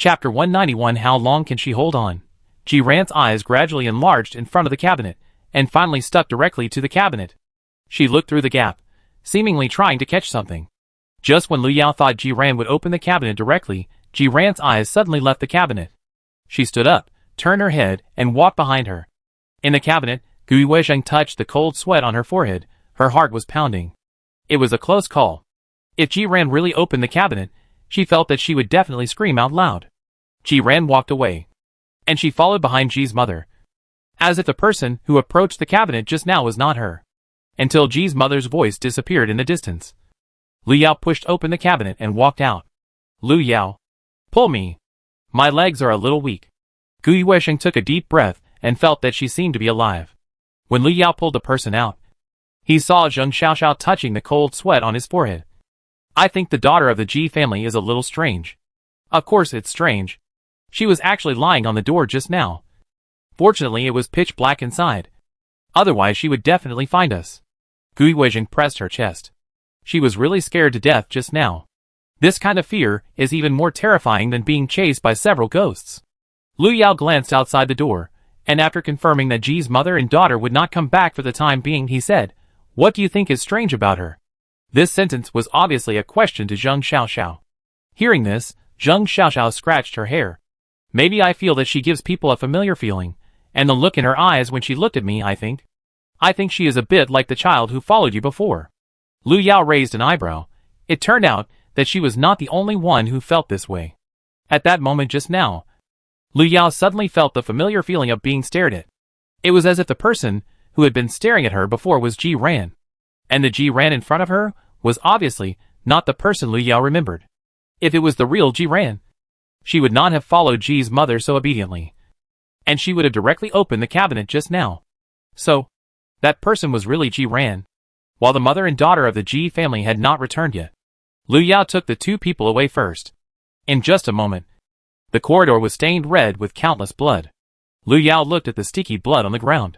Chapter 191. How long can she hold on? Ji-ran's eyes gradually enlarged in front of the cabinet, and finally stuck directly to the cabinet. She looked through the gap, seemingly trying to catch something. Just when Lu Yao thought Ji-ran would open the cabinet directly, Ji-ran's eyes suddenly left the cabinet. She stood up, turned her head, and walked behind her. In the cabinet, Gui Weizheng touched the cold sweat on her forehead. Her heart was pounding. It was a close call. If Ji-ran really opened the cabinet, she felt that she would definitely scream out loud. Ji-ran walked away, and she followed behind Ji's mother, as if the person who approached the cabinet just now was not her, until Ji's mother's voice disappeared in the distance. Lu Yao pushed open the cabinet and walked out. Lu Yao, pull me. My legs are a little weak. Gui Weisheng took a deep breath and felt that she seemed to be alive. When Lu Yao pulled the person out, he saw Zheng Xiaoxiao touching the cold sweat on his forehead. I think the daughter of the Ji family is a little strange. Of course it's strange. She was actually lying on the door just now. Fortunately it was pitch black inside. Otherwise she would definitely find us. Gui Weizheng pressed her chest. She was really scared to death just now. This kind of fear is even more terrifying than being chased by several ghosts. Lu Yao glanced outside the door, and after confirming that Ji's mother and daughter would not come back for the time being, he said, "What do you think is strange about her?" This sentence was obviously a question to Zheng Xiaoxiao. Hearing this, Zheng Xiaoxiao scratched her hair. Maybe I feel that she gives people a familiar feeling, and the look in her eyes when she looked at me, I think she is a bit like the child who followed you before. Lu Yao raised an eyebrow. It turned out that she was not the only one who felt this way. At that moment just now, Lu Yao suddenly felt the familiar feeling of being stared at. It was as if the person who had been staring at her before was Ji-ran. And the Ji-ran in front of her was obviously not the person Lu Yao remembered. If it was the real Ji-ran, she would not have followed Ji's mother so obediently, and she would have directly opened the cabinet just now. So, that person was really Ji-ran, while the mother and daughter of the Ji family had not returned yet. Lu Yao took the two people away first. In just a moment, the corridor was stained red with countless blood. Lu Yao looked at the sticky blood on the ground,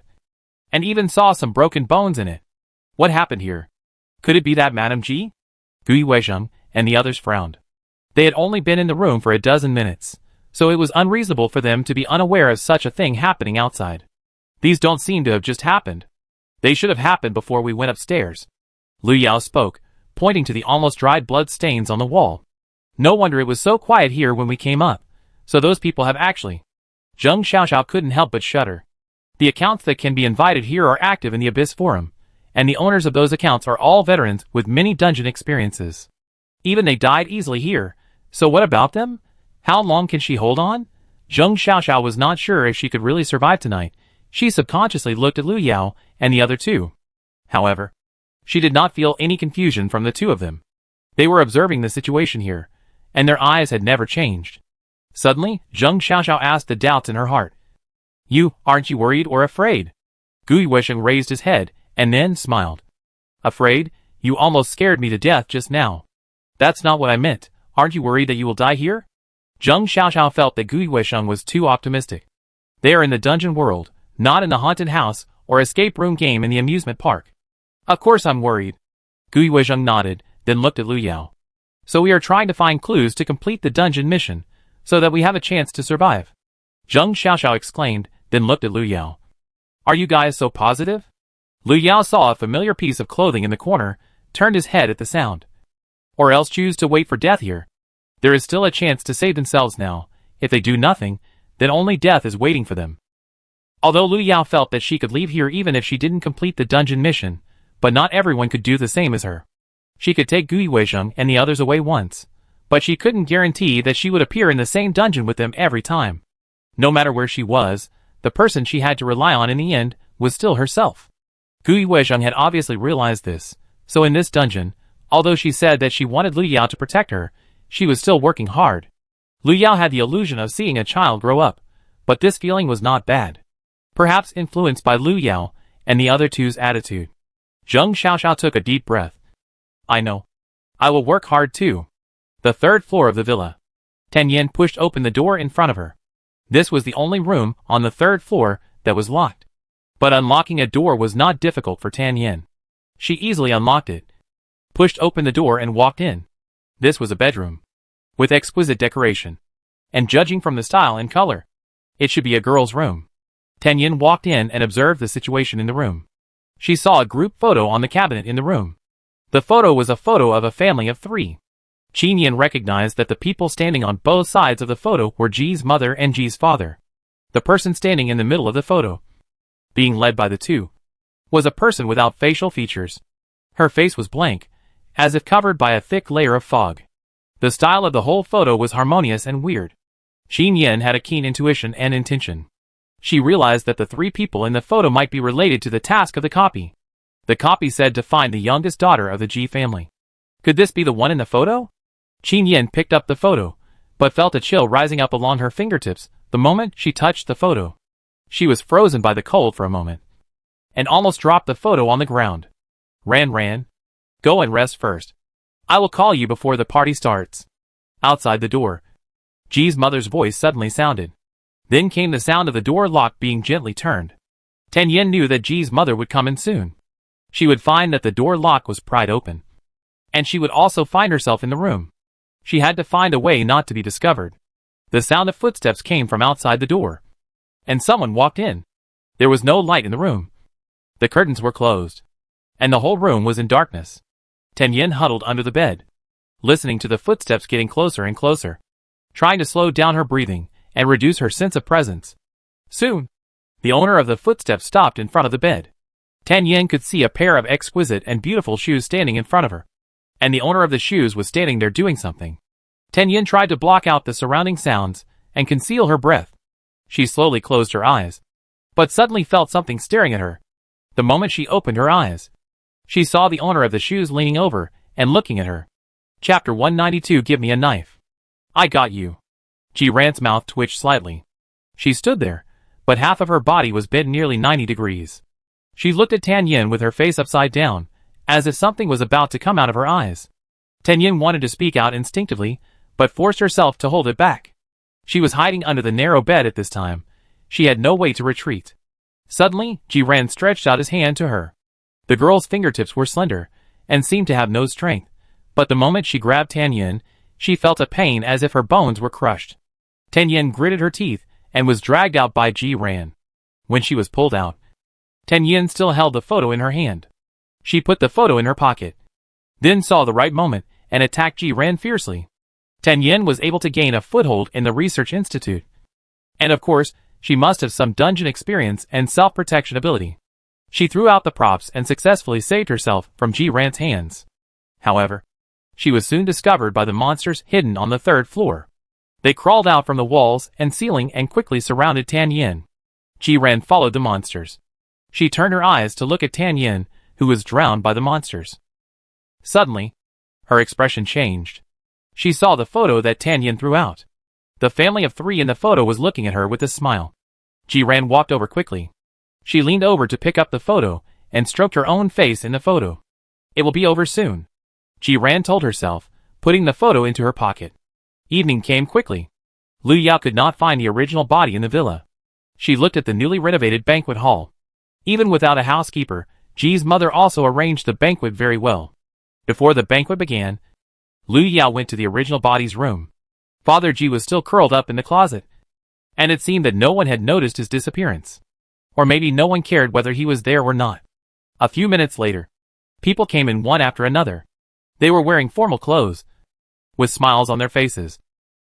and even saw some broken bones in it. What happened here? Could it be that Madame Ji? Gui Weizheng and the others frowned. They had only been in the room for a dozen minutes, so it was unreasonable for them to be unaware of such a thing happening outside. These don't seem to have just happened. They should have happened before we went upstairs. Lu Yao spoke, pointing to the almost dried blood stains on the wall. No wonder it was so quiet here when we came up. So those people have actually... Zheng Xiaoxiao couldn't help but shudder. The accounts that can be invited here are active in the Abyss Forum, and the owners of those accounts are all veterans with many dungeon experiences. Even they died easily here, so what about them? How long can she hold on? Zheng Xiaoxiao was not sure if she could really survive tonight. She subconsciously looked at Lu Yao and the other two. However, she did not feel any confusion from the two of them. They were observing the situation here, and their eyes had never changed. Suddenly, Zheng Xiaoxiao asked the doubts in her heart. Aren't you worried or afraid? Gui Weisheng raised his head, and then smiled. Afraid? You almost scared me to death just now. That's not what I meant. Aren't you worried that you will die here? Zheng Xiaoxiao felt that Gui Weisheng was too optimistic. They are in the dungeon world, not in the haunted house or escape room game in the amusement park. Of course I'm worried. Gui Weizheng nodded, then looked at Lu Yao. So we are trying to find clues to complete the dungeon mission, so that we have a chance to survive. Zheng Xiaoxiao exclaimed, then looked at Lu Yao. Are you guys so positive? Lu Yao saw a familiar piece of clothing in the corner, turned his head at the sound. Or else choose to wait for death here. There is still a chance to save themselves now. If they do nothing, then only death is waiting for them. Although Lu Yao felt that she could leave here even if she didn't complete the dungeon mission, but not everyone could do the same as her. She could take Gui Weizheng and the others away once, but she couldn't guarantee that she would appear in the same dungeon with them every time. No matter where she was, the person she had to rely on in the end was still herself. Gui Weizheng had obviously realized this, so in this dungeon, although she said that she wanted Lu Yao to protect her, she was still working hard. Lu Yao had the illusion of seeing a child grow up, but this feeling was not bad. Perhaps influenced by Lu Yao and the other two's attitude. Zheng Xiaoxiao took a deep breath. I know. I will work hard too. The third floor of the villa. Tan Yen pushed open the door in front of her. This was the only room on the third floor that was locked. But unlocking a door was not difficult for Tan Yen. She easily unlocked it, pushed open the door and walked in. This was a bedroom, with exquisite decoration. and judging from the style and color, it should be a girl's room. Tan Yin walked in and observed the situation in the room. She saw a group photo on the cabinet in the room. The photo was a photo of a family of 3. Qin Yin recognized that the people standing on both sides of the photo were Ji's mother and Ji's father. The person standing in the middle of the photo, being led by the two, was a person without facial features. Her face was blank, as if covered by a thick layer of fog. The style of the whole photo was harmonious and weird. Qin Yin had a keen intuition and intention. She realized that the 3 people in the photo might be related to the task of the copy. The copy said to find the youngest daughter of the Ji family. Could this be the one in the photo? Qin Yin picked up the photo, but felt a chill rising up along her fingertips the moment she touched the photo. She was frozen by the cold for a moment, and almost dropped the photo on the ground. Ran. Go and rest first. I will call you before the party starts. Outside the door, Ji's mother's voice suddenly sounded. Then came the sound of the door lock being gently turned. Tan Yin knew that Ji's mother would come in soon. She would find that the door lock was pried open, and she would also find herself in the room. She had to find a way not to be discovered. The sound of footsteps came from outside the door, and someone walked in. There was no light in the room. The curtains were closed, and the whole room was in darkness. Tan Yin huddled under the bed, listening to the footsteps getting closer and closer, trying to slow down her breathing and reduce her sense of presence. Soon, the owner of the footsteps stopped in front of the bed. Tan Yin could see a pair of exquisite and beautiful shoes standing in front of her, and the owner of the shoes was standing there doing something. Tan Yin tried to block out the surrounding sounds and conceal her breath. She slowly closed her eyes, but suddenly felt something staring at her. The moment she opened her eyes, she saw the owner of the shoes leaning over and looking at her. Chapter 192. Give me a knife. I got you. Ji Ran's mouth twitched slightly. She stood there, but half of her body was bent nearly 90 degrees. She looked at Tan Yin with her face upside down, as if something was about to come out of her eyes. Tan Yin wanted to speak out instinctively, but forced herself to hold it back. She was hiding under the narrow bed at this time. She had no way to retreat. Suddenly, Ji Ran stretched out his hand to her. The girl's fingertips were slender, and seemed to have no strength, but the moment she grabbed Tan Yin, she felt a pain as if her bones were crushed. Tan Yin gritted her teeth, and was dragged out by Ji Ran. When she was pulled out, Tan Yin still held the photo in her hand. She put the photo in her pocket, then saw the right moment, and attacked Ji Ran fiercely. Tan Yin was able to gain a foothold in the research institute. And of course, she must have some dungeon experience and self-protection ability. She threw out the props and successfully saved herself from Ji Ran's hands. However, she was soon discovered by the monsters hidden on the 3rd floor. They crawled out from the walls and ceiling and quickly surrounded Tan Yin. Ji Ran followed the monsters. She turned her eyes to look at Tan Yin, who was drowned by the monsters. Suddenly, her expression changed. She saw the photo that Tan Yin threw out. The family of 3 in the photo was looking at her with a smile. Ji Ran walked over quickly. She leaned over to pick up the photo and stroked her own face in the photo. It will be over soon, Ji Ran told herself, putting the photo into her pocket. Evening came quickly. Lu Yao could not find the original body in the villa. She looked at the newly renovated banquet hall. Even without a housekeeper, Ji's mother also arranged the banquet very well. Before the banquet began, Lu Yao went to the original body's room. Father Ji was still curled up in the closet, and it seemed that no one had noticed his disappearance. Or maybe no one cared whether he was there or not. A few minutes later, people came in one after another. They were wearing formal clothes, with smiles on their faces,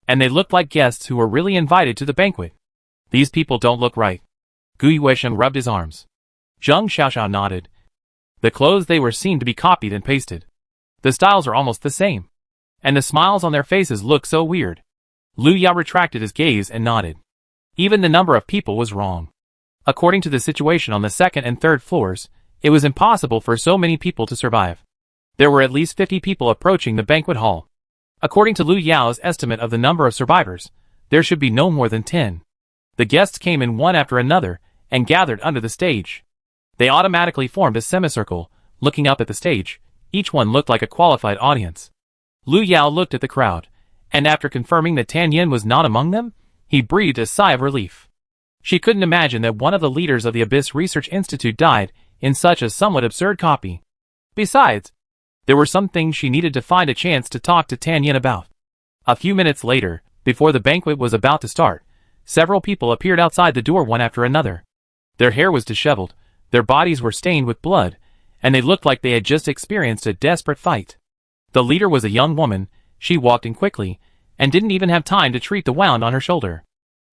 and they looked like guests who were really invited to the banquet. These people don't look right. Gu Yuesheng rubbed his arms. Zheng Xiaoxiao nodded. The clothes they were seemed to be copied and pasted. The styles are almost the same, and the smiles on their faces look so weird. Lu Yao retracted his gaze and nodded. Even the number of people was wrong. According to the situation on the 2nd and 3rd floors, it was impossible for so many people to survive. There were at least 50 people approaching the banquet hall. According to Lu Yao's estimate of the number of survivors, there should be no more than 10. The guests came in one after another and gathered under the stage. They automatically formed a semicircle, looking up at the stage. Each one looked like a qualified audience. Lu Yao looked at the crowd, and after confirming that Tan Yin was not among them, he breathed a sigh of relief. She couldn't imagine that one of the leaders of the Abyss Research Institute died in such a somewhat absurd copy. Besides, there were some things she needed to find a chance to talk to Tan Yin about. A few minutes later, Before the banquet was about to start, several people appeared outside the door one after another. Their hair was disheveled, their bodies were stained with blood, and they looked like they had just experienced a desperate fight. The leader was a young woman. She walked in quickly, and didn't even have time to treat the wound on her shoulder.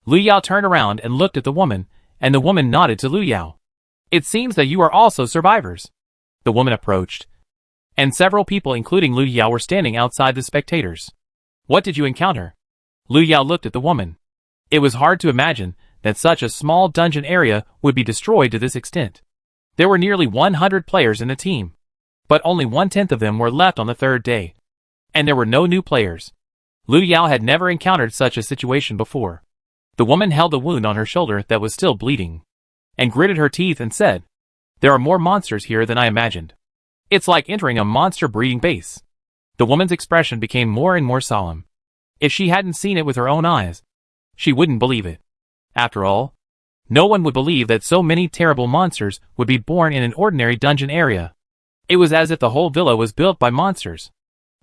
Lu Yao turned around and looked at the woman, and the woman nodded to Lu Yao. "It seems that you are also survivors." The woman approached, and several people including Lu Yao were standing outside the spectators. "What did you encounter?" Lu Yao looked at the woman. It was hard to imagine that such a small dungeon area would be destroyed to this extent. There were nearly 100 players in the team, but only 1/10 of them were left on the third day. And there were no new players. Lu Yao had never encountered such a situation before. The woman held the wound on her shoulder that was still bleeding, and gritted her teeth and said, "There are more monsters here than I imagined. It's like entering a monster breeding base." The woman's expression became more and more solemn. If she hadn't seen it with her own eyes, she wouldn't believe it. After all, no one would believe that so many terrible monsters would be born in an ordinary dungeon area. It was as if the whole villa was built by monsters.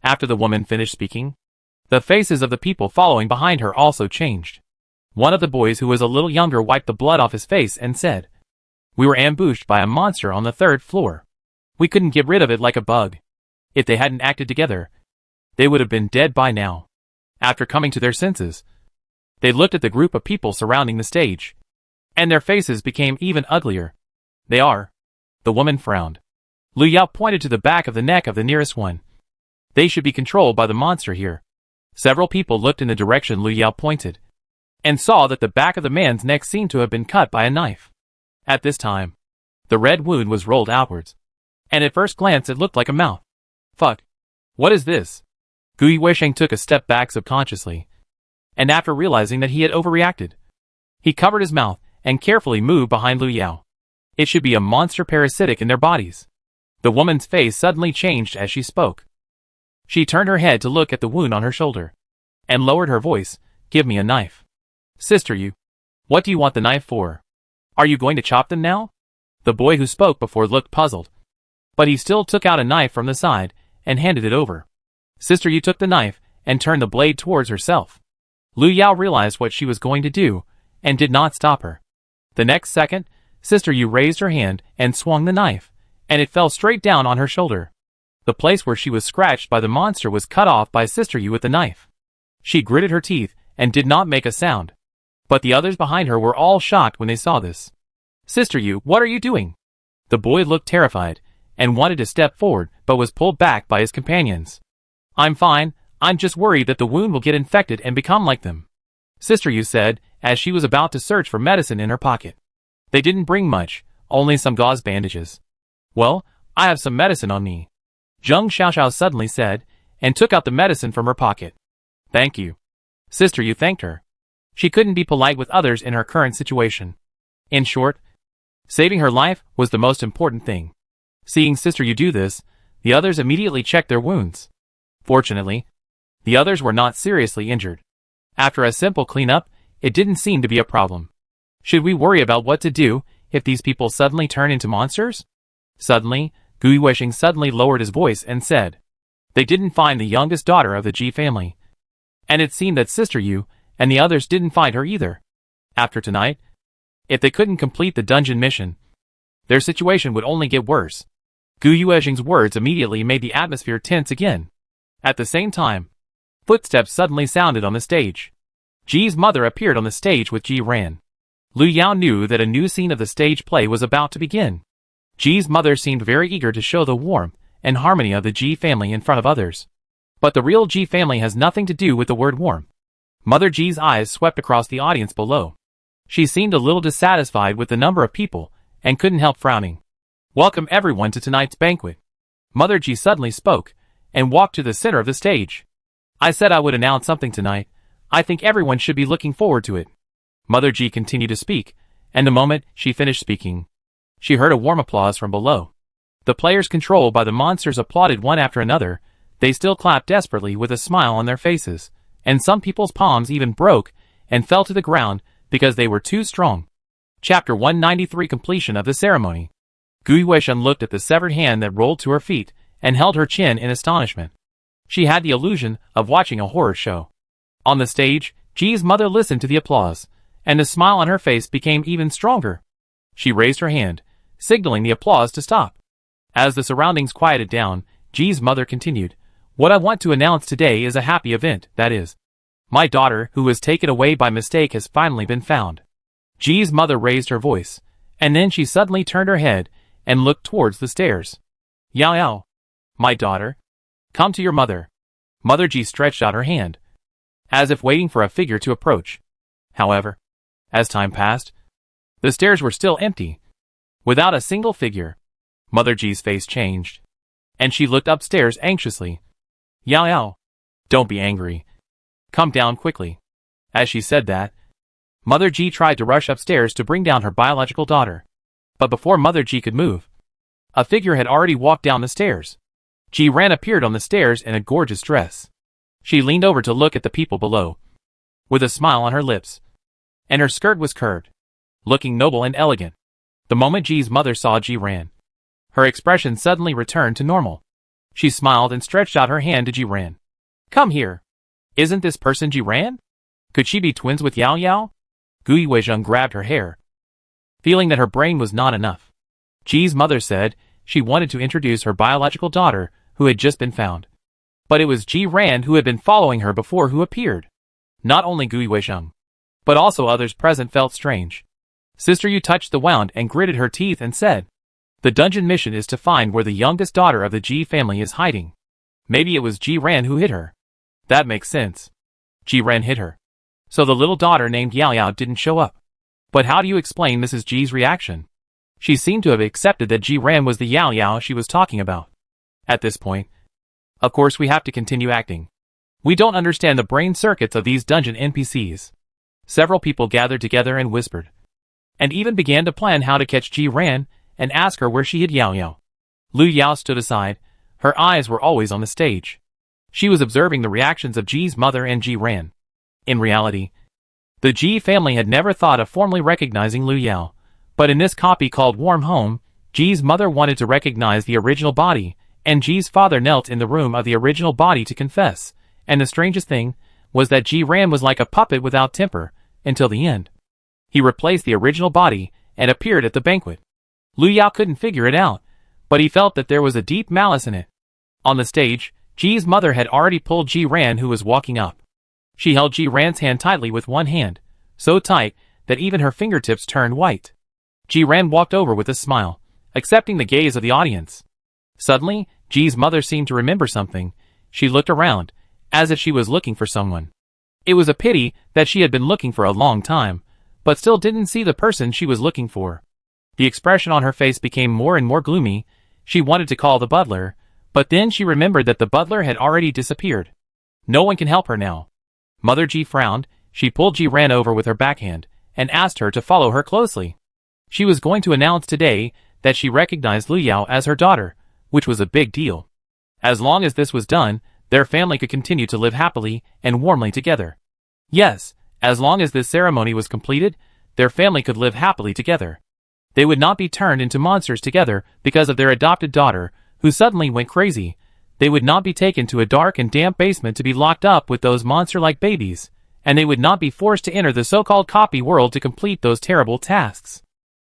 After the woman finished speaking, the faces of the people following behind her also changed. One of the boys who was a little younger wiped the blood off his face and said, "We were ambushed by a monster on the 3rd floor. We couldn't get rid of it like a bug. If they hadn't acted together, they would have been dead by now." After coming to their senses, they looked at the group of people surrounding the stage, and their faces became even uglier. "They are." The woman frowned. Lu Yao pointed to the back of the neck of the nearest one. "They should be controlled by the monster here." Several people looked in the direction Lu Yao pointed, and saw that the back of the man's neck seemed to have been cut by a knife. At this time, the red wound was rolled outwards, and at first glance it looked like a mouth. "Fuck. What is this?" Gui Weisheng took a step back subconsciously, and after realizing that he had overreacted, he covered his mouth and carefully moved behind Lu Yao. It should be a monster parasitic in their bodies. The woman's face suddenly changed as she spoke. She turned her head to look at the wound on her shoulder, and lowered her voice, "Give me a knife." "Sister Yu, what do you want the knife for? Are you going to chop them now?" The boy who spoke before looked puzzled, but he still took out a knife from the side and handed it over. Sister Yu took the knife and turned the blade towards herself. Lu Yao realized what she was going to do, and did not stop her. The next second, Sister Yu raised her hand and swung the knife, and it fell straight down on her shoulder. The place where she was scratched by the monster was cut off by Sister Yu with the knife. She gritted her teeth and did not make a sound. But the others behind her were all shocked when they saw this. "Sister Yu, what are you doing?" The boy looked terrified, and wanted to step forward, but was pulled back by his companions. "I'm fine, I'm just worried that the wound will get infected and become like them," Sister Yu said, as she was about to search for medicine in her pocket. They didn't bring much, only some gauze bandages. "Well, I have some medicine on me," Zheng Xiaoxiao suddenly said, and took out the medicine from her pocket. "Thank you." Sister Yu thanked her. She couldn't be polite with others in her current situation. In short, saving her life was the most important thing. Seeing Sister Yu do this, the others immediately checked their wounds. Fortunately, the others were not seriously injured. After a simple cleanup, it didn't seem to be a problem. Should we worry about what to do if these people suddenly turn into monsters? Suddenly, Gui Weisheng suddenly lowered his voice and said, "They didn't find the youngest daughter of the Ji family. And it seemed that Sister Yu and the others didn't find her either. After tonight, if they couldn't complete the dungeon mission, their situation would only get worse." Gui Weisheng's words immediately made the atmosphere tense again. At the same time, footsteps suddenly sounded on the stage. Ji's mother appeared on the stage with Ji Ran. Lu Yao knew that a new scene of the stage play was about to begin. Ji's mother seemed very eager to show the warmth and harmony of the Ji family in front of others. But the real Ji family has nothing to do with the word warmth. Mother Ji's eyes swept across the audience below. She seemed a little dissatisfied with the number of people, and couldn't help frowning. "Welcome everyone to tonight's banquet." Mother Ji suddenly spoke, and walked to the center of the stage. "I said I would announce something tonight. I think everyone should be looking forward to it." Mother Ji continued to speak, and the moment she finished speaking, she heard a warm applause from below. The players controlled by the monsters applauded one after another. They still clapped desperately with a smile on their faces, and some people's palms even broke and fell to the ground because they were too strong. Chapter 193 Completion of the Ceremony. Gui Weisheng looked at the severed hand that rolled to her feet, and held her chin in astonishment. She had the illusion of watching a horror show. On the stage, Ji's mother listened to the applause, and the smile on her face became even stronger. She raised her hand, signaling the applause to stop. As the surroundings quieted down, Ji's mother continued, "What I want to announce today is a happy event, that is. My daughter, who was taken away by mistake, has finally been found." Ji's mother raised her voice, and then she suddenly turned her head and looked towards the stairs. "Yao Yao, my daughter, come to your mother." Mother Ji stretched out her hand, as if waiting for a figure to approach. However, as time passed, the stairs were still empty, without a single figure. Mother Ji's face changed, and she looked upstairs anxiously. "Yao Yao, don't be angry. Come down quickly." As she said that, Mother Ji tried to rush upstairs to bring down her biological daughter. But before Mother Ji could move, a figure had already walked down the stairs. Ji Ran appeared on the stairs in a gorgeous dress. She leaned over to look at the people below, with a smile on her lips, and her skirt was curved, looking noble and elegant. The moment Ji's mother saw Ji Ran, her expression suddenly returned to normal. She smiled and stretched out her hand to Ji Ran. "Come here. Isn't this person Ji Ran? Could she be twins with Yao Yao?" Gui Weizheng grabbed her hair, feeling that her brain was not enough. Ji's mother said she wanted to introduce her biological daughter who had just been found. But it was Ji Ran who had been following her before who appeared. Not only Gui Weizheng, but also others present felt strange. Sister Yu touched the wound and gritted her teeth and said, "The dungeon mission is to find where the youngest daughter of the Ji family is hiding. Maybe it was Ji Ran who hit her." "That makes sense. Ji Ran hit her. So the little daughter named Yao Yao didn't show up. But how do you explain Mrs. Ji's reaction? She seemed to have accepted that Ji Ran was the Yao Yao she was talking about. At this point, of course we have to continue acting. We don't understand the brain circuits of these dungeon NPCs." Several people gathered together and whispered, and even began to plan how to catch Ji Ran and ask her where she hid Yao Yao. Lu Yao stood aside. Her eyes were always on the stage. She was observing the reactions of Ji's mother and Ji Ran. In reality, the Ji family had never thought of formally recognizing Lu Yao, but in this copy called Warm Home, Ji's mother wanted to recognize the original body, and Ji's father knelt in the room of the original body to confess, and the strangest thing was that Ji Ran was like a puppet without temper, until the end. He replaced the original body and appeared at the banquet. Lu Yao couldn't figure it out, but he felt that there was a deep malice in it. On the stage, Ji's mother had already pulled Ji Ran, who was walking up. She held Ji Ran's hand tightly with one hand, so tight that even her fingertips turned white. Ji Ran walked over with a smile, accepting the gaze of the audience. Suddenly, Ji's mother seemed to remember something. She looked around, as if she was looking for someone. It was a pity that she had been looking for a long time, but still didn't see the person she was looking for. The expression on her face became more and more gloomy. She wanted to call the butler, but then she remembered that the butler had already disappeared. No one can help her now. Mother Ji frowned. She pulled Ji Ran over with her backhand and asked her to follow her closely. She was going to announce today that she recognized Lu Yao as her daughter, which was a big deal. As long as this was done, their family could continue to live happily and warmly together. Yes, as long as this ceremony was completed, their family could live happily together. They would not be turned into monsters together because of their adopted daughter, who suddenly went crazy. They would not be taken to a dark and damp basement to be locked up with those monster-like babies, and they would not be forced to enter the so-called copy world to complete those terrible tasks.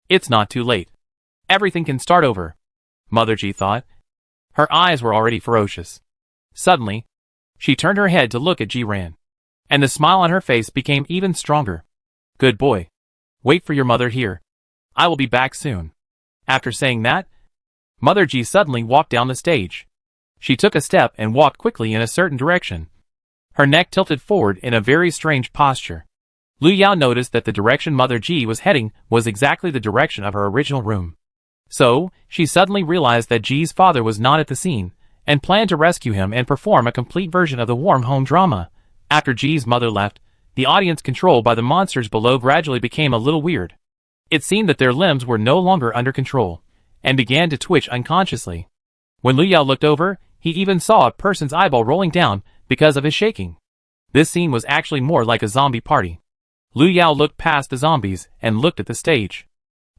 It's not too late. Everything can start over, Mother Ji thought. Her eyes were already ferocious. Suddenly, she turned her head to look at Ji Ran, and the smile on her face became even stronger. "Good boy. Wait for your mother here. I will be back soon." After saying that, Mother Ji suddenly walked down the stage. She took a step and walked quickly in a certain direction. Her neck tilted forward in a very strange posture. Lu Yao noticed that the direction Mother Ji was heading was exactly the direction of her original room. So, she suddenly realized that Ji's father was not at the scene, and planned to rescue him and perform a complete version of the Warm Home drama. After Ji's mother left, the audience controlled by the monsters below gradually became a little weird. It seemed that their limbs were no longer under control, and began to twitch unconsciously. When Lu Yao looked over, he even saw a person's eyeball rolling down because of his shaking. This scene was actually more like a zombie party. Lu Yao looked past the zombies and looked at the stage.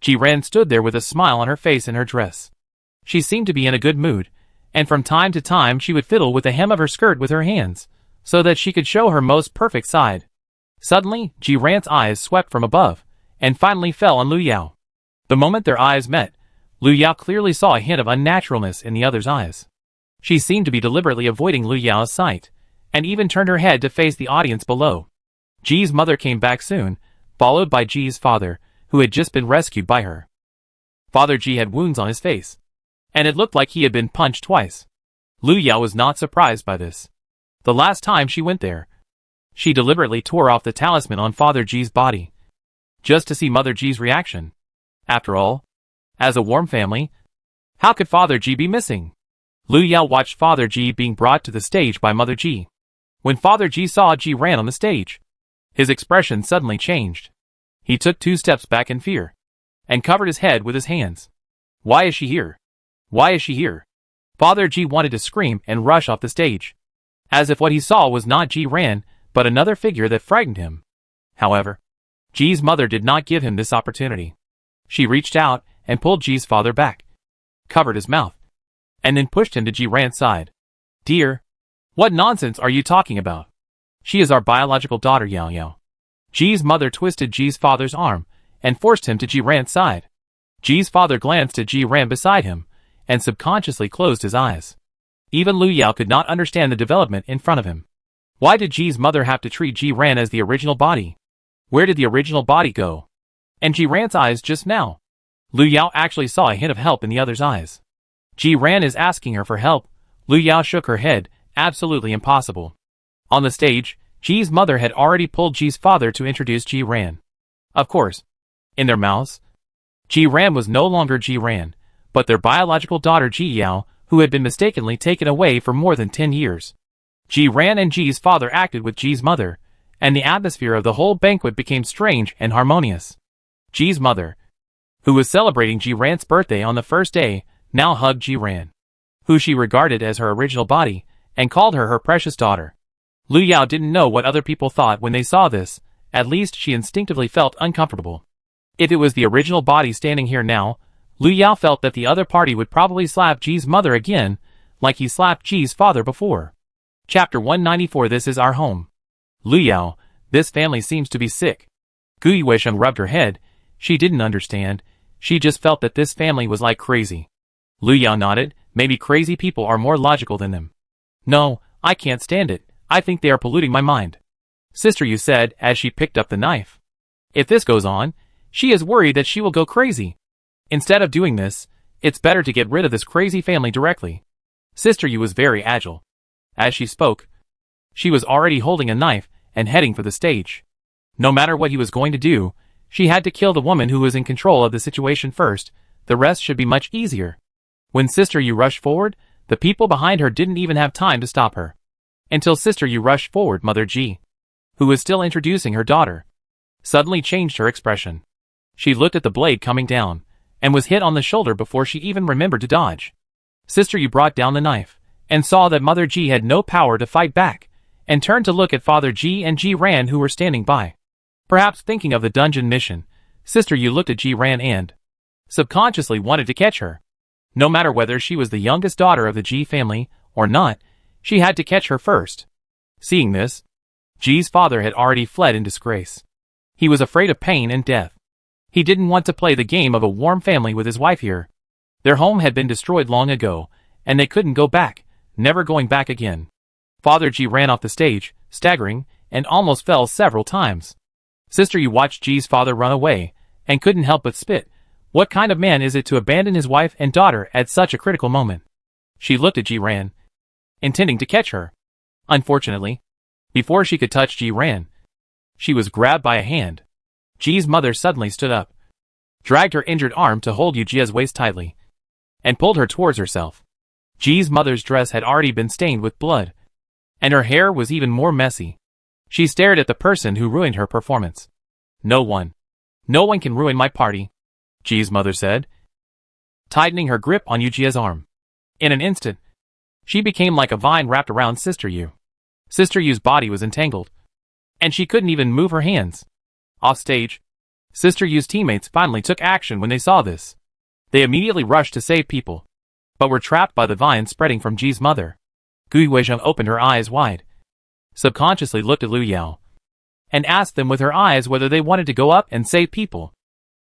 Ji Ran stood there with a smile on her face in her dress. She seemed to be in a good mood, and from time to time she would fiddle with the hem of her skirt with her hands, so that she could show her most perfect side. Suddenly, Ji Ran's eyes swept from above, and finally fell on Lu Yao. The moment their eyes met, Lu Yao clearly saw a hint of unnaturalness in the other's eyes. She seemed to be deliberately avoiding Lu Yao's sight, and even turned her head to face the audience below. Ji's mother came back soon, followed by Ji's father, who had just been rescued by her. Father Ji had wounds on his face, and it looked like he had been punched twice. Lu Yao was not surprised by this. The last time she went there, she deliberately tore off the talisman on Father Ji's body, just to see Mother Ji's reaction. After all, as a warm family, how could Father Ji be missing? Lu Yao watched Father Ji being brought to the stage by Mother Ji. When Father Ji saw Ji Ran on the stage, his expression suddenly changed. He took 2 steps back in fear, and covered his head with his hands. Why is she here? Why is she here? Father Ji wanted to scream and rush off the stage, as if what he saw was not Ji Ran, but another figure that frightened him. However, Ji's mother did not give him this opportunity. She reached out and pulled Ji's father back, covered his mouth, and then pushed him to Ji Ran's side. Dear, what nonsense are you talking about? She is our biological daughter, Yao Yao. Ji's mother twisted Ji's father's arm and forced him to Ji Ran's side. Ji's father glanced at Ji Ran beside him and subconsciously closed his eyes. Even Lu Yao could not understand the development in front of him. Why did Ji's mother have to treat Ji Ran as the original body? Where did the original body go? And Ji Ran's eyes just now? Lu Yao actually saw a hint of help in the other's eyes. Ji Ran is asking her for help. Lu Yao shook her head. Absolutely impossible. On the stage, Ji's mother had already pulled Ji's father to introduce Ji Ran. Of course, in their mouths, Ji Ran was no longer Ji Ran, but their biological daughter Ji Yao, who had been mistakenly taken away for more than 10 years. Ji Ran and Ji's father acted with Ji's mother, and the atmosphere of the whole banquet became strange and harmonious. Ji's mother, who was celebrating Ji Ran's birthday on the first day, now hugged Ji Ran, who she regarded as her original body, and called her precious daughter. Lu Yao didn't know what other people thought when they saw this. At least she instinctively felt uncomfortable. If it was the original body standing here now, Lu Yao felt that the other party would probably slap Ji's mother again, like he slapped Ji's father before. Chapter 194. This is our home. Lu Yao, this family seems to be sick. Gu Yuesheng rubbed her head. She didn't understand. She just felt that this family was like crazy. Lu Yao nodded. Maybe crazy people are more logical than them. No, I can't stand it. I think they are polluting my mind. Sister Yu said as she picked up the knife. If this goes on, she is worried that she will go crazy. Instead of doing this, it's better to get rid of this crazy family directly. Sister Yu was very agile. As she spoke, she was already holding a knife and heading for the stage. No matter what he was going to do, she had to kill the woman who was in control of the situation first. The rest should be much easier. When Sister Yu rushed forward, the people behind her didn't even have time to stop her. Until Sister Yu rushed forward, Mother Ji, who was still introducing her daughter, suddenly changed her expression. She looked at the blade coming down, and was hit on the shoulder before she even remembered to dodge. Sister Yu brought down the knife, and saw that Mother Ji had no power to fight back, and turned to look at Father Ji and Ji Ran who were standing by. Perhaps thinking of the dungeon mission, Sister Yu looked at Ji Ran and subconsciously wanted to catch her. No matter whether she was the youngest daughter of the Ji family or not, she had to catch her first. Seeing this, Ji's father had already fled in disgrace. He was afraid of pain and death. He didn't want to play the game of a warm family with his wife here. Their home had been destroyed long ago, and they couldn't go back, never going back again. Father Ji ran off the stage, staggering, and almost fell several times. Sister Yu watched Ji's father run away, and couldn't help but spit. What kind of man is it to abandon his wife and daughter at such a critical moment? She looked at Ji Ran, intending to catch her. Unfortunately, before she could touch Ji Ran, she was grabbed by a hand. Ji's mother suddenly stood up, dragged her injured arm to hold Yujia's waist tightly, and pulled her towards herself. Ji's mother's dress had already been stained with blood, and her hair was even more messy. She stared at the person who ruined her performance. No one can ruin my party, Ji's mother said, tightening her grip on Yujia's arm. In an instant, she became like a vine wrapped around Sister Yu. Sister Yu's body was entangled, and she couldn't even move her hands. Off stage, Sister Yu's teammates finally took action when they saw this. They immediately rushed to save people, but were trapped by the vine spreading from Ji's mother. Gu Yuesheng opened her eyes wide, subconsciously looked at Lu Yao, and asked them with her eyes whether they wanted to go up and save people.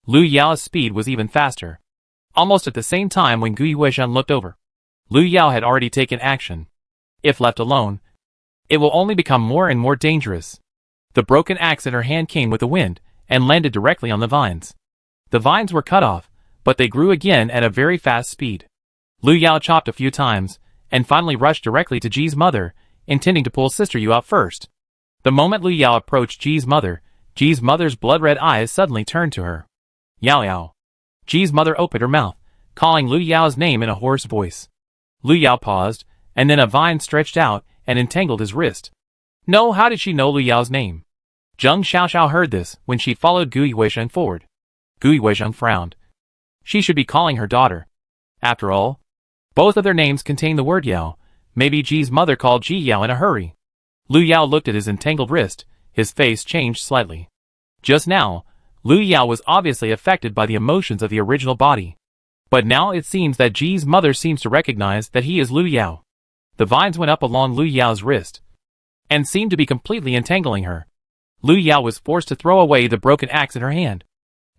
Lu Yao's speed was even faster. Almost at the same time when Gui Weishan looked over, Lu Yao had already taken action. If left alone, it will only become more and more dangerous. The broken axe in her hand came with the wind, and landed directly on the vines. The vines were cut off, but they grew again at a very fast speed. Lu Yao chopped a few times, and finally rushed directly to Ji's mother, intending to pull Sister Yu out first. The moment Lu Yao approached Ji's mother's blood-red eyes suddenly turned to her. Yao Yao. Ji's mother opened her mouth, calling Lu Yao's name in a hoarse voice. Lu Yao paused, and then a vine stretched out and entangled his wrist. No, how did she know Lu Yao's name? Zheng Xiaoxiao heard this when she followed Gui Weishan forward. Gui Weishan frowned. She should be calling her daughter. After all, both of their names contain the word Yao. Maybe Ji's mother called Ji Yao in a hurry. Lu Yao looked at his entangled wrist. His face changed slightly. Just now, Lu Yao was obviously affected by the emotions of the original body. But now it seems that Ji's mother seems to recognize that he is Lu Yao. The vines went up along Lu Yao's wrist, and seemed to be completely entangling her. Lu Yao was forced to throw away the broken axe in her hand,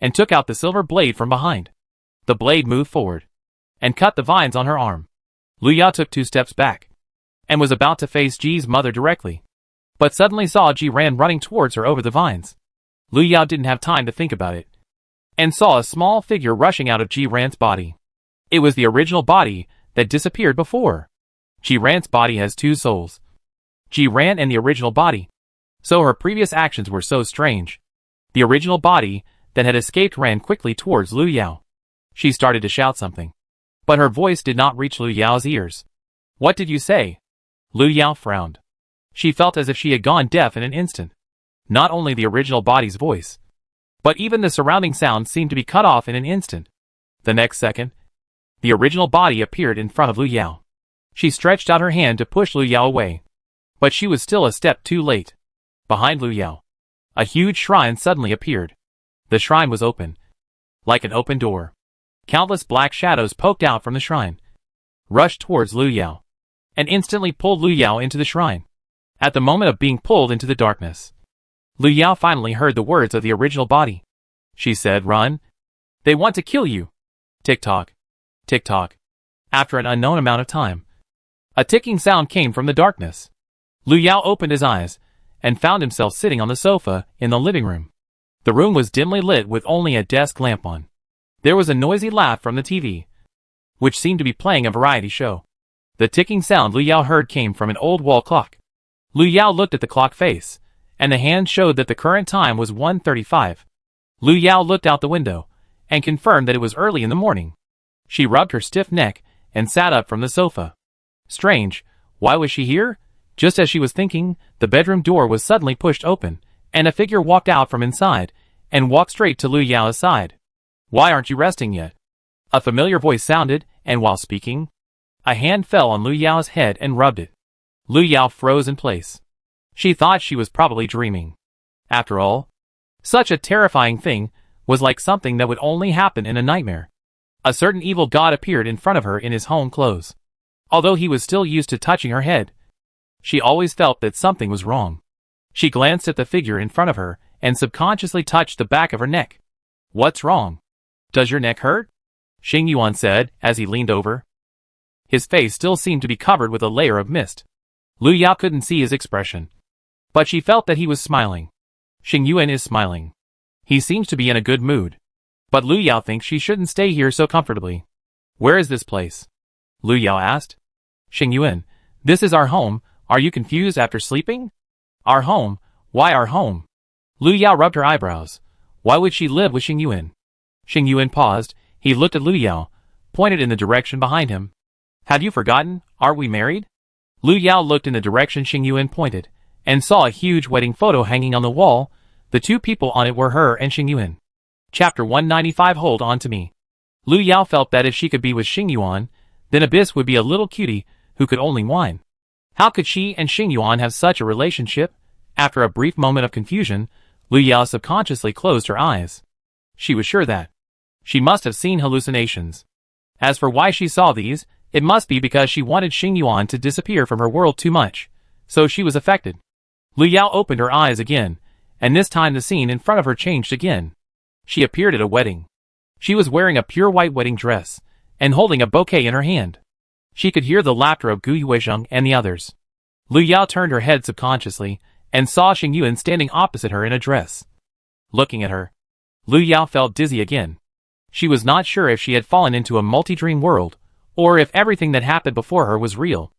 and took out the silver blade from behind. The blade moved forward, and cut the vines on her arm. Lu Yao took 2 steps back, and was about to face Ji's mother directly, but suddenly saw Ji ran running towards her over the vines. Lu Yao didn't have time to think about it, and saw a small figure rushing out of Ji Ran's body. It was the original body that disappeared before. Ji Ran's body has 2 souls. Ji Ran and the original body. So her previous actions were so strange. The original body that had escaped ran quickly towards Lu Yao. She started to shout something, but her voice did not reach Lu Yao's ears. What did you say? Lu Yao frowned. She felt as if she had gone deaf in an instant. Not only the original body's voice, but even the surrounding sound seemed to be cut off in an instant. The next second, the original body appeared in front of Lu Yao. She stretched out her hand to push Lu Yao away, but she was still a step too late. Behind Lu Yao, a huge shrine suddenly appeared. The shrine was open, like an open door. Countless black shadows poked out from the shrine, rushed towards Lu Yao, and instantly pulled Lu Yao into the shrine. At the moment of being pulled into the darkness, Lu Yao finally heard the words of the original body. She said, "Run. They want to kill you." Tick-tock. Tick-tock. After an unknown amount of time, a ticking sound came from the darkness. Lu Yao opened his eyes, and found himself sitting on the sofa in the living room. The room was dimly lit with only a desk lamp on. There was a noisy laugh from the TV, which seemed to be playing a variety show. The ticking sound Lu Yao heard came from an old wall clock. Lu Yao looked at the clock face, and the hand showed that the current time was 1:35. Lu Yao looked out the window, and confirmed that it was early in the morning. She rubbed her stiff neck, and sat up from the sofa. Strange, why was she here? Just as she was thinking, the bedroom door was suddenly pushed open, and a figure walked out from inside, and walked straight to Lu Yao's side. Why aren't you resting yet? A familiar voice sounded, and while speaking, a hand fell on Lu Yao's head and rubbed it. Lu Yao froze in place. She thought she was probably dreaming. After all, such a terrifying thing was like something that would only happen in a nightmare. A certain evil god appeared in front of her in his home clothes. Although he was still used to touching her head, she always felt that something was wrong. She glanced at the figure in front of her and subconsciously touched the back of her neck. What's wrong? Does your neck hurt? Xing Yuan said as he leaned over. His face still seemed to be covered with a layer of mist. Lu Yao couldn't see his expression, but she felt that he was smiling. Xing Yuan is smiling. He seems to be in a good mood. But Lu Yao thinks she shouldn't stay here so comfortably. Where is this place? Lu Yao asked. Xing Yuan, this is our home. Are you confused after sleeping? Our home? Why our home? Lu Yao rubbed her eyebrows. Why would she live with Xing Yuan? Xing Yuan paused. He looked at Lu Yao, pointed in the direction behind him. Have you forgotten? Are we married? Lu Yao looked in the direction Xing Yuan pointed, and saw a huge wedding photo hanging on the wall. The 2 people on it were her and Xing Yuan. Chapter 195. Hold on to me. Lu Yao felt that if she could be with Xing Yuan, then Abyss would be a little cutie who could only whine. How could she and Xing Yuan have such a relationship? After a brief moment of confusion, Lu Yao subconsciously closed her eyes. She was sure that she must have seen hallucinations. As for why she saw these, it must be because she wanted Xing Yuan to disappear from her world too much, so she was affected. Lu Yao opened her eyes again, and this time the scene in front of her changed again. She appeared at a wedding. She was wearing a pure white wedding dress, and holding a bouquet in her hand. She could hear the laughter of Gu Yuezheng and the others. Lu Yao turned her head subconsciously, and saw Xing Yuan standing opposite her in a dress. Looking at her, Lu Yao felt dizzy again. She was not sure if she had fallen into a multi-dream world, or if everything that happened before her was real.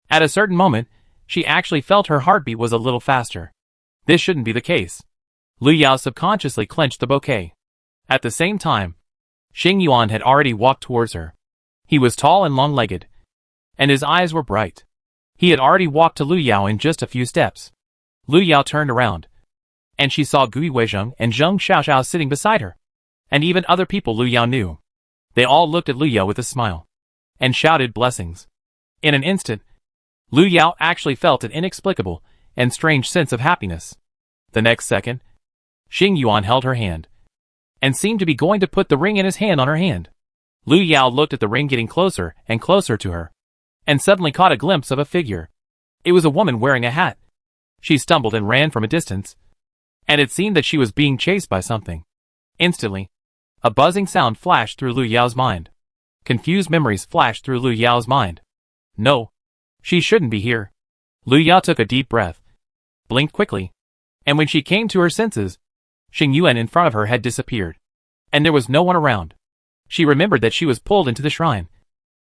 At a certain moment, she actually felt her heartbeat was a little faster. This shouldn't be the case. Lu Yao subconsciously clenched the bouquet. At the same time, Xing Yuan had already walked towards her. He was tall and long-legged, and his eyes were bright. He had already walked to Lu Yao in just a few steps. Lu Yao turned around, and she saw Gu Yuezheng and Zheng Xiaoxiao sitting beside her, and even other people Lu Yao knew. They all looked at Lu Yao with a smile, and shouted blessings. In an instant, Lu Yao actually felt an inexplicable and strange sense of happiness. The next second, Xing Yuan held her hand, and seemed to be going to put the ring in his hand on her hand. Lu Yao looked at the ring getting closer and closer to her, and suddenly caught a glimpse of a figure. It was a woman wearing a hat. She stumbled and ran from a distance, and it seemed that she was being chased by something. Instantly, a buzzing sound flashed through Lu Yao's mind. Confused memories flashed through Lu Yao's mind. No, she shouldn't be here. Lu Yao took a deep breath, blinked quickly, and when she came to her senses, Xing Yuan in front of her had disappeared, and there was no one around. She remembered that she was pulled into the shrine.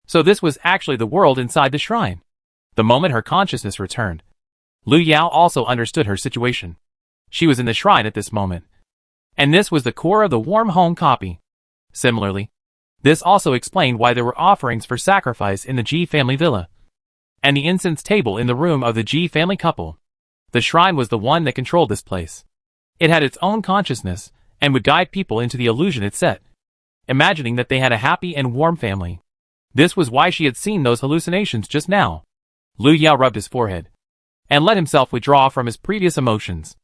So this was actually the world inside the shrine. The moment her consciousness returned, Lu Yao also understood her situation. She was in the shrine at this moment, and this was the core of the warm home copy. Similarly, this also explained why there were offerings for sacrifice in the Ji family villa, and the incense table in the room of the Ji family couple. The shrine was the one that controlled this place. It had its own consciousness, and would guide people into the illusion it set, imagining that they had a happy and warm family. This was why she had seen those hallucinations just now. Lu Yao rubbed his forehead, and let himself withdraw from his previous emotions.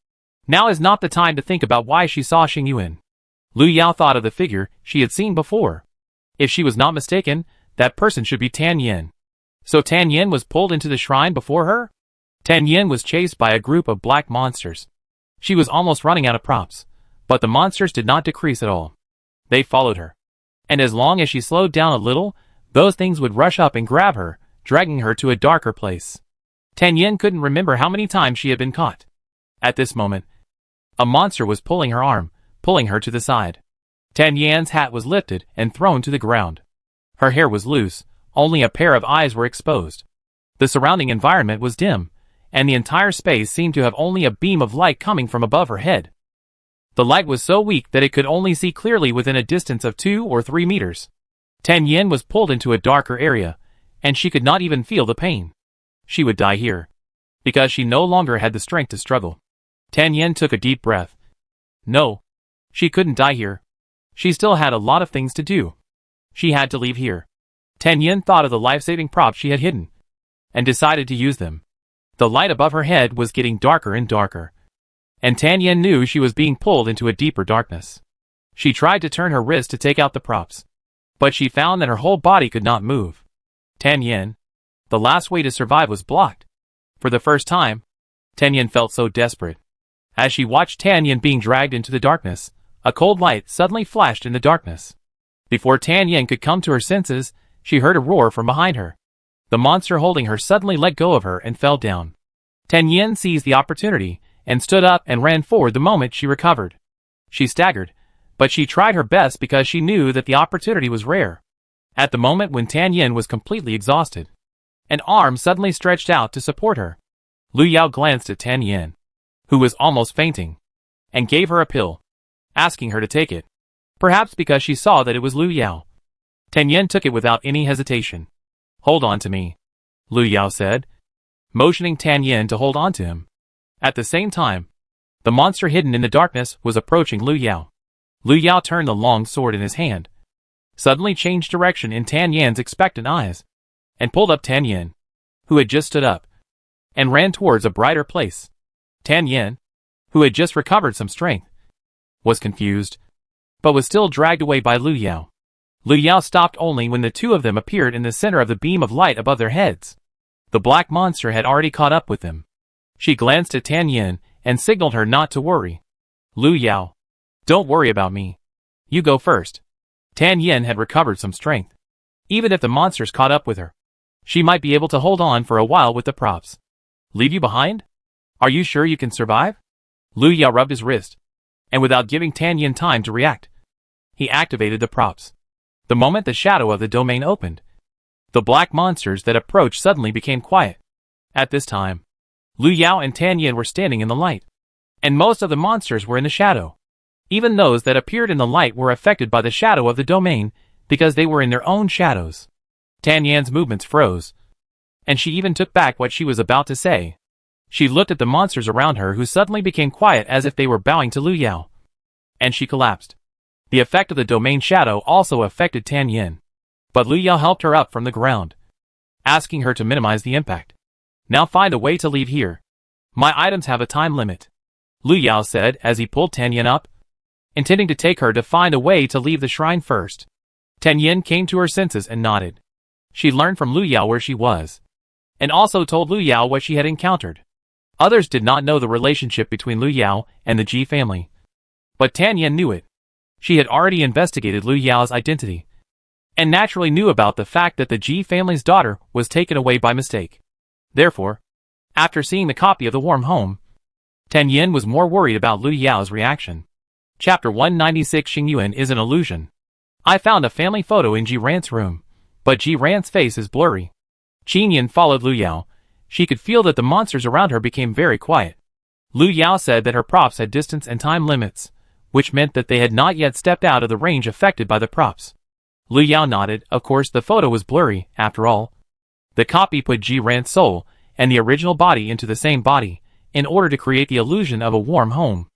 Now is not the time to think about why she saw Xing Yuan. Lu Yao thought of the figure she had seen before. If she was not mistaken, that person should be Tan Yin. So Tan Yin was pulled into the shrine before her? Tan Yin was chased by a group of black monsters. She was almost running out of props, but the monsters did not decrease at all. They followed her, and as long as she slowed down a little, those things would rush up and grab her, dragging her to a darker place. Tan Yin couldn't remember how many times she had been caught. At this moment, a monster was pulling her arm, pulling her to the side. Tan Yan's hat was lifted and thrown to the ground. Her hair was loose, only a pair of eyes were exposed. The surrounding environment was dim, and the entire space seemed to have only a beam of light coming from above her head. The light was so weak that it could only see clearly within a distance of 2 or 3 meters. Tan Yin was pulled into a darker area, and she could not even feel the pain. She would die here, because she no longer had the strength to struggle. Tan Yin took a deep breath. No, she couldn't die here. She still had a lot of things to do. She had to leave here. Tan Yin thought of the life-saving props she had hidden, and decided to use them. The light above her head was getting darker and darker, and Tan Yin knew she was being pulled into a deeper darkness. She tried to turn her wrist to take out the props, but she found that her whole body could not move. Tan Yin, the last way to survive was blocked. For the first time, Tan Yin felt so desperate. As she watched Tan Yin being dragged into the darkness, a cold light suddenly flashed in the darkness. Before Tan Yin could come to her senses, she heard a roar from behind her. The monster holding her suddenly let go of her and fell down. Tan Yin seized the opportunity and stood up and ran forward the moment she recovered. She staggered, but she tried her best because she knew that the opportunity was rare. At the moment when Tan Yin was completely exhausted, an arm suddenly stretched out to support her. Lu Yao glanced at Tan Yin, who was almost fainting, and gave her a pill, asking her to take it, perhaps because she saw that it was Lu Yao. Tan Yin took it without any hesitation. Hold on to me, Lu Yao said, motioning Tan Yin to hold on to him. At the same time, the monster hidden in the darkness was approaching Lu Yao. Lu Yao turned the long sword in his hand, suddenly changed direction in Tan Yan's expectant eyes, and pulled up Tan Yin, who had just stood up, and ran towards a brighter place. Tan Yin, who had just recovered some strength, was confused, but was still dragged away by Lu Yao. Lu Yao stopped only when the two of them appeared in the center of the beam of light above their heads. The black monster had already caught up with them. She glanced at Tan Yin and signaled her not to worry. Lu Yao. Don't worry about me. You go first. Tan Yin had recovered some strength. Even if the monsters caught up with her, she might be able to hold on for a while with the props. Leave you behind? Are you sure you can survive? Lu Yao rubbed his wrist, and without giving Tan Yin time to react, he activated the props. The moment the shadow of the domain opened, the black monsters that approached suddenly became quiet. At this time, Lu Yao and Tan Yin were standing in the light, and most of the monsters were in the shadow. Even those that appeared in the light were affected by the shadow of the domain because they were in their own shadows. Tan Yin's movements froze, and she even took back what she was about to say. She looked at the monsters around her who suddenly became quiet as if they were bowing to Lu Yao. And she collapsed. The effect of the domain shadow also affected Tan Yin. But Lu Yao helped her up from the ground, asking her to minimize the impact. Now find a way to leave here. My items have a time limit, Lu Yao said as he pulled Tan Yin up, intending to take her to find a way to leave the shrine first. Tan Yin came to her senses and nodded. She learned from Lu Yao where she was, and also told Lu Yao what she had encountered. Others did not know the relationship between Lu Yao and the Ji family, but Tan Yin knew it. She had already investigated Lu Yao's identity, and naturally knew about the fact that the Ji family's daughter was taken away by mistake. Therefore, after seeing the copy of the warm home, Tan Yin was more worried about Lu Yao's reaction. Chapter 196 Xingyuan is an illusion. I found a family photo in Ji Ran's room, but Ji Ran's face is blurry. Qin Yin followed Lu Yao. She could feel that the monsters around her became very quiet. Lu Yao said that her props had distance and time limits, which meant that they had not yet stepped out of the range affected by the props. Lu Yao nodded. Of course the photo was blurry, after all. The copy put Ji Ran's soul and the original body into the same body, in order to create the illusion of a warm home.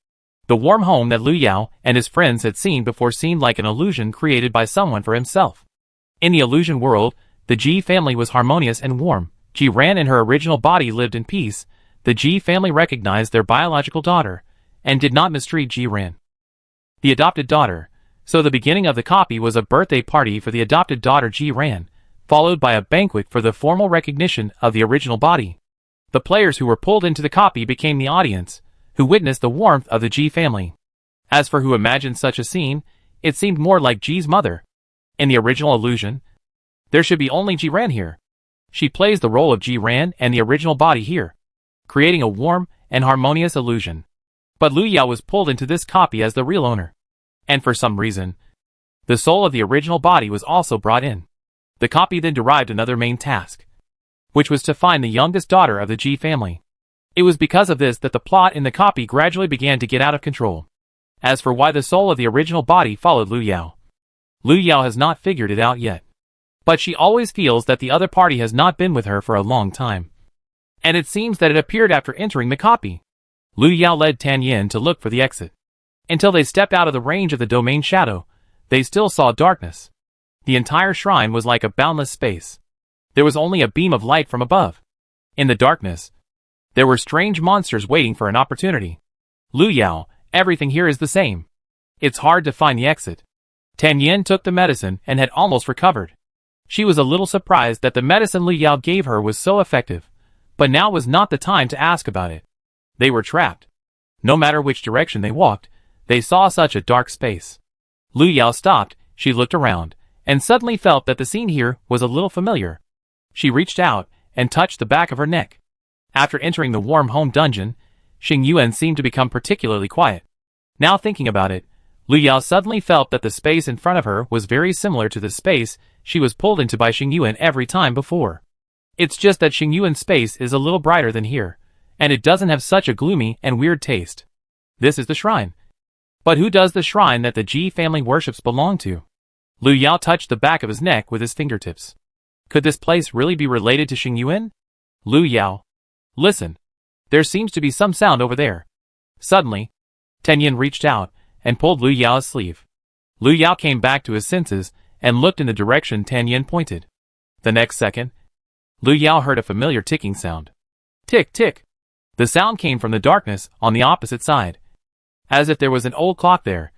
The warm home that Lu Yao and his friends had seen before seemed like an illusion created by someone for himself. In the illusion world, the Ji family was harmonious and warm. Ji Ran and her original body lived in peace. The Ji family recognized their biological daughter, and did not mistreat Ji Ran, the adopted daughter. So the beginning of the copy was a birthday party for the adopted daughter Ji Ran, followed by a banquet for the formal recognition of the original body. The players who were pulled into the copy became the audience, who witnessed the warmth of the Ji family. As for who imagined such a scene, it seemed more like Ji's mother. In the original illusion, there should be only Ji Ran here. She plays the role of Ji Ran and the original body here, creating a warm and harmonious illusion. But Lu Yao was pulled into this copy as the real owner. And for some reason, the soul of the original body was also brought in. The copy then derived another main task, which was to find the youngest daughter of the Ji family. It was because of this that the plot in the copy gradually began to get out of control. As for why the soul of the original body followed Lu Yao has not figured it out yet. But she always feels that the other party has not been with her for a long time. And it seems that it appeared after entering the copy. Lu Yao led Tan Yin to look for the exit. Until they stepped out of the range of the domain shadow, they still saw darkness. The entire shrine was like a boundless space. There was only a beam of light from above. In the darkness, there were strange monsters waiting for an opportunity. Lu Yao, everything here is the same. It's hard to find the exit. Tan Yin took the medicine and had almost recovered. She was a little surprised that the medicine Lu Yao gave her was so effective, but now was not the time to ask about it. They were trapped. No matter which direction they walked, they saw such a dark space. Lu Yao stopped, she looked around, and suddenly felt that the scene here was a little familiar. She reached out and touched the back of her neck. After entering the warm home dungeon, Xingyuan seemed to become particularly quiet. Now thinking about it, Lu Yao suddenly felt that the space in front of her was very similar to the space she was pulled into by Xingyuan every time before. It's just that Xingyuan's space is a little brighter than here, and it doesn't have such a gloomy and weird taste. This is the shrine. But who does the shrine that the Ji family worships belong to? Lu Yao touched the back of his neck with his fingertips. Could this place really be related to Xingyuan? Lu Yao. Listen. There seems to be some sound over there. Suddenly, Tan Yin reached out and pulled Lu Yao's sleeve. Lu Yao came back to his senses and looked in the direction Tan Yin pointed. The next second, Lu Yao heard a familiar ticking sound. Tick, tick. The sound came from the darkness on the opposite side, as if there was an old clock there,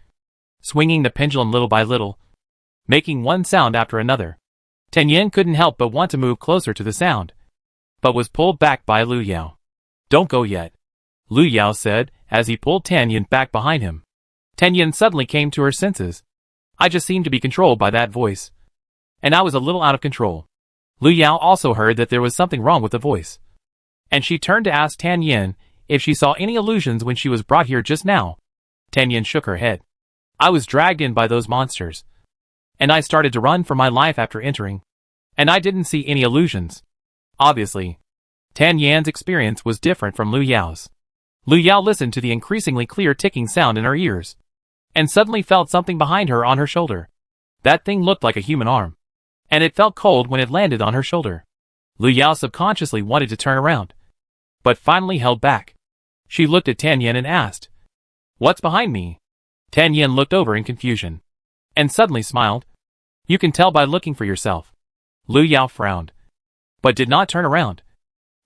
swinging the pendulum little by little, making one sound after another. Tan Yin couldn't help but want to move closer to the sound, but was pulled back by Lu Yao. Don't go yet, Lu Yao said, as he pulled Tan back behind him. Tan suddenly came to her senses. I just seemed to be controlled by that voice. And I was a little out of control. Lu Yao also heard that there was something wrong with the voice. And she turned to ask Tan if she saw any illusions when she was brought here just now. Tan shook her head. I was dragged in by those monsters. And I started to run for my life after entering. And I didn't see any illusions. Obviously, Tan experience was different from Lu Yao's. Lu Yao listened to the increasingly clear ticking sound in her ears, and suddenly felt something behind her on her shoulder. That thing looked like a human arm, and it felt cold when it landed on her shoulder. Lu Yao subconsciously wanted to turn around, but finally held back. She looked at Tan and asked, "What's behind me?" Tan looked over in confusion, and suddenly smiled. "You can tell by looking for yourself." Lu Yao frowned, but did not turn around,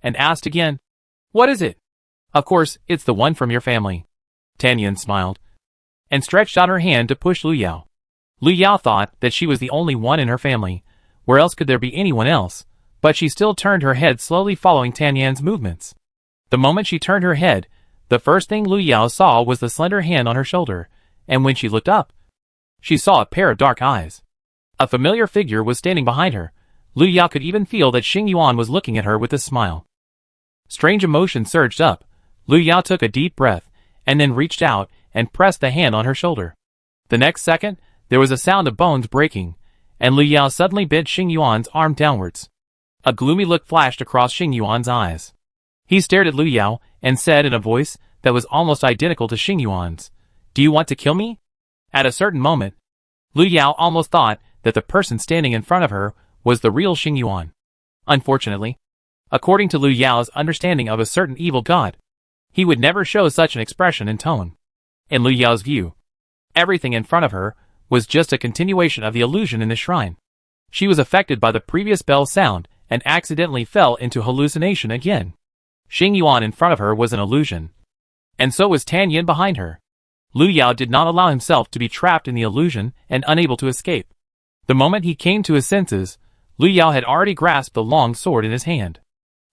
and asked again, "What is it?" "Of course, it's the one from your family." Tan smiled, and stretched out her hand to push Lu Yao. Lu Yao thought that she was the only one in her family. Where else could there be anyone else? But she still turned her head, slowly following Tan movements. The moment she turned her head, the first thing Lu Yao saw was the slender hand on her shoulder, and when she looked up, she saw a pair of dark eyes. A familiar figure was standing behind her. Lu Yao could even feel that Xing Yuan was looking at her with a smile. Strange emotion surged up. Lu Yao took a deep breath, and then reached out and pressed the hand on her shoulder. The next second, there was a sound of bones breaking, and Lu Yao suddenly bent Xing Yuan's arm downwards. A gloomy look flashed across Xing Yuan's eyes. He stared at Lu Yao and said in a voice that was almost identical to Xing Yuan's, "Do you want to kill me?" At a certain moment, Lu Yao almost thought that the person standing in front of her was the real Xing Yuan. Unfortunately, according to Lu Yao's understanding of a certain evil god, he would never show such an expression and tone. In Lu Yao's view, everything in front of her was just a continuation of the illusion in the shrine. She was affected by the previous bell sound and accidentally fell into hallucination again. Xing Yuan in front of her was an illusion, and so was Tan behind her. Lu Yao did not allow himself to be trapped in the illusion and unable to escape. The moment he came to his senses, Lu Yao had already grasped the long sword in his hand.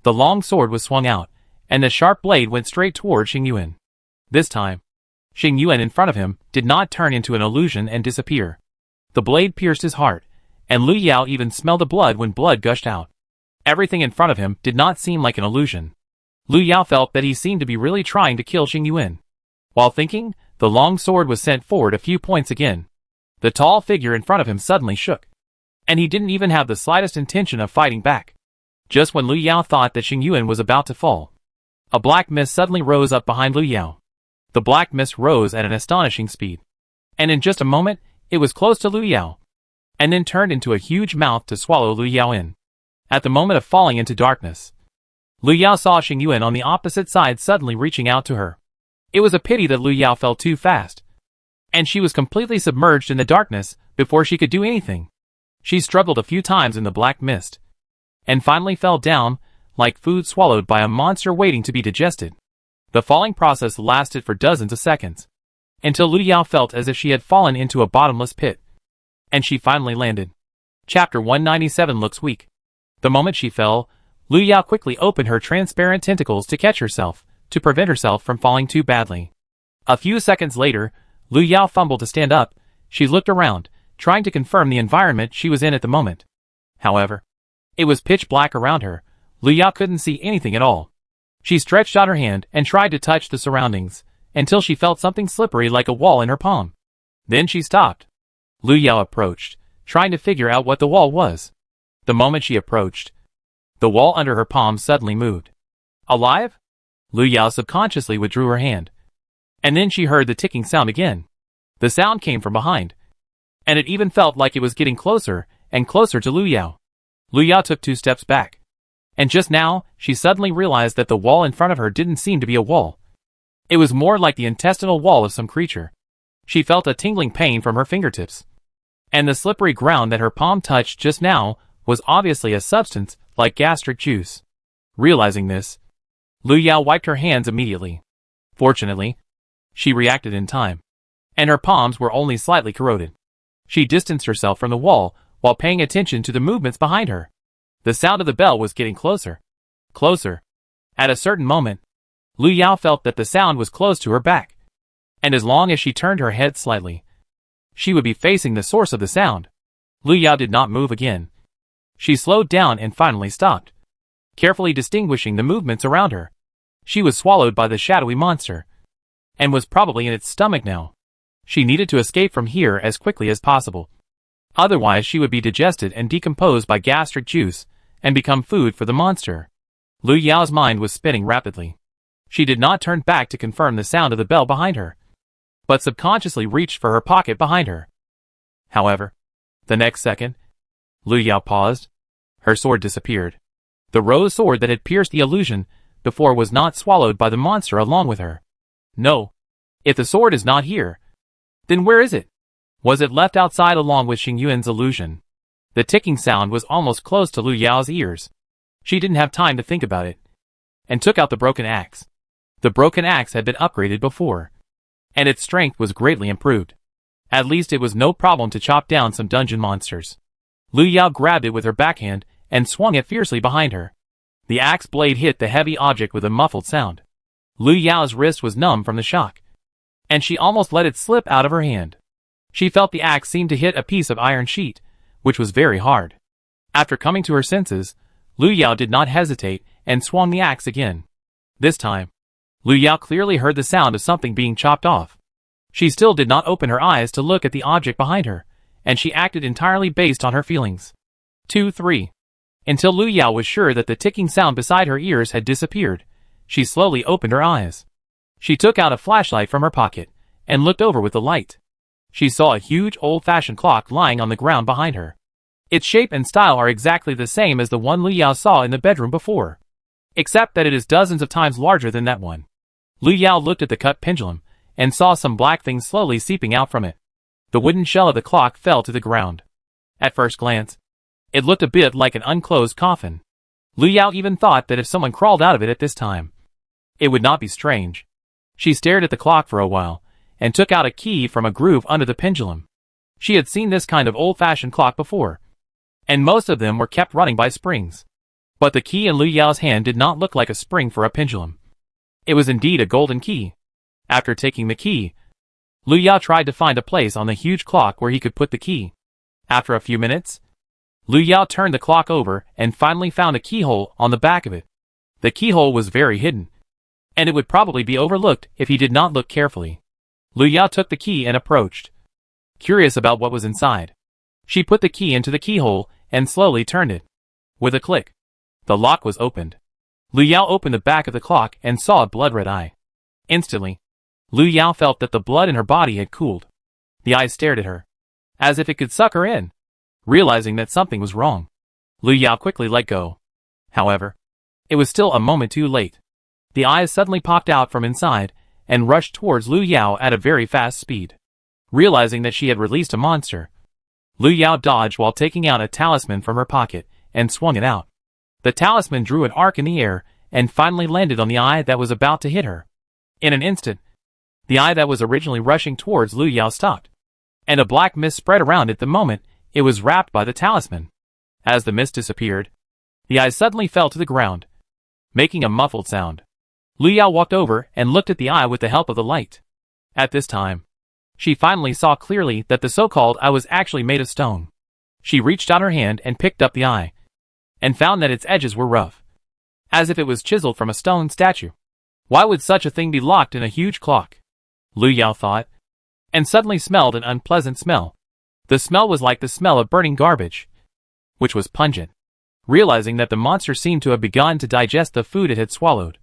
The long sword was swung out, and the sharp blade went straight toward Xing Yuan. This time, Xing Yuan in front of him did not turn into an illusion and disappear. The blade pierced his heart, and Lu Yao even smelled the blood when blood gushed out. Everything in front of him did not seem like an illusion. Lu Yao felt that he seemed to be really trying to kill Xing Yuan. While thinking, the long sword was sent forward a few points again. The tall figure in front of him suddenly shook, and he didn't even have the slightest intention of fighting back. Just when Lu Yao thought that Xing Yuan was about to fall, a black mist suddenly rose up behind Lu Yao. The black mist rose at an astonishing speed, and in just a moment, it was close to Lu Yao, and then turned into a huge mouth to swallow Lu Yao in. At the moment of falling into darkness, Lu Yao saw Xing Yuan on the opposite side suddenly reaching out to her. It was a pity that Lu Yao fell too fast, and she was completely submerged in the darkness before she could do anything. She struggled a few times in the black mist, and finally fell down, like food swallowed by a monster waiting to be digested. The falling process lasted for dozens of seconds, until Lu Yao felt as if she had fallen into a bottomless pit, and she finally landed. Chapter 197 looks weak. The moment she fell, Lu Yao quickly opened her transparent tentacles to catch herself, to prevent herself from falling too badly. A few seconds later, Lu Yao fumbled to stand up. She looked around, trying to confirm the environment she was in at the moment. However, it was pitch black around her. Lu Yao couldn't see anything at all. She stretched out her hand and tried to touch the surroundings, until she felt something slippery like a wall in her palm. Then she stopped. Lu Yao approached, trying to figure out what the wall was. The moment she approached, the wall under her palm suddenly moved. Alive? Lu Yao subconsciously withdrew her hand. And then she heard the ticking sound again. The sound came from behind, and it even felt like it was getting closer and closer to Lu Yao. Lu Yao took 2 steps back. And just now, she suddenly realized that the wall in front of her didn't seem to be a wall. It was more like the intestinal wall of some creature. She felt a tingling pain from her fingertips, and the slippery ground that her palm touched just now was obviously a substance like gastric juice. Realizing this, Lu Yao wiped her hands immediately. Fortunately, she reacted in time, and her palms were only slightly corroded. She distanced herself from the wall while paying attention to the movements behind her. The sound of the bell was getting closer. Closer. At a certain moment, Lu Yao felt that the sound was close to her back, and as long as she turned her head slightly, she would be facing the source of the sound. Lu Yao did not move again. She slowed down and finally stopped, carefully distinguishing the movements around her. She was swallowed by the shadowy monster, and was probably in its stomach now. She needed to escape from here as quickly as possible. Otherwise she would be digested and decomposed by gastric juice, and become food for the monster. Lu Yao's mind was spinning rapidly. She did not turn back to confirm the sound of the bell behind her, but subconsciously reached for her pocket behind her. However, the next second, Lu Yao paused. Her sword disappeared. The rose sword that had pierced the illusion before was not swallowed by the monster along with her. No. If the sword is not here, then where is it? Was it left outside along with Xingyuan's illusion? The ticking sound was almost close to Lu Yao's ears. She didn't have time to think about it, and took out the broken axe. The broken axe had been upgraded before, and its strength was greatly improved. At least it was no problem to chop down some dungeon monsters. Lu Yao grabbed it with her backhand and swung it fiercely behind her. The axe blade hit the heavy object with a muffled sound. Lu Yao's wrist was numb from the shock, and she almost let it slip out of her hand. She felt the axe seem to hit a piece of iron sheet, which was very hard. After coming to her senses, Lu Yao did not hesitate and swung the axe again. This time, Lu Yao clearly heard the sound of something being chopped off. She still did not open her eyes to look at the object behind her, and she acted entirely based on her feelings. 2-3. Until Lu Yao was sure that the ticking sound beside her ears had disappeared, she slowly opened her eyes. She took out a flashlight from her pocket and looked over with the light. She saw a huge old-fashioned clock lying on the ground behind her. Its shape and style are exactly the same as the one Lu Yao saw in the bedroom before, except that it is dozens of times larger than that one. Lu Yao looked at the cut pendulum and saw some black things slowly seeping out from it. The wooden shell of the clock fell to the ground. At first glance, it looked a bit like an unclosed coffin. Lu Yao even thought that if someone crawled out of it at this time, it would not be strange. She stared at the clock for a while, and took out a key from a groove under the pendulum. She had seen this kind of old-fashioned clock before, and most of them were kept running by springs. But the key in Lu Yao's hand did not look like a spring for a pendulum. It was indeed a golden key. After taking the key, Lu Yao tried to find a place on the huge clock where he could put the key. After a few minutes, Lu Yao turned the clock over and finally found a keyhole on the back of it. The keyhole was very hidden, and it would probably be overlooked if he did not look carefully. Lu Yao took the key and approached, curious about what was inside. She put the key into the keyhole and slowly turned it. With a click, the lock was opened. Lu Yao opened the back of the clock and saw a blood-red eye. Instantly, Lu Yao felt that the blood in her body had cooled. The eye stared at her, as if it could suck her in. Realizing that something was wrong, Lu Yao quickly let go. However, it was still a moment too late. The eyes suddenly popped out from inside and rushed towards Lu Yao at a very fast speed. Realizing that she had released a monster, Lu Yao dodged while taking out a talisman from her pocket and swung it out. The talisman drew an arc in the air and finally landed on the eye that was about to hit her. In an instant, the eye that was originally rushing towards Lu Yao stopped, and a black mist spread around it the moment it was wrapped by the talisman. As the mist disappeared, the eye suddenly fell to the ground, making a muffled sound. Lu Yao walked over and looked at the eye with the help of the light. At this time, she finally saw clearly that the so-called eye was actually made of stone. She reached out her hand and picked up the eye, and found that its edges were rough, as if it was chiseled from a stone statue. Why would such a thing be locked in a huge clock? Lu Yao thought, and suddenly smelled an unpleasant smell. The smell was like the smell of burning garbage, which was pungent. Realizing that the monster seemed to have begun to digest the food it had swallowed,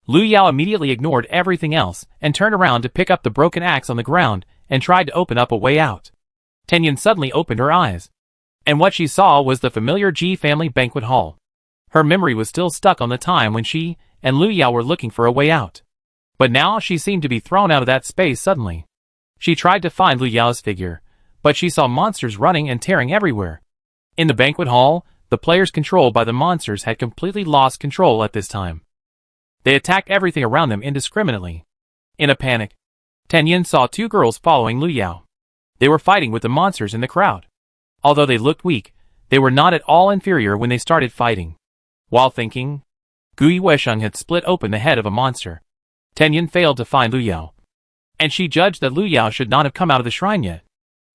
Lu Yao immediately ignored everything else and turned around to pick up the broken axe on the ground and tried to open up a way out. Tenyin suddenly opened her eyes, and what she saw was the familiar Ji family banquet hall. Her memory was still stuck on the time when she and Lu Yao were looking for a way out. But now she seemed to be thrown out of that space suddenly. She tried to find Lu Yao's figure, but she saw monsters running and tearing everywhere. In the banquet hall, the players controlled by the monsters had completely lost control at this time. They attacked everything around them indiscriminately. In a panic, Tenyin saw two girls following Lu Yao. They were fighting with the monsters in the crowd. Although they looked weak, they were not at all inferior when they started fighting. While thinking, Gui Weisheng had split open the head of a monster. Tenyin failed to find Lu Yao, and she judged that Lu Yao should not have come out of the shrine yet.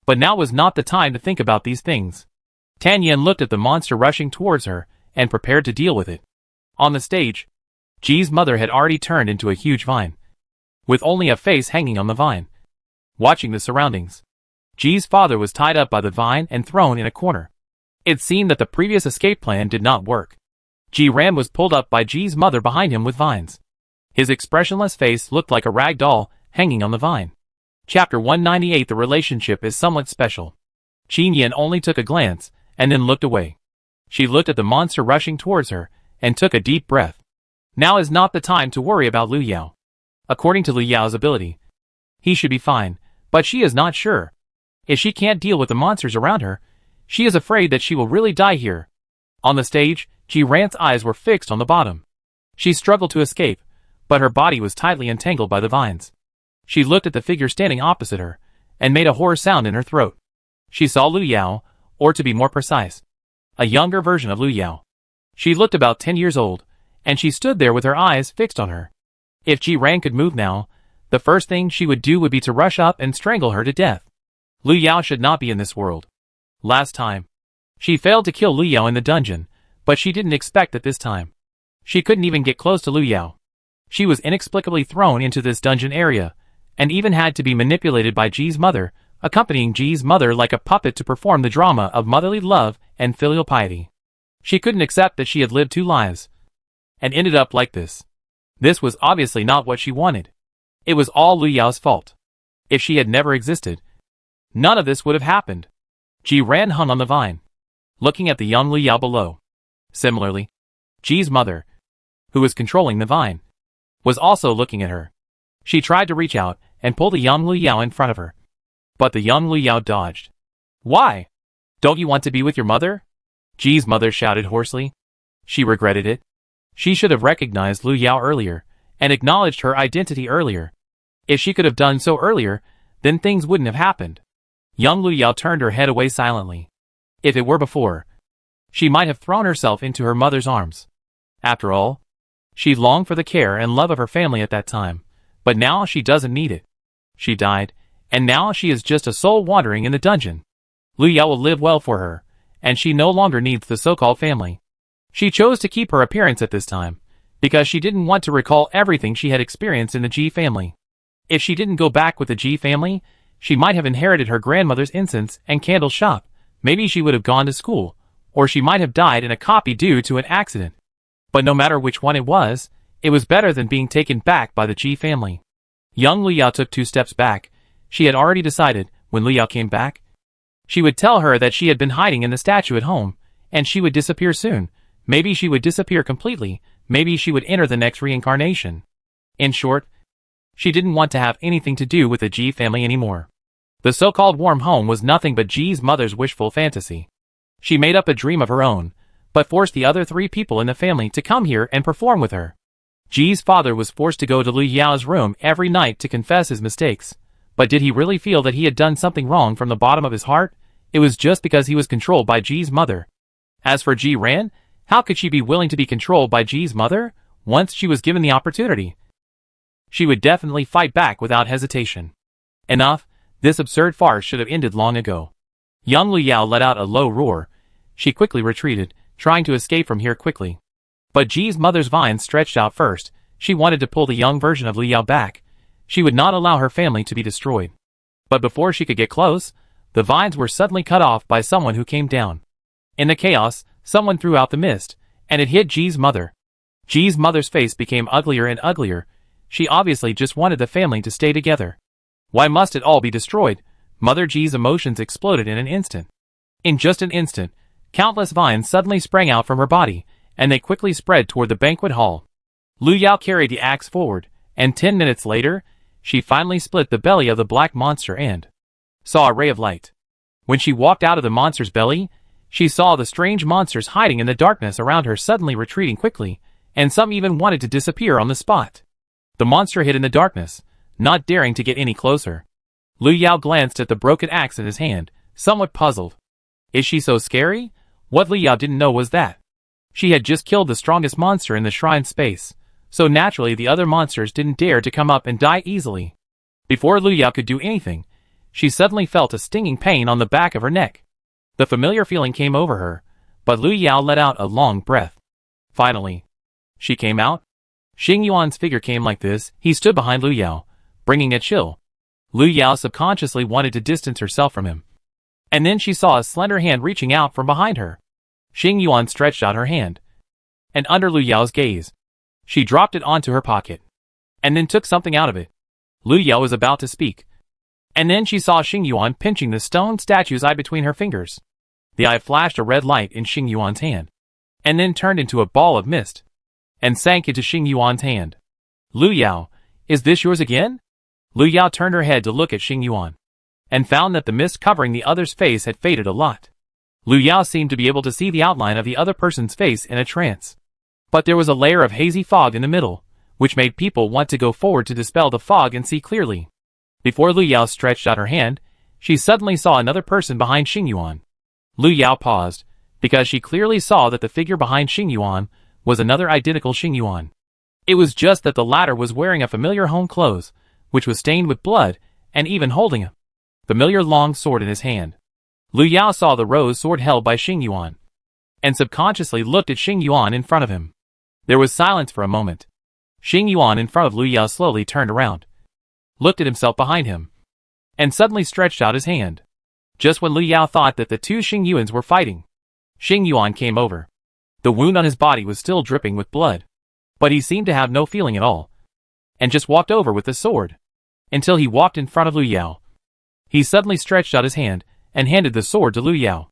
But now was not the time to think about these things. Tenyin looked at the monster rushing towards her and prepared to deal with it. On the stage, Ji's mother had already turned into a huge vine, with only a face hanging on the vine. Watching the surroundings, Ji's father was tied up by the vine and thrown in a corner. It seemed that the previous escape plan did not work. Ji Ran was pulled up by Ji's mother behind him with vines. His expressionless face looked like a rag doll hanging on the vine. Chapter 198. The relationship is somewhat special. Qin Yin only took a glance and then looked away. She looked at the monster rushing towards her and took a deep breath. Now is not the time to worry about Lu Yao. According to Lu Yao's ability, he should be fine, but she is not sure. If she can't deal with the monsters around her, she is afraid that she will really die here. On the stage, Ji Ran's eyes were fixed on the bottom. She struggled to escape, but her body was tightly entangled by the vines. She looked at the figure standing opposite her, and made a horror sound in her throat. She saw Lu Yao, or to be more precise, a younger version of Lu Yao. She looked about 10 years old, and she stood there with her eyes fixed on her. If Ji Ran could move now, the first thing she would do would be to rush up and strangle her to death. Lu Yao should not be in this world. Last time, she failed to kill Lu Yao in the dungeon, but she didn't expect that this time. She couldn't even get close to Lu Yao. She was inexplicably thrown into this dungeon area, and even had to be manipulated by Ji's mother, accompanying Ji's mother like a puppet to perform the drama of motherly love and filial piety. She couldn't accept that she had lived 2 lives, and ended up like this. This was obviously not what she wanted. It was all Lu Yao's fault. If she had never existed, none of this would have happened. Ji Ran hung on the vine, looking at the young Lu Yao below. Similarly, Ji's mother, who was controlling the vine, was also looking at her. She tried to reach out and pull the young Lu Yao in front of her, but the young Lu Yao dodged. Why? Don't you want to be with your mother? Ji's mother shouted hoarsely. She regretted it. She should have recognized Lu Yao earlier, and acknowledged her identity earlier. If she could have done so earlier, then things wouldn't have happened. Young Lu Yao turned her head away silently. If it were before, she might have thrown herself into her mother's arms. After all, she longed for the care and love of her family at that time, but now she doesn't need it. She died, and now she is just a soul wandering in the dungeon. Lu Yao will live well for her, and she no longer needs the so-called family. She chose to keep her appearance at this time, because she didn't want to recall everything she had experienced in the Ji family. If she didn't go back with the Ji family, she might have inherited her grandmother's incense and candle shop. Maybe she would have gone to school, or she might have died in a copy due to an accident. But no matter which one it was better than being taken back by the Ji family. Young Lu Yao took 2 steps back. She had already decided, when Lu Yao came back, she would tell her that she had been hiding in the statue at home, and she would disappear soon. Maybe she would disappear completely, maybe she would enter the next reincarnation. In short, she didn't want to have anything to do with the Ji family anymore. The so-called warm home was nothing but Ji's mother's wishful fantasy. She made up a dream of her own, but forced the other 3 people in the family to come here and perform with her. Ji's father was forced to go to Lu Yao's room every night to confess his mistakes. But did he really feel that he had done something wrong from the bottom of his heart? It was just because he was controlled by Ji's mother. As for Ji Ran, how could she be willing to be controlled by Ji's mother? Once she was given the opportunity, she would definitely fight back without hesitation. Enough, this absurd farce should have ended long ago. Young Lu Yao let out a low roar. She quickly retreated, trying to escape from here quickly. But Ji's mother's vines stretched out first. She wanted to pull the young version of Lu Yao back. She would not allow her family to be destroyed. But before she could get close, the vines were suddenly cut off by someone who came down. In the chaos, someone threw out the mist, and it hit Ji's mother. Ji's mother's face became uglier and uglier. She obviously just wanted the family to stay together. Why must it all be destroyed? Mother Ji's emotions exploded in an instant. In just an instant, countless vines suddenly sprang out from her body, and they quickly spread toward the banquet hall. Lu Yao carried the axe forward, and 10 minutes later, she finally split the belly of the black monster and saw a ray of light. When she walked out of the monster's belly, she saw the strange monsters hiding in the darkness around her suddenly retreating quickly, and some even wanted to disappear on the spot. The monster hid in the darkness, not daring to get any closer. Lu Yao glanced at the broken axe in his hand, somewhat puzzled. Is she so scary? What Lu Yao didn't know was that She had just killed the strongest monster in the shrine space, so naturally the other monsters didn't dare to come up and die easily. Before Lu Yao could do anything, she suddenly felt a stinging pain on the back of her neck. The familiar feeling came over her, but Lu Yao let out a long breath. Finally, she came out. Xing Yuan's figure came like this. He stood behind Lu Yao, bringing a chill. Lu Yao subconsciously wanted to distance herself from him. And then she saw a slender hand reaching out from behind her. Xing Yuan stretched out her hand. And under Lu Yao's gaze, she dropped it onto her pocket. And then took something out of it. Lu Yao was about to speak. And then she saw Xing Yuan pinching the stone statue's eye between her fingers. The eye flashed a red light in Xing Yuan's hand. And then turned into a ball of mist. And sank into Xing Yuan's hand. Lu Yao, is this yours again? Lu Yao turned her head to look at Xing Yuan. And found that the mist covering the other's face had faded a lot. Lu Yao seemed to be able to see the outline of the other person's face in a trance. But there was a layer of hazy fog in the middle, which made people want to go forward to dispel the fog and see clearly. Before Lu Yao stretched out her hand, she suddenly saw another person behind Xing Yuan. Lu Yao paused, because she clearly saw that the figure behind Xing Yuan was another identical Xing Yuan. It was just that the latter was wearing a familiar home clothes, which was stained with blood, and even holding a familiar long sword in his hand. Lu Yao saw the rose sword held by Xing Yuan, and subconsciously looked at Xing Yuan in front of him. There was silence for a moment. Xing Yuan in front of Lu Yao slowly turned around, looked at himself behind him, and suddenly stretched out his hand. Just when Lu Yao thought that the two Xing Yuans were fighting, Xing Yuan came over. The wound on his body was still dripping with blood, but he seemed to have no feeling at all, and just walked over with the sword, until he walked in front of Lu Yao. He suddenly stretched out his hand, and handed the sword to Lu Yao.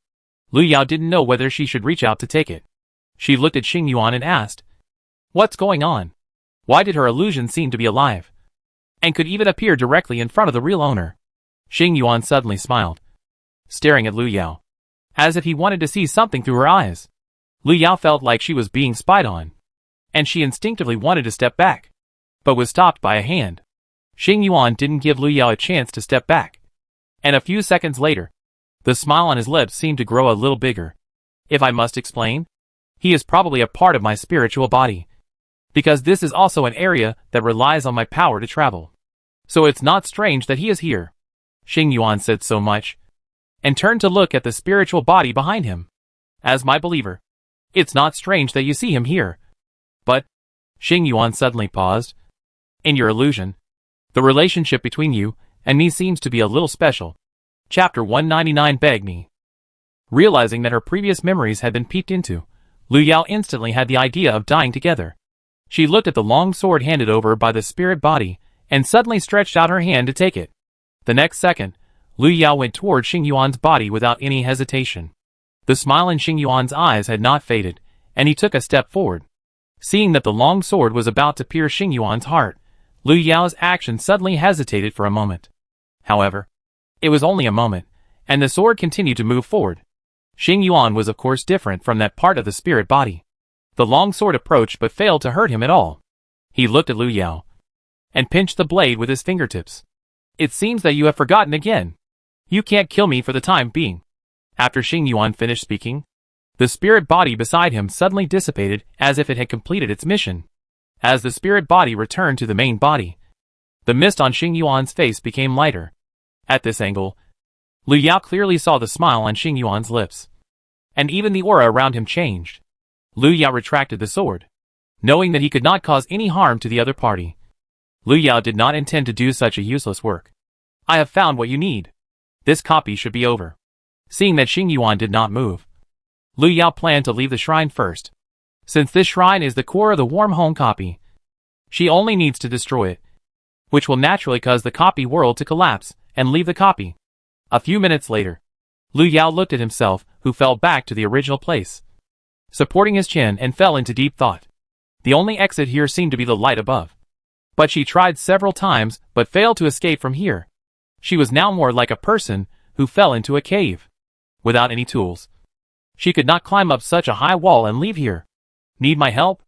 Lu Yao didn't know whether she should reach out to take it. She looked at Xing Yuan and asked, "What's going on?" Why did her illusion seem to be alive, and could even appear directly in front of the real owner? Xing Yuan suddenly smiled, staring at Lu Yao, as if he wanted to see something through her eyes. Lu Yao felt like she was being spied on, and she instinctively wanted to step back, but was stopped by a hand. Xing Yuan didn't give Lu Yao a chance to step back, and a few seconds later, the smile on his lips seemed to grow a little bigger. If I must explain, he is probably a part of my spiritual body, because this is also an area that relies on my power to travel. So it's not strange that he is here. Xing Yuan said so much, and turned to look at the spiritual body behind him. As my believer, it's not strange that you see him here. But, Xing Yuan suddenly paused. In your illusion, the relationship between you and me seems to be a little special. Chapter 199 Beg Me. Realizing that her previous memories had been peeked into, Lu Yao instantly had the idea of dying together. She looked at the long sword handed over by the spirit body, and suddenly stretched out her hand to take it. The next second, Lu Yao went toward Xing Yuan's body without any hesitation. The smile in Xing Yuan's eyes had not faded, and he took a step forward. Seeing that the long sword was about to pierce Xing Yuan's heart, Lu Yao's action suddenly hesitated for a moment. However, it was only a moment, and the sword continued to move forward. Xing Yuan was of course different from that part of the spirit body. The long sword approached but failed to hurt him at all. He looked at Lu Yao, and pinched the blade with his fingertips. It seems that you have forgotten again. You can't kill me for the time being. After Xing Yuan finished speaking, the spirit body beside him suddenly dissipated as if it had completed its mission. As the spirit body returned to the main body, the mist on Xing Yuan's face became lighter. At this angle, Lu Yao clearly saw the smile on Xing Yuan's lips, and even the aura around him changed. Lu Yao retracted the sword, knowing that he could not cause any harm to the other party. Lu Yao did not intend to do such a useless work. I have found what you need. This copy should be over. Seeing that Xing Yuan did not move, Lu Yao planned to leave the shrine first. Since this shrine is the core of the warm home copy, she only needs to destroy it, which will naturally cause the copy world to collapse and leave the copy. A few minutes later, Lu Yao looked at himself, who fell back to the original place, supporting his chin, and fell into deep thought. The only exit here seemed to be the light above. But she tried several times, but failed to escape from here. She was now more like a person who fell into a cave, without any tools. She could not climb up such a high wall and leave here. Need my help?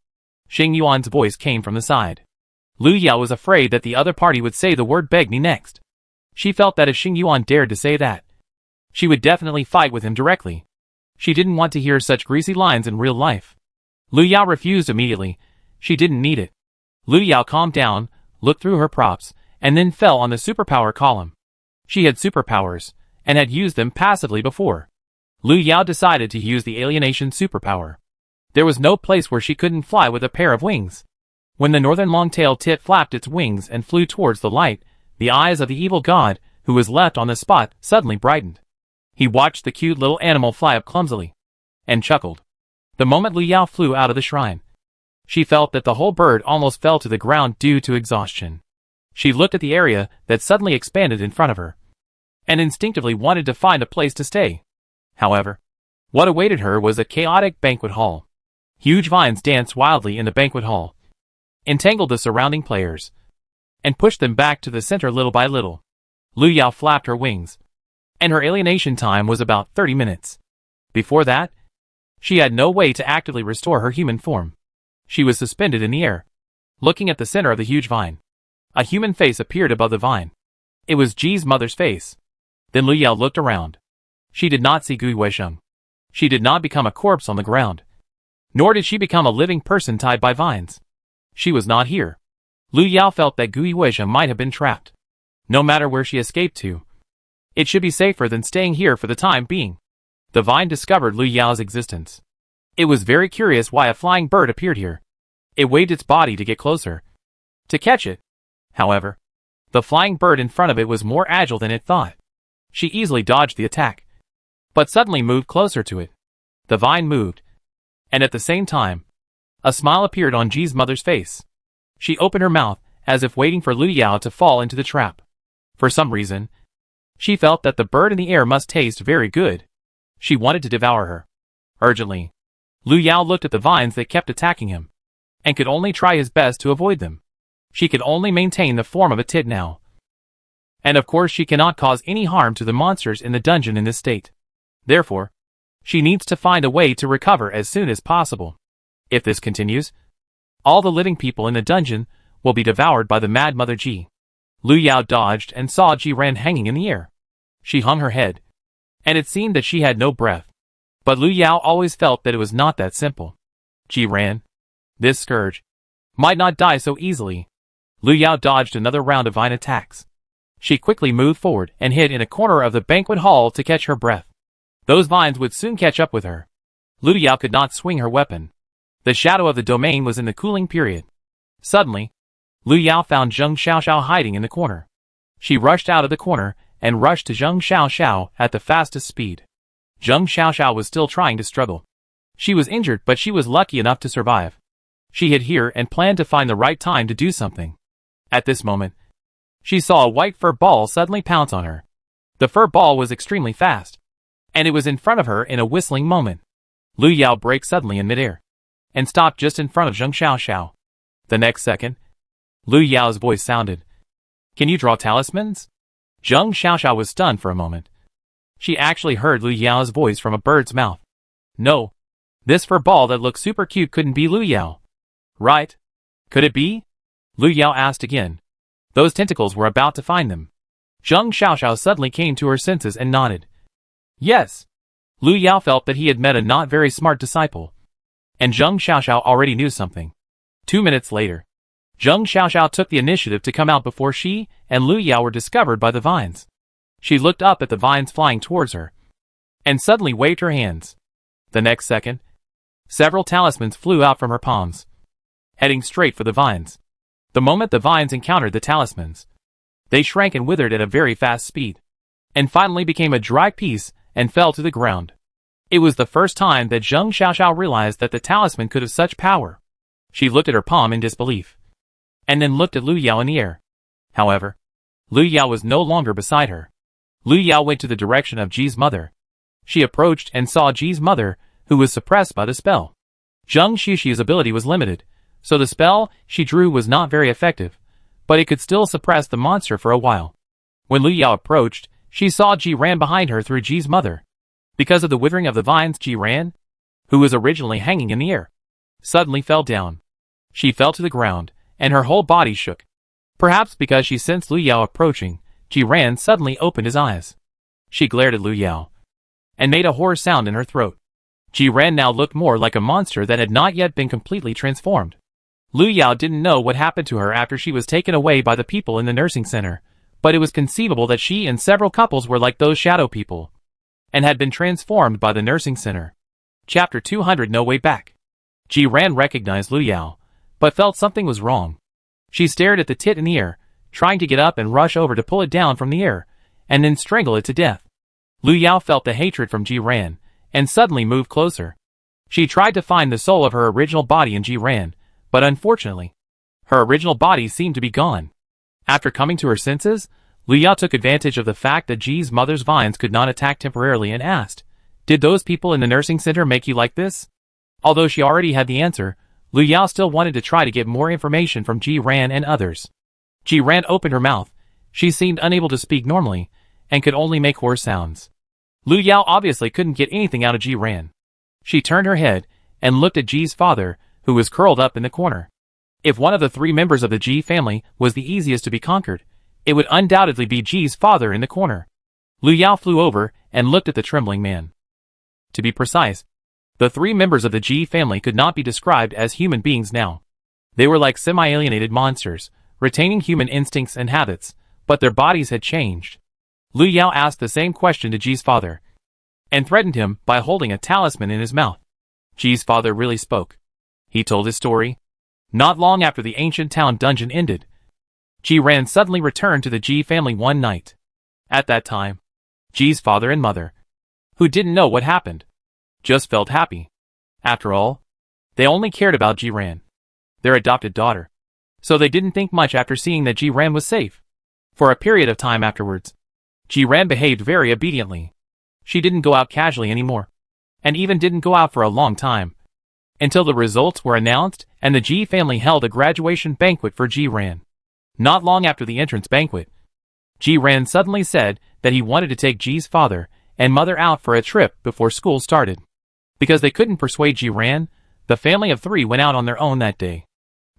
Xing Yuan's voice came from the side. Lu Yao was afraid that the other party would say the word beg me next. She felt that if Xing Yuan dared to say that, she would definitely fight with him directly. She didn't want to hear such greasy lines in real life. Lu Yao refused immediately. She didn't need it. Lu Yao calmed down, looked through her props, and then fell on the superpower column. She had superpowers, and had used them passively before. Lu Yao decided to use the alienation superpower. There was no place where she couldn't fly with a pair of wings. When the northern long-tailed tit flapped its wings and flew towards the light, the eyes of the evil god, who was left on the spot, suddenly brightened. He watched the cute little animal fly up clumsily, and chuckled. The moment Lu Yao flew out of the shrine, she felt that the whole bird almost fell to the ground due to exhaustion. She looked at the area that suddenly expanded in front of her, and instinctively wanted to find a place to stay. However, what awaited her was a chaotic banquet hall. Huge vines danced wildly in the banquet hall, entangled the surrounding players, and pushed them back to the center little by little. Lu Yao flapped her wings, and her alienation time was about 30 minutes. Before that, she had no way to actively restore her human form. She was suspended in the air, looking at the center of the huge vine. A human face appeared above the vine. It was Ji's mother's face. Then Lu Yao looked around. She did not see Gui Weisheng. She did not become a corpse on the ground. Nor did she become a living person tied by vines. She was not here. Lu Yao felt that Gui Weisheng might have been trapped. No matter where she escaped to, it should be safer than staying here for the time being. The vine discovered Lu Yao's existence. It was very curious why a flying bird appeared here. It waved its body to get closer, to catch it. However, the flying bird in front of it was more agile than it thought. She easily dodged the attack, but suddenly moved closer to it. The vine moved, and at the same time, a smile appeared on Ji's mother's face. She opened her mouth, as if waiting for Lu Yao to fall into the trap. For some reason, she felt that the bird in the air must taste very good. She wanted to devour her. Urgently, Lu Yao looked at the vines that kept attacking him, and could only try his best to avoid them. She could only maintain the form of a tit now. And of course she cannot cause any harm to the monsters in the dungeon in this state. Therefore, she needs to find a way to recover as soon as possible. If this continues, all the living people in the dungeon will be devoured by the mad mother Ji. Lu Yao dodged and saw Ji Ran hanging in the air. She hung her head, and it seemed that she had no breath. But Lu Yao always felt that it was not that simple. Ji Ran, this scourge, might not die so easily. Lu Yao dodged another round of vine attacks. She quickly moved forward and hid in a corner of the banquet hall to catch her breath. Those vines would soon catch up with her. Lu Yao could not swing her weapon. The shadow of the domain was in the cooling period. Suddenly, Lu Yao found Zheng Xiaoxiao hiding in the corner. She rushed out of the corner and rushed to Zheng Xiaoxiao at the fastest speed. Zheng Xiaoxiao was still trying to struggle. She was injured, but she was lucky enough to survive. She hid here and planned to find the right time to do something. At this moment, she saw a white fur ball suddenly pounce on her. The fur ball was extremely fast, and it was in front of her in a whistling moment. Lu Yao braked suddenly in midair, and stopped just in front of Zheng Xiaoxiao. The next second, Lu Yao's voice sounded. "Can you draw talismans?" Zheng Xiaoxiao was stunned for a moment. She actually heard Lu Yao's voice from a bird's mouth. No, this fur ball that looked super cute couldn't be Lu Yao. Right? Could it be? Lu Yao asked again. Those tentacles were about to find them. Zheng Xiaoxiao suddenly came to her senses and nodded. Yes. Lu Yao felt that he had met a not very smart disciple. And Zheng Xiaoxiao already knew something. 2 minutes later, Zheng Xiaoxiao took the initiative to come out before she and Lu Yao were discovered by the vines. She looked up at the vines flying towards her, and suddenly waved her hands. The next second, several talismans flew out from her palms, heading straight for the vines. The moment the vines encountered the talismans, they shrank and withered at a very fast speed, and finally became a dry piece and fell to the ground. It was the first time that Zheng Xiaoxiao realized that the talisman could have such power. She looked at her palm in disbelief, and then looked at Lu Yao in the air. However, Lu Yao was no longer beside her. Lu Yao went to the direction of Ji's mother. She approached and saw Ji's mother, who was suppressed by the spell. Zheng Xiuxi's ability was limited, so the spell she drew was not very effective, but it could still suppress the monster for a while. When Lu Yao approached, she saw Ji Ran behind her through Ji's mother. Because of the withering of the vines, Ji Ran, who was originally hanging in the air, suddenly fell down. She fell to the ground, and her whole body shook. Perhaps because she sensed Lu Yao approaching, Ji Ran suddenly opened his eyes. She glared at Lu Yao, and made a hoarse sound in her throat. Ji Ran now looked more like a monster that had not yet been completely transformed. Lu Yao didn't know what happened to her after she was taken away by the people in the nursing center, but it was conceivable that she and several couples were like those shadow people, and had been transformed by the nursing center. Chapter 200 No Way Back. Ji Ran recognized Lu Yao, but felt something was wrong. She stared at the tit in the air, trying to get up and rush over to pull it down from the air, and then strangle it to death. Lu Yao felt the hatred from Ji Ran, and suddenly moved closer. She tried to find the soul of her original body in Ji Ran, but unfortunately, her original body seemed to be gone. After coming to her senses, Lu Yao took advantage of the fact that Ji's mother's vines could not attack temporarily and asked, "Did those people in the nursing center make you like this?" Although she already had the answer, Lu Yao still wanted to try to get more information from Ji Ran and others. Ji Ran opened her mouth. She seemed unable to speak normally, and could only make hoarse sounds. Lu Yao obviously couldn't get anything out of Ji Ran. She turned her head, and looked at Ji's father, who was curled up in the corner. If one of the three members of the Ji family was the easiest to be conquered, it would undoubtedly be Ji's father in the corner. Lu Yao flew over, and looked at the trembling man. To be precise, the three members of the Ji family could not be described as human beings now. They were like semi-alienated monsters, retaining human instincts and habits, but their bodies had changed. Lu Yao asked the same question to Ji's father, and threatened him by holding a talisman in his mouth. Ji's father really spoke. He told his story. Not long after the ancient town dungeon ended, Ji Ran suddenly returned to the Ji family one night. At that time, Ji's father and mother, who didn't know what happened, just felt happy. After all, they only cared about Ji Ran, their adopted daughter. So they didn't think much after seeing that Ji Ran was safe. For a period of time afterwards, Ji Ran behaved very obediently. She didn't go out casually anymore, and even didn't go out for a long time, until the results were announced and the Ji family held a graduation banquet for Ji Ran. Not long after the entrance banquet, Ji Ran suddenly said that he wanted to take Ji's father and mother out for a trip before school started. Because they couldn't persuade Ji Ran, the family of three went out on their own that day.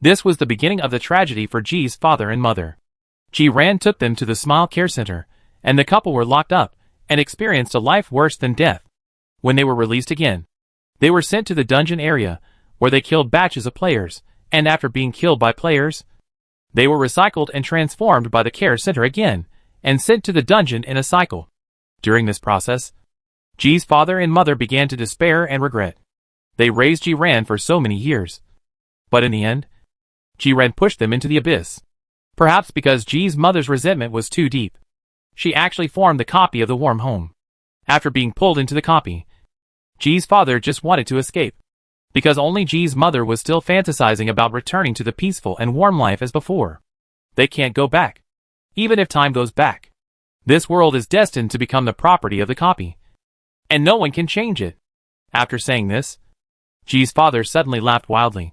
This was the beginning of the tragedy for Ji's father and mother. Ji Ran took them to the Smile Care Center, and the couple were locked up and experienced a life worse than death. When they were released again, they were sent to the dungeon area, where they killed batches of players, and after being killed by players, they were recycled and transformed by the care center again, and sent to the dungeon in a cycle. During this process, Ji's father and mother began to despair and regret. They raised Ji Ran for so many years. But in the end, Ji Ran pushed them into the abyss. Perhaps because Ji's mother's resentment was too deep, she actually formed the copy of the warm home. After being pulled into the copy, Ji's father just wanted to escape, because only Ji's mother was still fantasizing about returning to the peaceful and warm life as before. They can't go back. Even if time goes back, this world is destined to become the property of the copy, and no one can change it. After saying this, Ji's father suddenly laughed wildly.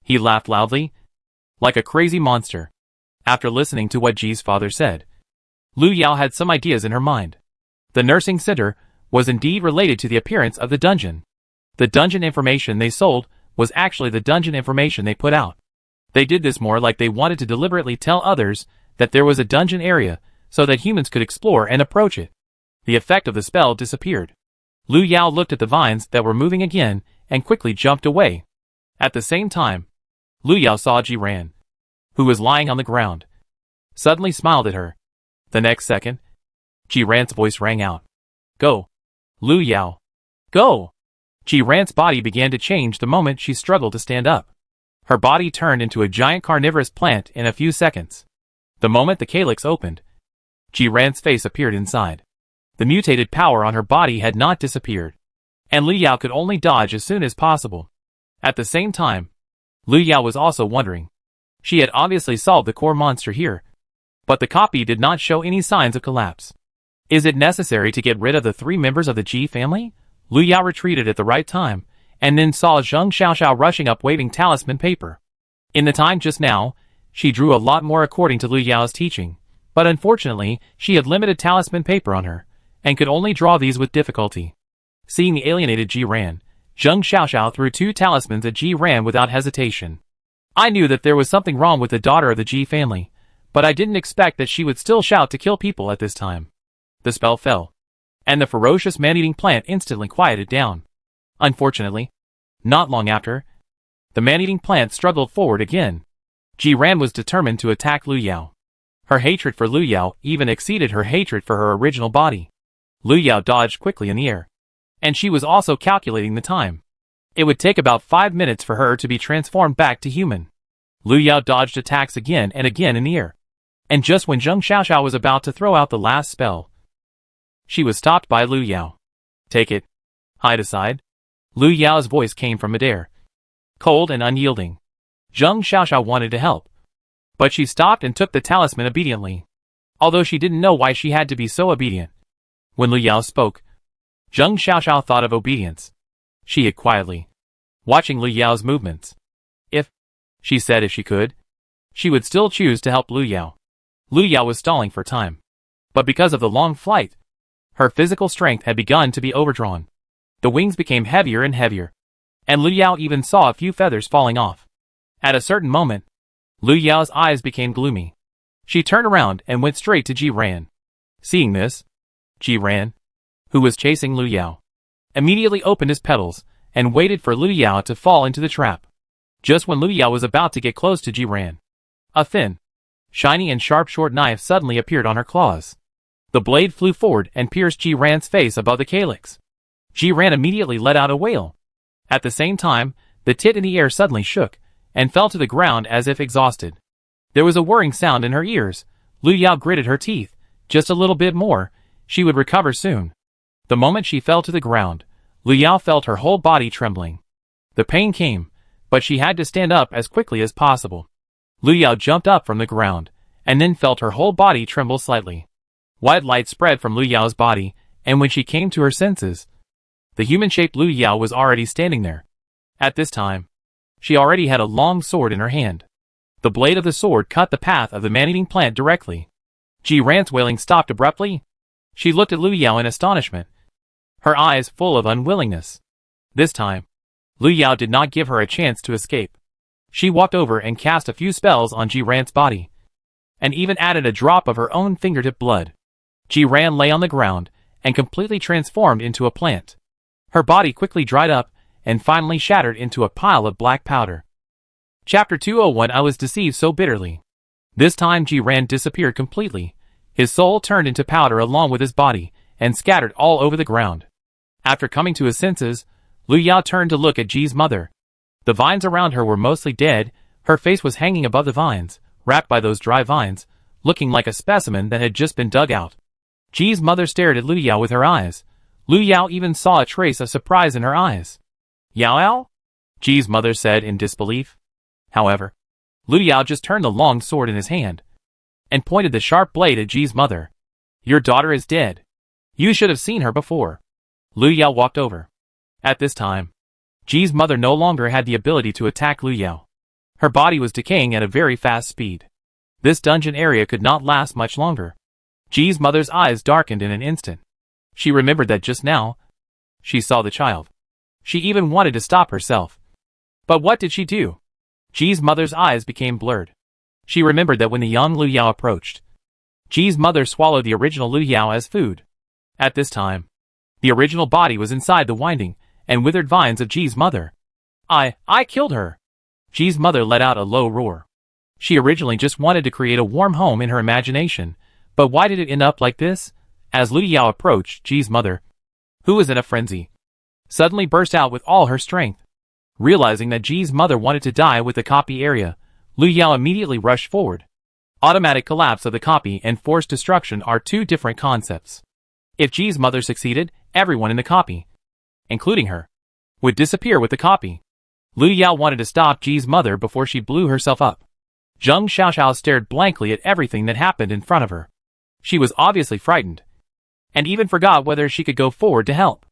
He laughed loudly, like a crazy monster. After listening to what Ji's father said, Lu Yao had some ideas in her mind. The nursing center was indeed related to the appearance of the dungeon. The dungeon information they sold was actually the dungeon information they put out. They did this more like they wanted to deliberately tell others that there was a dungeon area so that humans could explore and approach it. The effect of the spell disappeared. Lu Yao looked at the vines that were moving again and quickly jumped away. At the same time, Lu Yao saw Ji Ran, who was lying on the ground, suddenly smiled at her. The next second, Ji Ran's voice rang out. "Go! Lu Yao! Go!" Ji Ran's body began to change the moment she struggled to stand up. Her body turned into a giant carnivorous plant in a few seconds. The moment the calyx opened, Ji Ran's face appeared inside. The mutated power on her body had not disappeared, and Lu Yao could only dodge as soon as possible. At the same time, Lu Yao was also wondering. She had obviously solved the core monster here, but the copy did not show any signs of collapse. Is it necessary to get rid of the three members of the Ji family? Lu Yao retreated at the right time, and then saw Zheng Xiaoxiao rushing up waving talisman paper. In the time just now, she drew a lot more according to Lu Yao's teaching, but unfortunately, she had limited talisman paper on her, and could only draw these with difficulty. Seeing the alienated Ji Ran, Zheng Xiaoxiao threw 2 talismans at Ji Ran without hesitation. I knew that there was something wrong with the daughter of the Ji family, but I didn't expect that she would still shout to kill people at this time. The spell fell, and the ferocious man-eating plant instantly quieted down. Unfortunately, not long after, the man-eating plant struggled forward again. Jiran was determined to attack Lu Yao. Her hatred for Lu Yao even exceeded her hatred for her original body. Lu Yao dodged quickly in the air. And she was also calculating the time. It would take about 5 minutes for her to be transformed back to human. Lu Yao dodged attacks again and again in the air. And just when Zheng Xiaoxiao was about to throw out the last spell, she was stopped by Lu Yao. Take it. Hide aside. Lu Yao's voice came from midair, cold and unyielding. Zheng Xiaoxiao wanted to help, but she stopped and took the talisman obediently, although she didn't know why she had to be so obedient. When Lu Yao spoke, Zheng Xiaoxiao thought of obedience. She hid quietly, watching Lu Yao's movements. She said if she could, she would still choose to help Lu Yao. Lu Yao was stalling for time, but because of the long flight, her physical strength had begun to be overdrawn. The wings became heavier and heavier, and Lu Yao even saw a few feathers falling off. At a certain moment, Lu Yao's eyes became gloomy. She turned around and went straight to Jiran. Seeing this, Jiran, who was chasing Lu Yao, immediately opened his petals and waited for Lu Yao to fall into the trap. Just when Lu Yao was about to get close to Jiran, a thin, shiny and sharp short knife suddenly appeared on her claws. The blade flew forward and pierced Jiran's face above the calyx. Jiran immediately let out a wail. At the same time, the tit in the air suddenly shook and fell to the ground as if exhausted. There was a whirring sound in her ears. Lu Yao gritted her teeth. Just a little bit more, she would recover soon. The moment she fell to the ground, Lu Yao felt her whole body trembling. The pain came, but she had to stand up as quickly as possible. Lu Yao jumped up from the ground, and then felt her whole body tremble slightly. White light spread from Lu Yao's body, and when she came to her senses, the human-shaped Lu Yao was already standing there. At this time, she already had a long sword in her hand. The blade of the sword cut the path of the man-eating plant directly. Jiran's wailing stopped abruptly. She looked at Lu Yao in astonishment, her eyes full of unwillingness. This time, Lu Yao did not give her a chance to escape. She walked over and cast a few spells on Jiran's body, and even added a drop of her own fingertip blood. Jiran lay on the ground and completely transformed into a plant. Her body quickly dried up and finally shattered into a pile of black powder. Chapter 201. I was deceived so bitterly. This time Jiran disappeared completely. His soul turned into powder along with his body and scattered all over the ground. After coming to his senses, Lu Yao turned to look at Ji's mother. The vines around her were mostly dead. Her face was hanging above the vines, wrapped by those dry vines, looking like a specimen that had just been dug out. Ji's mother stared at Lu Yao with her eyes. Lu Yao even saw a trace of surprise in her eyes. Yao Ao? Ji's mother said in disbelief. However, Lu Yao just turned the long sword in his hand and pointed the sharp blade at Ji's mother. Your daughter is dead. You should have seen her before. Lu Yao walked over. At this time, Ji's mother no longer had the ability to attack Lu Yao. Her body was decaying at a very fast speed. This dungeon area could not last much longer. Ji's mother's eyes darkened in an instant. She remembered that just now, she saw the child. She even wanted to stop herself. But what did she do? Ji's mother's eyes became blurred. She remembered that when the young Lu Yao approached, Ji's mother swallowed the original Lu Yao as food. At this time, the original body was inside the winding and withered vines of Ji's mother. I killed her. Ji's mother let out a low roar. She originally just wanted to create a warm home in her imagination, but why did it end up like this? As Lu Yao approached, Ji's mother, who was in a frenzy, suddenly burst out with all her strength. Realizing that Ji's mother wanted to die with the copy area, Lu Yao immediately rushed forward. Automatic collapse of the copy and forced destruction are two different concepts. If Ji's mother succeeded, everyone in the copy, including her, would disappear with the copy. Lu Yao wanted to stop Ji's mother before she blew herself up. Zheng Xiaoxiao stared blankly at everything that happened in front of her. She was obviously frightened, and even forgot whether she could go forward to help.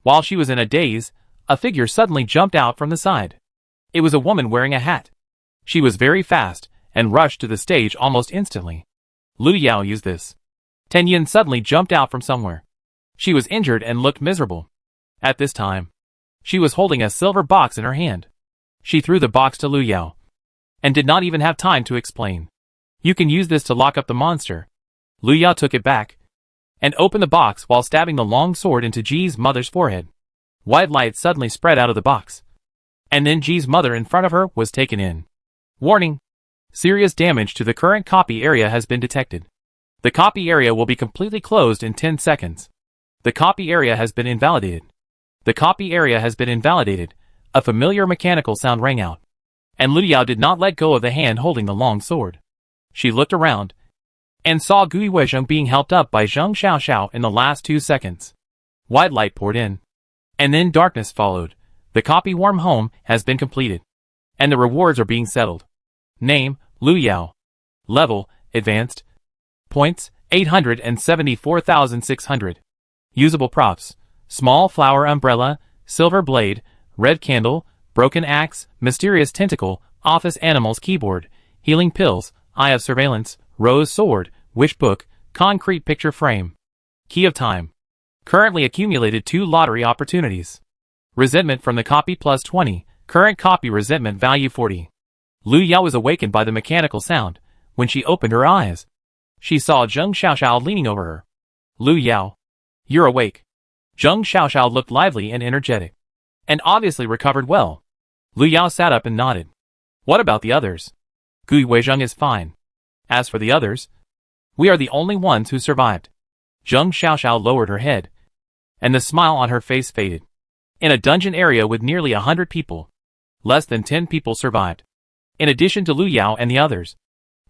While she was in a daze, a figure suddenly jumped out from the side. It was a woman wearing a hat. She was very fast and rushed to the stage almost instantly. Lu Yao used this. Ten Yin suddenly jumped out from somewhere. She was injured and looked miserable. At this time, she was holding a silver box in her hand. She threw the box to Lu Yao, and did not even have time to explain. You can use this to lock up the monster. Lu Yao took it back, and opened the box while stabbing the long sword into Ji's mother's forehead. White light suddenly spread out of the box. And then G's mother in front of her was taken in. Warning! Serious damage to the current copy area has been detected. The copy area will be completely closed in 10 seconds. The copy area has been invalidated. The copy area has been invalidated. A familiar mechanical sound rang out. And Lu Yao did not let go of the hand holding the long sword. She looked around and saw Gui Weizheng being helped up by Zheng Xiaoxiao in the last 2 seconds. White light poured in. And then darkness followed. The copy warm home has been completed. And the rewards are being settled. Name, Lu Yao. Level, Advanced. Points, 874,600. Usable props, small flower umbrella, silver blade, red candle, broken axe, mysterious tentacle, office animals keyboard, healing pills, eye of surveillance, rose sword, wish book, concrete picture frame. Key of time. Currently accumulated 2 lottery opportunities. Resentment from the copy plus 20, current copy resentment value 40. Lu Yao was awakened by the mechanical sound. When she opened her eyes, she saw Zheng Xiaoxiao leaning over her. Lu Yao. You're awake. Zheng Xiaoxiao looked lively and energetic. And obviously recovered well. Lu Yao sat up and nodded. What about the others? Gui Weizheng is fine. As for the others, we are the only ones who survived. Zheng Xiaoxiao lowered her head. And the smile on her face faded. In a dungeon area with nearly 100 people, less than 10 people survived. In addition to Lu Yao and the others,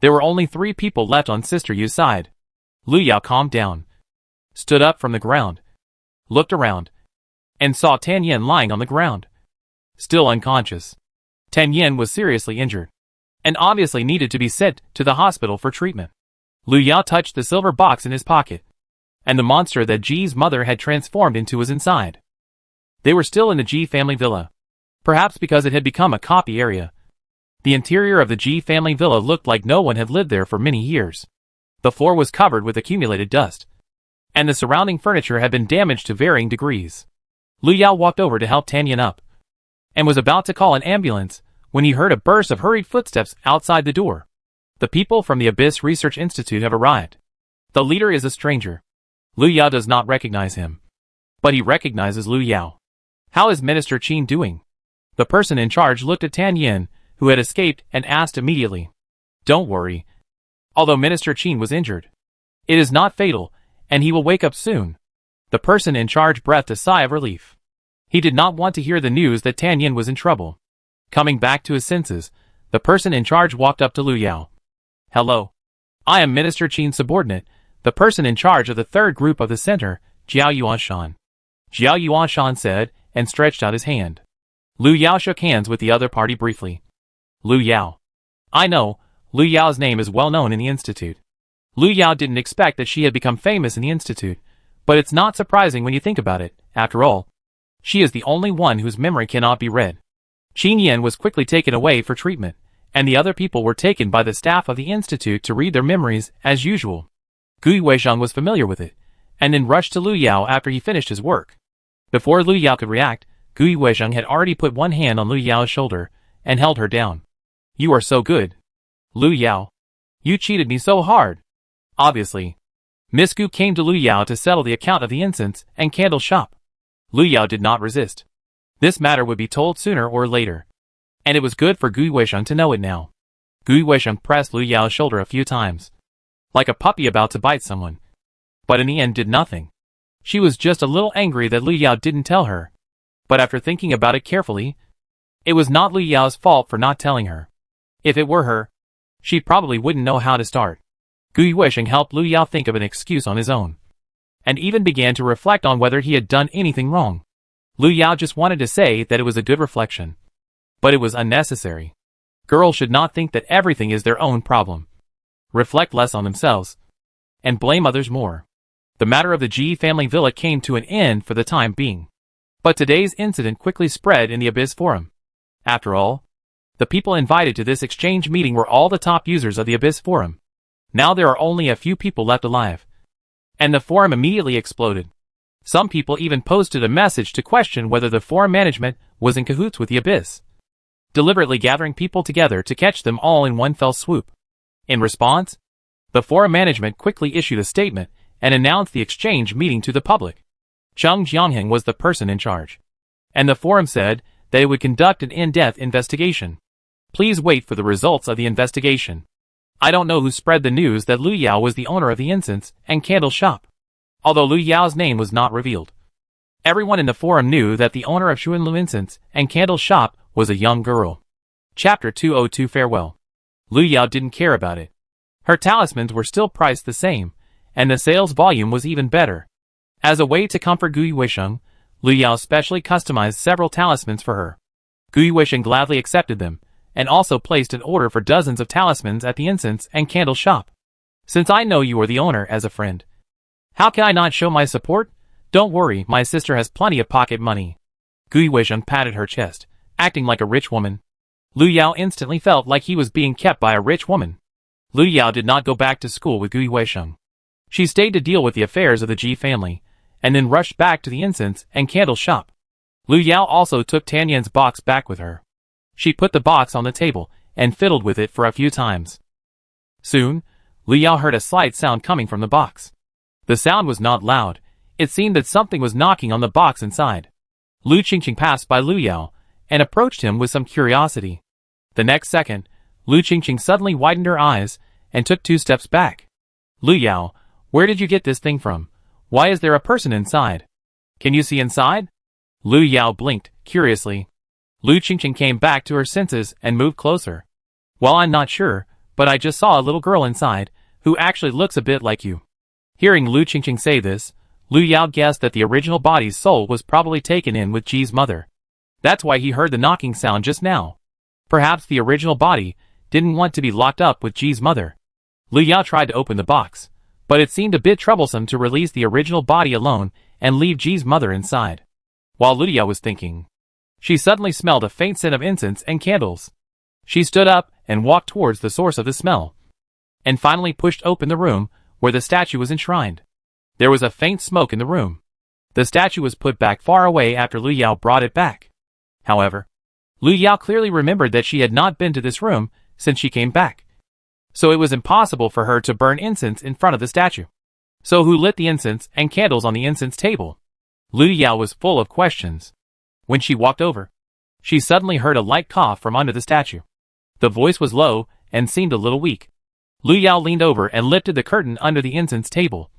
there were only 3 people left on Sister Yu's side. Lu Yao calmed down, stood up from the ground, looked around, and saw Tan Yin lying on the ground, still unconscious. Tan Yin was seriously injured, and obviously needed to be sent to the hospital for treatment. Lu Yao touched the silver box in his pocket, and the monster that G's mother had transformed into was inside. They were still in the G family villa, perhaps because it had become a copy area. The interior of the G family villa looked like no one had lived there for many years. The floor was covered with accumulated dust, and the surrounding furniture had been damaged to varying degrees. Lu Yao walked over to help Tan Yin up, and was about to call an ambulance when he heard a burst of hurried footsteps outside the door. The people from the Abyss Research Institute have arrived. The leader is a stranger. Lu Yao does not recognize him, but he recognizes Lu Yao. How is Minister Qin doing? The person in charge looked at Tan Yin, who had escaped, and asked immediately. Don't worry. Although Minister Qin was injured, it is not fatal, and he will wake up soon. The person in charge breathed a sigh of relief. He did not want to hear the news that Tan Yin was in trouble. Coming back to his senses, the person in charge walked up to Lu Yao. Hello. I am Minister Qin's subordinate, the person in charge of the 3rd group of the center, Jiao Yuanshan. Jiao Yuanshan said, and stretched out his hand. Lu Yao shook hands with the other party briefly. Lu Yao. I know, Lu Yao's name is well known in the institute. Lu Yao didn't expect that she had become famous in the institute, but it's not surprising when you think about it. After all, she is the only one whose memory cannot be read. Qin Yin was quickly taken away for treatment, and the other people were taken by the staff of the institute to read their memories as usual. Gui Weizheng was familiar with it, and then rushed to Lu Yao after he finished his work. Before Lu Yao could react, Gui Weizheng had already put one hand on Lu Yao's shoulder and held her down. You are so good. Lu Yao. You cheated me so hard. Obviously. Miss Gu came to Lu Yao to settle the account of the incense and candle shop. Lu Yao did not resist. This matter would be told sooner or later, and it was good for Gui Weizheng to know it now. Gui Weizheng pressed Lu Yao's shoulder a few times, like a puppy about to bite someone, but in the end did nothing. She was just a little angry that Lu Yao didn't tell her, but after thinking about it carefully, it was not Lu Yao's fault for not telling her. If it were her, she probably wouldn't know how to start. Gui Weizheng helped Lu Yao think of an excuse on his own, and even began to reflect on whether he had done anything wrong. Lu Yao just wanted to say that it was a good reflection, but it was unnecessary. Girls should not think that everything is their own problem. Reflect less on themselves, and blame others more. The matter of the G family villa came to an end for the time being. But today's incident quickly spread in the Abyss Forum. After all, the people invited to this exchange meeting were all the top users of the Abyss Forum. Now there are only a few people left alive. And the forum immediately exploded. Some people even posted a message to question whether the forum management was in cahoots with the Abyss, deliberately gathering people together to catch them all in one fell swoop. In response, the forum management quickly issued a statement and announced the exchange meeting to the public. Zheng Jiangheng was the person in charge. and the forum said that it would conduct an in-depth investigation. Please wait for the results of the investigation. I don't know who spread the news that Lu Yao was the owner of the incense and candle shop, although Lu Yao's name was not revealed. Everyone in the forum knew that the owner of Xuanlu Incense and Candle Shop was a young girl. Chapter 202 Farewell. Lu Yao didn't care about it. Her talismans were still priced the same, and the sales volume was even better. As a way to comfort Gui Wisheng, Lu Yao specially customized several talismans for her. Gui Wisheng gladly accepted them, and also placed an order for dozens of talismans at the incense and candle shop. Since I know you are the owner as a friend, how can I not show my support? Don't worry, my sister has plenty of pocket money. Gui Wisheng patted her chest, acting like a rich woman. Lu Yao instantly felt like he was being kept by a rich woman. Lu Yao did not go back to school with Gui Wisheng. She stayed to deal with the affairs of the Ji family, and then rushed back to the incense and candle shop. Lu Yao also took Tan Yan's box back with her. She put the box on the table and fiddled with it for a few times. Soon, Lu Yao heard a slight sound coming from the box. The sound was not loud. It seemed that something was knocking on the box inside. Lu Qingqing passed by Lu Yao and approached him with some curiosity. The next second, Lu Qingqing suddenly widened her eyes and took 2 steps back. Lu Yao, where did you get this thing from? Why is there a person inside? Can you see inside? Lu Yao blinked, curiously. Lu Qingqing came back to her senses and moved closer. Well, I'm not sure, but I just saw a little girl inside, who actually looks a bit like you. Hearing Lu Qingqing say this, Lu Yao guessed that the original body's soul was probably taken in with Ji's mother. That's why he heard the knocking sound just now. Perhaps the original body didn't want to be locked up with Ji's mother. Lu Yao tried to open the box, but it seemed a bit troublesome to release the original body alone and leave Ji's mother inside. While Lu Yao was thinking, she suddenly smelled a faint scent of incense and candles. She stood up and walked towards the source of the smell, and finally pushed open the room where the statue was enshrined. There was a faint smoke in the room. The statue was put back far away after Lu Yao brought it back. However, Lu Yao clearly remembered that she had not been to this room since she came back. So it was impossible for her to burn incense in front of the statue. So who lit the incense and candles on the incense table? Lu Yao was full of questions. When she walked over, she suddenly heard a light cough from under the statue. The voice was low and seemed a little weak. Lu Yao leaned over and lifted the curtain under the incense table,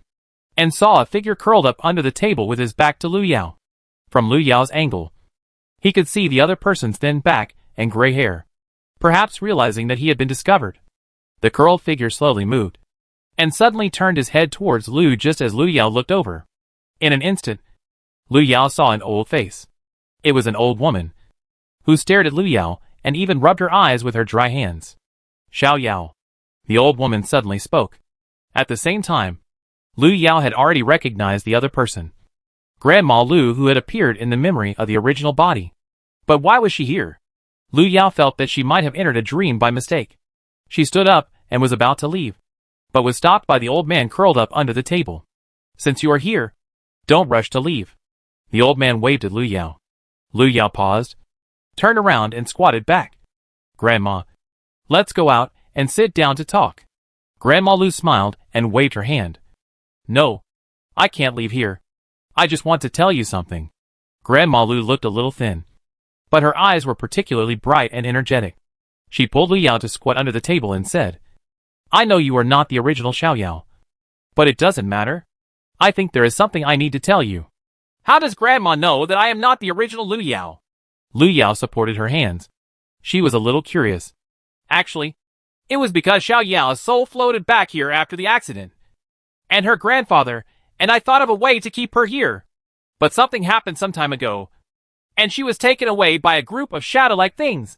and saw a figure curled up under the table with his back to Lu Yao. From Lu Yao's angle, he could see the other person's thin back and gray hair. Perhaps realizing that he had been discovered, the curled figure slowly moved, and suddenly turned his head towards Lu just as Lu Yao looked over. In an instant, Lu Yao saw an old face. It was an old woman, who stared at Lu Yao and even rubbed her eyes with her dry hands. Xiao Yao. The old woman suddenly spoke. At the same time, Lu Yao had already recognized the other person. Grandma Lu, who had appeared in the memory of the original body. But why was she here? Lu Yao felt that she might have entered a dream by mistake. She stood up and was about to leave, but was stopped by the old man curled up under the table. Since you are here, don't rush to leave. The old man waved at Lu Yao. Lu Yao paused, turned around and squatted back. Grandma, let's go out and sit down to talk. Grandma Lu smiled and waved her hand. No, I can't leave here. I just want to tell you something. Grandma Lu looked a little thin, but her eyes were particularly bright and energetic. She pulled Lu Yao to squat under the table and said, I know you are not the original Xiao Yao, but it doesn't matter. I think there is something I need to tell you. How does Grandma know that I am not the original Lu Yao? Lu Yao supported her hands. She was a little curious. Actually, it was because Xiao Yao's soul floated back here after the accident, and her grandfather, and I thought of a way to keep her here. But something happened some time ago, and she was taken away by a group of shadow-like things.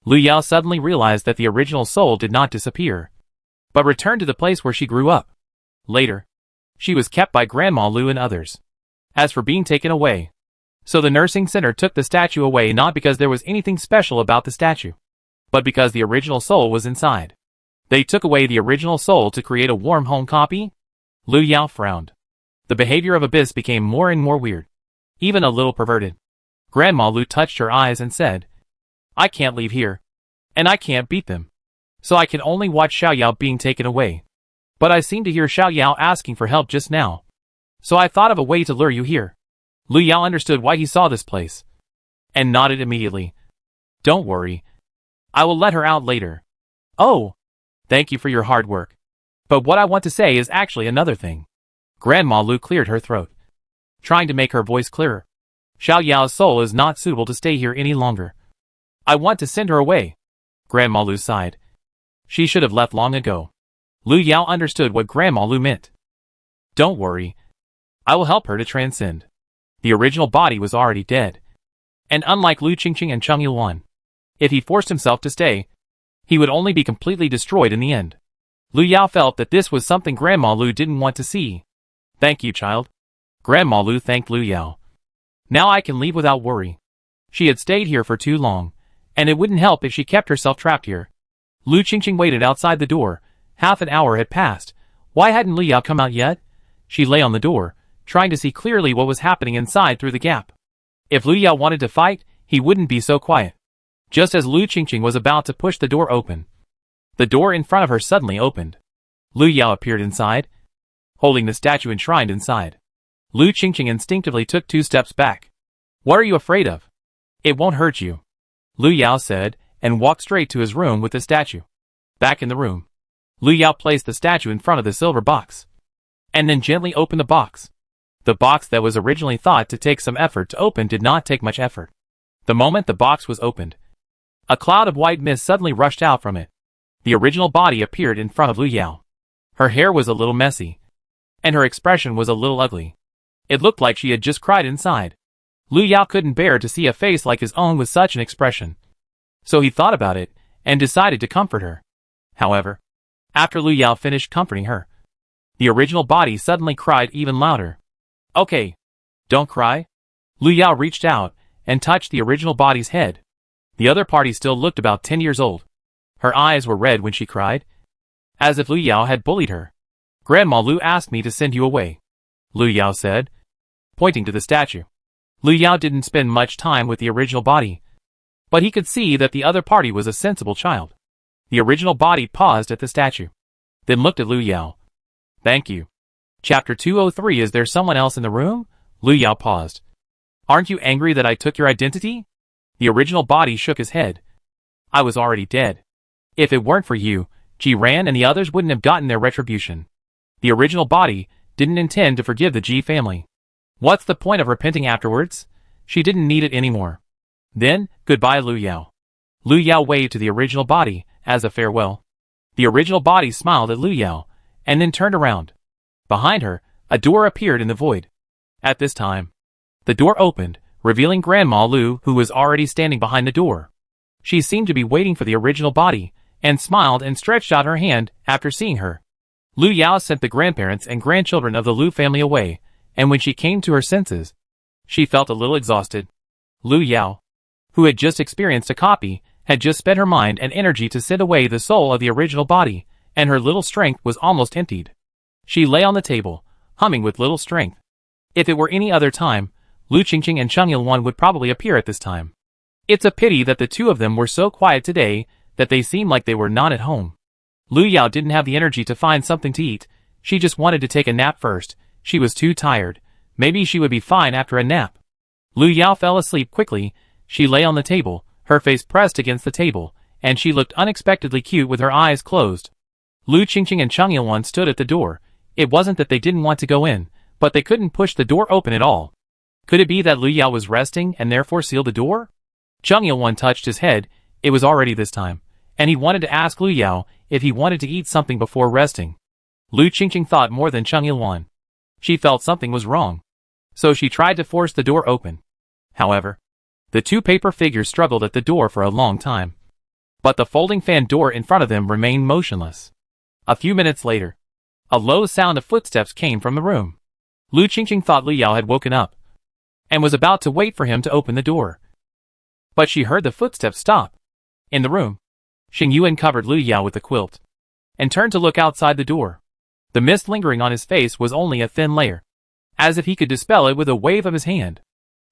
Lu Yao suddenly realized that the original soul did not disappear, but returned to the place where she grew up. Later, she was kept by Grandma Lu and others. As for being taken away, so the nursing center took the statue away not because there was anything special about the statue, but because the original soul was inside. They took away the original soul to create a warm home copy? Lu Yao frowned. The behavior of Abyss became more and more weird, even a little perverted. Grandma Lu touched her eyes and said, I can't leave here, and I can't beat them, so I can only watch Xiao Yao being taken away. But I seem to hear Xiao Yao asking for help just now, so I thought of a way to lure you here. Lu Yao understood why he saw this place. and nodded immediately. Don't worry. I will let her out later. Oh! Thank you for your hard work. But what I want to say is actually another thing. Grandma Lu cleared her throat, trying to make her voice clearer. Xiao Yao's soul is not suitable to stay here any longer. I want to send her away. Grandma Lu sighed. She should have left long ago. Lu Yao understood what Grandma Lu meant. Don't worry. I will help her to transcend. The original body was already dead. And unlike Lu Qingqing and Cheng Yuan, if he forced himself to stay, he would only be completely destroyed in the end. Lu Yao felt that this was something Grandma Lu didn't want to see. Thank you, child. Grandma Lu thanked Lu Yao. Now I can leave without worry. She had stayed here for too long, and it wouldn't help if she kept herself trapped here. Lu Qingqing waited outside the door. Half an hour had passed. Why hadn't Lu Yao come out yet? She lay on the door, trying to see clearly what was happening inside through the gap. If Lu Yao wanted to fight, he wouldn't be so quiet. Just as Lu Qingqing was about to push the door open, the door in front of her suddenly opened. Lu Yao appeared inside, holding the statue enshrined inside. Lu Qingqing instinctively took 2 steps back. What are you afraid of? It won't hurt you, Lu Yao said, and walked straight to his room with the statue. Back in the room, Lu Yao placed the statue in front of the silver box, and then gently opened the box. The box that was originally thought to take some effort to open did not take much effort. The moment the box was opened, a cloud of white mist suddenly rushed out from it. The original body appeared in front of Lu Yao. Her hair was a little messy, and her expression was a little ugly. It looked like she had just cried inside. Lu Yao couldn't bear to see a face like his own with such an expression. So he thought about it, and decided to comfort her. However, after Lu Yao finished comforting her, the original body suddenly cried even louder. Okay, don't cry. Lu Yao reached out, and touched the original body's head. The other party still looked about 10 years old. Her eyes were red when she cried, as if Lu Yao had bullied her. Grandma Lu asked me to send you away, Lu Yao said, pointing to the statue. Lu Yao didn't spend much time with the original body, but he could see that the other party was a sensible child. The original body paused at the statue, then looked at Lu Yao. Thank you. Chapter 203. Is there someone else in the room? Lu Yao paused. Aren't you angry that I took your identity? The original body shook his head. I was already dead. If it weren't for you, Ji Ran and the others wouldn't have gotten their retribution. The original body didn't intend to forgive the Ji family. What's the point of repenting afterwards? She didn't need it anymore. Then, goodbye Lu Yao. Lu Yao waved to the original body, as a farewell. The original body smiled at Lu Yao, and then turned around. Behind her, a door appeared in the void. At this time, the door opened, revealing Grandma Lu, who was already standing behind the door. She seemed to be waiting for the original body, and smiled and stretched out her hand after seeing her. Lu Yao sent the grandparents and grandchildren of the Lu family away, and when she came to her senses, she felt a little exhausted. Lu Yao, who had just experienced a copy, had just spent her mind and energy to send away the soul of the original body, and her little strength was almost emptied. She lay on the table, humming with little strength. If it were any other time, Lu Qingqing and Cheng Yuan would probably appear at this time. It's a pity that the two of them were so quiet today that they seemed like they were not at home. Lu Yao didn't have the energy to find something to eat. She just wanted to take a nap first. She was too tired. Maybe she would be fine after a nap. Lu Yao fell asleep quickly. She lay on the table, her face pressed against the table, and she looked unexpectedly cute with her eyes closed. Lu Qingqing and Cheng Yuan stood at the door. It wasn't that they didn't want to go in, but they couldn't push the door open at all. Could it be that Lu Yao was resting and therefore sealed the door? Cheng Yuan touched his head. It was already this time, and he wanted to ask Lu Yao if he wanted to eat something before resting. Lu Qingqing thought more than Cheng Yuan. She felt something was wrong, so she tried to force the door open. However, the two paper figures struggled at the door for a long time, but the folding fan door in front of them remained motionless. A few minutes later, a low sound of footsteps came from the room. Lu Qingqing thought Lu Yao had woken up, and was about to wait for him to open the door. But she heard the footsteps stop. In the room, Xing Yuan covered Lu Yao with a quilt, and turned to look outside the door. The mist lingering on his face was only a thin layer, as if he could dispel it with a wave of his hand.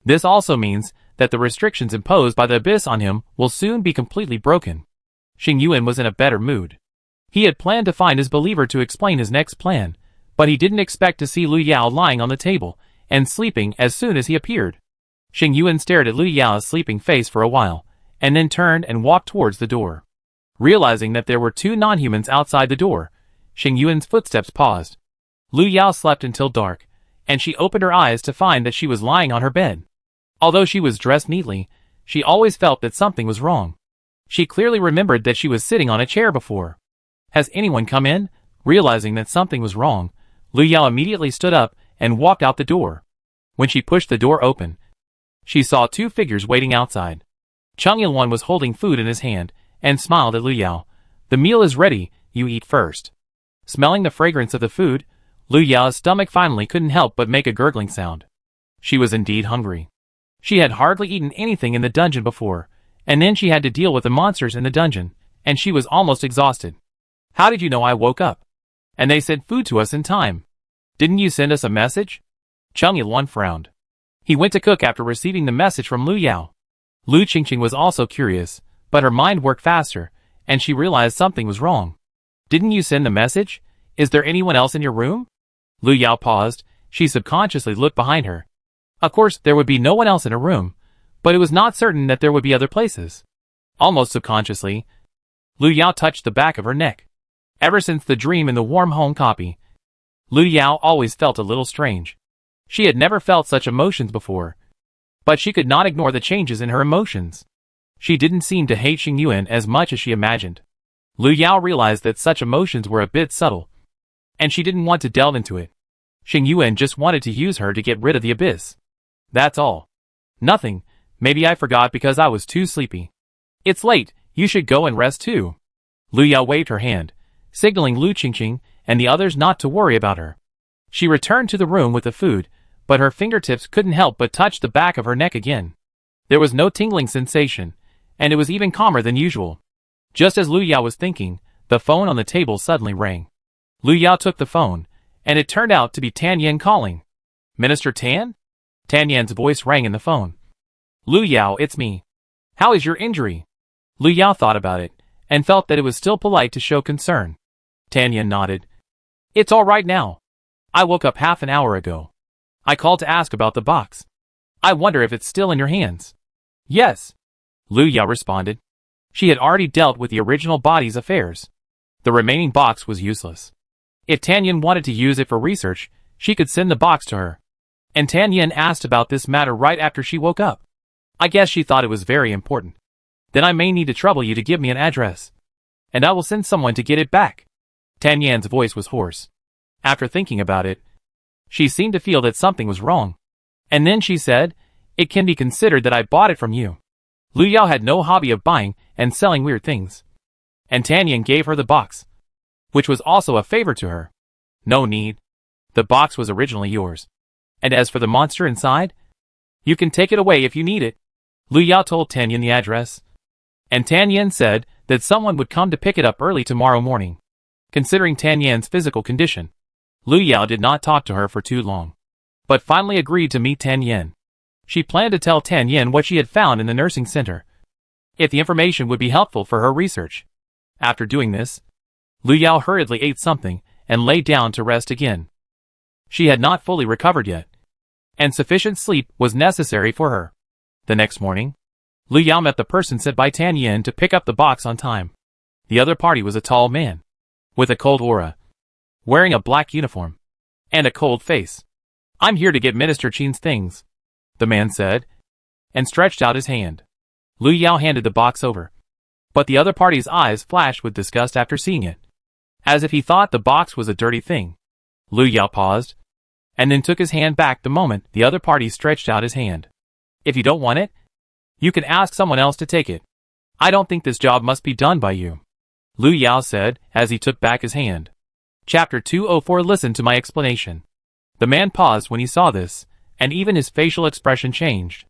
This also means that the restrictions imposed by the abyss on him will soon be completely broken. Xing Yuan was in a better mood. He had planned to find his believer to explain his next plan, but he didn't expect to see Lu Yao lying on the table and sleeping as soon as he appeared. Xing Yuan stared at Lu Yao's sleeping face for a while, and then turned and walked towards the door. Realizing that there were two non-humans outside the door, Xing Yuan's footsteps paused. Lu Yao slept until dark, and she opened her eyes to find that she was lying on her bed. Although she was dressed neatly, she always felt that something was wrong. She clearly remembered that she was sitting on a chair before. Has anyone come in? Realizing that something was wrong, Lu Yao immediately stood up and walked out the door. When she pushed the door open, she saw two figures waiting outside. Cheng Yilwan was holding food in his hand and smiled at Lu Yao. The meal is ready, you eat first. Smelling the fragrance of the food, Lu Yao's stomach finally couldn't help but make a gurgling sound. She was indeed hungry. She had hardly eaten anything in the dungeon before, and then she had to deal with the monsters in the dungeon, and she was almost exhausted. How did you know I woke up? And they sent food to us in time. Didn't you send us a message? Cheng Yilwan frowned. He went to cook after receiving the message from Lu Yao. Lu Qingqing was also curious, but her mind worked faster, and she realized something was wrong. Didn't you send the message? Is there anyone else in your room? Lu Yao paused. She subconsciously looked behind her. Of course, there would be no one else in her room, but it was not certain that there would be other places. Almost subconsciously, Lu Yao touched the back of her neck. Ever since the dream in the warm home copy, Lu Yao always felt a little strange. She had never felt such emotions before, but she could not ignore the changes in her emotions. She didn't seem to hate Xing Yuan as much as she imagined. Lu Yao realized that such emotions were a bit subtle, and she didn't want to delve into it. Xing Yuan just wanted to use her to get rid of the abyss. That's all. Nothing. Maybe I forgot because I was too sleepy. It's late, you should go and rest too. Lu Yao waved her hand, signaling Lu Qingqing and the others not to worry about her. She returned to the room with the food, but her fingertips couldn't help but touch the back of her neck again. There was no tingling sensation, and it was even calmer than usual. Just as Lu Yao was thinking, the phone on the table suddenly rang. Lu Yao took the phone, and it turned out to be Tan Yan calling. Minister Tan? Tan Yan's voice rang in the phone. Lu Yao, it's me. How is your injury? Lu Yao thought about it, and felt that it was still polite to show concern. Tan Yan nodded. It's all right now. I woke up half an hour ago. I called to ask about the box. I wonder if it's still in your hands. Yes. Lu Yao responded. She had already dealt with the original body's affairs. The remaining box was useless. If Tan Yan wanted to use it for research, she could send the box to her. And Tan Yan asked about this matter right after she woke up. I guess she thought it was very important. Then I may need to trouble you to give me an address. And I will send someone to get it back. Tan Yan's voice was hoarse. After thinking about it, she seemed to feel that something was wrong. And then she said, it can be considered that I bought it from you. Lu Yao had no hobby of buying and selling weird things. And Tan Yan gave her the box, which was also a favor to her. No need. The box was originally yours. And as for the monster inside, you can take it away if you need it. Lu Yao told Tan Yan the address. And Tan Yan said that someone would come to pick it up early tomorrow morning. Considering Tan Yan's physical condition, Lu Yao did not talk to her for too long, but finally agreed to meet Tan Yan. She planned to tell Tan Yan what she had found in the nursing center, if the information would be helpful for her research. After doing this, Lu Yao hurriedly ate something and lay down to rest again. She had not fully recovered yet, and sufficient sleep was necessary for her. The next morning, Lu Yao met the person sent by Tan Yan to pick up the box on time. The other party was a tall man, with a cold aura, wearing a black uniform, and a cold face. I'm here to get Minister Qin's things, the man said, and stretched out his hand. Lu Yao handed the box over, but the other party's eyes flashed with disgust after seeing it, as if he thought the box was a dirty thing. Lu Yao paused, and then took his hand back the moment the other party stretched out his hand. If you don't want it, you can ask someone else to take it. I don't think this job must be done by you, Lu Yao said as he took back his hand. Chapter 204. Listen to my explanation. The man paused when he saw this, and even his facial expression changed.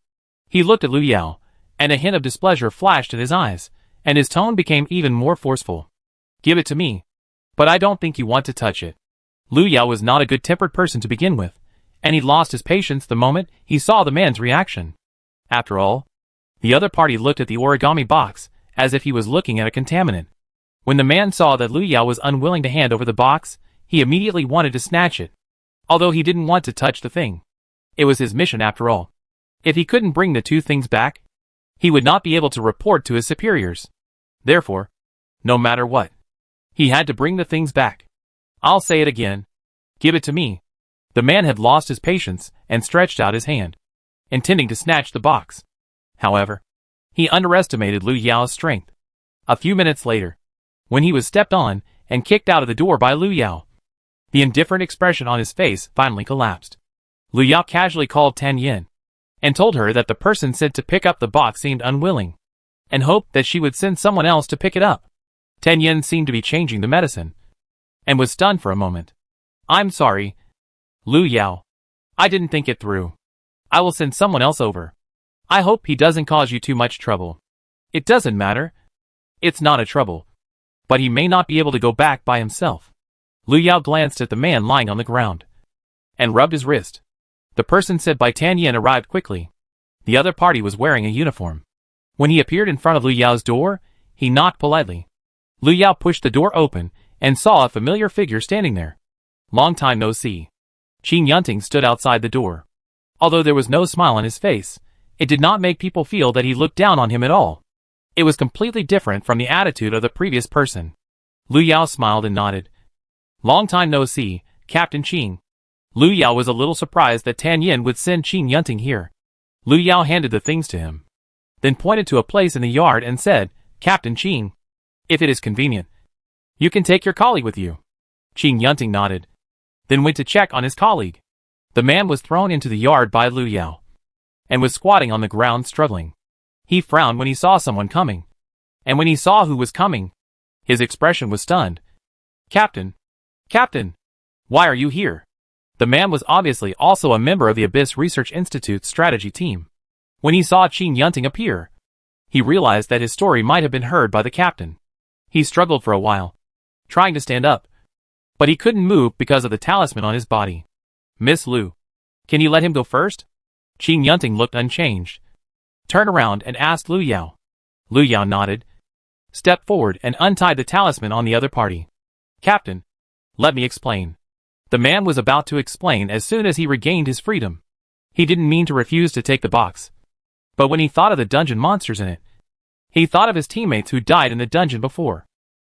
He looked at Lu Yao, and a hint of displeasure flashed in his eyes, and his tone became even more forceful. Give it to me. But I don't think you want to touch it. Lu Yao was not a good-tempered person to begin with, and he lost his patience the moment he saw the man's reaction. After all, the other party looked at the origami box as if he was looking at a contaminant. When the man saw that Lu Yao was unwilling to hand over the box, he immediately wanted to snatch it, although he didn't want to touch the thing. It was his mission after all. If he couldn't bring the two things back, he would not be able to report to his superiors. Therefore, no matter what, he had to bring the things back. I'll say it again. Give it to me. The man had lost his patience and stretched out his hand, intending to snatch the box. However, he underestimated Lu Yao's strength. A few minutes later, when he was stepped on and kicked out of the door by Lu Yao, the indifferent expression on his face finally collapsed. Lu Yao casually called Tan Yin and told her that the person sent to pick up the box seemed unwilling, and hoped that she would send someone else to pick it up. Tan Yin seemed to be changing the medicine, and was stunned for a moment. I'm sorry, Lu Yao. I didn't think it through. I will send someone else over. I hope he doesn't cause you too much trouble. It doesn't matter. It's not a trouble. But he may not be able to go back by himself. Lu Yao glanced at the man lying on the ground and rubbed his wrist. The person sent by Tan Yin arrived quickly. The other party was wearing a uniform. When he appeared in front of Lu Yao's door, he knocked politely. Lu Yao pushed the door open and saw a familiar figure standing there. Long time no see. Qin Yunting stood outside the door. Although there was no smile on his face, it did not make people feel that he looked down on him at all. It was completely different from the attitude of the previous person. Lu Yao smiled and nodded. Long time no see, Captain Qin. Lu Yao was a little surprised that Tan Yin would send Qin Yunting here. Lu Yao handed the things to him, then pointed to a place in the yard and said, Captain Qin, if it is convenient, you can take your colleague with you. Qin Yunting nodded, then went to check on his colleague. The man was thrown into the yard by Lu Yao, and was squatting on the ground struggling. He frowned when he saw someone coming, and when he saw who was coming, his expression was stunned. Captain! Captain! Why are you here? The man was obviously also a member of the Abyss Research Institute's strategy team. When he saw Qin Yunting appear, he realized that his story might have been heard by the captain. He struggled for a while, trying to stand up, but he couldn't move because of the talisman on his body. Miss Lu, can you let him go first? Qin Yunting looked unchanged, turned around and asked Lu Yao. Lu Yao nodded, stepped forward and untied the talisman on the other party. Captain, let me explain. The man was about to explain as soon as he regained his freedom. He didn't mean to refuse to take the box, but when he thought of the dungeon monsters in it, he thought of his teammates who died in the dungeon before,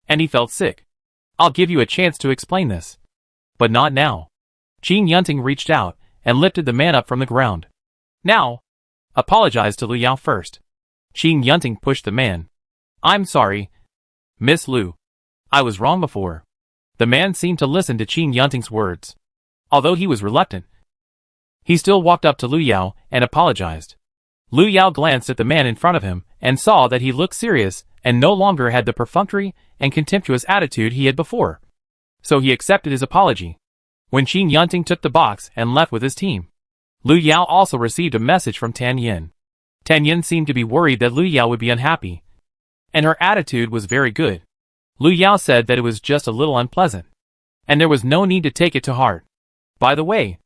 and he felt sick. I'll give you a chance to explain this, but not now. Qin Yunting reached out and lifted the man up from the ground. Now, apologize to Lu Yao first. Qin Yunting pushed the man. I'm sorry, Miss Lu. I was wrong before. The man seemed to listen to Qin Yunting's words. Although he was reluctant, he still walked up to Lu Yao and apologized. Lu Yao glanced at the man in front of him and saw that he looked serious and no longer had the perfunctory and contemptuous attitude he had before. So he accepted his apology. When Qin Yunting took the box and left with his team, Lu Yao also received a message from Tan Yin. Tan Yin seemed to be worried that Lu Yao would be unhappy, and her attitude was very good. Lu Yao said that it was just a little unpleasant, and there was no need to take it to heart. By the way,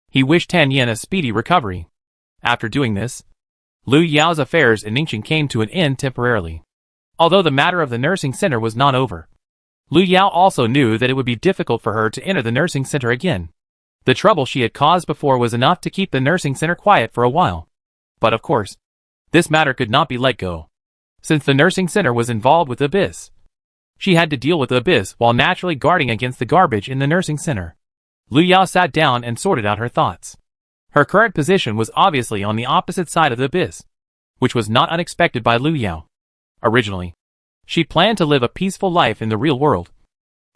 he wished Tan Yin a speedy recovery. After doing this, Lu Yao's affairs in Ningxing came to an end temporarily. Although the matter of the nursing center was not over, Lu Yao also knew that it would be difficult for her to enter the nursing center again. The trouble she had caused before was enough to keep the nursing center quiet for a while. But of course, this matter could not be let go. Since the nursing center was involved with Abyss, she had to deal with the Abyss while naturally guarding against the garbage in the nursing center. Lu Yao sat down and sorted out her thoughts. Her current position was obviously on the opposite side of the Abyss, which was not unexpected by Lu Yao. Originally, she planned to live a peaceful life in the real world,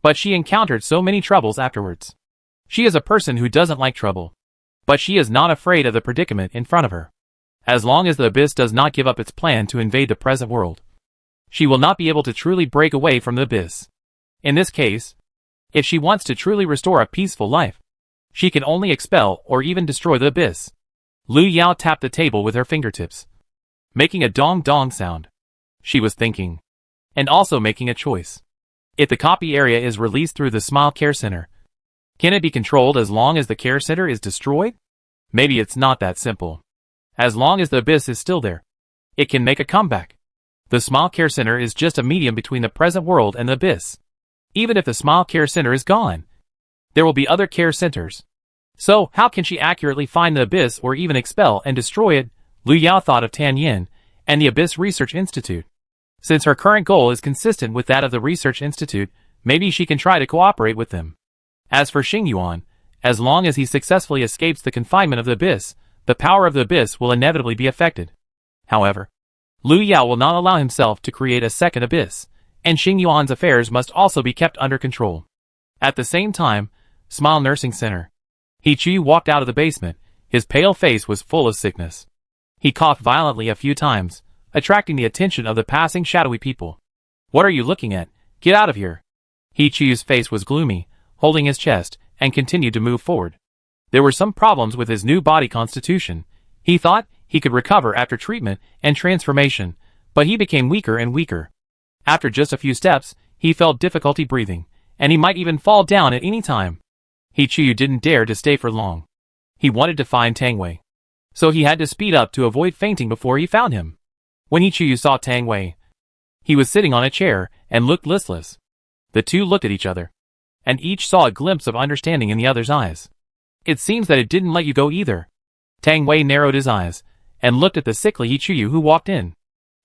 but she encountered so many troubles afterwards. She is a person who doesn't like trouble, but she is not afraid of the predicament in front of her. As long as the Abyss does not give up its plan to invade the present world, she will not be able to truly break away from the Abyss. In this case, if she wants to truly restore a peaceful life, she can only expel or even destroy the Abyss. Lu Yao tapped the table with her fingertips, making a dong-dong sound. She was thinking, and also making a choice. If the copy area is released through the Smile Care Center, can it be controlled as long as the care center is destroyed? Maybe it's not that simple. As long as the Abyss is still there, it can make a comeback. The Smile Care Center is just a medium between the present world and the Abyss. Even if the Smile Care Center is gone, there will be other care centers. So, how can she accurately find the Abyss or even expel and destroy it Lu Yao thought of Tan Yin and the Abyss Research Institute. Since her current goal is consistent with that of the Research Institute, maybe she can try to cooperate with them. As for Xing Yuan, as long as he successfully escapes the confinement of the Abyss, the power of the Abyss will inevitably be affected. However, Lu Yao will not allow himself to create a second Abyss, and Xing Yuan's affairs must also be kept under control. At the same time, Smile Nursing Center. He Chu walked out of the basement. His pale face was full of sickness. He coughed violently a few times, attracting the attention of the passing shadowy people. What are you looking at? Get out of here. He Chu's face was gloomy, holding his chest, and continued to move forward. There were some problems with his new body constitution. He thought he could recover after treatment and transformation, but he became weaker and weaker. After just a few steps, he felt difficulty breathing, and he might even fall down at any time. He Chu didn't dare to stay for long. He wanted to find Tang Wei, so he had to speed up to avoid fainting before he found him. When He Chu saw Tang Wei, he was sitting on a chair and looked listless. The two looked at each other, and each saw a glimpse of understanding in the other's eyes. It seems that it didn't let you go either. Tang Wei narrowed his eyes and looked at the sickly He Chu who walked in.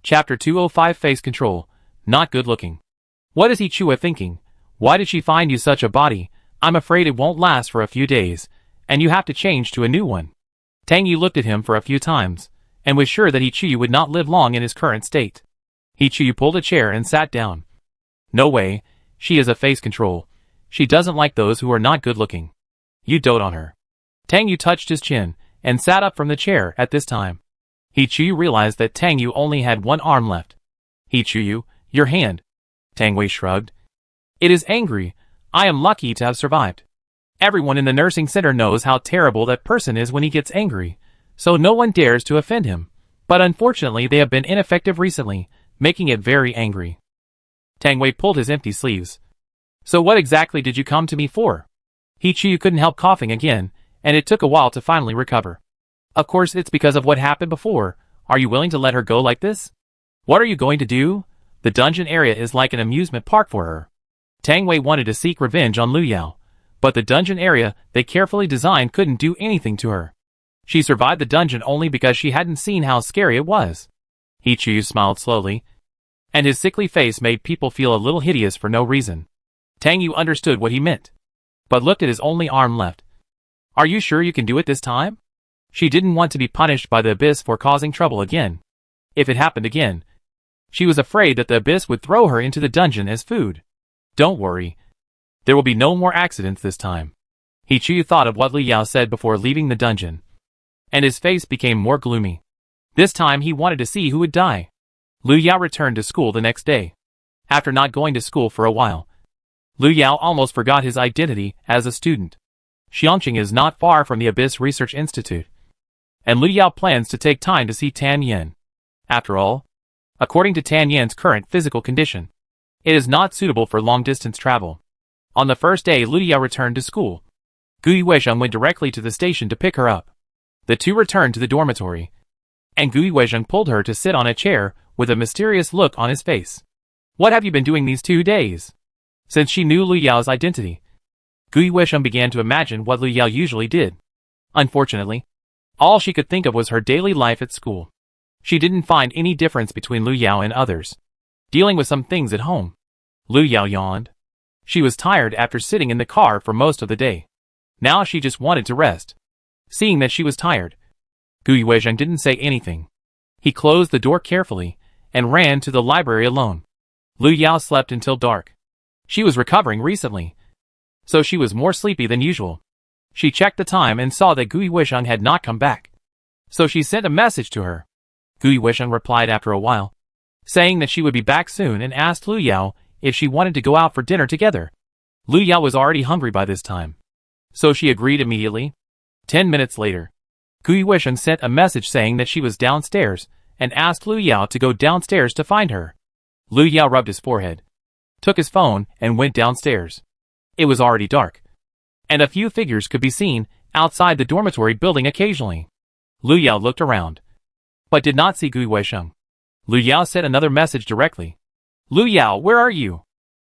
Chapter 205 Face Control. Not good looking. What is He Chu thinking? Why did she find you such a body? I'm afraid it won't last for a few days, and you have to change to a new one. Tang Yu looked at him for a few times, and was sure that He Chu would not live long in his current state. He Chu pulled a chair and sat down. No way, she is a face control. She doesn't like those who are not good looking. You dote on her. Tang Yu touched his chin, and sat up from the chair at this time. He Chu realized that Tang Yu only had one arm left. He Chu, your hand. Tang Wei shrugged. It is angry. I am lucky to have survived. Everyone in the nursing center knows how terrible that person is when he gets angry, so no one dares to offend him. But unfortunately they have been ineffective recently, making it very angry. Tang Wei pulled his empty sleeves. So what exactly did you come to me for? He Chu couldn't help coughing again, and it took a while to finally recover. Of course it's because of what happened before. Are you willing to let her go like this? What are you going to do? The dungeon area is like an amusement park for her. Tang Wei wanted to seek revenge on Lu Yao, but the dungeon area they carefully designed couldn't do anything to her. She survived the dungeon only because she hadn't seen how scary it was. He Chu smiled slowly, and his sickly face made people feel a little hideous for no reason. Tang Yu understood what he meant, but looked at his only arm left. Are you sure you can do it this time? She didn't want to be punished by the Abyss for causing trouble again. If it happened again, she was afraid that the Abyss would throw her into the dungeon as food. Don't worry. There will be no more accidents this time. He Chu thought of what Lu Yao said before leaving the dungeon, and his face became more gloomy. This time he wanted to see who would die. Lu Yao returned to school the next day. After not going to school for a while, Lu Yao almost forgot his identity as a student. Xiangqing is not far from the Abyss Research Institute, and Lu Yao plans to take time to see Tan Yin. After all, according to Tan Yin's current physical condition, it is not suitable for long-distance travel. On the first day Lu Yao returned to school, Gui Weizheng went directly to the station to pick her up. The two returned to the dormitory, and Gui Weizheng pulled her to sit on a chair with a mysterious look on his face. What have you been doing these 2 days? Since she knew Lu Yao's identity, Gui Weizheng began to imagine what Lu Yao usually did. Unfortunately, all she could think of was her daily life at school. She didn't find any difference between Lu Yao and others, dealing with some things at home. Lu Yao yawned. She was tired after sitting in the car for most of the day. Now she just wanted to rest. Seeing that she was tired, Gui Weizheng didn't say anything. He closed the door carefully and ran to the library alone. Lu Yao slept until dark. She was recovering recently, so she was more sleepy than usual. She checked the time and saw that Gui Weizheng had not come back, so she sent a message to her. Gui Weizheng replied after a while, saying that she would be back soon, and asked Lu Yao if she wanted to go out for dinner together. Lu Yao was already hungry by this time, so she agreed immediately. 10 minutes later, Gui Weizheng sent a message saying that she was downstairs and asked Lu Yao to go downstairs to find her. Lu Yao rubbed his forehead, took his phone, and went downstairs. It was already dark, and a few figures could be seen outside the dormitory building occasionally. Lu Yao looked around, but did not see Gui Weizheng. Lu Yao sent another message directly. Lu Yao, where are you?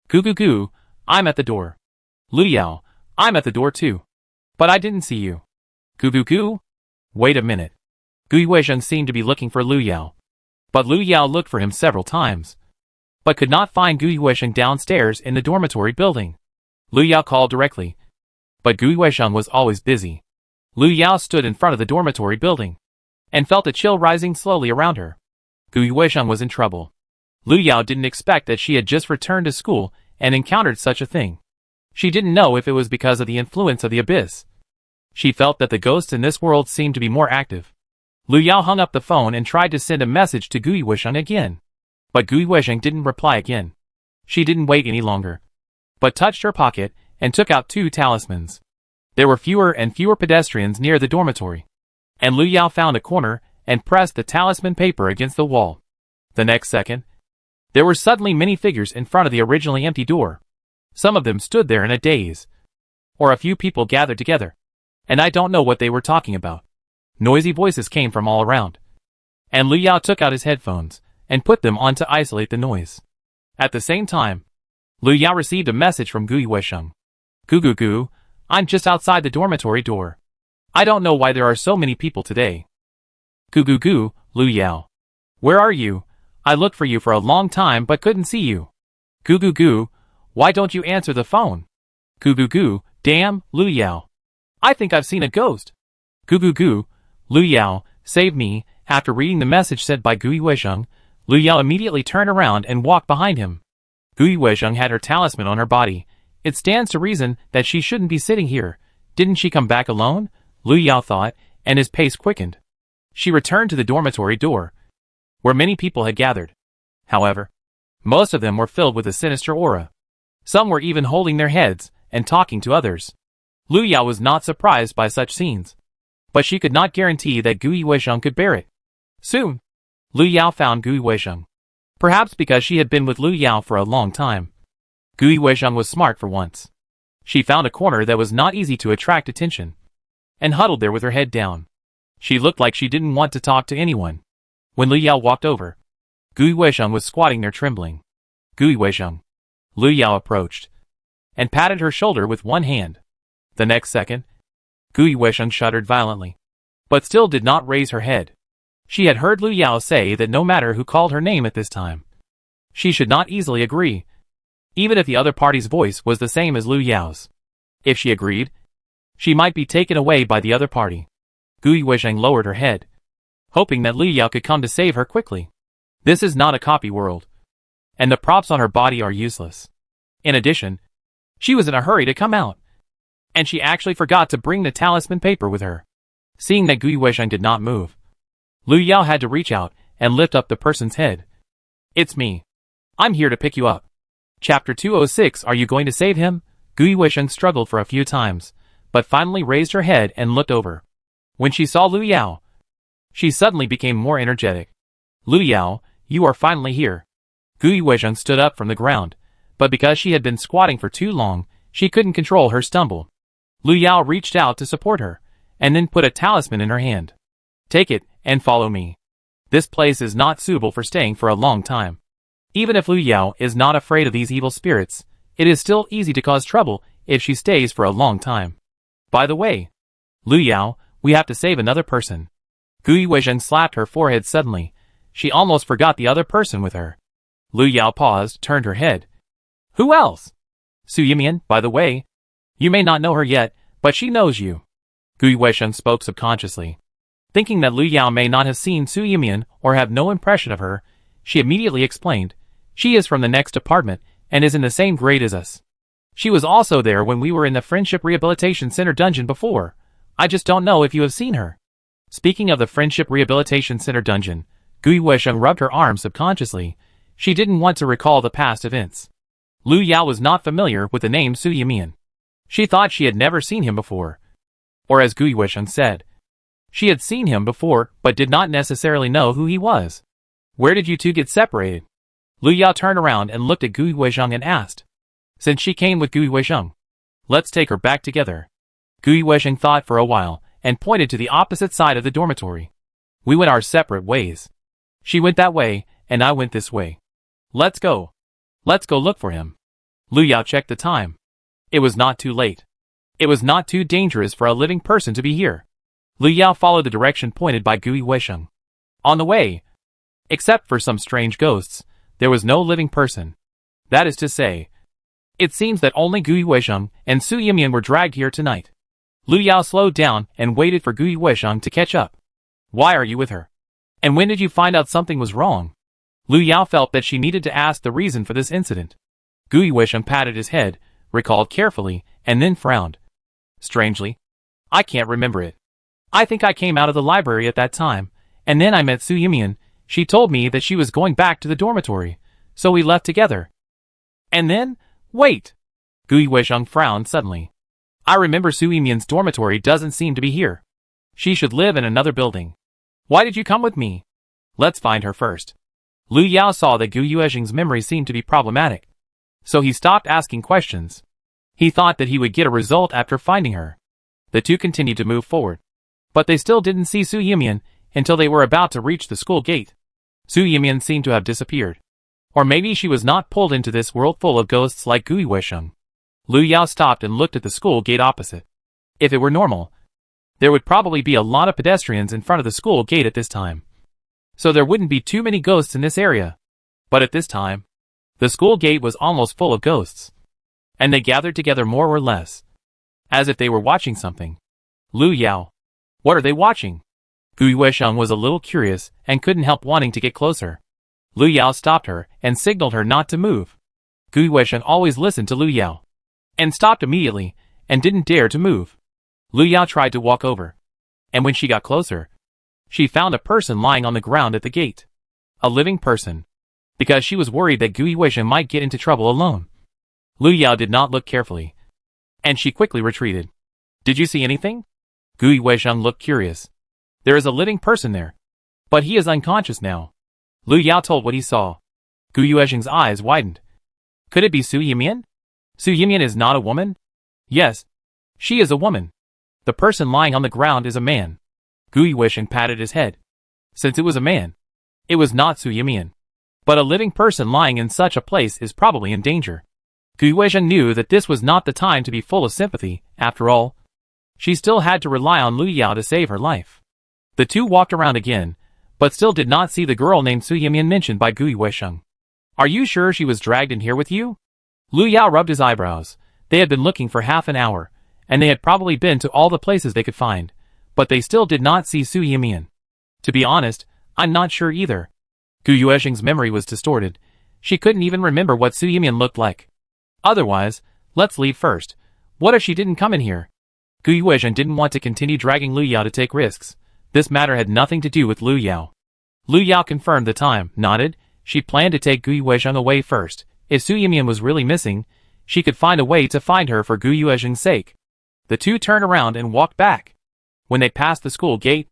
Gu, I'm at the door. Lu Yao, I'm at the door too. But I didn't see you. Gu. Wait a minute. Gui Weisheng seemed to be looking for Lu Yao. But Lu Yao looked for him several times, but could not find Gui Weisheng downstairs in the dormitory building. Lu Yao called directly, but Gui Weisheng was always busy. Lu Yao stood in front of the dormitory building and felt a chill rising slowly around her. Gui Weisheng was in trouble. Lu Yao didn't expect that she had just returned to school and encountered such a thing. She didn't know if it was because of the influence of the abyss. She felt that the ghosts in this world seemed to be more active. Lu Yao hung up the phone and tried to send a message to Gui Weisheng again. But Gui Weisheng didn't reply again. She didn't wait any longer, but touched her pocket and took out 2 talismans. There were fewer and fewer pedestrians near the dormitory, and Lu Yao found a corner and pressed the talisman paper against the wall. The next second, there were suddenly many figures in front of the originally empty door. Some of them stood there in a daze, or a few people gathered together, and I don't know what they were talking about. Noisy voices came from all around, and Lu Yao took out his headphones and put them on to isolate the noise. At the same time, Lu Yao received a message from Gui Weisheng. Gu, I'm just outside the dormitory door. I don't know why there are so many people today. Gu, Lu Yao. Where are you? I looked for you for a long time but couldn't see you. Gu, why don't you answer the phone? Gu, damn, Lu Yao. I think I've seen a ghost. Gu, Lu Yao, save me. After reading the message sent by Gui Weisheng, Lu Yao immediately turned around and walked behind him. Gui Weisheng had her talisman on her body. It stands to reason that she shouldn't be sitting here. Didn't she come back alone? Lu Yao thought, and his pace quickened. She returned to the dormitory door, where many people had gathered. However, most of them were filled with a sinister aura. Some were even holding their heads and talking to others. Lu Yao was not surprised by such scenes, but she could not guarantee that Gui Weisheng could bear it. Soon, Lu Yao found Gui Weisheng. Perhaps because she had been with Lu Yao for a long time. Gui Weisheng was smart for once. She found a corner that was not easy to attract attention, and huddled there with her head down. She looked like she didn't want to talk to anyone. When Lu Yao walked over, Gui Weisheng was squatting there trembling. Gui Weisheng. Lu Yao approached, and patted her shoulder with one hand. The next second, Gui Weisheng shuddered violently, but still did not raise her head. She had heard Lu Yao say that no matter who called her name at this time, she should not easily agree, even if the other party's voice was the same as Lu Yao's. If she agreed, she might be taken away by the other party. Gui Weisheng lowered her head, hoping that Lu Yao could come to save her quickly. This is not a copy world, and the props on her body are useless. In addition, she was in a hurry to come out, and she actually forgot to bring the talisman paper with her. Seeing that Gui Weisheng did not move, Lu Yao had to reach out and lift up the person's head. It's me. I'm here to pick you up. Chapter 206. Are you going to save him? Gui Weisheng struggled for a few times, but finally raised her head and looked over. When she saw Lu Yao, she suddenly became more energetic. Lu Yao, you are finally here. Gui Weisheng stood up from the ground, but because she had been squatting for too long, she couldn't control her stumble. Lu Yao reached out to support her, and then put a talisman in her hand. Take it, and follow me. This place is not suitable for staying for a long time. Even if Lu Yao is not afraid of these evil spirits, it is still easy to cause trouble if she stays for a long time. By the way, Lu Yao, we have to save another person. Gui Weisheng slapped her forehead suddenly. She almost forgot the other person with her. Lu Yao paused, turned her head. Who else? Su Yimian, by the way. You may not know her yet, but she knows you. Gui Weisheng spoke subconsciously. Thinking that Lu Yao may not have seen Su Yimian or have no impression of her, she immediately explained. She is from the next apartment and is in the same grade as us. She was also there when we were in the Friendship Rehabilitation Center dungeon before. I just don't know if you have seen her. Speaking of the Friendship Rehabilitation Center dungeon, Gui Weisheng rubbed her arm subconsciously. She didn't want to recall the past events. Lu Yao was not familiar with the name Su Yimian. She thought she had never seen him before. Or as Gui Weisheng said, she had seen him before but did not necessarily know who he was. Where did you two get separated? Lu Yao turned around and looked at Gui Weisheng and asked. Since she came with Gui Weisheng, let's take her back together. Gui Weisheng thought for a while and pointed to the opposite side of the dormitory. We went our separate ways. She went that way, and I went this way. Let's go. Let's go look for him. Lu Yao checked the time. It was not too late. It was not too dangerous for a living person to be here. Lu Yao followed the direction pointed by Gui Weisheng. On the way, except for some strange ghosts, there was no living person. That is to say, it seems that only Gui Weisheng and Su Yimian were dragged here tonight. Lu Yao slowed down and waited for Gui Weisheng to catch up. Why are you with her? And when did you find out something was wrong? Lu Yao felt that she needed to ask the reason for this incident. Gui Weisheng patted his head, recalled carefully, and then frowned. Strangely, I can't remember it. I think I came out of the library at that time, and then I met Su Yimian. She told me that she was going back to the dormitory, so we left together. And then, wait! Gui Weisheng frowned suddenly. I remember Su Yimian's dormitory doesn't seem to be here. She should live in another building. Why did you come with me? Let's find her first. Lu Yao saw that Gui Weisheng's memory seemed to be problematic, so he stopped asking questions. He thought that he would get a result after finding her. The two continued to move forward, but they still didn't see Su Yimian until they were about to reach the school gate. Su Yimian seemed to have disappeared. Or maybe she was not pulled into this world full of ghosts like Gui Weisheng. Lu Yao stopped and looked at the school gate opposite. If it were normal, there would probably be a lot of pedestrians in front of the school gate at this time, so there wouldn't be too many ghosts in this area. But at this time, the school gate was almost full of ghosts, and they gathered together more or less, as if they were watching something. Lu Yao, what are they watching? Gui Weisheng was a little curious and couldn't help wanting to get closer. Lu Yao stopped her and signaled her not to move. Gui Weisheng always listened to Lu Yao, and stopped immediately, and didn't dare to move. Lu Yao tried to walk over, and when she got closer, she found a person lying on the ground at the gate. A living person, because she was worried that Gui Weisheng might get into trouble alone. Lu Yao did not look carefully, and she quickly retreated. Did you see anything? Gui Weisheng looked curious. There is a living person there, but he is unconscious now. Lu Yao told what he saw. Gui Weisheng's eyes widened. Could it be Su Yimian? Su Yimian is not a woman? Yes, she is a woman. The person lying on the ground is a man. Gui Weisheng patted his head. Since it was a man, it was not Su Yimian. But a living person lying in such a place is probably in danger. Gui Weisheng knew that this was not the time to be full of sympathy. After all, she still had to rely on Lu Yao to save her life. The two walked around again, but still did not see the girl named Su Yimian mentioned by Gui Weisheng. Are you sure she was dragged in here with you? Lu Yao rubbed his eyebrows. They had been looking for half an hour, and they had probably been to all the places they could find, but they still did not see Su Yimian. To be honest, I'm not sure either. Gui Weisheng's memory was distorted. She couldn't even remember what Su Yimian looked like. Otherwise, let's leave first. What if she didn't come in here? Gui Weisheng didn't want to continue dragging Lu Yao to take risks. This matter had nothing to do with Lu Yao. Lu Yao confirmed the time, nodded. She planned to take Gui Weisheng away first. If Su Yimian was really missing, she could find a way to find her for Gui Weisheng's sake. The two turned around and walked back. When they passed the school gate,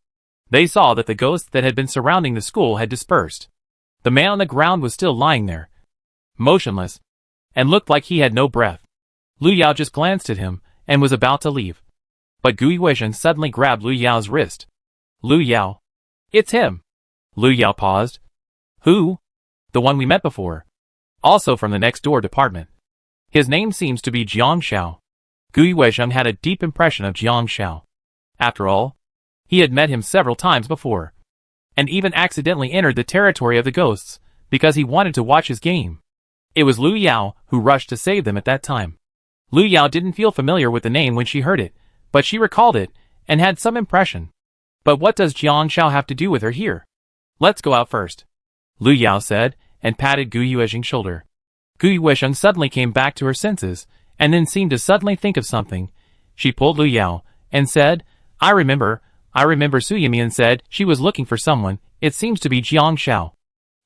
they saw that the ghosts that had been surrounding the school had dispersed. The man on the ground was still lying there, motionless, and looked like he had no breath. Lu Yao just glanced at him and was about to leave, but Gui Weisheng suddenly grabbed Lu Yao's wrist. Lu Yao. It's him. Lu Yao paused. Who? The one we met before. Also from the next door department. His name seems to be Jiang Shao. Gui Weisheng had a deep impression of Jiang Shao. After all, he had met him several times before, and even accidentally entered the territory of the ghosts, because he wanted to watch his game. It was Lu Yao who rushed to save them at that time. Lu Yao didn't feel familiar with the name when she heard it, but she recalled it, and had some impression. But what does Jiang Shao have to do with her here? Let's go out first, Lu Yao said, and patted Gui Weisheng's shoulder. Gui Weisheng suddenly came back to her senses, and then seemed to suddenly think of something. She pulled Lu Yao, and said, I remember Su Yimian said she was looking for someone. It seems to be Jiang Shao.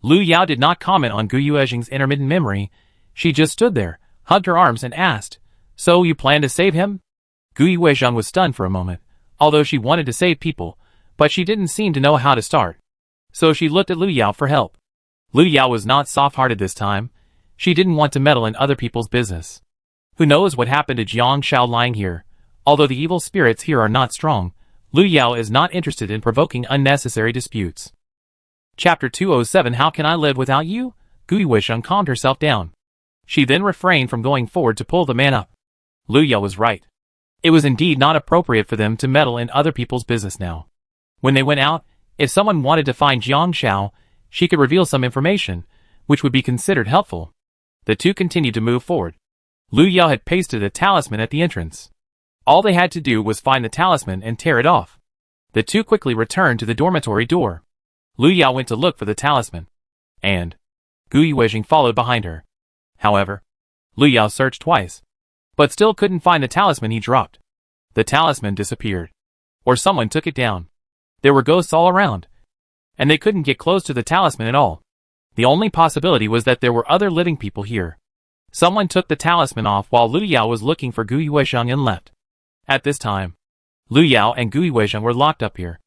Lu Yao did not comment on Gui Weisheng's intermittent memory. She just stood there, hugged her arms and asked, So you plan to save him? Gui Weisheng was stunned for a moment, although she wanted to save people, but she didn't seem to know how to start. So she looked at Lu Yao for help. Lu Yao was not soft-hearted this time. She didn't want to meddle in other people's business. Who knows what happened to Jiang Shao lying here? Although the evil spirits here are not strong, Lu Yao is not interested in provoking unnecessary disputes. Chapter 207 How Can I Live Without You? Gui Weisheng calmed herself down. She then refrained from going forward to pull the man up. Lu Yao was right. It was indeed not appropriate for them to meddle in other people's business now. When they went out, if someone wanted to find Jiang Xiao, she could reveal some information, which would be considered helpful. The two continued to move forward. Lu Yao had pasted a talisman at the entrance. All they had to do was find the talisman and tear it off. The two quickly returned to the dormitory door. Lu Yao went to look for the talisman, and Gu Yuezhing followed behind her. However, Lu Yao searched twice, but still couldn't find the talisman he dropped. The talisman disappeared, or someone took it down. There were ghosts all around, and they couldn't get close to the talisman at all. The only possibility was that there were other living people here. Someone took the talisman off while Lu Yao was looking for Gu Yuezhang and left. At this time, Lu Yao and Gu Yuezhang were locked up here.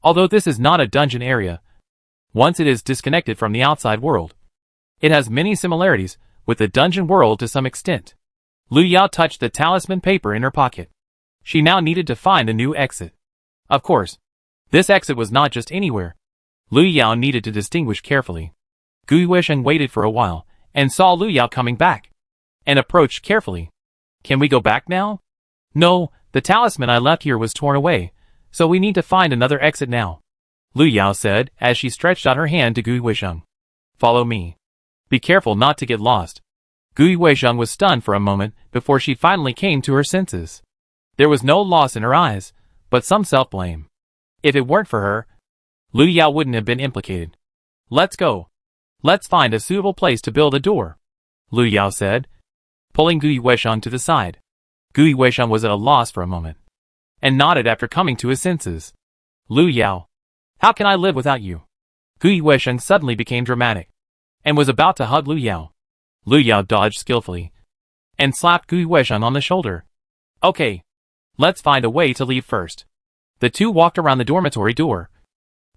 Although this is not a dungeon area, once it is disconnected from the outside world, it has many similarities with the dungeon world to some extent. Lu Yao touched the talisman paper in her pocket. She now needed to find a new exit. Of course, this exit was not just anywhere. Lu Yao needed to distinguish carefully. Gu Yuezhang waited for a while and saw Lu Yao coming back, and approached carefully. Can we go back now? No, the talisman I left here was torn away, so we need to find another exit now, Lu Yao said as she stretched out her hand to Gu Yuezhang. Follow me. Be careful not to get lost. Gu Yuezhang was stunned for a moment before she finally came to her senses. There was no loss in her eyes, but some self-blame. If it weren't for her, Lu Yao wouldn't have been implicated. Let's go. Let's find a suitable place to build a door, Lu Yao said, pulling Gu Yuezhang to the side. Gu Yuezhang was at a loss for a moment, and nodded after coming to his senses. Lu Yao, how can I live without you? Gu Yuezhang suddenly became dramatic, and was about to hug Lu Yao. Lu Yao dodged skillfully, and slapped Gu Yuezhang on the shoulder. Okay, let's find a way to leave first. The two walked around the dormitory door,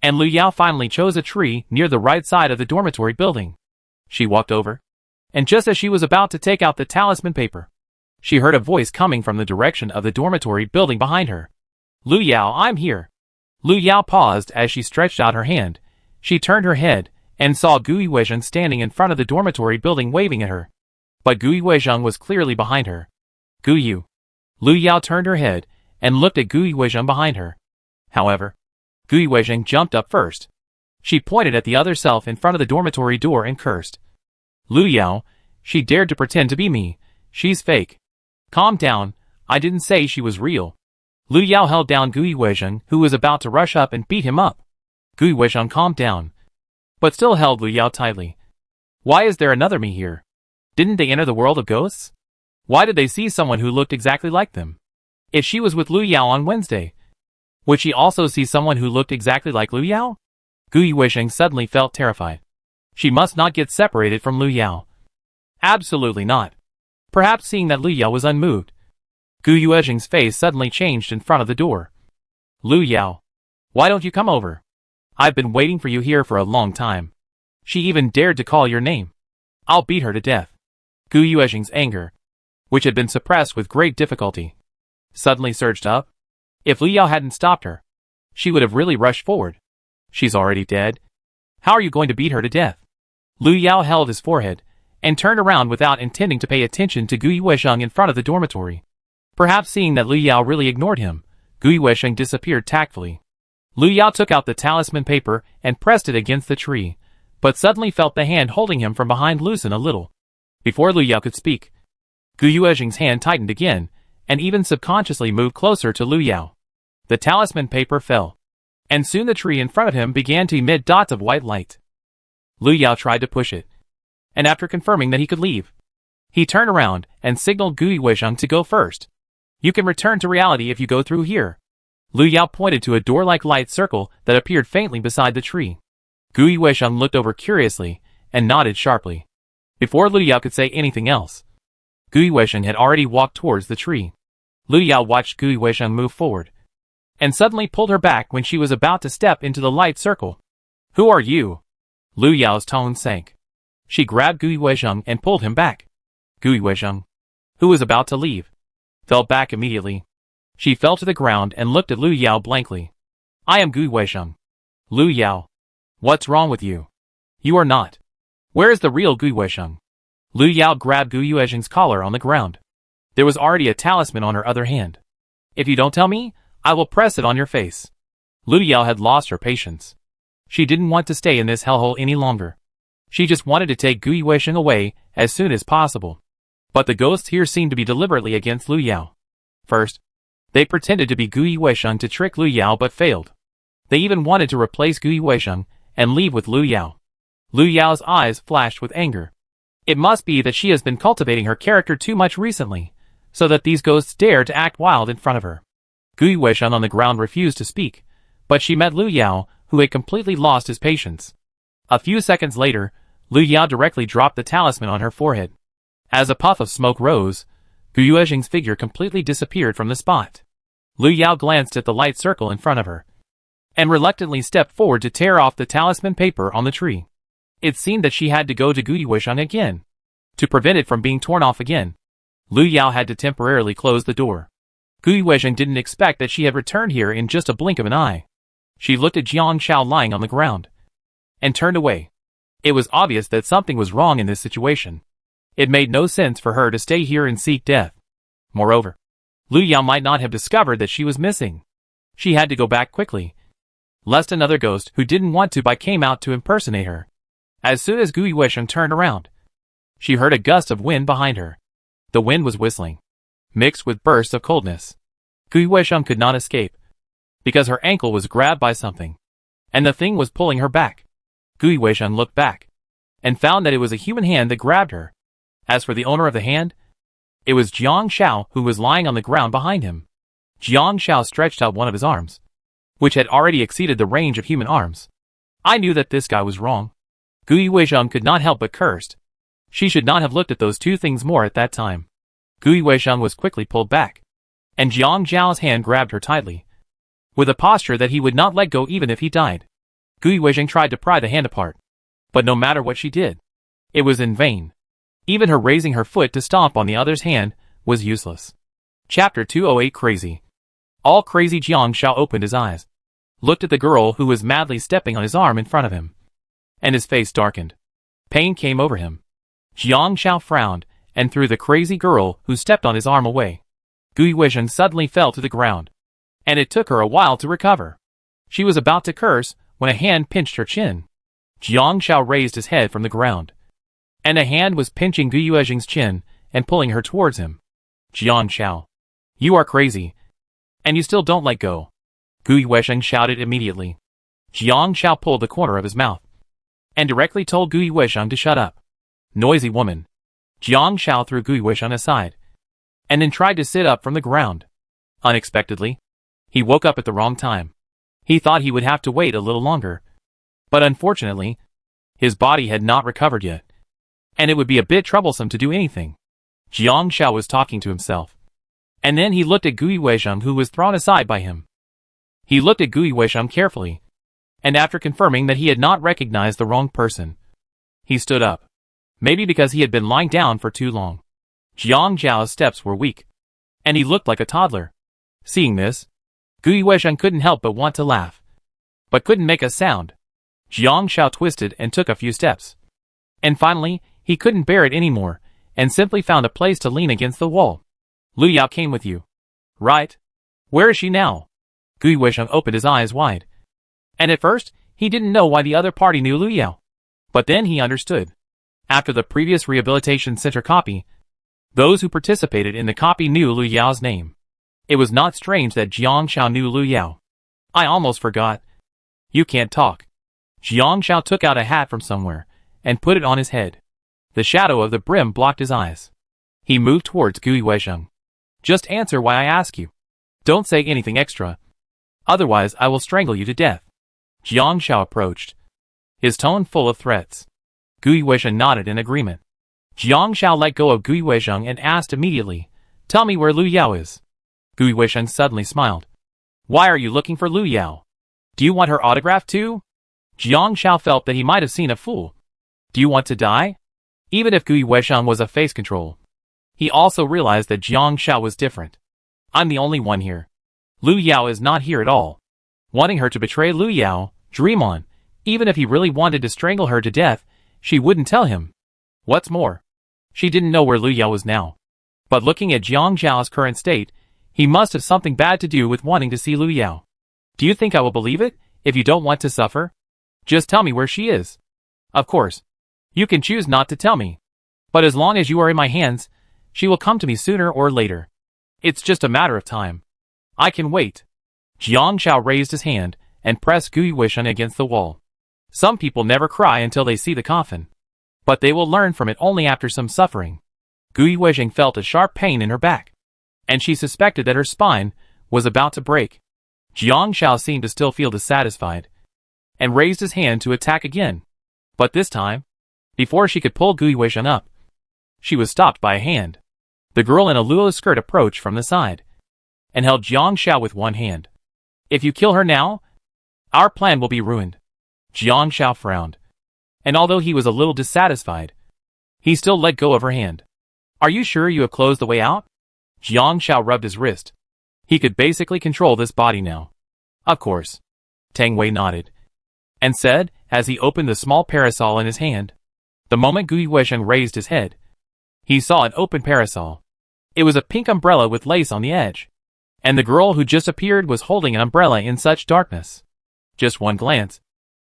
and Lu Yao finally chose a tree near the right side of the dormitory building. She walked over, and just as she was about to take out the talisman paper, she heard a voice coming from the direction of the dormitory building behind her. Lu Yao, I'm here. Lu Yao paused as she stretched out her hand. She turned her head, and saw Gu Yuezhang standing in front of the dormitory building waving at her. But Gu Yuezhang was clearly behind her. Gu Yu. Lu Yao turned her head, and looked at Gu Yuezhang behind her. However, Gu Yuezhang jumped up first. She pointed at the other self in front of the dormitory door and cursed. Lu Yao, she dared to pretend to be me. She's fake. Calm down, I didn't say she was real. Lu Yao held down Gu Yuezhang, who was about to rush up and beat him up. Gu Yuezhang calmed down, but still held Lu Yao tightly. Why is there another me here? Didn't they enter the world of ghosts? Why did they see someone who looked exactly like them? If she was with Lu Yao on Wednesday, would she also see someone who looked exactly like Lu Yao? Gu Yuezhang suddenly felt terrified. She must not get separated from Lu Yao. Absolutely not. Perhaps seeing that Lu Yao was unmoved, Gu Yuezhang's face suddenly changed in front of the door. Lu Yao, why don't you come over? I've been waiting for you here for a long time. She even dared to call your name. I'll beat her to death. Gu Yuezhang's anger, which had been suppressed with great difficulty, suddenly surged up. If Lu Yao hadn't stopped her, she would have really rushed forward. She's already dead. How are you going to beat her to death? Lu Yao held his forehead, and turned around without intending to pay attention to Gu Yuezhang in front of the dormitory. Perhaps seeing that Lu Yao really ignored him, Gu Yuezhang disappeared tactfully. Lu Yao took out the talisman paper and pressed it against the tree, but suddenly felt the hand holding him from behind loosen a little. Before Lu Yao could speak, Gu Yuezhang's hand tightened again, and even subconsciously moved closer to Lu Yao. The talisman paper fell, and soon the tree in front of him began to emit dots of white light. Lu Yao tried to push it, and after confirming that he could leave, he turned around and signaled Gu Yuezhang to go first. You can return to reality if you go through here. Lu Yao pointed to a door-like light circle that appeared faintly beside the tree. Gu Yuezhang looked over curiously and nodded sharply. Before Lu Yao could say anything else, Gu Yuezhang had already walked towards the tree. Lu Yao watched Gu Yuezhang move forward, and suddenly pulled her back when she was about to step into the light circle. Who are you? Lu Yao's tone sank. She grabbed Gu Yuezhang and pulled him back. Gu Yuezhang, who was about to leave, fell back immediately. She fell to the ground and looked at Lu Yao blankly. I am Gu Yuezhang. Lu Yao, what's wrong with you? You are not. Where is the real Gu Yuezhang? Lu Yao grabbed Gu Yuezhang's collar on the ground. There was already a talisman on her other hand. If you don't tell me, I will press it on your face. Lu Yao had lost her patience. She didn't want to stay in this hellhole any longer. She just wanted to take Gu Yuesheng away as soon as possible. But the ghosts here seemed to be deliberately against Lu Yao. First, they pretended to be Gu Yuesheng to trick Lu Yao but failed. They even wanted to replace Gu Yuesheng and leave with Lu Yao. Lu Yao's eyes flashed with anger. It must be that she has been cultivating her character too much recently, so that these ghosts dare to act wild in front of her. Gu Yuesheng on the ground refused to speak, but she met Lu Yao, who had completely lost his patience. A few seconds later, Lu Yao directly dropped the talisman on her forehead. As a puff of smoke rose, Gu Yuesheng's figure completely disappeared from the spot. Lu Yao glanced at the light circle in front of her, and reluctantly stepped forward to tear off the talisman paper on the tree. It seemed that she had to go to Gu Yuesheng again. To prevent it from being torn off again, Lu Yao had to temporarily close the door. Gu Yuesheng didn't expect that she had returned here in just a blink of an eye. She looked at Jiang Shao lying on the ground, and turned away. It was obvious that something was wrong in this situation. It made no sense for her to stay here and seek death. Moreover, Lu Yao might not have discovered that she was missing. She had to go back quickly, lest another ghost who didn't want to came out to impersonate her. As soon as Gu Yuesheng turned around, she heard a gust of wind behind her. The wind was whistling, mixed with bursts of coldness. Gu Yuesheng could not escape, because her ankle was grabbed by something, and the thing was pulling her back. Gu Yuesheng looked back, and found that it was a human hand that grabbed her. As for the owner of the hand, it was Jiang Shao, who was lying on the ground behind him. Jiang Shao stretched out one of his arms, which had already exceeded the range of human arms. I knew that this guy was wrong. Gu Yuesheng could not help but cursed. She should not have looked at those two things more at that time. Gu Yuesheng was quickly pulled back, and Jiang Zhao's hand grabbed her tightly, with a posture that he would not let go even if he died. Gu Yuesheng tried to pry the hand apart, but no matter what she did, it was in vain. Even her raising her foot to stomp on the other's hand was useless. Chapter 208 Crazy. All crazy Jiang Shao opened his eyes, looked at the girl who was madly stepping on his arm in front of him, and his face darkened. Pain came over him. Jiang Shao frowned and threw the crazy girl who stepped on his arm away. Gu Yuesheng suddenly fell to the ground, and it took her a while to recover. She was about to curse when a hand pinched her chin. Jiang Shao raised his head from the ground, and a hand was pinching Gu Yuesheng's chin and pulling her towards him. Jiang Shao, you are crazy, and you still don't let go. Gu Yuesheng shouted immediately. Jiang Shao pulled the corner of his mouth, and directly told Gu Yuesheng to shut up. Noisy woman. Jiang Shao threw Gu Yuesheng aside, and then tried to sit up from the ground. Unexpectedly, he woke up at the wrong time. He thought he would have to wait a little longer, but unfortunately, his body had not recovered yet, and it would be a bit troublesome to do anything. Jiang Shao was talking to himself, and then he looked at Gu Yuesheng, who was thrown aside by him. He looked at Gu Yuesheng carefully, and after confirming that he had not recognized the wrong person, he stood up. Maybe because he had been lying down for too long. Jiang Zhao's steps were weak, and he looked like a toddler. Seeing this, Gu Yuesheng couldn't help but want to laugh, but couldn't make a sound. Jiang Shao twisted and took a few steps, and finally, he couldn't bear it anymore, and simply found a place to lean against the wall. Lu Yao came with you, right? Where is she now? Gu Yuesheng opened his eyes wide, and at first, he didn't know why the other party knew Lu Yao. But then he understood. After the previous rehabilitation center copy, those who participated in the copy knew Lu Yao's name. It was not strange that Jiang Shao knew Lu Yao. I almost forgot. You can't talk. Jiang Shao took out a hat from somewhere, and put it on his head. The shadow of the brim blocked his eyes. He moved towards Gu Yuesheng. Just answer why I ask you. Don't say anything extra. Otherwise I will strangle you to death. Jiang Shao approached, his tone full of threats. Gu Yuesheng nodded in agreement. Jiang Shao let go of Gu Yuesheng and asked immediately, tell me where Lu Yao is. Gu Yuesheng suddenly smiled. Why are you looking for Lu Yao? Do you want her autograph too? Jiang Shao felt that he might have seen a fool. Do you want to die? Even if Gu Yuesheng was a face control, he also realized that Jiang Shao was different. I'm the only one here. Lu Yao is not here at all. Wanting her to betray Lu Yao, dream on. Even if he really wanted to strangle her to death, she wouldn't tell him. What's more, she didn't know where Lu Yao was now. But looking at Jiang Zhao's current state, He must have something bad to do with wanting to see Lu Yao. Do you think I will believe it, if you don't want to suffer? Just tell me where she is. Of course. You can choose not to tell me. But as long as you are in my hands, she will come to me sooner or later. It's just a matter of time. I can wait. Jiang Shao raised his hand and pressed Gui Weishan against the wall. Some people never cry until they see the coffin. But they will learn from it only after some suffering. Gui Weishan felt a sharp pain in her back, and she suspected that her spine was about to break. Jiang Shao seemed to still feel dissatisfied, and raised his hand to attack again. But this time, before she could pull Gui Weishan up, she was stopped by a hand. The girl in a luo skirt approached from the side, and held Jiang Shao with one hand. If you kill her now, our plan will be ruined. Jiang Shao frowned, and although he was a little dissatisfied, he still let go of her hand. Are you sure you have closed the way out? Jiang Shao rubbed his wrist. He could basically control this body now. Of course. Tang Wei nodded, and said, as he opened the small parasol in his hand. The moment Gui Weishan raised his head, he saw an open parasol. It was a pink umbrella with lace on the edge, and the girl who just appeared was holding an umbrella in such darkness. Just one glance,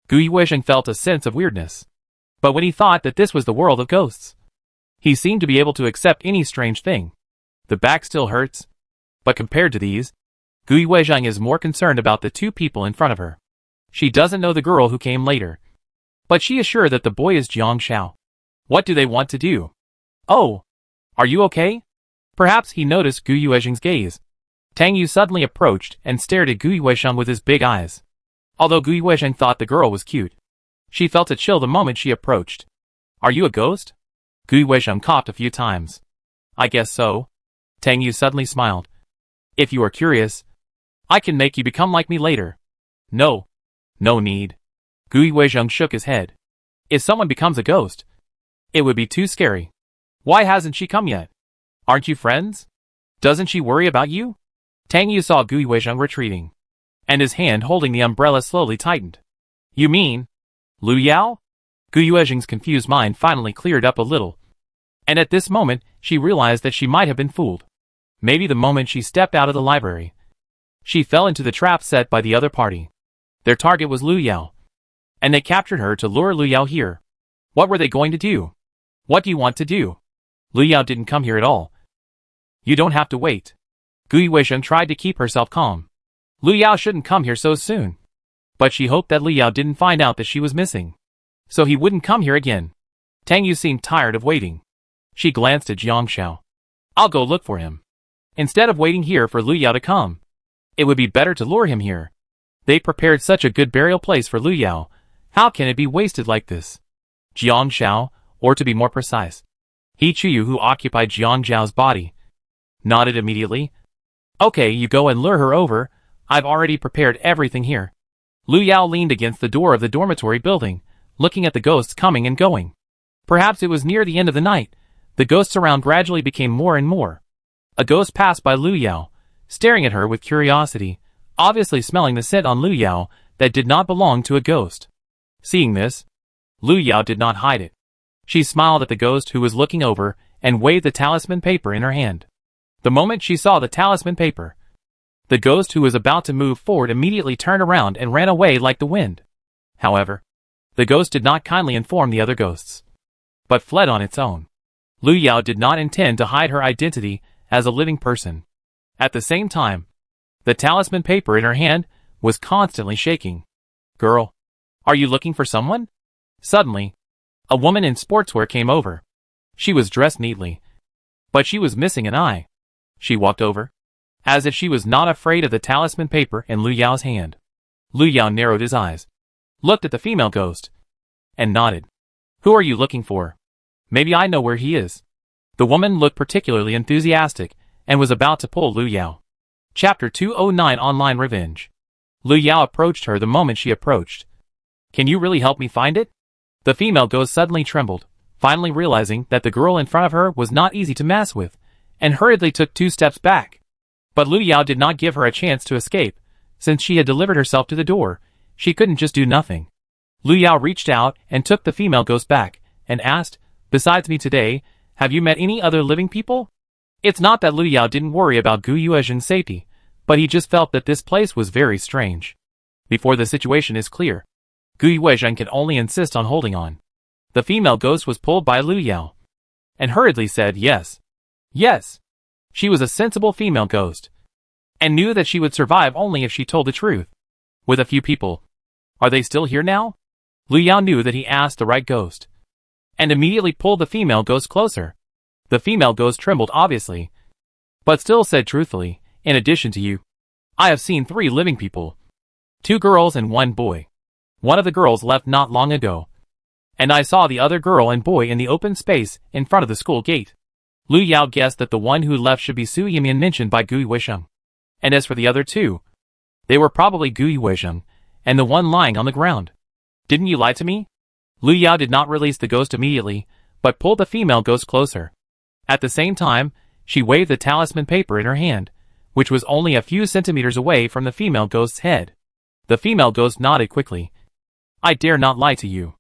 Gui Weishan felt a sense of weirdness. But when he thought that this was the world of ghosts, he seemed to be able to accept any strange thing. The back still hurts, but compared to these, Gui Weishan is more concerned about the two people in front of her. She doesn't know the girl who came later, but she is sure that the boy is Jiang Shao. What do they want to do? Oh, are you okay? Perhaps he noticed Gui Weishan's gaze. Tang Yu suddenly approached and stared at Gui Weishan with his big eyes. Although Gui Weishan thought the girl was cute, she felt a chill the moment she approached. Are you a ghost? Gui Weishan coughed a few times. I guess so. Tang Yu suddenly smiled. If you are curious, I can make you become like me later. No. No need. Gui Weishan shook his head. If someone becomes a ghost, it would be too scary. Why hasn't she come yet? Aren't you friends? Doesn't she worry about you? Tang Yu saw Gui Weishan retreating, and his hand holding the umbrella slowly tightened. You mean Lu Yao? Gui Weishan's confused mind finally cleared up a little, and at this moment she realized that she might have been fooled. Maybe the moment she stepped out of the library, she fell into the trap set by the other party. Their target was Lu Yao, and they captured her to lure Lu Yao here. What were they going to do? What do you want to do? Lu Yao didn't come here at all. You don't have to wait. Gui Weishan tried to keep herself calm. Lu Yao shouldn't come here so soon. But she hoped that Lu Yao didn't find out that she was missing, so he wouldn't come here again. Tang Yu seemed tired of waiting. She glanced at Jiang Shao. I'll go look for him. Instead of waiting here for Lu Yao to come, it would be better to lure him here. They prepared such a good burial place for Lu Yao. How can it be wasted like this? Jiang Shao, or to be more precise, He Chuyu, who occupied Jiang Zhao's body, nodded immediately. Okay, you go and lure her over. I've already prepared everything here. Lu Yao leaned against the door of the dormitory building, looking at the ghosts coming and going. Perhaps it was near the end of the night. The ghosts around gradually became more and more. A ghost passed by Lu Yao, staring at her with curiosity, obviously smelling the scent on Lu Yao that did not belong to a ghost. Seeing this, Lu Yao did not hide it. She smiled at the ghost who was looking over and waved the talisman paper in her hand. The moment she saw the talisman paper, the ghost who was about to move forward immediately turned around and ran away like the wind. However, the ghost did not kindly inform the other ghosts, but fled on its own. Lu Yao did not intend to hide her identity as a living person. At the same time, the talisman paper in her hand was constantly shaking. Girl, are you looking for someone? Suddenly, a woman in sportswear came over. She was dressed neatly, but she was missing an eye. She walked over, as if she was not afraid of the talisman paper in Lu Yao's hand. Lu Yao narrowed his eyes, looked at the female ghost, and nodded. Who are you looking for? Maybe I know where he is. The woman looked particularly enthusiastic and was about to pull Lu Yao. Chapter 209 Online Revenge. Lu Yao approached her the moment she approached. Can you really help me find it? The female ghost suddenly trembled, finally realizing that the girl in front of her was not easy to mess with, and hurriedly took 2 steps back. But Lu Yao did not give her a chance to escape. Since she had delivered herself to the door, she couldn't just do nothing. Lu Yao reached out and took the female ghost back, and asked, Besides me today, have you met any other living people? It's not that Lu Yao didn't worry about Gu Yuezhen's safety, but he just felt that this place was very strange. Before the situation is clear, Gu Yuezhen can only insist on holding on. The female ghost was pulled by Lu Yao, and hurriedly said yes. Yes. She was a sensible female ghost, and knew that she would survive only if she told the truth. With a few people. Are they still here now? Lu Yao knew that he asked the right ghost, and immediately pulled the female ghost closer. The female ghost trembled obviously, but still said truthfully, in addition to you, I have seen 3 living people. 2 girls and 1 boy. One of the girls left not long ago, and I saw the other girl and boy in the open space in front of the school gate. Lu Yao guessed that the one who left should be Su Yimian mentioned by Gu Yuezhen. And as for the other 2, they were probably Gu Yuezhen, and the one lying on the ground. Didn't you lie to me? Lu Yao did not release the ghost immediately, but pulled the female ghost closer. At the same time, she waved the talisman paper in her hand, which was only a few centimeters away from the female ghost's head. The female ghost nodded quickly. I dare not lie to you.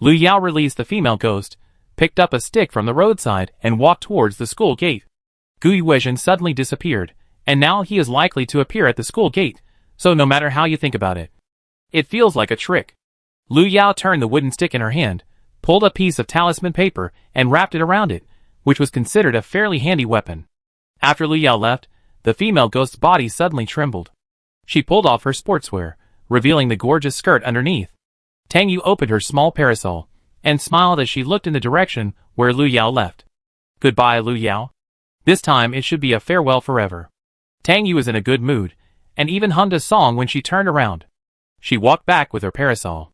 Lu Yao released the female ghost, picked up a stick from the roadside, and walked towards the school gate. Gu Yuezhen suddenly disappeared, and now he is likely to appear at the school gate, so no matter how you think about it, it feels like a trick. Lu Yao turned the wooden stick in her hand, pulled a piece of talisman paper, and wrapped it around it, which was considered a fairly handy weapon. After Lu Yao left, the female ghost's body suddenly trembled. She pulled off her sportswear, revealing the gorgeous skirt underneath. Tang Yu opened her small parasol, and smiled as she looked in the direction where Lu Yao left. Goodbye, Lu Yao. This time it should be a farewell forever. Tang Yu was in a good mood, and even hummed a song when she turned around. She walked back with her parasol.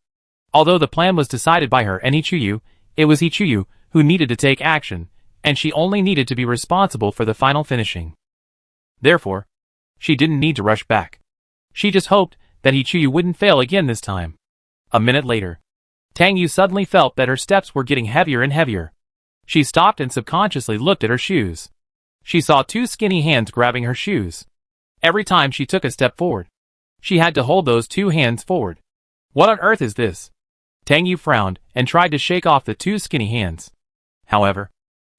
Although the plan was decided by her and Hichuyu, it was Hichuyu who needed to take action, and she only needed to be responsible for the final finishing. Therefore, she didn't need to rush back. She just hoped that Hichuyu wouldn't fail again this time. A minute later, Tang Yu suddenly felt that her steps were getting heavier and heavier. She stopped and subconsciously looked at her shoes. She saw 2 skinny hands grabbing her shoes. Every time she took a step forward, she had to hold those 2 hands forward. What on earth is this? Tang Yu frowned and tried to shake off the 2 skinny hands. However,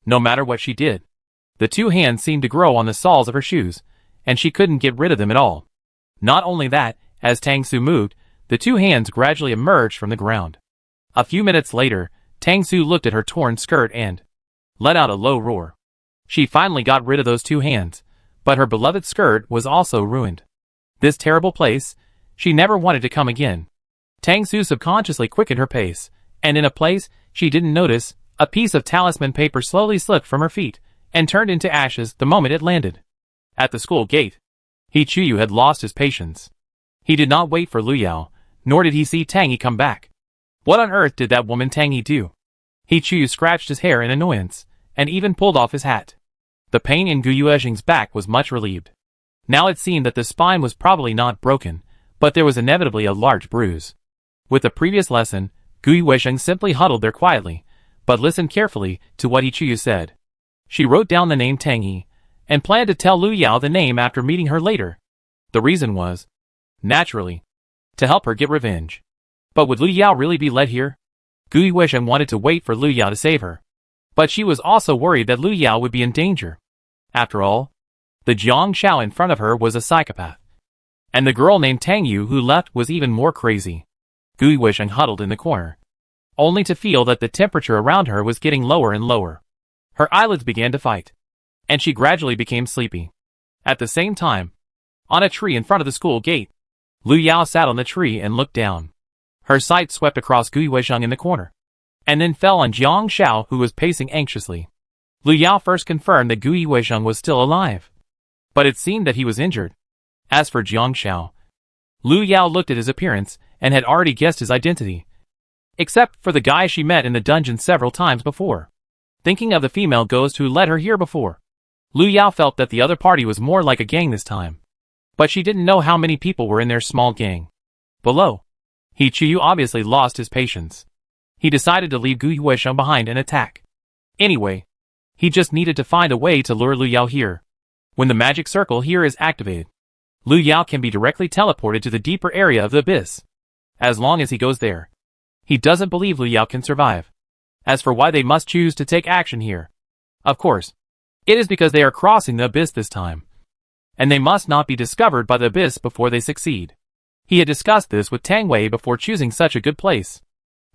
no matter what she did, the 2 hands seemed to grow on the soles of her shoes, and she couldn't get rid of them at all. Not only that, as Tang Su moved, the 2 hands gradually emerged from the ground. A few minutes later, Tang Su looked at her torn skirt and let out a low roar. She finally got rid of those 2 hands, but her beloved skirt was also ruined. This terrible place, she never wanted to come again. Tang Su subconsciously quickened her pace, and in a place she didn't notice, a piece of talisman paper slowly slipped from her feet and turned into ashes the moment it landed. At the school gate, Hichuyu had lost his patience. He did not wait for Lu Yao, nor did he see Tang Yi come back. What on earth did that woman Tang Yi do? Hichuyu scratched his hair in annoyance, and even pulled off his hat. The pain in Gu Yuezhen's back was much relieved. Now it seemed that the spine was probably not broken, but there was inevitably a large bruise. With the previous lesson, Gu Yuezhen simply huddled there quietly, but listened carefully to what Hichuyu said. She wrote down the name Tang Yi, and planned to tell Lu Yao the name after meeting her later. The reason was, naturally, to help her get revenge. But would Lu Yao really be led here? Gu Yuezhen wanted to wait for Lu Yao to save her. But she was also worried that Lu Yao would be in danger. After all, the Jiang Shao in front of her was a psychopath. And the girl named Tang Yu who left was even more crazy. Gu Yuezhen huddled in the corner, only to feel that the temperature around her was getting lower and lower. Her eyelids began to fight, and she gradually became sleepy. At the same time, on a tree in front of the school gate, Lu Yao sat on the tree and looked down. Her sight swept across Gu Yuezhen in the corner, and then fell on Jiang Shao who was pacing anxiously. Lu Yao first confirmed that Gu Yuezhen was still alive, but it seemed that he was injured. As for Jiang Shao, Lu Yao looked at his appearance and had already guessed his identity, except for the guy she met in the dungeon several times before. Thinking of the female ghost who led her here before, Lu Yao felt that the other party was more like a gang this time. But she didn't know how many people were in their small gang. Below, Hichuyu obviously lost his patience. He decided to leave Gu Yuezhen behind and attack. Anyway, he just needed to find a way to lure Lu Yao here. When the magic circle here is activated, Lu Yao can be directly teleported to the deeper area of the abyss. As long as he goes there, he doesn't believe Lu Yao can survive. As for why they must choose to take action here, of course, It is because they are crossing the abyss this time, and they must not be discovered by the abyss before they succeed. He had discussed this with Tang Wei before choosing such a good place.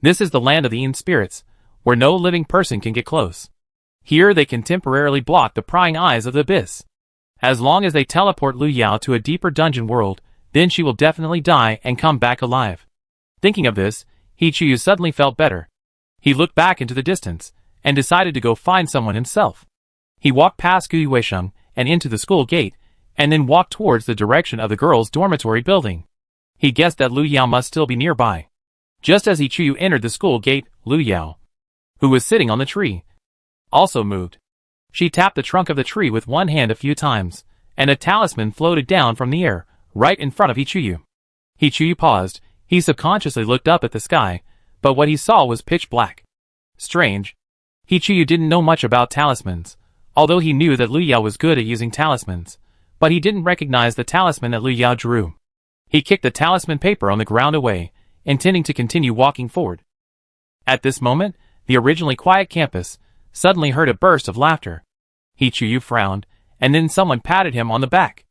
This is the land of the Yin spirits, where no living person can get close. Here they can temporarily block the prying eyes of the abyss. As long as they teleport Lu Yao to a deeper dungeon world, then she will definitely die and come back alive. Thinking of this, He Chuyu suddenly felt better. He looked back into the distance, and decided to go find someone himself. He walked past Gu Yuesheng and into the school gate, and then walked towards the direction of the girls' dormitory building. He guessed that Lu Yao must still be nearby. Just as He Chuyu entered the school gate, Lu Yao, who was sitting on the tree, also moved. She tapped the trunk of the tree with one hand a few times, and a talisman floated down from the air, right in front of He Chuyu. He Chuyu paused. He subconsciously looked up at the sky, but what he saw was pitch black. Strange. He Chuyu didn't know much about talismans, although he knew that Lu Yao was good at using talismans, but he didn't recognize the talisman that Lu Yao drew. He kicked the talisman paper on the ground away, intending to continue walking forward. At this moment, the originally quiet campus suddenly heard a burst of laughter. He Chuyu frowned, and then someone patted him on the back.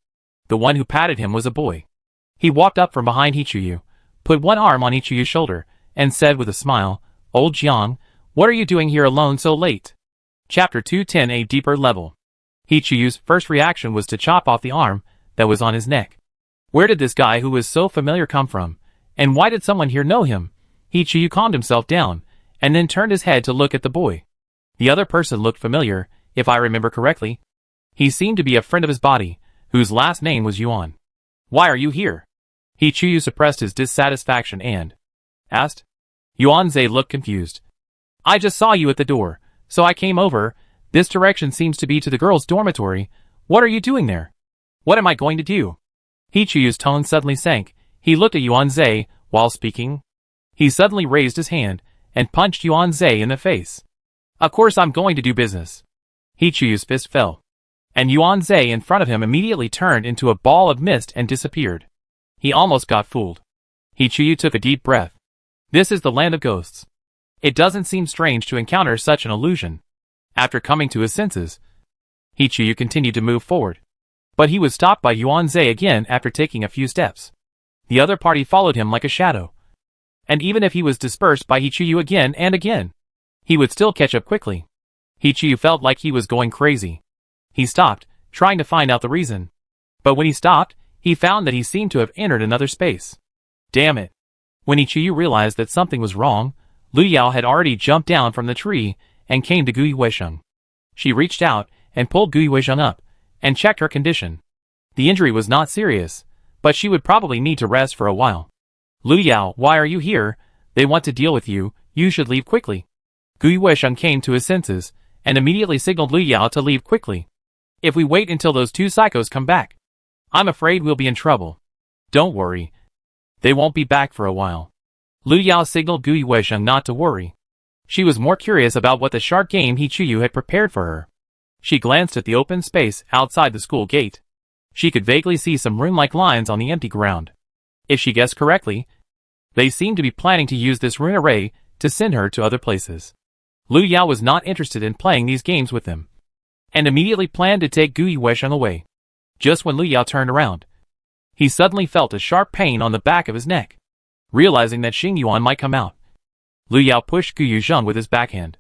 The one who patted him was a boy. He walked up from behind He Chuyu, put one arm on He Chuyu's shoulder, and said with a smile, "Old Jiang, what are you doing here alone so late?" Chapter 210 A Deeper Level. He Chuyu's first reaction was to chop off the arm that was on his neck. Where did this guy who was so familiar come from? And why did someone here know him? He Chuyu calmed himself down, and then turned his head to look at the boy. The other person looked familiar, if I remember correctly. He seemed to be a friend of his body, whose last name was Yuan. "Why are you here?" He Chuyu suppressed his dissatisfaction and asked. Yuan Zhe looked confused. "I just saw you at the door, so I came over. This direction seems to be to the girls' dormitory. What are you doing there?" "What am I going to do?" He Chuyu's tone suddenly sank. He looked at Yuan Zhe while speaking. He suddenly raised his hand and punched Yuan Zhe in the face. "Of course I'm going to do business." He Chuyu's fist fell, and Yuan Zhe in front of him immediately turned into a ball of mist and disappeared. He almost got fooled. He Chuyu took a deep breath. This is the land of ghosts. It doesn't seem strange to encounter such an illusion. After coming to his senses, He Chuyu continued to move forward. But he was stopped by Yuan Zhe again after taking a few steps. The other party followed him like a shadow. And even if he was dispersed by He Chuyu again and again, he would still catch up quickly. He Chuyu felt like he was going crazy. He stopped, trying to find out the reason. But when he stopped, he found that he seemed to have entered another space. Damn it. When He Chuyu realized that something was wrong, Lu Yao had already jumped down from the tree and came to Gu Yuesheng. She reached out and pulled Gu Yuesheng up and checked her condition. The injury was not serious, but she would probably need to rest for a while. "Lu Yao, why are you here? They want to deal with you. You should leave quickly." Gu Yuesheng came to his senses and immediately signaled Lu Yao to leave quickly. "If we wait until those two psychos come back, I'm afraid we'll be in trouble." "Don't worry. They won't be back for a while." Lu Yao signaled Gu Yuesheng not to worry. She was more curious about what the shark game He Chuyu had prepared for her. She glanced at the open space outside the school gate. She could vaguely see some rune-like lines on the empty ground. If she guessed correctly, they seemed to be planning to use this rune array to send her to other places. Lu Yao was not interested in playing these games with them, and immediately planned to take Gu Yuesheng away. Just when Lu Yao turned around, he suddenly felt a sharp pain on the back of his neck. Realizing that Xing Yuan might come out, Lu Yao pushed Gu Yuesheng with his backhand,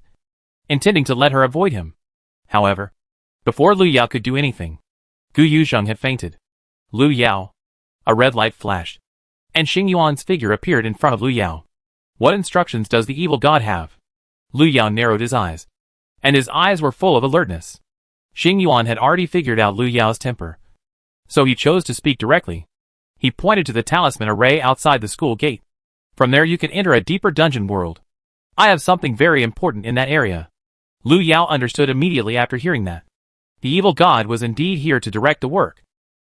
intending to let her avoid him. However, before Lu Yao could do anything, Gu Yuesheng had fainted. "Lu Yao." A red light flashed, and Xing Yuan's figure appeared in front of Lu Yao. "What instructions does the evil god have?" Lu Yao narrowed his eyes, and his eyes were full of alertness. Xing Yuan had already figured out Lu Yao's temper, so he chose to speak directly. He pointed to the talisman array outside the school gate. "From there you can enter a deeper dungeon world. I have something very important in that area." Lu Yao understood immediately after hearing that. The evil god was indeed here to direct the work.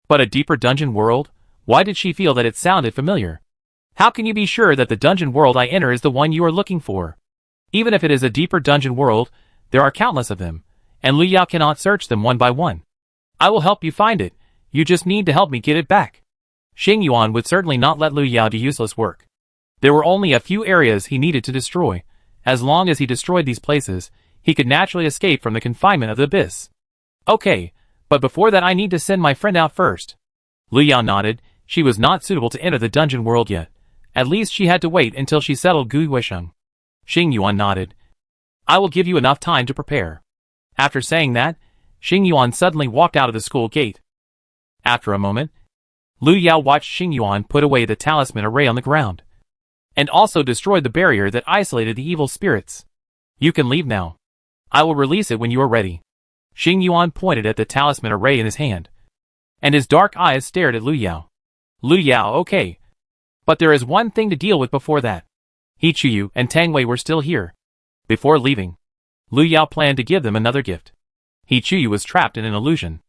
But a deeper dungeon world? Why did she feel that it sounded familiar? "How can you be sure that the dungeon world I enter is the one you are looking for? Even if it is a deeper dungeon world, there are countless of them, and Lu Yao cannot search them one by one. I will help you find it. You just need to help me get it back." Xing Yuan would certainly not let Lu Yao do useless work. There were only a few areas he needed to destroy. As long as he destroyed these places, he could naturally escape from the confinement of the abyss. Okay, but before that I need to send my friend out first. Lu Yao nodded. She was not suitable to enter the dungeon world yet. At least she had to wait until she settled Gui Weisheng. Xing Yuan nodded. I will give you enough time to prepare. After saying that, Xing Yuan suddenly walked out of the school gate. After a moment, Lu Yao watched Xing Yuan put away the talisman array on the ground, and also destroyed the barrier that isolated the evil spirits. You can leave now. I will release it when you are ready. Xing Yuan pointed at the talisman array in his hand, and his dark eyes stared at Lu Yao. Lu Yao, okay. But there is one thing to deal with before that. He Chuyu and Tang Wei were still here. Before leaving, Lu Yao planned to give them another gift. He Chuyu was trapped in an illusion.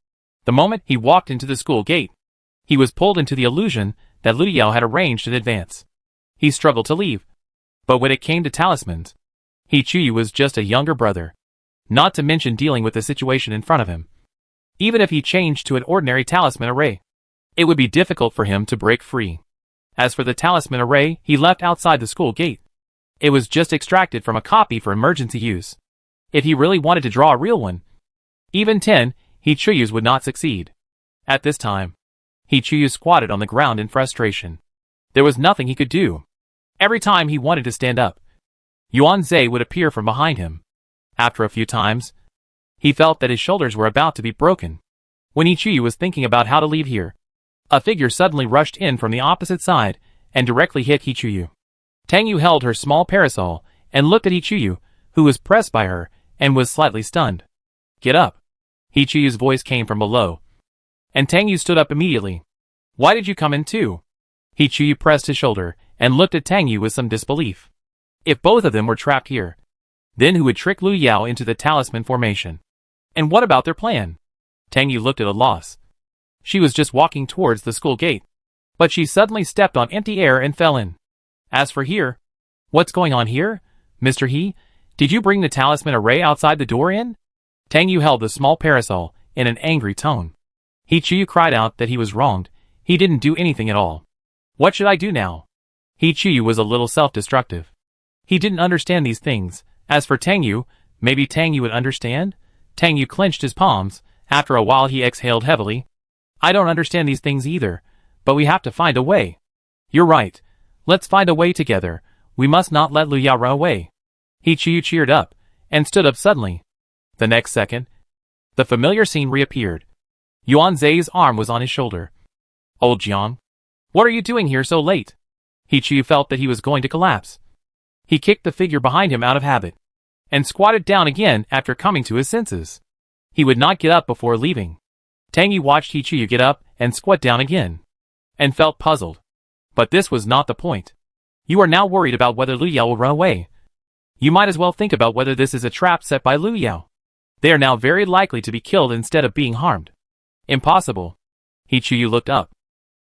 The moment he walked into the school gate, he was pulled into the illusion that Lu Yao had arranged in advance. He struggled to leave. But when it came to talismans, He Chuyu was just a younger brother. Not to mention dealing with the situation in front of him. Even if he changed to an ordinary talisman array, it would be difficult for him to break free. As for the talisman array he left outside the school gate, it was just extracted from a copy for emergency use. If he really wanted to draw a real one, even 10 He Chuyus would not succeed. At this time, He Chuyu squatted on the ground in frustration. There was nothing he could do. Every time he wanted to stand up, Yuan Zhe would appear from behind him. After a few times, he felt that his shoulders were about to be broken. When He Chuyu was thinking about how to leave here, a figure suddenly rushed in from the opposite side and directly hit He Chuyu. Tang Yu held her small parasol and looked at He Chuyu, who was pressed by her and was slightly stunned. Get up. He Chuyu's voice came from below, and Tang Yu stood up immediately. Why did you come in too? He Chuyu pressed his shoulder and looked at Tang Yu with some disbelief. If both of them were trapped here, then who would trick Lu Yao into the talisman formation? And what about their plan? Tang Yu looked at a loss. She was just walking towards the school gate, but she suddenly stepped on empty air and fell in. As for here, what's going on here? Mr. He, did you bring the talisman array outside the door in? Tang Yu held the small parasol in an angry tone. He Chuyu cried out that he was wronged. He didn't do anything at all. What should I do now? He Chuyu was a little self-destructive. He didn't understand these things. As for Tang Yu, maybe Tang Yu would understand? Tang Yu clenched his palms. After a while he exhaled heavily. I don't understand these things either, but we have to find a way. You're right. Let's find a way together. We must not let Lu Yao run away. He Chuyu cheered up and stood up suddenly. The next second, the familiar scene reappeared. Yuan Zhe's arm was on his shoulder. Old Jiang, what are you doing here so late? He Chuyu felt that he was going to collapse. He kicked the figure behind him out of habit, and squatted down again after coming to his senses. He would not get up before leaving. Tang Yu watched He Chuyu get up and squat down again, and felt puzzled. But this was not the point. You are now worried about whether Lu Yao will run away. You might as well think about whether this is a trap set by Lu Yao. They are now very likely to be killed instead of being harmed. Impossible. He Chuyu looked up.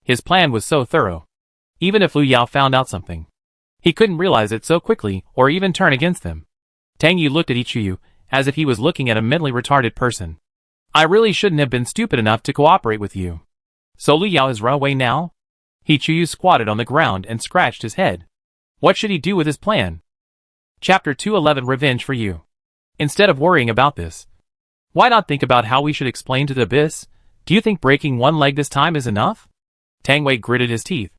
His plan was so thorough. Even if Lu Yao found out something, he couldn't realize it so quickly or even turn against them. Tang Yu looked at He Chuyu as if he was looking at a mentally retarded person. I really shouldn't have been stupid enough to cooperate with you. So Lu Yao has run away now? He Chuyu squatted on the ground and scratched his head. What should he do with his plan? Chapter 211 Revenge for You. Instead of worrying about this, why not think about how we should explain to the abyss? Do you think breaking one leg this time is enough? Tang Wei gritted his teeth.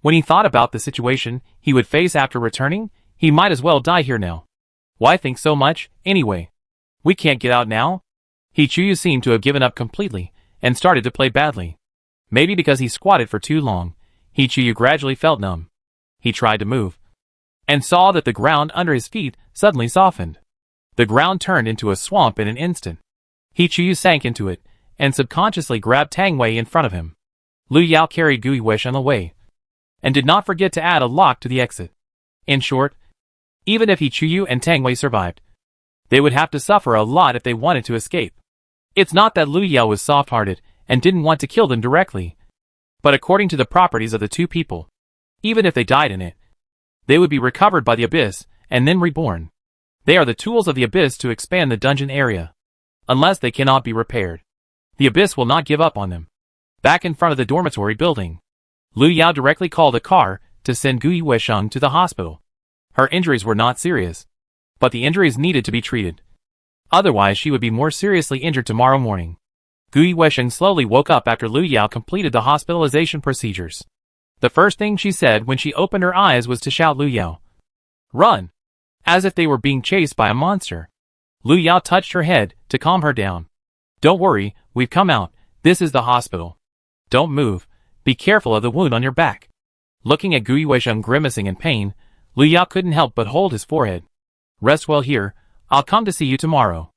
When he thought about the situation he would face after returning, he might as well die here now. Why think so much, anyway? We can't get out now? He Chuyu seemed to have given up completely, and started to play badly. Maybe because he squatted for too long, He Chuyu gradually felt numb. He tried to move, and saw that the ground under his feet suddenly softened. The ground turned into a swamp in an instant. He Chuyu sank into it, and subconsciously grabbed Tang Wei in front of him. Lu Yao carried Gui Weisheng away, and did not forget to add a lock to the exit. In short, even if He Chuyu and Tang Wei survived, they would have to suffer a lot if they wanted to escape. It's not that Lu Yao was soft-hearted and didn't want to kill them directly, but according to the properties of the two people, even if they died in it, they would be recovered by the abyss and then reborn. They are the tools of the abyss to expand the dungeon area. Unless they cannot be repaired, the abyss will not give up on them. Back in front of the dormitory building, Lu Yao directly called a car to send Gui Weisheng to the hospital. Her injuries were not serious, but the injuries needed to be treated. Otherwise she would be more seriously injured tomorrow morning. Gu Yuesheng slowly woke up after Lu Yao completed the hospitalization procedures. The first thing she said when she opened her eyes was to shout Lu Yao, "Run!" as if they were being chased by a monster. Lu Yao touched her head to calm her down. "Don't worry, we've come out. This is the hospital. Don't move. Be careful of the wound on your back." Looking at Gu Yuesheng grimacing in pain, Lu Yao couldn't help but hold his forehead. "Rest well here. I'll come to see you tomorrow."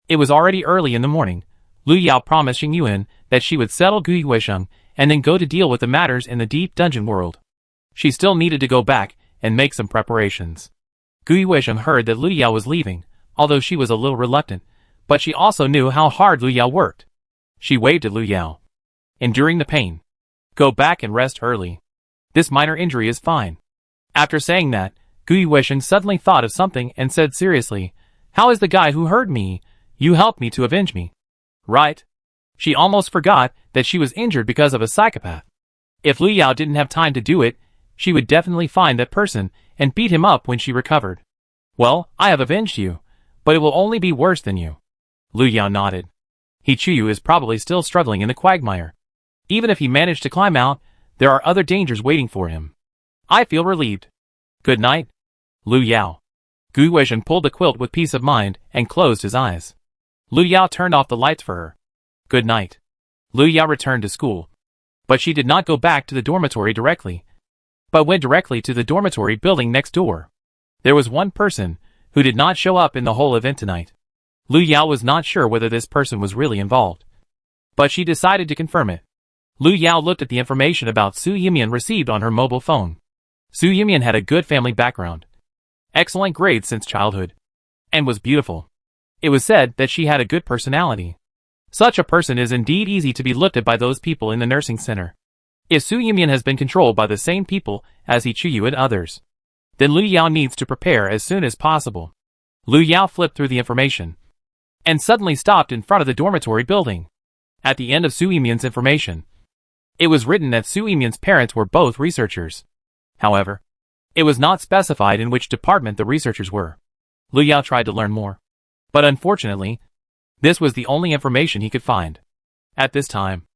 It was already early in the morning. Lu Yao promised Xing Yuan that she would settle Gu Yuesheng and then go to deal with the matters in the deep dungeon world. She still needed to go back and make some preparations. Gu Yuesheng heard that Lu Yao was leaving, although she was a little reluctant, but she also knew how hard Lu Yao worked. She waved at Lu Yao. "Enduring the pain. Go back and rest early. This minor injury is fine." After saying that, Gu Yuesheng suddenly thought of something and said seriously, "How is the guy who hurt me? You helped me to avenge me, right?" She almost forgot that she was injured because of a psychopath. If Lu Yao didn't have time to do it, she would definitely find that person and beat him up when she recovered. "Well, I have avenged you, but it will only be worse than you." Lu Yao nodded. He Chuyu is probably still struggling in the quagmire. Even if he managed to climb out, there are other dangers waiting for him. "I feel relieved. Good night, Lu Yao." Gu Yuesheng pulled the quilt with peace of mind and closed his eyes. Lu Yao turned off the lights for her. "Good night." Lu Yao returned to school. But she did not go back to the dormitory directly, but went directly to the dormitory building next door. There was one person who did not show up in the whole event tonight. Lu Yao was not sure whether this person was really involved, but she decided to confirm it. Lu Yao looked at the information about Su Yimian received on her mobile phone. Su Yimian had a good family background, excellent grades since childhood, and was beautiful. It was said that she had a good personality. Such a person is indeed easy to be looked at by those people in the nursing center. If Su Yimian has been controlled by the same people as He Chuyu and others, then Lu Yao needs to prepare as soon as possible. Lu Yao flipped through the information and suddenly stopped in front of the dormitory building. At the end of Su Yimian's information, it was written that Su Yimian's parents were both researchers. However, it was not specified in which department the researchers were. Lu Yao tried to learn more, but unfortunately, this was the only information he could find. At this time,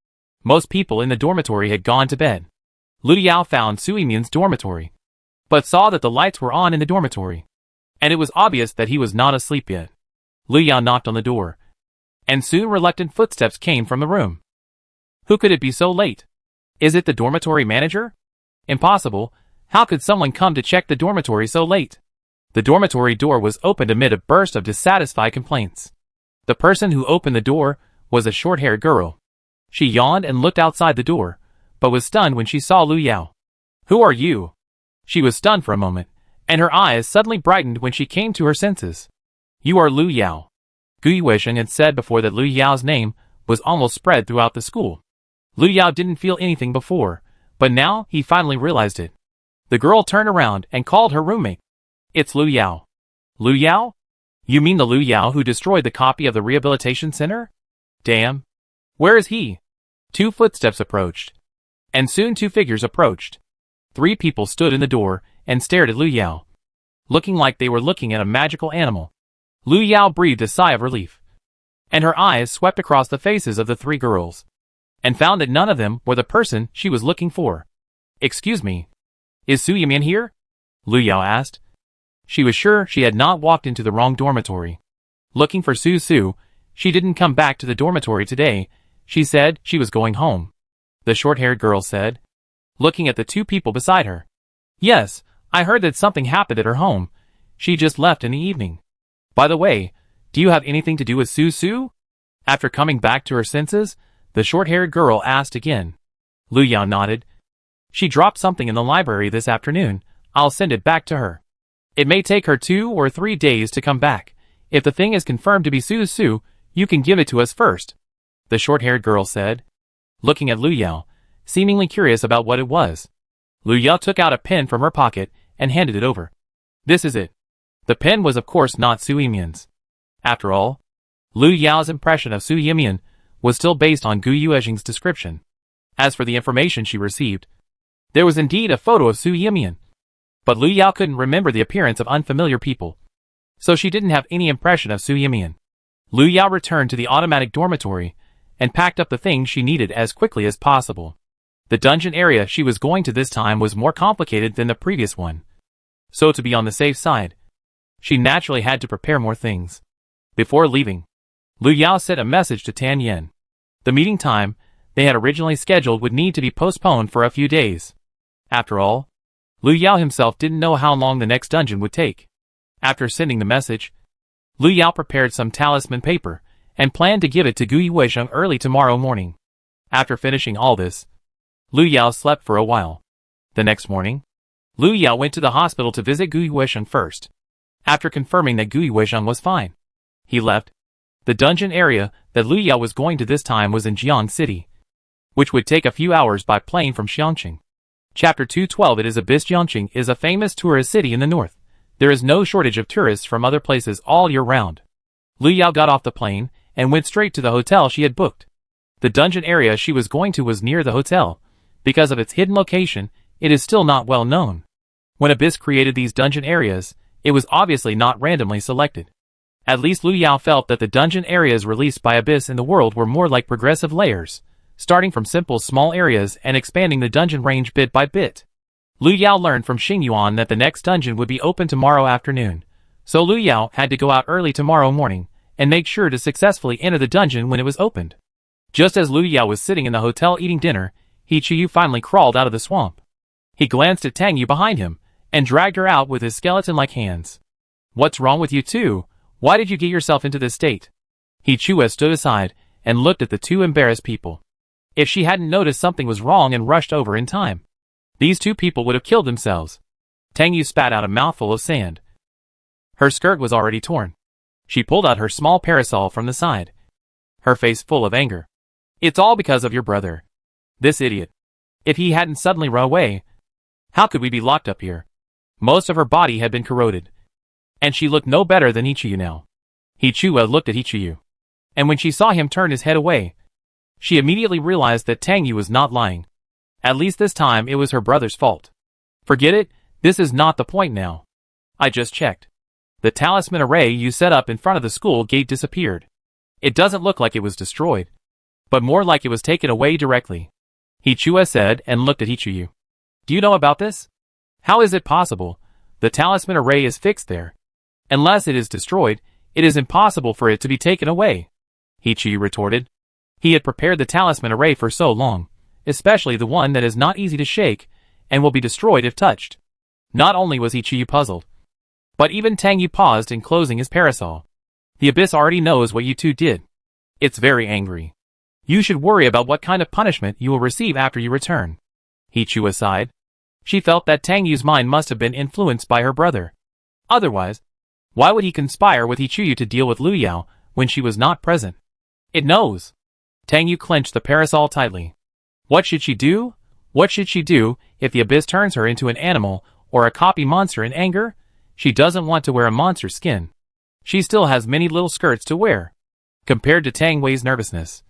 most people in the dormitory had gone to bed. Lu Yao found Su Yimian's dormitory, but saw that the lights were on in the dormitory, and it was obvious that he was not asleep yet. Lu Yao knocked on the door, and soon reluctant footsteps came from the room. Who could it be so late? Is it the dormitory manager? Impossible. How could someone come to check the dormitory so late? The dormitory door was opened amid a burst of dissatisfied complaints. The person who opened the door was a short-haired girl. She yawned and looked outside the door, but was stunned when she saw Lu Yao. "Who are you?" She was stunned for a moment, and her eyes suddenly brightened when she came to her senses. "You are Lu Yao." Gu Yuesheng had said before that Lu Yao's name was almost spread throughout the school. Lu Yao didn't feel anything before, but now he finally realized it. The girl turned around and called her roommate. "It's Lu Yao." "Lu Yao? You mean the Lu Yao who destroyed the copy of the rehabilitation center? Damn. Where is he?" 2 footsteps approached, and soon 2 figures approached. 3 people stood in the door and stared at Lu Yao, looking like they were looking at a magical animal. Lu Yao breathed a sigh of relief, and her eyes swept across the faces of the 3 girls, and found that none of them were the person she was looking for. "Excuse me, is Su Yimian here?" Lu Yao asked. She was sure she had not walked into the wrong dormitory. Looking for Su, she didn't come back to the dormitory today. She said she was going home. The short-haired girl said, looking at the 2 people beside her. "Yes, I heard that something happened at her home. She just left in the evening. By the way, do you have anything to do with Su?" After coming back to her senses, the short-haired girl asked again. Lu Yao nodded. "She dropped something in the library this afternoon. I'll send it back to her. It may take her 2 or 3 days to come back. If the thing is confirmed to be Su, you can give it to us first," the short-haired girl said, looking at Lu Yao, seemingly curious about what it was. Lu Yao took out a pen from her pocket and handed it over. "This is it." The pen was of course not Su Yimian's. After all, Lu Yao's impression of Su Yimian was still based on Gu Yuesheng's description. As for the information she received, there was indeed a photo of Su Yimian, but Lu Yao couldn't remember the appearance of unfamiliar people, so she didn't have any impression of Su Yimian. Lu Yao returned to the automatic dormitory and packed up the things she needed as quickly as possible. The dungeon area she was going to this time was more complicated than the previous one. So to be on the safe side, she naturally had to prepare more things. Before leaving, Lu Yao sent a message to Tan Yen. The meeting time they had originally scheduled would need to be postponed for a few days. After all, Lu Yao himself didn't know how long the next dungeon would take. After sending the message, Lu Yao prepared some talisman paper and planned to give it to Gui Weisheng early tomorrow morning. After finishing all this, Lu Yao slept for a while. The next morning, Lu Yao went to the hospital to visit Gui Weisheng first. After confirming that Gui Weisheng was fine, he left. The dungeon area that Lu Yao was going to this time was in Jiang City, which would take a few hours by plane from Xiangqing. Chapter 212. It is Abyss. Jiangqing is a famous tourist city in the north. There is no shortage of tourists from other places all year round. Lu Yao got off the plane and went straight to the hotel she had booked. The dungeon area she was going to was near the hotel. Because of its hidden location, it is still not well known. When Abyss created these dungeon areas, it was obviously not randomly selected. At least Lu Yao felt that the dungeon areas released by Abyss in the world were more like progressive layers, starting from simple small areas and expanding the dungeon range bit by bit. Lu Yao learned from Xing Yuan that the next dungeon would be open tomorrow afternoon, so Lu Yao had to go out early tomorrow morning and make sure to successfully enter the dungeon when it was opened. Just as Lu Yao was sitting in the hotel eating dinner, He Qiyu finally crawled out of the swamp. He glanced at Tang Yu behind him and dragged her out with his skeleton-like hands. "What's wrong with you two? Why did you get yourself into this state?" He Qiyu stood aside and looked at the two embarrassed people. If she hadn't noticed something was wrong and rushed over in time, these two people would have killed themselves. Tang Yu spat out a mouthful of sand. Her skirt was already torn. She pulled out her small parasol from the side, her face full of anger. "It's all because of your brother. This idiot. If he hadn't suddenly run away, how could we be locked up here?" Most of her body had been corroded, and she looked no better than He Qiyu now. He Qiyu looked at He Qiyu, and when she saw him turn his head away, she immediately realized that Tang Yu was not lying. At least this time it was her brother's fault. "Forget it, this is not the point now. I just checked. The talisman array you set up in front of the school gate disappeared. It doesn't look like it was destroyed, but more like it was taken away directly," He Qiyu said and looked at He Qiyu. "Do you know about this? How is it possible? The talisman array is fixed there. Unless it is destroyed, it is impossible for it to be taken away," He Qiyu retorted. He had prepared the talisman array for so long, especially the one that is not easy to shake and will be destroyed if touched. Not only was He Qiyu puzzled, but even Tang Yu paused in closing his parasol. "The Abyss already knows what you two did. It's very angry. You should worry about what kind of punishment you will receive after you return." He Qiyu sighed. She felt that Tang Yu's mind must have been influenced by her brother. Otherwise, why would he conspire with He Qiyu to deal with Lu Yao when she was not present? It knows. Tang Yu clenched the parasol tightly. What should she do? What should she do if the Abyss turns her into an animal or a copy monster in anger? She doesn't want to wear a monster skin. She still has many little skirts to wear. Compared to Tang Wei's nervousness,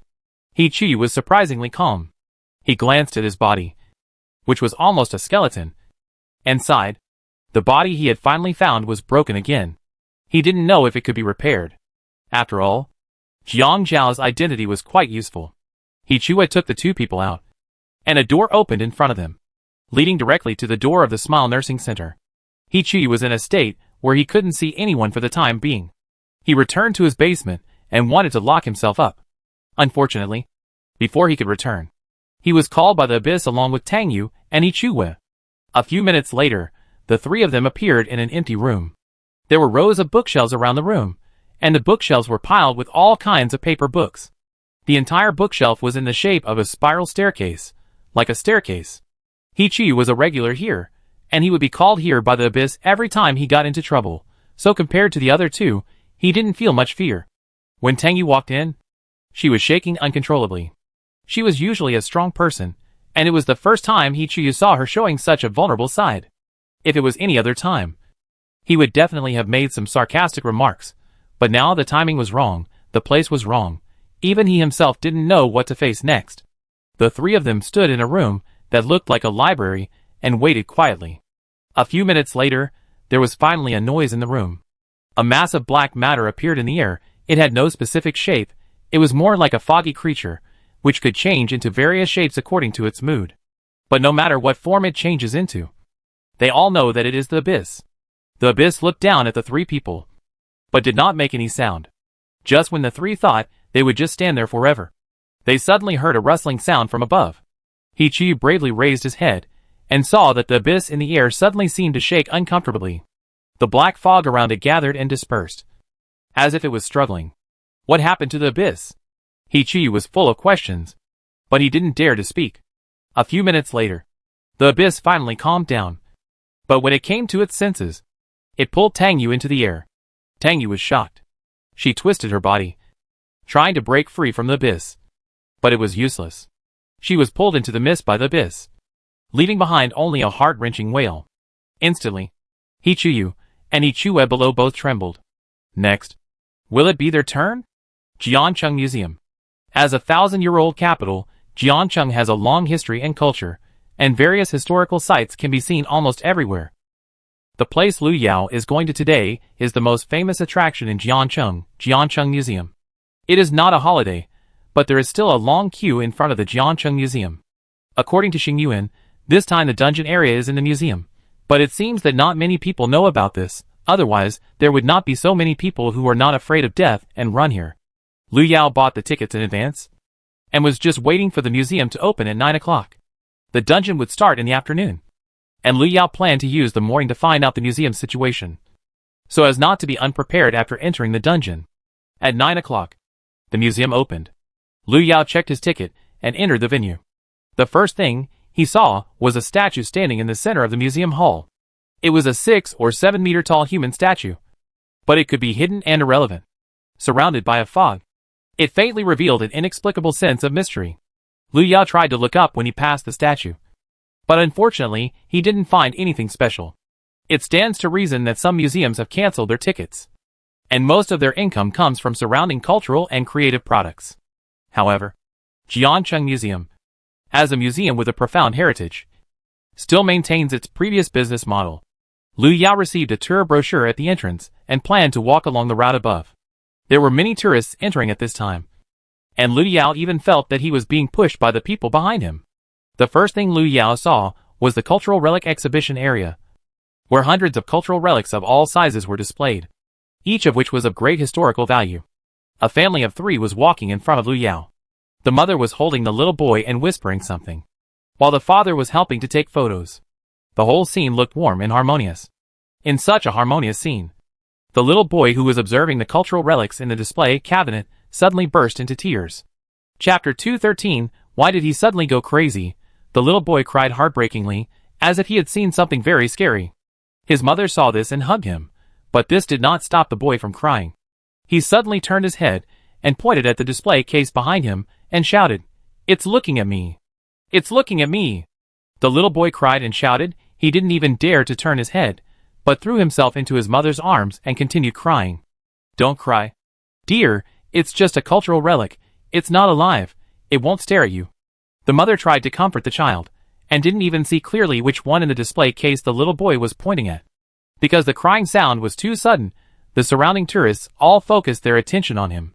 He Qiyu was surprisingly calm. He glanced at his body, which was almost a skeleton, and sighed. The body he had finally found was broken again. He didn't know if it could be repaired. After all, Jiang Zhao's identity was quite useful. He Qiyu took the two people out, and a door opened in front of them, leading directly to the door of the Smile Nursing Center. He Qiyu was in a state where he couldn't see anyone for the time being. He returned to his basement and wanted to lock himself up. Unfortunately, before he could return, he was called by the Abyss along with Tang Yu and He Qiyu. A few minutes later, the three of them appeared in an empty room. There were rows of bookshelves around the room, and the bookshelves were piled with all kinds of paper books. The entire bookshelf was in the shape of a spiral staircase, like a staircase. He Qiyu was a regular here, and he would be called here by the Abyss every time he got into trouble, so compared to the other two, he didn't feel much fear. When Tang Yu walked in, she was shaking uncontrollably. She was usually a strong person, and it was the first time He Qiyu saw her showing such a vulnerable side. If it was any other time, he would definitely have made some sarcastic remarks, but now the timing was wrong, the place was wrong. Even he himself didn't know what to face next. The three of them stood in a room that looked like a library and waited quietly. A few minutes later, there was finally a noise in the room. A mass of black matter appeared in the air. It had no specific shape, It was more like a foggy creature, which could change into various shapes according to its mood. But no matter what form it changes into, they all know that it is the abyss. The abyss looked down at the three people, but did not make any sound. Just when the three thought they would just stand there forever, they suddenly heard a rustling sound from above. He bravely raised his head, and saw that the abyss in the air suddenly seemed to shake uncomfortably. The black fog around it gathered and dispersed, as if it was struggling. What happened to the abyss? He was full of questions, but he didn't dare to speak. A few minutes later, the abyss finally calmed down. But when it came to its senses, it pulled Tangyu into the air. Tangyu was shocked. She twisted her body, trying to break free from the abyss. But it was useless. She was pulled into the mist by the abyss, leaving behind only a heart-wrenching wail. Instantly, Hichuyu and Ichue below both trembled. Next, will it be their turn? Jiancheng Museum. As a 1,000-year-old capital, Jiancheng has a long history and culture, and various historical sites can be seen almost everywhere. The place Lu Yao is going to today is the most famous attraction in Jiancheng, Jiancheng Museum. It is not a holiday, but there is still a long queue in front of the Jiancheng Museum. According to Xingyuan, this time the dungeon area is in the museum, but it seems that not many people know about this, otherwise there would not be so many people who are not afraid of death and run here. Lu Yao bought the tickets in advance, and was just waiting for the museum to open at 9 o'clock. The dungeon would start in the afternoon, and Lu Yao planned to use the morning to find out the museum's situation, so as not to be unprepared after entering the dungeon. At 9 o'clock, the museum opened. Lu Yao checked his ticket and entered the venue. The first thing he saw was a statue standing in the center of the museum hall. It was a 6 or 7 meter tall human statue, but it could be hidden and irrelevant. Surrounded by a fog, it faintly revealed an inexplicable sense of mystery. Lu Yao tried to look up when he passed the statue, but unfortunately he didn't find anything special. It stands to reason that some museums have cancelled their tickets, and most of their income comes from surrounding cultural and creative products. However, Jiancheng Museum, as a museum with a profound heritage, still maintains its previous business model. Lu Yao received a tour brochure at the entrance and planned to walk along the route above. There were many tourists entering at this time, and Lu Yao even felt that he was being pushed by the people behind him. The first thing Lu Yao saw was the cultural relic exhibition area, where hundreds of cultural relics of all sizes were displayed, each of which was of great historical value. A family of 3 was walking in front of Lu Yao. The mother was holding the little boy and whispering something, while the father was helping to take photos. The whole scene looked warm and harmonious. In such a harmonious scene, the little boy who was observing the cultural relics in the display cabinet suddenly burst into tears. Chapter 213, Why did he suddenly go crazy? The little boy cried heartbreakingly, as if he had seen something very scary. His mother saw this and hugged him, but this did not stop the boy from crying. He suddenly turned his head and pointed at the display case behind him and shouted, "It's looking at me! It's looking at me!" The little boy cried and shouted. He didn't even dare to turn his head, but threw himself into his mother's arms and continued crying. "Don't cry. Dear, it's just a cultural relic. It's not alive. It won't stare at you." The mother tried to comfort the child, and didn't even see clearly which one in the display case the little boy was pointing at. Because the crying sound was too sudden, the surrounding tourists all focused their attention on him.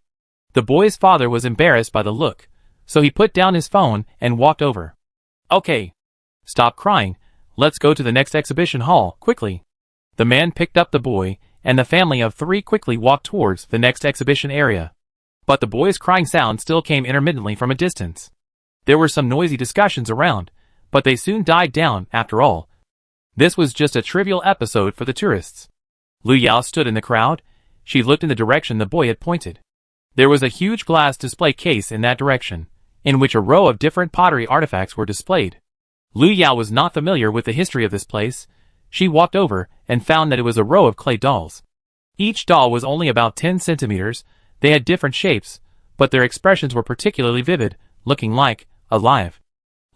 The boy's father was embarrassed by the look, so he put down his phone and walked over. "Okay. Stop crying. Let's go to the next exhibition hall, quickly." The man picked up the boy, and the family of 3 quickly walked towards the next exhibition area. But the boy's crying sound still came intermittently from a distance. There were some noisy discussions around, but they soon died down. After all, this was just a trivial episode for the tourists. Lu Yao stood in the crowd. She looked in the direction the boy had pointed. There was a huge glass display case in that direction, in which a row of different pottery artifacts were displayed. Lu Yao was not familiar with the history of this place. She walked over and found that it was a row of clay dolls. Each doll was only about 10 centimeters. They had different shapes, but their expressions were particularly vivid, looking like alive.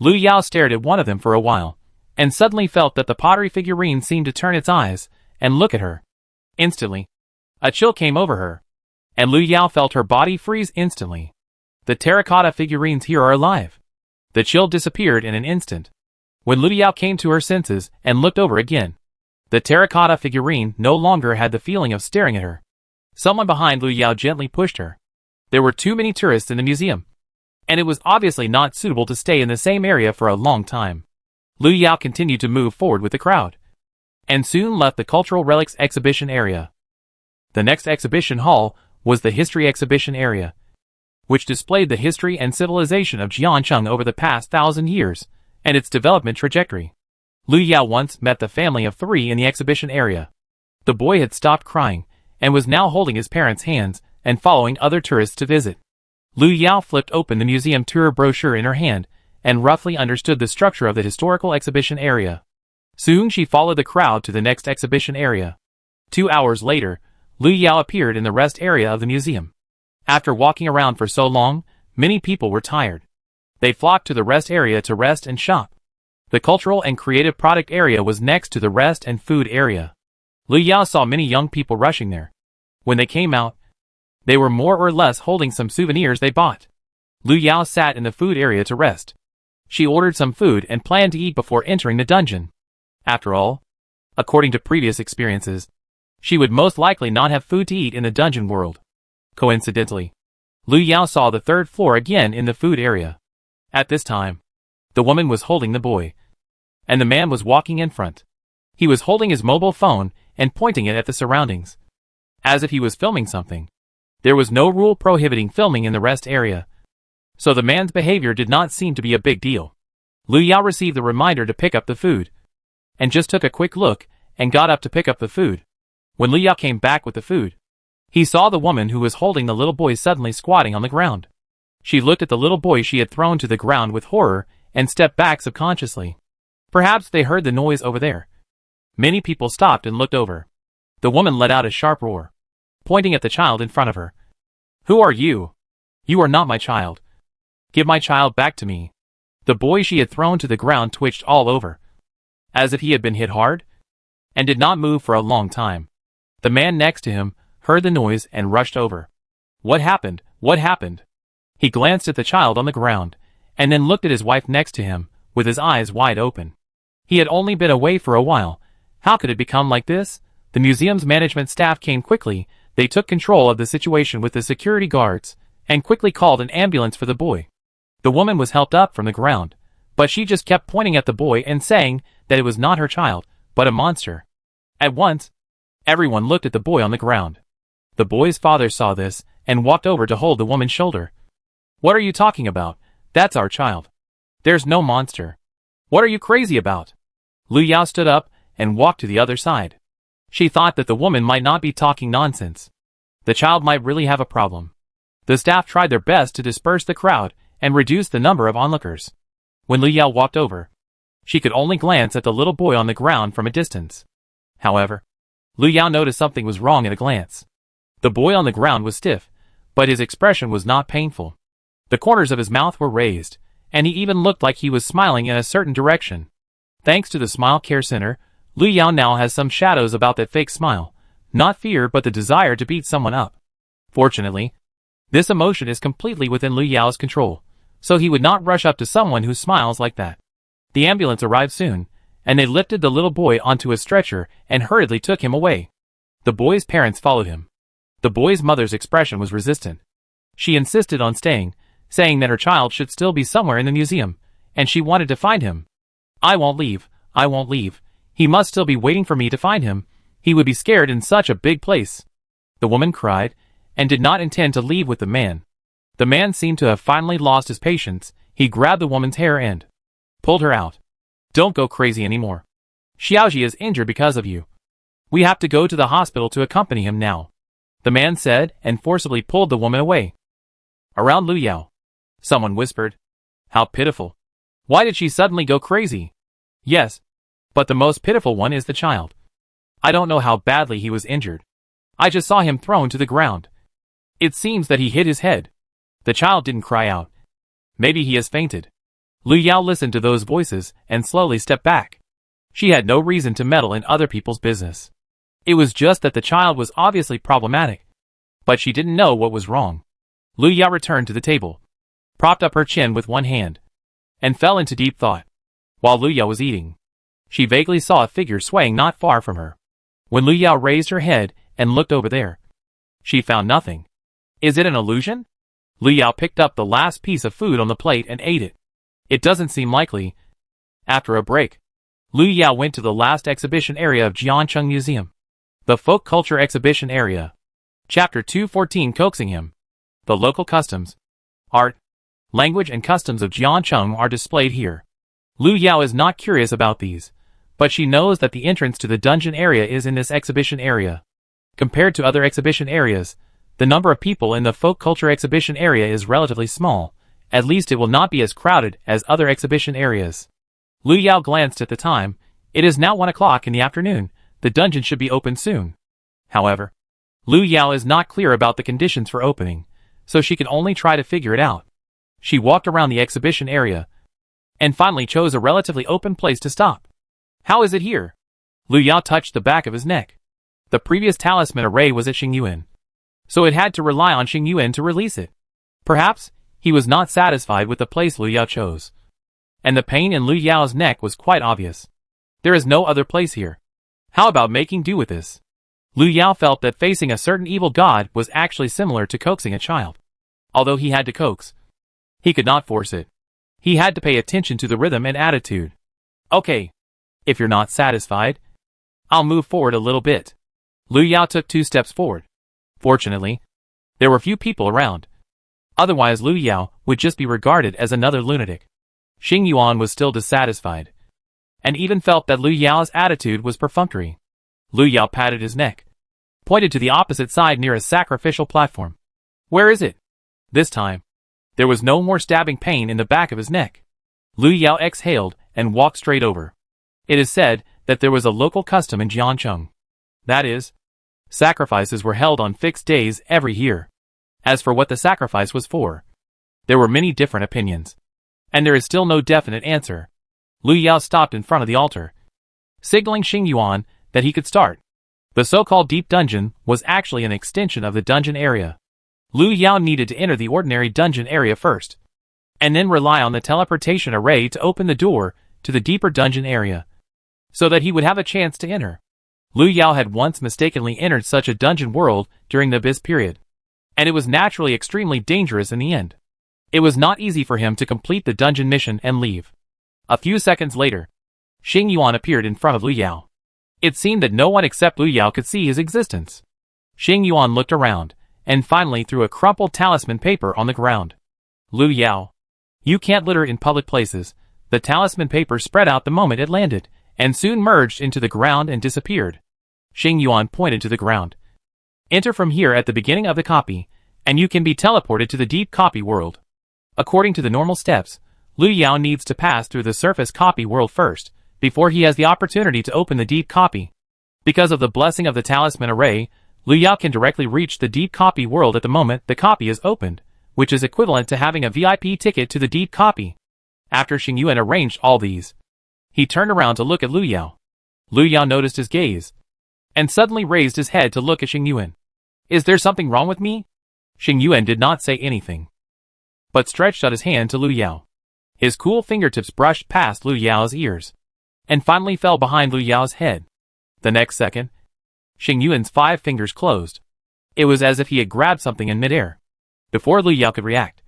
Lu Yao stared at one of them for a while, and suddenly felt that the pottery figurine seemed to turn its eyes and look at her. Instantly, a chill came over her, and Lu Yao felt her body freeze instantly. The terracotta figurines here are alive. The chill disappeared in an instant. When Lu Yao came to her senses and looked over again, the terracotta figurine no longer had the feeling of staring at her. Someone behind Lu Yao gently pushed her. There were too many tourists in the museum, and it was obviously not suitable to stay in the same area for a long time. Lu Yao continued to move forward with the crowd, and soon left the Cultural Relics exhibition area. The next exhibition hall was the History exhibition area, which displayed the history and civilization of Jiancheng over the past 1,000 years, and its development trajectory. Lu Yao once met the family of 3 in the exhibition area. The boy had stopped crying, and was now holding his parents' hands, and following other tourists to visit. Lu Yao flipped open the museum tour brochure in her hand, and roughly understood the structure of the historical exhibition area. Soon she followed the crowd to the next exhibition area. 2 hours later, Lu Yao appeared in the rest area of the museum. After walking around for so long, many people were tired. They flocked to the rest area to rest and shop. The cultural and creative product area was next to the rest and food area. Lu Yao saw many young people rushing there. When they came out, they were more or less holding some souvenirs they bought. Lu Yao sat in the food area to rest. She ordered some food and planned to eat before entering the dungeon. After all, according to previous experiences, she would most likely not have food to eat in the dungeon world. Coincidentally, Lu Yao saw the 3rd floor again in the food area. At this time, the woman was holding the boy, and the man was walking in front. He was holding his mobile phone and pointing it at the surroundings, as if he was filming something. There was no rule prohibiting filming in the rest area, so the man's behavior did not seem to be a big deal. Lu Yao received the reminder to pick up the food, and just took a quick look, and got up to pick up the food. When Lu Yao came back with the food, he saw the woman who was holding the little boy suddenly squatting on the ground. She looked at the little boy she had thrown to the ground with horror, and stepped back subconsciously. Perhaps they heard the noise over there. Many people stopped and looked over. The woman let out a sharp roar, pointing at the child in front of her. "Who are you? You are not my child. Give my child back to me." The boy she had thrown to the ground twitched all over, as if he had been hit hard, and did not move for a long time. The man next to him heard the noise and rushed over. "What happened? What happened?" He glanced at the child on the ground, and then looked at his wife next to him, with his eyes wide open. He had only been away for a while. How could it become like this? The museum's management staff came quickly. They took control of the situation with the security guards, and quickly called an ambulance for the boy. The woman was helped up from the ground, but she just kept pointing at the boy and saying that it was not her child, but a monster. At once, everyone looked at the boy on the ground. The boy's father saw this, and walked over to hold the woman's shoulder. "What are you talking about? That's our child. There's no monster. What are you crazy about?" Lu Yao stood up, and walked to the other side. She thought that the woman might not be talking nonsense. The child might really have a problem. The staff tried their best to disperse the crowd, and reduce the number of onlookers. When Lu Yao walked over, she could only glance at the little boy on the ground from a distance. However, Lu Yao noticed something was wrong at a glance. The boy on the ground was stiff, but his expression was not painful. The corners of his mouth were raised, and he even looked like he was smiling in a certain direction. Thanks to the Smile Care Center, Lu Yao now has some shadows about that fake smile. Not fear, but the desire to beat someone up. Fortunately, this emotion is completely within Lu Yao's control, so he would not rush up to someone who smiles like that. The ambulance arrived soon, and they lifted the little boy onto a stretcher and hurriedly took him away. The boy's parents followed him. The boy's mother's expression was resistant. She insisted on staying, saying that her child should still be somewhere in the museum, and she wanted to find him. "I won't leave, I won't leave. He must still be waiting for me to find him. He would be scared in such a big place." The woman cried, and did not intend to leave with the man. The man seemed to have finally lost his patience. He grabbed the woman's hair and pulled her out. "Don't go crazy anymore. Xiaoji is injured because of you. We have to go to the hospital to accompany him now," the man said, and forcibly pulled the woman away. Around Lu Yao, someone whispered, "How pitiful. Why did she suddenly go crazy?" "Yes, but the most pitiful one is the child. I don't know how badly he was injured. I just saw him thrown to the ground. It seems that he hit his head." The child didn't cry out. "Maybe he has fainted." Lu Yao listened to those voices and slowly stepped back. She had no reason to meddle in other people's business. It was just that the child was obviously problematic, but she didn't know what was wrong. Lu Yao returned to the table, propped up her chin with one hand, and fell into deep thought. While Lu Yao was eating, she vaguely saw a figure swaying not far from her. When Lu Yao raised her head and looked over there, she found nothing. "Is it an illusion?" Lu Yao picked up the last piece of food on the plate and ate it. It doesn't seem likely. After a break, Lu Yao went to the last exhibition area of Jiancheng Museum. The Folk Culture Exhibition Area. Chapter 214 Coaxing Him. The local customs, art, language and customs of Jiancheng are displayed here. Lu Yao is not curious about these, but she knows that the entrance to the dungeon area is in this exhibition area. Compared to other exhibition areas, the number of people in the Folk Culture Exhibition Area is relatively small. At least it will not be as crowded as other exhibition areas. Lu Yao glanced at the time. It is now 1 o'clock in the afternoon. The dungeon should be open soon. However, Lu Yao is not clear about the conditions for opening, so she can only try to figure it out. She walked around the exhibition area, and finally chose a relatively open place to stop. How is it here? Lu Yao touched the back of his neck. The previous talisman array was at Xingyuan, so it had to rely on Xingyuan to release it. Perhaps he was not satisfied with the place Lu Yao chose, and the pain in Lu Yao's neck was quite obvious. There is no other place here. How about making do with this? Lu Yao felt that facing a certain evil god was actually similar to coaxing a child. Although he had to coax, he could not force it. He had to pay attention to the rhythm and attitude. Okay, if you're not satisfied, I'll move forward a little bit. Lu Yao took 2 steps forward. Fortunately, there were few people around. Otherwise Lu Yao would just be regarded as another lunatic. Xingyuan was still dissatisfied, and even felt that Lu Yao's attitude was perfunctory. Lu Yao patted his neck, pointed to the opposite side near a sacrificial platform. Where is it? This time, there was no more stabbing pain in the back of his neck. Lu Yao exhaled and walked straight over. It is said that there was a local custom in Jiancheng. That is, sacrifices were held on fixed days every year. As for what the sacrifice was for, there were many different opinions, and there is still no definite answer. Lu Yao stopped in front of the altar, signaling Xingyuan that he could start. The so-called deep dungeon was actually an extension of the dungeon area. Lu Yao needed to enter the ordinary dungeon area first, and then rely on the teleportation array to open the door to the deeper dungeon area, so that he would have a chance to enter. Lu Yao had once mistakenly entered such a dungeon world during the abyss period, and it was naturally extremely dangerous in the end. It was not easy for him to complete the dungeon mission and leave. A few seconds later, Xingyuan appeared in front of Lu Yao. It seemed that no one except Lu Yao could see his existence. Xingyuan looked around, and finally threw a crumpled talisman paper on the ground. Lu Yao, you can't litter in public places. The talisman paper spread out the moment it landed, and soon merged into the ground and disappeared. Xingyuan pointed to the ground. Enter from here at the beginning of the copy, and you can be teleported to the deep copy world. According to the normal steps, Lu Yao needs to pass through the surface copy world first, before he has the opportunity to open the deep copy. Because of the blessing of the talisman array, Lu Yao can directly reach the deep copy world at the moment the copy is opened, which is equivalent to having a VIP ticket to the deep copy. After Xingyuan arranged all these, he turned around to look at Lu Yao. Lu Yao noticed his gaze, and suddenly raised his head to look at Xingyuan. Is there something wrong with me? Xingyuan did not say anything, but stretched out his hand to Lu Yao. His cool fingertips brushed past Lu Yao's ears, and finally fell behind Lu Yao's head. The next second, Xingyuan's 5 fingers closed. It was as if he had grabbed something in midair. Before Lu Yao could react,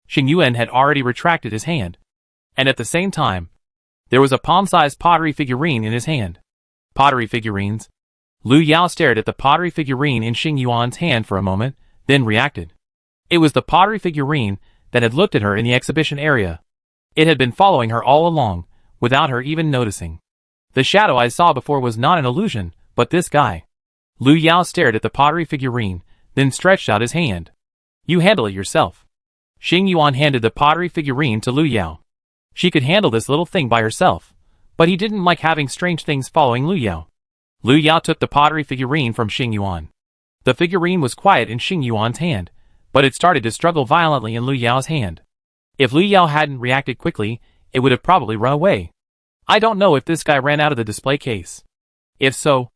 Xingyuan had already retracted his hand, and at the same time, there was a palm-sized pottery figurine in his hand. Pottery figurines. Lu Yao stared at the pottery figurine in Xingyuan's hand for a moment, then reacted. It was the pottery figurine that had looked at her in the exhibition area. It had been following her all along, without her even noticing. The shadow I saw before was not an illusion, but this guy. Lu Yao stared at the pottery figurine, then stretched out his hand. You handle it yourself. Xingyuan handed the pottery figurine to Lu Yao. She could handle this little thing by herself, but he didn't like having strange things following Lu Yao. Lu Yao took the pottery figurine from Xingyuan. The figurine was quiet in Xingyuan's hand, but it started to struggle violently in Lu Yao's hand. If Lu Yao hadn't reacted quickly, it would have probably run away. I don't know if this guy ran out of the display case. If so,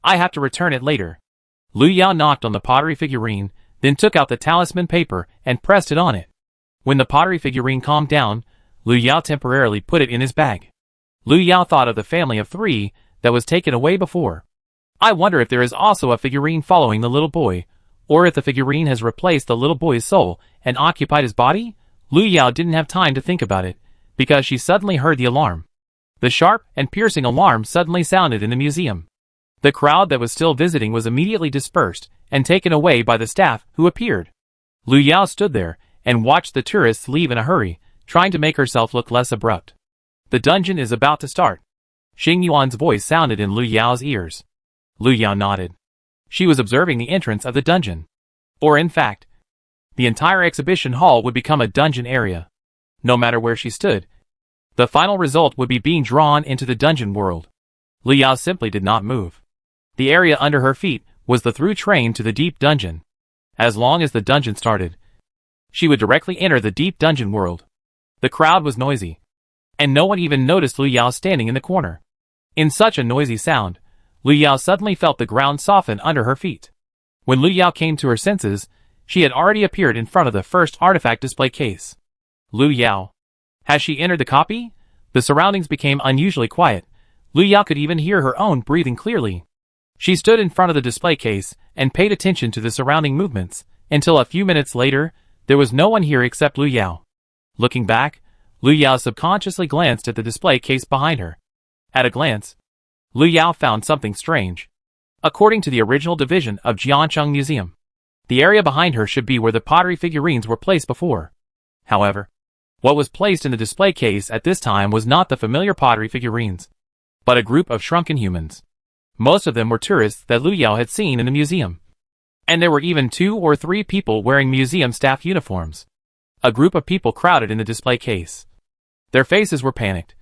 I have to return it later. Lu Yao knocked on the pottery figurine, then took out the talisman paper and pressed it on it. When the pottery figurine calmed down, Lu Yao temporarily put it in his bag. Lu Yao thought of the family of 3 that was taken away before. I wonder if there is also a figurine following the little boy, Or if the figurine has replaced the little boy's soul and occupied his body? Lu Yao didn't have time to think about it, because she suddenly heard the alarm. The sharp and piercing alarm suddenly sounded in the museum. The crowd that was still visiting was immediately dispersed and taken away by the staff, who appeared. Lu Yao stood there and watched the tourists leave in a hurry, trying to make herself look less abrupt. The dungeon is about to start. Xing Yuan's voice sounded in Lu Yao's ears. Lu Yao nodded. She was observing the entrance of the dungeon. Or in fact, the entire exhibition hall would become a dungeon area. No matter where she stood, the final result would be being drawn into the dungeon world. Lu Yao simply did not move. The area under her feet was the through train to the deep dungeon. As long as the dungeon started, she would directly enter the deep dungeon world. The crowd was noisy, and no one even noticed Lu Yao standing in the corner. In such a noisy sound, Lu Yao suddenly felt the ground soften under her feet. When Lu Yao came to her senses, she had already appeared in front of the first artifact display case. Lu Yao. Has she entered the copy? The surroundings became unusually quiet. Lu Yao could even hear her own breathing clearly. She stood in front of the display case and paid attention to the surrounding movements, until a few minutes later, there was no one here except Lu Yao. Looking back, Lu Yao subconsciously glanced at the display case behind her. At a glance, Lu Yao found something strange. According to the original division of Jiancheng Museum, the area behind her should be where the pottery figurines were placed before. However, what was placed in the display case at this time was not the familiar pottery figurines, but a group of shrunken humans. Most of them were tourists that Lu Yao had seen in the museum. And there were even 2 or 3 people wearing museum staff uniforms. A group of people crowded in the display case. Their faces were panicked,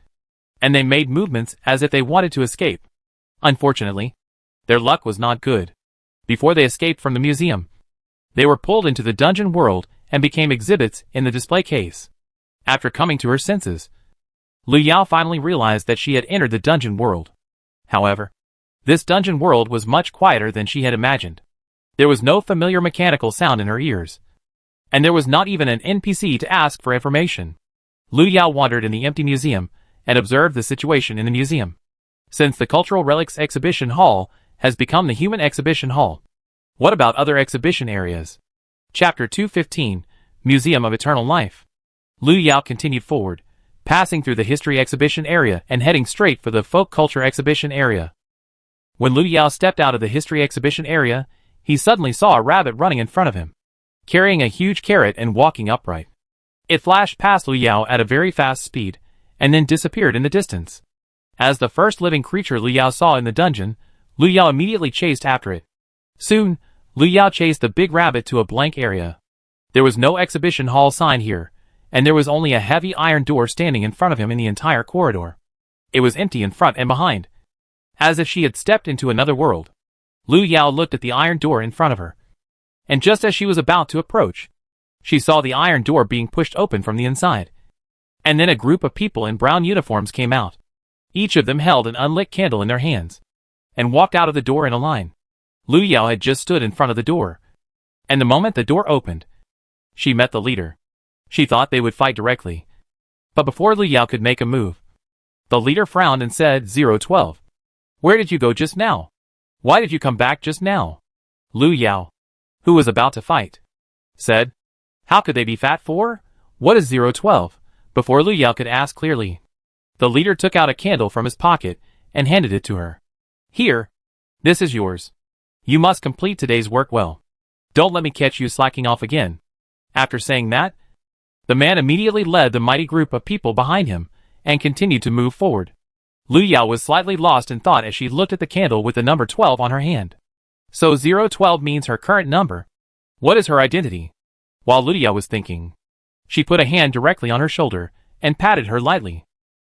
and they made movements as if they wanted to escape. Unfortunately, their luck was not good. Before they escaped from the museum, they were pulled into the dungeon world and became exhibits in the display case. After coming to her senses, Lu Yao finally realized that she had entered the dungeon world. However, this dungeon world was much quieter than she had imagined. There was no familiar mechanical sound in her ears, and there was not even an NPC to ask for information. Lu Yao wandered in the empty museum and observed the situation in the museum. Since the Cultural Relics Exhibition Hall has become the Human Exhibition Hall, what about other exhibition areas? Chapter 215, Museum of Eternal Life. Lu Yao continued forward, passing through the History Exhibition area and heading straight for the Folk Culture Exhibition area. When Lu Yao stepped out of the History Exhibition area, he suddenly saw a rabbit running in front of him, carrying a huge carrot and walking upright. It flashed past Lu Yao at a very fast speed, and then disappeared in the distance. As the first living creature Lu Yao saw in the dungeon, Lu Yao immediately chased after it. Soon, Lu Yao chased the big rabbit to a blank area. There was no exhibition hall sign here, and there was only a heavy iron door standing in front of him in the entire corridor. It was empty in front and behind, as if she had stepped into another world. Lu Yao looked at the iron door in front of her, and just as she was about to approach, she saw the iron door being pushed open from the inside. And then a group of people in brown uniforms came out. Each of them held an unlit candle in their hands, and walked out of the door in a line. Lu Yao had just stood in front of the door, and the moment the door opened, she met the leader. She thought they would fight directly, but before Lu Yao could make a move, the leader frowned and said, 012. Where did you go just now? Why did you come back just now? Lu Yao, who was about to fight, said, how could they be fat for? What is 012? Before Lu Yao could ask clearly, the leader took out a candle from his pocket and handed it to her. Here, this is yours. You must complete today's work well. Don't let me catch you slacking off again. After saying that, the man immediately led the mighty group of people behind him and continued to move forward. Lu Yao was slightly lost in thought as she looked at the candle with the number 12 on her hand. So 012 means her current number. What is her identity? While Lu Yao was thinking, she put a hand directly on her shoulder and patted her lightly.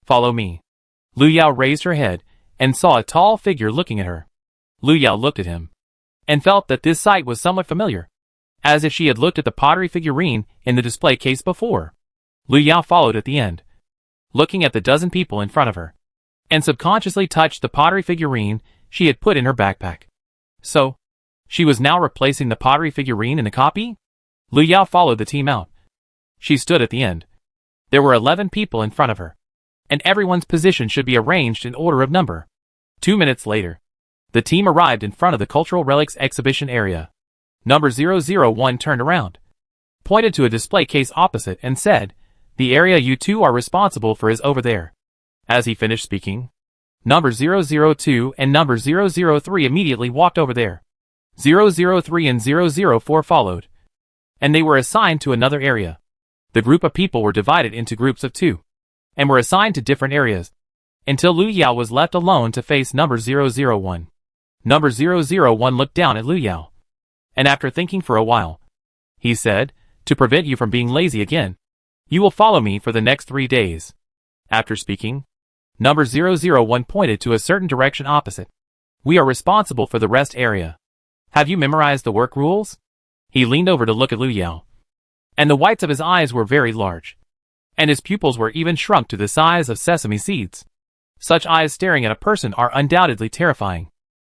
Follow me. Lu Yao raised her head and saw a tall figure looking at her. Lu Yao looked at him and felt that this sight was somewhat familiar, as if she had looked at the pottery figurine in the display case before. Lu Yao followed at the end, looking at the dozen people in front of her, and subconsciously touched the pottery figurine she had put in her backpack. So, she was now replacing the pottery figurine in the copy? Lu Yao followed the team out. She stood at the end. There were 11 people in front of her, and everyone's position should be arranged in order of number. 2 minutes later, the team arrived in front of the Cultural Relics Exhibition area. Number 001 turned around, pointed to a display case opposite and said, "The area you two are responsible for is over there." As he finished speaking, number 002 and number 003 immediately walked over there. 003 and 004 followed, and they were assigned to another area. The group of people were divided into groups of two, and were assigned to different areas, until Lu Yao was left alone to face number 001. Number 001 looked down at Lu Yao, and after thinking for a while, he said, "To prevent you from being lazy again, you will follow me for the next 3 days." After speaking, number 001 pointed to a certain direction opposite. "We are responsible for the rest area. Have you memorized the work rules?" He leaned over to look at Lu Yao, and the whites of his eyes were very large, and his pupils were even shrunk to the size of sesame seeds. Such eyes staring at a person are undoubtedly terrifying.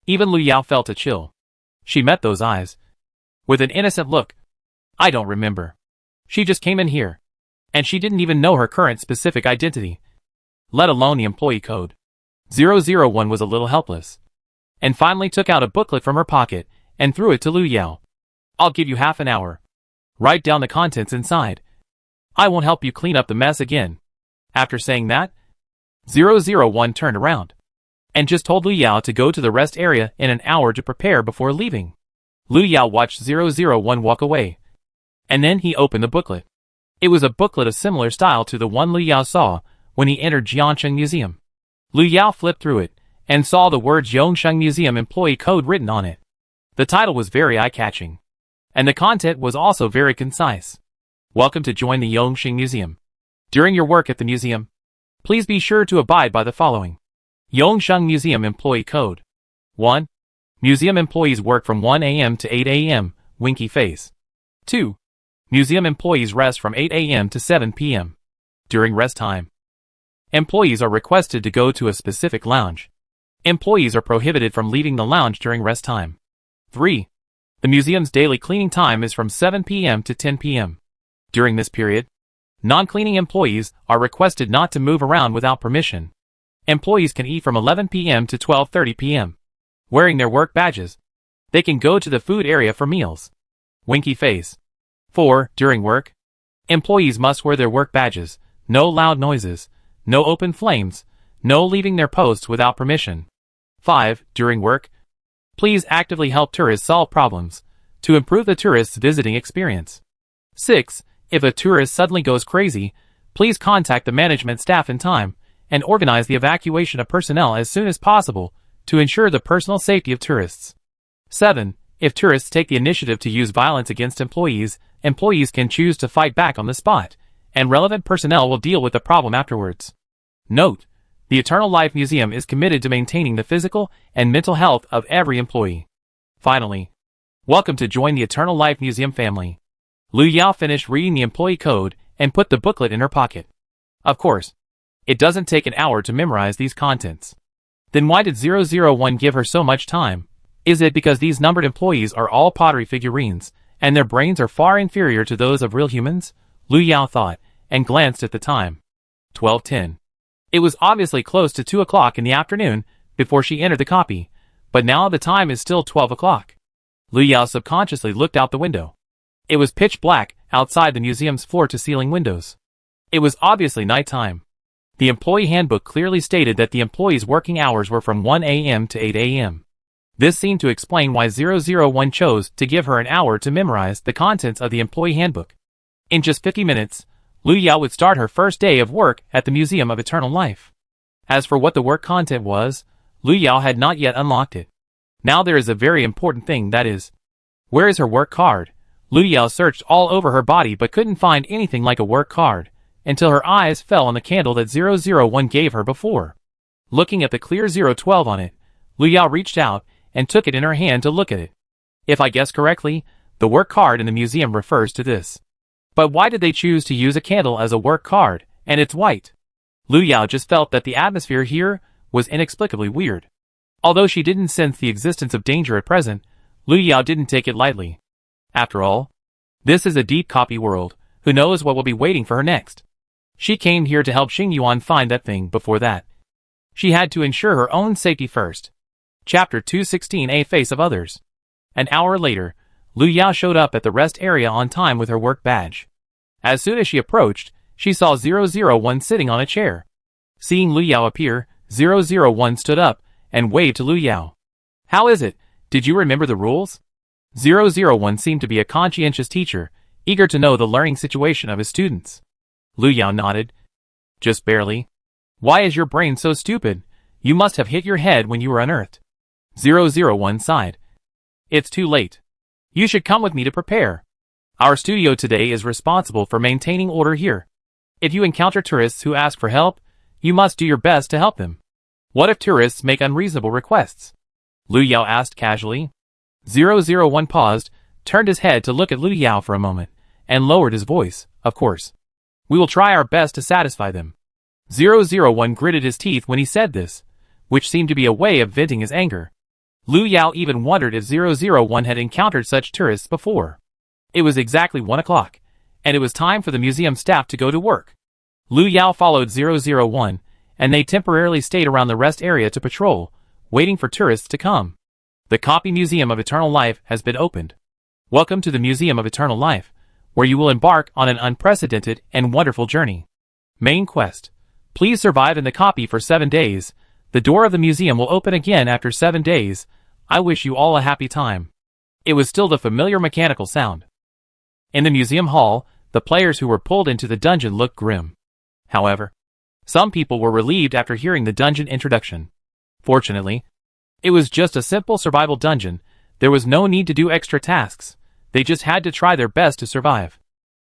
Even Lu Yao felt a chill. She met those eyes with an innocent look. "I don't remember. She just came in here, and she didn't even know her current specific identity, let alone the employee code." 001 was a little helpless, and finally took out a booklet from her pocket and threw it to Lu Yao. "I'll give you half an hour. Write down the contents inside. I won't help you clean up the mess again." After saying that, 001 turned around, and just told Lu Yao to go to the rest area in an hour to prepare before leaving. Lu Yao watched 001 walk away, and then he opened the booklet. It was a booklet of similar style to the one Lu Yao saw when he entered Jiangsheng Museum. Lu Yao flipped through it, and saw the words Yongsheng Museum Employee Code written on it. The title was very eye-catching, and the content was also very concise. "Welcome to join the Yongsheng Museum. During your work at the museum, please be sure to abide by the following. Yongsheng Museum Employee Code. 1. Museum employees work from 1 a.m. to 8 a.m., winky face. 2. Museum employees rest from 8 a.m. to 7 p.m. During rest time, employees are requested to go to a specific lounge. Employees are prohibited from leaving the lounge during rest time. 3. The museum's daily cleaning time is from 7 p.m. to 10 p.m. During this period, non-cleaning employees are requested not to move around without permission. Employees can eat from 11 p.m. to 12:30 p.m. Wearing their work badges, they can go to the food area for meals. Winky face. 4. During work, employees must wear their work badges, no loud noises, no open flames, no leaving their posts without permission. 5. During work, please actively help tourists solve problems to improve the tourists' visiting experience. 6. If a tourist suddenly goes crazy, please contact the management staff in time and organize the evacuation of personnel as soon as possible to ensure the personal safety of tourists. 7. If tourists take the initiative to use violence against employees, employees can choose to fight back on the spot, and relevant personnel will deal with the problem afterwards. Note: the Eternal Life Museum is committed to maintaining the physical and mental health of every employee. Finally, welcome to join the Eternal Life Museum family. Lu Yao finished reading the employee code and put the booklet in her pocket. Of course, it doesn't take an hour to memorize these contents. Then why did 001 give her so much time? Is it because these numbered employees are all pottery figurines, and their brains are far inferior to those of real humans? Lu Yao thought, and glanced at the time. 12:10. It was obviously close to 2 o'clock in the afternoon before she entered the copy, but now the time is still 12 o'clock. Lu Yao subconsciously looked out the window. It was pitch black outside the museum's floor-to-ceiling windows. It was obviously nighttime. The employee handbook clearly stated that the employees' working hours were from 1 a.m. to 8 a.m. This seemed to explain why 001 chose to give her an hour to memorize the contents of the employee handbook. In just 50 minutes, Lu Yao would start her first day of work at the Museum of Eternal Life. As for what the work content was, Lu Yao had not yet unlocked it. Now there is a very important thing, that is, where is her work card? Lu Yao searched all over her body but couldn't find anything like a work card, until her eyes fell on the candle that 001 gave her before. Looking at the clear 012 on it, Lu Yao reached out and took it in her hand to look at it. If I guess correctly, the work card in the museum refers to this. But why did they choose to use a candle as a work card, and it's white? Lu Yao just felt that the atmosphere here was inexplicably weird. Although she didn't sense the existence of danger at present, Lu Yao didn't take it lightly. After all, this is a deep copy world. Who knows what will be waiting for her next? She came here to help Xing Yuan find that thing. Before that, she had to ensure her own safety first. Chapter 216: A Face of Others. An hour later, Lu Yao showed up at the rest area on time with her work badge. As soon as she approached, she saw 001 sitting on a chair. Seeing Lu Yao appear, 001 stood up and waved to Lu Yao. "How is it? Did you remember the rules?" 001 seemed to be a conscientious teacher, eager to know the learning situation of his students. Lu Yao nodded. "Just barely." "Why is your brain so stupid? You must have hit your head when you were unearthed." 001 sighed. "It's too late. You should come with me to prepare. Our studio today is responsible for maintaining order here. If you encounter tourists who ask for help, you must do your best to help them. What if tourists make unreasonable requests?" Lu Yao asked casually. 001 paused, turned his head to look at Lu Yao for a moment, and lowered his voice. "Of course. We will try our best to satisfy them." 001 gritted his teeth when he said this, which seemed to be a way of venting his anger. Lu Yao even wondered if 001 had encountered such tourists before. It was exactly 1 o'clock, and it was time for the museum staff to go to work. Lu Yao followed 001, and they temporarily stayed around the rest area to patrol, waiting for tourists to come. The Copy Museum of Eternal Life has been opened. Welcome to the Museum of Eternal Life, where you will embark on an unprecedented and wonderful journey. Main quest. Please survive in the copy for 7 days. The door of the museum will open again after 7 days. I wish you all a happy time. It was still the familiar mechanical sound. In the museum hall, the players who were pulled into the dungeon looked grim. However, some people were relieved after hearing the dungeon introduction. Fortunately, it was just a simple survival dungeon. There was no need to do extra tasks. They just had to try their best to survive.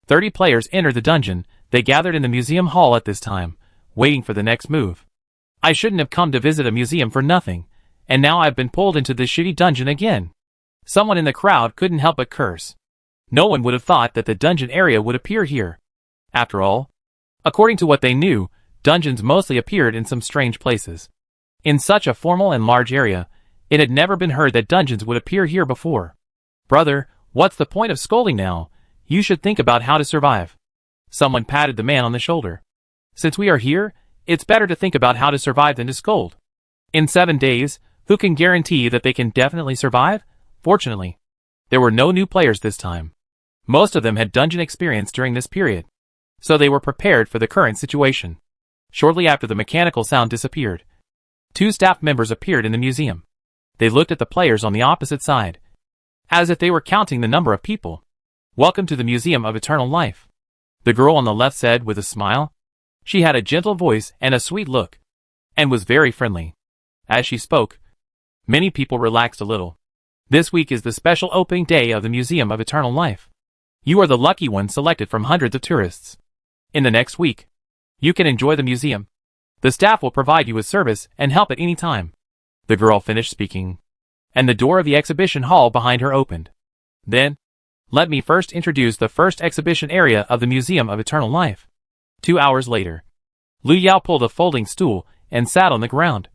30 players entered the dungeon. They gathered in the museum hall at this time, waiting for the next move. I shouldn't have come to visit a museum for nothing, and now I've been pulled into this shitty dungeon again. Someone in the crowd couldn't help but curse. No one would have thought that the dungeon area would appear here. After all, according to what they knew, dungeons mostly appeared in some strange places. In such a formal and large area, it had never been heard that dungeons would appear here before. "Brother, what's the point of scolding now? You should think about how to survive." Someone patted the man on the shoulder. "Since we are here, it's better to think about how to survive than to scold. In 7 days, who can guarantee that they can definitely survive?" Fortunately, there were no new players this time. Most of them had dungeon experience during this period, so they were prepared for the current situation. Shortly after the mechanical sound disappeared, 2 staff members appeared in the museum. They looked at the players on the opposite side, as if they were counting the number of people. "Welcome to the Museum of Eternal Life," the girl on the left said with a smile. She had a gentle voice and a sweet look, and was very friendly. As she spoke, many people relaxed a little. "This week is the special opening day of the Museum of Eternal Life. You are the lucky one selected from hundreds of tourists. In the next week, you can enjoy the museum. The staff will provide you with service and help at any time." The girl finished speaking, and the door of the exhibition hall behind her opened. "Then, let me first introduce the first exhibition area of the Museum of Eternal Life." 2 hours later, Lu Yao pulled a folding stool and sat on the ground,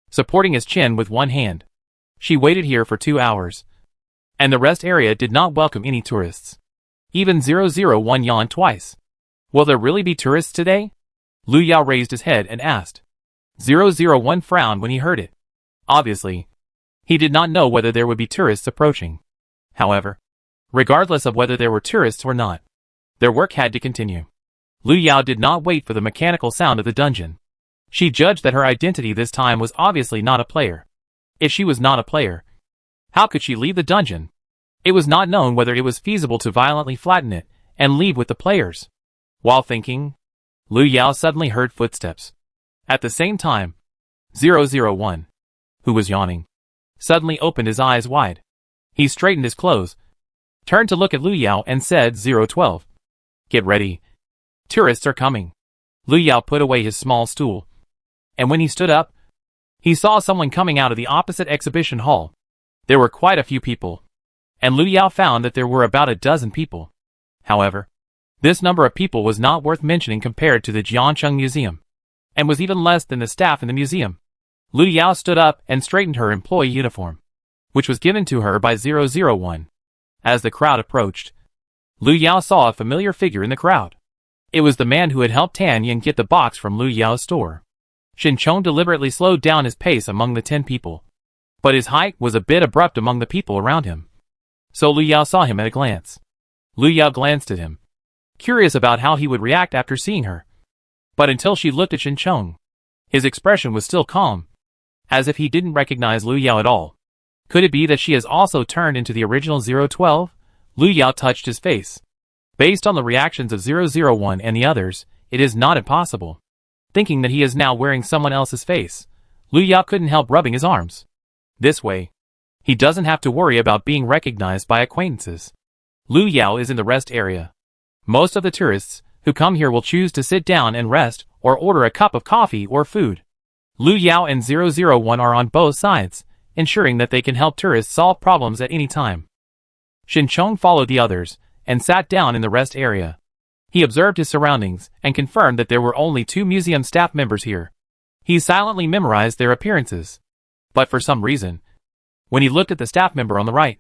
supporting his chin with one hand. She waited here for 2 hours, and the rest area did not welcome any tourists. Even 001 yawned twice. "Will there really be tourists today?" Lu Yao raised his head and asked. 001 frowned when he heard it. Obviously, he did not know whether there would be tourists approaching. However, regardless of whether there were tourists or not, their work had to continue. Lu Yao did not wait for the mechanical sound of the dungeon. She judged that her identity this time was obviously not a player. If she was not a player, how could she leave the dungeon? It was not known whether it was feasible to violently flatten it and leave with the players. While thinking, Lu Yao suddenly heard footsteps. At the same time, 001, who was yawning, suddenly opened his eyes wide. He straightened his clothes, turned to look at Lu Yao and said, 012. "Get ready. Tourists are coming." Lu Yao put away his small stool, and when he stood up, he saw someone coming out of the opposite exhibition hall. There were quite a few people, and Lu Yao found that there were about a dozen people. However, this number of people was not worth mentioning compared to the Jiangcheng Museum, and was even less than the staff in the museum. Lu Yao stood up and straightened her employee uniform, which was given to her by 001. As the crowd approached, Lu Yao saw a familiar figure in the crowd. It was the man who had helped Tan Yin get the box from Lu Yao's store. Shin Chong deliberately slowed down his pace among the 10 people, but his height was a bit abrupt among the people around him. so Lu Yao saw him at a glance. Lu Yao glanced at him, curious about how he would react after seeing her. But until she looked at Shinchong, his expression was still calm, as if he didn't recognize Lu Yao at all. Could it be that she has also turned into the original 012? Lu Yao touched his face. Based on the reactions of 001 and the others, it is not impossible. Thinking that he is now wearing someone else's face, Lu Yao couldn't help rubbing his arms. This way, he doesn't have to worry about being recognized by acquaintances. Lu Yao is in the rest area. Most of the tourists who come here will choose to sit down and rest or order a cup of coffee or food. Lu Yao and 001 are on both sides, ensuring that they can help tourists solve problems at any time. Shinchong followed the others and sat down in the rest area. He observed his surroundings and confirmed that there were only 2 museum staff members here. He silently memorized their appearances. But for some reason, when he looked at the staff member on the right,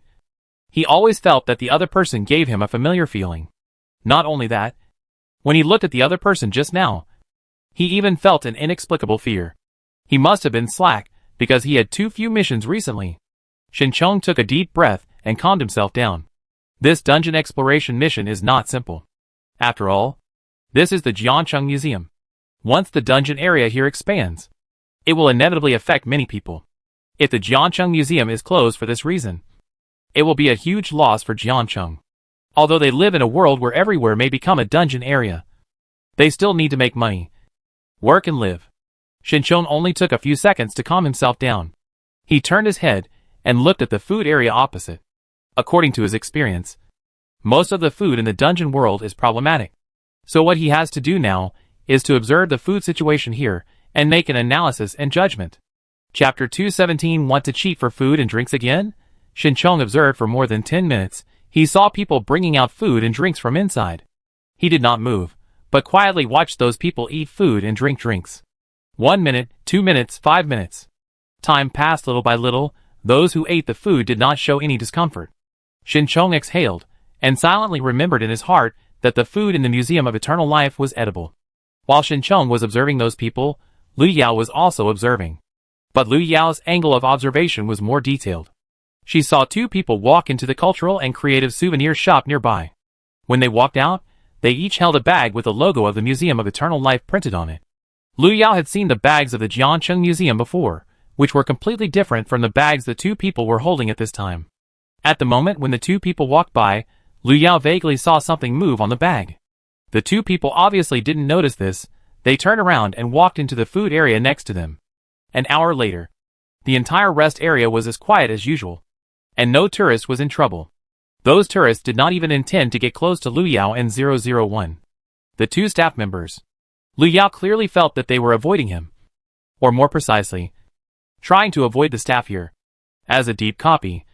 he always felt that the other person gave him a familiar feeling. Not only that, when he looked at the other person just now, he even felt an inexplicable fear. He must have been slack, because he had too few missions recently. Shinchong took a deep breath and calmed himself down. This dungeon exploration mission is not simple. After all, this is the Jiancheng Museum. Once the dungeon area here expands, it will inevitably affect many people. If the Jiancheng Museum is closed for this reason, it will be a huge loss for Jiancheng. Although they live in a world where everywhere may become a dungeon area, they still need to make money, work and live. Shinchong only took a few seconds to calm himself down. He turned his head and looked at the food area opposite. According to his experience, most of the food in the dungeon world is problematic. So what he has to do now is to observe the food situation here and make an analysis and judgment. Chapter 217. Want to cheat for food and drinks again? Shinchong observed for more than 10 minutes. He saw people bringing out food and drinks from inside. He did not move, but quietly watched those people eat food and drink drinks. 1 minute, 2 minutes, 5 minutes. Time passed little by little. Those who ate the food did not show any discomfort. Shinchong exhaled, and silently remembered in his heart that the food in the Museum of Eternal Life was edible. While Shinchong was observing those people, Lu Yao was also observing. But Lu Yao's angle of observation was more detailed. She saw 2 people walk into the cultural and creative souvenir shop nearby. When they walked out, they each held a bag with the logo of the Museum of Eternal Life printed on it. Lu Yao had seen the bags of the Jiancheng Museum before, which were completely different from the bags the 2 people were holding at this time. At the moment when the 2 people walked by, Lu Yao vaguely saw something move on the bag. The 2 people obviously didn't notice this. They turned around and walked into the food area next to them. An hour later, the entire rest area was as quiet as usual, and no tourist was in trouble. Those tourists did not even intend to get close to Lu Yao and 001. The 2 staff members. Lu Yao clearly felt that they were avoiding him. Or more precisely, trying to avoid the staff here. As a deep copy,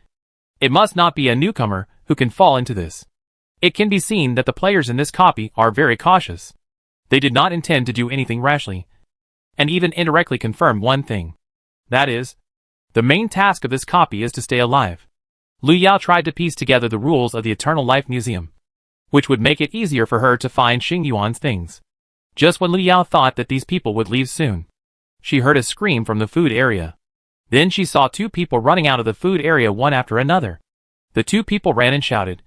it must not be a newcomer who can fall into this. It can be seen that the players in this copy are very cautious. They did not intend to do anything rashly, and even indirectly confirmed one thing. That is, the main task of this copy is to stay alive. Lu Yao tried to piece together the rules of the Eternal Life Museum, which would make it easier for her to find Xing Yuan's things. Just when Lu Yao thought that these people would leave soon, she heard a scream from the food area. Then she saw 2 people running out of the food area one after another. The 2 people ran and shouted,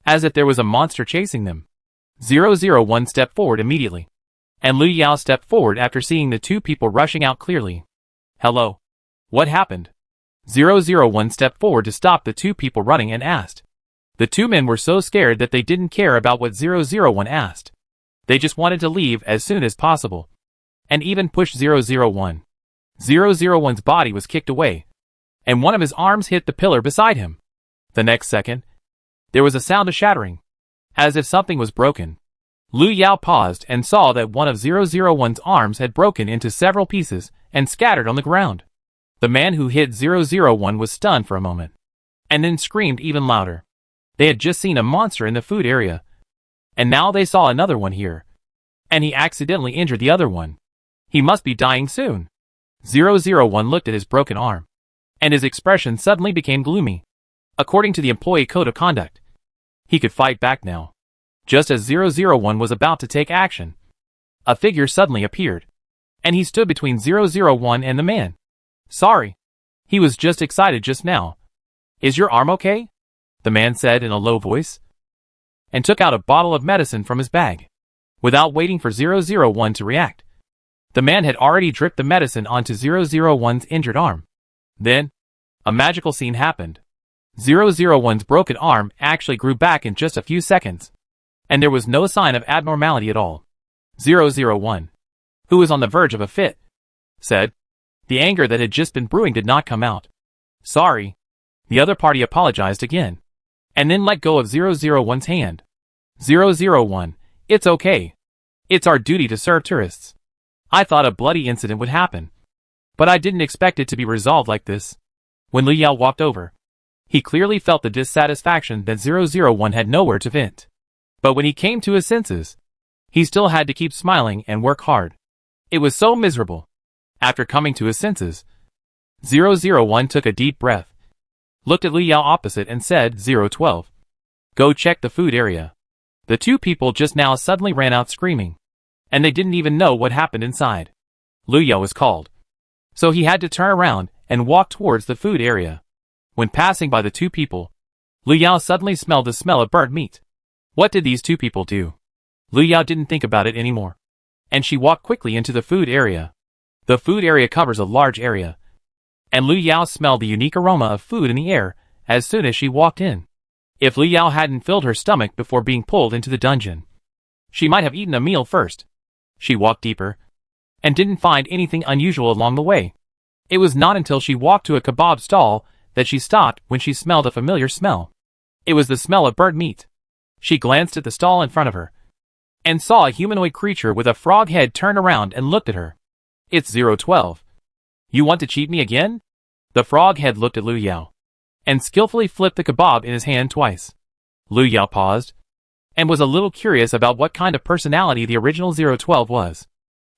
as if there was a monster chasing them. 001 stepped forward immediately, and Lu Yao stepped forward after seeing the 2 people rushing out clearly. Hello? What happened? 001 stepped forward to stop the 2 people running and asked. The 2 men were so scared that they didn't care about what 001 asked. They just wanted to leave as soon as possible, and even pushed 001. 001's body was kicked away, and one of his arms hit the pillar beside him. The next second, there was a sound of shattering, as if something was broken. Lu Yao paused and saw that one of 001's arms had broken into several pieces and scattered on the ground. The man who hit 001 was stunned for a moment, and then screamed even louder. They had just seen a monster in the food area, and now they saw another one here, and he accidentally injured the other one. He must be dying soon. 001 looked at his broken arm, and his expression suddenly became gloomy. According to the employee code of conduct, he could fight back now. Just as 001 was about to take action, a figure suddenly appeared, and he stood between 001 and the man. Sorry. He was just excited just now. Is your arm okay? the man said in a low voice, and took out a bottle of medicine from his bag. Without waiting for 001 to react, the man had already dripped the medicine onto 001's injured arm. Then, a magical scene happened. 001's broken arm actually grew back in just a few seconds, and there was no sign of abnormality at all. 001, who was on the verge of a fit, said. The anger that had just been brewing did not come out. Sorry. The other party apologized again, and then let go of 001's hand. 001, it's okay. It's our duty to serve tourists. I thought a bloody incident would happen, but I didn't expect it to be resolved like this. When Liu Yao walked over, he clearly felt the dissatisfaction that 001 had nowhere to vent. But when he came to his senses, he still had to keep smiling and work hard. It was so miserable. After coming to his senses, 001 took a deep breath, looked at Liu Yao opposite and said, 012. Go check the food area. The two people just now suddenly ran out screaming, and they didn't even know what happened inside. Liu Yao was called, so he had to turn around and walk towards the food area. When passing by the two people, Liu Yao suddenly smelled the smell of burnt meat. What did these two people do? Liu Yao didn't think about it anymore, and she walked quickly into the food area. The food area covers a large area, and Liu Yao smelled the unique aroma of food in the air as soon as she walked in. If Liu Yao hadn't filled her stomach before being pulled into the dungeon, she might have eaten a meal first. She walked deeper, and didn't find anything unusual along the way. It was not until she walked to a kebab stall that she stopped when she smelled a familiar smell. It was the smell of burnt meat. She glanced at the stall in front of her, and saw a humanoid creature with a frog head turn around and looked at her. It's 012. You want to cheat me again? The frog head looked at Liu Yao, and skillfully flipped the kebab in his hand twice. Liu Yao paused, and was a little curious about what kind of personality the original 012 was,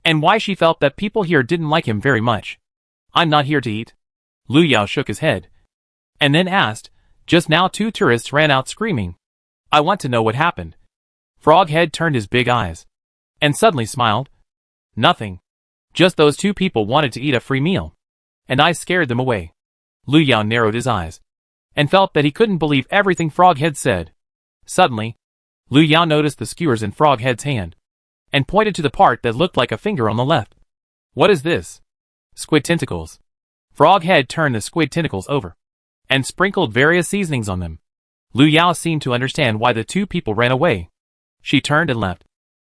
and why she felt that people here didn't like him very much. I'm not here to eat. Liu Yao shook his head, and then asked, just now two tourists ran out screaming. I want to know what happened. Froghead turned his big eyes, and suddenly smiled. Nothing. Just those two people wanted to eat a free meal, and I scared them away. Liu Yao narrowed his eyes, and felt that he couldn't believe everything Froghead said. Suddenly, Liu Yao noticed the skewers in Froghead's hand, and pointed to the part that looked like a finger on the left. What is this? Squid tentacles. Froghead turned the squid tentacles over, and sprinkled various seasonings on them. Liu Yao seemed to understand why the two people ran away. She turned and left,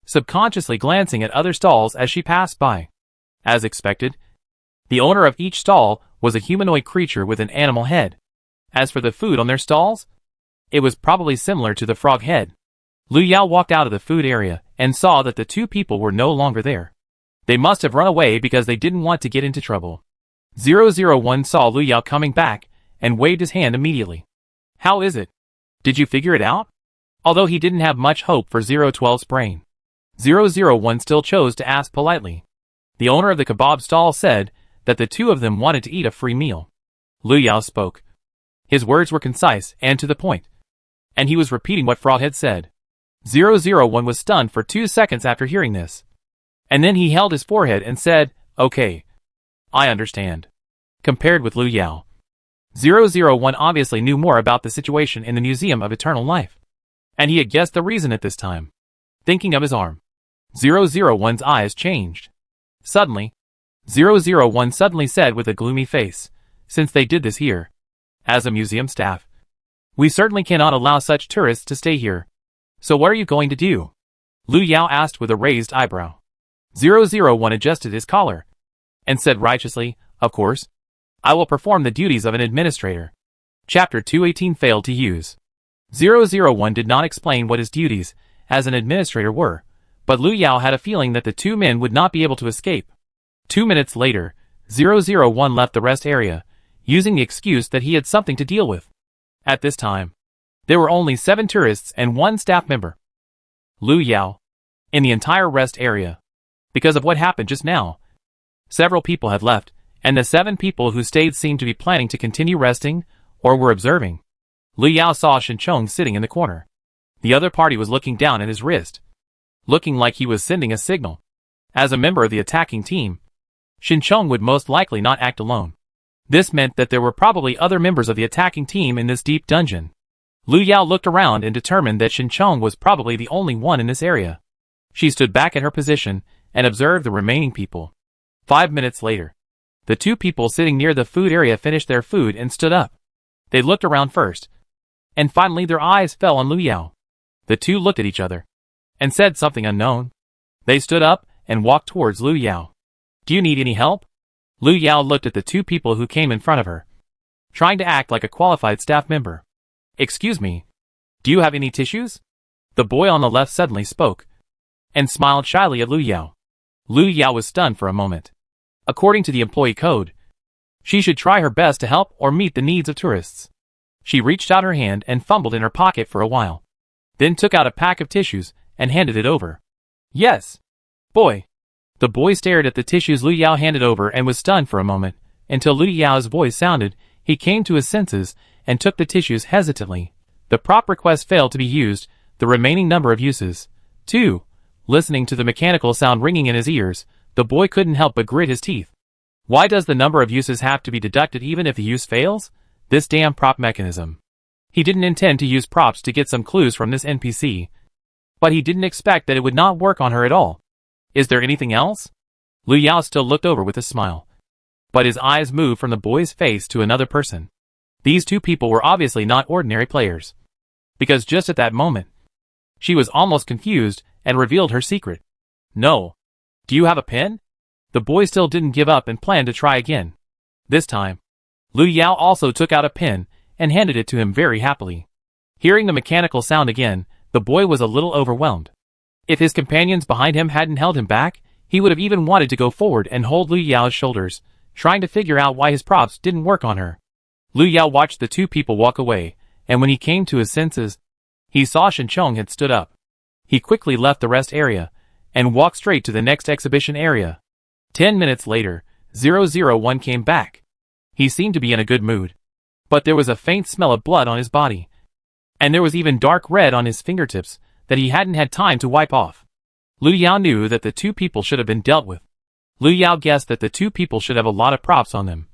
subconsciously glancing at other stalls as she passed by. As expected, the owner of each stall was a humanoid creature with an animal head. As for the food on their stalls, it was probably similar to the frog head. Liu Yao walked out of the food area and saw that the two people were no longer there. They must have run away because they didn't want to get into trouble. 001 saw Liu Yao coming back and waved his hand immediately. How is it? Did you figure it out? Although he didn't have much hope for 012's brain, 001 still chose to ask politely. The owner of the kebab stall said that the two of them wanted to eat a free meal. Liu Yao spoke. His words were concise and to the point, and he was repeating what Frog had said. 001 was stunned for 2 seconds after hearing this, and then he held his forehead and said, okay, I understand. Compared with Liu Yao, 001 obviously knew more about the situation in the Museum of Eternal Life, and he had guessed the reason at this time. Thinking of his arm, 001's eyes changed. Suddenly, 001 suddenly said with a gloomy face, since they did this here, as a museum staff, we certainly cannot allow such tourists to stay here. So what are you going to do? Liu Yao asked with a raised eyebrow. 001 adjusted his collar, and said righteously, of course, I will perform the duties of an administrator. Chapter 218 failed to use. 001 did not explain what his duties as an administrator were, but Liu Yao had a feeling that the two men would not be able to escape. 2 minutes later, 001 left the rest area, using the excuse that he had something to deal with. At this time, there were only 7 tourists and 1 staff member. Liu Yao. In the entire rest area. Because of what happened just now, several people had left, and the 7 people who stayed seemed to be planning to continue resting, or were observing. Liu Yao saw Shinchong sitting in the corner. The other party was looking down at his wrist, looking like he was sending a signal. As a member of the attacking team, Shinchong would most likely not act alone. This meant that there were probably other members of the attacking team in this deep dungeon. Lu Yao looked around and determined that Shinchong was probably the only one in this area. She stood back at her position and observed the remaining people. 5 minutes later, the two people sitting near the food area finished their food and stood up. They looked around first, and finally their eyes fell on Lu Yao. The two looked at each other and said something unknown. They stood up and walked towards Lu Yao. "Do you need any help?" Lu Yao looked at the two people who came in front of her, trying to act like a qualified staff member. "Excuse me, do you have any tissues?" The boy on the left suddenly spoke and smiled shyly at Lu Yao. Lu Yao was stunned for a moment. According to the employee code, she should try her best to help or meet the needs of tourists. She reached out her hand and fumbled in her pocket for a while, then took out a pack of tissues and handed it over. "Yes, boy." The boy stared at the tissues Lu Yao handed over and was stunned for a moment, until Lu Yao's voice sounded. He came to his senses and took the tissues hesitantly. The prop request failed to be used. The remaining number of uses. 2. Listening to the mechanical sound ringing in his ears, the boy couldn't help but grit his teeth. Why does the number of uses have to be deducted even if the use fails? This damn prop mechanism. He didn't intend to use props to get some clues from this NPC, but he didn't expect that it would not work on her at all. Is there anything else? Lu Yao still looked over with a smile, but his eyes moved from the boy's face to another person. These two people were obviously not ordinary players, because just at that moment, she was almost confused and revealed her secret. "No. Do you have a pen?" The boy still didn't give up and planned to try again. This time, Lu Yao also took out a pen and handed it to him very happily. Hearing the mechanical sound again, the boy was a little overwhelmed. If his companions behind him hadn't held him back, he would have even wanted to go forward and hold Lu Yao's shoulders, trying to figure out why his props didn't work on her. Lu Yao watched the two people walk away, and when he came to his senses, he saw Shinchong had stood up. He quickly left the rest area and walked straight to the next exhibition area. 10 minutes later, 001 came back. He seemed to be in a good mood, but there was a faint smell of blood on his body, and there was even dark red on his fingertips that he hadn't had time to wipe off. Lu Yao knew that the two people should have been dealt with. Lu Yao guessed that the two people should have a lot of props on them,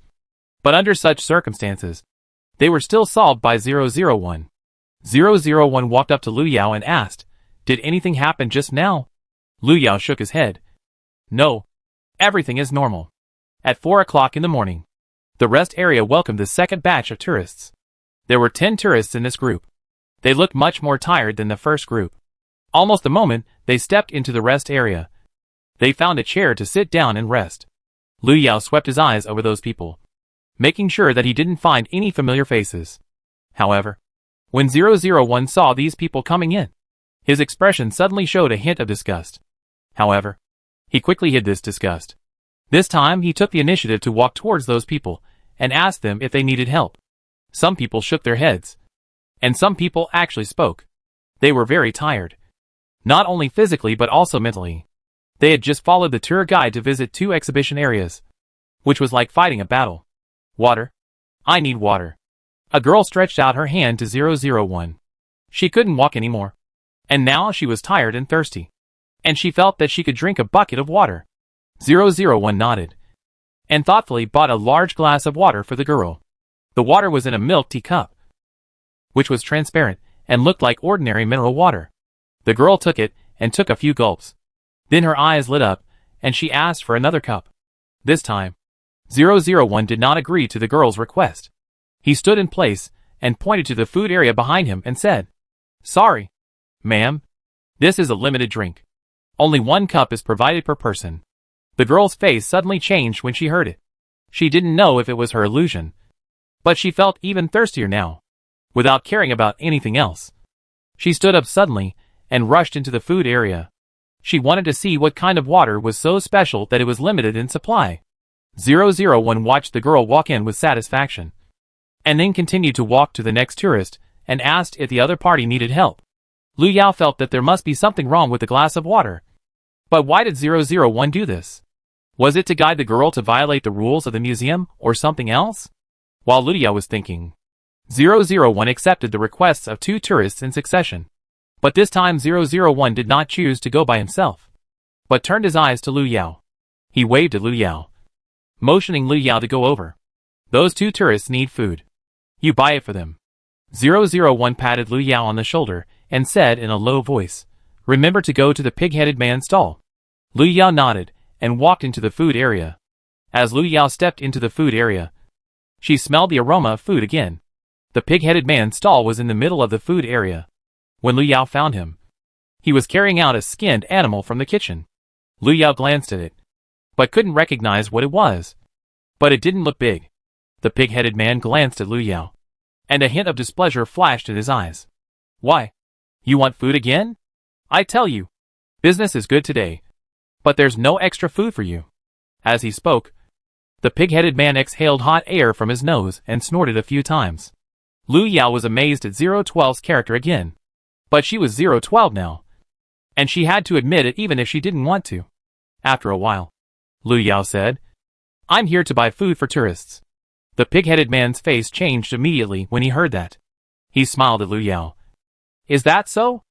but under such circumstances, they were still solved by 001. 001 walked up to Lu Yao and asked, "Did anything happen just now?" Lu Yao shook his head. "No. Everything is normal." At 4 o'clock in the morning, the rest area welcomed the second batch of tourists. There were 10 tourists in this group. They looked much more tired than the first group. Almost the moment they stepped into the rest area, they found a chair to sit down and rest. Lu Yao swept his eyes over those people, making sure that he didn't find any familiar faces. However, when 001 saw these people coming in, his expression suddenly showed a hint of disgust. However, he quickly hid this disgust. This time he took the initiative to walk towards those people and asked them if they needed help. Some people shook their heads, and some people actually spoke. They were very tired, not only physically but also mentally. They had just followed the tour guide to visit 2 exhibition areas, which was like fighting a battle. "Water? I need water." A girl stretched out her hand to 001. She couldn't walk anymore, and now she was tired and thirsty, and she felt that she could drink a bucket of water. 001 nodded, and thoughtfully bought a large glass of water for the girl. The water was in a milk tea cup, which was transparent and looked like ordinary mineral water. The girl took it and took a few gulps. Then her eyes lit up, and she asked for another cup. This time, 001 did not agree to the girl's request. He stood in place and pointed to the food area behind him and said, "Sorry, ma'am. This is a limited drink. Only 1 cup is provided per person." The girl's face suddenly changed when she heard it. She didn't know if it was her illusion, but she felt even thirstier now, without caring about anything else. She stood up suddenly and rushed into the food area. She wanted to see what kind of water was so special that it was limited in supply. 001 watched the girl walk in with satisfaction, and then continued to walk to the next tourist and asked if the other party needed help. Lu Yao felt that there must be something wrong with the glass of water. But why did 001 do this? Was it to guide the girl to violate the rules of the museum or something else? While Lu Yao was thinking, 001 accepted the requests of 2 tourists in succession. But this time 001 did not choose to go by himself, but turned his eyes to Lu Yao. He waved at Lu Yao, motioning Lu Yao to go over. "Those 2 tourists need food. You buy it for them." 001 patted Lu Yao on the shoulder and said in a low voice, "Remember to go to the pig-headed man's stall." Lu Yao nodded and walked into the food area. As Lu Yao stepped into the food area, she smelled the aroma of food again. The pig-headed man's stall was in the middle of the food area. When Lu Yao found him, he was carrying out a skinned animal from the kitchen. Lu Yao glanced at it, but couldn't recognize what it was. But it didn't look big. The pig-headed man glanced at Lu Yao, and a hint of displeasure flashed in his eyes. "Why? You want food again? I tell you, business is good today, but there's no extra food for you." As he spoke, the pig-headed man exhaled hot air from his nose and snorted a few times. Lu Yao was amazed at 012's character again. But she was 012 now, and she had to admit it even if she didn't want to. After a while, Lu Yao said, "I'm here to buy food for tourists." The pig-headed man's face changed immediately when he heard that. He smiled at Lu Yao. "Is that so?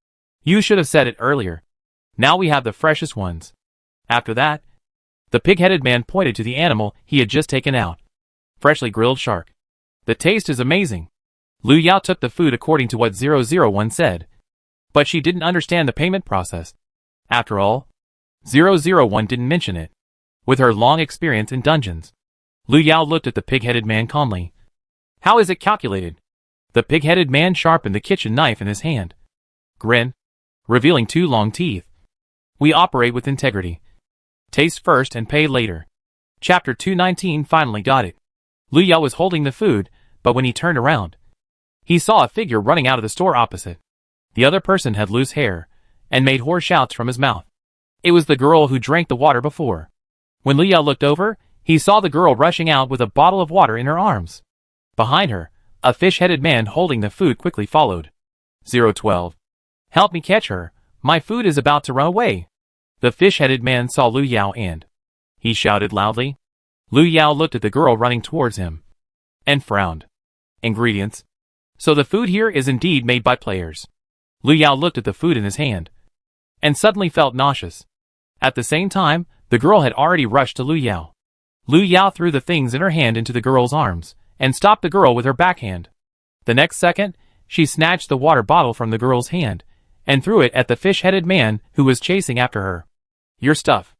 You should have said it earlier. Now we have the freshest ones." After that, the pig-headed man pointed to the animal he had just taken out. Freshly grilled shark. "The taste is amazing." Lu Yao took the food according to what 001 said. But she didn't understand the payment process. After all, 001 didn't mention it. With her long experience in dungeons, Lu Yao looked at the pig-headed man calmly. "How is it calculated?" The pig-headed man sharpened the kitchen knife in his hand. Grin, revealing 2 long teeth. "We operate with integrity. Taste first and pay later." Chapter 219 finally got it. Lu Yao was holding the food, but when he turned around, he saw a figure running out of the store opposite. The other person had loose hair, and made hoarse shouts from his mouth. It was the girl who drank the water before. When Lu Yao looked over, he saw the girl rushing out with a bottle of water in her arms. Behind her, a fish-headed man holding the food quickly followed. 012. "Help me catch her, my food is about to run away." The fish-headed man saw Lu Yao and he shouted loudly. Lu Yao looked at the girl running towards him and frowned. Ingredients. So the food here is indeed made by players. Lu Yao looked at the food in his hand and suddenly felt nauseous. At the same time, the girl had already rushed to Lu Yao. Lu Yao threw the things in her hand into the girl's arms and stopped the girl with her backhand. The next second, she snatched the water bottle from the girl's hand and threw it at the fish-headed man who was chasing after her. "Your stuff."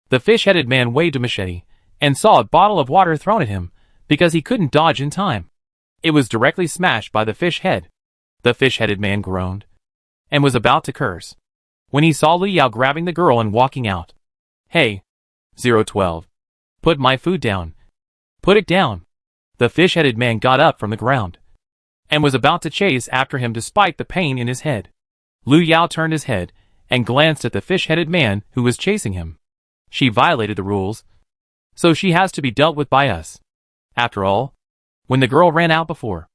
The fish-headed man waved a machete and saw a bottle of water thrown at him because he couldn't dodge in time. It was directly smashed by the fish head. The fish-headed man groaned and was about to curse when he saw Lu Yao grabbing the girl and walking out. "Hey, 012. Put my food down." "Put it down." The fish-headed man got up from the ground and was about to chase after him despite the pain in his head. Lu Yao turned his head and glanced at the fish-headed man who was chasing him. She violated the rules, so she has to be dealt with by us. After all, when the girl ran out before,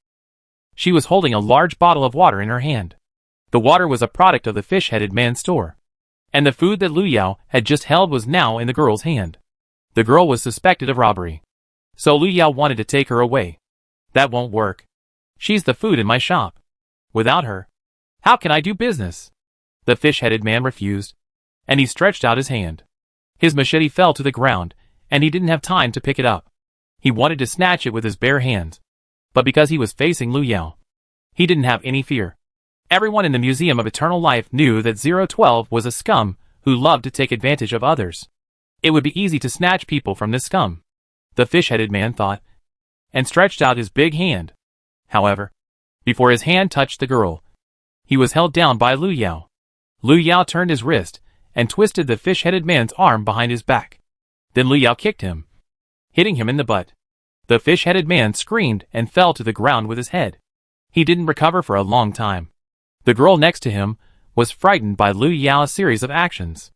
she was holding a large bottle of water in her hand. The water was a product of the fish-headed man's store, and the food that Lu Yao had just held was now in the girl's hand. The girl was suspected of robbery, so Lu Yao wanted to take her away. "That won't work. She's the food in my shop. Without her, how can I do business?" The fish-headed man refused, and he stretched out his hand. His machete fell to the ground, and he didn't have time to pick it up. He wanted to snatch it with his bare hands, but because he was facing Lu Yao, he didn't have any fear. Everyone in the Museum of Eternal Life knew that 012 was a scum who loved to take advantage of others. It would be easy to snatch people from this scum, the fish-headed man thought, and stretched out his big hand. However, before his hand touched the girl, he was held down by Lu Yao. Lu Yao turned his wrist and twisted the fish-headed man's arm behind his back. Then Lu Yao kicked him, hitting him in the butt. The fish-headed man screamed and fell to the ground with his head. He didn't recover for a long time. The girl next to him was frightened by Lu Yao's series of actions.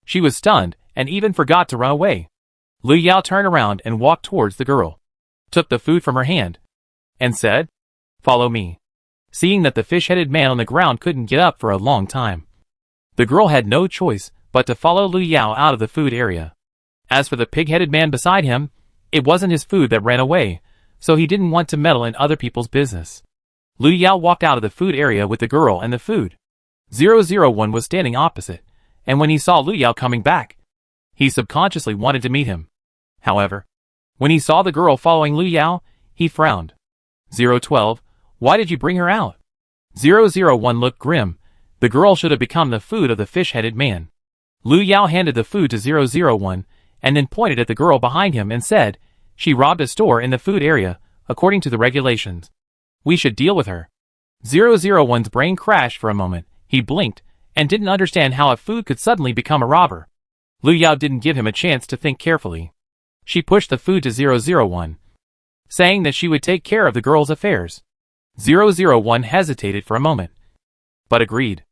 She was stunned and even forgot to run away. Lu Yao turned around and walked towards the girl, took the food from her hand, and said, "Follow me." Seeing that the fish-headed man on the ground couldn't get up for a long time, the girl had no choice but to follow Lu Yao out of the food area. As for the pig-headed man beside him, it wasn't his food that ran away, so he didn't want to meddle in other people's business. Lu Yao walked out of the food area with the girl and the food. 001 was standing opposite, and when he saw Lu Yao coming back, he subconsciously wanted to meet him. However, when he saw the girl following Lu Yao, he frowned. 012, Why did you bring her out? 001 looked grim. The girl should have become the food of the fish-headed man. Lu Yao handed the food to 001, and then pointed at the girl behind him and said, "She robbed a store in the food area, according to the regulations. We should deal with her." 001's brain crashed for a moment. He blinked, and didn't understand how a food could suddenly become a robber. Lu Yao didn't give him a chance to think carefully. She pushed the food to 001, saying that she would take care of the girl's affairs. 001 hesitated for a moment, but agreed.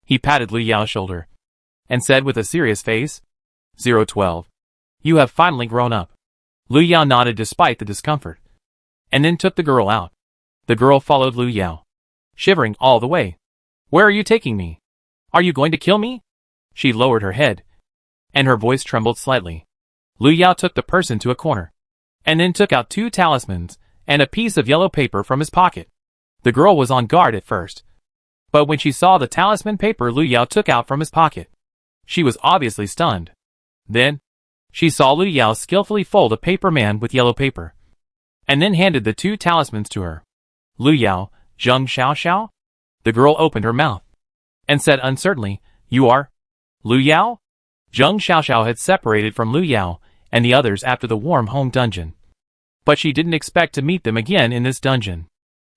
He patted Lu Yao's shoulder, and said with a serious face, 012. You have finally grown up. Lu Yao nodded despite the discomfort, and then took the girl out. The girl followed Lu Yao, shivering all the way. Where are you taking me? Are you going to kill me? She lowered her head, and her voice trembled slightly. Lu Yao took the person to a corner, and then took out 2 talismans and a piece of yellow paper from his pocket. The girl was on guard at first, but when she saw the talisman paper Lu Yao took out from his pocket, she was obviously stunned. Then, she saw Lu Yao skillfully fold a paper man with yellow paper, and then handed the 2 talismans to her. Lu Yao, Zheng Xiaoxiao? The girl opened her mouth, and said uncertainly, You are Lu Yao? Zheng Xiaoxiao had separated from Lu Yao and the others after the warm home dungeon, but she didn't expect to meet them again in this dungeon.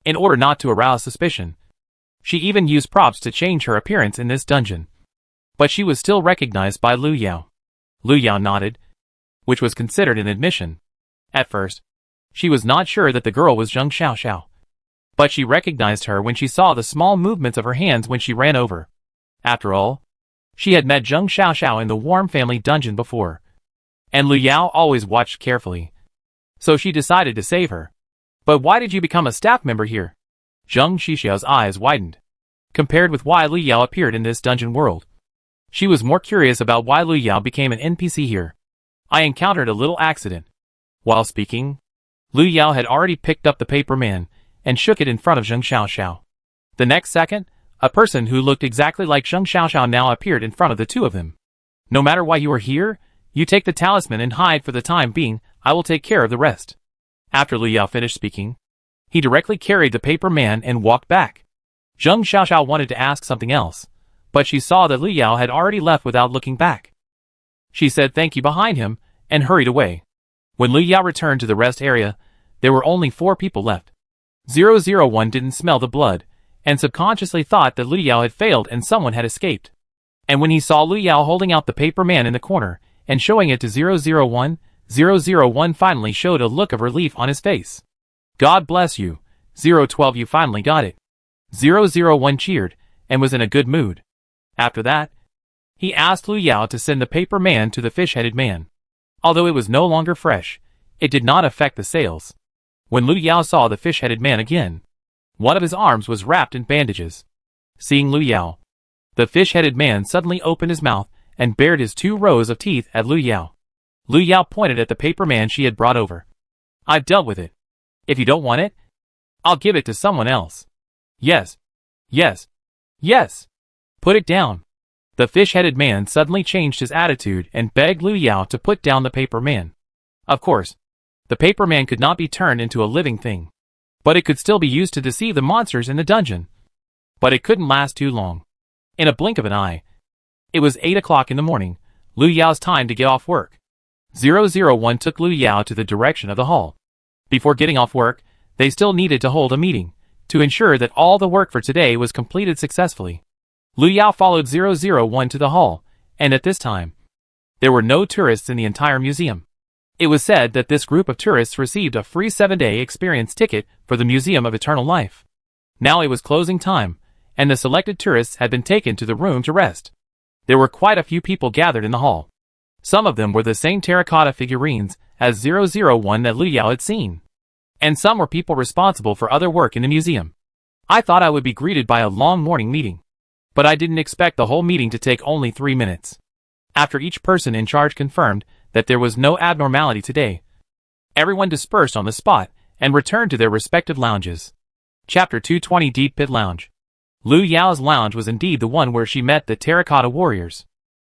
In order not to arouse suspicion, she even used props to change her appearance in this dungeon. But she was still recognized by Lu Yao. Lu Yao nodded, which was considered an admission. At first, she was not sure that the girl was Zheng Xiaoxiao, but she recognized her when she saw the small movements of her hands when she ran over. After all, she had met Zheng Xiaoxiao in the Warm family dungeon before, and Lu Yao always watched carefully, so she decided to save her. But why did you become a staff member here? Zheng Xiaoxiao's eyes widened, compared with why Lu Yao appeared in this dungeon world. She was more curious about why Lu Yao became an NPC here. I encountered a little accident. While speaking, Lu Yao had already picked up the paper man and shook it in front of Zheng Xiaoxiao. The next second, a person who looked exactly like Zheng Xiaoxiao now appeared in front of the 2 of them. No matter why you are here, you take the talisman and hide for the time being. I will take care of the rest. After Lu Yao finished speaking, he directly carried the paper man and walked back. Zheng Xiaoxiao wanted to ask something else, but she saw that Lu Yao had already left without looking back. She said thank you behind him and hurried away. When Lu Yao returned to the rest area, there were only 4 people left. 001 didn't smell the blood, and subconsciously thought that Lu Yao had failed and someone had escaped. And when he saw Lu Yao holding out the paper man in the corner and showing it to 001, 001 finally showed a look of relief on his face. God bless you, 012, you finally got it. 001 cheered, and was in a good mood. After that, he asked Lu Yao to send the paper man to the fish-headed man. Although it was no longer fresh, it did not affect the sales. When Lu Yao saw the fish-headed man again, one of his arms was wrapped in bandages. Seeing Lu Yao, the fish-headed man suddenly opened his mouth and bared his 2 rows of teeth at Lu Yao. Lu Yao pointed at the paper man she had brought over. I've dealt with it. If you don't want it, I'll give it to someone else. Yes. Yes. Yes. Put it down. The fish-headed man suddenly changed his attitude and begged Lu Yao to put down the paper man. Of course, the paper man could not be turned into a living thing, but it could still be used to deceive the monsters in the dungeon. But it couldn't last too long. In a blink of an eye, it was 8 o'clock in the morning, Lu Yao's time to get off work. 001 took Lu Yao to the direction of the hall. Before getting off work, they still needed to hold a meeting to ensure that all the work for today was completed successfully. Lu Yao followed 001 to the hall, and at this time, there were no tourists in the entire museum. It was said that this group of tourists received a free 7-day experience ticket for the Museum of Eternal Life. Now it was closing time, and the selected tourists had been taken to the room to rest. There were quite a few people gathered in the hall. Some of them were the same terracotta figurines as 001 that Lu Yao had seen, and some were people responsible for other work in the museum. I thought I would be greeted by a long morning meeting, but I didn't expect the whole meeting to take only 3 minutes. After each person in charge confirmed that there was no abnormality today, everyone dispersed on the spot and returned to their respective lounges. Chapter 220, Deep Pit Lounge. Lu Yao's lounge was indeed the one where she met the terracotta warriors.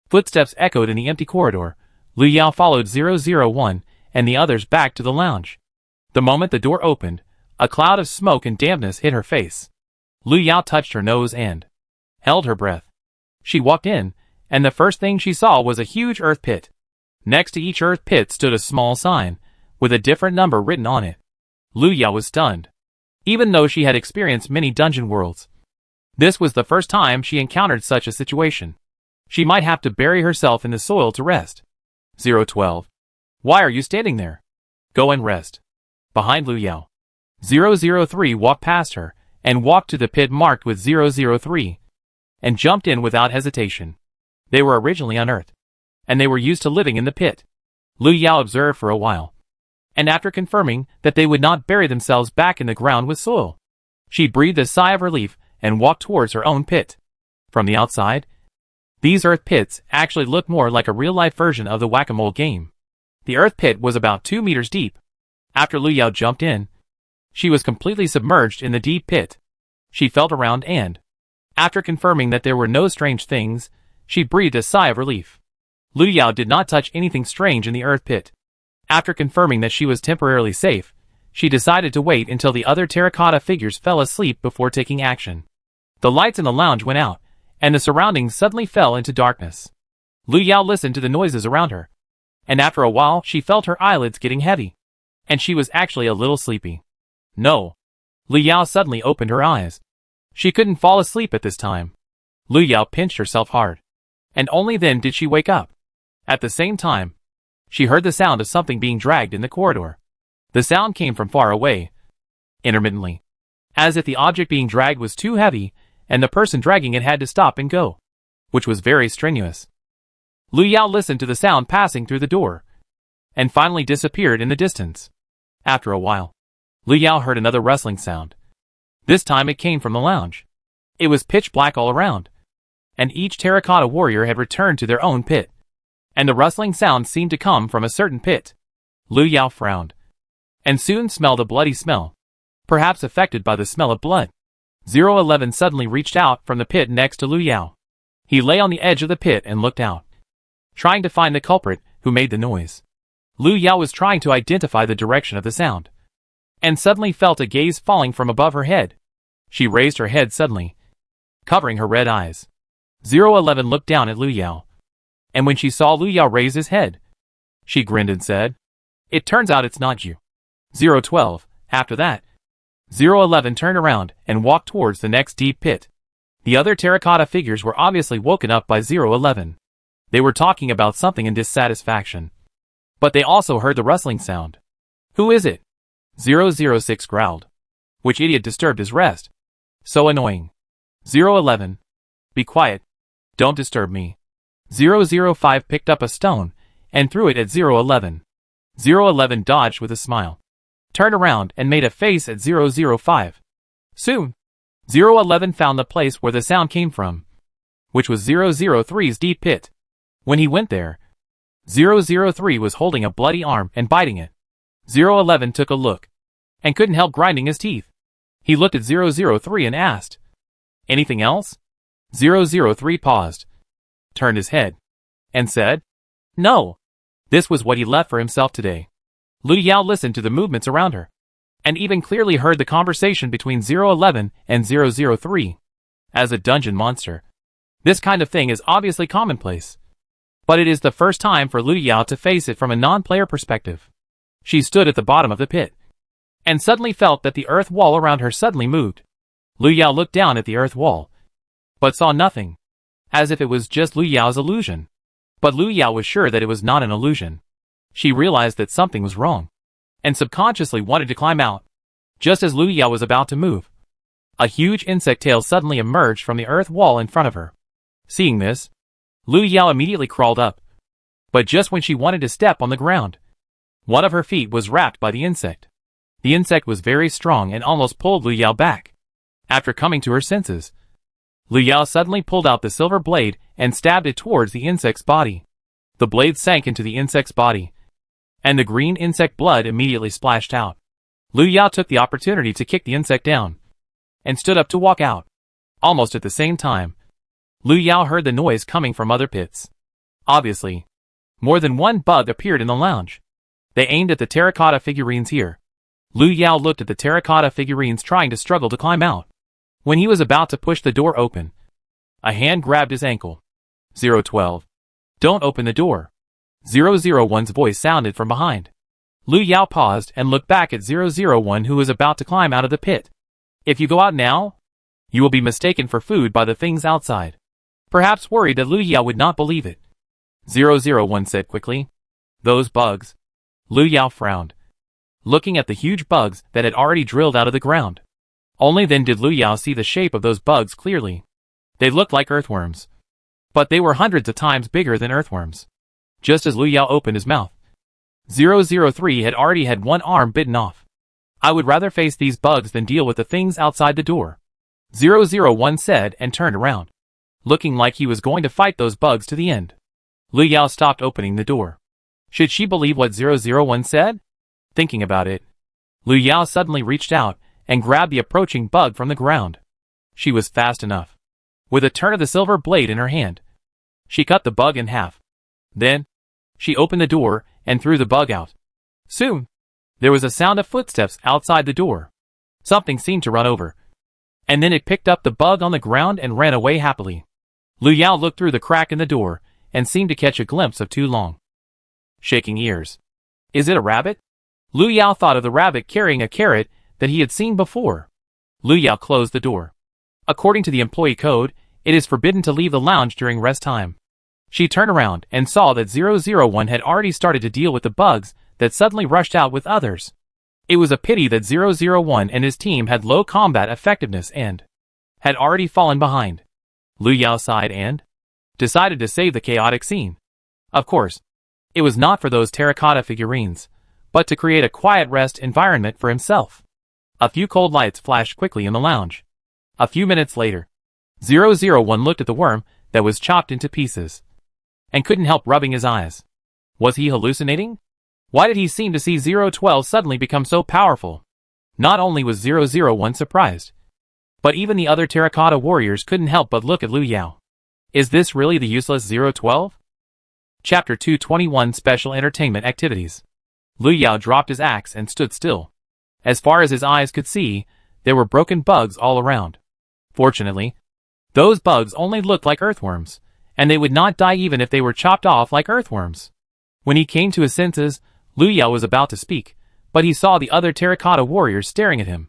Footsteps echoed in the empty corridor. Lu Yao followed 001 and the others back to the lounge. The moment the door opened, A cloud of smoke and dampness hit her face. Lu Yao touched her nose and held her breath. She walked in, and the first thing she saw was a huge earth pit. Next to each earth pit stood a small sign, with a different number written on it. Lu Yao was stunned. Even though she had experienced many dungeon worlds, this was the first time she encountered such a situation. She might have to bury herself in the soil to rest. 012. Why are you standing there? Go and rest. Behind Lu Yao. 003 walked past her, and walked to the pit marked with 003, and jumped in without hesitation. They were originally unearthed, and they were used to living in the pit. Lu Yao observed for a while, and after confirming that they would not bury themselves back in the ground with soil, she breathed a sigh of relief and walked towards her own pit. From the outside, these earth pits actually looked more like a real-life version of the whack-a-mole game. The earth pit was about 2 meters deep. After Lu Yao jumped in, she was completely submerged in the deep pit. She felt around and, after confirming that there were no strange things, she breathed a sigh of relief. Lu Yao did not touch anything strange in the earth pit. After confirming that she was temporarily safe, she decided to wait until the other terracotta figures fell asleep before taking action. The lights in the lounge went out, and the surroundings suddenly fell into darkness. Lu Yao listened to the noises around her, and after a while she felt her eyelids getting heavy, and she was actually a little sleepy. No. Lu Yao suddenly opened her eyes. She couldn't fall asleep at this time. Lu Yao pinched herself hard, and only then did she wake up. At the same time, she heard the sound of something being dragged in the corridor. The sound came from far away, intermittently, as if the object being dragged was too heavy, and the person dragging it had to stop and go, which was very strenuous. Lu Yao listened to the sound passing through the door, and finally disappeared in the distance. After a while, Lu Yao heard another rustling sound. This time it came from the lounge. It was pitch black all around, and each terracotta warrior had returned to their own pit, and the rustling sound seemed to come from a certain pit. Lu Yao frowned, and soon smelled a bloody smell, perhaps affected by the smell of blood. 011 suddenly reached out from the pit next to Lu Yao. He lay on the edge of the pit and looked out, trying to find the culprit who made the noise. Lu Yao was trying to identify the direction of the sound, and suddenly felt a gaze falling from above her head. She raised her head suddenly, covering her red eyes. 011 looked down at Lu Yao, and when she saw Lu Yao raise his head, she grinned and said, "It turns out it's not you." 012. After that, 011 turned around and walked towards the next deep pit. The other terracotta figures were obviously woken up by 011. They were talking about something in dissatisfaction, but they also heard the rustling sound. "Who is it?" 006 growled. "Which idiot disturbed his rest? So annoying." 011. "Be quiet. Don't disturb me." 005 picked up a stone and threw it at 011. 011 dodged with a smile, turned around and made a face at 005. Soon, 011 found the place where the sound came from, which was 003's deep pit. When he went there, 003 was holding a bloody arm and biting it. 011 took a look, and couldn't help grinding his teeth. He looked at 003 and asked, "Anything else?" 003 paused, turned his head, and said, "No." This was what he left for himself today. Lu Yao listened to the movements around her, and even clearly heard the conversation between 011 and 003. As a dungeon monster, this kind of thing is obviously commonplace, but it is the first time for Lu Yao to face it from a non-player perspective. She stood at the bottom of the pit, and suddenly felt that the earth wall around her suddenly moved. Lu Yao looked down at the earth wall, but saw nothing, as if it was just Lu Yao's illusion. But Lu Yao was sure that it was not an illusion. She realized that something was wrong, and subconsciously wanted to climb out. Just as Lu Yao was about to move, a huge insect tail suddenly emerged from the earth wall in front of her. Seeing this, Lu Yao immediately crawled up, but just when she wanted to step on the ground, one of her feet was wrapped by the insect. The insect was very strong and almost pulled Lu Yao back. After coming to her senses, Lu Yao suddenly pulled out the silver blade and stabbed it towards the insect's body. The blade sank into the insect's body, and the green insect blood immediately splashed out. Lu Yao took the opportunity to kick the insect down, and stood up to walk out. Almost at the same time, Lu Yao heard the noise coming from other pits. Obviously, more than one bug appeared in the lounge. They aimed at the terracotta figurines here. Lu Yao looked at the terracotta figurines trying to struggle to climb out. When he was about to push the door open, a hand grabbed his ankle. 012. Don't open the door. 001's voice sounded from behind. Lu Yao paused and looked back at 001 who was about to climb out of the pit. If you go out now, you will be mistaken for food by the things outside. Perhaps worried that Lu Yao would not believe it. 001 said quickly. Those bugs. Lu Yao frowned, looking at the huge bugs that had already drilled out of the ground. Only then did Lu Yao see the shape of those bugs clearly. They looked like earthworms, but they were hundreds of times bigger than earthworms. Just as Lu Yao opened his mouth, 003 had already had one arm bitten off. I would rather face these bugs than deal with the things outside the door, 001 said and turned around, looking like he was going to fight those bugs to the end. Lu Yao stopped opening the door. Should she believe what 001 said? Thinking about it, Lu Yao suddenly reached out and grabbed the approaching bug from the ground. She was fast enough. With a turn of the silver blade in her hand, she cut the bug in half. Then, she opened the door and threw the bug out. Soon, there was a sound of footsteps outside the door. Something seemed to run over, and then it picked up the bug on the ground and ran away happily. Lu Yao looked through the crack in the door and seemed to catch a glimpse of two long, shaking ears. Is it a rabbit? Lu Yao thought of the rabbit carrying a carrot that he had seen before. Lu Yao closed the door. According to the employee code, it is forbidden to leave the lounge during rest time. She turned around and saw that 001 had already started to deal with the bugs that suddenly rushed out with others. It was a pity that 001 and his team had low combat effectiveness and had already fallen behind. Lu Yao sighed and decided to save the chaotic scene. Of course, it was not for those terracotta figurines, but to create a quiet rest environment for himself. A few cold lights flashed quickly in the lounge. A few minutes later, 001 looked at the worm that was chopped into pieces and couldn't help rubbing his eyes. Was he hallucinating? Why did he seem to see 012 suddenly become so powerful? Not only was 001 surprised, but even the other terracotta warriors couldn't help but look at Lu Yao. Is this really the useless 012? Chapter 221 Special Entertainment Activities. Lu Yao dropped his axe and stood still. As far as his eyes could see, there were broken bugs all around. Fortunately, those bugs only looked like earthworms, and they would not die even if they were chopped off like earthworms. When he came to his senses, Lu Yao was about to speak, but he saw the other terracotta warriors staring at him.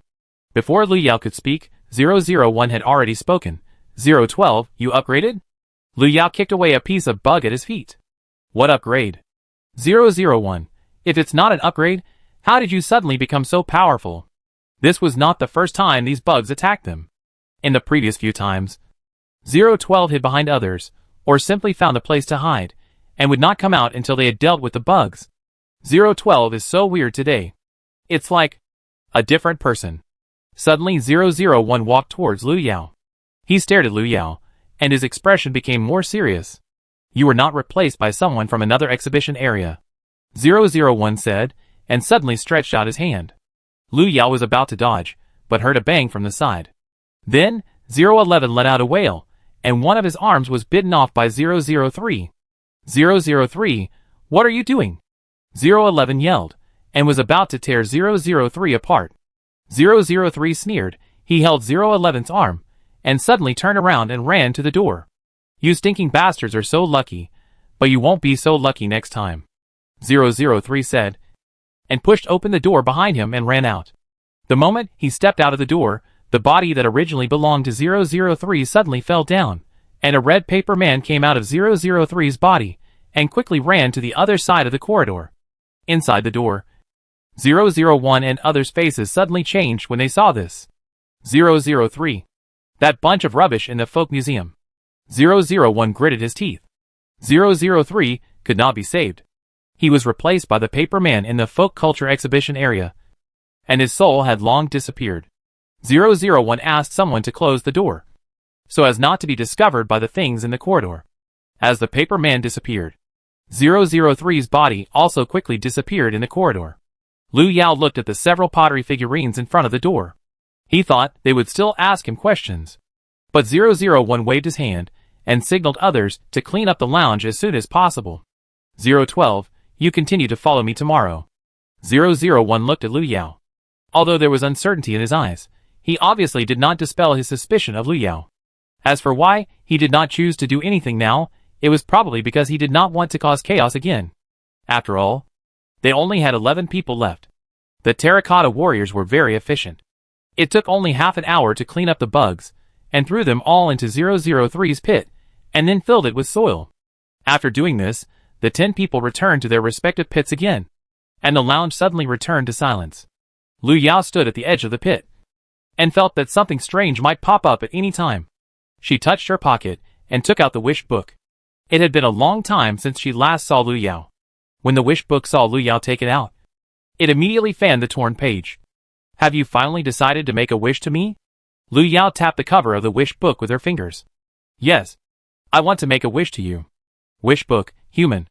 Before Lu Yao could speak, 001 had already spoken. 012, you upgraded? Lu Yao kicked away a piece of bug at his feet. What upgrade? 001, if it's not an upgrade, how did you suddenly become so powerful? This was not the first time these bugs attacked them. In the previous few times, 012 hid behind others, or simply found a place to hide, and would not come out until they had dealt with the bugs. 012 is so weird today. It's like a different person. Suddenly 001 walked towards Lu Yao. He stared at Lu Yao, and his expression became more serious. You were not replaced by someone from another exhibition area, 001 said, and suddenly stretched out his hand. Lu Yao was about to dodge, but heard a bang from the side. Then, 011 let out a wail, and one of his arms was bitten off by 003. 003, what are you doing? 011 yelled, and was about to tear 003 apart. 003 sneered, he held 011's arm, and suddenly turned around and ran to the door. You stinking bastards are so lucky, but you won't be so lucky next time, 003 said, and pushed open the door behind him and ran out. The moment he stepped out of the door, the body that originally belonged to 003 suddenly fell down, and a red paper man came out of 003's body, and quickly ran to the other side of the corridor. Inside the door, 001 and others' faces suddenly changed when they saw this. 003. That bunch of rubbish in the folk museum. 001 gritted his teeth. 003 could not be saved. He was replaced by the paper man in the folk culture exhibition area, and his soul had long disappeared. 001 asked someone to close the door, so as not to be discovered by the things in the corridor. As the paper man disappeared, 003's body also quickly disappeared in the corridor. Lu Yao looked at the several pottery figurines in front of the door. He thought they would still ask him questions, but 001 waved his hand and signaled others to clean up the lounge as soon as possible. 012, you continue to follow me tomorrow. 001 looked at Lu Yao. Although there was uncertainty in his eyes, he obviously did not dispel his suspicion of Lu Yao. As for why he did not choose to do anything now, it was probably because he did not want to cause chaos again. After all, they only had 11 people left. The terracotta warriors were very efficient. It took only half an hour to clean up the bugs, and threw them all into 003's pit, and then filled it with soil. After doing this, the 10 people returned to their respective pits again, and the lounge suddenly returned to silence. Lu Yao stood at the edge of the pit, and felt that something strange might pop up at any time. She touched her pocket, and took out the wish book. It had been a long time since she last saw Lu Yao. When the wish book saw Lu Yao take it out, it immediately fanned the torn page. "Have you finally decided to make a wish to me?" Lu Yao tapped the cover of the wish book with her fingers. "Yes. I want to make a wish to you. Wish book, human.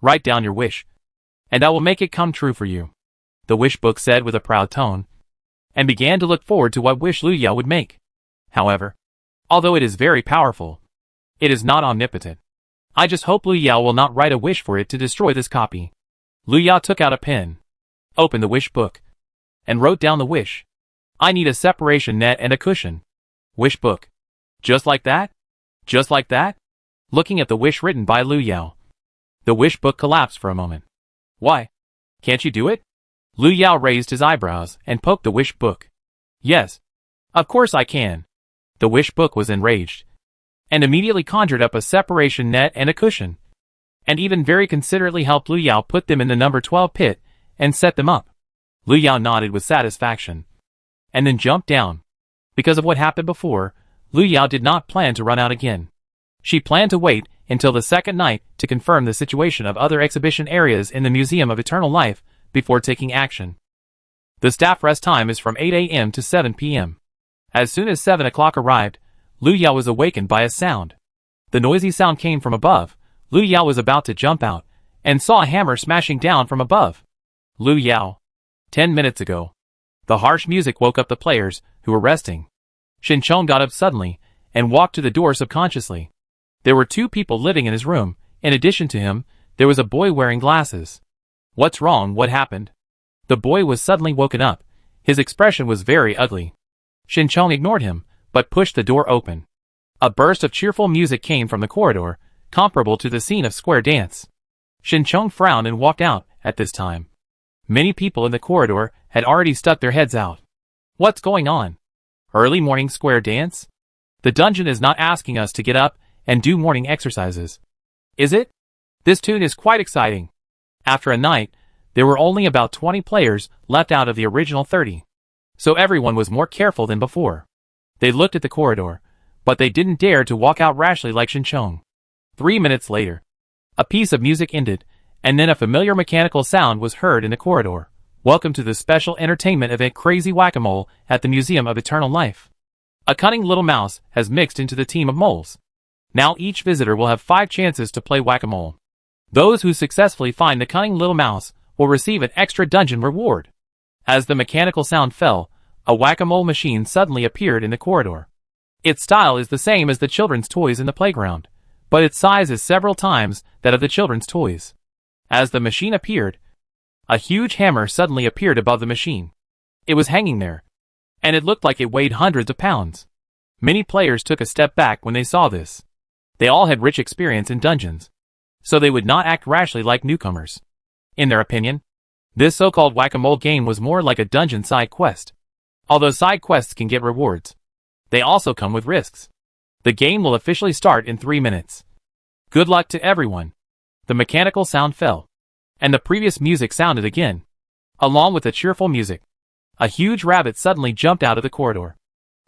Write down your wish, and I will make it come true for you," the wish book said with a proud tone, and began to look forward to what wish Lu Yao would make. However, although it is very powerful, it is not omnipotent. I just hope Lu Yao will not write a wish for it to destroy this copy. Lu Yao took out a pen, opened the wish book, and wrote down the wish. "I need a separation net and a cushion." Wish book. Just like that? Just like that? Looking at the wish written by Lu Yao, the wish book collapsed for a moment. "Why? Can't you do it?" Lu Yao raised his eyebrows and poked the wish book. "Yes. Of course I can." The wish book was enraged, and immediately conjured up a separation net and a cushion, and even very considerately helped Lu Yao put them in the number 12 pit, and set them up. Lu Yao nodded with satisfaction, and then jumped down. Because of what happened before, Lu Yao did not plan to run out again. She planned to wait until the second night to confirm the situation of other exhibition areas in the Museum of Eternal Life before taking action. The staff rest time is from 8 a.m. to 7 p.m. As soon as 7 o'clock arrived, Lu Yao was awakened by a sound. The noisy sound came from above. Lu Yao was about to jump out, and saw a hammer smashing down from above. Lu Yao. 10 minutes ago. The harsh music woke up the players, who were resting. Shinchong got up suddenly, and walked to the door subconsciously. There were 2 people living in his room. In addition to him, there was a boy wearing glasses. "What's wrong? What happened?" The boy was suddenly woken up. His expression was very ugly. Shinchong ignored him, but pushed the door open. A burst of cheerful music came from the corridor, comparable to the scene of square dance. Shinchong frowned and walked out. At this time, many people in the corridor had already stuck their heads out. "What's going on? Early morning square dance? The dungeon is not asking us to get up and do morning exercises, is it? This tune is quite exciting." After a night, there were only about 20 players left out of the original 30. So everyone was more careful than before. They looked at the corridor, but they didn't dare to walk out rashly like Shinchong. 3 minutes later, a piece of music ended, and then a familiar mechanical sound was heard in the corridor. "Welcome to the special entertainment event Crazy Whack-A-Mole at the Museum of Eternal Life. A cunning little mouse has mixed into the team of moles. Now each visitor will have 5 chances to play whack-a-mole. Those who successfully find the cunning little mouse will receive an extra dungeon reward." As the mechanical sound fell, a whack-a-mole machine suddenly appeared in the corridor. Its style is the same as the children's toys in the playground, but its size is several times that of the children's toys. As the machine appeared, a huge hammer suddenly appeared above the machine. It was hanging there, and it looked like it weighed hundreds of pounds. Many players took a step back when they saw this. They all had rich experience in dungeons, so they would not act rashly like newcomers. In their opinion, this so-called whack-a-mole game was more like a dungeon side quest. Although side quests can get rewards, they also come with risks. The game will officially start in 3 minutes. Good luck to everyone. The mechanical sound fell, and the previous music sounded again. Along with the cheerful music, a huge rabbit suddenly jumped out of the corridor.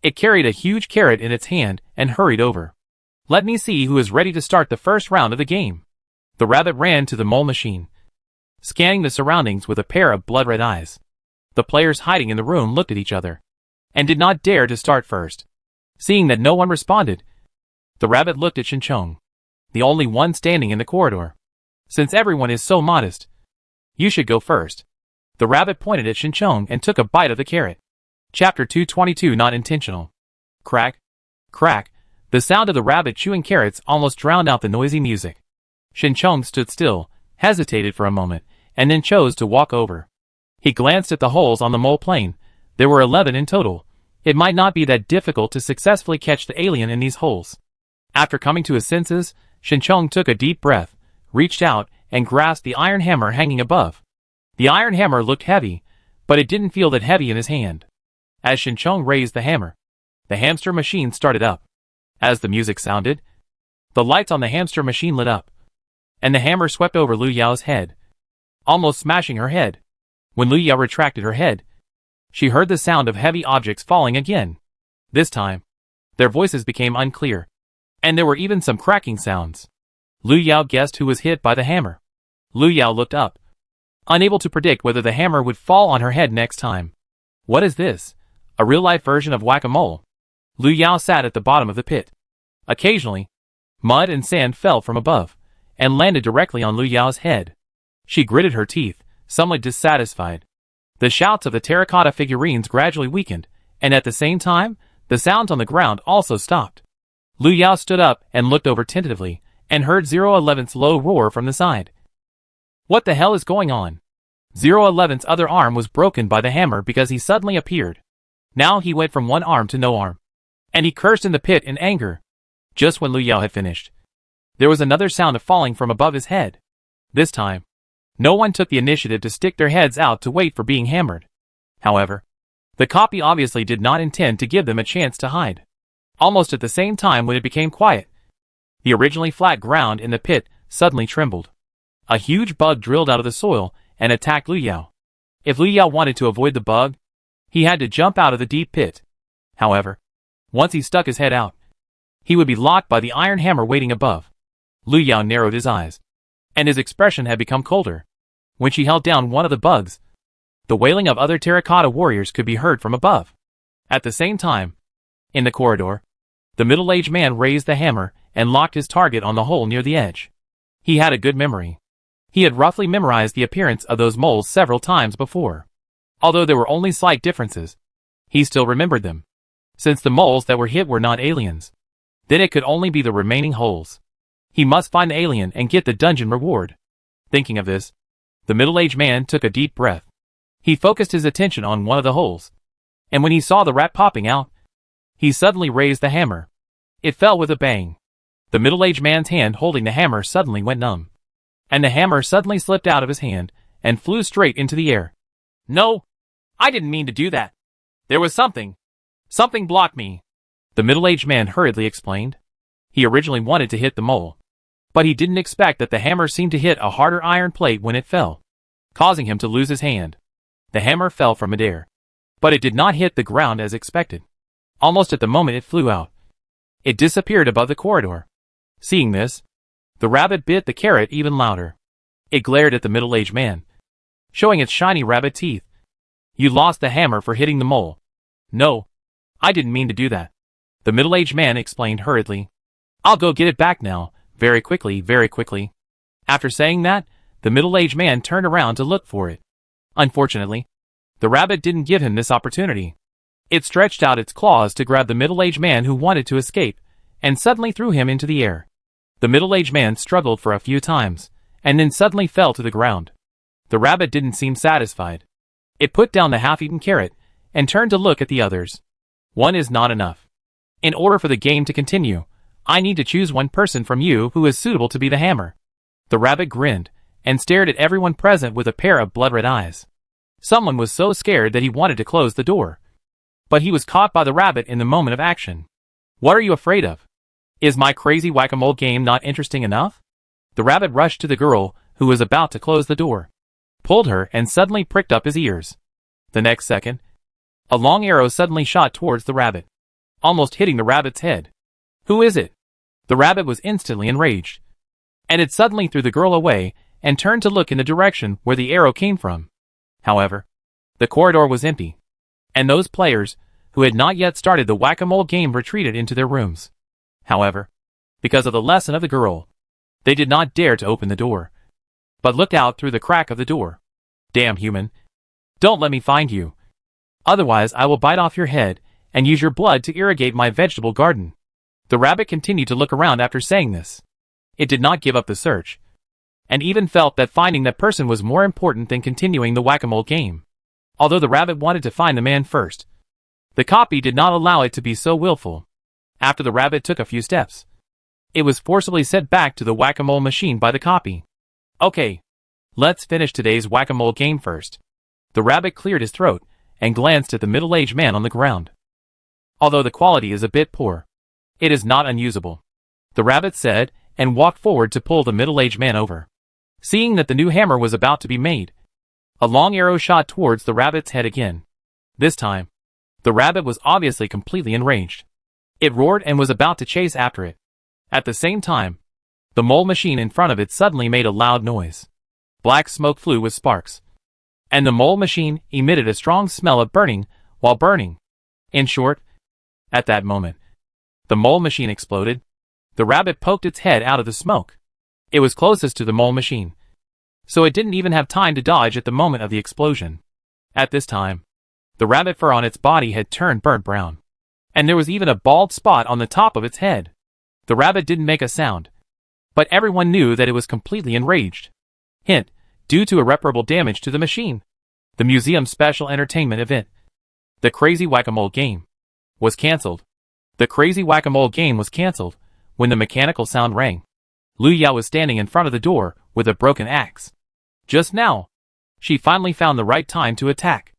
It carried a huge carrot in its hand and hurried over. "Let me see who is ready to start the first round of the game." The rabbit ran to the mole machine, scanning the surroundings with a pair of blood-red eyes. The players hiding in the room looked at each other, and did not dare to start first. Seeing that no one responded, the rabbit looked at Shinchong, the only one standing in the corridor. "Since everyone is so modest, you should go first." The rabbit pointed at Shinchong and took a bite of the carrot. Chapter 222 Not Intentional. Crack, crack, the sound of the rabbit chewing carrots almost drowned out the noisy music. Shinchong stood still, hesitated for a moment, and then chose to walk over. He glanced at the holes on the mole plane, There were 11 in total. It might not be that difficult to successfully catch the alien in these holes. After coming to his senses, Shinchong took a deep breath, reached out, and grasped the iron hammer hanging above. The iron hammer looked heavy, but it didn't feel that heavy in his hand. As Shinchong raised the hammer, the hamster machine started up. As the music sounded, the lights on the hamster machine lit up, and the hammer swept over Lu Yao's head, almost smashing her head. When Lu Yao retracted her head, she heard the sound of heavy objects falling again. This time, their voices became unclear, and there were even some cracking sounds. Lu Yao guessed who was hit by the hammer. Lu Yao looked up, unable to predict whether the hammer would fall on her head next time. What is this? A real-life version of whack-a-mole? Lu Yao sat at the bottom of the pit. Occasionally, mud and sand fell from above, and landed directly on Lu Yao's head. She gritted her teeth, somewhat dissatisfied. The shouts of the terracotta figurines gradually weakened, and at the same time, the sounds on the ground also stopped. Lu Yao stood up and looked over tentatively, and heard 011's low roar from the side. What the hell is going on? 011's other arm was broken by the hammer because he suddenly appeared. Now he went from one arm to no arm, and he cursed in the pit in anger. Just when Lu Yao had finished, there was another sound of falling from above his head. This time, no one took the initiative to stick their heads out to wait for being hammered. However, the copy obviously did not intend to give them a chance to hide. Almost at the same time when it became quiet, the originally flat ground in the pit suddenly trembled. A huge bug drilled out of the soil and attacked Lu Yao. If Lu Yao wanted to avoid the bug, he had to jump out of the deep pit. However, once he stuck his head out, he would be locked by the iron hammer waiting above. Lu Yao narrowed his eyes, and his expression had become colder. When she held down one of the bugs, the wailing of other terracotta warriors could be heard from above. At the same time, in the corridor, the middle-aged man raised the hammer and locked his target on the hole near the edge. He had a good memory. He had roughly memorized the appearance of those moles several times before. Although there were only slight differences, he still remembered them. Since the moles that were hit were not aliens, then it could only be the remaining holes. He must find the alien and get the dungeon reward. Thinking of this, the middle-aged man took a deep breath. He focused his attention on one of the holes, and when he saw the rat popping out, he suddenly raised the hammer. It fell with a bang. The middle-aged man's hand holding the hammer suddenly went numb, and the hammer suddenly slipped out of his hand and flew straight into the air. No, I didn't mean to do that. There was something blocked me, the middle-aged man hurriedly explained. He originally wanted to hit the mole, but he didn't expect that the hammer seemed to hit a harder iron plate when it fell, causing him to lose his hand. The hammer fell from midair, but it did not hit the ground as expected. Almost at the moment it flew out, it disappeared above the corridor. Seeing this, the rabbit bit the carrot even louder. It glared at the middle-aged man, showing its shiny rabbit teeth. You lost the hammer for hitting the mole. No, I didn't mean to do that, the middle-aged man explained hurriedly. I'll go get it back now, very quickly, very quickly. After saying that, the middle-aged man turned around to look for it. Unfortunately, the rabbit didn't give him this opportunity. It stretched out its claws to grab the middle-aged man who wanted to escape, and suddenly threw him into the air. The middle-aged man struggled for a few times, and then suddenly fell to the ground. The rabbit didn't seem satisfied. It put down the half-eaten carrot, and turned to look at the others. One is not enough. In order for the game to continue, I need to choose one person from you who is suitable to be the hammer. The rabbit grinned, and stared at everyone present with a pair of blood-red eyes. Someone was so scared that he wanted to close the door, but he was caught by the rabbit in the moment of action. What are you afraid of? Is my crazy whack-a-mole game not interesting enough? The rabbit rushed to the girl who was about to close the door, pulled her, and suddenly pricked up his ears. The next second, a long arrow suddenly shot towards the rabbit, almost hitting the rabbit's head. Who is it? The rabbit was instantly enraged, and it suddenly threw the girl away and turned to look in the direction where the arrow came from. However, the corridor was empty, and those players who had not yet started the whack-a-mole game retreated into their rooms. However, because of the lesson of the girl, they did not dare to open the door, but looked out through the crack of the door. Damn human! Don't let me find you. Otherwise I will bite off your head and use your blood to irrigate my vegetable garden. The rabbit continued to look around after saying this. It did not give up the search, and even felt that finding that person was more important than continuing the whack-a-mole game. although the rabbit wanted to find the man first. The copy did not allow it to be so willful. After the rabbit took a few steps, it was forcibly sent back to the whack-a-mole machine by the copy. Okay, let's finish today's whack-a-mole game first. The rabbit cleared his throat and glanced at the middle-aged man on the ground. Although the quality is a bit poor, it is not unusable, the rabbit said, and walked forward to pull the middle-aged man over. Seeing that the new hammer was about to be made, a long arrow shot towards the rabbit's head again. This time, the rabbit was obviously completely enraged. It roared and was about to chase after it. At the same time, the mole machine in front of it suddenly made a loud noise. Black smoke flew with sparks, and the mole machine emitted a strong smell of burning while burning. In short, at that moment, the mole machine exploded. The rabbit poked its head out of the smoke. It was closest to the mole machine, so it didn't even have time to dodge at the moment of the explosion. At this time, the rabbit fur on its body had turned burnt brown, and there was even a bald spot on the top of its head. The rabbit didn't make a sound, but everyone knew that it was completely enraged. Hint, due to irreparable damage to the machine. The museum's special entertainment event, the Crazy Whack-a-Mole game, was cancelled. The Crazy Whack-a-Mole game was cancelled when the mechanical sound rang. Lu Yao was standing in front of the door with a broken axe. Just now, she finally found the right time to attack,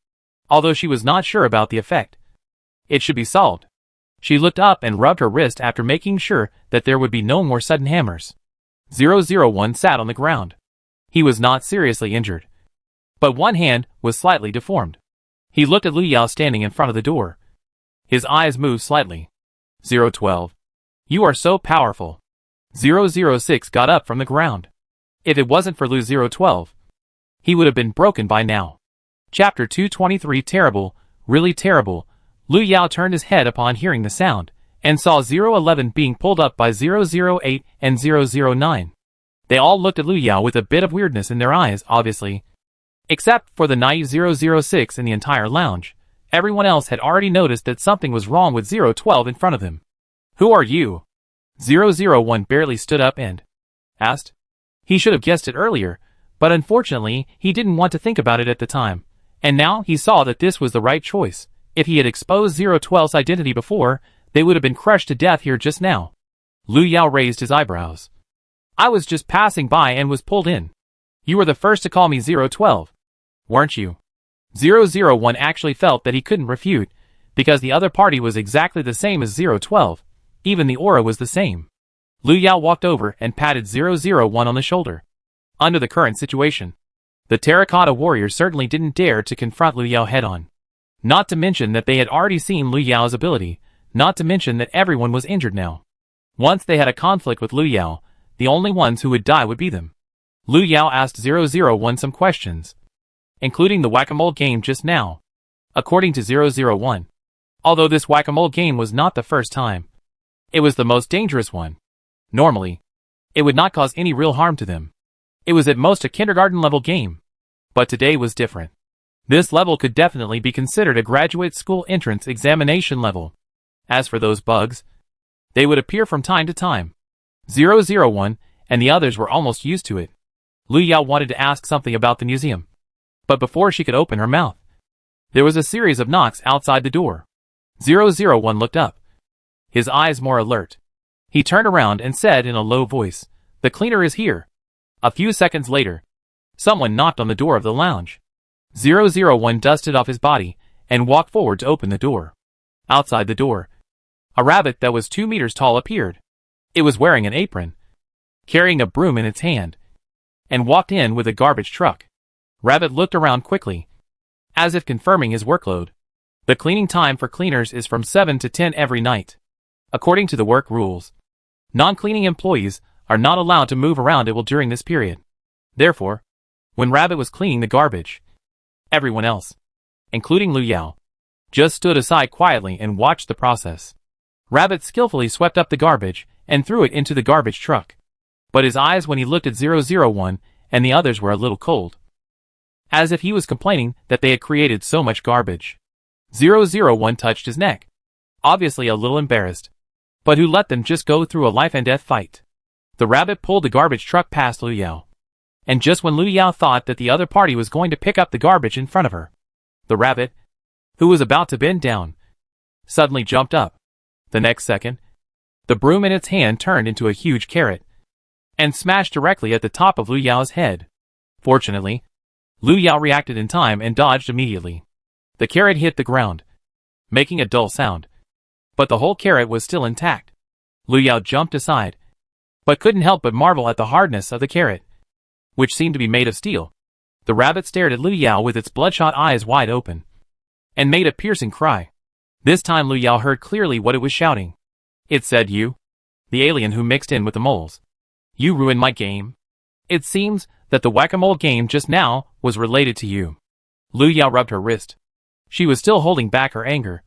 although she was not sure about the effect. It should be solved. She looked up and rubbed her wrist after making sure that there would be no more sudden hammers. 001 sat on the ground. He was not seriously injured, but one hand was slightly deformed. He looked at Lu Yao standing in front of the door. His eyes moved slightly. 012. You are so powerful. 006 got up from the ground. If it wasn't for Lu 012, he would have been broken by now. Chapter 223 Terrible, really terrible. Lu Yao turned his head upon hearing the sound, and saw 011 being pulled up by 008 and 009. They all looked at Lu Yao with a bit of weirdness in their eyes, obviously. Except for the naive 006 in the entire lounge, everyone else had already noticed that something was wrong with 012 in front of him. Who are you? 001 barely stood up and asked. He should have guessed it earlier, but unfortunately he didn't want to think about it at the time, and now he saw that this was the right choice. If he had exposed 012's identity before, they would have been crushed to death here just now. Lu Yao raised his eyebrows. I was just passing by and was pulled in. You were the first to call me 012, weren't you? 001 actually felt that he couldn't refute, because the other party was exactly the same as 012. Even the aura was the same. Lu Yao walked over and patted 001 on the shoulder. Under the current situation, the terracotta warriors certainly didn't dare to confront Lu Yao head-on. Not to mention that they had already seen Lu Yao's ability, not to mention that everyone was injured now. Once they had a conflict with Lu Yao, the only ones who would die would be them. Lu Yao asked 001 some questions, including the whack-a-mole game just now. According to 001, although this whack-a-mole game was not the first time, it was the most dangerous one. Normally, it would not cause any real harm to them. It was at most a kindergarten-level game. But today was different. This level could definitely be considered a graduate school entrance examination level. As for those bugs, they would appear from time to time. 001 and the others were almost used to it. Lu Yao wanted to ask something about the museum, but before she could open her mouth, there was a series of knocks outside the door. 001 looked up, his eyes more alert. He turned around and said in a low voice, "The cleaner is here." A few seconds later, someone knocked on the door of the lounge. 001 dusted off his body and walked forward to open the door. Outside the door, a rabbit that was 2 meters tall appeared. It was wearing an apron, carrying a broom in its hand, and walked in with a garbage truck. Rabbit looked around quickly, as if confirming his workload. The cleaning time for cleaners is from 7 to 10 every night. According to the work rules, non-cleaning employees are not allowed to move around at will during this period. Therefore, when Rabbit was cleaning the garbage, everyone else, including Lu Yao, just stood aside quietly and watched the process. Rabbit skillfully swept up the garbage and threw it into the garbage truck. But his eyes when he looked at 001 and the others were a little cold, as if he was complaining that they had created so much garbage. 001 touched his neck, obviously a little embarrassed. But who let them just go through a life-and-death fight? The rabbit pulled the garbage truck past Lu Yao, and just when Lu Yao thought that the other party was going to pick up the garbage in front of her, The rabbit, who was about to bend down, suddenly jumped up. The next second, the broom in its hand turned into a huge carrot and smashed directly at the top of Lu Yao's head. Fortunately, Lu Yao reacted in time and dodged immediately. The carrot hit the ground, making a dull sound, but the whole carrot was still intact. Lu Yao jumped aside, but couldn't help but marvel at the hardness of the carrot, which seemed to be made of steel. The rabbit stared at Lu Yao with its bloodshot eyes wide open, and made a piercing cry. This time Lu Yao heard clearly what it was shouting. It said, "You, the alien who mixed in with the moles. You ruined my game. It seems that the whack-a-mole game just now was related to you." Lu Yao rubbed her wrist. She was still holding back her anger,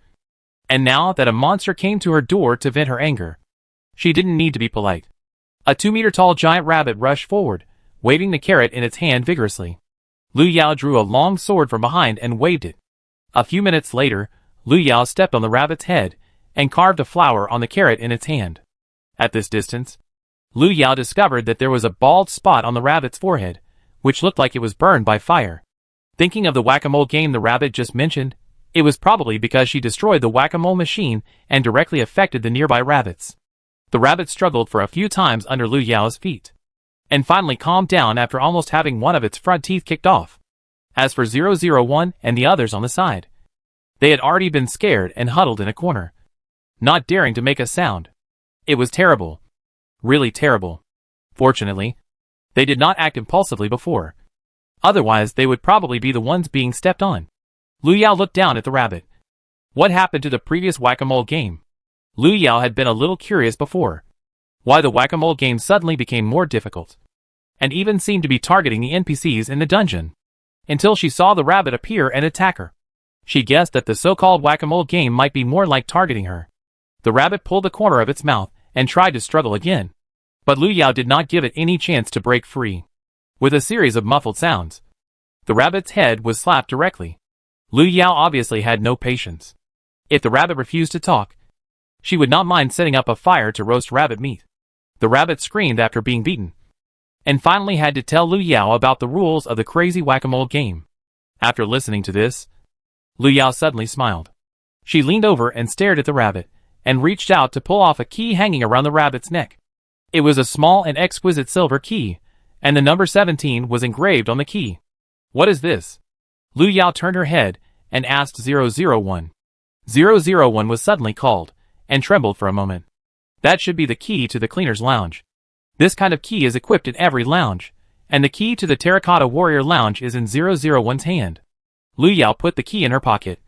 and now that a monster came to her door to vent her anger, she didn't need to be polite. A 2-meter-tall giant rabbit rushed forward, waving the carrot in its hand vigorously. Lu Yao drew a long sword from behind and waved it. A few minutes later, Lu Yao stepped on the rabbit's head and carved a flower on the carrot in its hand. At this distance, Lu Yao discovered that there was a bald spot on the rabbit's forehead, which looked like it was burned by fire. Thinking of the whack-a-mole game the rabbit just mentioned, it was probably because she destroyed the whack-a-mole machine and directly affected the nearby rabbits. The rabbit struggled for a few times under Lu Yao's feet, and finally calmed down after almost having one of its front teeth kicked off. As for 001 and the others on the side, they had already been scared and huddled in a corner, not daring to make a sound. It was terrible. Really terrible. Fortunately, they did not act impulsively before. Otherwise, they would probably be the ones being stepped on. Lu Yao looked down at the rabbit. What happened to the previous whack-a-mole game? Lu Yao had been a little curious before. Why the whack-a-mole game suddenly became more difficult, and even seemed to be targeting the NPCs in the dungeon, until she saw the rabbit appear and attack her. She guessed that the so-called whack-a-mole game might be more like targeting her. The rabbit pulled the corner of its mouth and tried to struggle again, but Lu Yao did not give it any chance to break free. With a series of muffled sounds, the rabbit's head was slapped directly. Lu Yao obviously had no patience. If the rabbit refused to talk, she would not mind setting up a fire to roast rabbit meat. The rabbit screamed after being beaten, and finally had to tell Lu Yao about the rules of the crazy whack-a-mole game. After listening to this, Lu Yao suddenly smiled. She leaned over and stared at the rabbit, and reached out to pull off a key hanging around the rabbit's neck. It was a small and exquisite silver key, and the number 17 was engraved on the key. What is this? Lu Yao turned her head and asked 001. 001 was suddenly called, and trembled for a moment. That should be the key to the cleaner's lounge. This kind of key is equipped in every lounge, and the key to the Terracotta Warrior Lounge is in 001's hand. Lu Yao put the key in her pocket,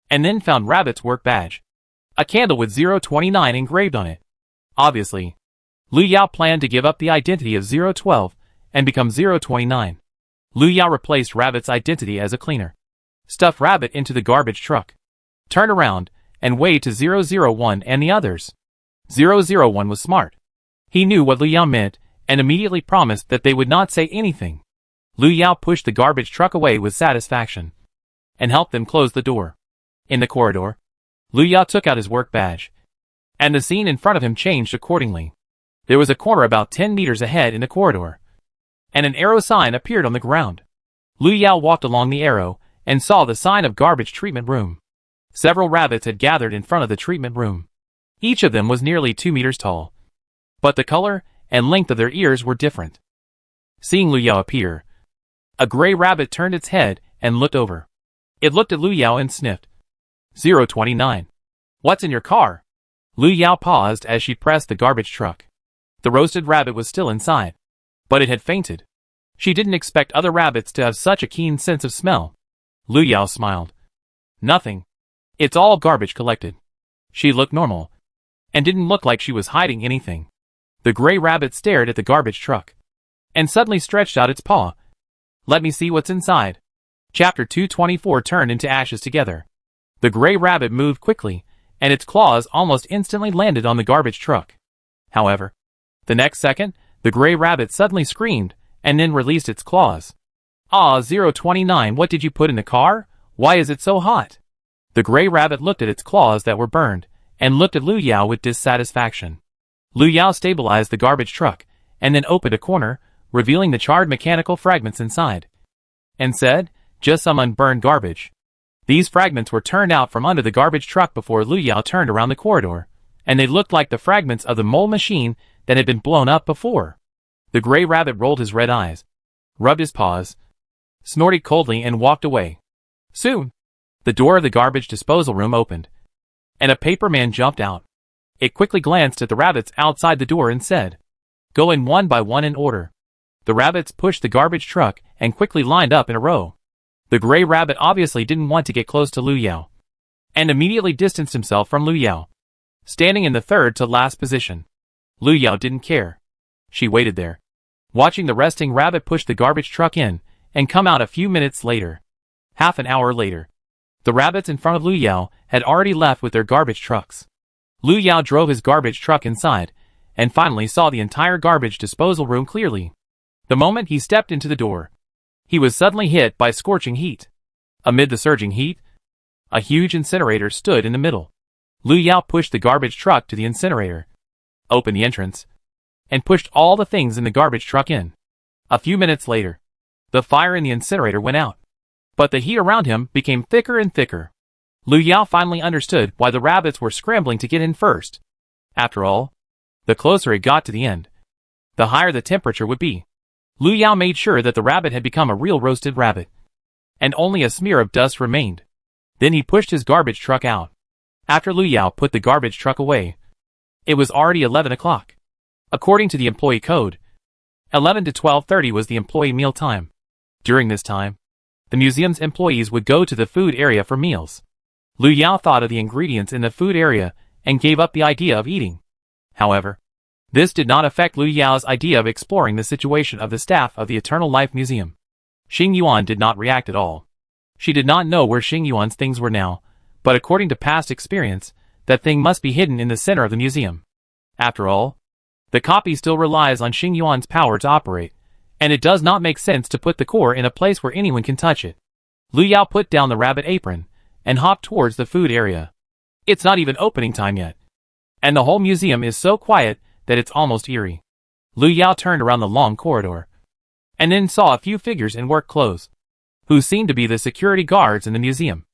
and then found Rabbit's work badge. A candle with 029 engraved on it. Obviously, Lu Yao planned to give up the identity of 012 and become 029. Lu Yao replaced Rabbit's identity as a cleaner, stuffed Rabbit into the garbage truck, turned around, and waved to 001 and the others. 001 was smart. He knew what Lu Yao meant, and immediately promised that they would not say anything. Lu Yao pushed the garbage truck away with satisfaction, and helped them close the door. In the corridor, Lu Yao took out his work badge, and the scene in front of him changed accordingly. There was a corner about 10 meters ahead in the corridor, and an arrow sign appeared on the ground. Lu Yao walked along the arrow, and saw the sign of garbage treatment room. Several rabbits had gathered in front of the treatment room. Each of them was nearly 2 meters tall, but the color and length of their ears were different. Seeing Lu Yao appear, a gray rabbit turned its head and looked over. It looked at Lu Yao and sniffed. 029. What's in your car? Lu Yao paused as she pressed the garbage truck. The roasted rabbit was still inside, but it had fainted. She didn't expect other rabbits to have such a keen sense of smell. Lu Yao smiled. Nothing. It's all garbage collected. She looked normal, and didn't look like she was hiding anything. The gray rabbit stared at the garbage truck, and suddenly stretched out its paw. Let me see what's inside. Chapter 224 turned into ashes together. The gray rabbit moved quickly, and its claws almost instantly landed on the garbage truck. However, the next second, the gray rabbit suddenly screamed, and then released its claws. Ah, 029, what did you put in the car? Why is it so hot? The gray rabbit looked at its claws that were burned, and looked at Lu Yao with dissatisfaction. Lu Yao stabilized the garbage truck, and then opened a corner, revealing the charred mechanical fragments inside, and said, just some unburned garbage. These fragments were turned out from under the garbage truck before Lu Yao turned around the corridor, and they looked like the fragments of the mole machine that had been blown up before. The gray rabbit rolled his red eyes, rubbed his paws, snorted coldly and walked away. Soon, the door of the garbage disposal room opened, and a paper man jumped out. It quickly glanced at the rabbits outside the door and said, "Go in one by one in order." The rabbits pushed the garbage truck and quickly lined up in a row. The gray rabbit obviously didn't want to get close to Lu Yao, and immediately distanced himself from Lu Yao, standing in the third to last position. Lu Yao didn't care. She waited there, watching the resting rabbit push the garbage truck in and come out a few minutes later. Half an hour later, the rabbits in front of Lu Yao had already left with their garbage trucks. Lu Yao drove his garbage truck inside, and finally saw the entire garbage disposal room clearly. The moment he stepped into the door, he was suddenly hit by scorching heat. Amid the surging heat, a huge incinerator stood in the middle. Lu Yao pushed the garbage truck to the incinerator, opened the entrance, and pushed all the things in the garbage truck in. A few minutes later, the fire in the incinerator went out, but the heat around him became thicker and thicker. Lu Yao finally understood why the rabbits were scrambling to get in first. After all, the closer it got to the end, the higher the temperature would be. Lu Yao made sure that the rabbit had become a real roasted rabbit, and only a smear of dust remained. Then he pushed his garbage truck out. After Lu Yao put the garbage truck away, it was already 11 o'clock. According to the employee code, 11 to 12:30 was the employee meal time. During this time, the museum's employees would go to the food area for meals. Lu Yao thought of the ingredients in the food area and gave up the idea of eating. However, this did not affect Lu Yao's idea of exploring the situation of the staff of the Eternal Life Museum. Xing Yuan did not react at all. She did not know where Xing Yuan's things were now, but according to past experience, that thing must be hidden in the center of the museum. After all, the copy still relies on Xing Yuan's power to operate, and it does not make sense to put the core in a place where anyone can touch it. Lu Yao put down the rabbit apron and hopped towards the food area. It's not even opening time yet, and the whole museum is so quiet that it's almost eerie. Lu Yao turned around the long corridor, and then saw a few figures in work clothes, who seemed to be the security guards in the museum.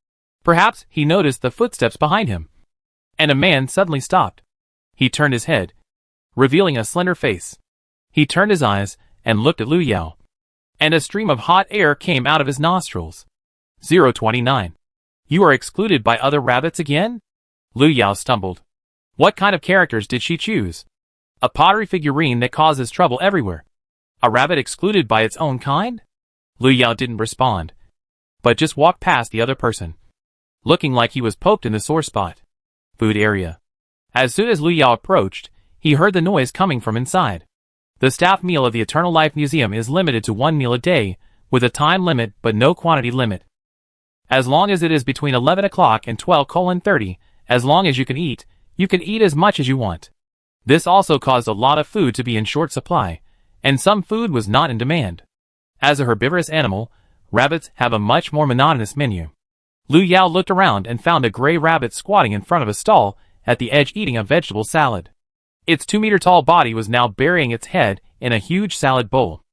Perhaps he noticed the footsteps behind him, and a man suddenly stopped. He turned his head, revealing a slender face. He turned his eyes and looked at Lu Yao, and a stream of hot air came out of his nostrils. 029. You are excluded by other rabbits again? Lu Yao stumbled. What kind of characters did she choose? A pottery figurine that causes trouble everywhere. A rabbit excluded by its own kind? Lu Yao didn't respond, but just walked past the other person, looking like he was poked in the sore spot. Food area. As soon as Lu Yao approached, he heard the noise coming from inside. The staff meal of the Eternal Life Museum is limited to 1 meal a day, with a time limit but no quantity limit. As long as it is between 11 o'clock and 12:30, as long as you can eat as much as you want. This also caused a lot of food to be in short supply, and some food was not in demand. As a herbivorous animal, rabbits have a much more monotonous menu. Lu Yao looked around and found a gray rabbit squatting in front of a stall at the edge eating a vegetable salad. Its 2-meter-tall body was now burying its head in a huge salad bowl.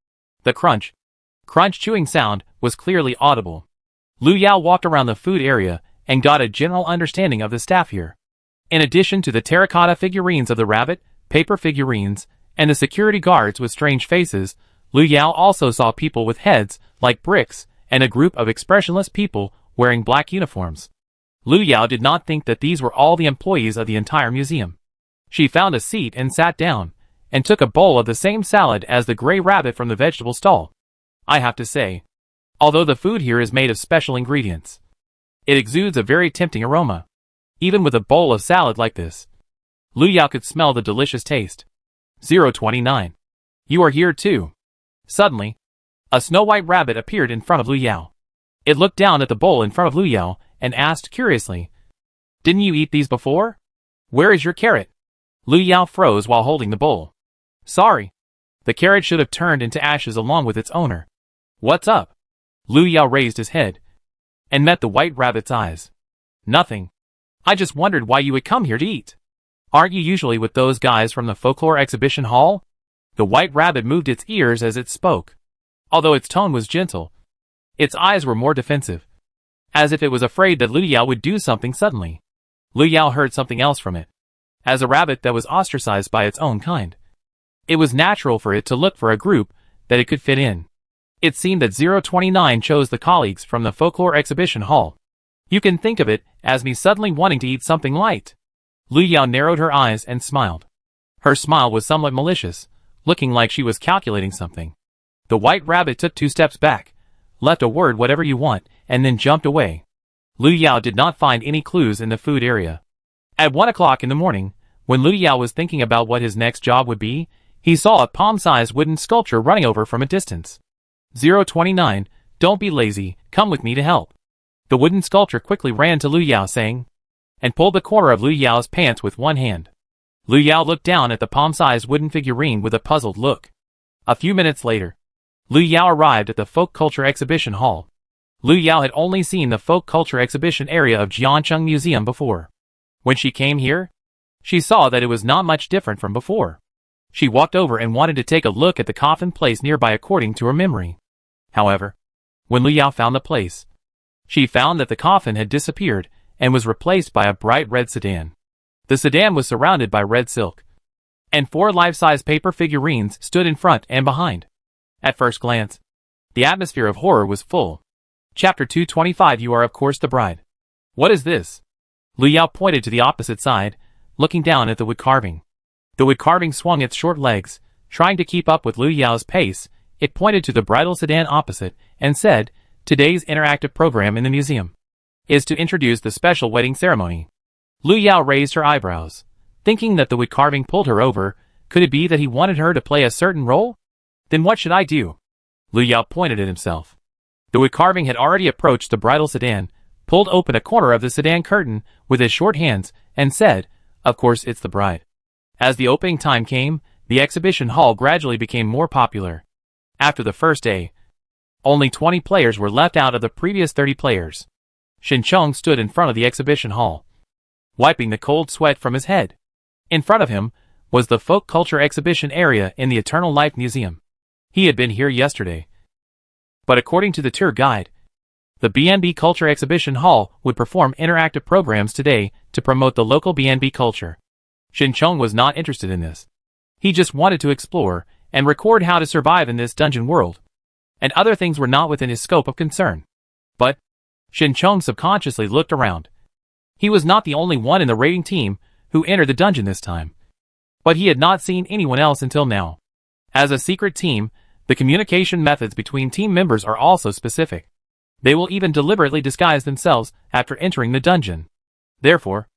The crunch chewing sound was clearly audible. Lu Yao walked around the food area and got a general understanding of the staff here. In addition to the terracotta figurines of the rabbit, paper figurines, and the security guards with strange faces, Lu Yao also saw people with heads like bricks and a group of expressionless people wearing black uniforms. Lu Yao did not think that these were all the employees of the entire museum. She found a seat and sat down, and took a bowl of the same salad as the gray rabbit from the vegetable stall. I have to say, although the food here is made of special ingredients, it exudes a very tempting aroma. Even with a bowl of salad like this, Lu Yao could smell the delicious taste. 029. You are here too. Suddenly, a snow-white rabbit appeared in front of Lu Yao. It looked down at the bowl in front of Lu Yao and asked curiously, "Didn't you eat these before? Where is your carrot?" Lu Yao froze while holding the bowl. "Sorry. The carrot should have turned into ashes along with its owner." "What's up?" Lu Yao raised his head and met the white rabbit's eyes. "Nothing. I just wondered why you would come here to eat. Aren't you usually with those guys from the folklore exhibition hall?" The white rabbit moved its ears as it spoke. Although its tone was gentle, its eyes were more defensive. as if it was afraid that Lu Yao would do something suddenly. Lu Yao heard something else from it. As a rabbit that was ostracized by its own kind, it was natural for it to look for a group that it could fit in. It seemed that 029 chose the colleagues from the folklore exhibition hall. You can think of it as me suddenly wanting to eat something light. Lu Yao narrowed her eyes and smiled. Her smile was somewhat malicious, looking like she was calculating something. The white rabbit took 2 steps back, left a word whatever you want, and then jumped away. Lu Yao did not find any clues in the food area. At 1 o'clock in the morning, when Lu Yao was thinking about what his next job would be, he saw a palm-sized wooden sculpture running over from a distance. 029, don't be lazy, come with me to help. The wooden sculpture quickly ran to Lu Yao saying, and pulled the corner of Lu Yao's pants with one hand. Lu Yao looked down at the palm-sized wooden figurine with a puzzled look. A few minutes later, Lu Yao arrived at the folk culture exhibition hall. Lu Yao had only seen the folk culture exhibition area of Jiancheng Museum before. When she came here, she saw that it was not much different from before. She walked over and wanted to take a look at the coffin placed nearby according to her memory. However, when Lu Yao found the place, she found that the coffin had disappeared and was replaced by a bright red sedan. The sedan was surrounded by red silk, and 4 life-size paper figurines stood in front and behind. At first glance, the atmosphere of horror was full. Chapter 225. You are of course the bride. What is this? Lu Yao pointed to the opposite side, looking down at the wood carving. The wood carving swung its short legs, trying to keep up with Lu Yao's pace. It pointed to the bridal sedan opposite, and said, today's interactive program in the museum is to introduce the special wedding ceremony. Lu Yao raised her eyebrows, thinking that the wood carving pulled her over. Could it be that he wanted her to play a certain role? Then what should I do? Lu Yao pointed at himself. The wood carving had already approached the bridal sedan, pulled open a corner of the sedan curtain with his short hands, and said, of course it's the bride. As the opening time came, the exhibition hall gradually became more popular. After the first day, only 20 players were left out of the previous 30 players. Shinchong stood in front of the exhibition hall, wiping the cold sweat from his head. In front of him was the folk culture exhibition area in the Eternal Life Museum. He had been here yesterday, but according to the tour guide, the BNB Culture Exhibition Hall would perform interactive programs today to promote the local BNB culture. Shinchong was not interested in this. He just wanted to explore and record how to survive in this dungeon world, and other things were not within his scope of concern. But Shinchong subconsciously looked around. He was not the only one in the raiding team who entered the dungeon this time, but he had not seen anyone else until now. As a secret team, the communication methods between team members are also specific. They will even deliberately disguise themselves after entering the dungeon. Therefore,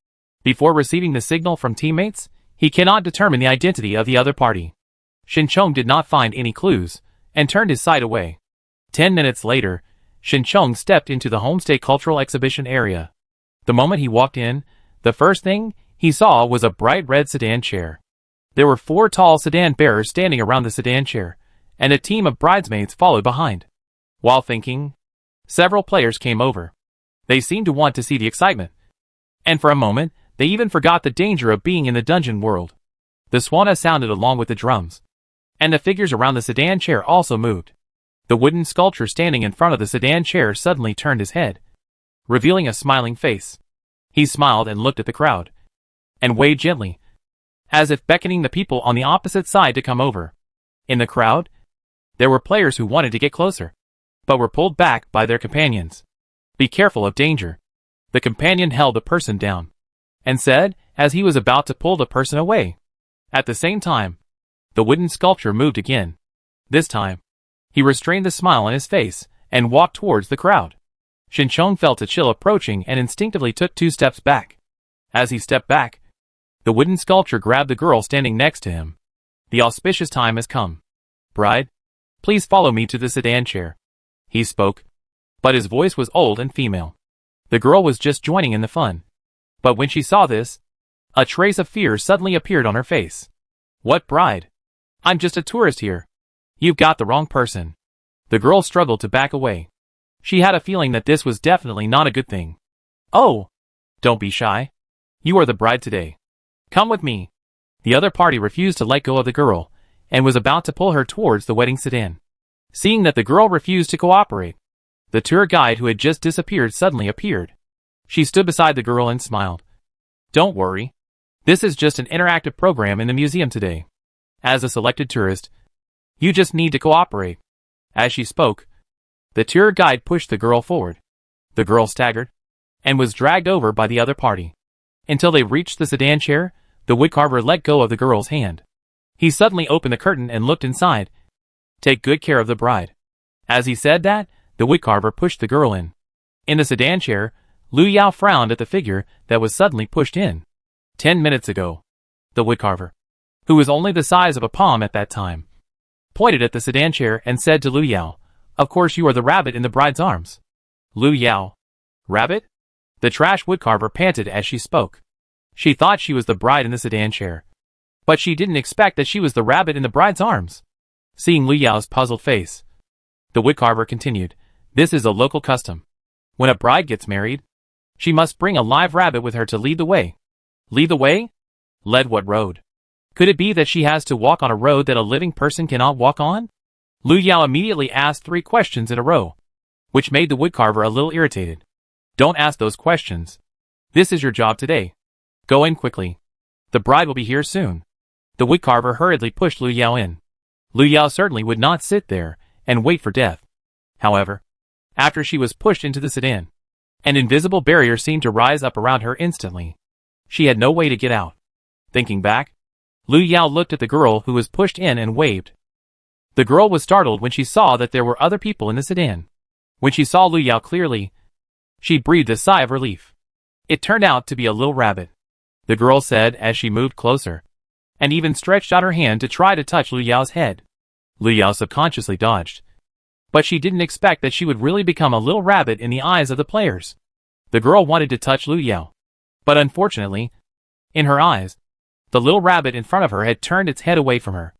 before receiving the signal from teammates, he cannot determine the identity of the other party. Shinchong did not find any clues, and turned his sight away. 10 minutes later, Shinchong stepped into the Homestay Cultural Exhibition area. The moment he walked in, the first thing he saw was a bright red sedan chair. There were 4 tall sedan bearers standing around the sedan chair, and a team of bridesmaids followed behind. While thinking, several players came over. They seemed to want to see the excitement, and for a moment, they even forgot the danger of being in the dungeon world. The swana sounded along with the drums, and the figures around the sedan chair also moved. The wooden sculpture standing in front of the sedan chair suddenly turned his head, revealing a smiling face. He smiled and looked at the crowd, and waved gently, as if beckoning the people on the opposite side to come over. In the crowd, there were players who wanted to get closer, but were pulled back by their companions. Be careful of danger. The companion held the person down, and said, as he was about to pull the person away. At the same time, the wooden sculpture moved again. This time, he restrained the smile on his face, and walked towards the crowd. Shinchong felt a chill approaching and instinctively took 2 steps back. As he stepped back, the wooden sculpture grabbed the girl standing next to him. The auspicious time has come. Bride, please follow me to the sedan chair. He spoke, but his voice was old and female. The girl was just joining in the fun. But when she saw this, a trace of fear suddenly appeared on her face. What bride? I'm just a tourist here. You've got the wrong person. The girl struggled to back away. She had a feeling that this was definitely not a good thing. Oh, don't be shy. You are the bride today. Come with me. The other party refused to let go of the girl, and was about to pull her towards the wedding sedan. Seeing that the girl refused to cooperate, The tour guide who had just disappeared suddenly appeared. She stood beside the girl and smiled. Don't worry. This is just an interactive program in the museum today. As a selected tourist, you just need to cooperate. As she spoke, the tour guide pushed the girl forward. The girl staggered and was dragged over by the other party. Until they reached the sedan chair, the woodcarver let go of the girl's hand. He suddenly opened the curtain and looked inside. Take good care of the bride. As he said that, the woodcarver pushed the girl in. In the sedan chair, Lu Yao frowned at the figure that was suddenly pushed in. 10 minutes ago, the woodcarver, who was only the size of a palm at that time, pointed at the sedan chair and said to Lu Yao, "Of course you are the rabbit in the bride's arms." Lu Yao. Rabbit? The trash woodcarver panted as she spoke. She thought she was the bride in the sedan chair, but she didn't expect that she was the rabbit in the bride's arms. Seeing Lu Yao's puzzled face, the woodcarver continued, "This is a local custom. When a bride gets married, she must bring a live rabbit with her to lead the way." Lead the way? Lead what road? Could it be that she has to walk on a road that a living person cannot walk on? Lu Yao immediately asked 3 questions in a row, which made the woodcarver a little irritated. Don't ask those questions. This is your job today. Go in quickly. The bride will be here soon. The woodcarver hurriedly pushed Lu Yao in. Lu Yao certainly would not sit there and wait for death. However, after she was pushed into the sedan, an invisible barrier seemed to rise up around her instantly. She had no way to get out. Thinking back, Lu Yao looked at the girl who was pushed in and waved. The girl was startled when she saw that there were other people in the sedan. When she saw Lu Yao clearly, she breathed a sigh of relief. It turned out to be a little rabbit, the girl said as she moved closer, and even stretched out her hand to try to touch Lu Yao's head. Lu Yao subconsciously dodged, but she didn't expect that she would really become a little rabbit in the eyes of the players. The girl wanted to touch Lu Yao, but unfortunately, in her eyes, the little rabbit in front of her had turned its head away from her,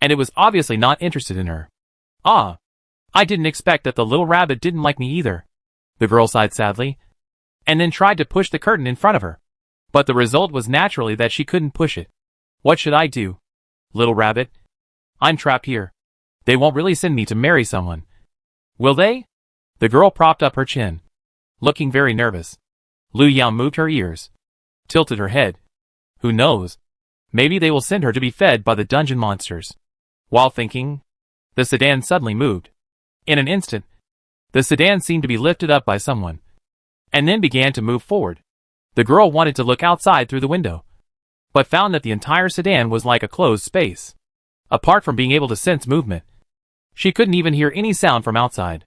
and it was obviously not interested in her. Ah, I didn't expect that the little rabbit didn't like me either. The girl sighed sadly, and then tried to push the curtain in front of her. But the result was naturally that she couldn't push it. What should I do? Little rabbit, I'm trapped here. They won't really send me to marry someone, will they? The girl propped up her chin, looking very nervous. Lu Yao moved her ears, tilted her head. Who knows? Maybe they will send her to be fed by the dungeon monsters. While thinking, the sedan suddenly moved. In an instant, the sedan seemed to be lifted up by someone, and then began to move forward. The girl wanted to look outside through the window, but found that the entire sedan was like a closed space. Apart from being able to sense movement, she couldn't even hear any sound from outside.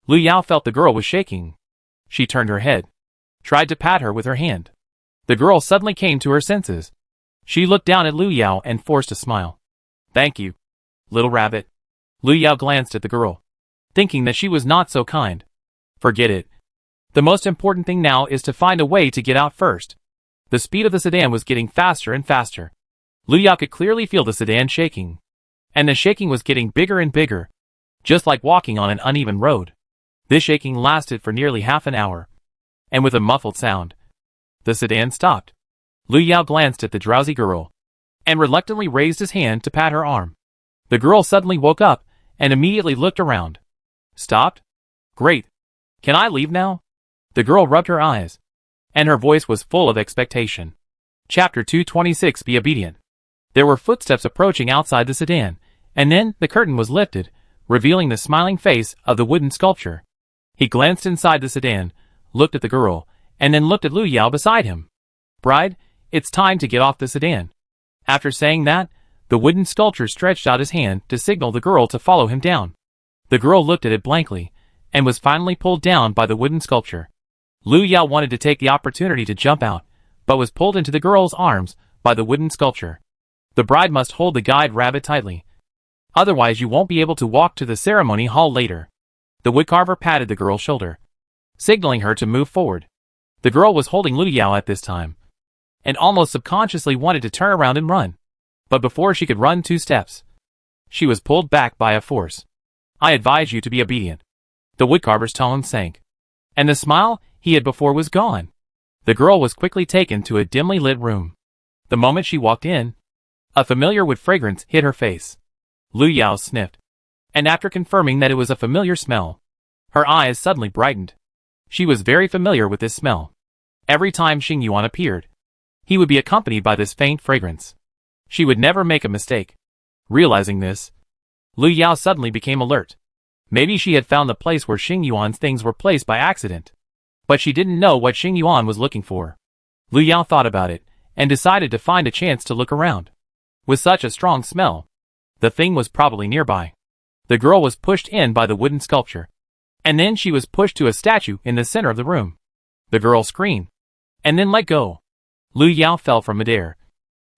Lu Yao felt the girl was shaking. She turned her head, tried to pat her with her hand. The girl suddenly came to her senses. She looked down at Lu Yao and forced a smile. Thank you, little rabbit. Lu Yao glanced at the girl, thinking that she was not so kind. Forget it. The most important thing now is to find a way to get out first. The speed of the sedan was getting faster and faster. Lu Yao could clearly feel the sedan shaking, and the shaking was getting bigger and bigger, just like walking on an uneven road. This shaking lasted for nearly half an hour, and with a muffled sound, the sedan stopped. Lu Yao glanced at the drowsy girl, and reluctantly raised his hand to pat her arm. The girl suddenly woke up, and immediately looked around. Stopped? Great. Can I leave now? The girl rubbed her eyes, and her voice was full of expectation. Chapter 226. Be obedient. There were footsteps approaching outside the sedan, and then the curtain was lifted, revealing the smiling face of the wooden sculpture. He glanced inside the sedan, looked at the girl, and then looked at Lu Yao beside him. Bride, it's time to get off the sedan. After saying that, the wooden sculpture stretched out his hand to signal the girl to follow him down. The girl looked at it blankly, and was finally pulled down by the wooden sculpture. Lu Yao wanted to take the opportunity to jump out, but was pulled into the girl's arms by the wooden sculpture. The bride must hold the guide rabbit tightly. Otherwise you won't be able to walk to the ceremony hall later. The woodcarver patted the girl's shoulder, signaling her to move forward. The girl was holding Lu Yao at this time, and almost subconsciously wanted to turn around and run. But before she could run 2 steps, she was pulled back by a force. I advise you to be obedient. The woodcarver's tone sank, and the smile he had before was gone. The girl was quickly taken to a dimly lit room. The moment she walked in, a familiar wood fragrance hit her face. Lu Yao sniffed, and after confirming that it was a familiar smell, Her eyes suddenly brightened. She was very familiar with this smell. Every time Xing Yuan appeared, he would be accompanied by this faint fragrance. She would never make a mistake. Realizing this, Lu Yao suddenly became alert. Maybe she had found the place where Xing Yuan's things were placed by accident. But she didn't know what Xing Yuan was looking for. Lu Yao thought about it, and decided to find a chance to look around. With such a strong smell, the thing was probably nearby. The girl was pushed in by the wooden sculpture. And then she was pushed to a statue in the center of the room. The girl screamed, and then let go. Lu Yao fell from midair,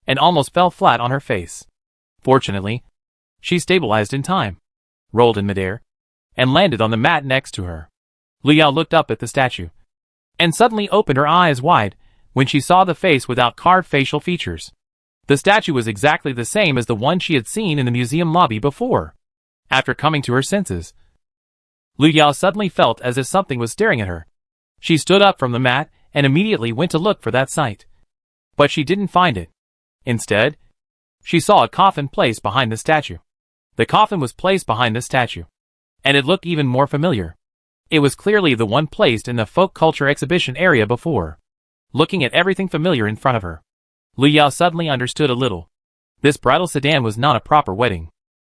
and almost fell flat on her face. Fortunately, she stabilized in time, rolled in midair, and landed on the mat next to her. Lu Yao looked up at the statue, and suddenly opened her eyes wide when she saw the face without carved facial features. The statue was exactly the same as the one she had seen in the museum lobby before. After coming to her senses, Lu Yao suddenly felt as if something was staring at her. She stood up from the mat and immediately went to look for that sight. But she didn't find it. Instead, she saw a coffin placed behind the statue. The coffin was placed behind the statue, and it looked even more familiar. It was clearly the one placed in the folk culture exhibition area before. Looking at everything familiar in front of her, Lu Yao suddenly understood a little. This bridal sedan was not a proper wedding,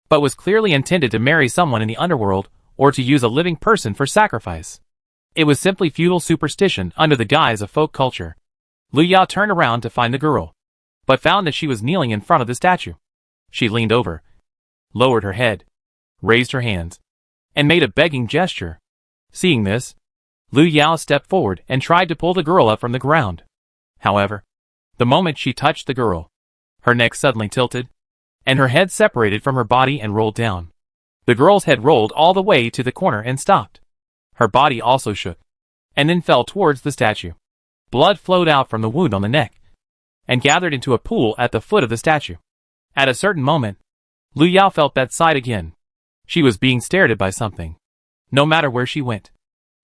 but was clearly intended to marry someone in the underworld or to use a living person for sacrifice. It was simply feudal superstition under the guise of folk culture. Lu Yao turned around to find the girl, but found that she was kneeling in front of the statue. She leaned over, lowered her head, raised her hands, and made a begging gesture. Seeing this, Lu Yao stepped forward and tried to pull the girl up from the ground. However, the moment she touched the girl, her neck suddenly tilted, and her head separated from her body and rolled down. The girl's head rolled all the way to the corner and stopped. Her body also shook, and then fell towards the statue. Blood flowed out from the wound on the neck, and gathered into a pool at the foot of the statue. At a certain moment, Lu Yao felt that sight again. She was being stared at by something. No matter where she went,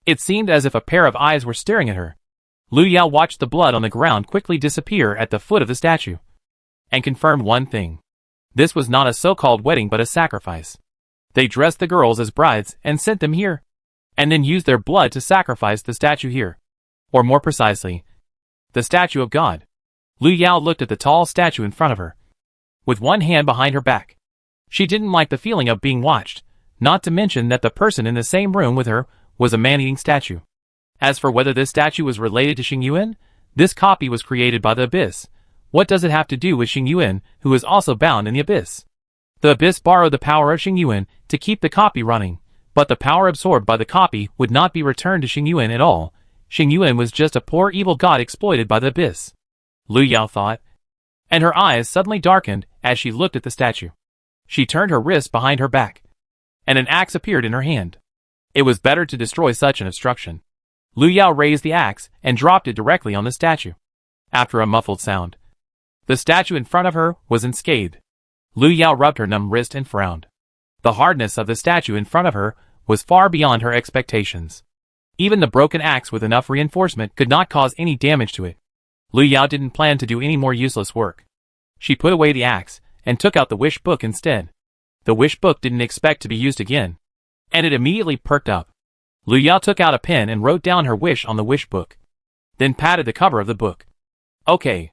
it seemed as if a pair of eyes were staring at her. Lu Yao watched the blood on the ground quickly disappear at the foot of the statue, and confirmed one thing. This was not a so-called wedding but a sacrifice. They dressed the girls as brides and sent them here, and then used their blood to sacrifice the statue here. Or more precisely, the statue of God. Lu Yao looked at the tall statue in front of her, with one hand behind her back. She didn't like the feeling of being watched, not to mention that the person in the same room with her was a man-eating statue. As for whether this statue was related to Xing Yuan, this copy was created by the Abyss. What does it have to do with Xing Yuan, who is also bound in the Abyss? The Abyss borrowed the power of Xing Yuan to keep the copy running, but the power absorbed by the copy would not be returned to Xing Yuan at all. Xing Yuan was just a poor evil god exploited by the Abyss, Lu Yao thought, and her eyes suddenly darkened as she looked at the statue. She turned her wrist behind her back, and an axe appeared in her hand. It was better to destroy such an obstruction. Lu Yao raised the axe and dropped it directly on the statue. After a muffled sound, the statue in front of her was unscathed. Lu Yao rubbed her numb wrist and frowned. The hardness of the statue in front of her was far beyond her expectations. Even the broken axe with enough reinforcement could not cause any damage to it. Lu Yao didn't plan to do any more useless work. She put away the axe and took out the wish book instead. The wish book didn't expect to be used again, and it immediately perked up. Lu Yao took out a pen and wrote down her wish on the wish book, then patted the cover of the book. Okay.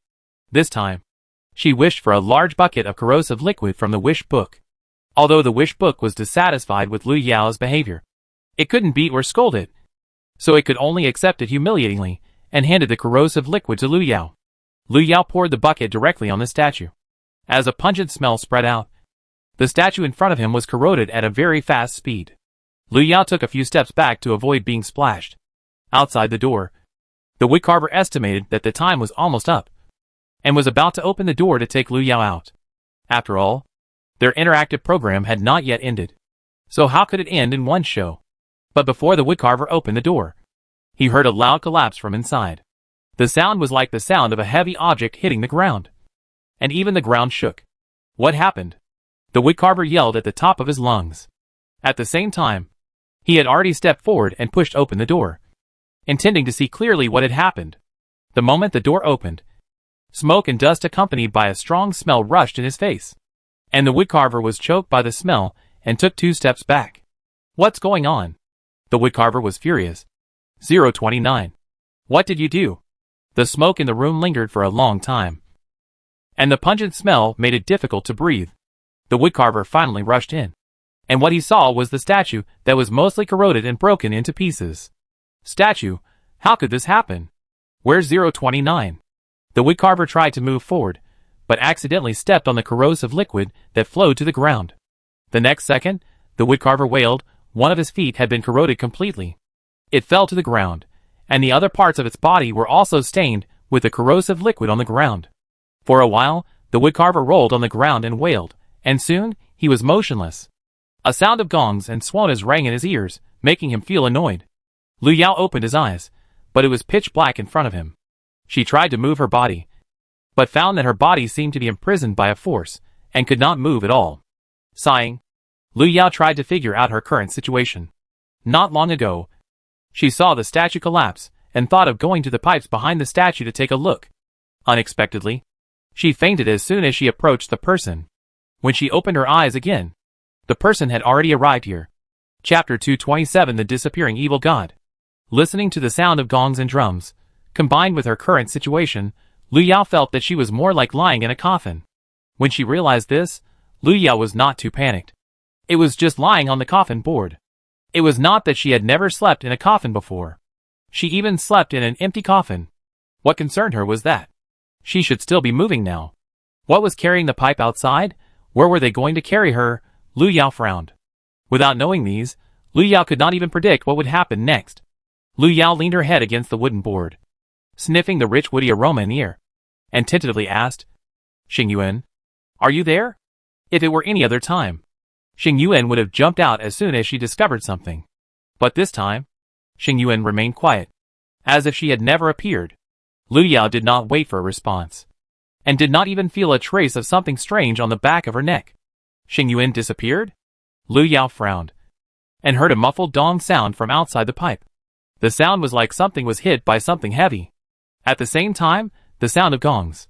This time, she wished for a large bucket of corrosive liquid from the wish book. Although the wish book was dissatisfied with Lu Yao's behavior, it couldn't beat or scold it, so it could only accept it humiliatingly and handed the corrosive liquid to Lu Yao. Lu Yao poured the bucket directly on the statue. As a pungent smell spread out, the statue in front of him was corroded at a very fast speed. Lu Yao took a few steps back to avoid being splashed. Outside the door, the woodcarver estimated that the time was almost up, and was about to open the door to take Lu Yao out. After all, their interactive program had not yet ended, so how could it end in one show? But before the woodcarver opened the door, he heard a loud collapse from inside. The sound was like the sound of a heavy object hitting the ground, and even the ground shook. What happened? The woodcarver yelled at the top of his lungs. At the same time, he had already stepped forward and pushed open the door, intending to see clearly what had happened. The moment the door opened, smoke and dust accompanied by a strong smell rushed in his face, and the woodcarver was choked by the smell and took 2 steps back. What's going on? The woodcarver was furious. 029. What did you do? The smoke in the room lingered for a long time, and the pungent smell made it difficult to breathe. The woodcarver finally rushed in, and what he saw was the statue that was mostly corroded and broken into pieces. Statue? How could this happen? Where's 029? The woodcarver tried to move forward, but accidentally stepped on the corrosive liquid that flowed to the ground. The next second, the woodcarver wailed. One of his feet had been corroded completely. It fell to the ground, and the other parts of its body were also stained with the corrosive liquid on the ground. For a while, the woodcarver rolled on the ground and wailed, and soon he was motionless. A sound of gongs and swonas rang in his ears, making him feel annoyed. Lu Yao opened his eyes, but it was pitch black in front of him. She tried to move her body, but found that her body seemed to be imprisoned by a force, and could not move at all. Sighing, Lu Yao tried to figure out her current situation. Not long ago, she saw the statue collapse, and thought of going to the pipes behind the statue to take a look. Unexpectedly, she fainted as soon as she approached the person. When she opened her eyes again, the person had already arrived here. Chapter 227 The Disappearing Evil God. Listening to the sound of gongs and drums, combined with her current situation, Lu Yao felt that she was more like lying in a coffin. When she realized this, Lu Yao was not too panicked. It was just lying on the coffin board. It was not that she had never slept in a coffin before. She even slept in an empty coffin. What concerned her was that she should still be moving now. What was carrying the pipe outside? Where were they going to carry her? Lu Yao frowned. Without knowing these, Lu Yao could not even predict what would happen next. Lu Yao leaned her head against the wooden board, sniffing the rich woody aroma in the air, and tentatively asked, Xing Yuan, are you there? If it were any other time, Xing Yuan would have jumped out as soon as she discovered something. But this time, Xing Yuan remained quiet, as if she had never appeared. Lu Yao did not wait for a response, and did not even feel a trace of something strange on the back of her neck. Xing Yuan disappeared? Lu Yao frowned, and heard a muffled dong sound from outside the pipe. The sound was like something was hit by something heavy. At the same time, the sound of gongs,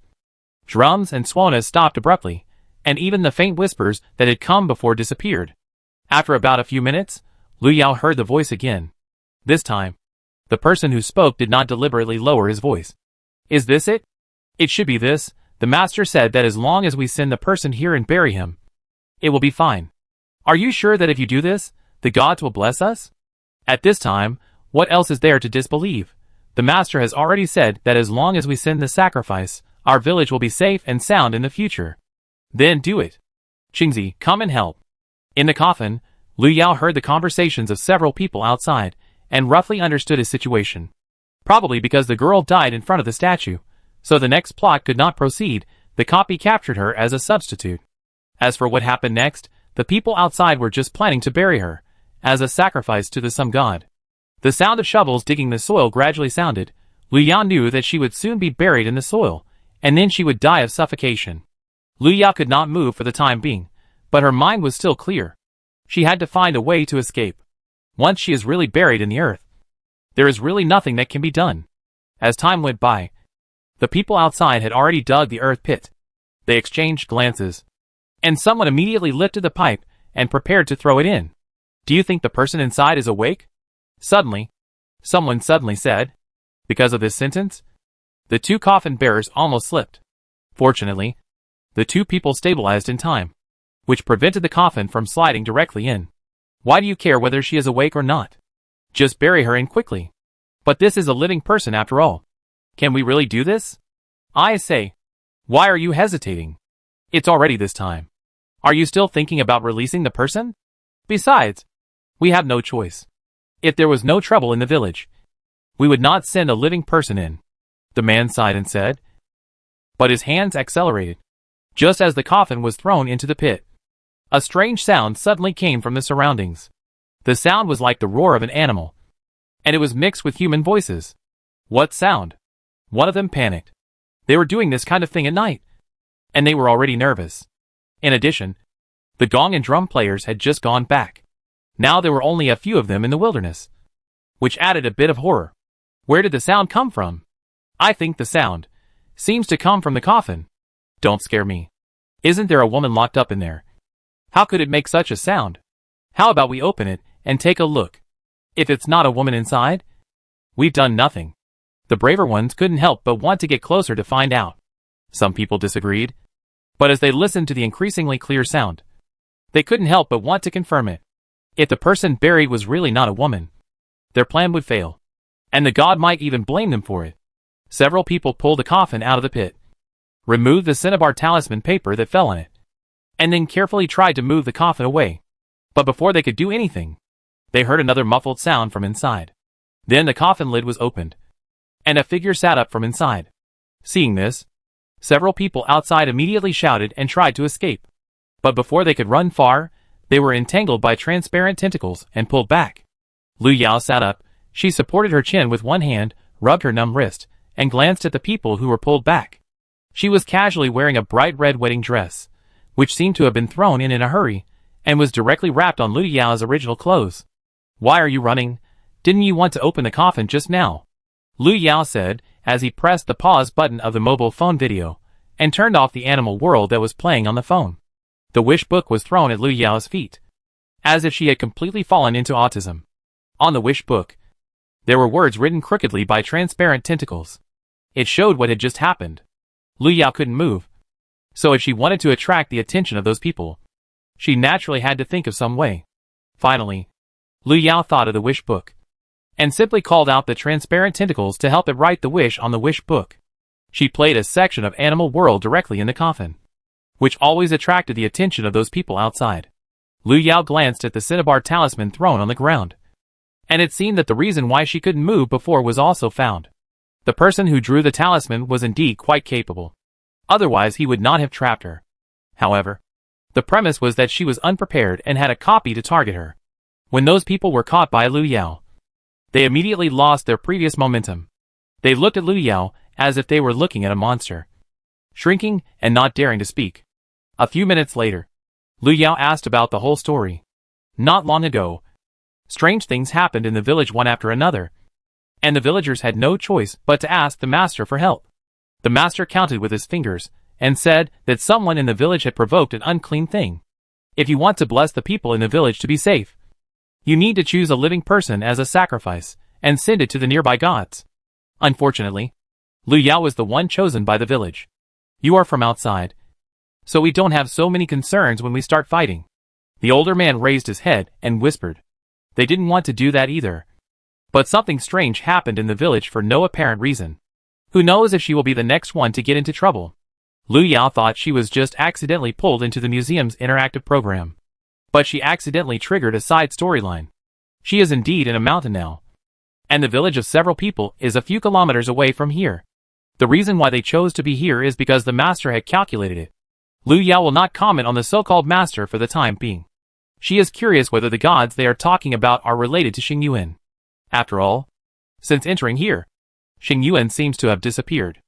drums and swonas stopped abruptly, and even the faint whispers that had come before disappeared. After about a few minutes, Lu Yao heard the voice again. This time, the person who spoke did not deliberately lower his voice. Is this it? It should be this. The master said that as long as we send the person here and bury him, it will be fine. Are you sure that if you do this, the gods will bless us? At this time, what else is there to disbelieve? The master has already said that as long as we send the sacrifice, our village will be safe and sound in the future. Then do it. Qingzi, come and help. In the coffin, Lu Yao heard the conversations of several people outside, and roughly understood his situation. Probably because the girl died in front of the statue, so the next plot could not proceed. The copy captured her as a substitute. As for what happened next, the people outside were just planning to bury her, as a sacrifice to the sun god. The sound of shovels digging the soil gradually sounded. Lu Yao knew that she would soon be buried in the soil, and then she would die of suffocation. Lu Yao could not move for the time being, but her mind was still clear. She had to find a way to escape. Once she is really buried in the earth, there is really nothing that can be done. As time went by, the people outside had already dug the earth pit. They exchanged glances, and someone immediately lifted the pipe and prepared to throw it in. Do you think the person inside is awake? Suddenly, someone suddenly said. Because of this sentence, the two coffin bearers almost slipped. Fortunately, the two people stabilized in time, which prevented the coffin from sliding directly in. Why do you care whether she is awake or not? Just bury her in quickly. But this is a living person after all. Can we really do this? I say, why are you hesitating? It's already this time. Are you still thinking about releasing the person? Besides, we have no choice. If there was no trouble in the village, we would not send a living person in. The man sighed and said, but his hands accelerated, just as the coffin was thrown into the pit. A strange sound suddenly came from the surroundings. The sound was like the roar of an animal, and it was mixed with human voices. What sound? One of them panicked. They were doing this kind of thing at night, and they were already nervous. In addition, the gong and drum players had just gone back. Now there were only a few of them in the wilderness, which added a bit of horror. Where did the sound come from? I think the sound seems to come from the coffin. Don't scare me. Isn't there a woman locked up in there? How could it make such a sound? How about we open it and take a look? If it's not a woman inside, we've done nothing. The braver ones couldn't help but want to get closer to find out. Some people disagreed, but as they listened to the increasingly clear sound, they couldn't help but want to confirm it. If the person buried was really not a woman, their plan would fail, and the god might even blame them for it. Several people pulled the coffin out of the pit, removed the cinnabar talisman paper that fell on it, and then carefully tried to move the coffin away. But before they could do anything, they heard another muffled sound from inside. Then the coffin lid was opened, and a figure sat up from inside. Seeing this, several people outside immediately shouted and tried to escape. But before they could run far, they were entangled by transparent tentacles and pulled back. Lu Yao sat up. She supported her chin with one hand, rubbed her numb wrist, and glanced at the people who were pulled back. She was casually wearing a bright red wedding dress, which seemed to have been thrown in a hurry, and was directly wrapped on Lu Yao's original clothes. "Why are you running? Didn't you want to open the coffin just now?" Lu Yao said, as he pressed the pause button of the mobile phone video, and turned off the animal world that was playing on the phone. The wish book was thrown at Lu Yao's feet, as if she had completely fallen into autism. On the wish book, there were words written crookedly by transparent tentacles. It showed what had just happened. Lu Yao couldn't move, so if she wanted to attract the attention of those people, she naturally had to think of some way. Finally, Lu Yao thought of the wish book, and simply called out the transparent tentacles to help it write the wish on the wish book. She played a section of Animal World directly in the coffin, which always attracted the attention of those people outside. Lu Yao glanced at the cinnabar talisman thrown on the ground, and it seemed that the reason why she couldn't move before was also found. The person who drew the talisman was indeed quite capable. Otherwise he would not have trapped her. However, the premise was that she was unprepared and had a copy to target her. When those people were caught by Lu Yao, they immediately lost their previous momentum. They looked at Lu Yao as if they were looking at a monster, shrinking and not daring to speak. A few minutes later, Lu Yao asked about the whole story. Not long ago, strange things happened in the village one after another, and the villagers had no choice but to ask the master for help. The master counted with his fingers and said that someone in the village had provoked an unclean thing. If you want to bless the people in the village to be safe, you need to choose a living person as a sacrifice and send it to the nearby gods. Unfortunately, Lu Yao was the one chosen by the village. You are from outside, so we don't have so many concerns when we start fighting. The older man raised his head and whispered. They didn't want to do that either. But something strange happened in the village for no apparent reason. Who knows if she will be the next one to get into trouble? Lu Yao thought she was just accidentally pulled into the museum's interactive program. But she accidentally triggered a side storyline. She is indeed in a mountain now, and the village of several people is a few kilometers away from here. The reason why they chose to be here is because the master had calculated it. Lu Yao will not comment on the so-called master for the time being. She is curious whether the gods they are talking about are related to Xing Yuan. After all, since entering here, Xing Yuan seems to have disappeared.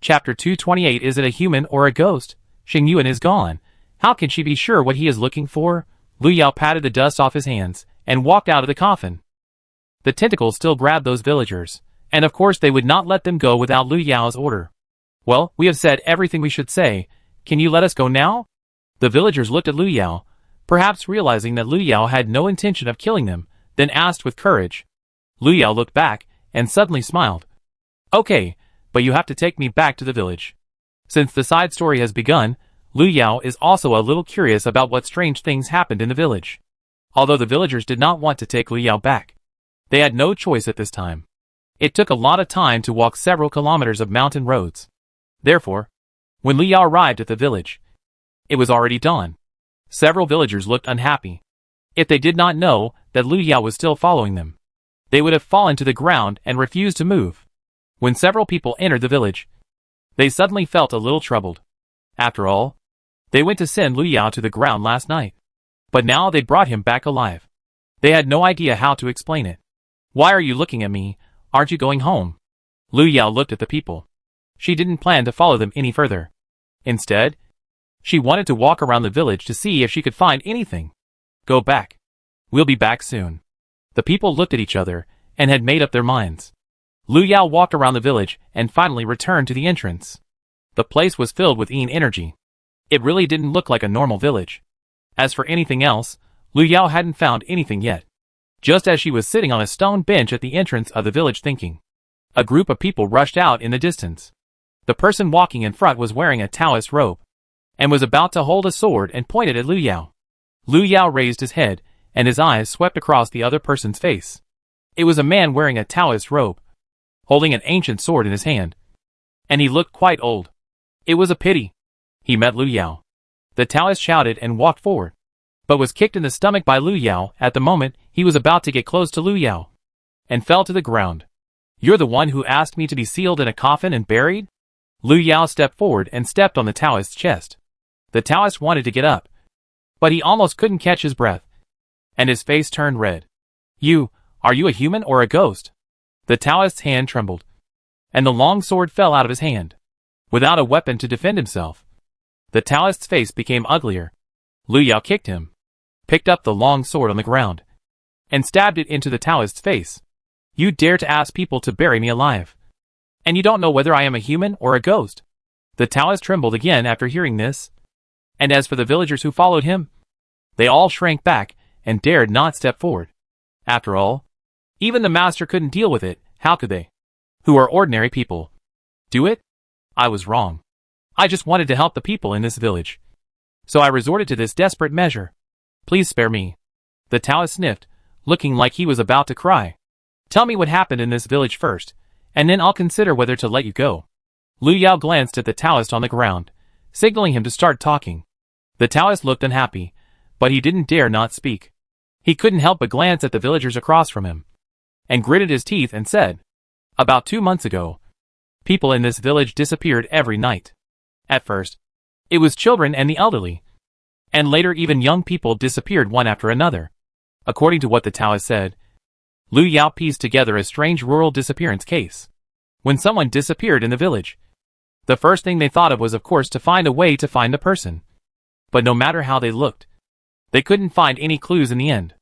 Chapter 228. Is it a human or a ghost? Xing Yuan is gone. How can she be sure what he is looking for? Lu Yao patted the dust off his hands and walked out of the coffin. The tentacles still grabbed those villagers, and of course they would not let them go without Lu Yao's order. Well, we have said everything we should say. Can you let us go now? The villagers looked at Lu Yao, perhaps realizing that Lu Yao had no intention of killing them, then asked with courage. Lu Yao looked back and suddenly smiled. Okay, but you have to take me back to the village. Since the side story has begun, Lu Yao is also a little curious about what strange things happened in the village. Although the villagers did not want to take Lu Yao back, they had no choice at this time. It took a lot of time to walk several kilometers of mountain roads. Therefore, when Lu Yao arrived at the village, it was already dawn. Several villagers looked unhappy. If they did not know that Lu Yao was still following them, they would have fallen to the ground and refused to move. When several people entered the village, they suddenly felt a little troubled. After all, they went to send Lu Yao to the ground last night, but now they brought him back alive. They had no idea how to explain it. Why are you looking at me? Aren't you going home? Lu Yao looked at the people. She didn't plan to follow them any further. Instead, she wanted to walk around the village to see if she could find anything. Go back. We'll be back soon. The people looked at each other and had made up their minds. Lu Yao walked around the village and finally returned to the entrance. The place was filled with Yin energy. It really didn't look like a normal village. As for anything else, Lu Yao hadn't found anything yet. just as she was sitting on a stone bench at the entrance of the village thinking. A group of people rushed out in the distance. The person walking in front was wearing a Taoist robe, and was about to hold a sword and pointed at Liu Yao. Liu Yao raised his head, and his eyes swept across the other person's face. It was a man wearing a Taoist robe, holding an ancient sword in his hand, and he looked quite old. It was a pity. He met Liu Yao. The Taoist shouted and walked forward, but was kicked in the stomach by Liu Yao at the moment he was about to get close to Liu Yao, and fell to the ground. "You're the one who asked me to be sealed in a coffin and buried?" Liu Yao stepped forward and stepped on the Taoist's chest. The Taoist wanted to get up, but he almost couldn't catch his breath, and his face turned red. Are you a human or a ghost?" The Taoist's hand trembled, and the long sword fell out of his hand. Without a weapon to defend himself, the Taoist's face became uglier. Liu Yao kicked him, picked up the long sword on the ground, and stabbed it into the Taoist's face. "You dare to ask people to bury me alive, and you don't know whether I am a human or a ghost?" The Taoist trembled again after hearing this, and as for the villagers who followed him, they all shrank back and dared not step forward. After all, even the master couldn't deal with it. How could they, who are ordinary people, do it? I was wrong. I just wanted to help the people in this village, so I resorted to this desperate measure. Please spare me." The Taoist sniffed, looking like he was about to cry. "Tell me what happened in this village first, and then I'll consider whether to let you go." Liu Yao glanced at the Taoist on the ground, signaling him to start talking. The Taoist looked unhappy, but he didn't dare not speak. He couldn't help but glance at the villagers across from him, and gritted his teeth and said, "About 2 months ago, people in this village disappeared every night. At first, it was children and the elderly, and later even young people disappeared one after another." According to what the Taoist said, Liu Yao pieced together a strange rural disappearance case. When someone disappeared in the village, the first thing they thought of course to find a way to find the person. But no matter how they looked, they couldn't find any clues in the end.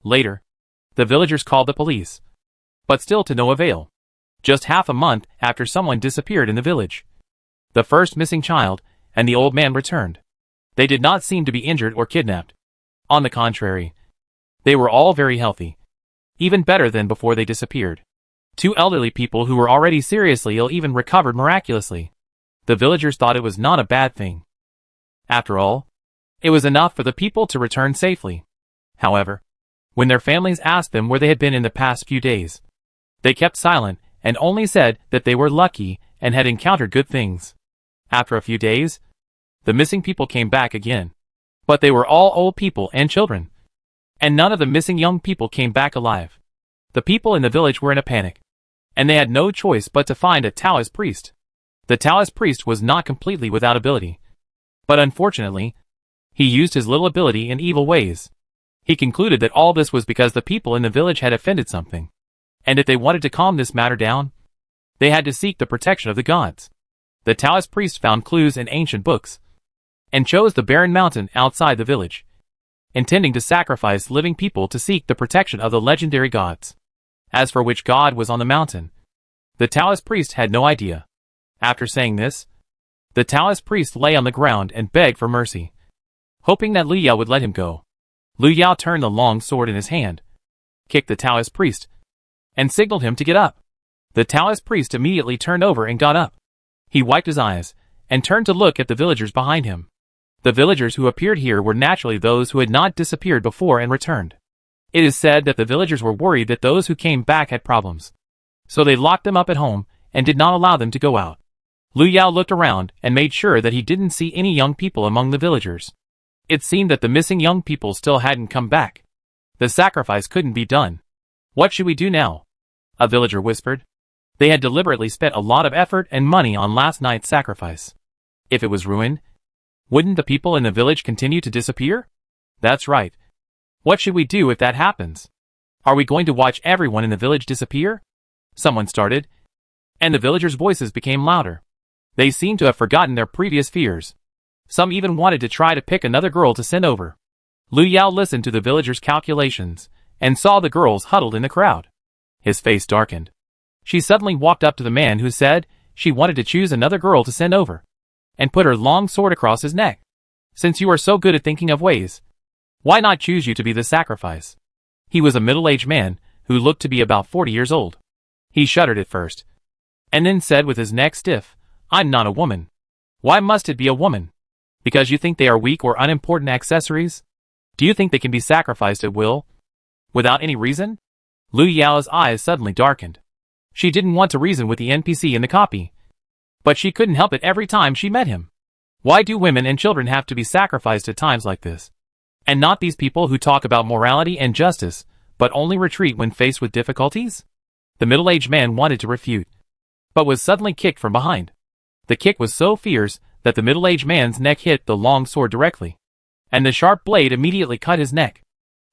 Later, the villagers called the police, but still to no avail. Just half a month after someone disappeared in the village, the first missing child and the old man returned. They did not seem to be injured or kidnapped. On the contrary, they were all very healthy, even better than before they disappeared. 2 elderly people who were already seriously ill even recovered miraculously. The villagers thought it was not a bad thing. After all, it was enough for the people to return safely. However, when their families asked them where they had been in the past few days, they kept silent and only said that they were lucky and had encountered good things. After a few days, the missing people came back again. But they were all old people and children, and none of the missing young people came back alive. The people in the village were in a panic, and they had no choice but to find a Taoist priest. The Taoist priest was not completely without ability, but unfortunately, he used his little ability in evil ways. He concluded that all this was because the people in the village had offended something, and if they wanted to calm this matter down, they had to seek the protection of the gods. The Taoist priest found clues in ancient books, and chose the barren mountain outside the village, intending to sacrifice living people to seek the protection of the legendary gods. As for which god was on the mountain, the Taoist priest had no idea. After saying this, the Taoist priest lay on the ground and begged for mercy, hoping that Liu Yao would let him go. Liu Yao turned the long sword in his hand, kicked the Taoist priest, and signaled him to get up. The Taoist priest immediately turned over and got up. He wiped his eyes, and turned to look at the villagers behind him. The villagers who appeared here were naturally those who had not disappeared before and returned. It is said that the villagers were worried that those who came back had problems, so they locked them up at home and did not allow them to go out. Liu Yao looked around and made sure that he didn't see any young people among the villagers. It seemed that the missing young people still hadn't come back. The sacrifice couldn't be done. "What should we do now?" a villager whispered. They had deliberately spent a lot of effort and money on last night's sacrifice. If it was ruined, wouldn't the people in the village continue to disappear? That's right. What should we do if that happens? Are we going to watch everyone in the village disappear? Someone started, and the villagers' voices became louder. They seemed to have forgotten their previous fears. Some even wanted to try to pick another girl to send over. Liu Yao listened to the villagers' calculations, and saw the girls huddled in the crowd. His face darkened. She suddenly walked up to the man who said she wanted to choose another girl to send over, and put her long sword across his neck. "Since you are so good at thinking of ways, why not choose you to be the sacrifice?" He was a middle-aged man, who looked to be about 40 years old. He shuddered at first, and then said with his neck stiff, "I'm not a woman." "Why must it be a woman? Because you think they are weak or unimportant accessories? Do you think they can be sacrificed at will? Without any reason?" Lu Yao's eyes suddenly darkened. She didn't want to reason with the NPC in the copy, but she couldn't help it every time she met him. Why do women and children have to be sacrificed at times like this? And not these people who talk about morality and justice, but only retreat when faced with difficulties? The middle-aged man wanted to refute, but was suddenly kicked from behind. The kick was so fierce that the middle-aged man's neck hit the long sword directly, and the sharp blade immediately cut his neck.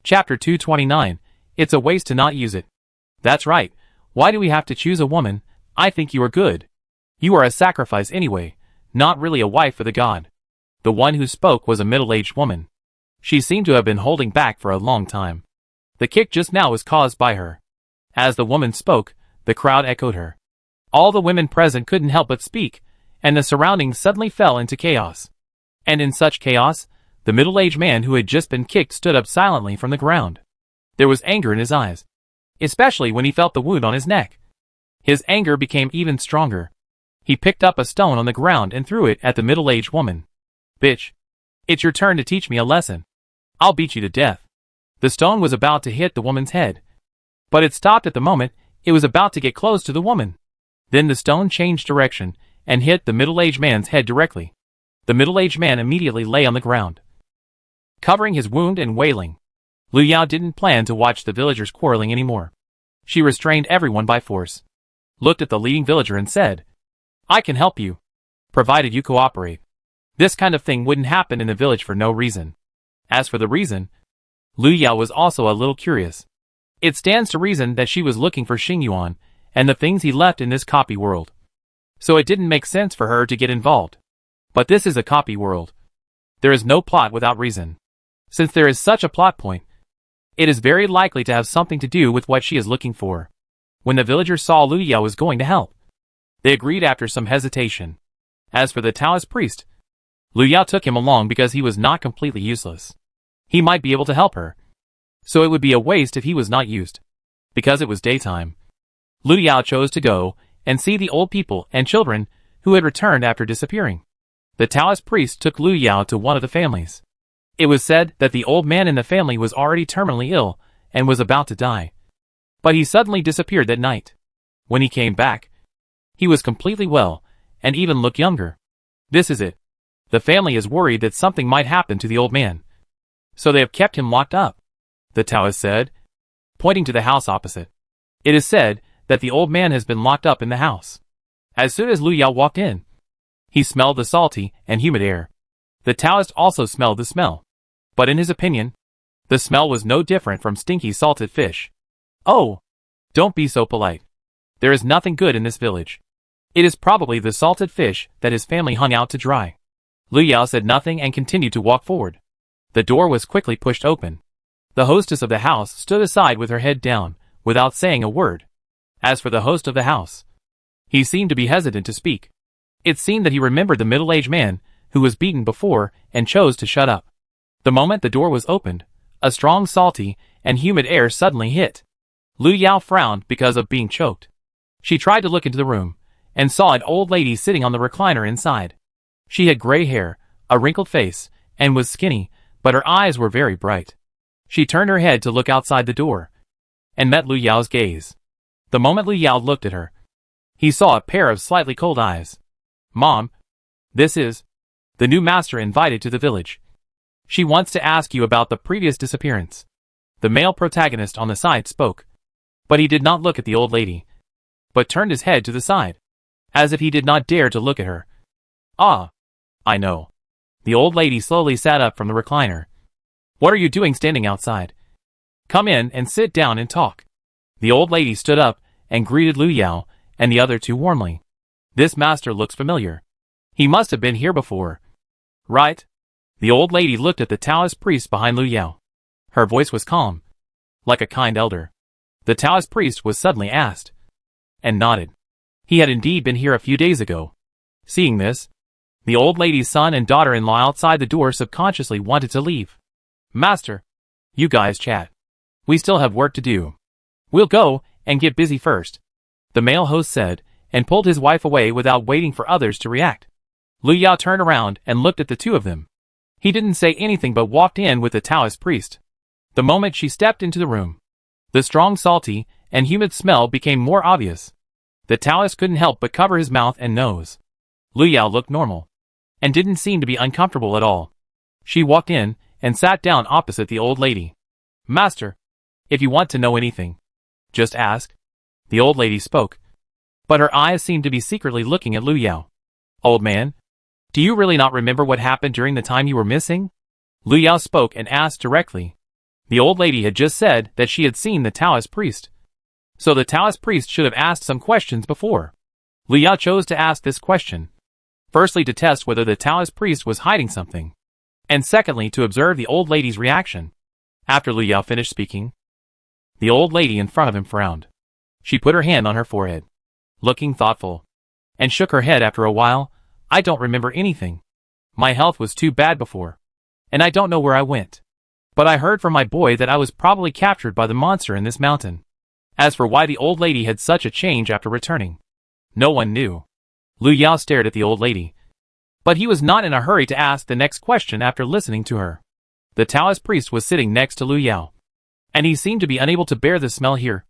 Chapter 229. It's a waste to not use it. That's right. Why do we have to choose a woman? I think you are good. You are a sacrifice anyway, not really a wife for the god. The one who spoke was a middle-aged woman. She seemed to have been holding back for a long time. The kick just now was caused by her. As the woman spoke, the crowd echoed her. All the women present couldn't help but speak, and the surroundings suddenly fell into chaos. And in such chaos, the middle-aged man who had just been kicked stood up silently from the ground. There was anger in his eyes, especially when he felt the wound on his neck. His anger became even stronger. He picked up a stone on the ground and threw it at the middle-aged woman. "Bitch. It's your turn to teach me a lesson. I'll beat you to death." The stone was about to hit the woman's head, but it stopped at the moment it was about to get close to the woman. Then the stone changed direction and hit the middle-aged man's head directly. The middle-aged man immediately lay on the ground, covering his wound and wailing. Lu Yao didn't plan to watch the villagers quarreling anymore. She restrained everyone by force, looked at the leading villager and said, "I can help you, provided you cooperate. This kind of thing wouldn't happen in the village for no reason." As for the reason, Lu Yao was also a little curious. It stands to reason that she was looking for Xing Yuan and the things he left in this copy world. So it didn't make sense for her to get involved. But this is a copy world. There is no plot without reason. Since there is such a plot point, it is very likely to have something to do with what she is looking for. When the villagers saw Lu Yao was going to help, they agreed after some hesitation. As for the Taoist priest, Lu Yao took him along because he was not completely useless. He might be able to help her, so it would be a waste if he was not used. Because it was daytime, Lu Yao chose to go and see the old people and children who had returned after disappearing. The Taoist priest took Lu Yao to one of the families. It was said that the old man in the family was already terminally ill and was about to die. But he suddenly disappeared that night. When he came back, he was completely well and even looked younger. This is it. The family is worried that something might happen to the old man, so they have kept him locked up, the Taoist said, pointing to the house opposite. It is said that the old man has been locked up in the house. As soon as Lu Yao walked in, he smelled the salty and humid air. The Taoist also smelled the smell, but in his opinion, the smell was no different from stinky salted fish. "Oh, don't be so polite. There is nothing good in this village. It is probably the salted fish that his family hung out to dry." Lu Yao said nothing and continued to walk forward. The door was quickly pushed open. The hostess of the house stood aside with her head down, without saying a word. As for the host of the house, he seemed to be hesitant to speak. It seemed that he remembered the middle-aged man who was beaten before and chose to shut up. The moment the door was opened, a strong salty and humid air suddenly hit. Lu Yao frowned because of being choked. She tried to look into the room, and saw an old lady sitting on the recliner inside. She had gray hair, a wrinkled face, and was skinny, but her eyes were very bright. She turned her head to look outside the door, and met Lu Yao's gaze. The moment Lu Yao looked at her, he saw a pair of slightly cold eyes. "Mom, this is the new master invited to the village. She wants to ask you about the previous disappearance." The male protagonist on the side spoke, but he did not look at the old lady, but turned his head to the side, as if he did not dare to look at her. "Ah, I know." The old lady slowly sat up from the recliner. "What are you doing standing outside? Come in and sit down and talk." The old lady stood up and greeted Lu Yao and the other two warmly. "This master looks familiar. He must have been here before, right?" The old lady looked at the Taoist priest behind Lu Yao. Her voice was calm, like a kind elder. The Taoist priest was suddenly asked, and nodded. He had indeed been here a few days ago. Seeing this, the old lady's son and daughter-in-law outside the door subconsciously wanted to leave. "Master, you guys chat. We still have work to do. We'll go and get busy first, the male host said, and pulled his wife away without waiting for others to react. Lu Yao turned around and looked at the two of them. He didn't say anything but walked in with the Taoist priest. The moment she stepped into the room, the strong salty and humid smell became more obvious. The Taoist couldn't help but cover his mouth and nose. Lu Yao looked normal, and didn't seem to be uncomfortable at all. She walked in and sat down opposite the old lady. Master, if you want to know anything, just ask. The old lady spoke, but her eyes seemed to be secretly looking at Lu Yao. Old man, do you really not remember what happened during the time you were missing? Lu Yao spoke and asked directly. The old lady had just said that she had seen the Taoist priest. So the Taoist priest should have asked some questions before. Lu Yao chose to ask this question. Firstly, to test whether the Taoist priest was hiding something, and secondly, to observe the old lady's reaction. After Lu Yao finished speaking, the old lady in front of him frowned. She put her hand on her forehead, looking thoughtful, and shook her head after a while. I don't remember anything. My health was too bad before, and I don't know where I went. But I heard from my boy that I was probably captured by the monster in this mountain. As for why the old lady had such a change after returning, no one knew. Lu Yao stared at the old lady, but he was not in a hurry to ask the next question after listening to her. The Taoist priest was sitting next to Lu Yao, and he seemed to be unable to bear the smell here.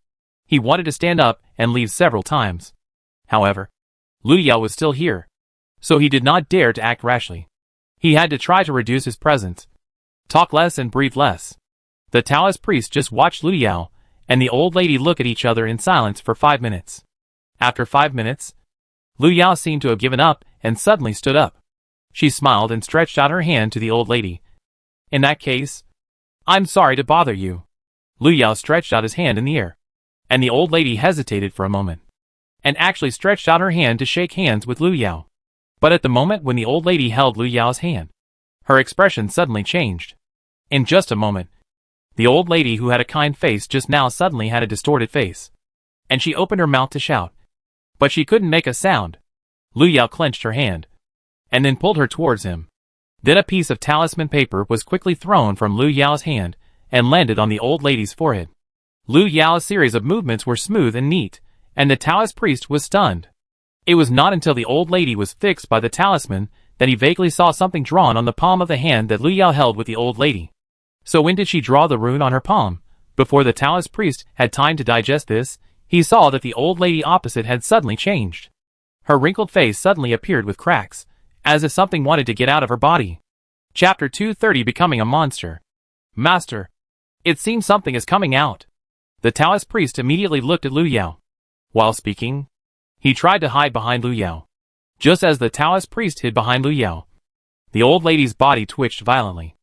He wanted to stand up and leave several times. However, Lu Yao was still here, so he did not dare to act rashly. He had to try to reduce his presence, talk less and breathe less. The Taoist priest just watched Lu Yao and the old lady look at each other in silence for 5 minutes. After 5 minutes, Lu Yao seemed to have given up and suddenly stood up. She smiled and stretched out her hand to the old lady. In that case, I'm sorry to bother you. Lu Yao stretched out his hand in the air, and the old lady hesitated for a moment, and actually stretched out her hand to shake hands with Lu Yao. But at the moment when the old lady held Lu Yao's hand, her expression suddenly changed. In just a moment, the old lady who had a kind face just now suddenly had a distorted face, and she opened her mouth to shout, but she couldn't make a sound. Lu Yao clenched her hand, and then pulled her towards him. Then a piece of talisman paper was quickly thrown from Lu Yao's hand and landed on the old lady's forehead. Lu Yao's series of movements were smooth and neat, and the Taoist priest was stunned. It was not until the old lady was fixed by the talisman that he vaguely saw something drawn on the palm of the hand that Lu Yao held with the old lady. So when did she draw the rune on her palm? Before the Taoist priest had time to digest this, he saw that the old lady opposite had suddenly changed. Her wrinkled face suddenly appeared with cracks, as if something wanted to get out of her body. Chapter 230, Becoming a Monster. Master, it seems something is coming out. The Taoist priest immediately looked at Lu Yao. While speaking, he tried to hide behind Lu Yao. Just as the Taoist priest hid behind Lu Yao, the old lady's body twitched violently,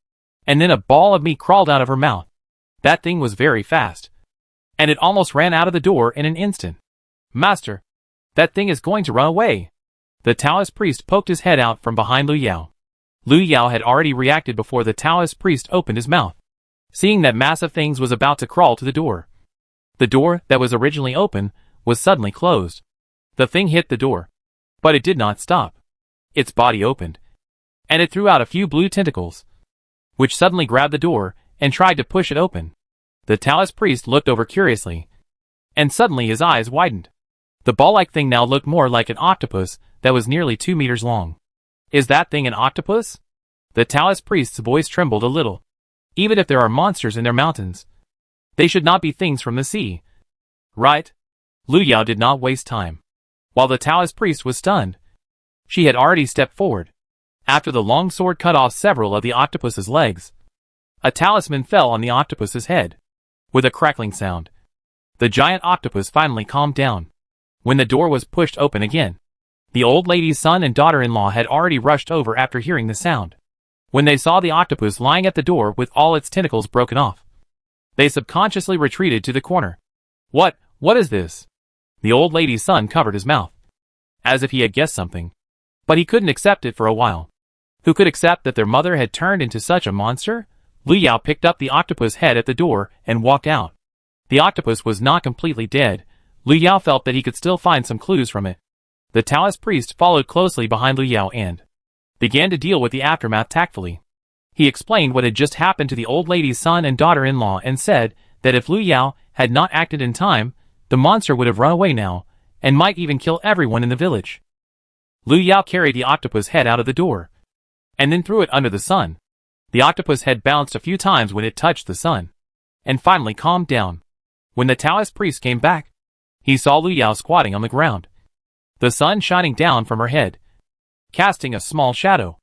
and then a ball of meat crawled out of her mouth. That thing was very fast, and it almost ran out of the door in an instant. Master, that thing is going to run away. The Taoist priest poked his head out from behind Lu Yao. Lu Yao had already reacted before the Taoist priest opened his mouth, seeing that mass of things was about to crawl to the door. The door that was originally open was suddenly closed. The thing hit the door, but it did not stop. Its body opened, and it threw out a few blue tentacles, which suddenly grabbed the door and tried to push it open. The Taoist priest looked over curiously, and suddenly his eyes widened. The ball-like thing now looked more like an octopus that was nearly 2 meters long. Is that thing an octopus? The Taoist priest's voice trembled a little. Even if there are monsters in their mountains, they should not be things from the sea. Right? Lu Yao did not waste time. While the Taoist priest was stunned, she had already stepped forward. After the long sword cut off several of the octopus's legs, a talisman fell on the octopus's head. With a crackling sound, the giant octopus finally calmed down. When the door was pushed open again, the old lady's son and daughter-in-law had already rushed over after hearing the sound. When they saw the octopus lying at the door with all its tentacles broken off, they subconsciously retreated to the corner. What is this? The old lady's son covered his mouth, as if he had guessed something, but he couldn't accept it for a while. Who could accept that their mother had turned into such a monster? Lu Yao picked up the octopus head at the door and walked out. The octopus was not completely dead. Lu Yao felt that he could still find some clues from it. The Taoist priest followed closely behind Lu Yao and began to deal with the aftermath tactfully. He explained what had just happened to the old lady's son and daughter-in-law and said that if Lu Yao had not acted in time, the monster would have run away now, and might even kill everyone in the village. Lu Yao carried the octopus head out of the door, and then threw it under the sun. The octopus head bounced a few times when it touched the sun, and finally calmed down. When the Taoist priest came back, he saw Lu Yao squatting on the ground, the sun shining down from her head, casting a small shadow.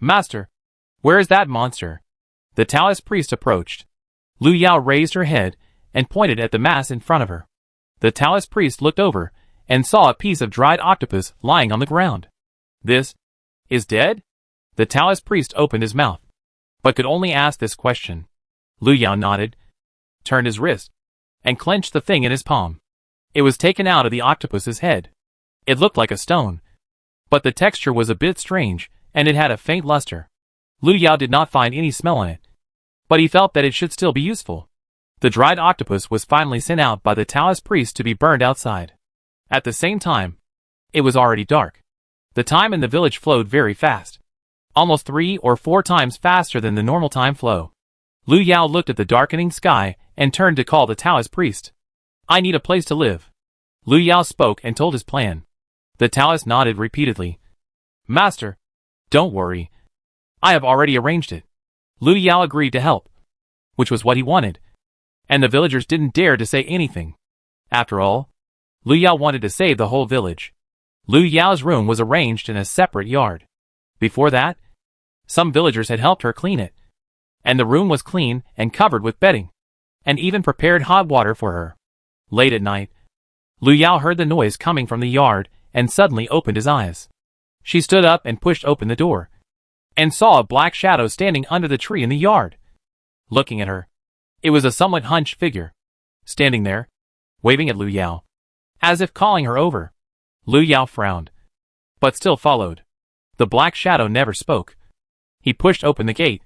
"Master, where is that monster?" The Taoist priest approached. Lu Yao raised her head and pointed at the mass in front of her. The Taoist priest looked over and saw a piece of dried octopus lying on the ground. "This is dead?" The Taoist priest opened his mouth, but could only ask this question. Lu Yao nodded, turned his wrist, and clenched the thing in his palm. It was taken out of the octopus's head. It looked like a stone, but the texture was a bit strange, and it had a faint luster. Lu Yao did not find any smell on it, but he felt that it should still be useful. The dried octopus was finally sent out by the Taoist priest to be burned outside. At the same time, it was already dark. The time in the village flowed very fast, almost 3 or 4 times faster than the normal time flow. Lu Yao looked at the darkening sky and turned to call the Taoist priest. "I need a place to live." Lu Yao spoke and told his plan. The Taoist nodded repeatedly. "Master, don't worry. I have already arranged it." Lu Yao agreed to help, which was what he wanted, and the villagers didn't dare to say anything. After all, Lu Yao wanted to save the whole village. Lu Yao's room was arranged in a separate yard. Before that, some villagers had helped her clean it, and the room was clean and covered with bedding, and even prepared hot water for her. Late at night, Lu Yao heard the noise coming from the yard and suddenly opened his eyes. She stood up and pushed open the door, and saw a black shadow standing under the tree in the yard. Looking at her, it was a somewhat hunched figure, standing there, waving at Lu Yao, as if calling her over. Lu Yao frowned, but still followed. The black shadow never spoke. He pushed open the gate,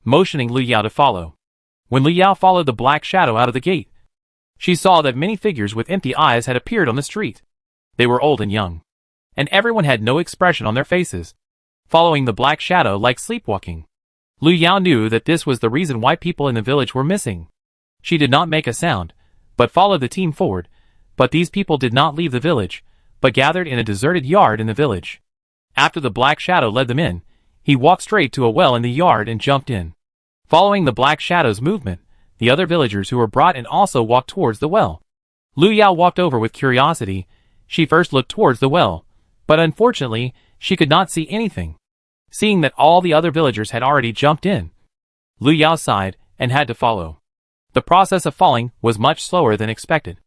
motioning Lu Yao to follow. When Lu Yao followed the black shadow out of the gate, she saw that many figures with empty eyes had appeared on the street. They were old and young, and everyone had no expression on their faces, following the black shadow like sleepwalking. Lu Yao knew that this was the reason why people in the village were missing. She did not make a sound, but followed the team forward. But these people did not leave the village, but gathered in a deserted yard in the village. After the black shadow led them in, he walked straight to a well in the yard and jumped in. Following the black shadow's movement, the other villagers who were brought in also walked towards the well. Lu Yao walked over with curiosity. She first looked towards the well, but unfortunately, she could not see anything. Seeing that all the other villagers had already jumped in, Lu Yao sighed and had to follow. The process of falling was much slower than expected.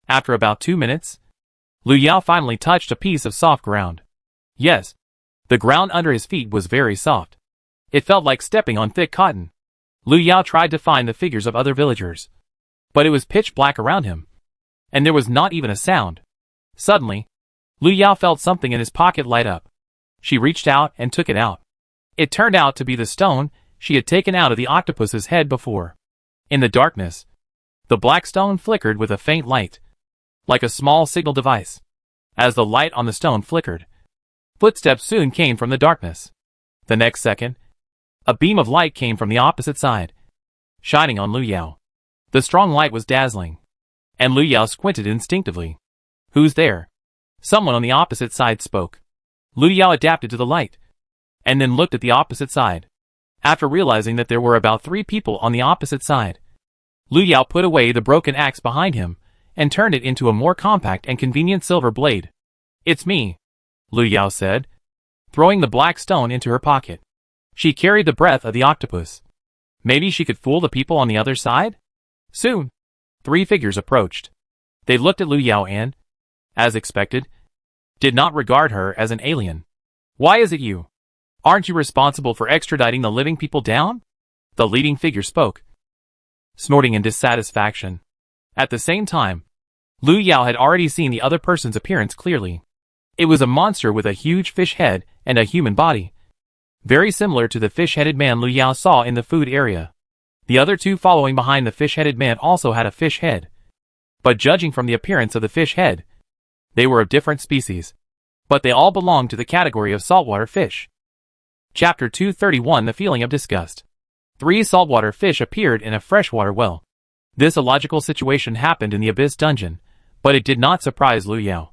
After about 2 minutes, Lu Yao finally touched a piece of soft ground. Yes, the ground under his feet was very soft. It felt like stepping on thick cotton. Lu Yao tried to find the figures of other villagers, but it was pitch black around him, and there was not even a sound. Suddenly, Lu Yao felt something in his pocket light up. She reached out and took it out. It turned out to be the stone she had taken out of the octopus's head before. In the darkness, the black stone flickered with a faint light, like a small signal device. As the light on the stone flickered, footsteps soon came from the darkness. The next second, a beam of light came from the opposite side, shining on Lu Yao. The strong light was dazzling, and Lu Yao squinted instinctively. "Who's there?" Someone on the opposite side spoke. Lu Yao adapted to the light, and then looked at the opposite side. After realizing that there were about 3 people on the opposite side, Lu Yao put away the broken axe behind him, and turned it into a more compact and convenient silver blade. "It's me," Lu Yao said, throwing the black stone into her pocket. She carried the breath of the octopus. Maybe she could fool the people on the other side? Soon, 3 figures approached. They looked at Lu Yao and, as expected, did not regard her as an alien. "Why is it you? Aren't you responsible for extraditing the living people down?" The leading figure spoke, snorting in dissatisfaction. At the same time, Lu Yao had already seen the other person's appearance clearly. It was a monster with a huge fish head and a human body, very similar to the fish-headed man Lu Yao saw in the food area. The other 2 following behind the fish-headed man also had a fish head, but judging from the appearance of the fish head, they were of different species, but they all belonged to the category of saltwater fish. Chapter 231: The Feeling of Disgust. 3 saltwater fish appeared in a freshwater well. This illogical situation happened in the Abyss dungeon, but it did not surprise Lu Yao.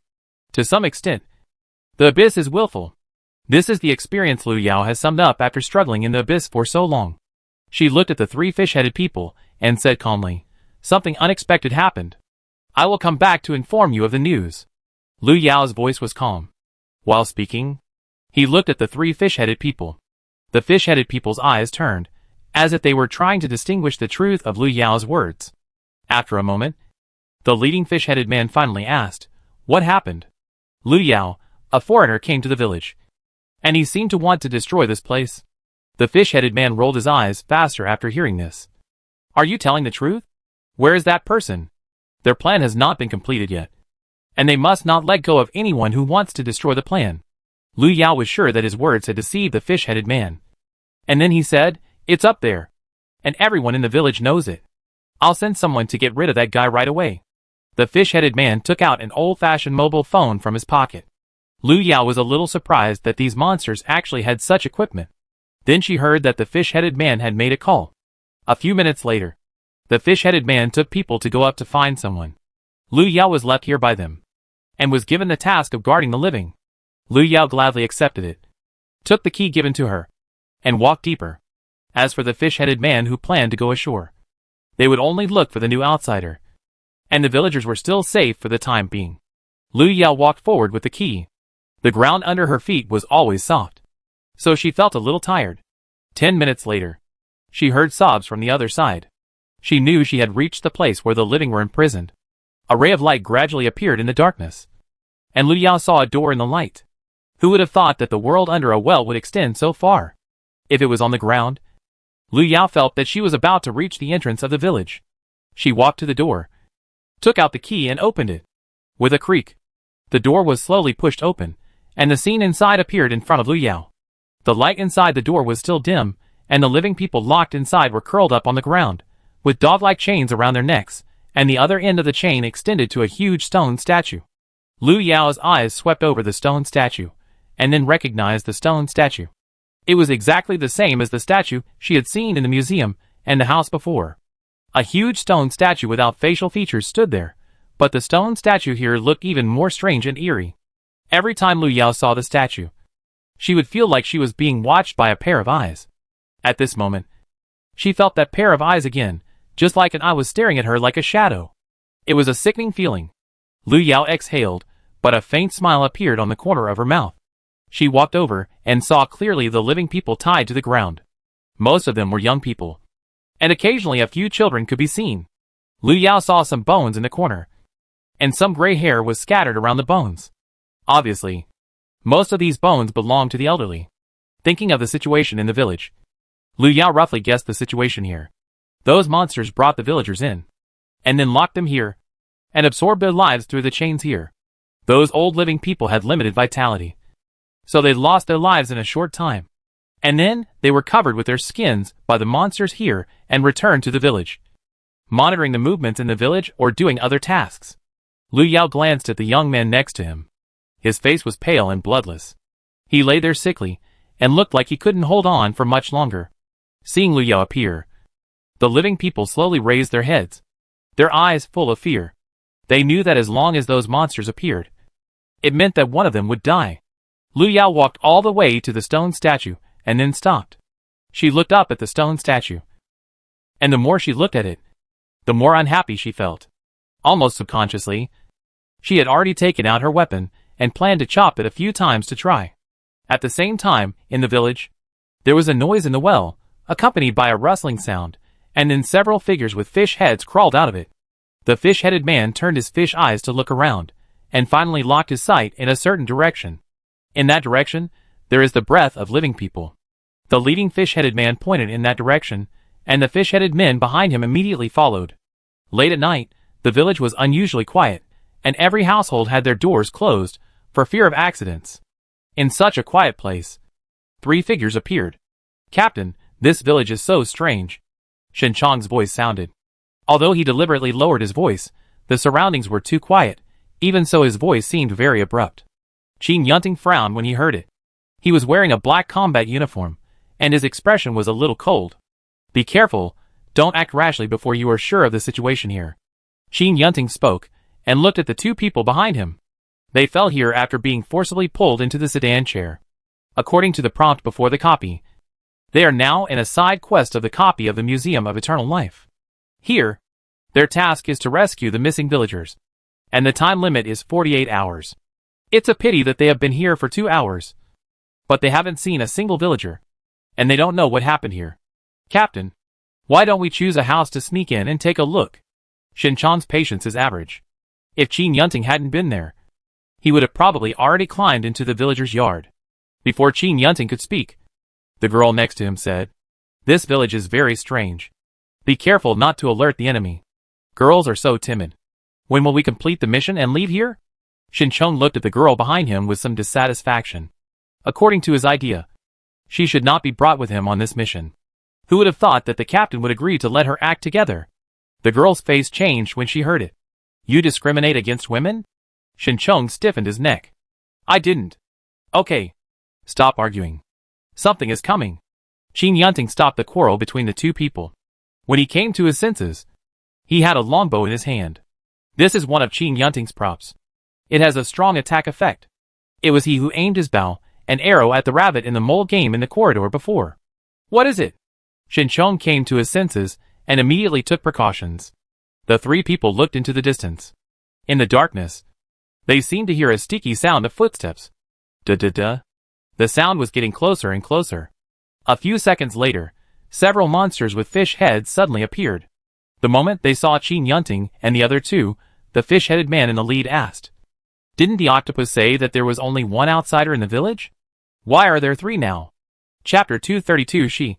To some extent, the Abyss is willful. This is the experience Lu Yao has summed up after struggling in the Abyss for so long. She looked at the three fish-headed people and said calmly, "Something unexpected happened. I will come back to inform you of the news." Lu Yao's voice was calm. While speaking, he looked at the three fish-headed people. The fish-headed people's eyes turned, as if they were trying to distinguish the truth of Lu Yao's words. After a moment, the leading fish-headed man finally asked, "What happened?" Lu Yao, a foreigner, came to the village, and he seemed to want to destroy this place. The fish-headed man rolled his eyes faster after hearing this. "Are you telling the truth? Where is that person? Their plan has not been completed yet, and they must not let go of anyone who wants to destroy the plan." Lu Yao was sure that his words had deceived the fish-headed man. And then he said, "It's up there, and everyone in the village knows it. I'll send someone to get rid of that guy right away." The fish-headed man took out an old-fashioned mobile phone from his pocket. Lu Yao was a little surprised that these monsters actually had such equipment. Then she heard that the fish-headed man had made a call. A few minutes later, the fish-headed man took people to go up to find someone. Lu Yao was left here by them, and was given the task of guarding the living. Lu Yao gladly accepted it, took the key given to her, and walked deeper. As for the fish-headed man who planned to go ashore, they would only look for the new outsider, and the villagers were still safe for the time being. Lu Yao walked forward with the key. The ground under her feet was always soft, so she felt a little tired. 10 minutes later, she heard sobs from the other side. She knew she had reached the place where the living were imprisoned. A ray of light gradually appeared in the darkness, and Lu Yao saw a door in the light. Who would have thought that the world under a well would extend so far? If it was on the ground, Lu Yao felt that she was about to reach the entrance of the village. She walked to the door, took out the key and opened it. With a creak, the door was slowly pushed open, and the scene inside appeared in front of Lu Yao. The light inside the door was still dim, and the living people locked inside were curled up on the ground, with dog-like chains around their necks, and the other end of the chain extended to a huge stone statue. Lu Yao's eyes swept over the stone statue, and then recognized the stone statue. It was exactly the same as the statue she had seen in the museum and the house before. A huge stone statue without facial features stood there, but the stone statue here looked even more strange and eerie. Every time Lu Yao saw the statue, she would feel like she was being watched by a pair of eyes. At this moment, she felt that pair of eyes again, just like an eye was staring at her like a shadow. It was a sickening feeling. Lu Yao exhaled, but a faint smile appeared on the corner of her mouth. She walked over and saw clearly the living people tied to the ground. Most of them were young people, and occasionally a few children could be seen. Lu Yao saw some bones in the corner, and some gray hair was scattered around the bones. Obviously, most of these bones belonged to the elderly. Thinking of the situation in the village, Lu Yao roughly guessed the situation here. Those monsters brought the villagers in, and then locked them here, and absorbed their lives through the chains here. Those old living people had limited vitality, so they lost their lives in a short time. And then, they were covered with their skins by the monsters here and returned to the village, monitoring the movements in the village or doing other tasks. Lu Yao glanced at the young man next to him. His face was pale and bloodless. He lay there sickly, and looked like he couldn't hold on for much longer. Seeing Lu Yao appear, the living people slowly raised their heads, their eyes full of fear. They knew that as long as those monsters appeared, it meant that one of them would die. Lu Yao walked all the way to the stone statue, and then stopped. She looked up at the stone statue, and the more she looked at it, the more unhappy she felt. Almost subconsciously, she had already taken out her weapon, and planned to chop it a few times to try. At the same time, in the village, there was a noise in the well, accompanied by a rustling sound, and then several figures with fish heads crawled out of it. The fish-headed man turned his fish eyes to look around, and finally locked his sight in a certain direction. In that direction, there is the breath of living people. The leading fish-headed man pointed in that direction, and the fish-headed men behind him immediately followed. Late at night, the village was unusually quiet, and every household had their doors closed for fear of accidents. In such a quiet place, 3 figures appeared. "Captain, this village is so strange," Shen Chong's voice sounded. Although he deliberately lowered his voice, the surroundings were too quiet. Even so, his voice seemed very abrupt. Qin Yunting frowned when he heard it. He was wearing a black combat uniform, and his expression was a little cold. "Be careful, Don't act rashly before you are sure of the situation here. Qin Yunting spoke, and looked at the two people behind him. They fell here after being forcibly pulled into the sedan chair. According to the prompt before the copy, they are now in a side quest of the copy of the Museum of Eternal Life. Here, their task is to rescue the missing villagers, and the time limit is 48 hours. It's a pity that they have been here for 2 hours, but they haven't seen a single villager, and they don't know what happened here. Captain, why don't we choose a house to sneak in and take a look? Shinchong's patience is average. If Qin Yunting hadn't been there, he would have probably already climbed into the villager's yard. Before Qin Yunting could speak, the girl next to him said, "This village is very strange. Be careful not to alert the enemy. Girls are so timid. When will we complete the mission and leave here?" Shinchong looked at the girl behind him with some dissatisfaction. According to his idea, she should not be brought with him on this mission. Who would have thought that the captain would agree to let her act together? The girl's face changed when she heard it. "You discriminate against women?" Shinchong stiffened his neck. "I didn't." "Okay. Stop arguing. Something is coming." Qin Yunting stopped the quarrel between the two people. When he came to his senses, he had a longbow in his hand. This is one of Qin Yunting's props. It has a strong attack effect. It was he who aimed his bow and arrow at the rabbit in the mole game in the corridor before. "What is it?" Shinchong came to his senses and immediately took precautions. The three people looked into the distance. In the darkness, they seemed to hear a sticky sound of footsteps. Da-da-da. The sound was getting closer and closer. A few seconds later, several monsters with fish heads suddenly appeared. The moment they saw Qin Yunting and the other two, the fish-headed man in the lead asked, "Didn't the octopus say that there was only one outsider in the village? Why are there three now?" Chapter 232 She,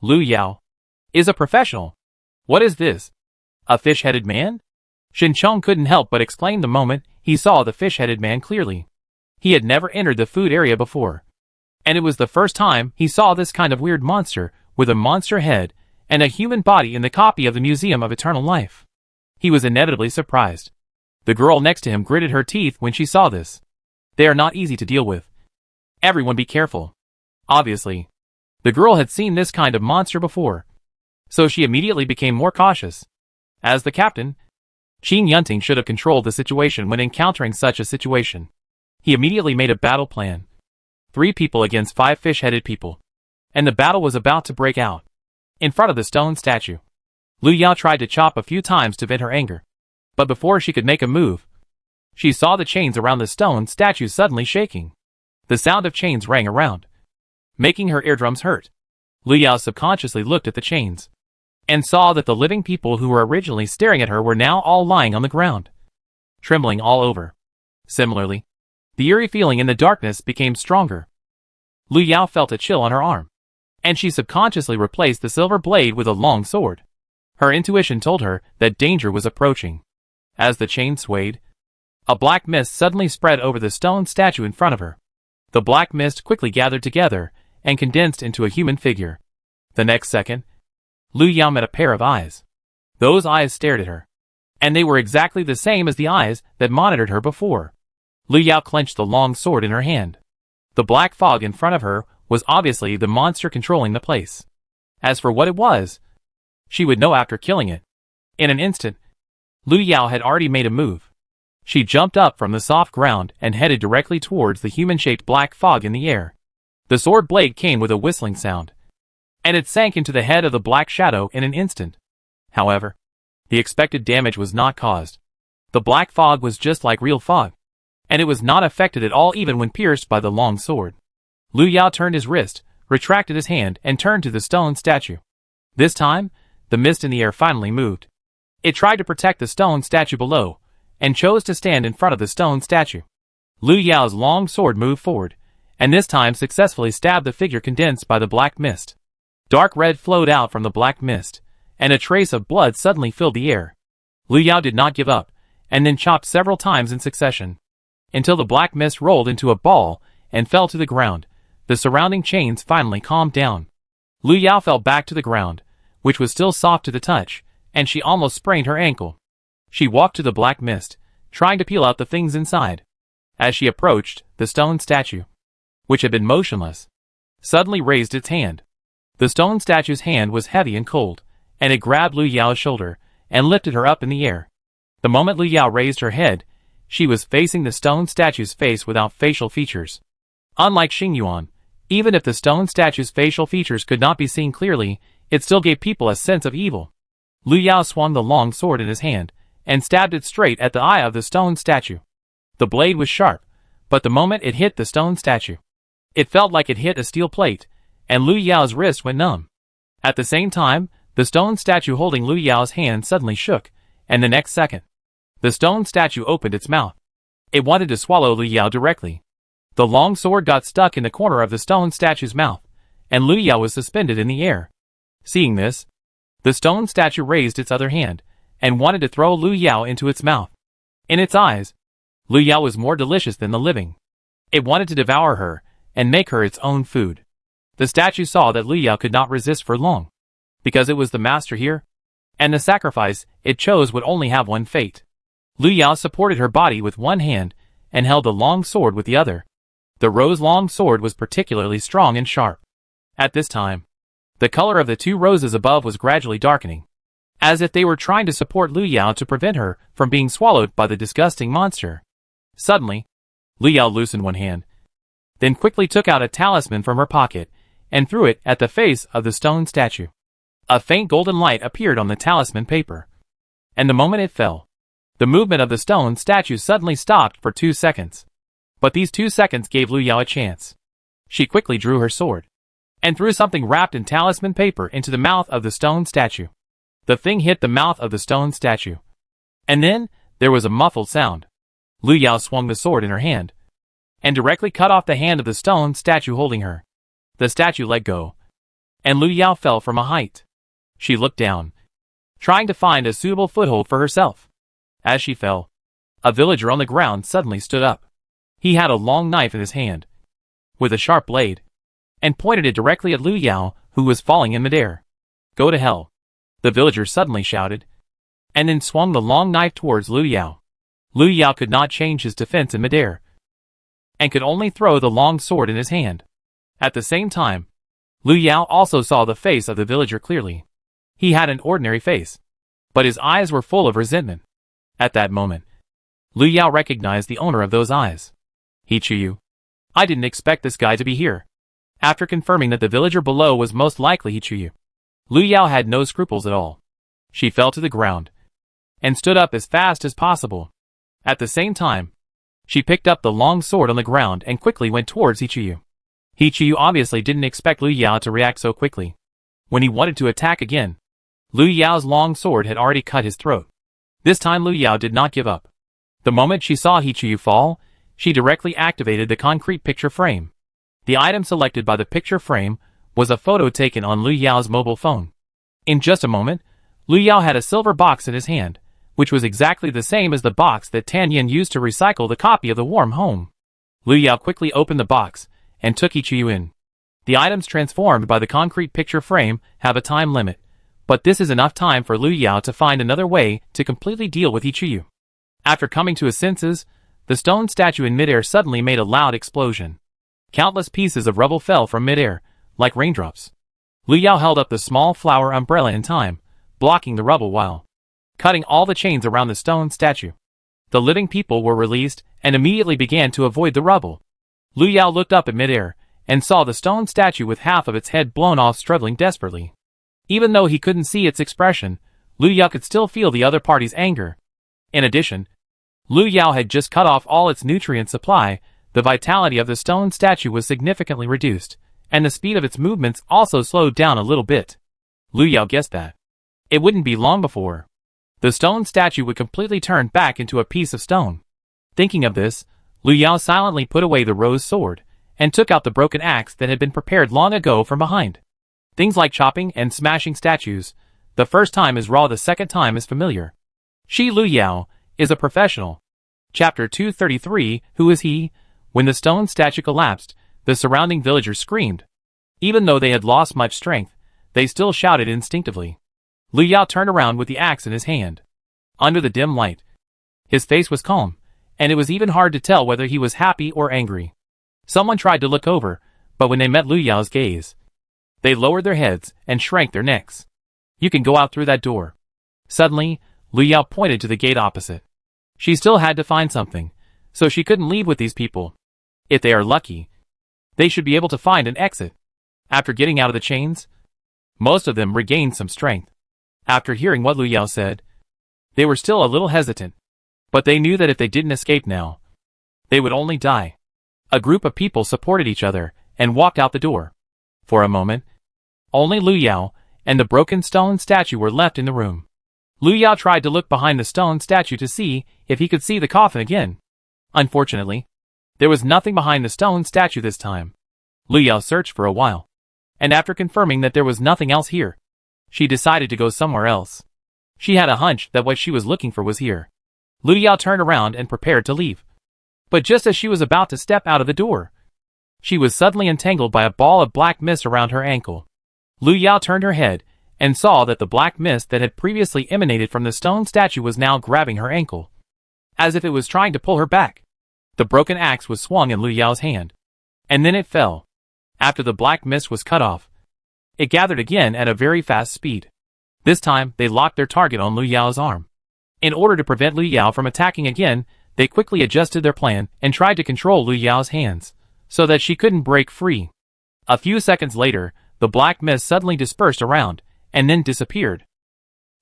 Lu Yao, is a professional. What is this? A fish-headed man? Shinchong couldn't help but exclaim the moment he saw the fish-headed man clearly. He had never entered the food area before, and it was the first time he saw this kind of weird monster with a monster head and a human body in the copy of the Museum of Eternal Life. He was inevitably surprised. The girl next to him gritted her teeth when she saw this. They are not easy to deal with. Everyone be careful. Obviously, the girl had seen this kind of monster before, so she immediately became more cautious. As the captain, Qin Yunting should have controlled the situation when encountering such a situation. He immediately made a battle plan. 3 people against 5 fish-headed people. And the battle was about to break out. In front of the stone statue, Lu Yao tried to chop a few times to vent her anger. But before she could make a move, she saw the chains around the stone statue suddenly shaking. The sound of chains rang around, making her eardrums hurt. Lu Yao subconsciously looked at the chains, and saw that the living people who were originally staring at her were now all lying on the ground, trembling all over. Similarly, the eerie feeling in the darkness became stronger. Lu Yao felt a chill on her arm, and she subconsciously replaced the silver blade with a long sword. Her intuition told her that danger was approaching. As the chain swayed, a black mist suddenly spread over the stone statue in front of her. The black mist quickly gathered together and condensed into a human figure. The next second, Lu Yao met a pair of eyes. Those eyes stared at her, and they were exactly the same as the eyes that monitored her before. Lu Yao clenched the long sword in her hand. The black fog in front of her was obviously the monster controlling the place. As for what it was, she would know after killing it. In an instant, Lu Yao had already made a move. She jumped up from the soft ground and headed directly towards the human-shaped black fog in the air. The sword blade came with a whistling sound, and it sank into the head of the black shadow in an instant. However, the expected damage was not caused. The black fog was just like real fog, and it was not affected at all even when pierced by the long sword. Lu Yao turned his wrist, retracted his hand, and turned to the stone statue. This time, the mist in the air finally moved. It tried to protect the stone statue below, and chose to stand in front of the stone statue. Lu Yao's long sword moved forward, and this time successfully stabbed the figure condensed by the black mist. Dark red flowed out from the black mist, and a trace of blood suddenly filled the air. Lu Yao did not give up, and then chopped several times in succession, until the black mist rolled into a ball and fell to the ground. The surrounding chains finally calmed down. Lu Yao fell back to the ground, which was still soft to the touch, and she almost sprained her ankle. She walked to the black mist, trying to peel out the things inside. As she approached, the stone statue, which had been motionless, suddenly raised its hand. The stone statue's hand was heavy and cold, and it grabbed Lu Yao's shoulder and lifted her up in the air. The moment Lu Yao raised her head, she was facing the stone statue's face without facial features. Unlike Xing Yuan, even if the stone statue's facial features could not be seen clearly, it still gave people a sense of evil. Lu Yao swung the long sword in his hand and stabbed it straight at the eye of the stone statue. The blade was sharp, but the moment it hit the stone statue, it felt like it hit a steel plate, and Lu Yao's wrist went numb. At the same time, the stone statue holding Lu Yao's hand suddenly shook, and the next second, the stone statue opened its mouth. It wanted to swallow Lu Yao directly. The long sword got stuck in the corner of the stone statue's mouth, and Lu Yao was suspended in the air. Seeing this, the stone statue raised its other hand, and wanted to throw Lu Yao into its mouth. In its eyes, Lu Yao was more delicious than the living. It wanted to devour her, and make her its own food. The statue saw that Lu Yao could not resist for long, because it was the master here, and the sacrifice it chose would only have one fate. Lu Yao supported her body with one hand, and held the long sword with the other. The rose-long sword was particularly strong and sharp. At this time, the color of the two roses above was gradually darkening, as if they were trying to support Lu Yao to prevent her from being swallowed by the disgusting monster. Suddenly, Lu Yao loosened one hand, then quickly took out a talisman from her pocket and threw it at the face of the stone statue. A faint golden light appeared on the talisman paper, and the moment it fell, the movement of the stone statue suddenly stopped for 2 seconds. But these 2 seconds gave Lu Yao a chance. She quickly drew her sword and threw something wrapped in talisman paper into the mouth of the stone statue. The thing hit the mouth of the stone statue, and then there was a muffled sound. Lu Yao swung the sword in her hand and directly cut off the hand of the stone statue holding her. The statue let go, and Lu Yao fell from a height. She looked down, trying to find a suitable foothold for herself. As she fell, a villager on the ground suddenly stood up. He had a long knife in his hand, with a sharp blade, and pointed it directly at Lu Yao, who was falling in midair. "Go to hell," the villager suddenly shouted, and then swung the long knife towards Lu Yao. Lu Yao could not change his defense in midair, and could only throw the long sword in his hand. At the same time, Lu Yao also saw the face of the villager clearly. He had an ordinary face, but his eyes were full of resentment. At that moment, Lu Yao recognized the owner of those eyes. "He Chuyu. I didn't expect this guy to be here." After confirming that the villager below was most likely He Chuyu, Lu Yao had no scruples at all. She fell to the ground and stood up as fast as possible. At the same time, she picked up the long sword on the ground and quickly went towards He Chuyu. He Chuyu obviously didn't expect Lu Yao to react so quickly. When he wanted to attack again, Lu Yao's long sword had already cut his throat. This time Lu Yao did not give up. The moment she saw He Chuyu fall, she directly activated the concrete picture frame. The item selected by the picture frame was a photo taken on Lu Yao's mobile phone. In just a moment, Lu Yao had a silver box in his hand, which was exactly the same as the box that Tan Yin used to recycle the copy of the Warm Home. Lu Yao quickly opened the box and took He Chuyu in. The items transformed by the concrete picture frame have a time limit, but this is enough time for Lu Yao to find another way to completely deal with He Chuyu. After coming to his senses, the stone statue in midair suddenly made a loud explosion. Countless pieces of rubble fell from midair, like raindrops. Lu Yao held up the small flower umbrella in time, blocking the rubble while cutting all the chains around the stone statue. The living people were released and immediately began to avoid the rubble. Lu Yao looked up at midair and saw the stone statue with half of its head blown off struggling desperately. Even though he couldn't see its expression, Lu Yao could still feel the other party's anger. In addition, Lu Yao had just cut off all its nutrient supply. The vitality of the stone statue was significantly reduced, and the speed of its movements also slowed down a little bit. Lu Yao guessed that it wouldn't be long before the stone statue would completely turn back into a piece of stone. Thinking of this, Lu Yao silently put away the rose sword and took out the broken axe that had been prepared long ago from behind. Things like chopping and smashing statues, the first time is raw, the second time is familiar. She, Lu Yao, is a professional. Chapter 233, Who is he? When the stone statue collapsed, the surrounding villagers screamed. Even though they had lost much strength, they still shouted instinctively. Lu Yao turned around with the axe in his hand. Under the dim light, his face was calm, and it was even hard to tell whether he was happy or angry. Someone tried to look over, but when they met Lu Yao's gaze, they lowered their heads and shrank their necks. You can go out through that door. Suddenly, Lu Yao pointed to the gate opposite. She still had to find something, so she couldn't leave with these people. If they are lucky, they should be able to find an exit. After getting out of the chains, most of them regained some strength. After hearing what Lu Yao said, they were still a little hesitant, but they knew that if they didn't escape now, they would only die. A group of people supported each other and walked out the door. For a moment, only Lu Yao and the broken stone statue were left in the room. Lu Yao tried to look behind the stone statue to see if he could see the coffin again. Unfortunately, there was nothing behind the stone statue this time. Lu Yao searched for a while, and after confirming that there was nothing else here, she decided to go somewhere else. She had a hunch that what she was looking for was here. Lu Yao turned around and prepared to leave. But just as she was about to step out of the door, she was suddenly entangled by a ball of black mist around her ankle. Lu Yao turned her head and saw that the black mist that had previously emanated from the stone statue was now grabbing her ankle, as if it was trying to pull her back. The broken axe was swung in Lu Yao's hand, and then it fell. After the black mist was cut off, it gathered again at a very fast speed. This time, they locked their target on Lu Yao's arm. In order to prevent Lu Yao from attacking again, they quickly adjusted their plan and tried to control Lu Yao's hands, so that she couldn't break free. A few seconds later, the black mist suddenly dispersed around, and then disappeared.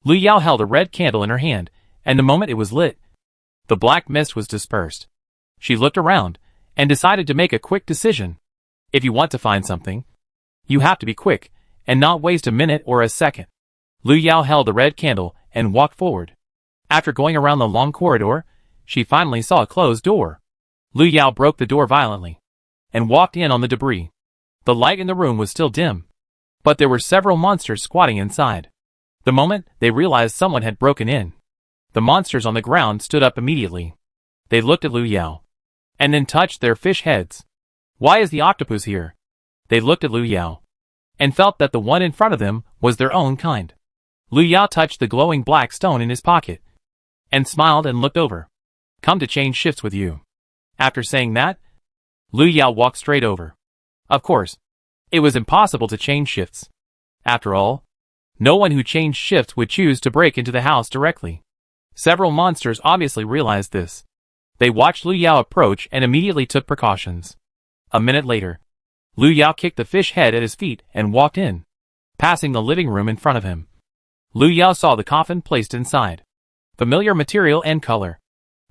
Lu Yao held a red candle in her hand, and the moment it was lit, the black mist was dispersed. She looked around, and decided to make a quick decision. If you want to find something, you have to be quick, and not waste a minute or a second. Lu Yao held the red candle and walked forward. After going around the long corridor, she finally saw a closed door. Lu Yao broke the door violently, and walked in on the debris. The light in the room was still dim, but there were several monsters squatting inside. The moment they realized someone had broken in, the monsters on the ground stood up immediately. They looked at Lu Yao, and then touched their fish heads. Why is the octopus here? They looked at Lu Yao, and felt that the one in front of them was their own kind. Lu Yao touched the glowing black stone in his pocket, and smiled and looked over. Come to change shifts with you. After saying that, Lu Yao walked straight over. Of course, it was impossible to change shifts. After all, no one who changed shifts would choose to break into the house directly. Several monsters obviously realized this. They watched Lu Yao approach and immediately took precautions. A minute later, Lu Yao kicked the fish head at his feet and walked in, passing the living room in front of him. Lu Yao saw the coffin placed inside. Familiar material and color.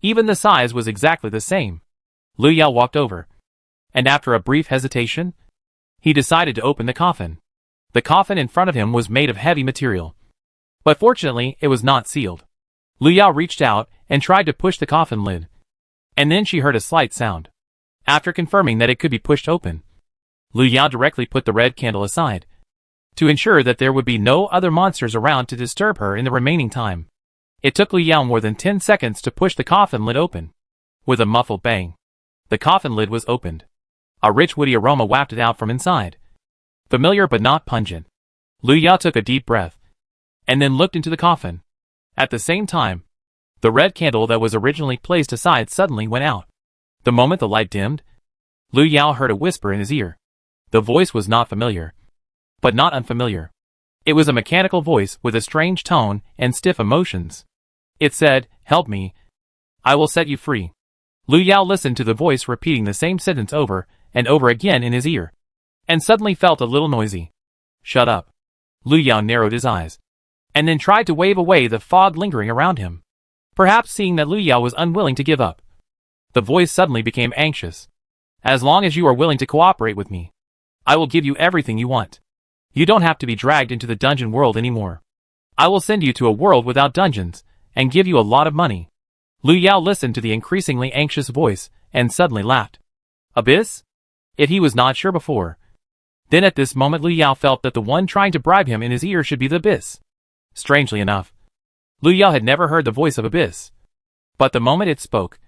Even the size was exactly the same. Lu Yao walked over, and after a brief hesitation, he decided to open the coffin. The coffin in front of him was made of heavy material, but fortunately it was not sealed. Lu Yao reached out and tried to push the coffin lid, and then she heard a slight sound. After confirming that it could be pushed open, Lu Yao directly put the red candle aside, to ensure that there would be no other monsters around to disturb her in the remaining time. It took Lu Yao more than 10 seconds to push the coffin lid open. With a muffled bang, the coffin lid was opened. A rich woody aroma wafted out from inside. Familiar but not pungent. Lu Yao took a deep breath, and then looked into the coffin. At the same time, the red candle that was originally placed aside suddenly went out. The moment the light dimmed, Lu Yao heard a whisper in his ear. The voice was not familiar, but not unfamiliar. It was a mechanical voice with a strange tone and stiff emotions. It said, "Help me. I will set you free." Lu Yao listened to the voice repeating the same sentence over and over again in his ear, and suddenly felt a little noisy. "Shut up." Lu Yao narrowed his eyes, and then tried to wave away the fog lingering around him. Perhaps seeing that Lu Yao was unwilling to give up, the voice suddenly became anxious. "As long as you are willing to cooperate with me, I will give you everything you want. You don't have to be dragged into the dungeon world anymore. I will send you to a world without dungeons, and give you a lot of money." Lu Yao listened to the increasingly anxious voice, and suddenly laughed. Abyss? If he was not sure before, then at this moment Lu Yao felt that the one trying to bribe him in his ear should be the Abyss. Strangely enough, Lu Yao had never heard the voice of Abyss. But the moment it spoke,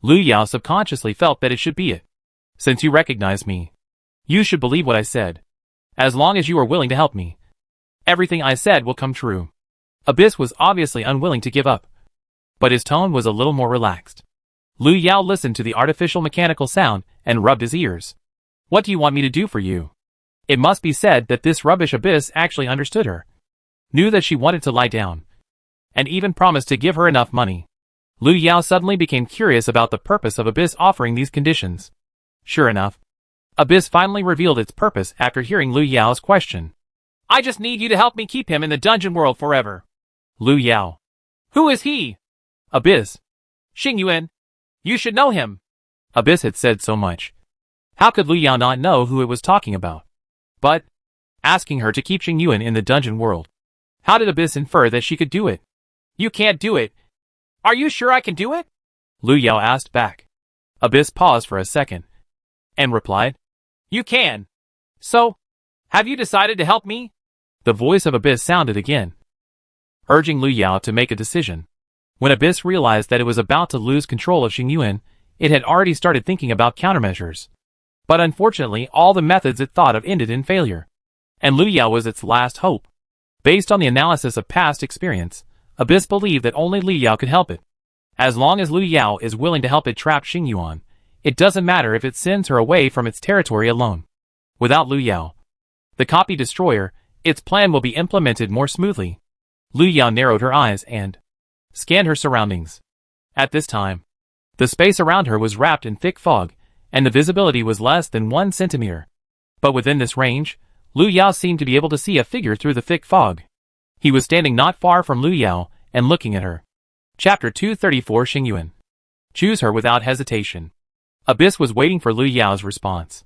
Lu Yao subconsciously felt that it should be it. "Since you recognize me, you should believe what I said. As long as you are willing to help me, everything I said will come true." Abyss was obviously unwilling to give up, but his tone was a little more relaxed. Lu Yao listened to the artificial mechanical sound and rubbed his ears. "What do you want me to do for you?" It must be said that this rubbish Abyss actually understood her. knew that she wanted to lie down, and even promised to give her enough money. Lu Yao suddenly became curious about the purpose of Abyss offering these conditions. Sure enough, Abyss finally revealed its purpose after hearing Lu Yao's question. I just need you to help me keep him in the dungeon world forever. Lu Yao. Who is he? Abyss. Xing Yuan. You should know him. Abyss had said so much. How could Lu Yao not know who it was talking about? But, asking her to keep Xing Yuan in the dungeon world. How did Abyss infer that she could do it? You can't do it. Are you sure I can do it? Lu Yao asked back. Abyss paused for a second, and replied, You can. So, have you decided to help me? The voice of Abyss sounded again, urging Lu Yao to make a decision. When Abyss realized that it was about to lose control of Xing Yuan, it had already started thinking about countermeasures. But unfortunately, all the methods it thought of ended in failure, and Lu Yao was its last hope. Based on the analysis of past experience, Abyss believed that only Lu Yao could help it. As long as Lu Yao is willing to help it trap Xing Yuan, it doesn't matter if it sends her away from its territory alone. Without Lu Yao, the copy destroyer, its plan will be implemented more smoothly. Lu Yao narrowed her eyes and scanned her surroundings. At this time, the space around her was wrapped in thick fog, and the visibility was less than 1 centimeter. But within this range, Lu Yao seemed to be able to see a figure through the thick fog. He was standing not far from Lu Yao and looking at her. Chapter 234 Xing Yuan. Choose her without hesitation. Abyss was waiting for Lu Yao's response,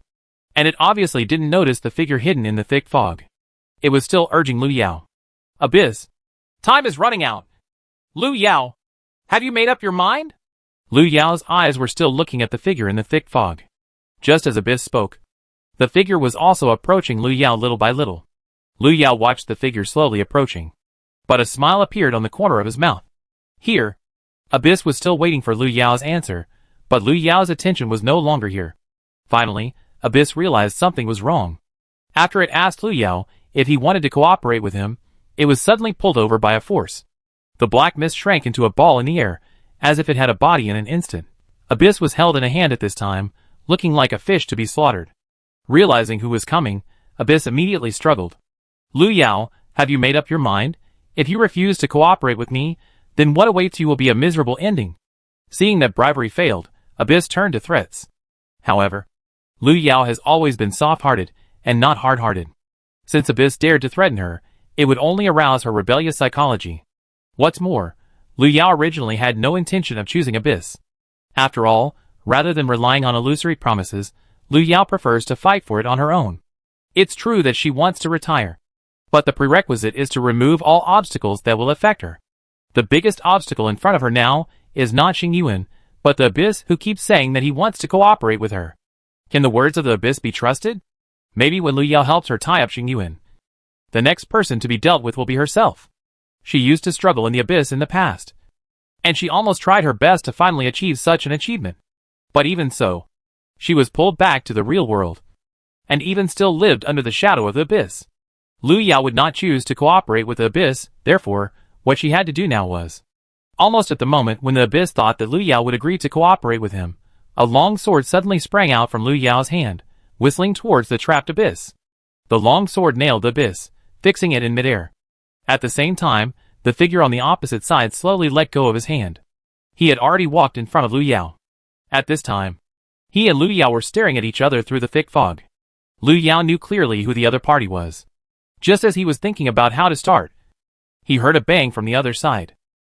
and it obviously didn't notice the figure hidden in the thick fog. It was still urging Lu Yao. Abyss. Time is running out. Lu Yao. Have you made up your mind? Lu Yao's eyes were still looking at the figure in the thick fog. Just as Abyss spoke, the figure was also approaching Lu Yao little by little. Lu Yao watched the figure slowly approaching, but a smile appeared on the corner of his mouth. Here. Abyss was still waiting for Lu Yao's answer, but Lu Yao's attention was no longer here. Finally, Abyss realized something was wrong. After it asked Lu Yao if he wanted to cooperate with him, it was suddenly pulled over by a force. The black mist shrank into a ball in the air, as if it had a body in an instant. Abyss was held in a hand at this time, looking like a fish to be slaughtered. Realizing who was coming, Abyss immediately struggled. Lu Yao, have you made up your mind? If you refuse to cooperate with me, then what awaits you will be a miserable ending. Seeing that bribery failed, Abyss turned to threats. However, Lu Yao has always been soft-hearted and not hard-hearted. Since Abyss dared to threaten her, it would only arouse her rebellious psychology. What's more, Lu Yao originally had no intention of choosing Abyss. After all, rather than relying on illusory promises, Lu Yao prefers to fight for it on her own. It's true that she wants to retire, but the prerequisite is to remove all obstacles that will affect her. The biggest obstacle in front of her now is not Xing Yuan, but the Abyss who keeps saying that he wants to cooperate with her. Can the words of the Abyss be trusted? Maybe when Lu Yao helps her tie up Xing Yuan, the next person to be dealt with will be herself. She used to struggle in the Abyss in the past, and she almost tried her best to finally achieve such an achievement. But even so, she was pulled back to the real world, and even still lived under the shadow of the Abyss. Lu Yao would not choose to cooperate with the Abyss, therefore, what she had to do now was, almost at the moment when the Abyss thought that Lu Yao would agree to cooperate with him, a long sword suddenly sprang out from Lu Yao's hand, whistling towards the trapped Abyss. The long sword nailed the Abyss, fixing it in midair. At the same time, the figure on the opposite side slowly let go of his hand. He had already walked in front of Lu Yao. At this time, he and Lu Yao were staring at each other through the thick fog. Lu Yao knew clearly who the other party was. Just as he was thinking about how to start, he heard a bang from the other side.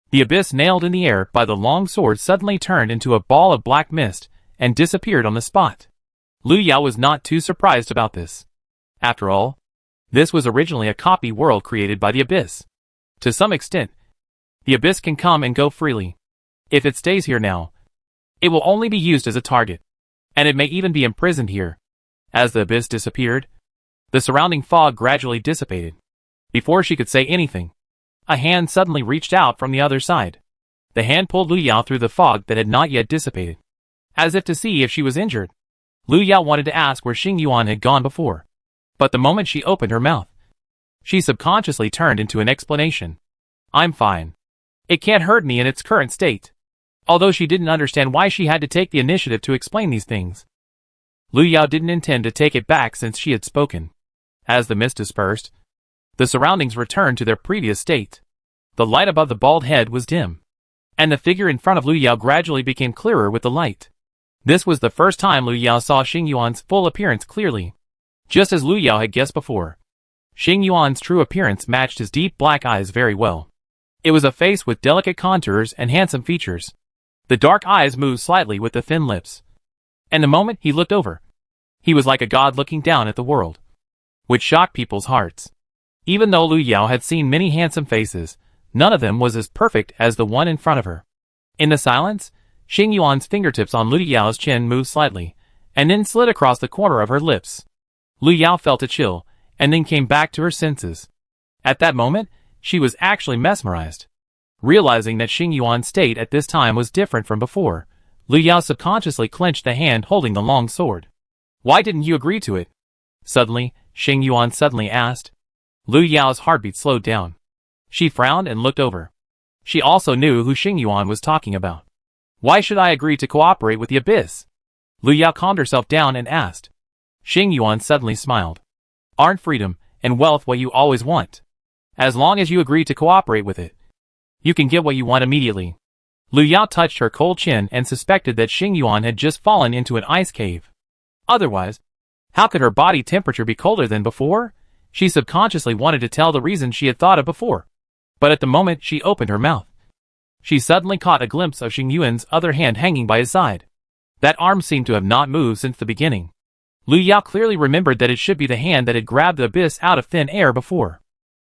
The Abyss nailed in the air by the long sword suddenly turned into a ball of black mist and disappeared on the spot. Lu Yao was not too surprised about this. After all, this was originally a copy world created by the Abyss. To some extent, the Abyss can come and go freely. If it stays here now, it will only be used as a target, and it may even be imprisoned here. As the Abyss disappeared, the surrounding fog gradually dissipated. Before she could say anything, a hand suddenly reached out from the other side. The hand pulled Lu Yao through the fog that had not yet dissipated, as if to see if she was injured. Lu Yao wanted to ask where Xing Yuan had gone before, but the moment she opened her mouth, she subconsciously turned into an explanation. I'm fine. It can't hurt me in its current state. Although she didn't understand why she had to take the initiative to explain these things, Lu Yao didn't intend to take it back since she had spoken. As the mist dispersed, The surroundings returned to their previous state. The light above the bald head was dim, and the figure in front of Lu Yao gradually became clearer with the light. This was the first time Lu Yao saw Xing Yuan's full appearance clearly. Just as Lu Yao had guessed before, Xing Yuan's true appearance matched his deep black eyes very well. It was a face with delicate contours and handsome features. The dark eyes moved slightly with the thin lips. And the moment he looked over, he was like a god looking down at the world, which shocked people's hearts. Even though Lu Yao had seen many handsome faces, none of them was as perfect as the one in front of her. In the silence, Xing Yuan's fingertips on Lu Yao's chin moved slightly, and then slid across the corner of her lips. Lu Yao felt a chill, and then came back to her senses. At that moment, she was actually mesmerized. Realizing that Xing Yuan's state at this time was different from before, Lu Yao subconsciously clenched the hand holding the long sword. "Why didn't you agree to it?" Suddenly, Xing Yuan suddenly asked. Lu Yao's heartbeat slowed down. She frowned and looked over. She also knew who Xing Yuan was talking about. "Why should I agree to cooperate with the Abyss?" Lu Yao calmed herself down and asked. Xing Yuan suddenly smiled. "Aren't freedom and wealth what you always want? As long as you agree to cooperate with it, you can get what you want immediately." Lu Yao touched her cold chin and suspected that Xing Yuan had just fallen into an ice cave. Otherwise, how could her body temperature be colder than before? She subconsciously wanted to tell the reason she had thought of before. But at the moment she opened her mouth, she suddenly caught a glimpse of Xing Yuan's other hand hanging by his side. That arm seemed to have not moved since the beginning. Lu Yao clearly remembered that it should be the hand that had grabbed the abyss out of thin air before.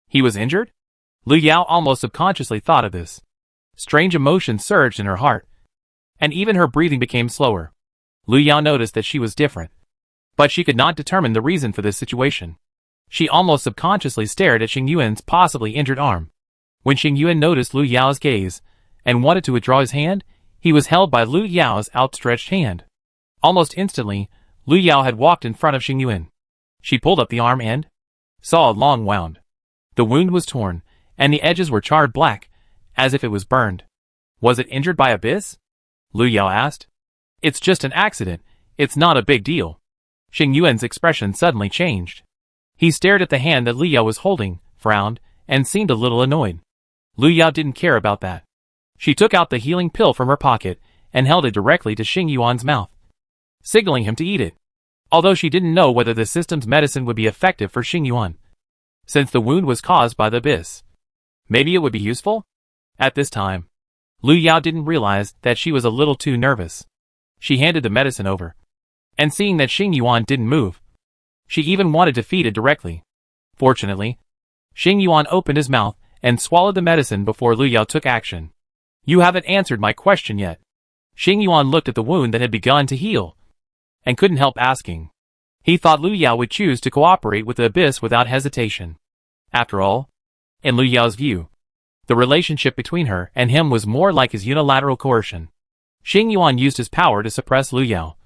He was injured? Lu Yao almost subconsciously thought of this. Strange emotions surged in her heart, and even her breathing became slower. Lu Yao noticed that she was different, but she could not determine the reason for this situation. She almost subconsciously stared at Xing Yuan's possibly injured arm. When Xing Yuan noticed Lu Yao's gaze and wanted to withdraw his hand, he was held by Lu Yao's outstretched hand. Almost instantly, Lu Yao had walked in front of Xing Yuan. She pulled up the arm and saw a long wound. The wound was torn, and the edges were charred black, as if it was burned. "Was it injured by Abyss?" Lu Yao asked. "It's just an accident. It's not a big deal." Xing Yuan's expression suddenly changed. He stared at the hand that Lu Yao was holding, frowned, and seemed a little annoyed. Lu Yao didn't care about that. She took out the healing pill from her pocket and held it directly to Xing Yuan's mouth, signaling him to eat it. Although she didn't know whether the system's medicine would be effective for Xing Yuan, since the wound was caused by the abyss. Maybe it would be useful? At this time, Lu Yao didn't realize that she was a little too nervous. She handed the medicine over, and seeing that Xing Yuan didn't move, she even wanted to feed it directly. Fortunately, Xing Yuan opened his mouth and swallowed the medicine before Lu Yao took action. "You haven't answered my question yet." Xing Yuan looked at the wound that had begun to heal, and couldn't help asking. He thought Lu Yao would choose to cooperate with the abyss without hesitation. After all, in Lu Yao's view, the relationship between her and him was more like his unilateral coercion. Xing Yuan used his power to suppress Lu Yao,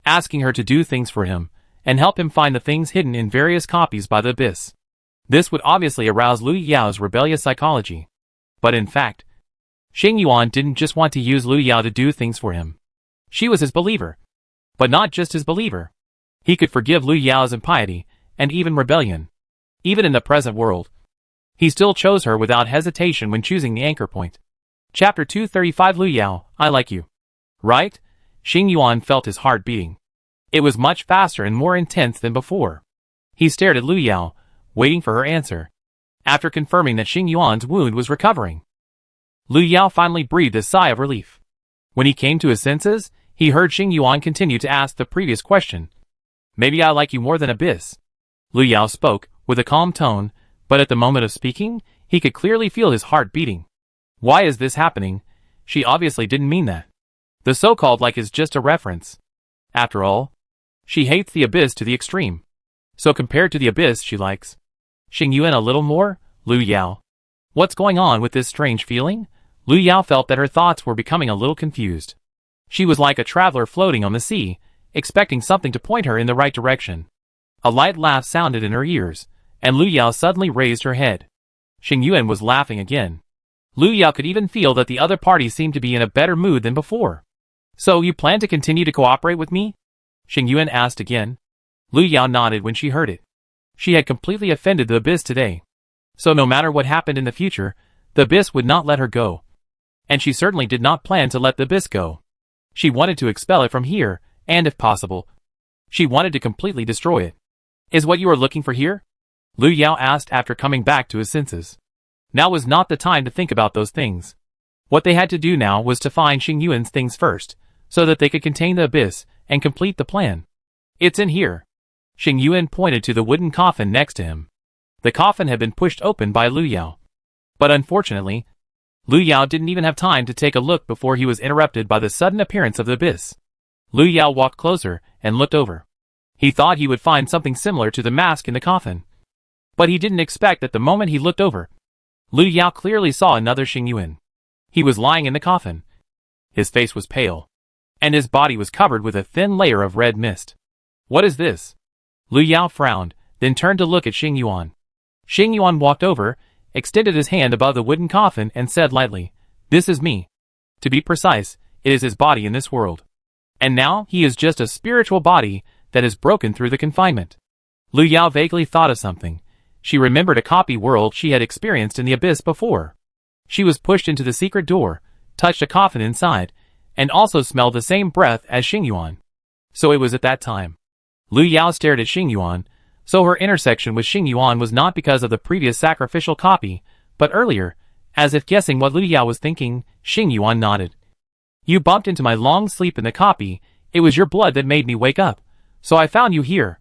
asking her to do things for him and help him find the things hidden in various copies by the abyss. This would obviously arouse Lu Yao's rebellious psychology. But in fact, Xing Yuan didn't just want to use Lu Yao to do things for him. She was his believer. But not just his believer. He could forgive Lu Yao's impiety and even rebellion. Even in the present world, he still chose her without hesitation when choosing the anchor point. Chapter 235. Lu Yao, I like you. Right? Xing Yuan felt his heart beating. It was much faster and more intense than before. He stared at Lu Yao, waiting for her answer. After confirming that Xing Yuan's wound was recovering, Lu Yao finally breathed a sigh of relief. When he came to his senses, he heard Xing Yuan continue to ask the previous question. "Maybe I like you more than Abyss." Lu Yao spoke, with a calm tone, but at the moment of speaking, he could clearly feel his heart beating. Why is this happening? She obviously didn't mean that. The so-called like is just a reference. After all, she hates the Abyss to the extreme. So compared to the Abyss she likes Xing Yuan a little more. Lu Yao. What's going on with this strange feeling? Lu Yao felt that her thoughts were becoming a little confused. She was like a traveler floating on the sea, expecting something to point her in the right direction. A light laugh sounded in her ears, and Lu Yao suddenly raised her head. Xing Yuan was laughing again. Lu Yao could even feel that the other party seemed to be in a better mood than before. "So you plan to continue to cooperate with me?" Xing Yuan asked again. Lu Yao nodded when she heard it. She had completely offended the Abyss today. So no matter what happened in the future, the abyss would not let her go. And she certainly did not plan to let the abyss go. She wanted to expel it from here, and if possible, she wanted to completely destroy it. Is what you are looking for here? Lu Yao asked after coming back to his senses. Now was not the time to think about those things. What they had to do now was to find Xing Yuan's things first, so that they could contain the abyss and complete the plan. It's in here. Xing Yuan pointed to the wooden coffin next to him. The coffin had been pushed open by Lu Yao. But unfortunately, Lu Yao didn't even have time to take a look before he was interrupted by the sudden appearance of the abyss. Lu Yao walked closer and looked over. He thought he would find something similar to the mask in the coffin. But he didn't expect that the moment he looked over, Lu Yao clearly saw another Xing Yuan. He was lying in the coffin. His face was pale, and his body was covered with a thin layer of red mist. What is this? Lu Yao frowned, then turned to look at Xing Yuan. Xing Yuan walked over, extended his hand above the wooden coffin and said lightly, "This is me. To be precise, it is his body in this world. And now he is just a spiritual body that is broken through the confinement." Lu Yao vaguely thought of something. She remembered a copy world she had experienced in the abyss before. She was pushed into the secret door, touched a coffin inside, and also smelled the same breath as Xing Yuan. So it was at that time. Lu Yao stared at Xing Yuan, so her intersection with Xing Yuan was not because of the previous sacrificial copy, but earlier, as if guessing what Lu Yao was thinking, Xing Yuan nodded. "You bumped into my long sleep in the copy, it was your blood that made me wake up, so I found you here."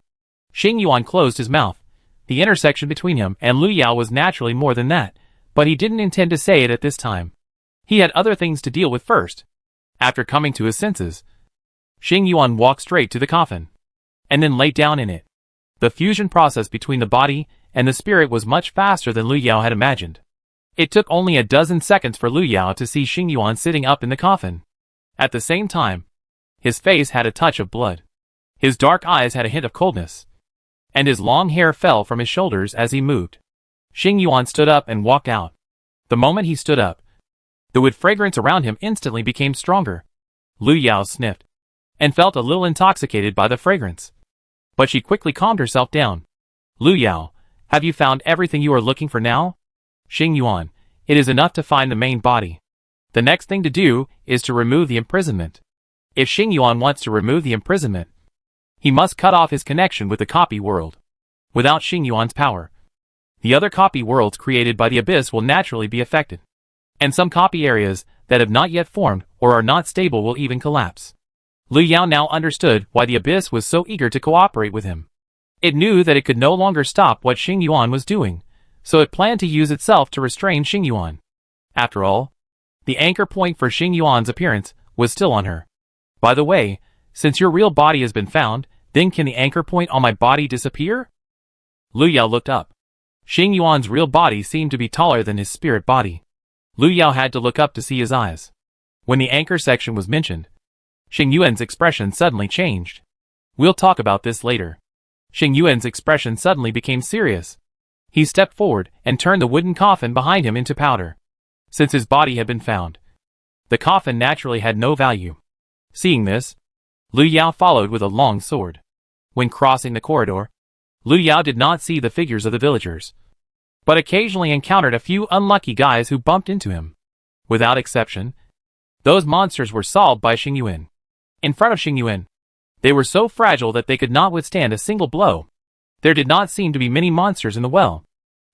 Xing Yuan closed his mouth. The intersection between him and Lu Yao was naturally more than that, but he didn't intend to say it at this time. He had other things to deal with first. After coming to his senses, Xing Yuan walked straight to the coffin, and then lay down in it. The fusion process between the body and the spirit was much faster than Lu Yao had imagined. It took only a dozen seconds for Lu Yao to see Xing Yuan sitting up in the coffin. At the same time, his face had a touch of blood. His dark eyes had a hint of coldness, and his long hair fell from his shoulders as he moved. Xing Yuan stood up and walked out. The moment he stood up, the wood fragrance around him instantly became stronger. Lu Yao sniffed, and felt a little intoxicated by the fragrance. But she quickly calmed herself down. "Lu Yao, have you found everything you are looking for now?" "Xing Yuan, it is enough to find the main body. The next thing to do is to remove the imprisonment. If Xing Yuan wants to remove the imprisonment, he must cut off his connection with the copy world. Without Xing Yuan's power, the other copy worlds created by the abyss will naturally be affected. And some copy areas that have not yet formed or are not stable will even collapse." Lu Yao now understood why the abyss was so eager to cooperate with him. It knew that it could no longer stop what Xing Yuan was doing, so it planned to use itself to restrain Xing Yuan. After all, the anchor point for Xing Yuan's appearance was still on her. "By the way, since your real body has been found, then can the anchor point on my body disappear?" Lu Yao looked up. Xing Yuan's real body seemed to be taller than his spirit body. Lu Yao had to look up to see his eyes. When the anchor section was mentioned, Xing Yuan's expression suddenly changed. "We'll talk about this later." Xing Yuan's expression suddenly became serious. He stepped forward and turned the wooden coffin behind him into powder. Since his body had been found, the coffin naturally had no value. Seeing this, Lu Yao followed with a long sword. When crossing the corridor, Lu Yao did not see the figures of the villagers, but occasionally encountered a few unlucky guys who bumped into him. Without exception, those monsters were solved by Xing Yuan. In front of Xing Yuan, they were so fragile that they could not withstand a single blow. There did not seem to be many monsters in the well.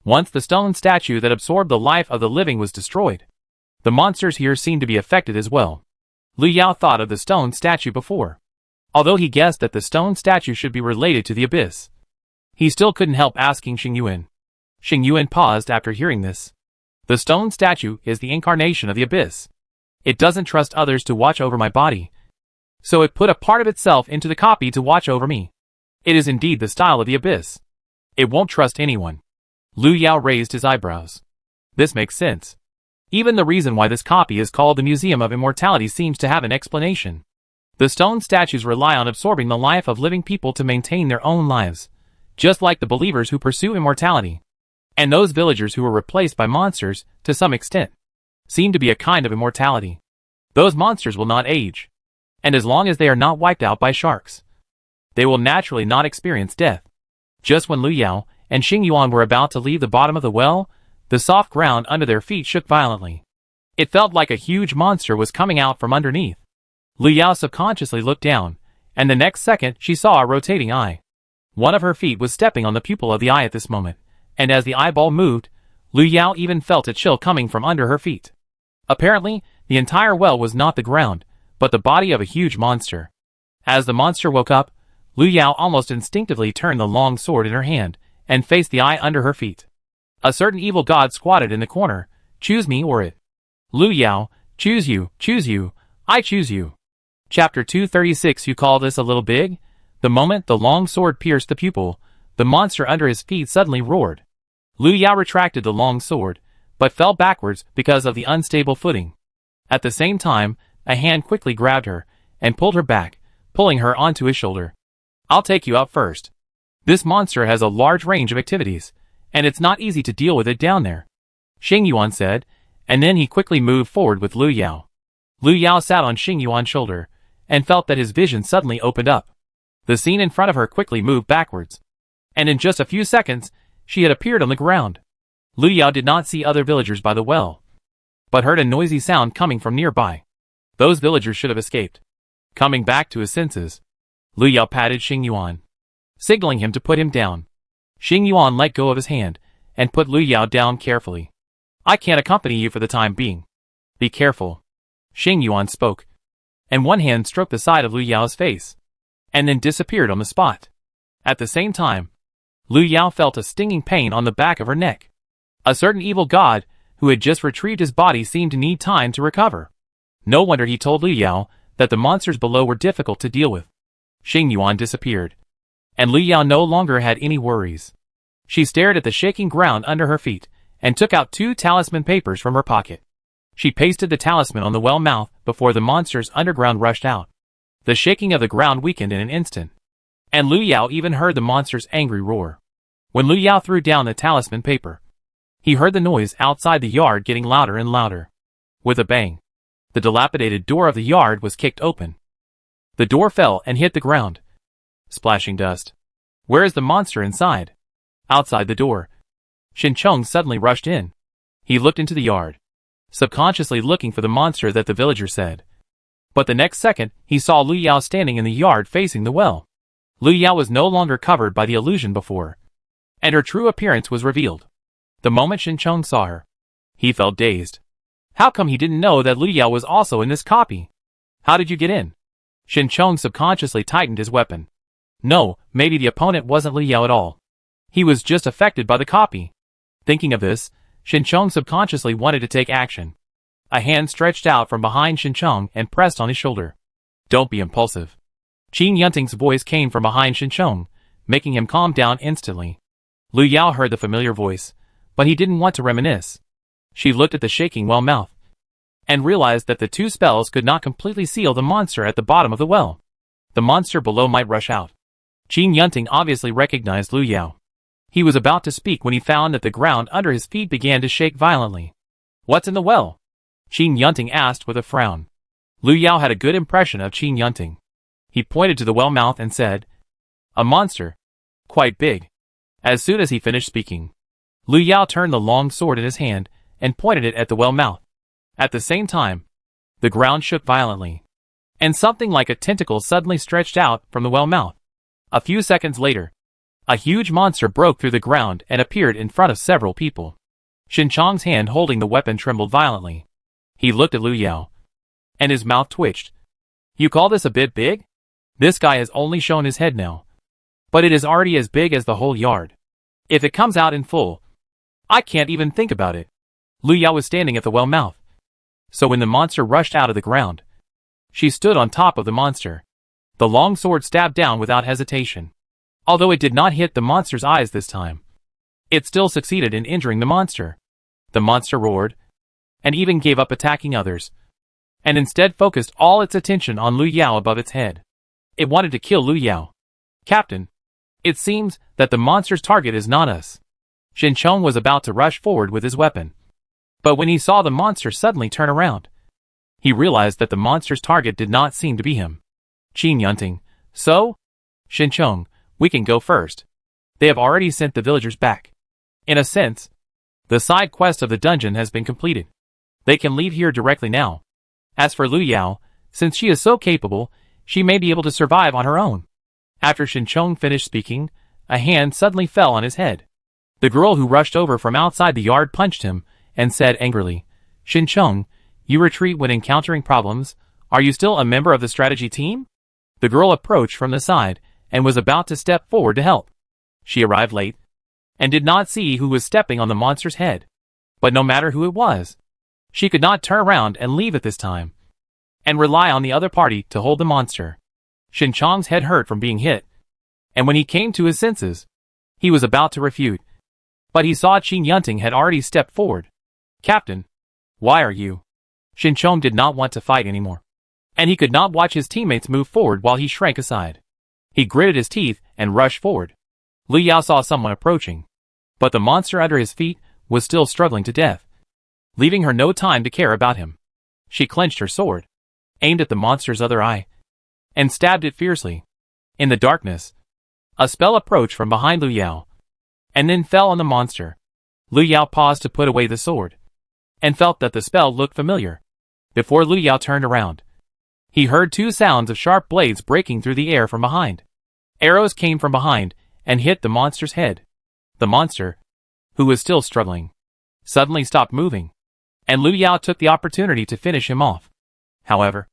Once the stone statue that absorbed the life of the living was destroyed, the monsters here seemed to be affected as well. Lu Yao thought of the stone statue before. Although he guessed that the stone statue should be related to the abyss, he still couldn't help asking Xing Yuan. Xing Yuan paused after hearing this. "The stone statue is the incarnation of the abyss. It doesn't trust others to watch over my body, so it put a part of itself into the copy to watch over me. It is indeed the style of the abyss. It won't trust anyone." Lu Yao raised his eyebrows. This makes sense. Even the reason why this copy is called the Museum of Immortality seems to have an explanation. The stone statues rely on absorbing the life of living people to maintain their own lives, just like the believers who pursue immortality. And those villagers who were replaced by monsters, to some extent, seem to be a kind of immortality. Those monsters will not age, and as long as they are not wiped out by sharks, they will naturally not experience death. Just when Lu Yao and Xing Yuan were about to leave the bottom of the well, the soft ground under their feet shook violently. It felt like a huge monster was coming out from underneath. Lu Yao subconsciously looked down, and the next second she saw a rotating eye. One of her feet was stepping on the pupil of the eye at this moment, and as the eyeball moved, Lu Yao even felt a chill coming from under her feet. Apparently, the entire well was not the ground, but the body of a huge monster. As the monster woke up, Lu Yao almost instinctively turned the long sword in her hand and faced the eye under her feet. A certain evil god squatted in the corner. Choose me or it. Lu Yao, choose you, I choose you. Chapter 236. You call this a little big? The moment the long sword pierced the pupil, the monster under his feet suddenly roared. Lu Yao retracted the long sword, but fell backwards because of the unstable footing. At the same time, a hand quickly grabbed her and pulled her back, pulling her onto his shoulder. I'll take you out first. This monster has a large range of activities, and it's not easy to deal with it down there, Xing Yuan said, and then he quickly moved forward with Lu Yao. Lu Yao sat on Xing Yuan's shoulder and felt that his vision suddenly opened up. The scene in front of her quickly moved backwards, and in just a few seconds, she had appeared on the ground. Lu Yao did not see other villagers by the well, but heard a noisy sound coming from nearby. Those villagers should have escaped. Coming back to his senses, Lu Yao patted Xing Yuan, signaling him to put him down. Xing Yuan let go of his hand and put Lu Yao down carefully. I can't accompany you for the time being. Be careful. Xing Yuan spoke, and one hand stroked the side of Lu Yao's face, and then disappeared on the spot. At the same time, Lu Yao felt a stinging pain on the back of her neck. A certain evil god, who had just retrieved his body, seemed to need time to recover. No wonder he told Lu Yao that the monsters below were difficult to deal with. Xing Yuan disappeared, and Lu Yao no longer had any worries. She stared at the shaking ground under her feet, and took out 2 talisman papers from her pocket. She pasted the talisman on the well mouth before the monsters underground rushed out. The shaking of the ground weakened in an instant, and Lu Yao even heard the monster's angry roar. When Lu Yao threw down the talisman paper, he heard the noise outside the yard getting louder and louder. With a bang, the dilapidated door of the yard was kicked open. The door fell and hit the ground, splashing dust. Where is the monster inside? Outside the door. Shin Chong suddenly rushed in. He looked into the yard, subconsciously looking for the monster that the villager said. But the next second, he saw Lu Yao standing in the yard facing the well. Lu Yao was no longer covered by the illusion before, and her true appearance was revealed. The moment Shin Chong saw her, he felt dazed. How come he didn't know that Lu Yao was also in this copy? How did you get in? Shin Chong subconsciously tightened his weapon. No, maybe the opponent wasn't Lu Yao at all. He was just affected by the copy. Thinking of this, Shin Chong subconsciously wanted to take action. A hand stretched out from behind Shin Chong and pressed on his shoulder. Don't be impulsive. Qin Yunting's voice came from behind Shin Chong, making him calm down instantly. Lu Yao heard the familiar voice, but he didn't want to reminisce. She looked at the shaking well mouth, and realized that the 2 spells could not completely seal the monster at the bottom of the well. The monster below might rush out. Qin Yunting obviously recognized Lu Yao. He was about to speak when he found that the ground under his feet began to shake violently. What's in the well? Qin Yunting asked with a frown. Lu Yao had a good impression of Qin Yunting. He pointed to the well mouth and said, a monster. Quite big. As soon as he finished speaking, Lu Yao turned the long sword in his hand and pointed it at the well mouth. At the same time, the ground shook violently, and something like a tentacle suddenly stretched out from the well mouth. A few seconds later, a huge monster broke through the ground and appeared in front of several people. Shin Chong's hand holding the weapon trembled violently. He looked at Lu Yao, and his mouth twitched. You call this a bit big? This guy has only shown his head now, but it is already as big as the whole yard. If it comes out in full, I can't even think about it. Lu Yao was standing at the well mouth, so when the monster rushed out of the ground, she stood on top of the monster. The long sword stabbed down without hesitation. Although it did not hit the monster's eyes this time, it still succeeded in injuring the monster. The monster roared, and even gave up attacking others, and instead focused all its attention on Lu Yao above its head. It wanted to kill Lu Yao. Captain, it seems that the monster's target is not us. Shin Chong was about to rush forward with his weapon, but when he saw the monster suddenly turn around, he realized that the monster's target did not seem to be him. Qin Yunting, so? Shin Chong, we can go first. They have already sent the villagers back. In a sense, the side quest of the dungeon has been completed. They can leave here directly now. As for Lu Yao, since she is so capable, she may be able to survive on her own. After Shinchong finished speaking, a hand suddenly fell on his head. The girl who rushed over from outside the yard punched him and said angrily, "Shinchong, you retreat when encountering problems. Are you still a member of the strategy team?" The girl approached from the side and was about to step forward to help. She arrived late and did not see who was stepping on the monster's head. But no matter who it was, she could not turn around and leave at this time and rely on the other party to hold the monster. Shinchong's head hurt from being hit, and when he came to his senses, he was about to refute. But he saw Qing Yunting had already stepped forward. "Captain, why are you?" Shinchong did not want to fight anymore, and he could not watch his teammates move forward while he shrank aside. He gritted his teeth and rushed forward. Lu Yao saw someone approaching, but the monster under his feet was still struggling to death, leaving her no time to care about him. She clenched her sword, aimed at the monster's other eye, and stabbed it fiercely. In the darkness, a spell approached from behind Lu Yao, and then fell on the monster. Lu Yao paused to put away the sword, and felt that the spell looked familiar. Before Lu Yao turned around, he heard two sounds of sharp blades breaking through the air from behind. Arrows came from behind and hit the monster's head. The monster, who was still struggling, suddenly stopped moving, and Lu Yao took the opportunity to finish him off. However,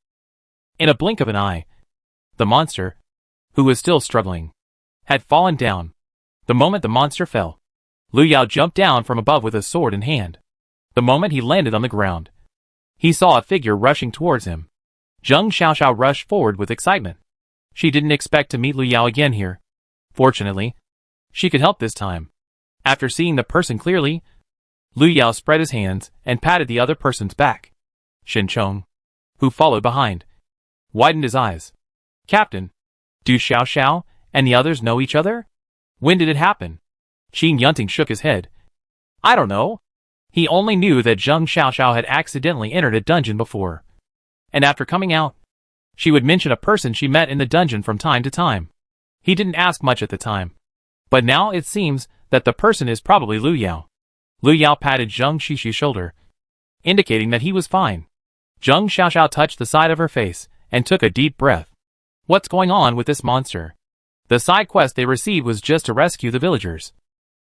in a blink of an eye, the monster, who was still struggling, had fallen down. The moment the monster fell, Lu Yao jumped down from above with a sword in hand. The moment he landed on the ground, he saw a figure rushing towards him. Zheng Xiaoxiao rushed forward with excitement. She didn't expect to meet Lu Yao again here. Fortunately, she could help this time. After seeing the person clearly, Lu Yao spread his hands and patted the other person's back. Shinchong, who followed behind, widened his eyes. "Captain, do Xiaoxiao and the others know each other? When did it happen?" Qing Yunting shook his head. "I don't know." He only knew that Zheng Xiaoxiao had accidentally entered a dungeon before, and after coming out, she would mention a person she met in the dungeon from time to time. He didn't ask much at the time, but now it seems that the person is probably Lu Yao. Lu Yao patted Zheng Xixi's shoulder, indicating that he was fine. Zheng Xiaoxiao touched the side of her face and took a deep breath. What's going on with this monster? The side quest they received was just to rescue the villagers,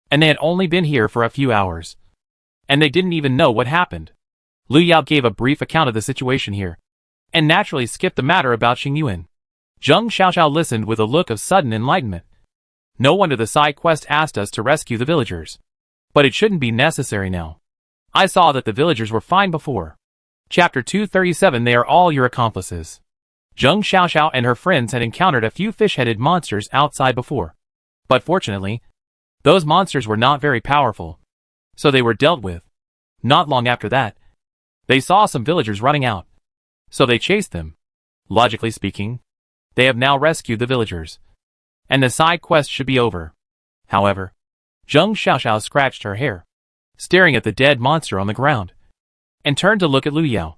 and they had only been here for a few hours, and they didn't even know what happened. Lu Yao gave a brief account of the situation here, and naturally skipped the matter about Xing Yuan. Zheng Xiaoxiao listened with a look of sudden enlightenment. No wonder the side quest asked us to rescue the villagers. But it shouldn't be necessary now. I saw that the villagers were fine before. Chapter 237. They are all your accomplices. Zheng Xiaoxiao and her friends had encountered a few fish-headed monsters outside before. But fortunately, those monsters were not very powerful, so they were dealt with. Not long after that, they saw some villagers running out, so they chased them. Logically speaking, they have now rescued the villagers, and the side quest should be over. However, Zheng Xiaoxiao scratched her hair, staring at the dead monster on the ground, and turned to look at Lu Yao.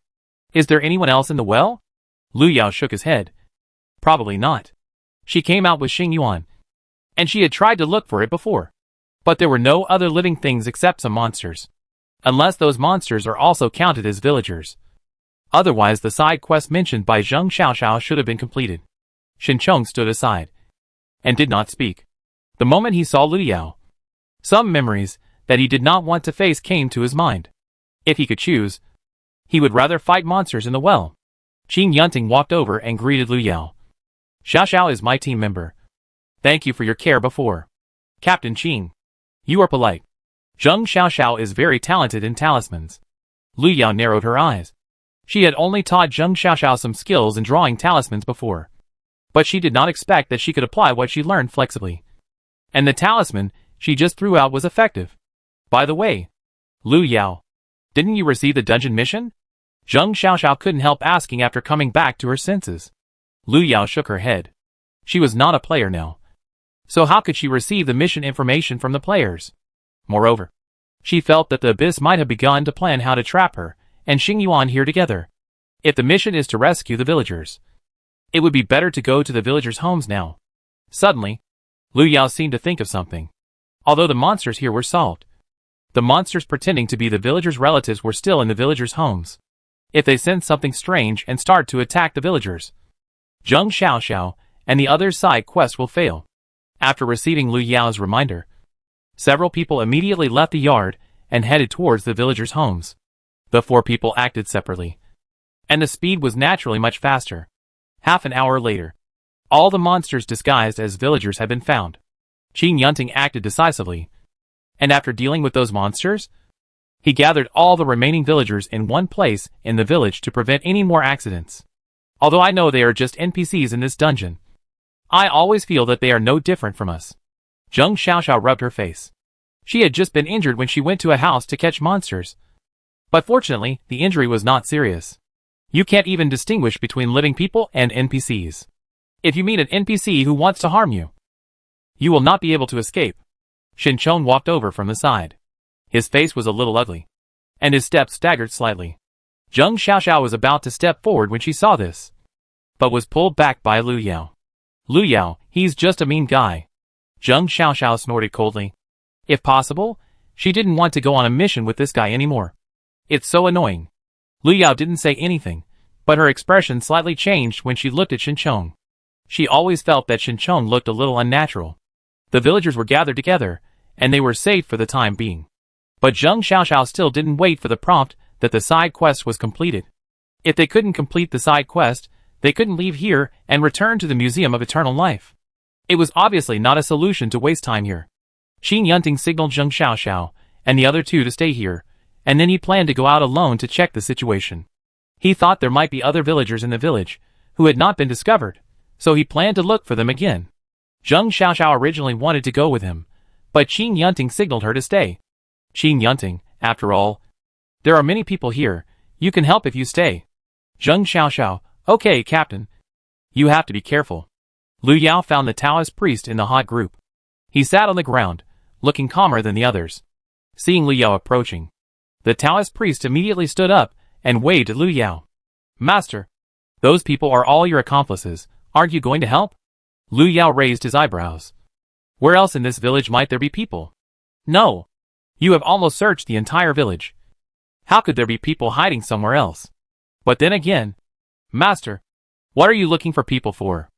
"Is there anyone else in the well?" Lu Yao shook his head. "Probably not. She came out with Xing Yuan, and she had tried to look for it before. But there were no other living things except some monsters. Unless those monsters are also counted as villagers. Otherwise the side quest mentioned by Zheng Xiaoxiao should have been completed." Shinchong stood aside, and did not speak. The moment he saw Lu Yao, some memories that he did not want to face came to his mind. If he could choose, he would rather fight monsters in the well. Qing Yunting walked over and greeted Lu Yao. "Xiaoxiao is my team member. Thank you for your care before. Captain Qing, you are polite. Zheng Xiaoxiao is very talented in talismans." Lu Yao narrowed her eyes. She had only taught Zheng Xiaoxiao some skills in drawing talismans before, but she did not expect that she could apply what she learned flexibly. And the talisman she just threw out was effective. "By the way, Lu Yao, didn't you receive the dungeon mission?" Zheng Xiaoxiao couldn't help asking after coming back to her senses. Lu Yao shook her head. She was not a player now, so how could she receive the mission information from the players? Moreover, she felt that the Abyss might have begun to plan how to trap her and Xing Yuan here together. If the mission is to rescue the villagers, it would be better to go to the villagers' homes now. Suddenly, Lu Yao seemed to think of something. although the monsters here were solved. The monsters pretending to be the villagers' relatives were still in the villagers' homes. If they sense something strange and start to attack the villagers, Zheng Xiaoxiao and the other's side quest will fail. After receiving Lu Yao's reminder, several people immediately left the yard and headed towards the villagers' homes. The 4 people acted separately, and the speed was naturally much faster. Half an hour later, all the monsters disguised as villagers had been found. Qin Yunting acted decisively, and after dealing with those monsters, he gathered all the remaining villagers in one place in the village to prevent any more accidents. Although I know they are just NPCs in this dungeon, I always feel that they are no different from us. Zheng Xiaoxiao rubbed her face. She had just been injured when she went to a house to catch monsters. But fortunately, the injury was not serious. You can't even distinguish between living people and NPCs. If you meet an NPC who wants to harm you, you will not be able to escape. Shinchong walked over from the side. His face was a little ugly, and his steps staggered slightly. Zheng Xiaoxiao was about to step forward when she saw this, but was pulled back by Lu Yao. Lu Yao, he's just a mean guy. Zheng Xiaoxiao snorted coldly. If possible, she didn't want to go on a mission with this guy anymore. It's so annoying. Lu Yao didn't say anything, but her expression slightly changed when she looked at Shinchong. She always felt that Shinchong looked a little unnatural. The villagers were gathered together, and they were safe for the time being. But Zheng Xiaoxiao still didn't wait for the prompt that the side quest was completed. If they couldn't complete the side quest, they couldn't leave here and return to the Museum of Eternal Life. It was obviously not a solution to waste time here. Qin Yunting signaled Zheng Xiaoxiao and the other 2 to stay here, and then he planned to go out alone to check the situation. He thought there might be other villagers in the village who had not been discovered, so he planned to look for them again. Zheng Xiaoxiao originally wanted to go with him, but Qin Yunting signaled her to stay. Qin Yunting, after all, there are many people here, you can help if you stay. Zheng Xiaoxiao, okay, Captain. You have to be careful. Lu Yao found the Taoist priest in the hot group. He sat on the ground, looking calmer than the others. Seeing Lu Yao approaching, the Taoist priest immediately stood up and waved at Lu Yao. Master, those people are all your accomplices, aren't you going to help? Lu Yao raised his eyebrows. Where else in this village might there be people? No. You have almost searched the entire village. How could there be people hiding somewhere else? But then again, Master, what are you looking for people for?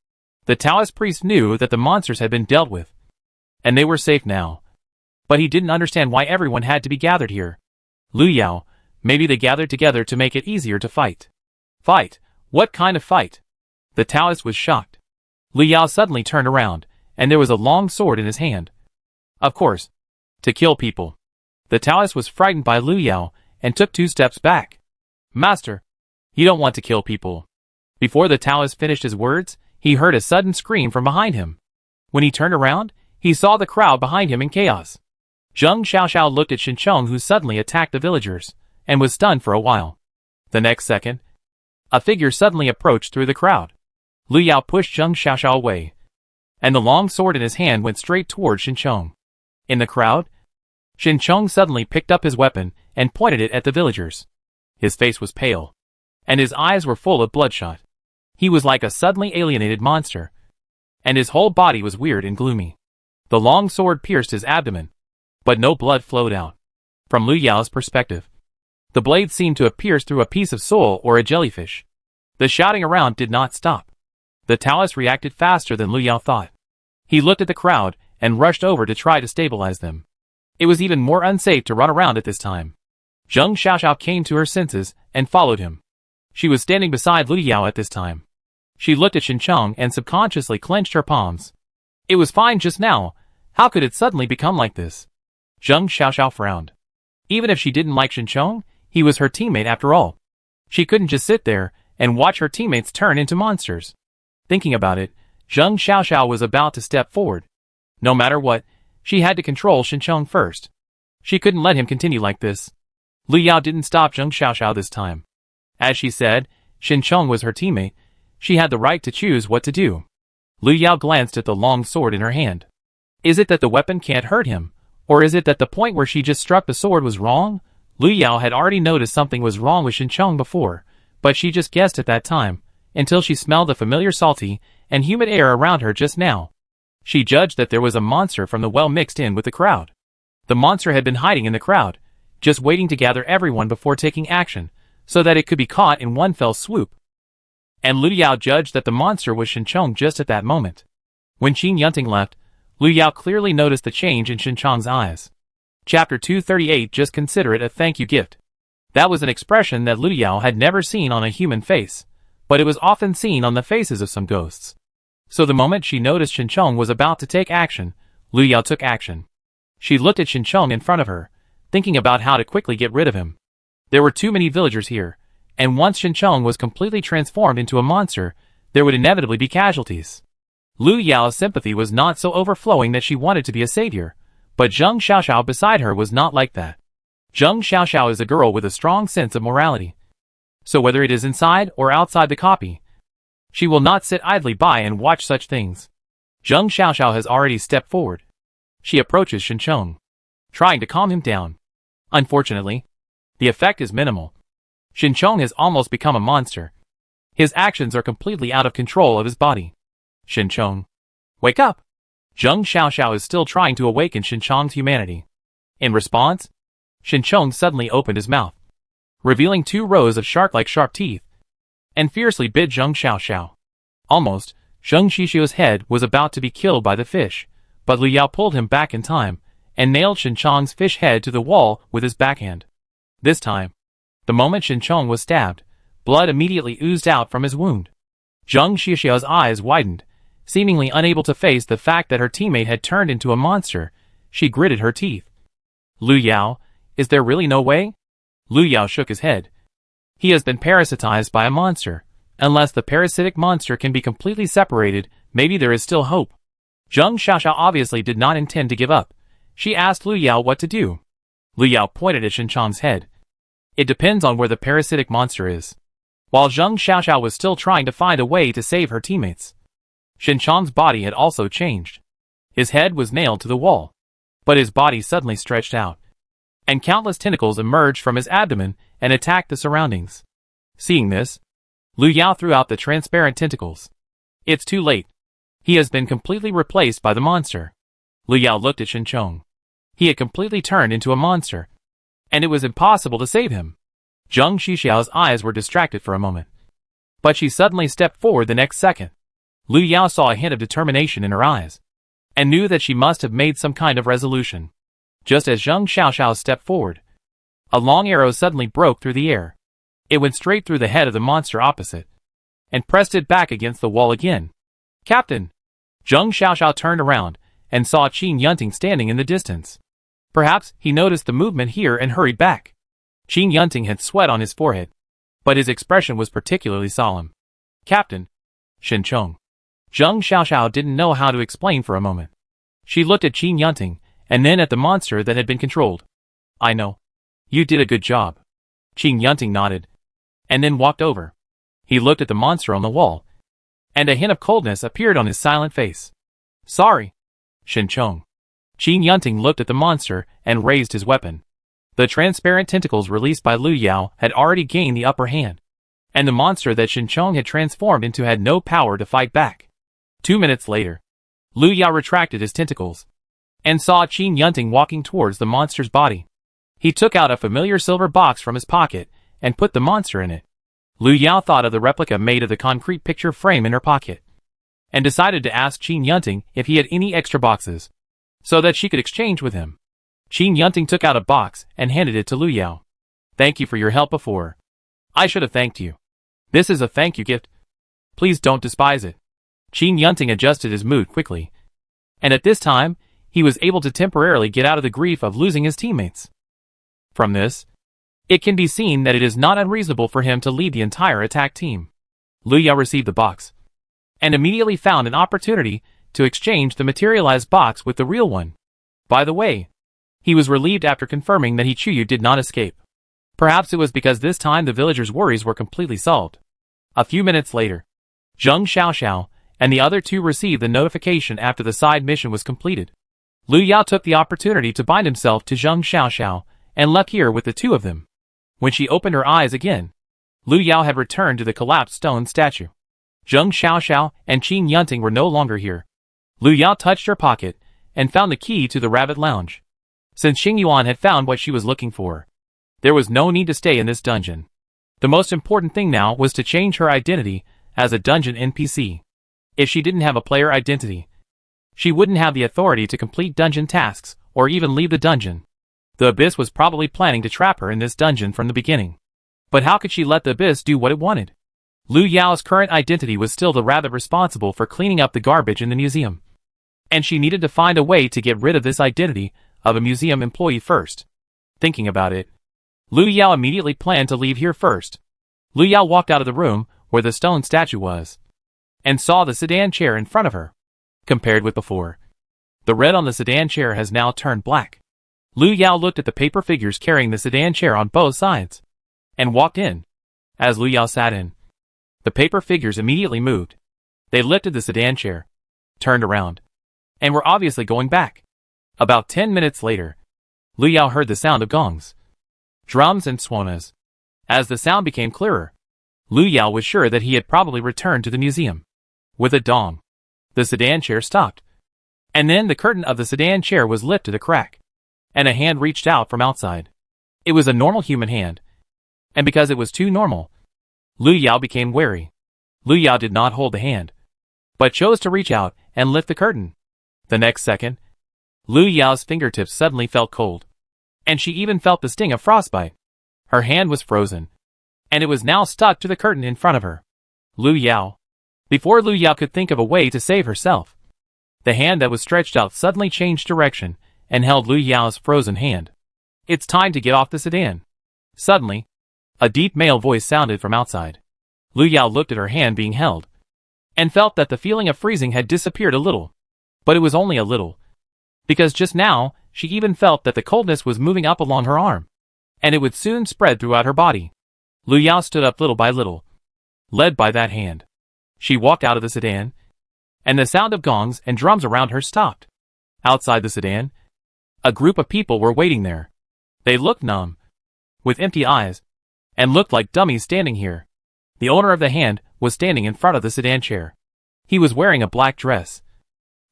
The Taoist priest knew that the monsters had been dealt with, and they were safe now. But he didn't understand why everyone had to be gathered here. Lu Yao, maybe they gathered together to make it easier to fight. Fight? What kind of fight? The Taoist was shocked. Lu Yao suddenly turned around, and there was a long sword in his hand. Of course, to kill people. The Taoist was frightened by Lu Yao and took 2 steps back. Master, you don't want to kill people. Before the Taoist finished his words, he heard a sudden scream from behind him. When he turned around, he saw the crowd behind him in chaos. Zheng Xiaoxiao looked at Shinchong, who suddenly attacked the villagers, and was stunned for a while. The next second, a figure suddenly approached through the crowd. Lu Yao pushed Zheng Xiaoxiao away, and the long sword in his hand went straight toward Shinchong. In the crowd, Shinchong suddenly picked up his weapon and pointed it at the villagers. His face was pale, and his eyes were full of bloodshot. He was like a suddenly alienated monster, and his whole body was weird and gloomy. The long sword pierced his abdomen, but no blood flowed out. From Lu Yao's perspective, the blade seemed to have pierced through a piece of soil or a jellyfish. The shouting around did not stop. The Taoist reacted faster than Lu Yao thought. He looked at the crowd and rushed over to try to stabilize them. It was even more unsafe to run around at this time. Zheng Xiaoxiao came to her senses and followed him. She was standing beside Lu Yao at this time. She looked at Shinchong and subconsciously clenched her palms. It was fine just now. How could it suddenly become like this? Zheng Xiaoxiao frowned. Even if she didn't like Shinchong, he was her teammate after all. She couldn't just sit there and watch her teammates turn into monsters. Thinking about it, Zheng Xiaoxiao was about to step forward. No matter what, she had to control Shinchong first. She couldn't let him continue like this. Lu Yao didn't stop Zheng Xiaoxiao this time. As she said, Shinchong was her teammate. She had the right to choose what to do. Lu Yao glanced at the long sword in her hand. Is it that the weapon can't hurt him? Or is it that the point where she just struck the sword was wrong? Lu Yao had already noticed something was wrong with Shinchong before, but she just guessed at that time, until she smelled the familiar salty and humid air around her just now. She judged that there was a monster from the well mixed in with the crowd. The monster had been hiding in the crowd, just waiting to gather everyone before taking action, so that it could be caught in one fell swoop. And Lu Yao judged that the monster was Shinchong just at that moment. When Qin Yunting left, Lu Yao clearly noticed the change in Shinchong's eyes. Chapter 238. Just consider it a thank you gift. That was an expression that Lu Yao had never seen on a human face, but it was often seen on the faces of some ghosts. So the moment she noticed Shinchong was about to take action, Lu Yao took action. She looked at Shinchong in front of her, thinking about how to quickly get rid of him. There were too many villagers here, and once Shinchong was completely transformed into a monster, there would inevitably be casualties. Lu Yao's sympathy was not so overflowing that she wanted to be a savior, but Zheng Xiaoxiao beside her was not like that. Zheng Xiaoxiao is a girl with a strong sense of morality. So whether it is inside or outside the copy, she will not sit idly by and watch such things. Zheng Xiaoxiao has already stepped forward. She approaches Shinchong, trying to calm him down. Unfortunately, the effect is minimal. Shinchong has almost become a monster. His actions are completely out of control of his body. Shinchong, wake up! Zheng Xiaoxiao is still trying to awaken Shinchong's humanity. In response, Shinchong suddenly opened his mouth, revealing 2 rows of shark-like sharp teeth, and fiercely bit Zheng Xiaoxiao. Almost, Zheng Xiaoxiao's head was about to be killed by the fish, but Lu Yao pulled him back in time, and nailed Shinchong's fish head to the wall with his backhand. This time, the moment Shinchong was stabbed, blood immediately oozed out from his wound. Zheng Xiaoxiao's eyes widened, seemingly unable to face the fact that her teammate had turned into a monster. She gritted her teeth. Lu Yao, is there really no way? Lu Yao shook his head. He has been parasitized by a monster. Unless the parasitic monster can be completely separated, maybe there is still hope. Zheng Xiaoxiao obviously did not intend to give up. She asked Lu Yao what to do. Lu Yao pointed at Shinchong's head. It depends on where the parasitic monster is. While Zheng Xiaoxiao was still trying to find a way to save her teammates, Shinchong's body had also changed. His head was nailed to the wall, but his body suddenly stretched out, and countless tentacles emerged from his abdomen and attacked the surroundings. Seeing this, Lu Yao threw out the transparent tentacles. It's too late. He has been completely replaced by the monster. Lu Yao looked at Shinchong. He had completely turned into a monster, and it was impossible to save him. Zheng Xiaoxiao's eyes were distracted for a moment, but she suddenly stepped forward the next second. Lu Yao saw a hint of determination in her eyes, and knew that she must have made some kind of resolution. Just as Zheng Xiaoxiao stepped forward, a long arrow suddenly broke through the air. It went straight through the head of the monster opposite, and pressed it back against the wall again. Captain! Zheng Xiaoxiao turned around, and saw Qin Yunting standing in the distance. Perhaps he noticed the movement here and hurried back. Qin Yunting had sweat on his forehead, but his expression was particularly solemn. Captain! Shinchong. Zheng Xiaoxiao didn't know how to explain for a moment. She looked at Qin Yunting, and then at the monster that had been controlled. I know. You did a good job. Qin Yunting nodded, and then walked over. He looked at the monster on the wall, and a hint of coldness appeared on his silent face. Sorry. Shinchong. Qin Yunting looked at the monster and raised his weapon. The transparent tentacles released by Lu Yao had already gained the upper hand, and the monster that Shinchong had transformed into had no power to fight back. 2 minutes later, Lu Yao retracted his tentacles, and saw Qin Yunting walking towards the monster's body. He took out a familiar silver box from his pocket, and put the monster in it. Lu Yao thought of the replica made of the concrete picture frame in her pocket, and decided to ask Qin Yunting if he had any extra boxes, so that she could exchange with him. Qin Yunting took out a box and handed it to Lu Yao. Thank you for your help before. I should have thanked you. This is a thank you gift. Please don't despise it. Qin Yunting adjusted his mood quickly, and at this time, he was able to temporarily get out of the grief of losing his teammates. From this, it can be seen that it is not unreasonable for him to lead the entire attack team. Lu Yao received the box, and immediately found an opportunity to exchange the materialized box with the real one. By the way, he was relieved after confirming that Chuyu did not escape. Perhaps it was because this time the villagers' worries were completely solved. A few minutes later, Zheng Xiaoxiao and the other 2 received the notification after the side mission was completed. Lu Yao took the opportunity to bind himself to Zheng Xiaoxiao and left here with the 2 of them. When she opened her eyes again, Lu Yao had returned to the collapsed stone statue. Zheng Xiaoxiao and Qin Yunting were no longer here. Lu Yao touched her pocket and found the key to the rabbit lounge. Since Xing Yuan had found what she was looking for, there was no need to stay in this dungeon. The most important thing now was to change her identity as a dungeon NPC. If she didn't have a player identity, she wouldn't have the authority to complete dungeon tasks or even leave the dungeon. The Abyss was probably planning to trap her in this dungeon from the beginning. But how could she let the Abyss do what it wanted? Lu Yao's current identity was still the rabbit responsible for cleaning up the garbage in the museum. And she needed to find a way to get rid of this identity of a museum employee first. Thinking about it, Lu Yao immediately planned to leave here first. Lu Yao walked out of the room where the stone statue was, and saw the sedan chair in front of her. Compared with before, the red on the sedan chair has now turned black. Lu Yao looked at the paper figures carrying the sedan chair on both sides, and walked in. As Lu Yao sat in, the paper figures immediately moved. They lifted the sedan chair, turned around, and were obviously going back. About 10 minutes later, Lu Yao heard the sound of gongs, drums and swanas. As the sound became clearer, Lu Yao was sure that he had probably returned to the museum. With a dong, the sedan chair stopped. And then the curtain of the sedan chair was lifted a crack, and a hand reached out from outside. It was a normal human hand, and because it was too normal, Lu Yao became wary. Lu Yao did not hold the hand, but chose to reach out and lift the curtain. The next second, Lu Yao's fingertips suddenly felt cold, and she even felt the sting of frostbite. Her hand was frozen, and it was now stuck to the curtain in front of her. Lu Yao. Before Lu Yao could think of a way to save herself, the hand that was stretched out suddenly changed direction and held Lu Yao's frozen hand. It's time to get off the sedan. Suddenly, a deep male voice sounded from outside. Lu Yao looked at her hand being held, and felt that the feeling of freezing had disappeared a little. But it was only a little, because just now, she even felt that the coldness was moving up along her arm, and it would soon spread throughout her body. Lu Yao stood up little by little, led by that hand. She walked out of the sedan, and the sound of gongs and drums around her stopped. Outside the sedan, a group of people were waiting there. They looked numb, with empty eyes, and looked like dummies standing here. The owner of the hand was standing in front of the sedan chair. He was wearing a black dress,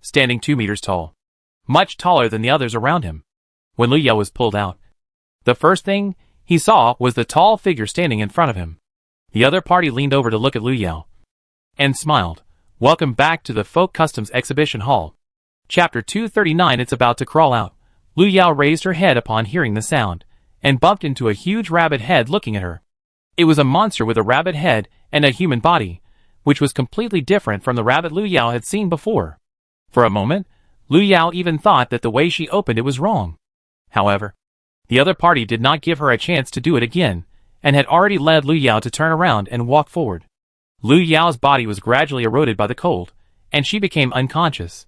standing 2 meters tall, much taller than the others around him. When Lu Yao was pulled out, the first thing he saw was the tall figure standing in front of him. The other party leaned over to look at Lu Yao, and smiled. Welcome back to the Folk Customs Exhibition Hall. Chapter 239. It's about to crawl out. Lu Yao raised her head upon hearing the sound, and bumped into a huge rabbit head looking at her. It was a monster with a rabbit head and a human body, which was completely different from the rabbit Lu Yao had seen before. For a moment, Lu Yao even thought that the way she opened it was wrong. However, the other party did not give her a chance to do it again, and had already led Lu Yao to turn around and walk forward. Lu Yao's body was gradually eroded by the cold, and she became unconscious.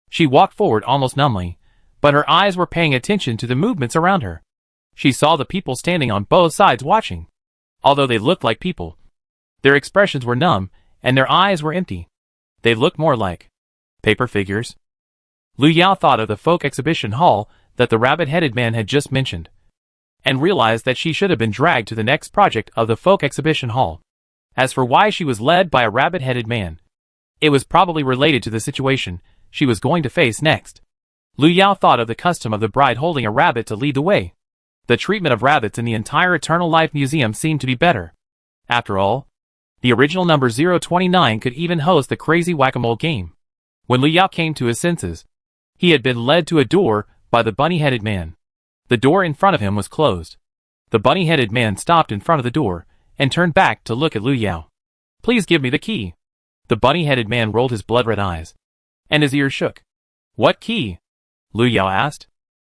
She walked forward almost numbly, but her eyes were paying attention to the movements around her. She saw the people standing on both sides watching. Although they looked like people, their expressions were numb, and their eyes were empty. They looked more like paper figures. Lu Yao thought of the folk exhibition hall that the rabbit-headed man had just mentioned, and realized that she should have been dragged to the next project of the folk exhibition hall. As for why she was led by a rabbit-headed man, it was probably related to the situation she was going to face next. Lu Yao thought of the custom of the bride holding a rabbit to lead the way. The treatment of rabbits in the entire Eternal Life Museum seemed to be better. After all, the original number 029 could even host the crazy whack-a-mole game. When Lu Yao came to his senses, he had been led to a door by the bunny-headed man. The door in front of him was closed. The bunny-headed man stopped in front of the door, and turned back to look at Lu Yao. Please give me the key. The bunny-headed man rolled his blood-red eyes, and his ears shook. What key? Lu Yao asked.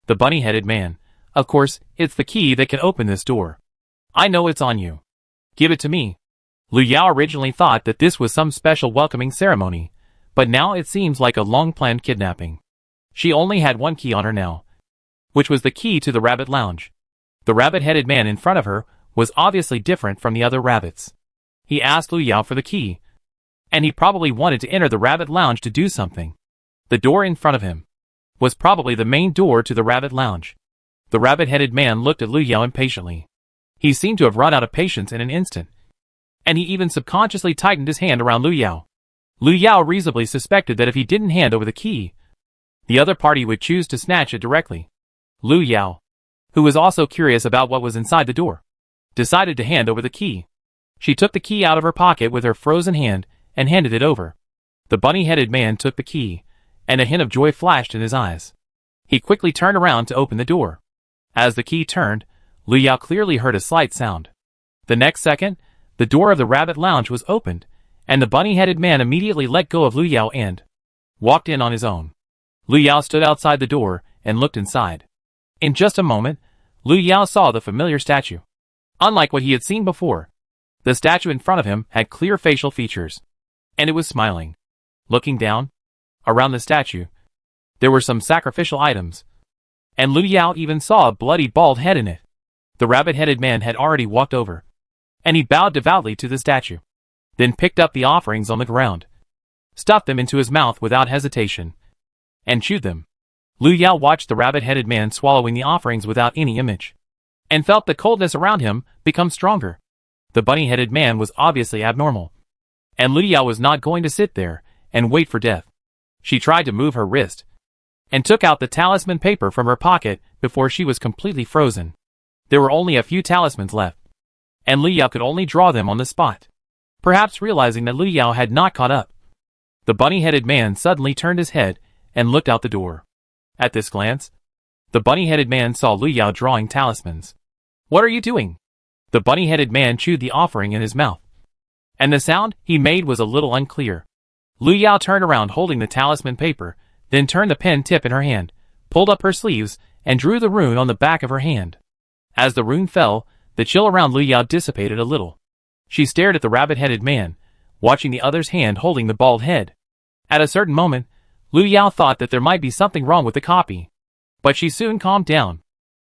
The bunny-headed man. Of course, it's the key that can open this door. I know it's on you. Give it to me. Lu Yao originally thought that this was some special welcoming ceremony, but now it seems like a long-planned kidnapping. She only had one key on her now, which was the key to the rabbit lounge. The rabbit-headed man in front of her was obviously different from the other rabbits. He asked Lu Yao for the key, and he probably wanted to enter the rabbit lounge to do something. The door in front of him was probably the main door to the rabbit lounge. The rabbit-headed man looked at Lu Yao impatiently. He seemed to have run out of patience in an instant, and he even subconsciously tightened his hand around Lu Yao. Lu Yao reasonably suspected that if he didn't hand over the key, the other party would choose to snatch it directly. Lu Yao, who was also curious about what was inside the door, decided to hand over the key. She took the key out of her pocket with her frozen hand and handed it over. The bunny-headed man took the key, and a hint of joy flashed in his eyes. He quickly turned around to open the door. As the key turned, Lu Yao clearly heard a slight sound. The next second, the door of the rabbit lounge was opened, and the bunny-headed man immediately let go of Lu Yao and walked in on his own. Lu Yao stood outside the door and looked inside. In just a moment, Lu Yao saw the familiar statue. Unlike what he had seen before, the statue in front of him had clear facial features, and it was smiling. Looking down, around the statue, there were some sacrificial items, and Lu Yao even saw a bloody bald head in it. The rabbit-headed man had already walked over, and he bowed devoutly to the statue, then picked up the offerings on the ground, stuffed them into his mouth without hesitation, and chewed them. Lu Yao watched the rabbit-headed man swallowing the offerings without any image, and felt the coldness around him become stronger. The bunny-headed man was obviously abnormal, and Lu Yao was not going to sit there and wait for death. She tried to move her wrist, and took out the talisman paper from her pocket before she was completely frozen. There were only a few talismans left, and Lu Yao could only draw them on the spot. Perhaps realizing that Lu Yao had not caught up, the bunny-headed man suddenly turned his head and looked out the door. At this glance, the bunny-headed man saw Lu Yao drawing talismans. "What are you doing?" The bunny-headed man chewed the offering in his mouth, and the sound he made was a little unclear. Lu Yao turned around holding the talisman paper, then turned the pen tip in her hand, pulled up her sleeves, and drew the rune on the back of her hand. As the rune fell, the chill around Lu Yao dissipated a little. She stared at the rabbit-headed man, watching the other's hand holding the bald head. At a certain moment, Lu Yao thought that there might be something wrong with the copy, but she soon calmed down.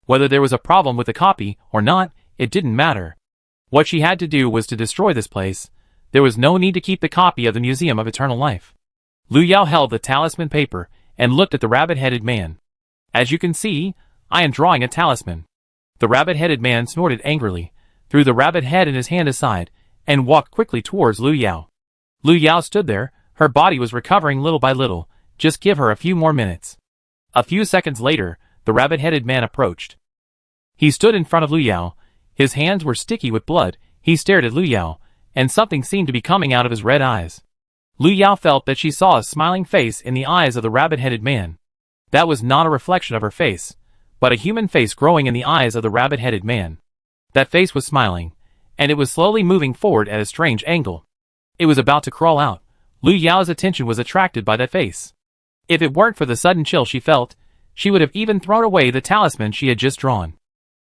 Whether there was a problem with the copy or not, it didn't matter. What she had to do was to destroy this place. There was no need to keep the copy of the Museum of Eternal Life. Lu Yao held the talisman paper and looked at the rabbit-headed man. "As you can see, I am drawing a talisman." The rabbit-headed man snorted angrily, threw the rabbit head in his hand aside, and walked quickly towards Lu Yao. Lu Yao stood there, her body was recovering little by little. Just give her a few more minutes. A few seconds later, the rabbit-headed man approached. He stood in front of Lu Yao. His hands were sticky with blood. He stared at Lu Yao, and something seemed to be coming out of his red eyes. Lu Yao felt that she saw a smiling face in the eyes of the rabbit-headed man. That was not a reflection of her face, but a human face growing in the eyes of the rabbit-headed man. That face was smiling, and it was slowly moving forward at a strange angle. It was about to crawl out. Lu Yao's attention was attracted by that face. If it weren't for the sudden chill she felt, she would have even thrown away the talisman she had just drawn.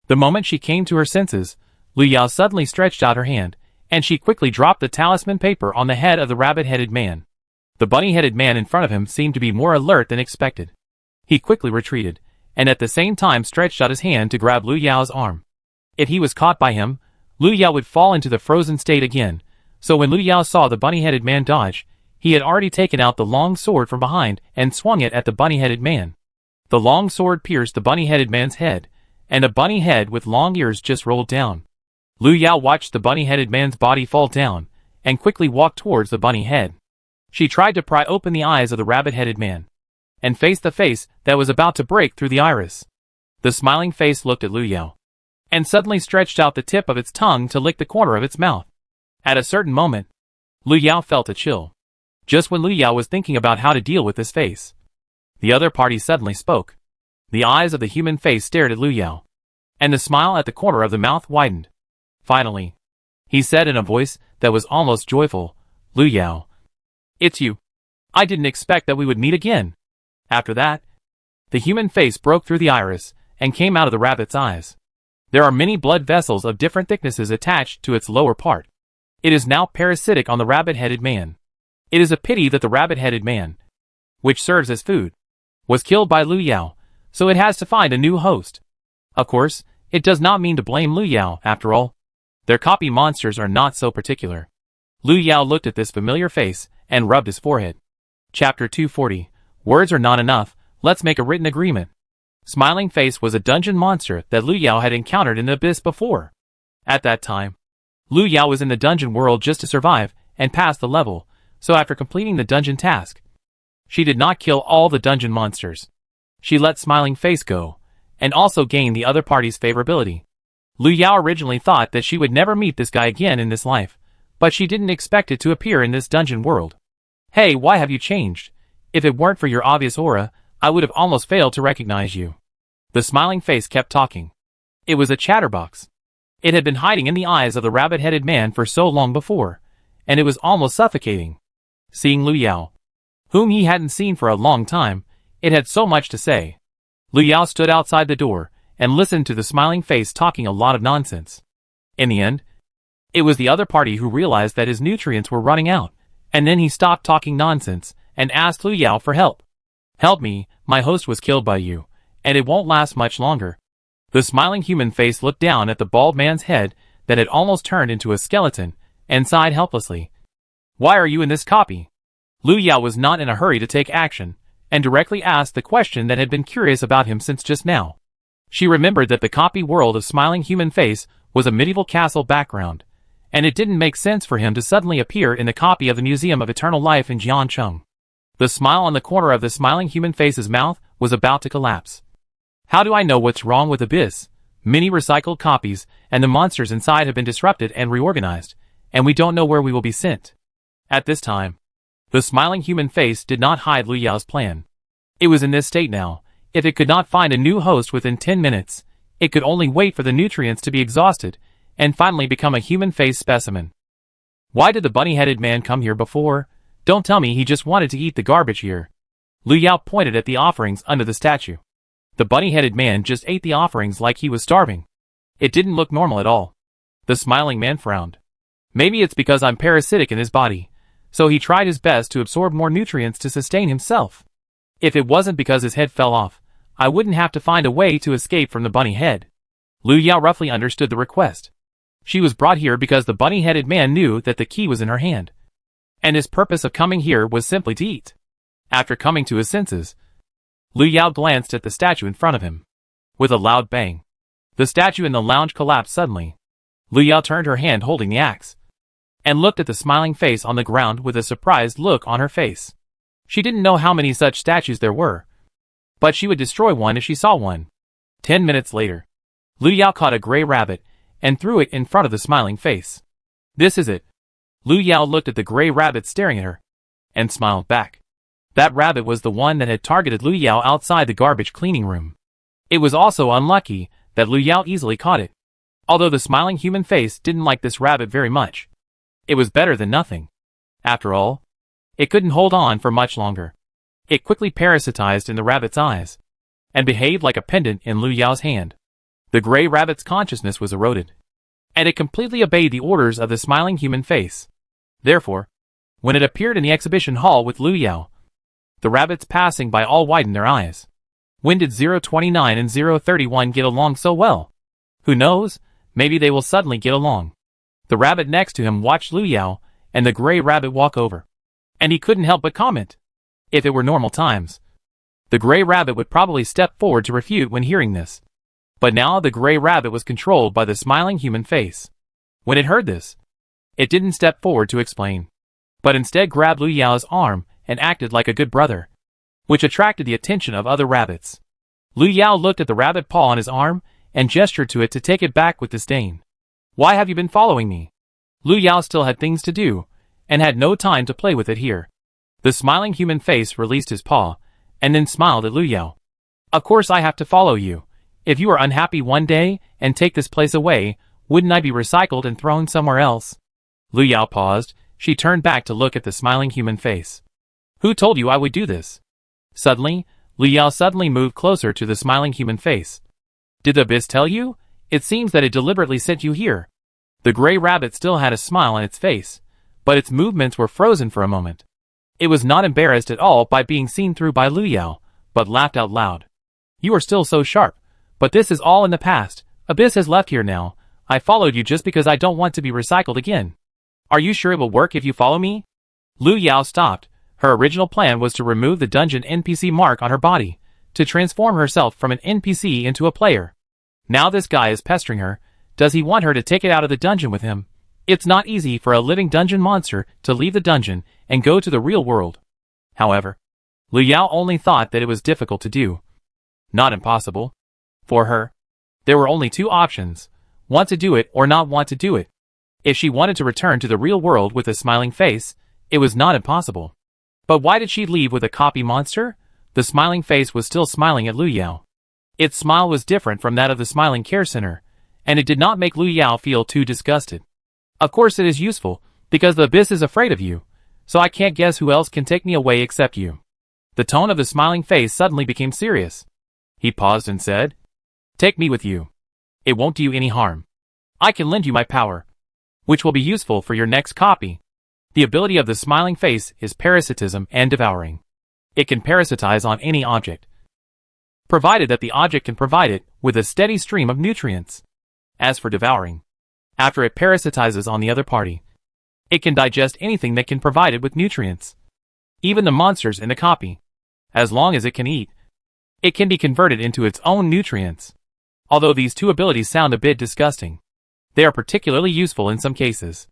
The moment she came to her senses, Lu Yao suddenly stretched out her hand, and she quickly dropped the talisman paper on the head of the rabbit-headed man. The bunny-headed man in front of him seemed to be more alert than expected. He quickly retreated, and at the same time stretched out his hand to grab Lu Yao's arm. If he was caught by him, Lu Yao would fall into the frozen state again, so when Lu Yao saw the bunny-headed man dodge, he had already taken out the long sword from behind and swung it at the bunny-headed man. The long sword pierced the bunny-headed man's head, and a bunny head with long ears just rolled down. Lu Yao watched the bunny-headed man's body fall down, and quickly walked towards the bunny head. She tried to pry open the eyes of the rabbit-headed man, and faced the face that was about to break through the iris. The smiling face looked at Lu Yao, and suddenly stretched out the tip of its tongue to lick the corner of its mouth. At a certain moment, Lu Yao felt a chill. Just when Lu Yao was thinking about how to deal with this face, the other party suddenly spoke. The eyes of the human face stared at Lu Yao, and the smile at the corner of the mouth widened. Finally, he said in a voice that was almost joyful, "Lu Yao, it's you. I didn't expect that we would meet again." After that, the human face broke through the iris and came out of the rabbit's eyes. There are many blood vessels of different thicknesses attached to its lower part. It is now parasitic on the rabbit-headed man. It is a pity that the rabbit-headed man, which serves as food, was killed by Lu Yao, so it has to find a new host. Of course, it does not mean to blame Lu Yao, after all. Their copy monsters are not so particular. Lu Yao looked at this familiar face and rubbed his forehead. Chapter 240. Words are not enough, let's make a written agreement. Smiling Face was a dungeon monster that Lu Yao had encountered in the abyss before. At that time, Lu Yao was in the dungeon world just to survive and pass the level, So after completing the dungeon task, she did not kill all the dungeon monsters. She let Smiling Face go, and also gained the other party's favorability. Lu Yao originally thought that she would never meet this guy again in this life, but she didn't expect it to appear in this dungeon world. Hey, why have you changed? If it weren't for your obvious aura, I would have almost failed to recognize you. The Smiling Face kept talking. It was a chatterbox. It had been hiding in the eyes of the rabbit-headed man for so long before, and it was almost suffocating. Seeing Lu Yao, whom he hadn't seen for a long time, it had so much to say. Lu Yao stood outside the door and listened to the Smiling Face talking a lot of nonsense. In the end, it was the other party who realized that his nutrients were running out, and then he stopped talking nonsense and asked Lu Yao for help. Help me, my host was killed by you, and it won't last much longer. The Smiling Human Face looked down at the bald man's head that had almost turned into a skeleton and sighed helplessly. Why are you in this copy? Lu Yao was not in a hurry to take action, and directly asked the question that had been curious about him since just now. She remembered that the copy world of Smiling Human Face was a medieval castle background, and it didn't make sense for him to suddenly appear in the copy of the Museum of Eternal Life in Jiancheng. The smile on the corner of the Smiling Human Face's mouth was about to collapse. How do I know what's wrong with Abyss? Many recycled copies, and the monsters inside have been disrupted and reorganized, and we don't know where we will be sent. At this time, the Smiling Human Face did not hide Lu Yao's plan. It was in this state now. If it could not find a new host within 10 minutes, it could only wait for the nutrients to be exhausted, and finally become a human face specimen. Why did the bunny-headed man come here before? Don't tell me he just wanted to eat the garbage here. Lu Yao pointed at the offerings under the statue. The bunny-headed man just ate the offerings like he was starving. It didn't look normal at all. The smiling man frowned. Maybe it's because I'm parasitic in his body, so he tried his best to absorb more nutrients to sustain himself. If it wasn't because his head fell off, I wouldn't have to find a way to escape from the bunny head. Lu Yao roughly understood the request. She was brought here because the bunny-headed man knew that the key was in her hand, and his purpose of coming here was simply to eat. After coming to his senses, Lu Yao glanced at the statue in front of him. With a loud bang, the statue in the lounge collapsed suddenly. Lu Yao turned her hand holding the axe, and looked at the Smiling Face on the ground with a surprised look on her face. She didn't know how many such statues there were, but she would destroy one if she saw one. 10 minutes later, Lu Yao caught a gray rabbit and threw it in front of the Smiling Face. This is it. Lu Yao looked at the gray rabbit staring at her, and smiled back. That rabbit was the one that had targeted Lu Yao outside the garbage cleaning room. It was also unlucky that Lu Yao easily caught it. Although the Smiling Human Face didn't like this rabbit very much, it was better than nothing. After all, it couldn't hold on for much longer. It quickly parasitized in the rabbit's eyes, and behaved like a pendant in Lu Yao's hand. The gray rabbit's consciousness was eroded, and it completely obeyed the orders of the Smiling Human Face. Therefore, when it appeared in the exhibition hall with Lu Yao, the rabbits passing by all widened their eyes. When did 029 and 031 get along so well? Who knows, maybe they will suddenly get along. The rabbit next to him watched Lu Yao and the gray rabbit walk over, and he couldn't help but comment. If it were normal times, the gray rabbit would probably step forward to refute when hearing this. But now the gray rabbit was controlled by the Smiling Human Face. When it heard this, it didn't step forward to explain, but instead grabbed Lu Yao's arm and acted like a good brother, which attracted the attention of other rabbits. Lu Yao looked at the rabbit paw on his arm and gestured to it to take it back with disdain. Why have you been following me? Lu Yao still had things to do, and had no time to play with it here. The Smiling Human Face released his paw, and then smiled at Lu Yao. Of course I have to follow you. If you are unhappy one day and take this place away, wouldn't I be recycled and thrown somewhere else? Lu Yao paused. She turned back to look at the Smiling Human Face. Who told you I would do this? Suddenly, Lu Yao suddenly moved closer to the Smiling Human Face. Did the Abyss tell you? It seems that it deliberately sent you here. The gray rabbit still had a smile on its face, but its movements were frozen for a moment. It was not embarrassed at all by being seen through by Lu Yao, but laughed out loud. You are still so sharp, but this is all in the past. Abyss has left here now. I followed you just because I don't want to be recycled again. Are you sure it will work if you follow me? Lu Yao stopped. Her original plan was to remove the dungeon NPC mark on her body, to transform herself from an NPC into a player. Now this guy is pestering her. Does he want her to take it out of the dungeon with him? It's not easy for a living dungeon monster to leave the dungeon and go to the real world. However, Lu Yao only thought that it was difficult to do. Not impossible. For her, there were only two options: want to do it or not want to do it. If she wanted to return to the real world with a smiling face, it was not impossible. But why did she leave with a copy monster? The smiling face was still smiling at Lu Yao. Its smile was different from that of the smiling care center, and it did not make Lu Yao feel too disgusted. Of course it is useful, because the abyss is afraid of you, so I can't guess who else can take me away except you. The tone of the smiling face suddenly became serious. He paused and said, "Take me with you. It won't do you any harm. I can lend you my power, which will be useful for your next copy." The ability of the smiling face is parasitism and devouring. It can parasitize on any object, provided that the object can provide it with a steady stream of nutrients. As for devouring, after it parasitizes on the other party, it can digest anything that can provide it with nutrients, even the monsters in the copy. As long as it can eat, it can be converted into its own nutrients. Although these two abilities sound a bit disgusting, they are particularly useful in some cases.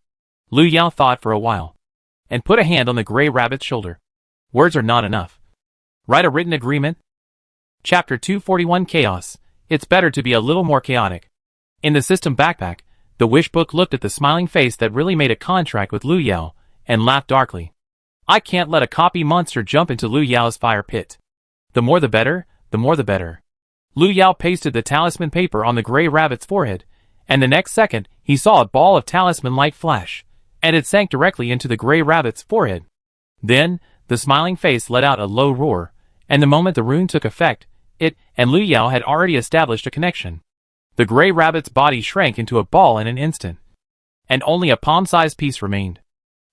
Lu Yao thought for a while, and put a hand on the gray rabbit's shoulder. Words are not enough. Write a written agreement. Chapter 241 Chaos. It's better to be a little more chaotic. In the system backpack, the wish book looked at the smiling face that really made a contract with Lu Yao, and laughed darkly. I can't let a copy monster jump into Lu Yao's fire pit. The more the better, the more the better. Lu Yao pasted the talisman paper on the gray rabbit's forehead, and the next second, he saw a ball of talisman light flash, and it sank directly into the gray rabbit's forehead. Then, the smiling face let out a low roar, and the moment the rune took effect, it and Lu Yao had already established a connection. The gray rabbit's body shrank into a ball in an instant, and only a palm-sized piece remained.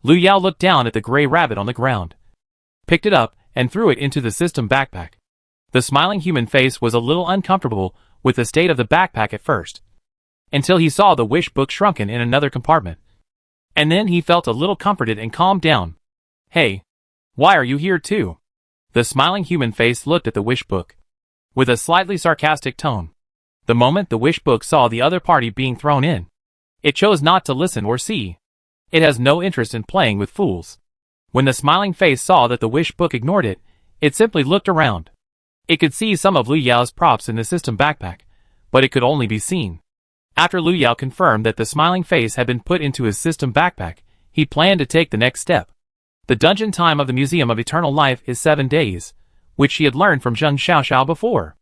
Lu Yao looked down at the gray rabbit on the ground, picked it up, and threw it into the system backpack. The smiling human face was a little uncomfortable with the state of the backpack at first, until he saw the wish book shrunken in another compartment. And then he felt a little comforted and calmed down. "Hey, why are you here too?" The smiling human face looked at the wish book with a slightly sarcastic tone. The moment the wish book saw the other party being thrown in, it chose not to listen or see. It has no interest in playing with fools. When the smiling face saw that the wish book ignored it, it simply looked around. It could see some of Lu Yao's props in the system backpack, but it could only be seen. After Lu Yao confirmed that the smiling face had been put into his system backpack, he planned to take the next step. The dungeon time of the Museum of Eternal Life is 7 days, which she had learned from Zheng Xiaoxiao before.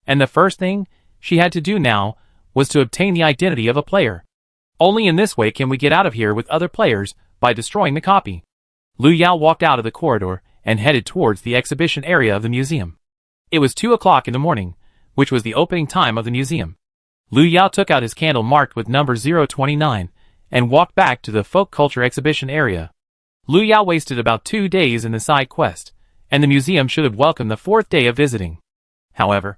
And the first thing she had to do now was to obtain the identity of a player. Only in this way can we get out of here with other players, by destroying the copy. Lu Yao walked out of the corridor and headed towards the exhibition area of the museum. It was 2 o'clock in the morning, which was the opening time of the museum. Lu Yao took out his candle marked with number 029 and walked back to the folk culture exhibition area. Lu Yao wasted about 2 days in the side quest, and the museum should have welcomed the 4th day of visiting. However,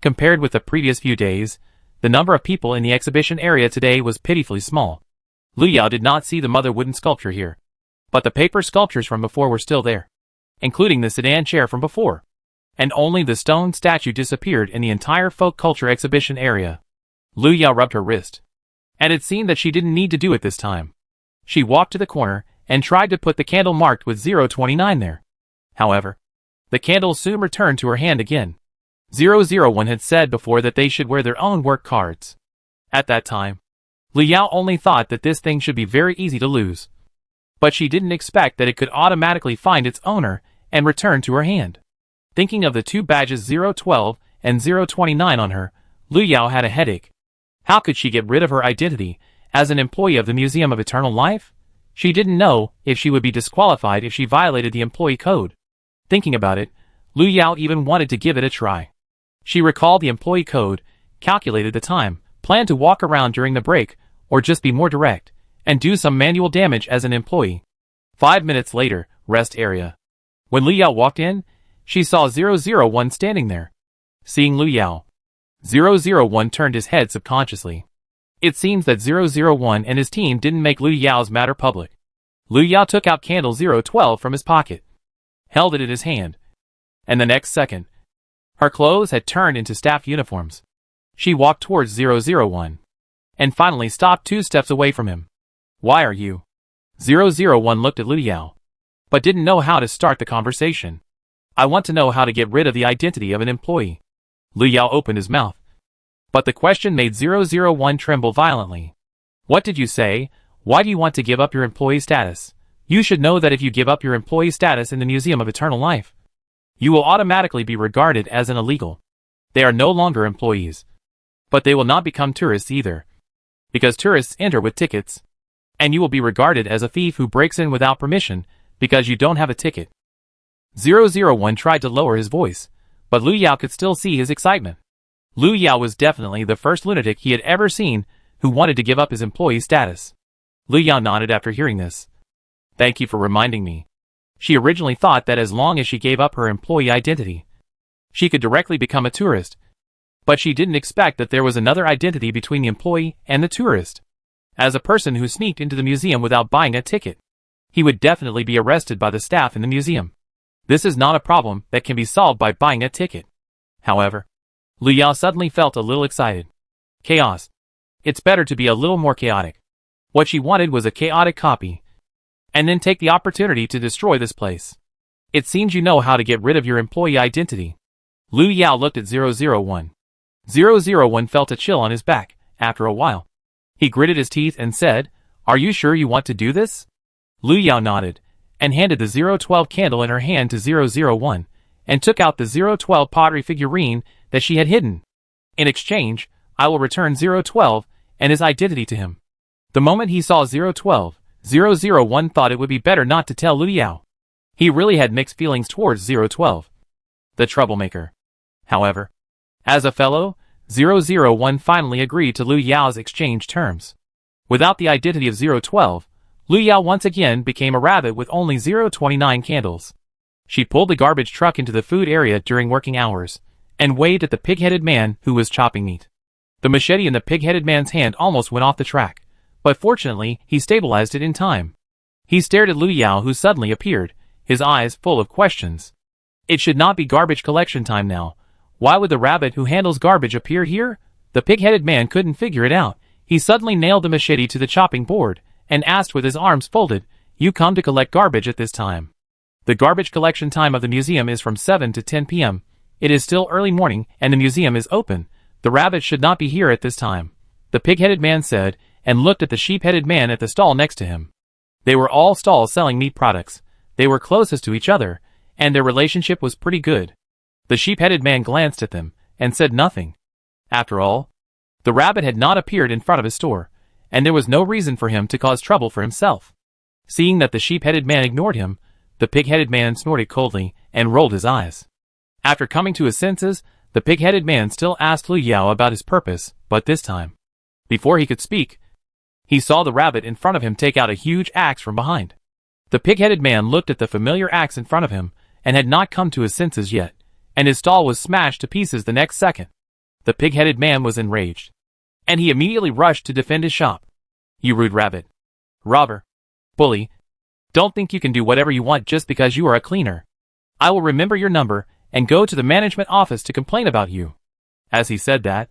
compared with the previous few days, the number of people in the exhibition area today was pitifully small. Lu Yao did not see the mother wooden sculpture here, but the paper sculptures from before were still there, including the sedan chair from before. And only the stone statue disappeared in the entire folk culture exhibition area. Lu Yao rubbed her wrist, and it seemed that she didn't need to do it this time. She walked to the corner and tried to put the candle marked with 029 there. However, the candle soon returned to her hand again. 001 had said before that they should wear their own work cards. At that time, Lu Yao only thought that this thing should be very easy to lose. But she didn't expect that it could automatically find its owner and return to her hand. Thinking of the 2 badges 012 and 029 on her, Lu Yao had a headache. How could she get rid of her identity as an employee of the Museum of Eternal Life? She didn't know if she would be disqualified if she violated the employee code. Thinking about it, Lu Yao even wanted to give it a try. She recalled the employee code, calculated the time, planned to walk around during the break, or just be more direct, and do some manual damage as an employee. 5 minutes later, rest area. When Lu Yao walked in, she saw 001 standing there. Seeing Lu Yao, 001 turned his head subconsciously. It seems that 001 and his team didn't make Lu Yao's matter public. Lu Yao took out candle 012 from his pocket, held it in his hand, and the next second, her clothes had turned into staff uniforms. She walked towards 001, and finally stopped 2 steps away from him. "Why are you?" 001 looked at Lu Yao, but didn't know how to start the conversation. I want to know how to get rid of the identity of an employee. Lu Yao opened his mouth, but the question made 001 tremble violently. What did you say? Why do you want to give up your employee status? You should know that if you give up your employee status in the Museum of Eternal Life, you will automatically be regarded as an illegal. They are no longer employees. But they will not become tourists either, because tourists enter with tickets, and you will be regarded as a thief who breaks in without permission because you don't have a ticket. 001 tried to lower his voice, but Lu Yao could still see his excitement. Lu Yao was definitely the first lunatic he had ever seen who wanted to give up his employee status. Lu Yao nodded after hearing this. Thank you for reminding me. She originally thought that as long as she gave up her employee identity, she could directly become a tourist, but she didn't expect that there was another identity between the employee and the tourist. As a person who sneaked into the museum without buying a ticket, he would definitely be arrested by the staff in the museum. This is not a problem that can be solved by buying a ticket. However, Lu Yao suddenly felt a little excited. Chaos. It's better to be a little more chaotic. What she wanted was a chaotic copy, and then take the opportunity to destroy this place. It seems you know how to get rid of your employee identity. Lu Yao looked at 001. 001 felt a chill on his back. After a while, he gritted his teeth and said, "Are you sure you want to do this?" Lu Yao nodded, and handed the 012 candle in her hand to 001, and took out the 012 pottery figurine that she had hidden. In exchange, I will return 012 and his identity to him. The moment he saw 012, 001 thought it would be better not to tell Lu Yao. He really had mixed feelings towards 012, the troublemaker. However, as a fellow, 001 finally agreed to Lu Yao's exchange terms. Without the identity of 012, Lu Yao once again became a rabbit with only 029 candles. She pulled the garbage truck into the food area during working hours, and waved at the pig-headed man who was chopping meat. The machete in the pig-headed man's hand almost went off the track, but fortunately he stabilized it in time. He stared at Lu Yao, who suddenly appeared, his eyes full of questions. It should not be garbage collection time now. Why would the rabbit who handles garbage appear here? The pig-headed man couldn't figure it out. He suddenly nailed the machete to the chopping board, and asked with his arms folded, "You come to collect garbage at this time?" The garbage collection time of the museum is from 7 to 10 p.m. It is still early morning, and the museum is open. The rabbit should not be here at this time, the pig-headed man said, and looked at the sheep-headed man at the stall next to him. They were all stalls selling meat products. They were closest to each other, and their relationship was pretty good. The sheep-headed man glanced at them, and said nothing. After all, the rabbit had not appeared in front of his store, and there was no reason for him to cause trouble for himself. Seeing that the sheep-headed man ignored him, the pig-headed man snorted coldly, and rolled his eyes. After coming to his senses, the pig-headed man still asked Lu Yao about his purpose, but this time, before he could speak, he saw the rabbit in front of him take out a huge axe from behind. The pig-headed man looked at the familiar axe in front of him, and had not come to his senses yet, and his stall was smashed to pieces the next second. The pig-headed man was enraged, and he immediately rushed to defend his shop. "You rude rabbit. Robber. Bully. Don't think you can do whatever you want just because you are a cleaner. I will remember your number, and go to the management office to complain about you." As he said that,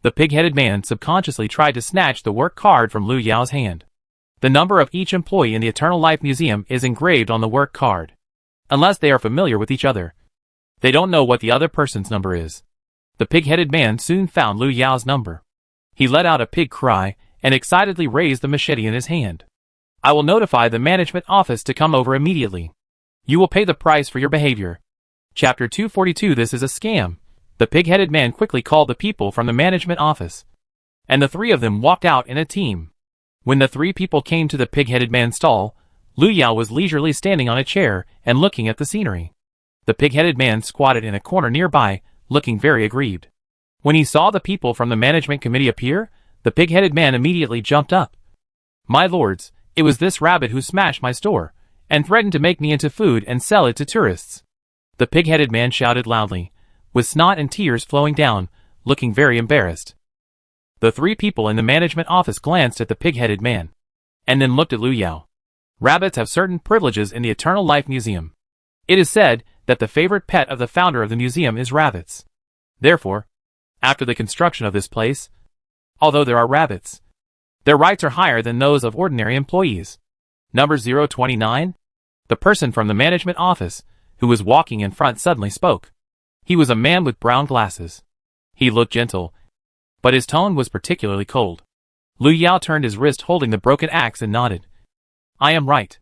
the pig-headed man subconsciously tried to snatch the work card from Lu Yao's hand. The number of each employee in the Eternal Life Museum is engraved on the work card. Unless they are familiar with each other, they don't know what the other person's number is. The pig-headed man soon found Lu Yao's number. He let out a pig cry, and excitedly raised the machete in his hand. "I will notify the management office to come over immediately. You will pay the price for your behavior." Chapter 242. This is a scam. The pig-headed man quickly called the people from the management office, and the three of them walked out in a team. When the three people came to the pig-headed man's stall, Lu Yao was leisurely standing on a chair and looking at the scenery. The pig-headed man squatted in a corner nearby, looking very aggrieved. When he saw the people from the management committee appear, the pig-headed man immediately jumped up. "My lords, it was this rabbit who smashed my store, and threatened to make me into food and sell it to tourists." The pig-headed man shouted loudly, with snot and tears flowing down, looking very embarrassed. The three people in the management office glanced at the pig-headed man, and then looked at Lu Yao. Rabbits have certain privileges in the Eternal Life Museum. It is said that the favorite pet of the founder of the museum is rabbits. Therefore, after the construction of this place, although there are rabbits, their rights are higher than those of ordinary employees. Number 029? The person from the management office, who was walking in front, suddenly spoke. He was a man with brown glasses. He looked gentle, but his tone was particularly cold. Lu Yao turned his wrist holding the broken axe and nodded. I am right.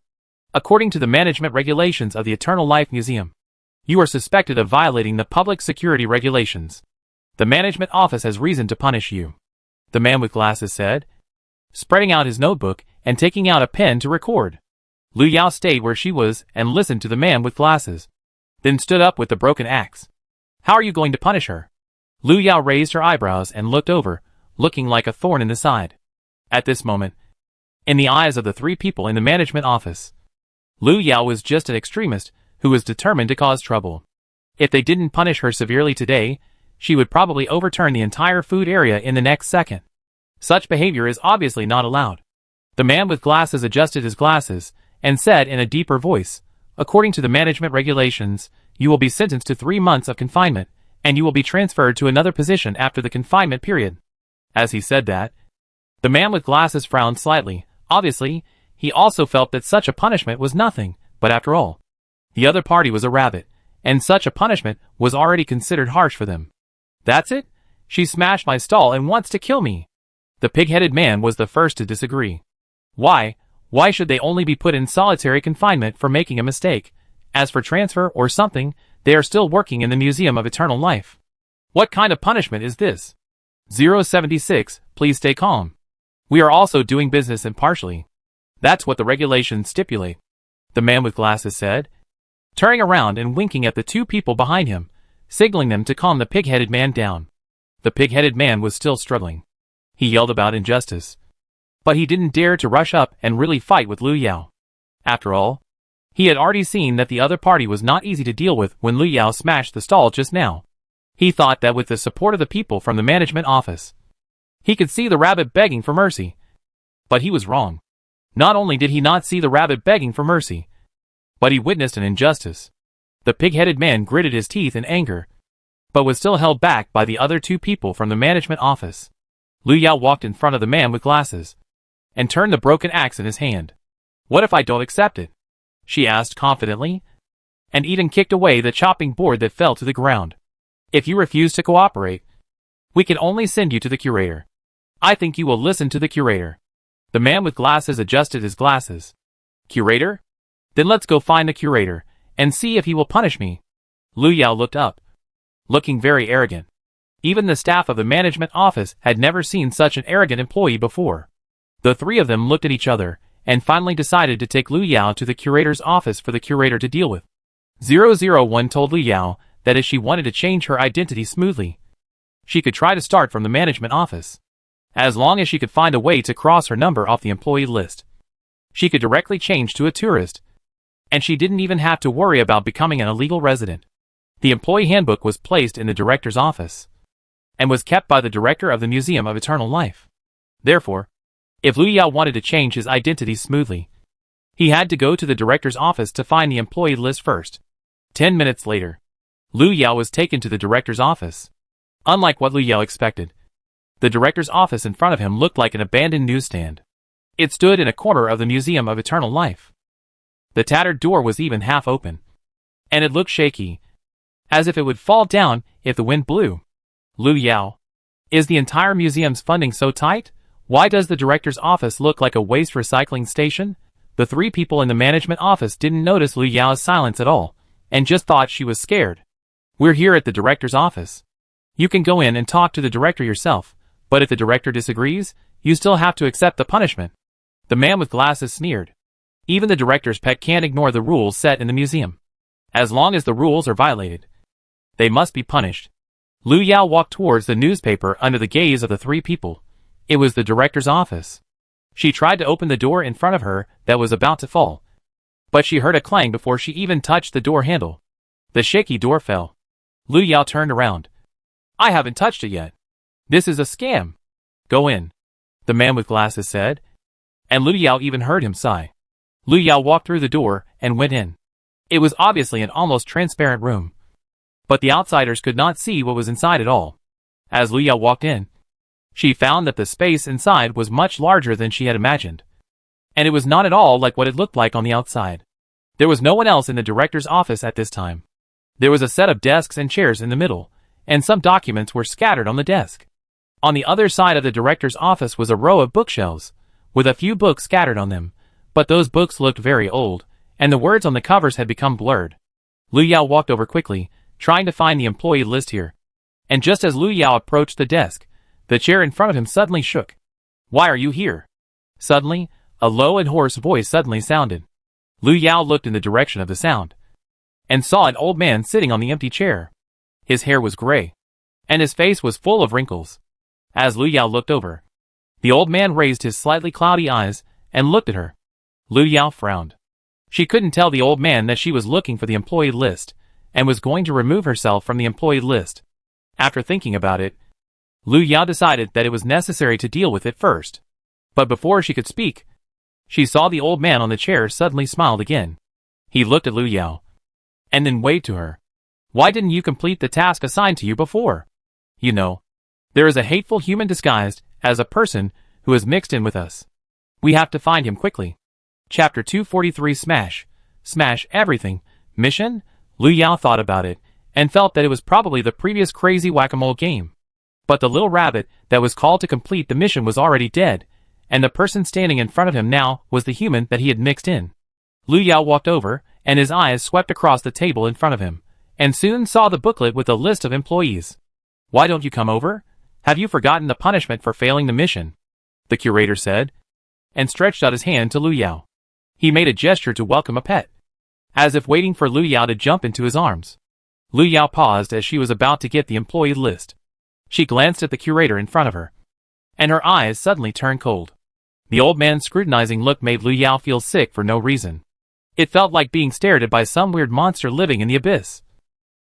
According to the management regulations of the Eternal Life Museum, you are suspected of violating the public security regulations. The management office has reason to punish you, the man with glasses said, spreading out his notebook and taking out a pen to record. Lu Yao stayed where she was and listened to the man with glasses, then stood up with the broken axe. How are you going to punish her? Lu Yao raised her eyebrows and looked over, looking like a thorn in the side. At this moment, in the eyes of the three people in the management office, Lu Yao was just an extremist who was determined to cause trouble. If they didn't punish her severely today, she would probably overturn the entire food area in the next second. Such behavior is obviously not allowed. The man with glasses adjusted his glasses and said in a deeper voice, according to the management regulations, you will be sentenced to 3 months of confinement, and you will be transferred to another position after the confinement period. As he said that, the man with glasses frowned slightly. Obviously, he also felt that such a punishment was nothing, but after all, the other party was a rabbit, and such a punishment was already considered harsh for them. That's it? She smashed my stall and wants to kill me. The pig-headed man was the first to disagree. Why should they only be put in solitary confinement for making a mistake? As for transfer or something, they are still working in the Museum of Eternal Life. What kind of punishment is this? 076, please stay calm. We are also doing business impartially. That's what the regulations stipulate, the man with glasses said, turning around and winking at the two people behind him, signaling them to calm the pig-headed man down. The pig-headed man was still struggling. He yelled about injustice, but he didn't dare to rush up and really fight with Lu Yao. After all, he had already seen that the other party was not easy to deal with when Lu Yao smashed the stall just now. He thought that with the support of the people from the management office, he could see the rabbit begging for mercy. But he was wrong. Not only did he not see the rabbit begging for mercy, but he witnessed an injustice. The pig-headed man gritted his teeth in anger, but was still held back by the other two people from the management office. Lu Yao walked in front of the man with glasses and turned the broken axe in his hand. What if I don't accept it? She asked confidently, and even kicked away the chopping board that fell to the ground. If you refuse to cooperate, we can only send you to the curator. I think you will listen to the curator. The man with glasses adjusted his glasses. Curator? Then let's go find the curator and see if he will punish me. Lu Yao looked up, looking very arrogant. Even the staff of the management office had never seen such an arrogant employee before. The three of them looked at each other and finally decided to take Lu Yao to the curator's office for the curator to deal with. 001 told Lu Yao that if she wanted to change her identity smoothly, she could try to start from the management office. As long as she could find a way to cross her number off the employee list, she could directly change to a tourist, and she didn't even have to worry about becoming an illegal resident. The employee handbook was placed in the director's office and was kept by the director of the Museum of Eternal Life. Therefore, if Lu Yao wanted to change his identity smoothly, he had to go to the director's office to find the employee list first. 10 minutes later, Lu Yao was taken to the director's office. Unlike what Lu Yao expected, the director's office in front of him looked like an abandoned newsstand. It stood in a corner of the Museum of Eternal Life. The tattered door was even half open, and it looked shaky, as if it would fall down if the wind blew. Lu Yao, is the entire museum's funding so tight? Why does the director's office look like a waste recycling station? The three people in the management office didn't notice Lu Yao's silence at all, and just thought she was scared. We're here at the director's office. You can go in and talk to the director yourself, but if the director disagrees, you still have to accept the punishment. The man with glasses sneered. Even the director's pet can't ignore the rules set in the museum. As long as the rules are violated, they must be punished. Lu Yao walked towards the newspaper under the gaze of the three people. It was the director's office. She tried to open the door in front of her that was about to fall, but she heard a clang before she even touched the door handle. The shaky door fell. Lu Yao turned around. I haven't touched it yet. This is a scam. Go in, the man with glasses said, and Lu Yao even heard him sigh. Lu Yao walked through the door and went in. It was obviously an almost transparent room, but the outsiders could not see what was inside at all. As Lu Yao walked in, she found that the space inside was much larger than she had imagined, and it was not at all like what it looked like on the outside. There was no one else in the director's office at this time. There was a set of desks and chairs in the middle, and some documents were scattered on the desk. On the other side of the director's office was a row of bookshelves, with a few books scattered on them, but those books looked very old, and the words on the covers had become blurred. Lu Yao walked over quickly, trying to find the employee list here. And just as Lu Yao approached the desk, the chair in front of him suddenly shook. "Why are you here?" Suddenly, a low and hoarse voice suddenly sounded. Lu Yao looked in the direction of the sound, and saw an old man sitting on the empty chair. His hair was gray, and his face was full of wrinkles. As Lu Yao looked over, the old man raised his slightly cloudy eyes and looked at her. Lu Yao frowned. She couldn't tell the old man that she was looking for the employee list, and was going to remove herself from the employee list. After thinking about it, Lu Yao decided that it was necessary to deal with it first. But before she could speak, she saw the old man on the chair suddenly smiled again. He looked at Lu Yao, and then waved to her. "Why didn't you complete the task assigned to you before? You know, there is a hateful human disguised as a person who is mixed in with us. We have to find him quickly." Chapter 243 Smash. Smash everything. Mission? Lu Yao thought about it, and felt that it was probably the previous crazy whack-a-mole game. But the little rabbit that was called to complete the mission was already dead, and the person standing in front of him now was the human that he had mixed in. Lu Yao walked over, and his eyes swept across the table in front of him, and soon saw the booklet with a list of employees. "Why don't you come over? Have you forgotten the punishment for failing the mission?" the curator said, and stretched out his hand to Lu Yao. He made a gesture to welcome a pet, as if waiting for Lu Yao to jump into his arms. Lu Yao paused as she was about to get the employee list. She glanced at the curator in front of her, and her eyes suddenly turned cold. The old man's scrutinizing look made Lu Yao feel sick for no reason. It felt like being stared at by some weird monster living in the abyss,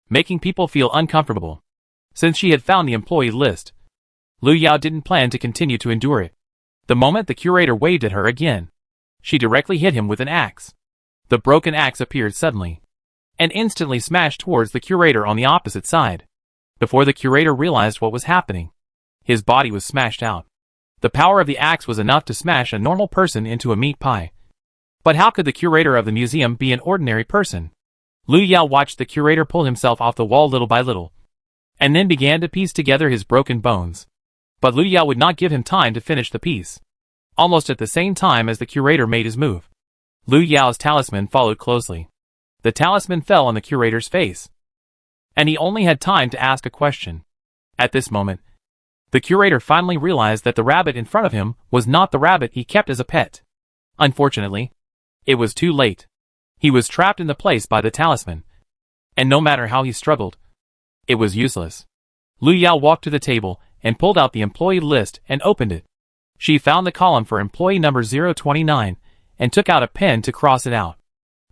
making people feel uncomfortable. Since she had found the employee list, Lu Yao didn't plan to continue to endure it. The moment the curator waved at her again, she directly hit him with an axe. The broken axe appeared suddenly, and instantly smashed towards the curator on the opposite side. Before the curator realized what was happening, his body was smashed out. The power of the axe was enough to smash a normal person into a meat pie. But how could the curator of the museum be an ordinary person? Lu Yao watched the curator pull himself off the wall little by little, and then began to piece together his broken bones. But Lu Yao would not give him time to finish the piece. Almost at the same time as the curator made his move, Lu Yao's talisman followed closely. The talisman fell on the curator's face, and he only had time to ask a question. At this moment, the curator finally realized that the rabbit in front of him was not the rabbit he kept as a pet. Unfortunately, it was too late. He was trapped in the place by the talisman, and no matter how he struggled, it was useless. Lu Yao walked to the table and pulled out the employee list and opened it. She found the column for employee number 029 and took out a pen to cross it out.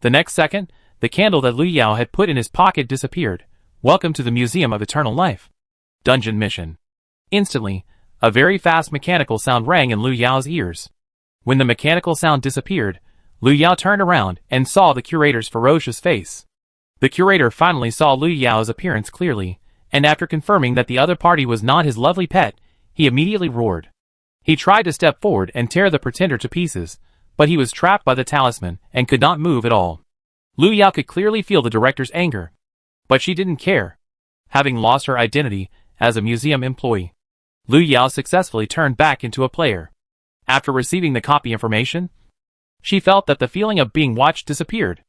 The next second, the candle that Lu Yao had put in his pocket disappeared. "Welcome to the Museum of Eternal Life. Dungeon mission." Instantly, a very fast mechanical sound rang in Lu Yao's ears. When the mechanical sound disappeared, Lu Yao turned around and saw the curator's ferocious face. The curator finally saw Lu Yao's appearance clearly, and after confirming that the other party was not his lovely pet, he immediately roared. He tried to step forward and tear the pretender to pieces, but he was trapped by the talisman and could not move at all. Lu Yao could clearly feel the director's anger, but she didn't care. Having lost her identity as a museum employee, Lu Yao successfully turned back into a player. After receiving the copy information, she felt that the feeling of being watched disappeared.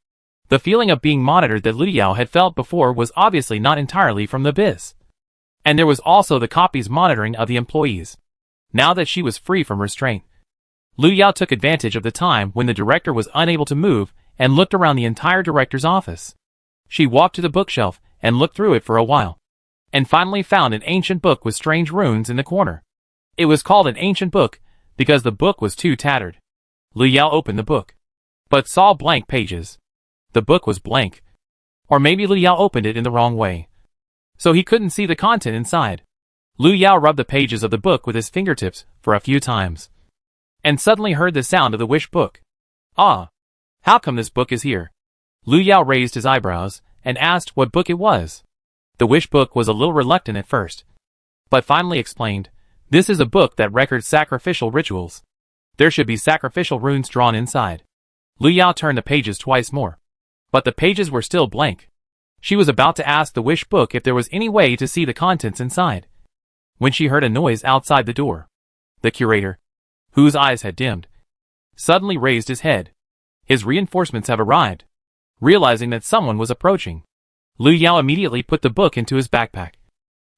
The feeling of being monitored that Lu Yao had felt before was obviously not entirely from the abyss. And there was also the copy's monitoring of the employees. Now that she was free from restraint, Lu Yao took advantage of the time when the director was unable to move and looked around the entire director's office. She walked to the bookshelf and looked through it for a while, and finally found an ancient book with strange runes in the corner. It was called an ancient book because the book was too tattered. Lu Yao opened the book, but saw blank pages. The book was blank. Or maybe Lu Yao opened it in the wrong way, so he couldn't see the content inside. Lu Yao rubbed the pages of the book with his fingertips for a few times, and suddenly heard the sound of the wish book. "Ah, how come this book is here?" Lu Yao raised his eyebrows and asked what book it was. The wish book was a little reluctant at first, but finally explained, "This is a book that records sacrificial rituals. There should be sacrificial runes drawn inside." Lu Yao turned the pages twice more, but the pages were still blank. She was about to ask the wish book if there was any way to see the contents inside, when she heard a noise outside the door. The curator, whose eyes had dimmed, suddenly raised his head. His reinforcements have arrived. Realizing that someone was approaching, Lu Yao immediately put the book into his backpack,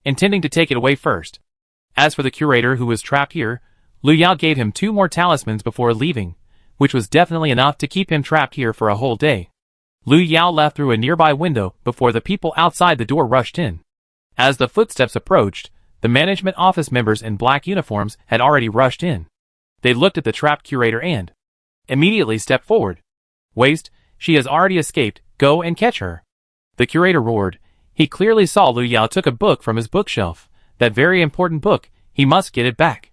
intending to take it away first. As for the curator who was trapped here, Lu Yao gave him 2 more talismans before leaving, which was definitely enough to keep him trapped here for a whole day. Lu Yao left through a nearby window before the people outside the door rushed in. As the footsteps approached, the management office members in black uniforms had already rushed in. They looked at the trapped curator and immediately stepped forward. "Waste, she has already escaped, go and catch her." The curator roared. He clearly saw Lu Yao took a book from his bookshelf, that very important book. He must get it back.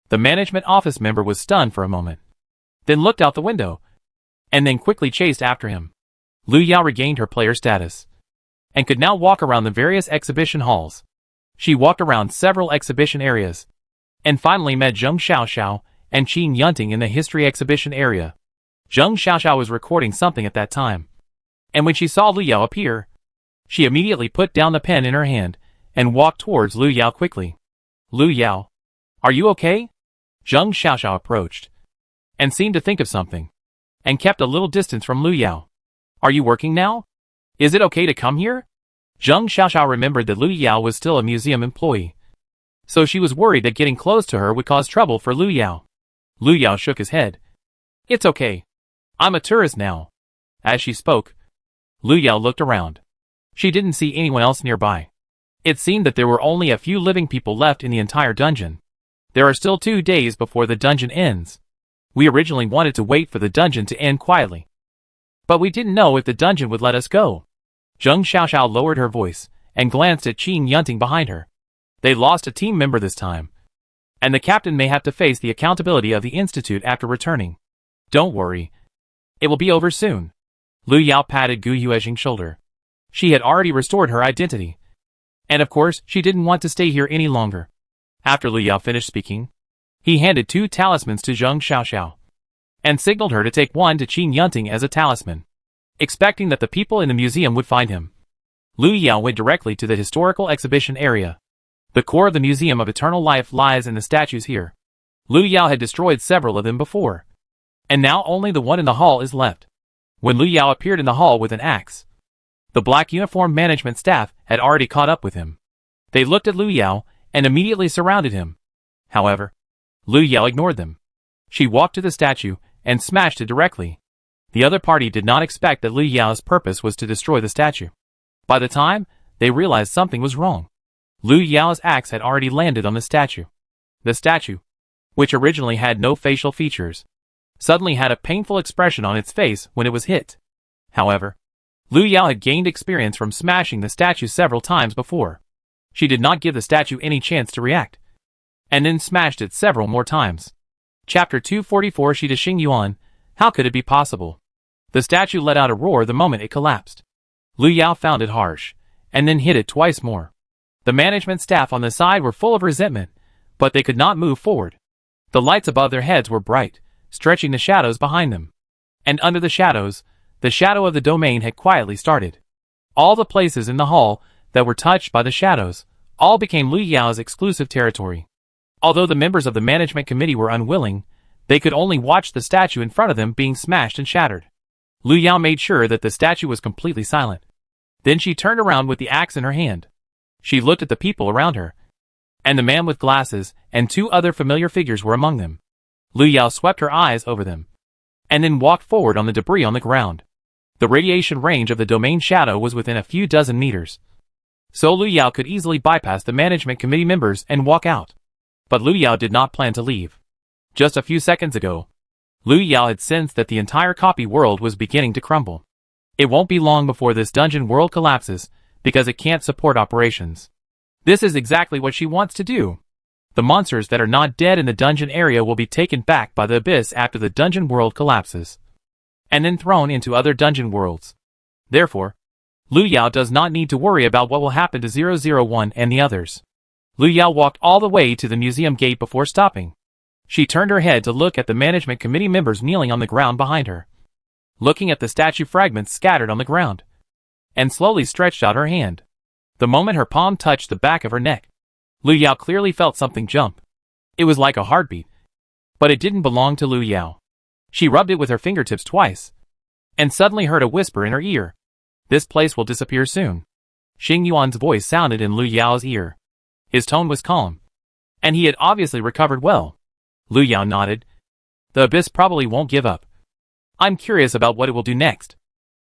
The management office member was stunned for a moment, then looked out the window, and then quickly chased after him. Lu Yao regained her player status, and could now walk around the various exhibition halls. She walked around several exhibition areas, and finally met Zheng Xiaoxiao and Qin Yunting in the history exhibition area. Zheng Xiaoxiao was recording something at that time, and when she saw Lu Yao appear, she immediately put down the pen in her hand and walked towards Lu Yao quickly. "Lu Yao, are you okay?" Zheng Xiaoxiao approached, and seemed to think of something, and kept a little distance from Lu Yao. "Are you working now? Is it okay to come here?" Zheng Xiaoxiao remembered that Lu Yao was still a museum employee, so she was worried that getting close to her would cause trouble for Lu Yao. Lu Yao shook his head. "It's okay. I'm a tourist now." As she spoke, Lu Yao looked around. She didn't see anyone else nearby. It seemed that there were only a few living people left in the entire dungeon. There are still 2 days before the dungeon ends. We originally wanted to wait for the dungeon to end quietly, but we didn't know if the dungeon would let us go. Zheng Xiaoxiao lowered her voice and glanced at Qin Yunting behind her. They lost a team member this time, and the captain may have to face the accountability of the institute after returning. "Don't worry. It will be over soon." Lu Yao patted Gu Yuezhing's shoulder. She had already restored her identity, and of course she didn't want to stay here any longer. After Lu Yao finished speaking, he handed 2 talismans to Zheng Xiaoxiao, and signaled her to take one to Qin Yunting as a talisman, expecting that the people in the museum would find him. Lu Yao went directly to the historical exhibition area. The core of the Museum of Eternal Life lies in the statues here. Lu Yao had destroyed several of them before, and now only the one in the hall is left. When Lu Yao appeared in the hall with an axe, the black uniformed management staff had already caught up with him. They looked at Lu Yao and immediately surrounded him. However, Lu Yao ignored them. She walked to the statue and smashed it directly. The other party did not expect that Lu Yao's purpose was to destroy the statue. By the time they realized something was wrong, Lu Yao's axe had already landed on the statue. The statue, which originally had no facial features, suddenly had a painful expression on its face when it was hit. However, Lu Yao had gained experience from smashing the statue several times before. She did not give the statue any chance to react, and then smashed it several more times. Chapter 244 Shi Xing Yuan. How could it be possible? The statue let out a roar the moment it collapsed. Lu Yao found it harsh, and then hit it twice more. The management staff on the side were full of resentment, but they could not move forward. The lights above their heads were bright, stretching the shadows behind them. And under the shadows, the shadow of the domain had quietly started. All the places in the hall that were touched by the shadows all became Lu Yao's exclusive territory. Although the members of the management committee were unwilling, they could only watch the statue in front of them being smashed and shattered. Lu Yao made sure that the statue was completely silent. Then she turned around with the axe in her hand. She looked at the people around her, and the man with glasses and 2 other familiar figures were among them. Lu Yao swept her eyes over them, and then walked forward on the debris on the ground. The radiation range of the domain shadow was within a few dozen meters, so Lu Yao could easily bypass the management committee members and walk out. But Lu Yao did not plan to leave. Just a few seconds ago, Lu Yao had sensed that the entire copy world was beginning to crumble. It won't be long before this dungeon world collapses, because it can't support operations. This is exactly what she wants to do. The monsters that are not dead in the dungeon area will be taken back by the abyss after the dungeon world collapses, and then thrown into other dungeon worlds. Therefore, Lu Yao does not need to worry about what will happen to 001 and the others. Lu Yao walked all the way to the museum gate before stopping. She turned her head to look at the management committee members kneeling on the ground behind her. looking at the statue fragments scattered on the ground, and slowly stretched out her hand. The moment her palm touched the back of her neck, Lu Yao clearly felt something jump. It was like a heartbeat, but it didn't belong to Lu Yao. She rubbed it with her fingertips twice, and suddenly heard a whisper in her ear. "This place will disappear soon." Xing Yuan's voice sounded in Lu Yao's ear. His tone was calm, and he had obviously recovered well. Lu Yao nodded. "The abyss probably won't give up. I'm curious about what it will do next."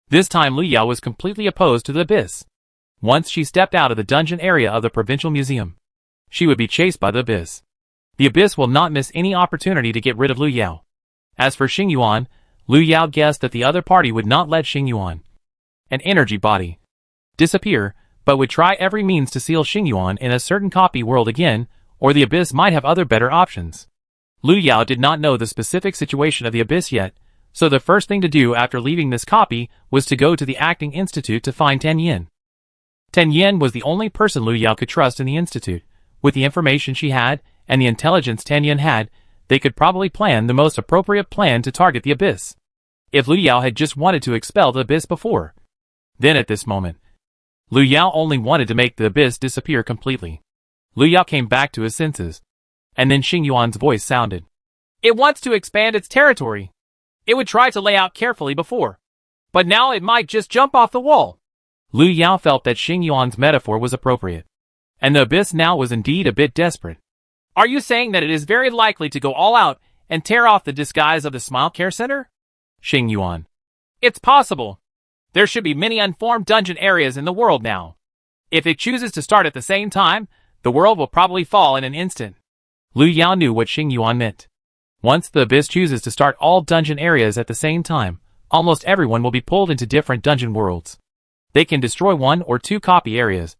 This time Lu Yao was completely opposed to the abyss. Once she stepped out of the dungeon area of the provincial museum, she would be chased by the abyss. The abyss will not miss any opportunity to get rid of Lu Yao. As for Xing Yuan, Lu Yao guessed that the other party would not let Xing Yuan, an energy body, disappear, but would try every means to seal Xing Yuan in a certain copy world again, or the abyss might have other better options. Lu Yao did not know the specific situation of the abyss yet, so the first thing to do after leaving this copy was to go to the acting institute to find Ten Yin. Ten Yin was the only person Lu Yao could trust in the institute. With the information she had, and the intelligence Ten Yin had, they could probably plan the most appropriate plan to target the abyss. If Lu Yao had just wanted to expel the abyss before, then at this moment, Lu Yao only wanted to make the abyss disappear completely. Lu Yao came back to his senses, and then Xing Yuan's voice sounded. "It wants to expand its territory. It would try to lay out carefully before, but now it might just jump off the wall." Lu Yao felt that Xing Yuan's metaphor was appropriate, and the abyss now was indeed a bit desperate. "Are you saying that it is very likely to go all out and tear off the disguise of the Smile Care Center?" Xing Yuan. "It's possible. There should be many unformed dungeon areas in the world now. If it chooses to start at the same time, the world will probably fall in an instant." Lu Yao knew what Xing Yuan meant. Once the abyss chooses to start all dungeon areas at the same time, almost everyone will be pulled into different dungeon worlds. They can destroy 1 or 2 copy areas,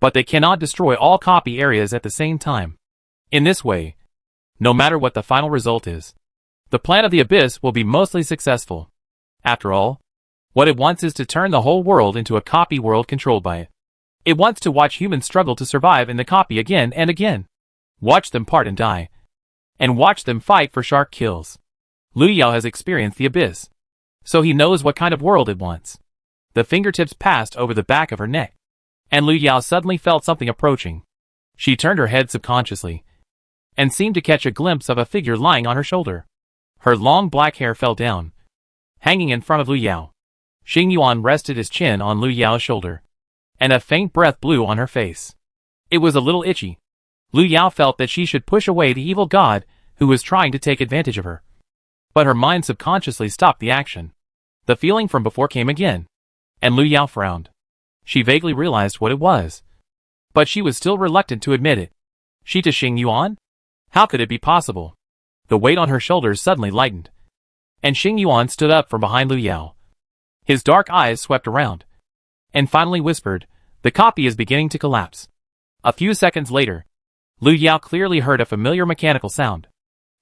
but they cannot destroy all copy areas at the same time. In this way, no matter what the final result is, the plan of the abyss will be mostly successful. After all, what it wants is to turn the whole world into a copy world controlled by it. It wants to watch humans struggle to survive in the copy again and again. Watch them part and die, and watch them fight for shark kills. Lu Yao has experienced the abyss, so he knows what kind of world it wants. The fingertips passed over the back of her neck, and Lu Yao suddenly felt something approaching. She turned her head subconsciously, and seemed to catch a glimpse of a figure lying on her shoulder. Her long black hair fell down, hanging in front of Lu Yao. Xing Yuan rested his chin on Lu Yao's shoulder, and a faint breath blew on her face. It was a little itchy. Lu Yao felt that she should push away the evil god who was trying to take advantage of her. But her mind subconsciously stopped the action. The feeling from before came again, and Lu Yao frowned. She vaguely realized what it was, but she was still reluctant to admit it. She to Xing Yuan? How could it be possible? The weight on her shoulders suddenly lightened, and Xing Yuan stood up from behind Lu Yao. His dark eyes swept around, and finally whispered, "The copy is beginning to collapse." A few seconds later, Lu Yao clearly heard a familiar mechanical sound.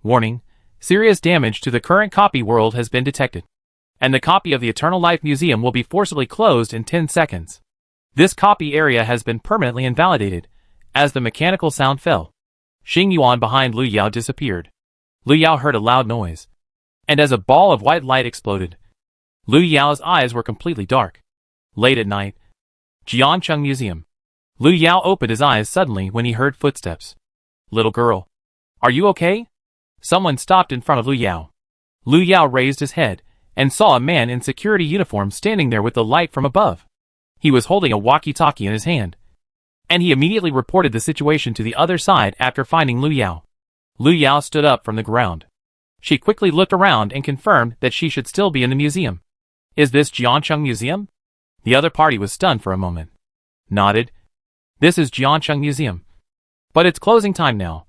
Warning, serious damage to the current copy world has been detected, and the copy of the Eternal Life Museum will be forcibly closed in 10 seconds. This copy area has been permanently invalidated. As the mechanical sound fell, Xing Yuan behind Lu Yao disappeared. Lu Yao heard a loud noise, and as a ball of white light exploded, Lu Yao's eyes were completely dark. Late at night, Jiancheng Museum. Lu Yao opened his eyes suddenly when he heard footsteps. "Little girl, are you okay?" Someone stopped in front of Lu Yao. Lu Yao raised his head and saw a man in security uniform standing there with the light from above. He was holding a walkie-talkie in his hand, and he immediately reported the situation to the other side after finding Lu Yao. Lu Yao stood up from the ground. She quickly looked around and confirmed that she should still be in the museum. "Is this Jiancheng Museum?" The other party was stunned for a moment. Nodded. "This is Jiancheng Museum. But it's closing time now.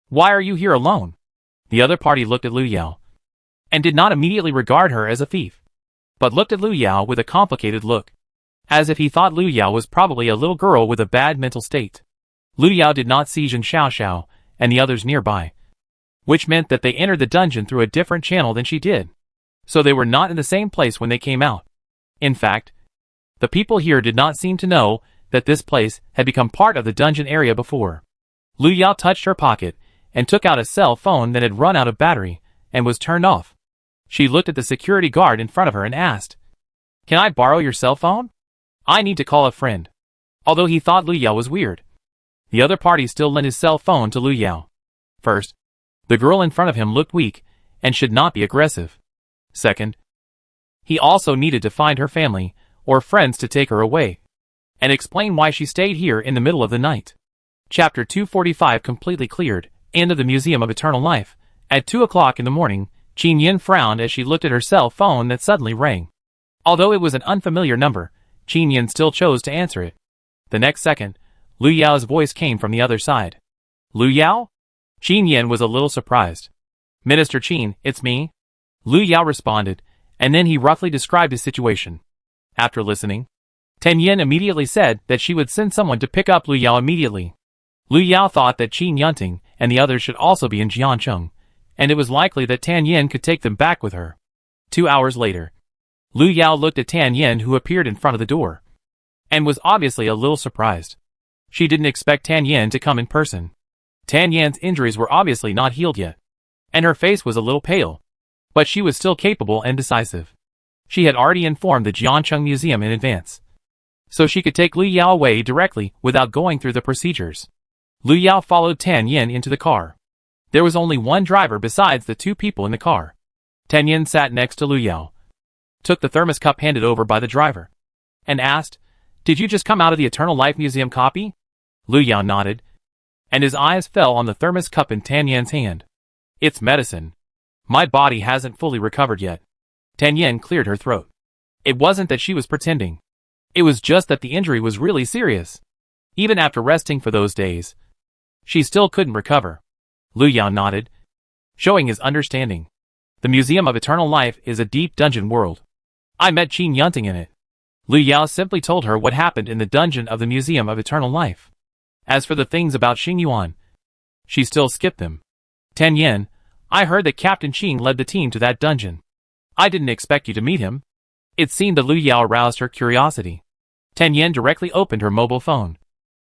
Why are you here alone?" The other party looked at Lu Yao, and did not immediately regard her as a thief, but looked at Lu Yao with a complicated look, as if he thought Lu Yao was probably a little girl with a bad mental state. Lu Yao did not see Zheng Xiaoxiao and the others nearby, which meant that they entered the dungeon through a different channel than she did, so they were not in the same place when they came out. In fact, the people here did not seem to know that this place had become part of the dungeon area before. Lu Yao touched her pocket and took out a cell phone that had run out of battery and was turned off. She looked at the security guard in front of her and asked, "Can I borrow your cell phone? I need to call a friend." Although he thought Lu Yao was weird, the other party still lent his cell phone to Lu Yao. First, the girl in front of him looked weak and should not be aggressive. Second, he also needed to find her family or friends to take her away and explain why she stayed here in the middle of the night. Chapter 245 completely cleared. End of the Museum of Eternal Life. At 2 o'clock in the morning, Qin Yin frowned as she looked at her cell phone that suddenly rang. Although it was an unfamiliar number, Qin Yin still chose to answer it. The next second, Lu Yao's voice came from the other side. "Lu Yao?" Qin Yin was a little surprised. "Minister Qin, it's me." Lu Yao responded, and then he roughly described his situation. After listening, Tan Yin immediately said that she would send someone to pick up Lu Yao immediately. Lu Yao thought that Qin Yunting and the others should also be in Jiancheng, and it was likely that Tan Yin could take them back with her. 2 hours later, Lu Yao looked at Tan Yin, who appeared in front of the door, and was obviously a little surprised. She didn't expect Tan Yin to come in person. Tan Yin's injuries were obviously not healed yet, and her face was a little pale, but she was still capable and decisive. She had already informed the Jiancheng Museum in advance, so she could take Lu Yao away directly without going through the procedures. Lu Yao followed Tan Yin into the car. There was only one driver besides the two people in the car. Tan Yin sat next to Lu Yao, took the thermos cup handed over by the driver, and asked, "Did you just come out of the Eternal Life Museum copy?" Lu Yao nodded, and his eyes fell on the thermos cup in Tan Yin's hand. "It's medicine. My body hasn't fully recovered yet." Tan Yin cleared her throat. It wasn't that she was pretending. It was just that the injury was really serious. Even after resting for those days, she still couldn't recover. Lu Yao nodded, showing his understanding. "The Museum of Eternal Life is a deep dungeon world. I met Qin Yunting in it." Lu Yao simply told her what happened in the dungeon of the Museum of Eternal Life. As for the things about Xing Yuan, she still skipped them. "Tan Yin, I heard that Captain Qing led the team to that dungeon. I didn't expect you to meet him." It seemed that Lu Yao aroused her curiosity. Tan Yin directly opened her mobile phone,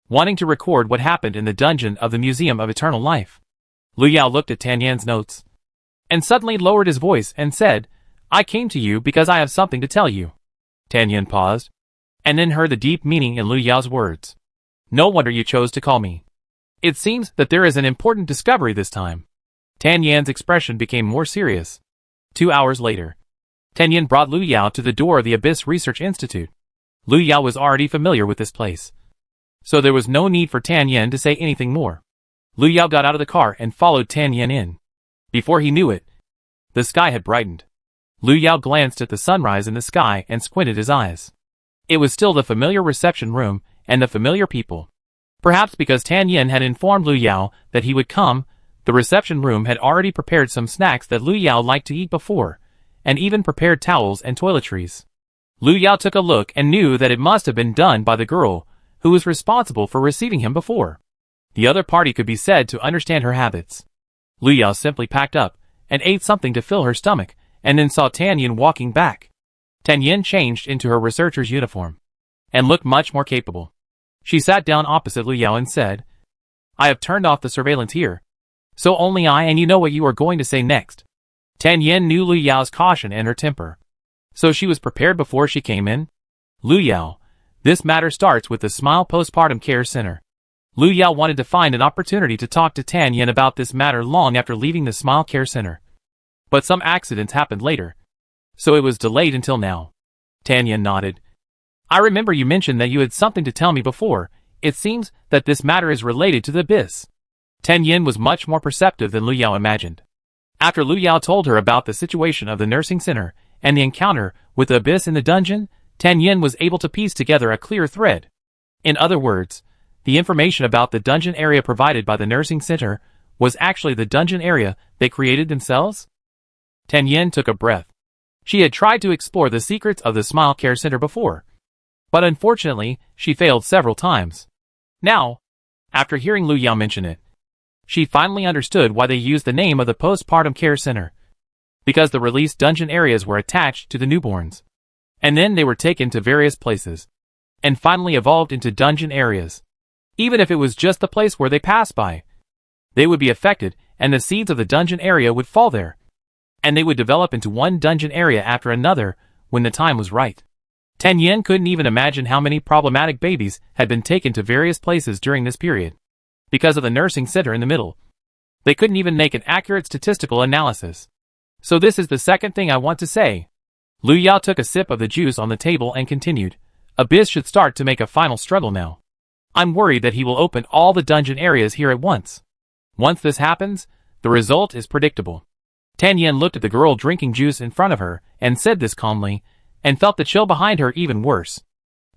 wanting to record what happened in the dungeon of the Museum of Eternal Life. Lu Yao looked at Tan Yin's notes, and suddenly lowered his voice and said, "I came to you because I have something to tell you." Tan Yin paused, and then heard the deep meaning in Lu Yao's words. "No wonder you chose to call me. It seems that there is an important discovery this time." Tan Yin's expression became more serious. 2 hours later, Tan Yin brought Lu Yao to the door of the Abyss Research Institute. Lu Yao was already familiar with this place, so there was no need for Tan Yin to say anything more. Lu Yao got out of the car and followed Tan Yin in. Before he knew it, the sky had brightened. Lu Yao glanced at the sunrise in the sky and squinted his eyes. It was still the familiar reception room and the familiar people. Perhaps because Tan Yin had informed Lu Yao that he would come, the reception room had already prepared some snacks that Lu Yao liked to eat before, and even prepared towels and toiletries. Lu Yao took a look and knew that it must have been done by the girl who was responsible for receiving him before. The other party could be said to understand her habits. Lu Yao simply packed up and ate something to fill her stomach, and then saw Tan Yin walking back. Tan Yin changed into her researcher's uniform and looked much more capable. She sat down opposite Lu Yao and said, "I have turned off the surveillance here, so only I and you know what you are going to say next." Tan Yin knew Lu Yao's caution and her temper, so she was prepared before she came in. "Lu Yao, this matter starts with the Smile Postpartum Care Center." Lu Yao wanted to find an opportunity to talk to Tan Yin about this matter long after leaving the Smile Care Center, but some accidents happened later, so it was delayed until now. Tan Yin nodded. "I remember you mentioned that you had something to tell me before. It seems that this matter is related to the Abyss." Tan Yin was much more perceptive than Lu Yao imagined. After Lu Yao told her about the situation of the nursing center and the encounter with the Abyss in the dungeon, Tan Yin was able to piece together a clear thread. In other words, the information about the dungeon area provided by the nursing center was actually the dungeon area they created themselves? Tan Yin took a breath. She had tried to explore the secrets of the Smile Care Center before, but unfortunately, she failed several times. Now, after hearing Lu Yao mention it, she finally understood why they used the name of the Postpartum Care Center. Because the released dungeon areas were attached to the newborns, and then they were taken to various places, and finally evolved into dungeon areas. Even if it was just the place where they passed by, they would be affected, and the seeds of the dungeon area would fall there. and they would develop into one dungeon area after another when the time was right. Tan Yin couldn't even imagine how many problematic babies had been taken to various places during this period. Because of the nursing center in the middle, they couldn't even make an accurate statistical analysis. So this is the second thing I want to say. Lu Yao took a sip of the juice on the table and continued. Abyss should start to make a final struggle now. I'm worried that he will open all the dungeon areas here at once. Once this happens, the result is predictable. Tan Yin looked at the girl drinking juice in front of her and said this calmly, and felt the chill behind her even worse.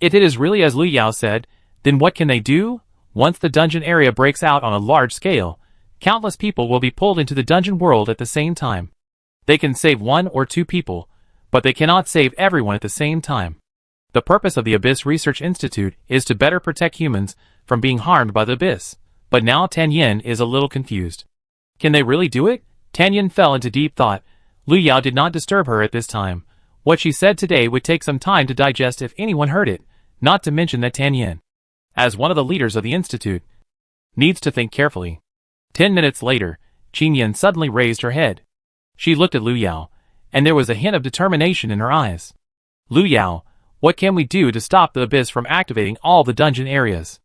If it is really as Lu Yao said, then what can they do? Once the dungeon area breaks out on a large scale, countless people will be pulled into the dungeon world at the same time. They can save 1 or 2 people, but they cannot save everyone at the same time. The purpose of the Abyss Research Institute is to better protect humans from being harmed by the Abyss, but now Tan Yin is a little confused. Can they really do it? Tan Yin fell into deep thought. Lu Yao did not disturb her at this time. What she said today would take some time to digest if anyone heard it, not to mention that Tan Yin, as one of the leaders of the institute, needs to think carefully. 10 minutes later, Qin Yin suddenly raised her head. She looked at Lu Yao, and there was a hint of determination in her eyes. Lu Yao, what can we do to stop the Abyss from activating all the dungeon areas?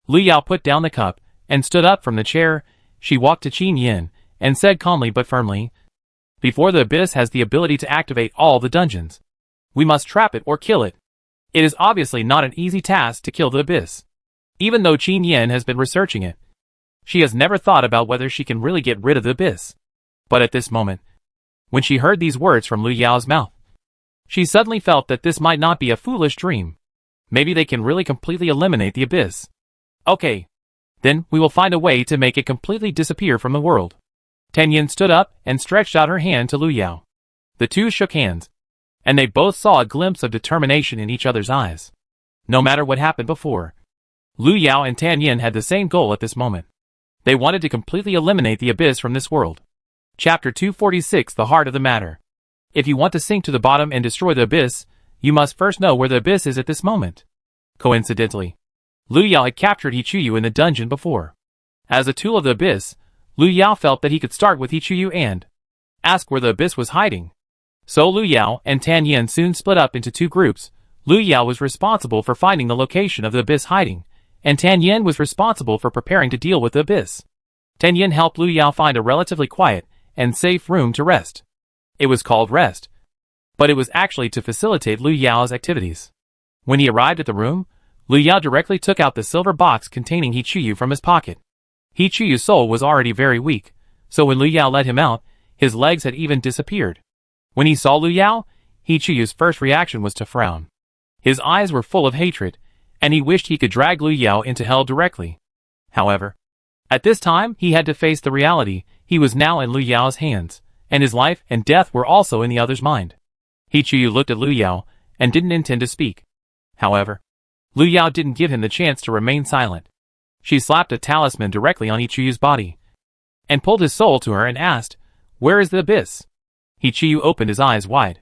Lu Yao put down the cup, and stood up from the chair. She walked to Qin Yin, and said calmly but firmly, before the Abyss has the ability to activate all the dungeons, we must trap it or kill it. It is obviously not an easy task to kill the Abyss. Even though Qin Yin has been researching it, she has never thought about whether she can really get rid of the Abyss. But at this moment, when she heard these words from Lu Yao's mouth, she suddenly felt that this might not be a foolish dream. Maybe they can really completely eliminate the Abyss. Okay. Then we will find a way to make it completely disappear from the world. Tan Yin stood up and stretched out her hand to Lu Yao. The two shook hands, and they both saw a glimpse of determination in each other's eyes. No matter what happened before, Lu Yao and Tan Yin had the same goal at this moment. They wanted to completely eliminate the Abyss from this world. Chapter 246, The Heart of the Matter. If you want to sink to the bottom and destroy the Abyss, you must first know where the Abyss is at this moment. Coincidentally, Lu Yao had captured Hichuyu in the dungeon before. As a tool of the Abyss, Lu Yao felt that he could start with Hichuyu and ask where the Abyss was hiding. So Lu Yao and Tan Yin soon split up into 2 groups. Lu Yao was responsible for finding the location of the Abyss hiding, and Tan Yin was responsible for preparing to deal with the Abyss. Tan Yin helped Lu Yao find a relatively quiet and safe room to rest. It was called rest, but it was actually to facilitate Lu Yao's activities. When he arrived at the room, Lu Yao directly took out the silver box containing Hichuyu from his pocket. Hichuyu's soul was already very weak, so when Lu Yao let him out, his legs had even disappeared. When he saw Lu Yao, Hichuyu's first reaction was to frown. His eyes were full of hatred, and he wished he could drag Lu Yao into hell directly. However, at this time he had to face the reality. He was now in Lu Yao's hands, and his life and death were also in the other's mind. Hichuyu looked at Lu Yao, and didn't intend to speak. However, Lu Yao didn't give him the chance to remain silent. She slapped a talisman directly on Hichuyu's body, and pulled his soul to her and asked, "Where is the Abyss?" Hichuyu opened his eyes wide.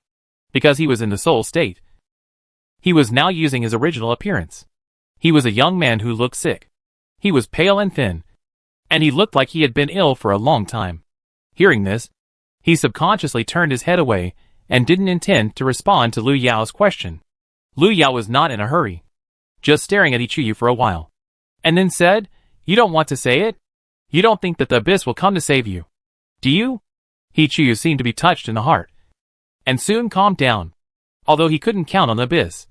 Because he was in the soul state, he was now using his original appearance. He was a young man who looked sick. He was pale and thin, and he looked like he had been ill for a long time. Hearing this, he subconsciously turned his head away, and didn't intend to respond to Lu Yao's question. Lu Yao was not in a hurry, just staring at Hichuyu for a while, and then said, "You don't want to say it? You don't think that the Abyss will come to save you, do you?" Hichuyu seemed to be touched in the heart, and soon calmed down. Although he couldn't count on the Abyss,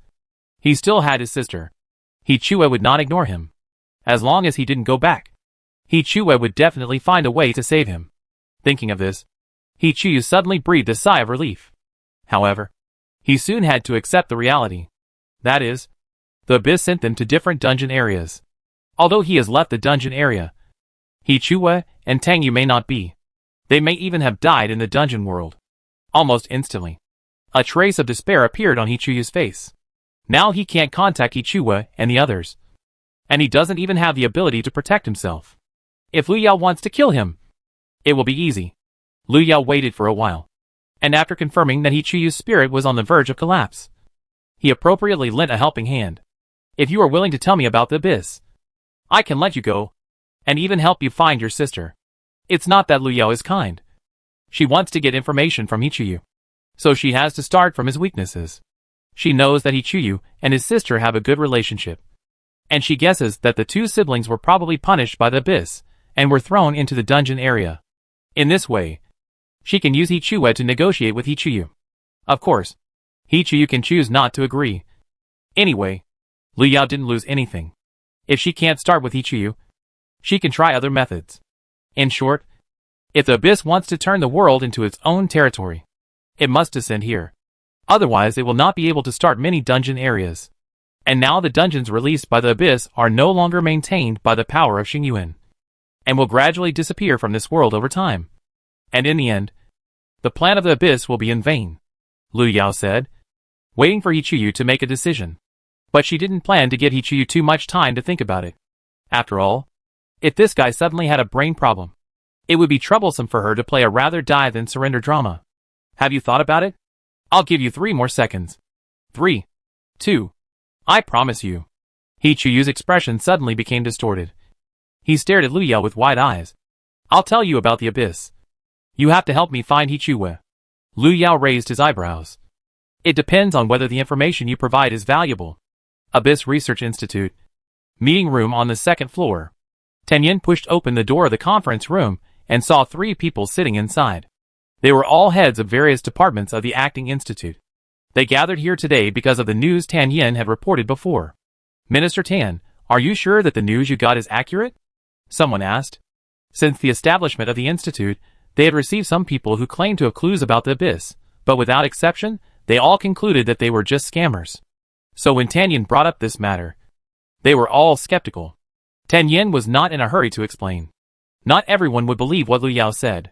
he still had his sister. Hichuyu would not ignore him. As long as he didn't go back, Hichuyu would definitely find a way to save him. Thinking of this, Hichuyu suddenly breathed a sigh of relief. However, he soon had to accept the reality. That is, the Abyss sent them to different dungeon areas. Although he has left the dungeon area, Hichuyu and Tangyu may not be. They may even have died in the dungeon world. Almost instantly, a trace of despair appeared on Hichuyu's face. Now he can't contact Hichuyu and the others, and he doesn't even have the ability to protect himself. If Lu Yao wants to kill him, it will be easy. Lu Yao waited for a while, and after confirming that Hichuyu's spirit was on the verge of collapse, he appropriately lent a helping hand. "If you are willing to tell me about the Abyss, I can let you go, and even help you find your sister." It's not that Lu Yao is kind. She wants to get information from Hichuyu. So she has to start from his weaknesses. She knows that Hichuyu and his sister have a good relationship. And she guesses that the two siblings were probably punished by the abyss and were thrown into the dungeon area. In this way, she can use Hichuyu to negotiate with Hichuyu. Of course, Hichuyu can choose not to agree. Anyway, Liu Yao didn't lose anything. If she can't start with Hichuyu, she can try other methods. In short, if the abyss wants to turn the world into its own territory, it must descend here. Otherwise, it will not be able to start many dungeon areas. And now the dungeons released by the abyss are no longer maintained by the power of Xingyuan, and will gradually disappear from this world over time. And in the end, the plan of the abyss will be in vain, Liu Yao said, waiting for Hichuyu to make a decision. But she didn't plan to give Hichuyu too much time to think about it. After all, if this guy suddenly had a brain problem, it would be troublesome for her to play a rather die than surrender drama. Have you thought about it? I'll give you 3 more seconds. 3, 2, I promise you. Hichuyu's expression suddenly became distorted. He stared at Liu Yao with wide eyes. I'll tell you about the abyss. You have to help me find Hichuyu. Liu Yao raised his eyebrows. It depends on whether the information you provide is valuable. Abyss Research Institute. Meeting room on the 2nd floor. Tianyin pushed open the door of the conference room and saw 3 people sitting inside. They were all heads of various departments of the Acting Institute. They gathered here today because of the news Tianyin had reported before. Minister Tan, are you sure that the news you got is accurate? Someone asked. Since the establishment of the institute, they had received some people who claimed to have clues about the abyss, but without exception, they all concluded that they were just scammers. So when Tianyin brought up this matter, they were all skeptical. Tianyin was not in a hurry to explain. Not everyone would believe what Liu Yao said.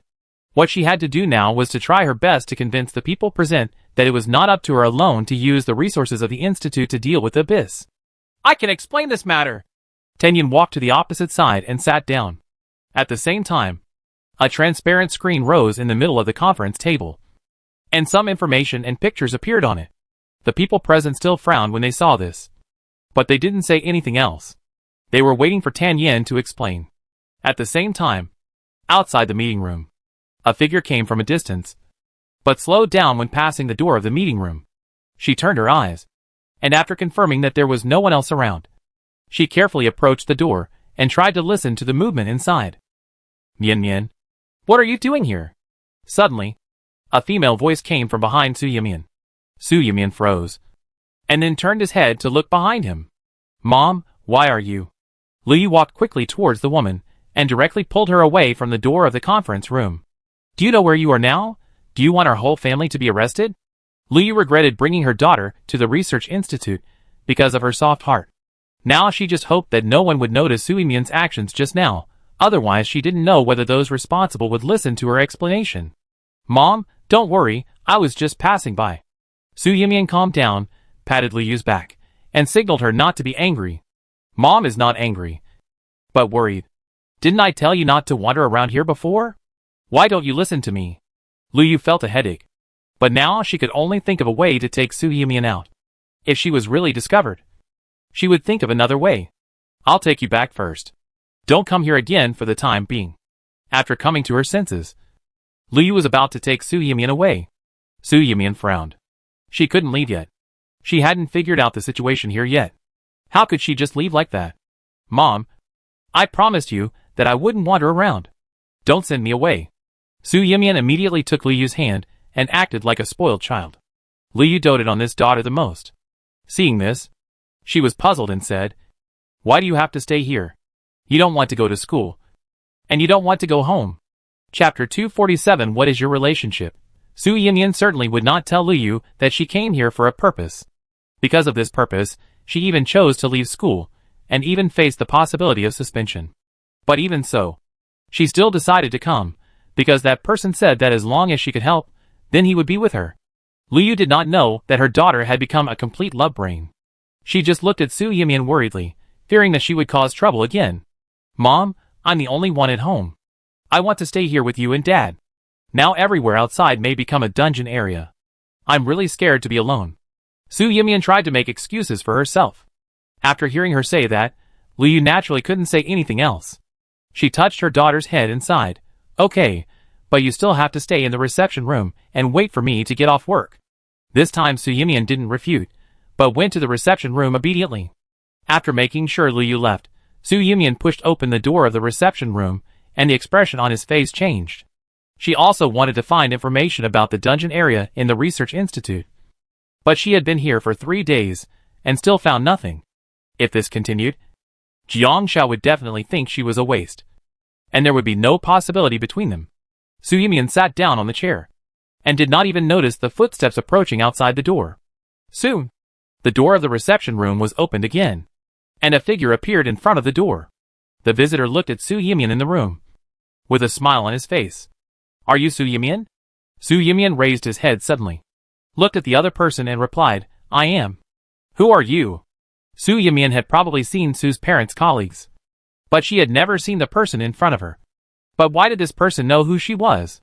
What she had to do now was to try her best to convince the people present that it was not up to her alone to use the resources of the institute to deal with the abyss. I can explain this matter. Tianyin walked to the opposite side and sat down. At the same time, a transparent screen rose in the middle of the conference table, and some information and pictures appeared on it. The people present still frowned when they saw this, but they didn't say anything else. They were waiting for Tianyin to explain. At the same time, outside the meeting room, a figure came from a distance, but slowed down when passing the door of the meeting room. She turned her eyes, and after confirming that there was no one else around, she carefully approached the door and tried to listen to the movement inside. Mian Mian, what are you doing here? Suddenly, a female voice came from behind Su Yimian. Su Yimian froze, and then turned his head to look behind him. Mom, why are you? Liu Yu walked quickly towards the woman, and directly pulled her away from the door of the conference room. Do you know where you are now? Do you want our whole family to be arrested? Liu Yu regretted bringing her daughter to the research institute because of her soft heart. Now she just hoped that no one would notice Su Yimian's actions just now, otherwise she didn't know whether those responsible would listen to her explanation. Mom, don't worry, I was just passing by. Su Yimian calmed down, patted Liu Yu's back, and signaled her not to be angry. Mom is not angry, but worried. Didn't I tell you not to wander around here before? Why don't you listen to me? Liu Yu felt a headache, but now she could only think of a way to take Su Yimian out. If she was really discovered, she would think of another way. I'll take you back first. Don't come here again for the time being. After coming to her senses, Liu Yu was about to take Su Yimian away. Su Yimian frowned. She couldn't leave yet. She hadn't figured out the situation here yet. How could she just leave like that? Mom, I promised you that I wouldn't wander around. Don't send me away. Su Yimian immediately took Liu Yu's hand and acted like a spoiled child. Liu Yu doted on this daughter the most. Seeing this, she was puzzled and said, Why do you have to stay here? You don't want to go to school. And you don't want to go home. Chapter 247 What is your relationship? Su Yimian certainly would not tell Liu Yu that she came here for a purpose. Because of this purpose, she even chose to leave school, and even faced the possibility of suspension. But even so, she still decided to come, because that person said that as long as she could help, then he would be with her. Liu Yu did not know that her daughter had become a complete love brain. She just looked at Su Yimian worriedly, fearing that she would cause trouble again. Mom, I'm the only one at home. I want to stay here with you and Dad. Now everywhere outside may become a dungeon area. I'm really scared to be alone. Su Yimian tried to make excuses for herself. After hearing her say that, Liu Yu naturally couldn't say anything else. She touched her daughter's head and sighed. Okay, but you still have to stay in the reception room and wait for me to get off work. This time Su Yimian didn't refute, but went to the reception room obediently. After making sure Lu Yu left, Su Yimian pushed open the door of the reception room, and the expression on his face changed. She also wanted to find information about the dungeon area in the research institute. But she had been here for 3 days, and still found nothing. If this continued, Jiang Shao would definitely think she was a waste, and there would be no possibility between them. Su Yimian sat down on the chair, and did not even notice the footsteps approaching outside the door. Soon, the door of the reception room was opened again, and a figure appeared in front of the door. The visitor looked at Su Yimian in the room, with a smile on his face. "Are you Su Yimian?" Su Yimian raised his head suddenly, looked at the other person and replied, "I am." "Who are you?" Su Yimian had probably seen Su's parents' colleagues, but she had never seen the person in front of her. But why did this person know who she was?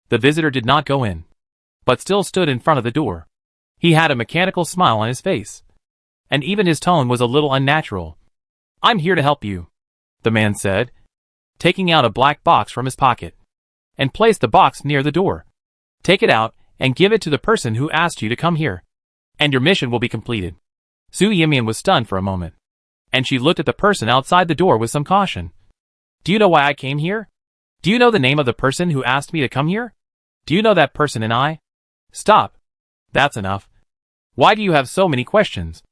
The visitor did not go in, but still stood in front of the door. He had a mechanical smile on his face, and even his tone was a little unnatural. "I'm here to help you," the man said, taking out a black box from his pocket, and placed the box near the door. "Take it out and give it to the person who asked you to come here, and your mission will be completed." Su Yimian was stunned for a moment, and she looked at the person outside the door with some caution. "Do you know why I came here? Do you know the name of the person who asked me to come here? Do you know that person and I?" "Stop. That's enough. Why do you have so many questions?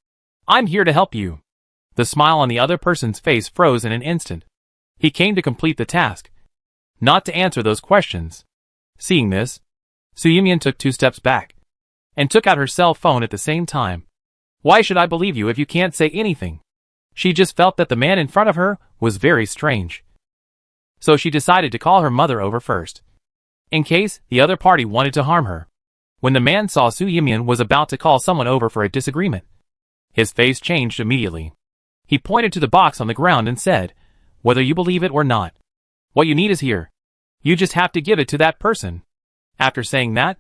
I'm here to help you." The smile on the other person's face froze in an instant. He came to complete the task, not to answer those questions. Seeing this, Su Yimian took 2 steps back, and took out her cell phone at the same time. Why should I believe you if you can't say anything? She just felt that the man in front of her was very strange. So she decided to call her mother over first, in case the other party wanted to harm her. When the man saw Su Yimian was about to call someone over for a disagreement, his face changed immediately. He pointed to the box on the ground and said, "Whether you believe it or not, what you need is here. You just have to give it to that person." After saying that,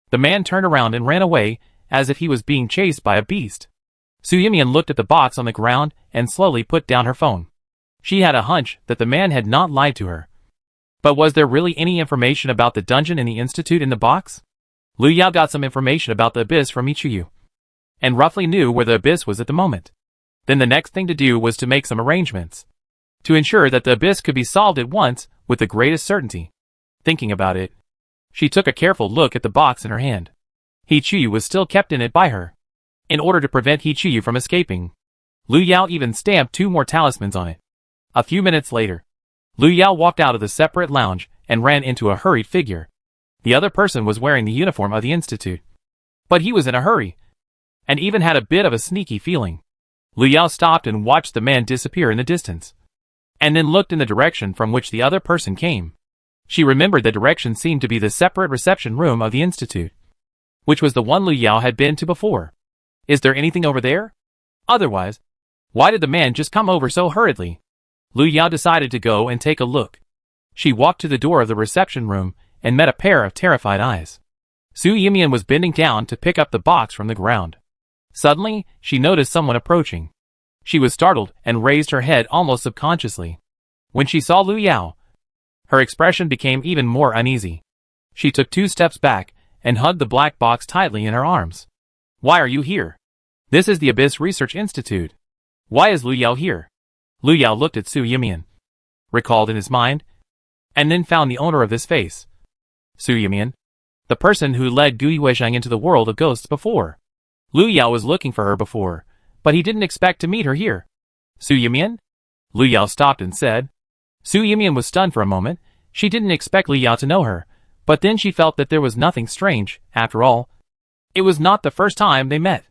the man turned around and ran away as if he was being chased by a beast. Su Yimian looked at the box on the ground and slowly put down her phone. She had a hunch that the man had not lied to her. But was there really any information about the dungeon in the institute in the box? Lu Yao got some information about the abyss from Ichuyu, and roughly knew where the abyss was at the moment. Then the next thing to do was to make some arrangements, to ensure that the abyss could be solved at once with the greatest certainty. Thinking about it, she took a careful look at the box in her hand. Ichuyu was still kept in it by her, in order to prevent Ichuyu from escaping. Lu Yao even stamped 2 more talismans on it. A few minutes later, Lu Yao walked out of the separate lounge and ran into a hurried figure. The other person was wearing the uniform of the institute, but he was in a hurry, and even had a bit of a sneaky feeling. Lu Yao stopped and watched the man disappear in the distance, and then looked in the direction from which the other person came. She remembered the direction seemed to be the separate reception room of the institute, which was the one Lu Yao had been to before. Is there anything over there? Otherwise, why did the man just come over so hurriedly? Lu Yao decided to go and take a look. She walked to the door of the reception room and met a pair of terrified eyes. Su Yimian was bending down to pick up the box from the ground. Suddenly, she noticed someone approaching. She was startled and raised her head almost subconsciously. When she saw Lu Yao, her expression became even more uneasy. She took 2 steps back and hugged the black box tightly in her arms. "Why are you here? This is the Abyss Research Institute. Why is Lu Yao here?" Lu Yao looked at Su Yimian, recalled in his mind, and then found the owner of this face. Su Yimian, the person who led Gu Yuezhang into the world of ghosts before. Lu Yao was looking for her before, but he didn't expect to meet her here. "Su Yimian?" Lu Yao stopped and said. Su Yimian was stunned for a moment. She didn't expect Lu Yao to know her, but then she felt that there was nothing strange, after all. It was not the first time they met.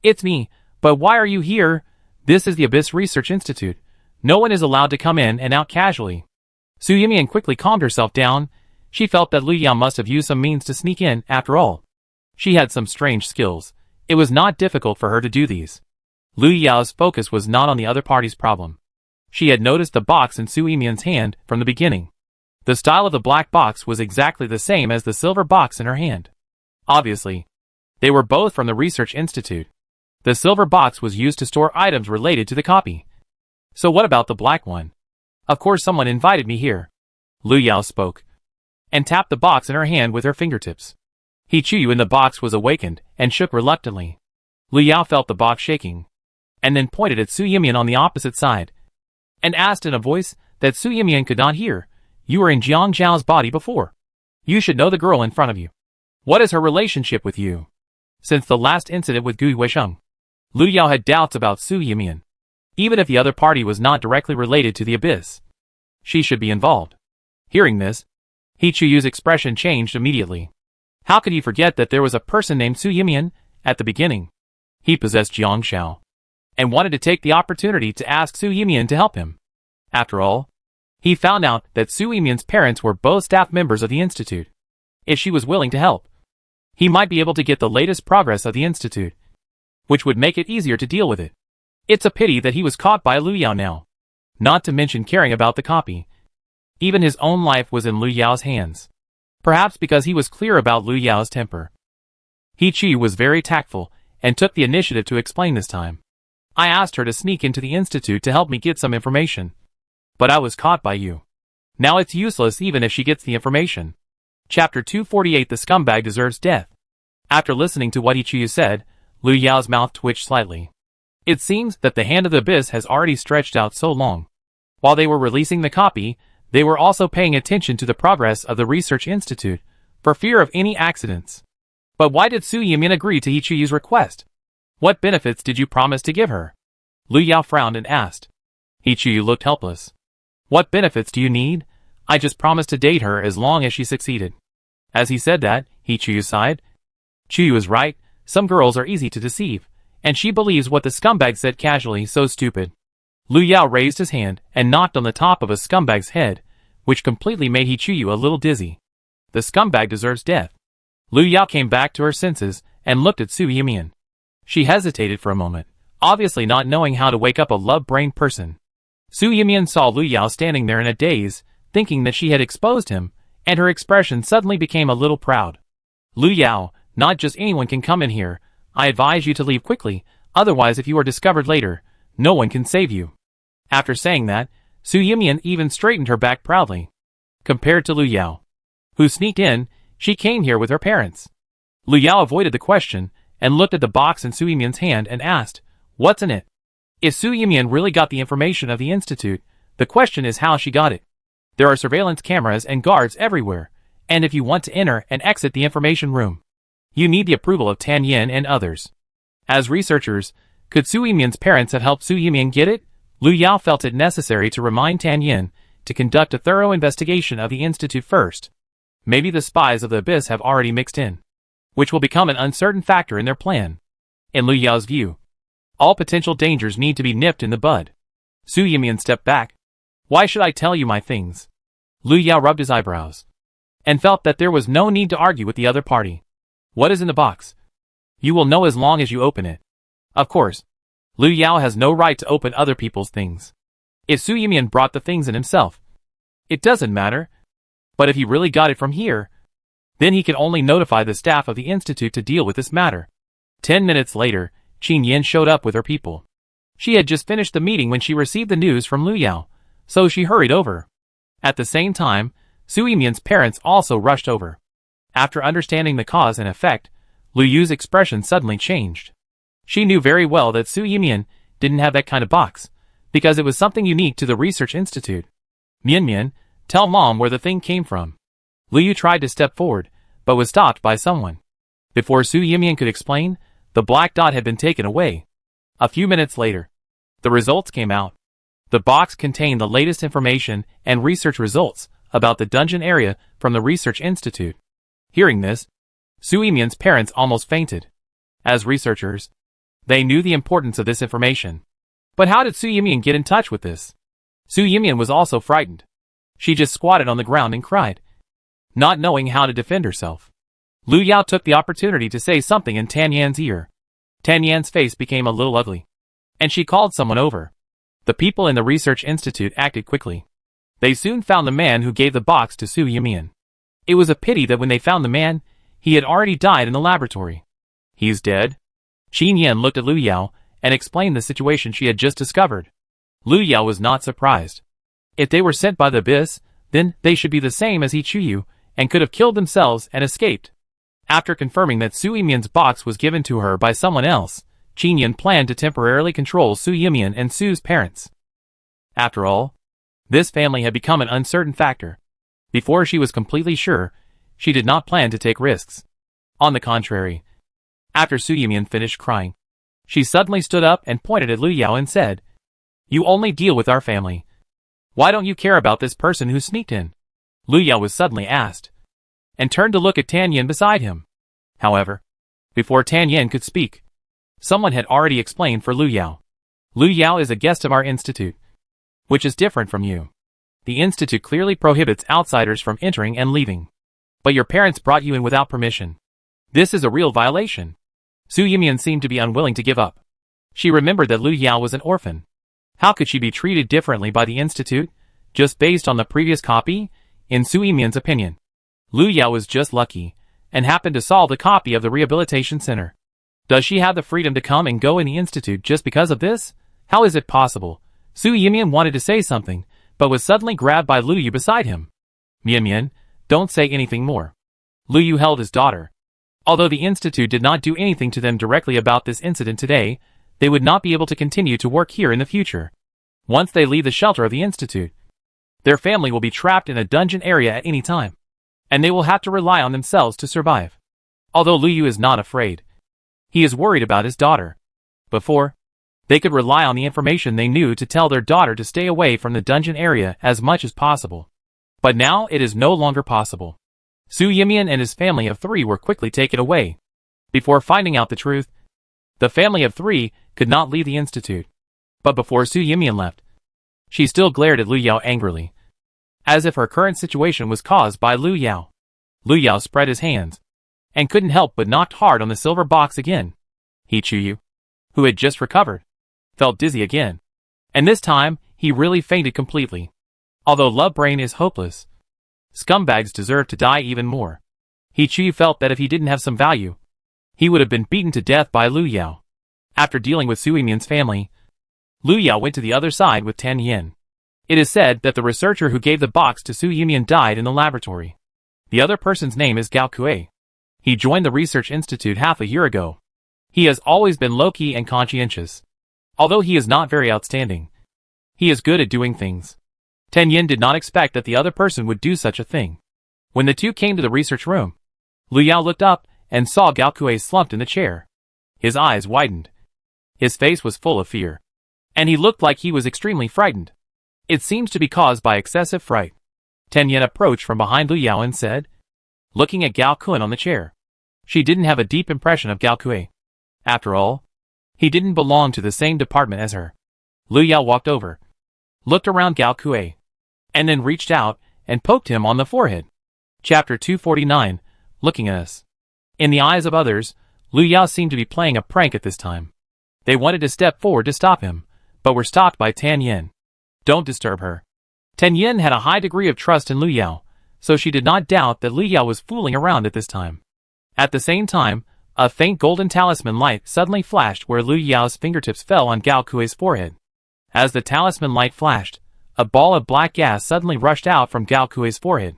"It's me, but why are you here? This is the Abyss Research Institute. No one is allowed to come in and out casually." Su Yimian quickly calmed herself down. She felt that Lu Yao must have used some means to sneak in, after all. She had some strange skills. It was not difficult for her to do these. Lu Yao's focus was not on the other party's problem. She had noticed the box in Su Yimian's hand from the beginning. The style of the black box was exactly the same as the silver box in her hand. Obviously, they were both from the Research Institute. The silver box was used to store items related to the copy. So what about the black one? "Of course someone invited me here," Lu Yao spoke. and tapped the box in her hand with her fingertips. He Chuyu in the box was awakened and shook reluctantly. Lu Yao felt the box shaking, and then pointed at Su Yimian on the opposite side, and asked in a voice that Su Yimian could not hear, "You were in Jiang Zhao's body before. You should know the girl in front of you. What is her relationship with you?" Since the last incident with Gu Weisheng, Lu Yao had doubts about Su Yimian. Even if the other party was not directly related to the abyss, she should be involved. Hearing this, He Chuyu's expression changed immediately. How could he forget that there was a person named Su Yimian at the beginning? He possessed Jiang Zhao, and wanted to take the opportunity to ask Su Yimian to help him. After all, he found out that Su Yimian's parents were both staff members of the Institute. If she was willing to help, he might be able to get the latest progress of the Institute, which would make it easier to deal with it. It's a pity that he was caught by Lu Yao now, not to mention caring about the copy. Even his own life was in Lu Yao's hands. Perhaps because he was clear about Lu Yao's temper. He Chuyu was very tactful, and took the initiative to explain this time. I asked her to sneak into the Institute to help me get some information, but I was caught by you. Now it's useless even if she gets the information. Chapter 248 The Scumbag Deserves Death. After listening to what He Chuyu said, Lu Yao's mouth twitched slightly. It seems that the hand of the abyss has already stretched out so long. While they were releasing the copy, they were also paying attention to the progress of the Research Institute, for fear of any accidents. But why did Su Yimian agree to He Chuyu's request? What benefits did you promise to give her? Lu Yao frowned and asked. He Chuyu looked helpless. What benefits do you need? I just promised to date her as long as she succeeded. As he said that, He Chuyu sighed. Chuyu is right, some girls are easy to deceive, and she believes what the scumbag said casually, so stupid. Lu Yao raised his hand and knocked on the top of a scumbag's head, which completely made He Chuyu a little dizzy. The scumbag deserves death. Lu Yao came back to her senses and looked at Su Yimian. She hesitated for a moment, obviously not knowing how to wake up a love-brained person. Su Yimian saw Lu Yao standing there in a daze, thinking that she had exposed him, and her expression suddenly became a little proud. Lu Yao, not just anyone can come in here. I advise you to leave quickly, otherwise if you are discovered later, no one can save you. After saying that, Su Yimian even straightened her back proudly. Compared to Lu Yao, who sneaked in, she came here with her parents. Lu Yao avoided the question, and looked at the box in Su Yimian's hand and asked, "What's in it?" If Su Yimian really got the information of the Institute, the question is how she got it. There are surveillance cameras and guards everywhere, and if you want to enter and exit the information room, you need the approval of Tan Yin and others. As researchers, could Su Yimian's parents have helped Su Yimian get it? Lu Yao felt it necessary to remind Tan Yin to conduct a thorough investigation of the Institute first. Maybe the spies of the abyss have already mixed in, which will become an uncertain factor in their plan. In Lu Yao's view, all potential dangers need to be nipped in the bud. Su Yimian stepped back. Why should I tell you my things? Lu Yao rubbed his eyebrows, and felt that there was no need to argue with the other party. What is in the box? You will know as long as you open it. Of course, Lu Yao has no right to open other people's things. If Su Yimian brought the things in himself, it doesn't matter. But if he really got it from here, then he can only notify the staff of the Institute to deal with this matter. 10 minutes later, Qin Yin showed up with her people. She had just finished the meeting when she received the news from Lu Yao, so she hurried over. At the same time, Su Yimian's parents also rushed over. After understanding the cause and effect, Lu Yu's expression suddenly changed. She knew very well that Su Yimian didn't have that kind of box, because it was something unique to the Research Institute. Mian Mian, tell Mom where the thing came from. Lu Yu tried to step forward, but was stopped by someone. Before Su Yimian could explain, the black dot had been taken away. A few minutes later, the results came out. The box contained the latest information and research results about the dungeon area from the Research Institute. Hearing this, Su Yimian's parents almost fainted. As researchers, they knew the importance of this information. But how did Su Yimian get in touch with this? Su Yimian was also frightened. She just squatted on the ground and cried, not knowing how to defend herself. Lu Yao took the opportunity to say something in Tan Yan's ear. Tan Yan's face became a little ugly, and she called someone over. The people in the Research Institute acted quickly. They soon found the man who gave the box to Su Yimian. It was a pity that when they found the man, he had already died in the laboratory. He's dead? Qin Yin looked at Lu Yao and explained the situation she had just discovered. Lu Yao was not surprised. If they were sent by the abyss, then they should be the same as He Chuyu and could have killed themselves and escaped. After confirming that Su Yimian's box was given to her by someone else, Qin Yan planned to temporarily control Su Yimian and Su's parents. After all, this family had become an uncertain factor. Before she was completely sure, she did not plan to take risks. On the contrary, after Su Yimian finished crying, she suddenly stood up and pointed at Lu Yao and said, "You only deal with our family. Why don't you care about this person who sneaked in?" Lu Yao was suddenly asked, and turned to look at Tan Yin beside him. However, before Tan Yin could speak, someone had already explained for Lu Yao. "Lu Yao is a guest of our institute, which is different from you. The institute clearly prohibits outsiders from entering and leaving. But your parents brought you in without permission. This is a real violation." Su Yimian seemed to be unwilling to give up. She remembered that Lu Yao was an orphan. How could she be treated differently by the institute, just based on the previous copy? In Su Yimian's opinion, Lu Yao was just lucky, and happened to solve the copy of the rehabilitation center. Does she have the freedom to come and go in the institute just because of this? How is it possible? Su Yimian wanted to say something, but was suddenly grabbed by Lu Yu beside him. "Mian, don't say anything more." Lu Yu held his daughter. Although the institute did not do anything to them directly about this incident today, they would not be able to continue to work here in the future. Once they leave the shelter of the institute, their family will be trapped in a dungeon area at any time, and they will have to rely on themselves to survive. Although Lu Yu is not afraid, he is worried about his daughter. Before, they could rely on the information they knew to tell their daughter to stay away from the dungeon area as much as possible. But now it is no longer possible. Su Yimian and his family of 3 were quickly taken away. Before finding out the truth, the family of 3 could not leave the institute. But before Su Yimian left, she still glared at Lu Yao angrily, as if her current situation was caused by Lu Yao. Lu Yao spread his hands, and couldn't help but knocked hard on the silver box again. Chu, who had just recovered, felt dizzy again. And this time, he really fainted completely. Although Love Brain is hopeless, scumbags deserve to die even more. Chu felt that if he didn't have some value, he would have been beaten to death by Lu Yao. After dealing with Su Yimian's family, Lu Yao went to the other side with Tan Yin. It is said that the researcher who gave the box to Su Yimian died in the laboratory. The other person's name is Gao Kue. He joined the research institute half a year ago. He has always been low-key and conscientious. Although he is not very outstanding, he is good at doing things. Tan Yin did not expect that the other person would do such a thing. When the two came to the research room, Lu Yao looked up and saw Gao Kue slumped in the chair. His eyes widened. His face was full of fear, and he looked like he was extremely frightened. It seems to be caused by excessive fright. Tan Yin approached from behind Lu Yao and said, looking at Gao Kue on the chair. She didn't have a deep impression of Gao Kue. After all, he didn't belong to the same department as her. Lu Yao walked over, looked around Gao Kue, and then reached out and poked him on the forehead. Chapter 249, Looking at Us. In the eyes of others, Lu Yao seemed to be playing a prank at this time. They wanted to step forward to stop him, but were stopped by Tan Yin. Don't disturb her. Tan Yin had a high degree of trust in Lu Yao, so she did not doubt that Lu Yao was fooling around at this time. At the same time, a faint golden talisman light suddenly flashed where Lu Yao's fingertips fell on Gao Kue's forehead. As the talisman light flashed, a ball of black gas suddenly rushed out from Gao Kue's forehead.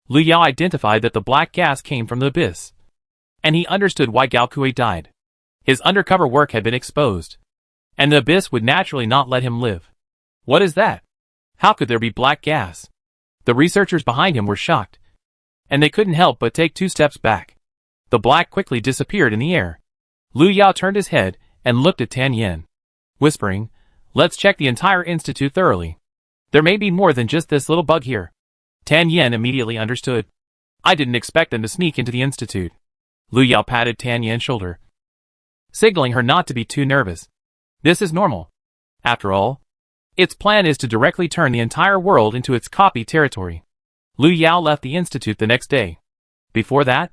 Lu Yao identified that the black gas came from the abyss, and he understood why Gao Kue died. His undercover work had been exposed, and the abyss would naturally not let him live. What is that? How could there be black gas? The researchers behind him were shocked, and they couldn't help but take 2 steps back. The black quickly disappeared in the air. Lu Yao turned his head and looked at Tan Yin, whispering, let's check the entire institute thoroughly. There may be more than just this little bug here. Tan Yin immediately understood. I didn't expect them to sneak into the institute. Lu Yao patted Tan Yin's shoulder, signaling her not to be too nervous. This is normal. After all, its plan is to directly turn the entire world into its copy territory. Lu Yao left the institute the next day. Before that,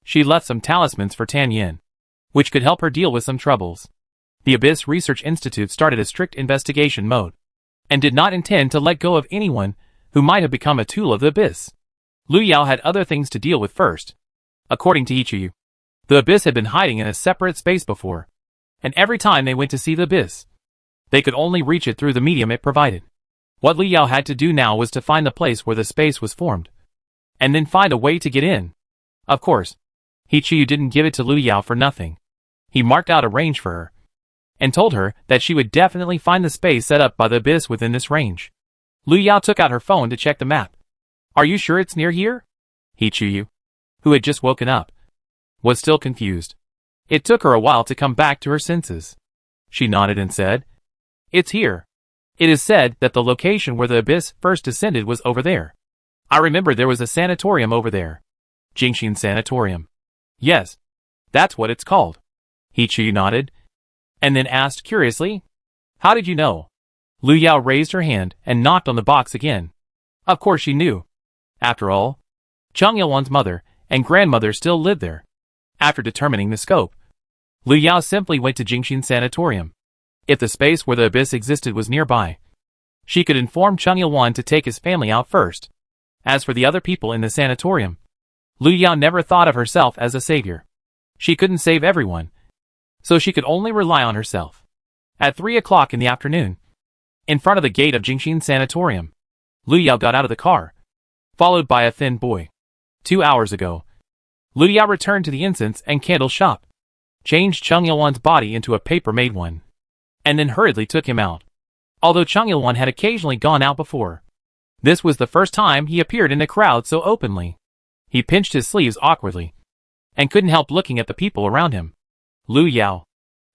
she left some talismans for Tan Yin, which could help her deal with some troubles. The Abyss Research Institute started a strict investigation mode, and did not intend to let go of anyone who might have become a tool of the Abyss. Lu Yao had other things to deal with first. According to Ichiyu, the Abyss had been hiding in a separate space before, and every time they went to see the Abyss, they could only reach it through the medium it provided. What Lu Yao had to do now was to find the place where the space was formed, and then find a way to get in. Of course, Hichiyu didn't give it to Lu Yao for nothing. He marked out a range for her, and told her that she would definitely find the space set up by the abyss within this range. Lu Yao took out her phone to check the map. Are you sure it's near here? Hichiyu, who had just woken up, was still confused. It took her a while to come back to her senses. She nodded and said, It's here. It is said that the location where the abyss first descended was over there. I remember there was a sanatorium over there. Jingxin Sanatorium. Yes, that's what it's called. Hichiyu nodded, and then asked curiously, How did you know? Lu Yao raised her hand and knocked on the box again. Of course she knew. After all, Cheng Yilwan's mother and grandmother still lived there. After determining the scope, Lu Yao simply went to Jingxin Sanatorium. If the space where the abyss existed was nearby, she could inform Cheng Yilwan to take his family out first. As for the other people in the sanatorium, Lu Yao never thought of herself as a savior. She couldn't save everyone, so she could only rely on herself. At 3 o'clock in the afternoon, in front of the gate of Jingxin Sanatorium, Lu Yao got out of the car, followed by a thin boy. 2 hours ago, Lu Yao returned to the incense and candle shop, changed Cheng Yilwan's body into a paper-made one, and then hurriedly took him out. Although Cheng Yilwan had occasionally gone out before, this was the first time he appeared in the crowd so openly. He pinched his sleeves awkwardly, and couldn't help looking at the people around him. Lu Yao.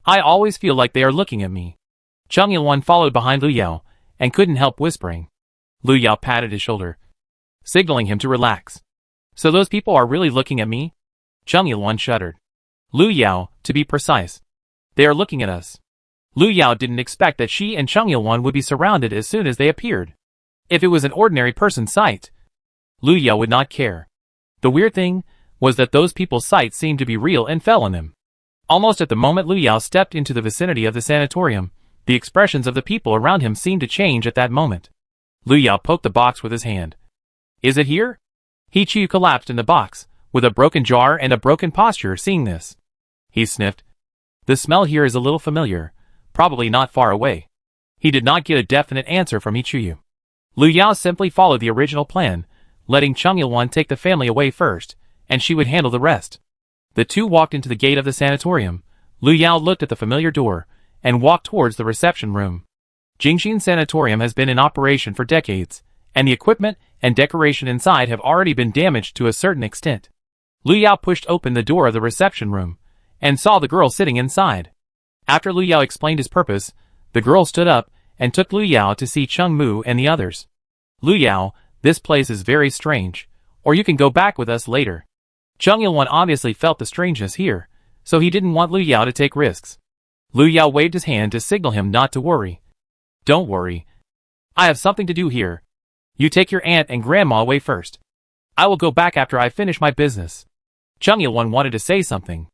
I always feel like they are looking at me. Cheng Yilwan followed behind Lu Yao, and couldn't help whispering. Lu Yao patted his shoulder, signaling him to relax. So those people are really looking at me? Cheng Yilwan shuddered. Lu Yao, to be precise. They are looking at us. Lu Yao didn't expect that she and Cheng Yilwan would be surrounded as soon as they appeared. If it was an ordinary person's sight, Lu Yao would not care. The weird thing was that those people's sights seemed to be real and fell on him. Almost at the moment Lu Yao stepped into the vicinity of the sanatorium, the expressions of the people around him seemed to change at that moment. Lu Yao poked the box with his hand. Is it here? Hichiyu collapsed in the box, with a broken jar and a broken posture seeing this. He sniffed. The smell here is a little familiar, probably not far away. He did not get a definite answer from Hichiyu. Lu Yao simply followed the original plan, letting Cheng Yilwan take the family away first, and she would handle the rest. The two walked into the gate of the sanatorium. Lu Yao looked at the familiar door, and walked towards the reception room. Jingxin Sanatorium has been in operation for decades, and the equipment and decoration inside have already been damaged to a certain extent. Lu Yao pushed open the door of the reception room, and saw the girl sitting inside. After Lu Yao explained his purpose, the girl stood up, and took Lu Yao to see Cheng Mu and the others. Lu Yao, this place is very strange, or you can go back with us later. Cheng Yilwan obviously felt the strangeness here, so he didn't want Lu Yao to take risks. Lu Yao waved his hand to signal him not to worry. Don't worry. I have something to do here. You take your aunt and grandma away first. I will go back after I finish my business. Cheng Yilwan wanted to say something,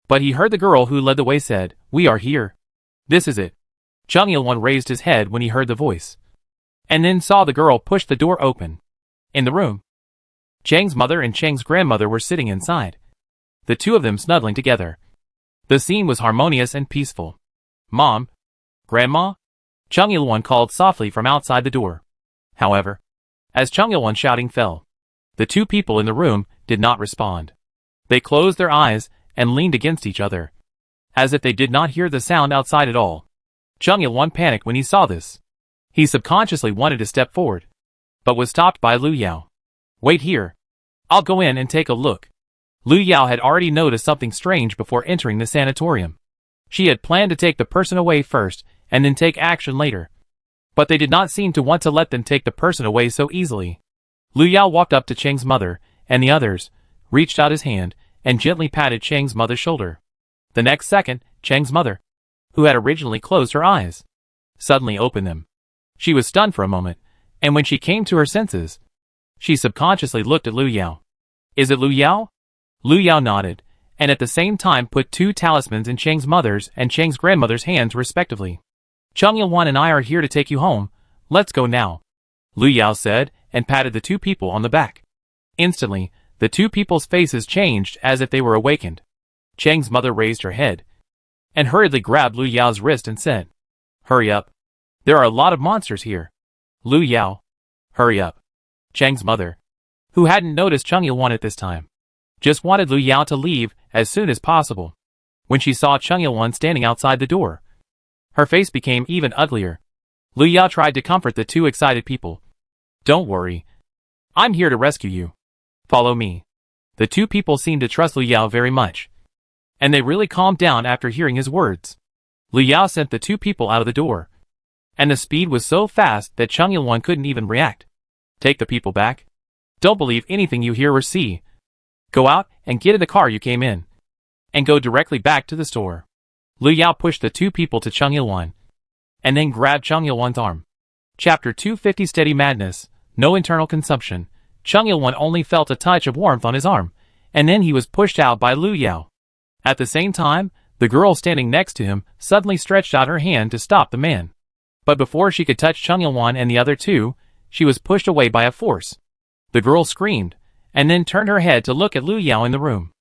but he heard the girl who led the way said, We are here. This is it. Cheng Yilwan raised his head when he heard the voice, and then saw the girl push the door open. In the room, Cheng's mother and Cheng's grandmother were sitting inside, the two of them snuggling together. The scene was harmonious and peaceful. Mom? Grandma? Cheng Yilwan called softly from outside the door. However, as Cheng Yilwan's shouting fell, the two people in the room did not respond. They closed their eyes and leaned against each other, as if they did not hear the sound outside at all. Cheng Yilwan panicked when he saw this. He subconsciously wanted to step forward, but was stopped by Lu Yao. Wait here. I'll go in and take a look. Lu Yao had already noticed something strange before entering the sanatorium. She had planned to take the person away first, and then take action later. But they did not seem to want to let them take the person away so easily. Lu Yao walked up to Cheng's mother, and the others, reached out his hand, and gently patted Cheng's mother's shoulder. The next second, Cheng's mother, who had originally closed her eyes, suddenly opened them. She was stunned for a moment, and when she came to her senses, she subconsciously looked at Lu Yao. Is it Lu Yao? Lu Yao nodded, and at the same time put two talismans in Cheng's mother's and Cheng's grandmother's hands respectively. Cheng Yilwan and I are here to take you home. Let's go now, Lu Yao said, and patted the two people on the back. Instantly, the two people's faces changed as if they were awakened. Cheng's mother raised her head, and hurriedly grabbed Lu Yao's wrist and said, Hurry up. There are a lot of monsters here. Lu Yao. Hurry up. Cheng's mother, who hadn't noticed Chung Il-won at this time. Just wanted Lu Yao to leave as soon as possible. When she saw Chung Il-won standing outside the door, her face became even uglier. Lu Yao tried to comfort the two excited people. "Don't worry. I'm here to rescue you. Follow me." The two people seemed to trust Lu Yao very much, and they really calmed down after hearing his words. Lu Yao sent the two people out of the door, and the speed was so fast that Chung Il-won couldn't even react. "Take the people back. Don't believe anything you hear or see. Go out and get in the car you came in, and go directly back to the store." Lu Yao pushed the two people to Chung Il-won, and then grabbed Chung Il-won's arm. Chapter 250 Steady Madness, No Internal Consumption. Chung Il-won only felt a touch of warmth on his arm, and then he was pushed out by Lu Yao. At the same time, the girl standing next to him suddenly stretched out her hand to stop the man. But before she could touch Chung Il-won and the other two, she was pushed away by a force. The girl screamed, and then turned her head to look at Lu Yao in the room.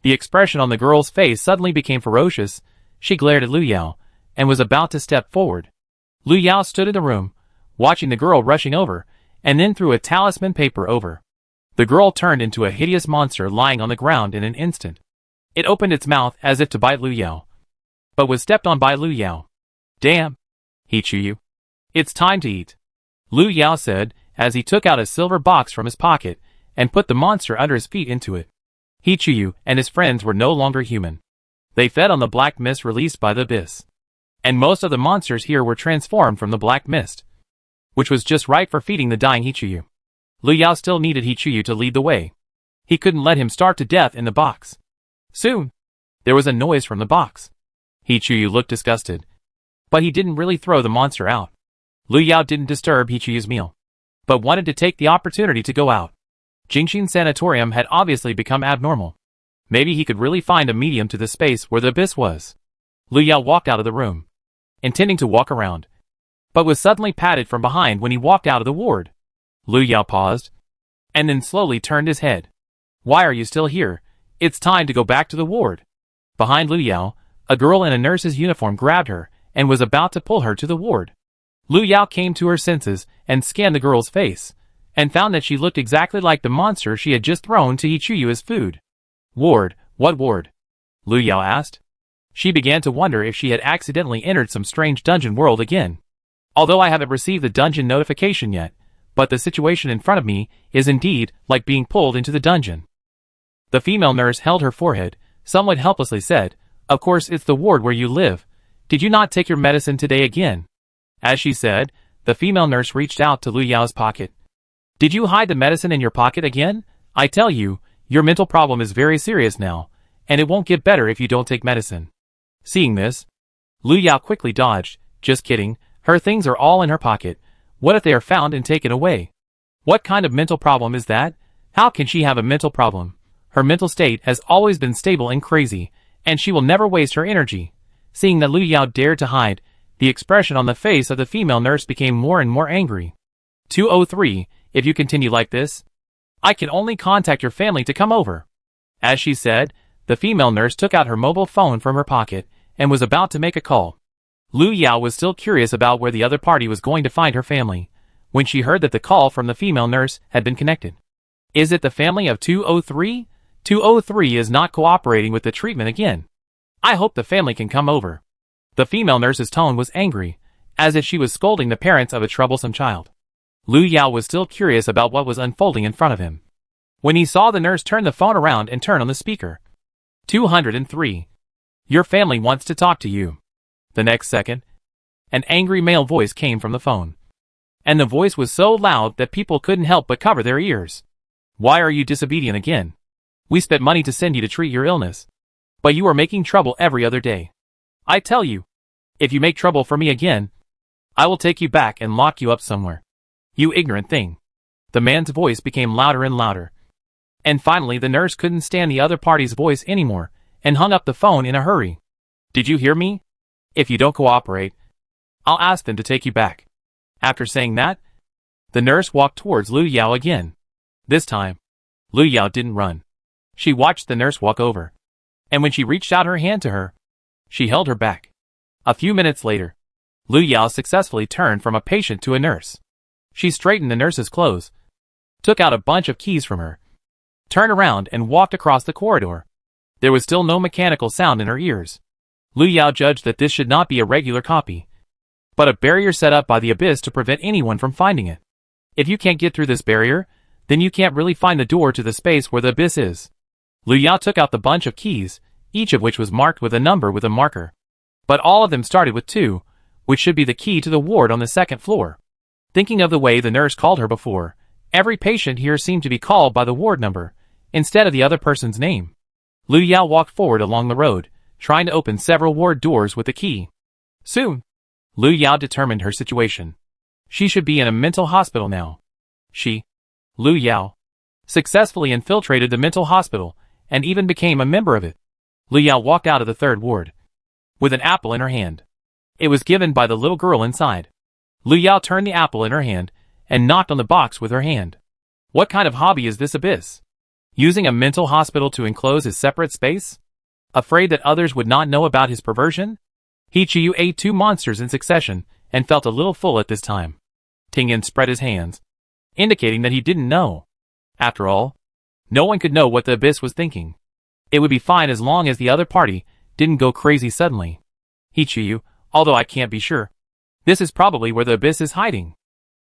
The expression on the girl's face suddenly became ferocious. She glared at Lu Yao, and was about to step forward. Lu Yao stood in the room, watching the girl rushing over, and then threw a talisman paper over. The girl turned into a hideous monster lying on the ground in an instant. It opened its mouth as if to bite Lu Yao, but was stepped on by Lu Yao. "Damn, Hichuyu. It's time to eat," Lu Yao said as he took out a silver box from his pocket and put the monster under his feet into it. Hichuyu and his friends were no longer human. They fed on the black mist released by the abyss, and most of the monsters here were transformed from the black mist, which was just right for feeding the dying Hichuyu. Lu Yao still needed Hichuyu to lead the way. He couldn't let him starve to death in the box. Soon, there was a noise from the box. Hichuyu looked disgusted, but he didn't really throw the monster out. Lu Yao didn't disturb Hichuyu's meal, but wanted to take the opportunity to go out. Jingxin Sanatorium had obviously become abnormal. Maybe he could really find a medium to the space where the abyss was. Lu Yao walked out of the room, intending to walk around, but was suddenly patted from behind when he walked out of the ward. Lu Yao paused, and then slowly turned his head. "Why are you still here? It's time to go back to the ward." Behind Lu Yao, a girl in a nurse's uniform grabbed her and was about to pull her to the ward. Lu Yao came to her senses and scanned the girl's face, and found that she looked exactly like the monster she had just thrown to Hichuyu as food. "Ward? What ward?" Lu Yao asked. She began to wonder if she had accidentally entered some strange dungeon world again. "Although I haven't received the dungeon notification yet, but the situation in front of me is indeed like being pulled into the dungeon." The female nurse held her forehead, somewhat helplessly said, "Of course it's the ward where you live. Did you not take your medicine today again?" As she said, the female nurse reached out to Lu Yao's pocket. "Did you hide the medicine in your pocket again? I tell you, your mental problem is very serious now, and it won't get better if you don't take medicine." Seeing this, Lu Yao quickly dodged. "Just kidding, her things are all in her pocket. What if they are found and taken away? What kind of mental problem is that? How can she have a mental problem? Her mental state has always been stable and crazy, and she will never waste her energy." Seeing that Lu Yao dared to hide, the expression on the face of the female nurse became more and more angry. 203, if you continue like this, I can only contact your family to come over." As she said, the female nurse took out her mobile phone from her pocket and was about to make a call. Lu Yao was still curious about where the other party was going to find her family, when she heard that the call from the female nurse had been connected. "Is it the family of 203? 203 is not cooperating with the treatment again. I hope the family can come over." The female nurse's tone was angry, as if she was scolding the parents of a troublesome child. Lu Yao was still curious about what was unfolding in front of him, when he saw the nurse turn the phone around and turn on the speaker. 203. "Your family wants to talk to you." The next second, an angry male voice came from the phone, and the voice was so loud that people couldn't help but cover their ears. "Why are you disobedient again? We spent money to send you to treat your illness, but you are making trouble every other day. I tell you, if you make trouble for me again, I will take you back and lock you up somewhere. You ignorant thing." The man's voice became louder and louder, and finally the nurse couldn't stand the other party's voice anymore and hung up the phone in a hurry. "Did you hear me? If you don't cooperate, I'll ask them to take you back." After saying that, the nurse walked towards Lu Yao again. This time, Lu Yao didn't run. She watched the nurse walk over, and when she reached out her hand to her, she held her back. A few minutes later, Lu Yao successfully turned from a patient to a nurse. She straightened the nurse's clothes, took out a bunch of keys from her, turned around and walked across the corridor. There was still no mechanical sound in her ears. Lu Yao judged that this should not be a regular copy, but a barrier set up by the abyss to prevent anyone from finding it. If you can't get through this barrier, then you can't really find the door to the space where the abyss is. Lu Yao took out the bunch of keys, each of which was marked with a number with a marker. But all of them started with 2, which should be the key to the ward on the 2nd floor. Thinking of the way the nurse called her before, every patient here seemed to be called by the ward number, instead of the other person's name. Lu Yao walked forward along the road, trying to open several ward doors with the key. Soon, Lu Yao determined her situation. She should be in a mental hospital now. Lu Yao, successfully infiltrated the mental hospital, and even became a member of it. Lu Yao walked out of the 3rd ward, with an apple in her hand. It was given by the little girl inside. Lu Yao turned the apple in her hand, and knocked on the box with her hand. What kind of hobby is this abyss? Using a mental hospital to enclose his separate space? Afraid that others would not know about his perversion? Hichiyu ate 2 monsters in succession, and felt a little full at this time. Tingyan spread his hands, indicating that he didn't know. After all, no one could know what the abyss was thinking. It would be fine as long as the other party didn't go crazy suddenly. Hichiyu, although I can't be sure, this is probably where the abyss is hiding.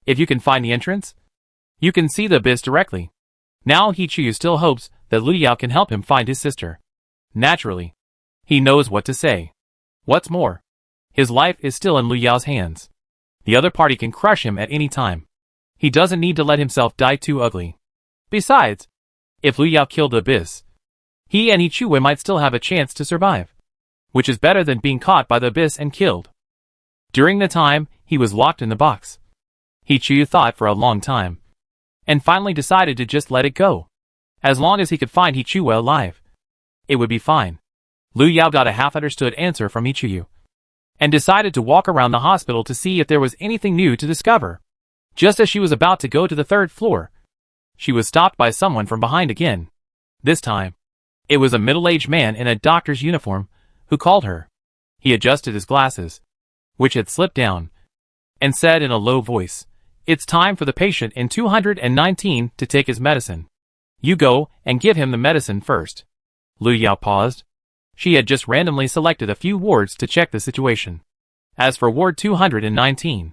If you can find the entrance, you can see the abyss directly. Now Hichiyu still hopes that Lu Yao can help him find his sister. Naturally, he knows what to say. What's more, his life is still in Lu Yao's hands. The other party can crush him at any time. He doesn't need to let himself die too ugly. Besides, if Lu Yao killed the abyss, he and Hichiyu might still have a chance to survive, which is better than being caught by the abyss and killed. During the time he was locked in the box, Hichiyu thought for a long time, and finally decided to just let it go. As long as he could find Hichiyu alive, it would be fine. Lu Yao got a half-understood answer from Hichiyu, and decided to walk around the hospital to see if there was anything new to discover. Just as she was about to go to the 3rd floor, she was stopped by someone from behind again. This time, it was a middle-aged man in a doctor's uniform who called her. He adjusted his glasses, which had slipped down, and said in a low voice, "It's time for the patient in 219 to take his medicine. You go and give him the medicine first." Lu Yao paused. She had just randomly selected a few wards to check the situation. As for ward 219,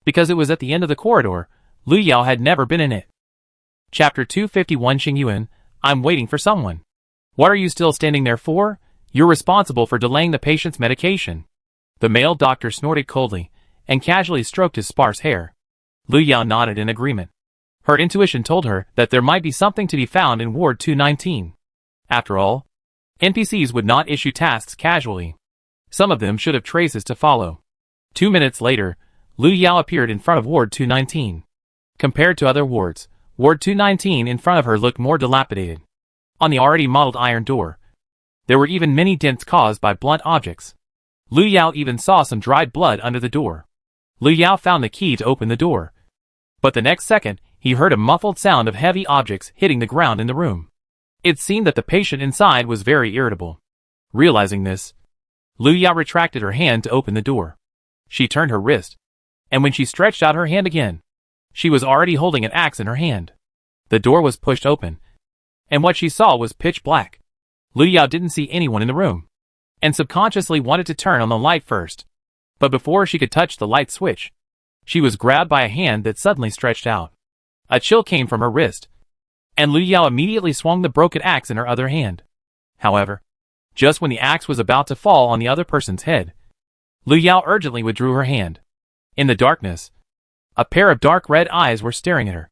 because it was at the end of the corridor, Lu Yao had never been in it. Chapter 251 Xingyuan, I'm waiting for someone. What are you still standing there for? You're responsible for delaying the patient's medication. The male doctor snorted coldly, and casually stroked his sparse hair. Lu Yao nodded in agreement. Her intuition told her that there might be something to be found in ward 219. After all, NPCs would not issue tasks casually. Some of them should have traces to follow. 2 minutes later, Lu Yao appeared in front of ward 219. Compared to other wards, ward 219 in front of her looked more dilapidated. On the already modeled iron door, there were even many dents caused by blunt objects. Lu Yao even saw some dried blood under the door. Lu Yao found the key to open the door, but the next second, he heard a muffled sound of heavy objects hitting the ground in the room. It seemed that the patient inside was very irritable. Realizing this, Lu Yao retracted her hand to open the door. She turned her wrist, and when she stretched out her hand again, she was already holding an axe in her hand. The door was pushed open, and what she saw was pitch black. Lu Yao didn't see anyone in the room, and subconsciously wanted to turn on the light first. But before she could touch the light switch, she was grabbed by a hand that suddenly stretched out. A chill came from her wrist, and Lu Yao immediately swung the broken axe in her other hand. However, just when the axe was about to fall on the other person's head, Lu Yao urgently withdrew her hand. In the darkness, a pair of dark red eyes were staring at her,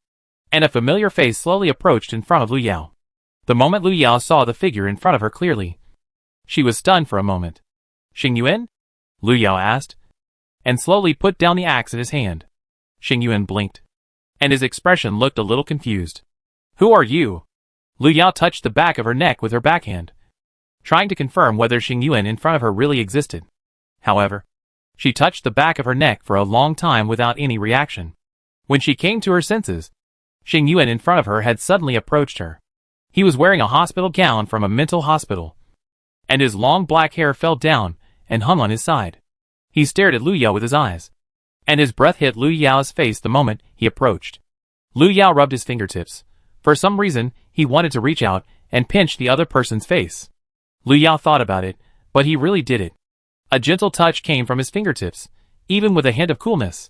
and a familiar face slowly approached in front of Lu Yao. The moment Lu Yao saw the figure in front of her clearly, she was stunned for a moment. "Xingyuan?" Lu Yao asked, and slowly put down the axe in his hand. Xingyuan blinked, and his expression looked a little confused. "Who are you?" Lu Yao touched the back of her neck with her backhand, trying to confirm whether Xingyuan in front of her really existed. However, she touched the back of her neck for a long time without any reaction. When she came to her senses, Xingyuan in front of her had suddenly approached her. He was wearing a hospital gown from a mental hospital, and his long black hair fell down and hung on his side. He stared at Lu Yao with his eyes, and his breath hit Lu Yao's face the moment he approached. Lu Yao rubbed his fingertips. For some reason, he wanted to reach out and pinch the other person's face. Lu Yao thought about it, but he really did it. A gentle touch came from his fingertips, even with a hint of coolness.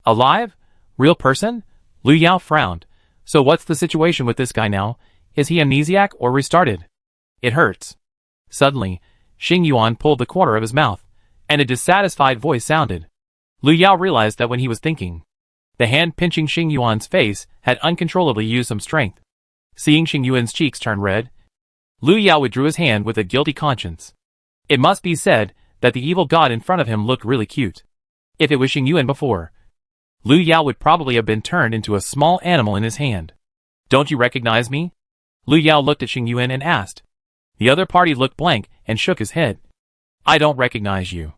Alive? Real person? Lu Yao frowned. So what's the situation with this guy now? Is he amnesiac or restarted? It hurts. Suddenly, Xing Yuan pulled the corner of his mouth, and a dissatisfied voice sounded. Lu Yao realized that when he was thinking. The hand pinching Xing Yuan's face had uncontrollably used some strength. Seeing Xing Yuan's cheeks turn red, Lu Yao withdrew his hand with a guilty conscience. It must be said that the evil god in front of him looked really cute. If it was Xing Yuan before, Lu Yao would probably have been turned into a small animal in his hand. Don't you recognize me? Lu Yao looked at Xing Yuan and asked. The other party looked blank and shook his head. I don't recognize you.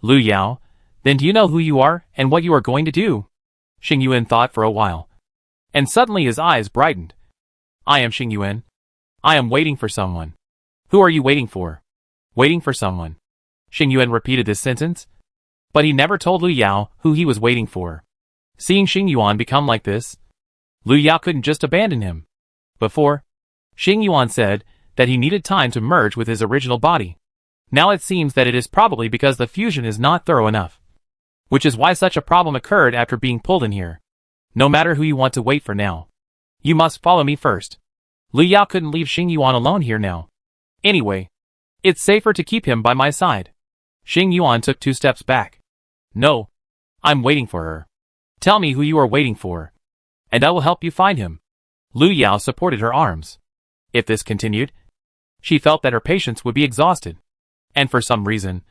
Lu Yao, then do you know who you are and what you are going to do? Xing Yuan thought for a while. And suddenly his eyes brightened. I am Xing Yuan. I am waiting for someone. Who are you waiting for? Waiting for someone. Xing Yuan repeated this sentence. But he never told Lu Yao who he was waiting for. Seeing Xing Yuan become like this, Lu Yao couldn't just abandon him. Before, Xing Yuan said that he needed time to merge with his original body. Now it seems that it is probably because the fusion is not thorough enough. Which is why such a problem occurred after being pulled in here. No matter who you want to wait for now. You must follow me first. Lu Yao couldn't leave Xing Yuan alone here now. Anyway, it's safer to keep him by my side. Xing Yuan took 2 steps back. No. I'm waiting for her. Tell me who you are waiting for, and I will help you find him. Lu Yao supported her arms. If this continued, she felt that her patience would be exhausted. And for some reason,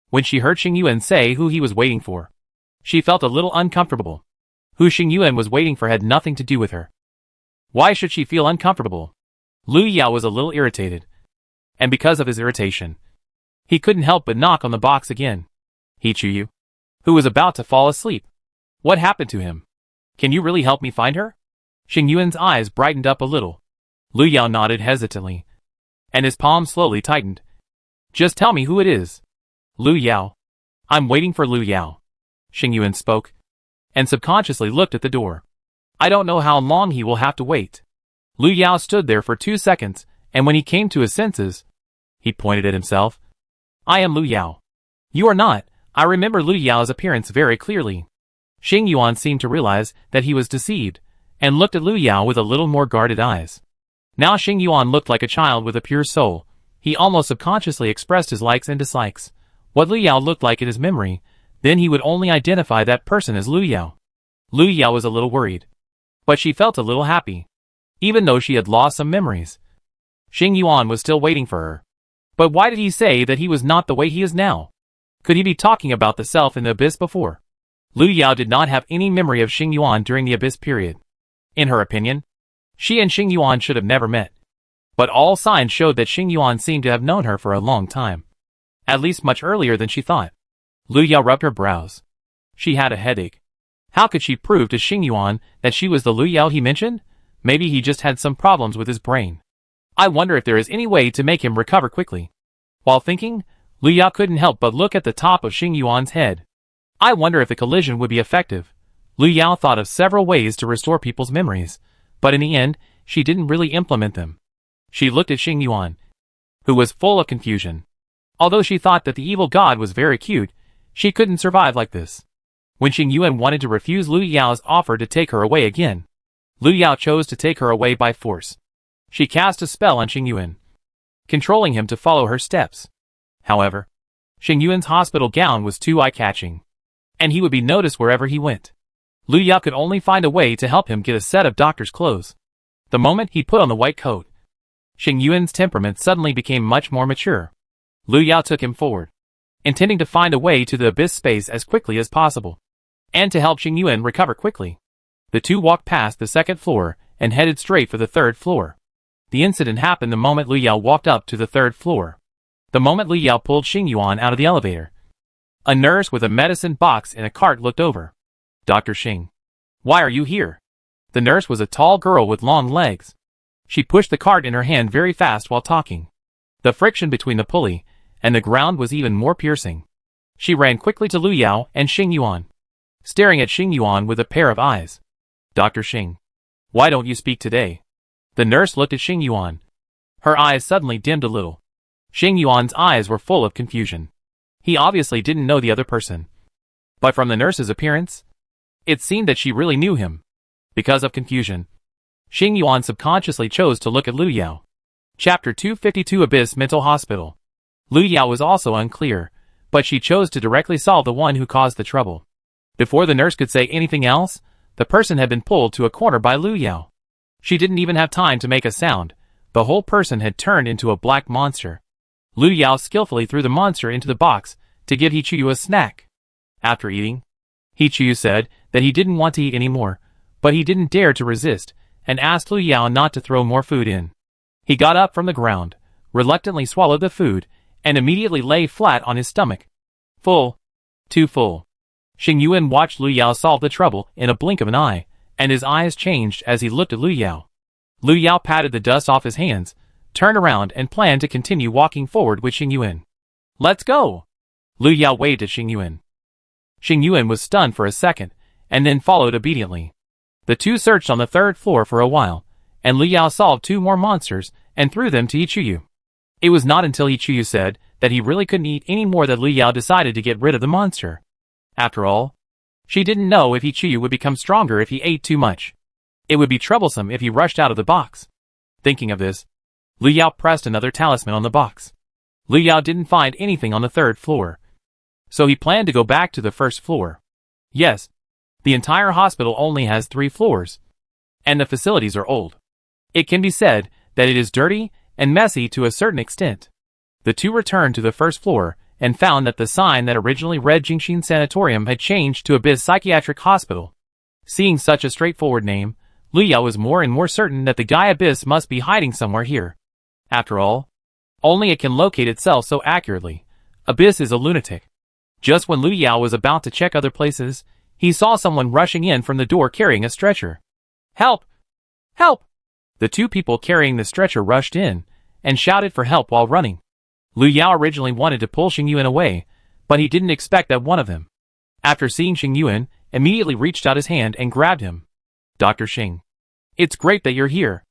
when she heard Xing Yuan say who he was waiting for, she felt a little uncomfortable. Who Xing Yuan was waiting for had nothing to do with her. Why should she feel uncomfortable? Lu Yao was a little irritated. And because of his irritation, he couldn't help but knock on the box again. He Chuyu, who was about to fall asleep. What happened to him? Can you really help me find her? Xing Yuan's eyes brightened up a little. Lu Yao nodded hesitantly, and his palm slowly tightened. Just tell me who it is. Lu Yao. I'm waiting for Lu Yao. Xing Yuan spoke, and subconsciously looked at the door. I don't know how long he will have to wait. Lu Yao stood there for 2 seconds, and when he came to his senses, he pointed at himself. I am Lu Yao. You are not. I remember Lu Yao's appearance very clearly. Xing Yuan seemed to realize that he was deceived, and looked at Lu Yao with a little more guarded eyes. Now Xing Yuan looked like a child with a pure soul. He almost subconsciously expressed his likes and dislikes. What Lu Yao looked like in his memory, then he would only identify that person as Lu Yao. Lu Yao was a little worried. But she felt a little happy. Even though she had lost some memories, Xing Yuan was still waiting for her. But why did he say that he was not the way he is now? Could he be talking about the self in the abyss before? Lu Yao did not have any memory of Xing Yuan during the abyss period. In her opinion, she and Xing Yuan should have never met. But all signs showed that Xing Yuan seemed to have known her for a long time. At least much earlier than she thought. Lu Yao rubbed her brows. She had a headache. How could she prove to Xing Yuan that she was the Lu Yao he mentioned? Maybe he just had some problems with his brain. I wonder if there is any way to make him recover quickly. While thinking, Lu Yao couldn't help but look at the top of Xing Yuan's head. I wonder if the collision would be effective. Lu Yao thought of several ways to restore people's memories, but in the end, she didn't really implement them. She looked at Xing Yuan, who was full of confusion. Although she thought that the evil god was very cute, she couldn't survive like this. When Xing Yuan wanted to refuse Lu Yao's offer to take her away again, Lu Yao chose to take her away by force. She cast a spell on Xing Yuan, controlling him to follow her steps. However, Xing Yuan's hospital gown was too eye-catching, and he would be noticed wherever he went. Lu Yao could only find a way to help him get a set of doctor's clothes. The moment he put on the white coat, Xing Yuan's temperament suddenly became much more mature. Lu Yao took him forward, intending to find a way to the abyss space as quickly as possible, and to help Xing Yuan recover quickly. The two walked past the 2nd floor and headed straight for the 3rd floor. The incident happened the moment Lu Yao walked up to the 3rd floor. The moment Lu Yao pulled Xing Yuan out of the elevator, a nurse with a medicine box in a cart looked over. Dr. Xing, why are you here? The nurse was a tall girl with long legs. She pushed the cart in her hand very fast while talking. The friction between the pulley and the ground was even more piercing. She ran quickly to Lu Yao and Xing Yuan, staring at Xing Yuan with a pair of eyes. Dr. Xing, Why don't you speak today? The nurse looked at Xing Yuan. Her eyes suddenly dimmed a little. Xing Yuan's eyes were full of confusion. He obviously didn't know the other person. But from the nurse's appearance, it seemed that she really knew him. Because of confusion, Xing Yuan subconsciously chose to look at Lu Yao. Chapter 252 Abyss Mental Hospital. Lu Yao was also unclear, but she chose to directly solve the one who caused the trouble. Before the nurse could say anything else, the person had been pulled to a corner by Lu Yao. She didn't even have time to make a sound. The whole person had turned into a black monster. Lu Yao skillfully threw the monster into the box to give Hichuyu a snack. After eating, Hichuyu said that he didn't want to eat anymore, but he didn't dare to resist, and asked Lu Yao not to throw more food in. He got up from the ground, reluctantly swallowed the food, and immediately lay flat on his stomach. Full. Too full. Xing Yuan watched Lu Yao solve the trouble in a blink of an eye, and his eyes changed as he looked at Lu Yao. Lu Yao patted the dust off his hands, turned around and planned to continue walking forward with Xing Yuan. Let's go! Lu Yao waved at Xing Yuan. Xing Yuan was stunned for a second, and then followed obediently. The two searched on the third floor for a while, and Lu Yao solved two more monsters and threw them to Hichuyu. It was not until Hichuyu said that he really couldn't eat any more that Lu Yao decided to get rid of the monster. After all, she didn't know if Hichuyu would become stronger if he ate too much. It would be troublesome if he rushed out of the box. Thinking of this, Lu Yao pressed another talisman on the box. Lu Yao didn't find anything on the third floor, so he planned to go back to the first floor. Yes, the entire hospital only has 3 floors, and the facilities are old. It can be said that it is dirty and messy to a certain extent. The two returned to the first floor and found that the sign that originally read Jingxin Sanatorium had changed to Abyss Psychiatric Hospital. Seeing such a straightforward name, Lu Yao was more and more certain that the guy Abyss must be hiding somewhere here. After all, only it can locate itself so accurately. Abyss is a lunatic. Just when Lu Yao was about to check other places, he saw someone rushing in from the door carrying a stretcher. Help! Help! The 2 people carrying the stretcher rushed in and shouted for help while running. Lu Yao originally wanted to pull Xing Yuan away, but he didn't expect that one of them, after seeing Xing Yuan, immediately reached out his hand and grabbed him. Dr. Xing. It's great that you're here.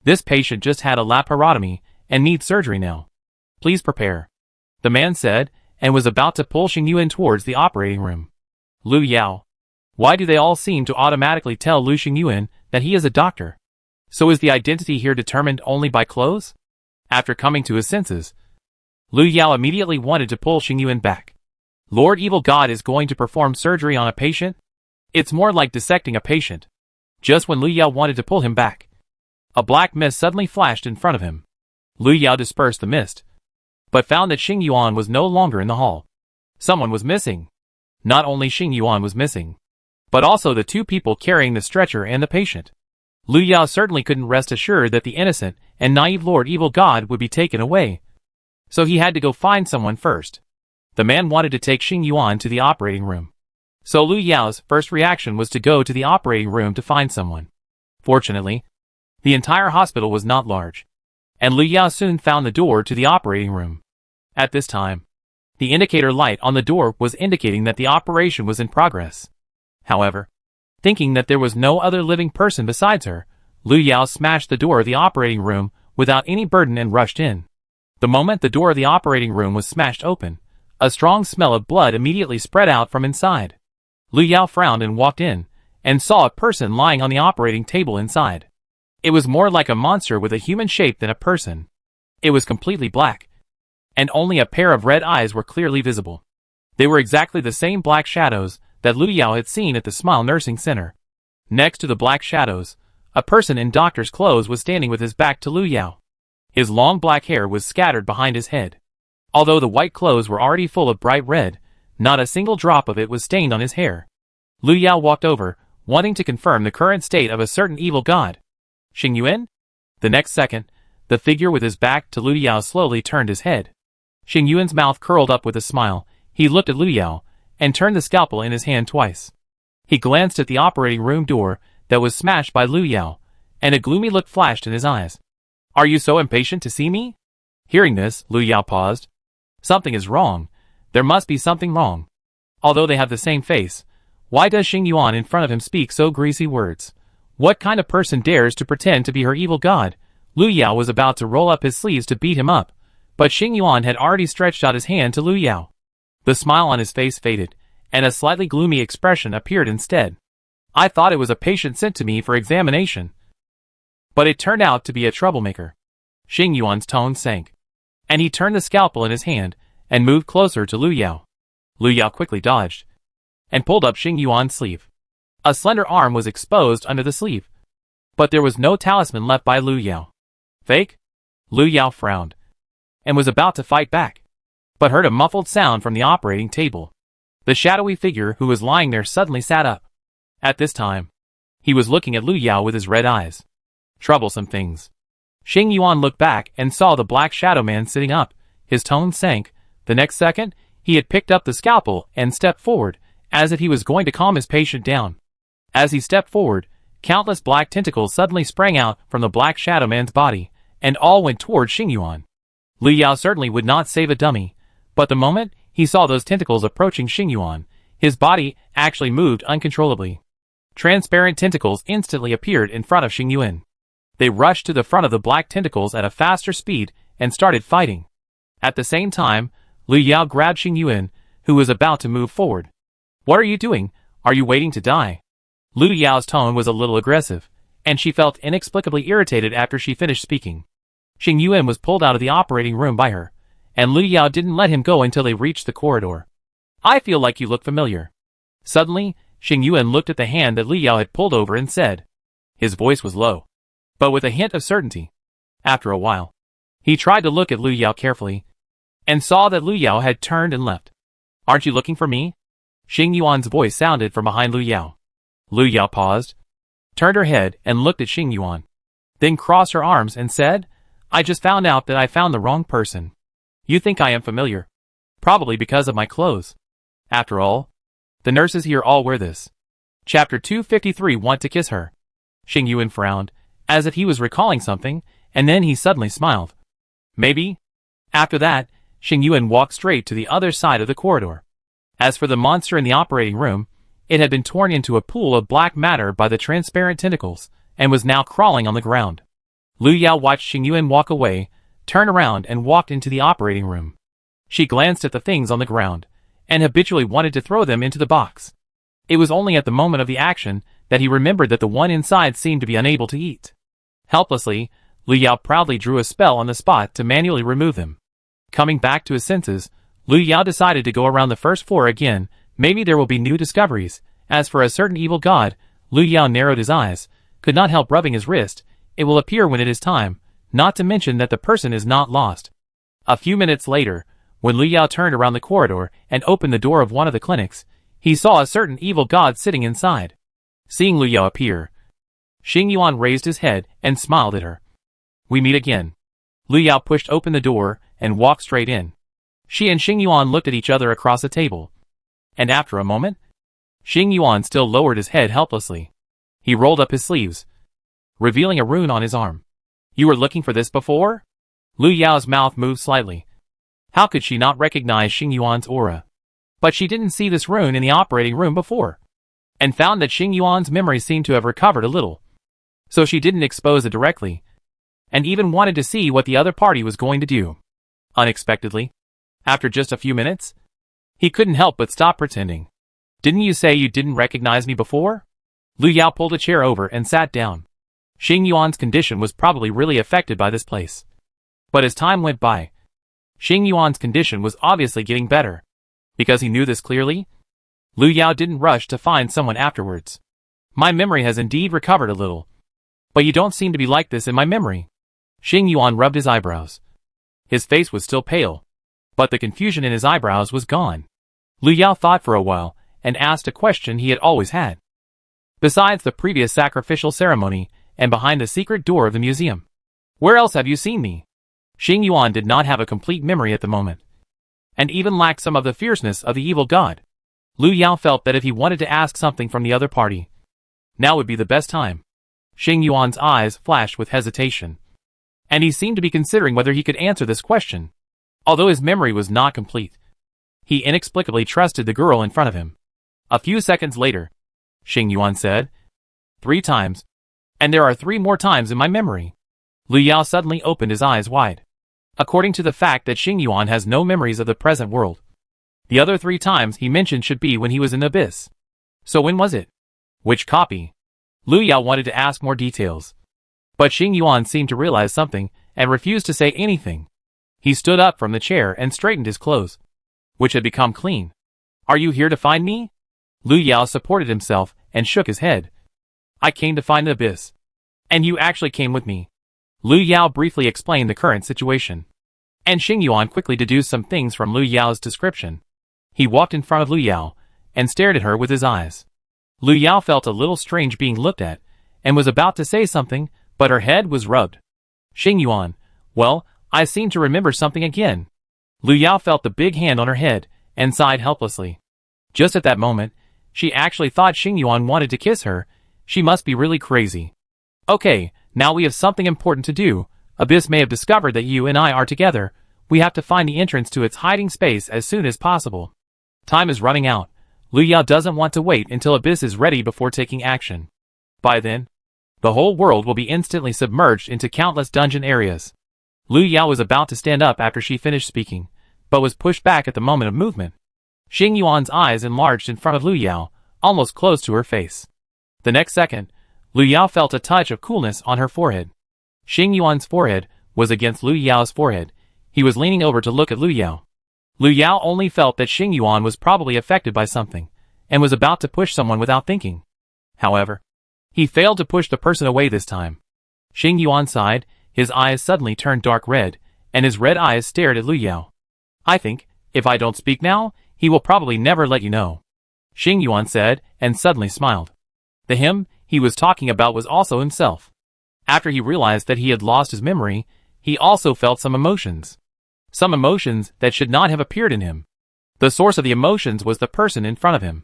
This patient just had a laparotomy and needs surgery now. Please prepare. The man said, and was about to pull Xing Yuan towards the operating room. Lu Yao. Why do they all seem to automatically tell Lu Xing Yuan that he is a doctor? So is the identity here determined only by clothes? After coming to his senses, Lu Yao immediately wanted to pull Xing Yuan back. Lord Evil God is going to perform surgery on a patient? It's more like dissecting a patient. Just when Lu Yao wanted to pull him back, a black mist suddenly flashed in front of him. Lu Yao dispersed the mist, but found that Xing Yuan was no longer in the hall. Someone was missing. Not only Xing Yuan was missing, but also the 2 people carrying the stretcher and the patient. Lu Yao certainly couldn't rest assured that the innocent and naive Lord Evil God would be taken away. So he had to go find someone first. The man wanted to take Xing Yuan to the operating room. So Lu Yao's first reaction was to go to the operating room to find someone. Fortunately, the entire hospital was not large, and Lu Yao soon found the door to the operating room. At this time, the indicator light on the door was indicating that the operation was in progress. However, thinking that there was no other living person besides her, Lu Yao smashed the door of the operating room without any burden and rushed in. The moment the door of the operating room was smashed open, a strong smell of blood immediately spread out from inside. Lu Yao frowned and walked in, and saw a person lying on the operating table inside. It was more like a monster with a human shape than a person. It was completely black, and only a pair of red eyes were clearly visible. They were exactly the same black shadows that Lu Yao had seen at the Smile Nursing Center. Next to the black shadows, a person in doctor's clothes was standing with his back to Lu Yao. His long black hair was scattered behind his head. Although the white clothes were already full of bright red, not a single drop of it was stained on his hair. Lu Yao walked over, wanting to confirm the current state of a certain evil god. Xing Yuan? The next second, the figure with his back to Lu Yao slowly turned his head. Xing Yuan's mouth curled up with a smile. He looked at Lu Yao, and turned the scalpel in his hand twice. He glanced at the operating room door that was smashed by Lu Yao, and a gloomy look flashed in his eyes. Are you so impatient to see me? Hearing this, Lu Yao paused. Something is wrong. There must be something wrong. Although they have the same face, why does Xing Yuan in front of him speak so greasy words? What kind of person dares to pretend to be her evil god? Lu Yao was about to roll up his sleeves to beat him up, but Xing Yuan had already stretched out his hand to Lu Yao. The smile on his face faded, and a slightly gloomy expression appeared instead. I thought it was a patient sent to me for examination, but it turned out to be a troublemaker. Xing Yuan's tone sank, and he turned the scalpel in his hand and moved closer to Lu Yao. Lu Yao quickly dodged and pulled up Xing Yuan's sleeve. A slender arm was exposed under the sleeve, but there was no talisman left by Lu Yao. Fake? Lu Yao frowned and was about to fight back, but heard a muffled sound from the operating table. The shadowy figure who was lying there suddenly sat up. At this time, he was looking at Lu Yao with his red eyes. Troublesome things. Xing Yuan looked back and saw the black shadow man sitting up. His tone sank. The next second, he had picked up the scalpel and stepped forward, as if he was going to calm his patient down. As he stepped forward, countless black tentacles suddenly sprang out from the black shadow man's body, and all went toward Xing Yuan. Lu Yao certainly would not save a dummy, but the moment he saw those tentacles approaching Xing Yuan, his body actually moved uncontrollably. Transparent tentacles instantly appeared in front of Xing Yuan. They rushed to the front of the black tentacles at a faster speed and started fighting. At the same time, Lu Yao grabbed Xing Yuan, who was about to move forward. What are you doing? Are you waiting to die? Lu Yao's tone was a little aggressive, and she felt inexplicably irritated after she finished speaking. Xing Yuan was pulled out of the operating room by her, and Lu Yao didn't let him go until they reached the corridor. I feel like you look familiar. Suddenly, Xing Yuan looked at the hand that Lu Yao had pulled over and said. His voice was low, but with a hint of certainty. After a while, he tried to look at Lu Yao carefully, and saw that Lu Yao had turned and left. Aren't you looking for me? Xing Yuan's voice sounded from behind Lu Yao. Lu Yao paused, turned her head and looked at Xing Yuan, then crossed her arms and said, I just found out that I found the wrong person. You think I am familiar? Probably because of my clothes. After all, the nurses here all wear this. Chapter 253 Want to kiss her. Xing Yuan frowned, as if he was recalling something, and then he suddenly smiled. Maybe. After that, Xing Yuan walked straight to the other side of the corridor. As for the monster in the operating room, it had been torn into a pool of black matter by the transparent tentacles, and was now crawling on the ground. Lu Yao watched Xing Yuan walk away, turn around and walked into the operating room. She glanced at the things on the ground, and habitually wanted to throw them into the box. It was only at the moment of the action that he remembered that the one inside seemed to be unable to eat. Helplessly, Lu Yao proudly drew a spell on the spot to manually remove them. Coming back to his senses, Lu Yao decided to go around the first floor again. Maybe there will be new discoveries. As for a certain evil god, Lu Yao narrowed his eyes, could not help rubbing his wrist. It will appear when it is time, not to mention that the person is not lost. A few minutes later, when Lu Yao turned around the corridor and opened the door of one of the clinics, he saw a certain evil god sitting inside. Seeing Lu Yao appear, Xing Yuan raised his head and smiled at her. We meet again. Lu Yao pushed open the door and walked straight in. She and Xing Yuan looked at each other across the table, and after a moment, Xing Yuan still lowered his head helplessly. He rolled up his sleeves, revealing a rune on his arm. You were looking for this before? Lu Yao's mouth moved slightly. How could she not recognize Xing Yuan's aura? But she didn't see this rune in the operating room before, and found that Xing Yuan's memory seemed to have recovered a little. So she didn't expose it directly, and even wanted to see what the other party was going to do. Unexpectedly, after just a few minutes, he couldn't help but stop pretending. Didn't you say you didn't recognize me before? Lu Yao pulled a chair over and sat down. Xing Yuan's condition was probably really affected by this place. But as time went by, Xing Yuan's condition was obviously getting better. Because he knew this clearly, Lu Yao didn't rush to find someone afterwards. My memory has indeed recovered a little, but you don't seem to be like this in my memory. Xing Yuan rubbed his eyebrows. His face was still pale, but the confusion in his eyebrows was gone. Lu Yao thought for a while and asked a question he had always had. Besides the previous sacrificial ceremony and behind the secret door of the museum, where else have you seen me? Xing Yuan did not have a complete memory at the moment, and even lacked some of the fierceness of the evil god. Lu Yao felt that if he wanted to ask something from the other party, now would be the best time. Xing Yuan's eyes flashed with hesitation, and he seemed to be considering whether he could answer this question. Although his memory was not complete, he inexplicably trusted the girl in front of him. A few seconds later, Xing Yuan said, 3 times. And there are 3 more times in my memory. Lu Yao suddenly opened his eyes wide. According to the fact that Xing Yuan has no memories of the present world, the other 3 times he mentioned should be when he was in the abyss. So when was it? Which copy? Lu Yao wanted to ask more details. But Xing Yuan seemed to realize something and refused to say anything. He stood up from the chair and straightened his clothes, which had become clean. Are you here to find me? Lu Yao supported himself and shook his head. I came to find the abyss. And you actually came with me. Lu Yao briefly explained the current situation. And Xing Yuan quickly deduced some things from Lu Yao's description. He walked in front of Lu Yao and stared at her with his eyes. Lu Yao felt a little strange being looked at and was about to say something, but her head was rubbed. Xing Yuan, well, I seem to remember something again. Lu Yao felt the big hand on her head and sighed helplessly. Just at that moment, she actually thought Xing Yuan wanted to kiss her. She must be really crazy. Okay, now we have something important to do. Abyss may have discovered that you and I are together. We have to find the entrance to its hiding space as soon as possible. Time is running out. Lu Yao doesn't want to wait until Abyss is ready before taking action. By then, the whole world will be instantly submerged into countless dungeon areas. Lu Yao was about to stand up after she finished speaking, but was pushed back at the moment of movement. Xing Yuan's eyes enlarged in front of Lu Yao, almost close to her face. The next second, Lu Yao felt a touch of coolness on her forehead. Xing Yuan's forehead was against Lu Yao's forehead. He was leaning over to look at Lu Yao. Lu Yao only felt that Xing Yuan was probably affected by something, and was about to push someone without thinking. However, he failed to push the person away this time. Xing Yuan sighed, his eyes suddenly turned dark red, and his red eyes stared at Lu Yao. I think, if I don't speak now, he will probably never let you know. Xing Yuan said, and suddenly smiled. The him he was talking about was also himself. After he realized that he had lost his memory, he also felt some emotions. Some emotions that should not have appeared in him. The source of the emotions was the person in front of him.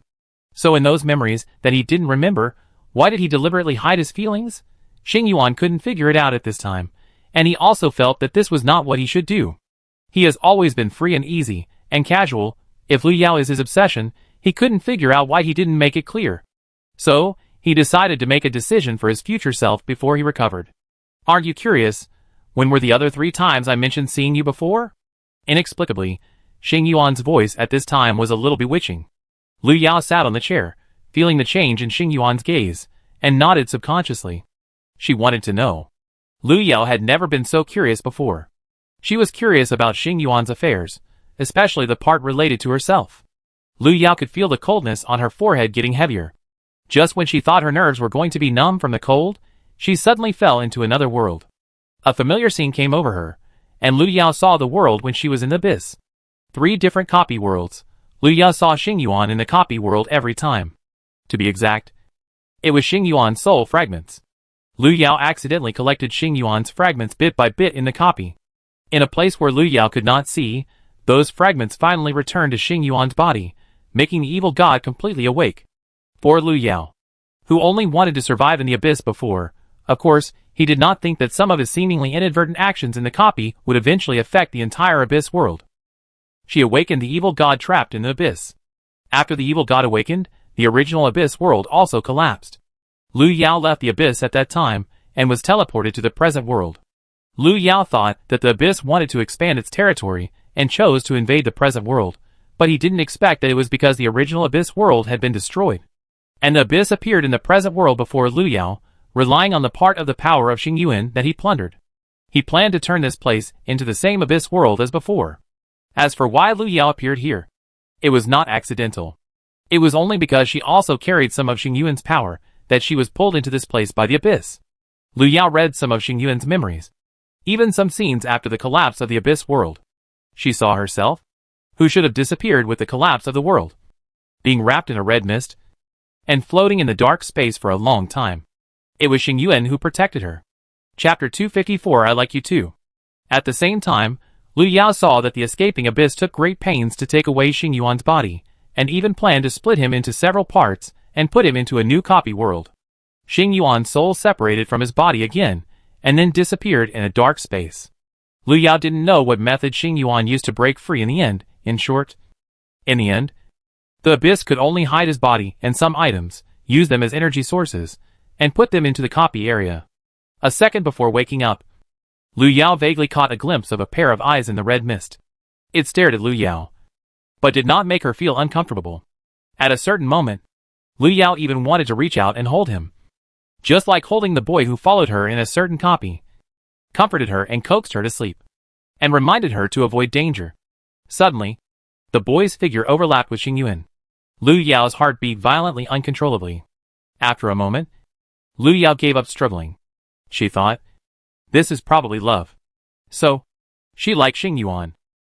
So in those memories that he didn't remember, why did he deliberately hide his feelings? Xing Yuan couldn't figure it out at this time, and he also felt that this was not what he should do. He has always been free and easy, and casual. If Lu Yao is his obsession, he couldn't figure out why he didn't make it clear. So, he decided to make a decision for his future self before he recovered. Aren't you curious? When were the other 3 times I mentioned seeing you before? Inexplicably, Xing Yuan's voice at this time was a little bewitching. Lu Yao sat on the chair, feeling the change in Xing Yuan's gaze, and nodded subconsciously. She wanted to know. Lu Yao had never been so curious before. She was curious about Xing Yuan's affairs, especially the part related to herself. Lu Yao could feel the coldness on her forehead getting heavier. Just when she thought her nerves were going to be numb from the cold, she suddenly fell into another world. A familiar scene came over her, and Lu Yao saw the world when she was in the abyss. 3 different copy worlds. Lu Yao saw Xing Yuan in the copy world every time. To be exact, it was Xing Yuan's soul fragments. Lu Yao accidentally collected Xing Yuan's fragments bit by bit in the copy. In a place where Lu Yao could not see, those fragments finally returned to Xing Yuan's body, making the evil god completely awake. For Lu Yao, who only wanted to survive in the abyss before, of course, he did not think that some of his seemingly inadvertent actions in the copy would eventually affect the entire abyss world. She awakened the evil god trapped in the abyss. After the evil god awakened, the original abyss world also collapsed. Lu Yao left the abyss at that time, and was teleported to the present world. Lu Yao thought that the abyss wanted to expand its territory, and chose to invade the present world, but he didn't expect that it was because the original abyss world had been destroyed. And the abyss appeared in the present world before Lu Yao, relying on the part of the power of Xing Yuan that he plundered. He planned to turn this place into the same abyss world as before. As for why Lu Yao appeared here, it was not accidental. It was only because she also carried some of Xing Yuan's power that she was pulled into this place by the abyss. Lu Yao read some of Xing Yuan's memories, even some scenes after the collapse of the abyss world. She saw herself, who should have disappeared with the collapse of the world, being wrapped in a red mist, and floating in the dark space for a long time. It was Xing Yuan who protected her. Chapter 254 I Like You Too. At the same time, Lu Yao saw that the escaping abyss took great pains to take away Xing Yuan's body, and even planned to split him into several parts, and put him into a new copy world. Xing Yuan's soul separated from his body again, and then disappeared in a dark space. Lu Yao didn't know what method Xing Yuan used to break free in the end. In short, in the end, the abyss could only hide his body and some items, use them as energy sources, and put them into the copy area. A second before waking up, Lu Yao vaguely caught a glimpse of a pair of eyes in the red mist. It stared at Lu Yao, but did not make her feel uncomfortable. At a certain moment, Lu Yao even wanted to reach out and hold him. Just like holding the boy who followed her in a certain copy, comforted her and coaxed her to sleep, and reminded her to avoid danger. Suddenly, the boy's figure overlapped with Xingyuan. Lu Yao's heart beat violently uncontrollably. After a moment, Lu Yao gave up struggling. She thought, this is probably love. So, she liked Xingyuan.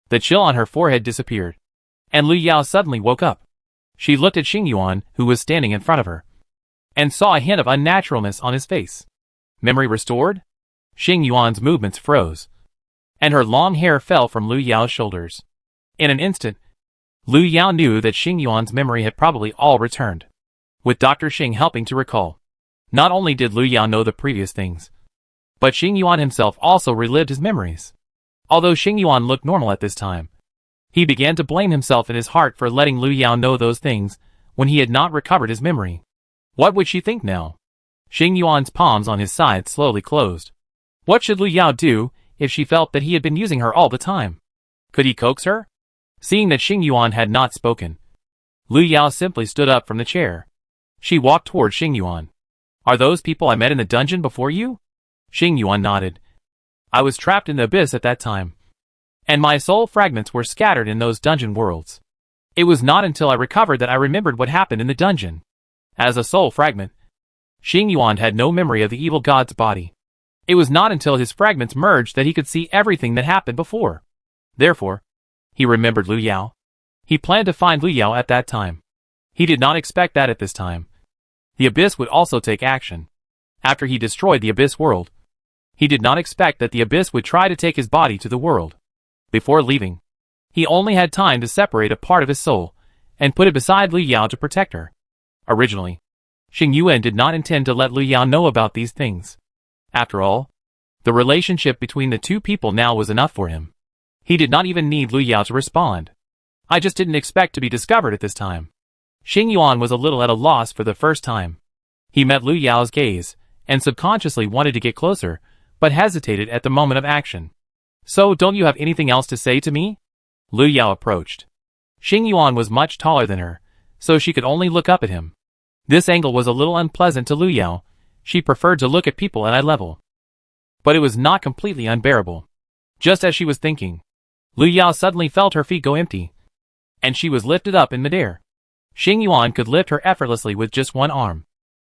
The chill on her forehead disappeared, and Lu Yao suddenly woke up. She looked at Xingyuan, who was standing in front of her, and saw a hint of unnaturalness on his face. Memory restored? Xingyuan's movements froze, and her long hair fell from Lu Yao's shoulders. In an instant, Lu Yao knew that Xingyuan's memory had probably all returned, with Dr. Xing helping to recall. Not only did Lu Yao know the previous things, but Xingyuan himself also relived his memories. Although Xingyuan looked normal at this time, he began to blame himself in his heart for letting Lu Yao know those things when he had not recovered his memory. What would she think now? Xingyuan's palms on his side slowly closed. What should Lu Yao do if she felt that he had been using her all the time? Could he coax her? Seeing that Xingyuan had not spoken, Lu Yao simply stood up from the chair. She walked toward Xingyuan. Are those people I met in the dungeon before you? Xingyuan nodded. I was trapped in the abyss at that time, and my soul fragments were scattered in those dungeon worlds. It was not until I recovered that I remembered what happened in the dungeon. As a soul fragment, Xingyuan had no memory of the evil god's body. It was not until his fragments merged that he could see everything that happened before. Therefore, he remembered Lu Yao. He planned to find Lu Yao at that time. He did not expect that at this time the abyss would also take action. After he destroyed the abyss world, he did not expect that the abyss would try to take his body to the world. Before leaving, he only had time to separate a part of his soul and put it beside Lu Yao to protect her. Originally, Xingyuan did not intend to let Lu Yao know about these things. After all, the relationship between the two people now was enough for him. He did not even need Lu Yao to respond. I just didn't expect to be discovered at this time. Xingyuan was a little at a loss for the first time. He met Lu Yao's gaze, and subconsciously wanted to get closer, but hesitated at the moment of action. So don't you have anything else to say to me? Lu Yao approached. Xingyuan was much taller than her, so she could only look up at him. This angle was a little unpleasant to Lu Yao. She preferred to look at people at eye level. But it was not completely unbearable. Just as she was thinking, Lu Yao suddenly felt her feet go empty, and she was lifted up in midair. Xingyuan could lift her effortlessly with just one arm.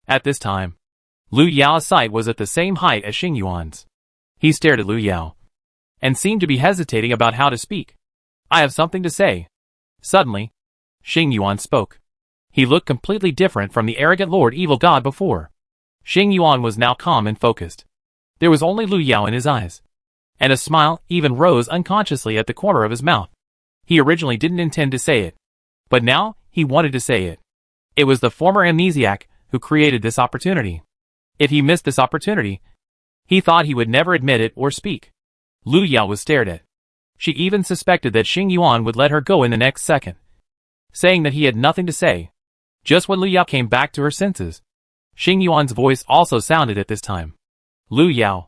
At this time, Lu Yao's sight was at the same height as Xingyuan's. He stared at Lu Yao, and seemed to be hesitating about how to speak. I have something to say. Suddenly, Xingyuan spoke. He looked completely different from the arrogant Lord Evil God before. Xingyuan was now calm and focused. There was only Lu Yao in his eyes, and a smile even rose unconsciously at the corner of his mouth. He originally didn't intend to say it, but now he wanted to say it. It was the former amnesiac who created this opportunity. If he missed this opportunity, he thought he would never admit it or speak. Lu Yao was stared at. She even suspected that Xingyuan would let her go in the next second, saying that he had nothing to say. Just when Lu Yao came back to her senses, Xingyuan's voice also sounded at this time. Lu Yao,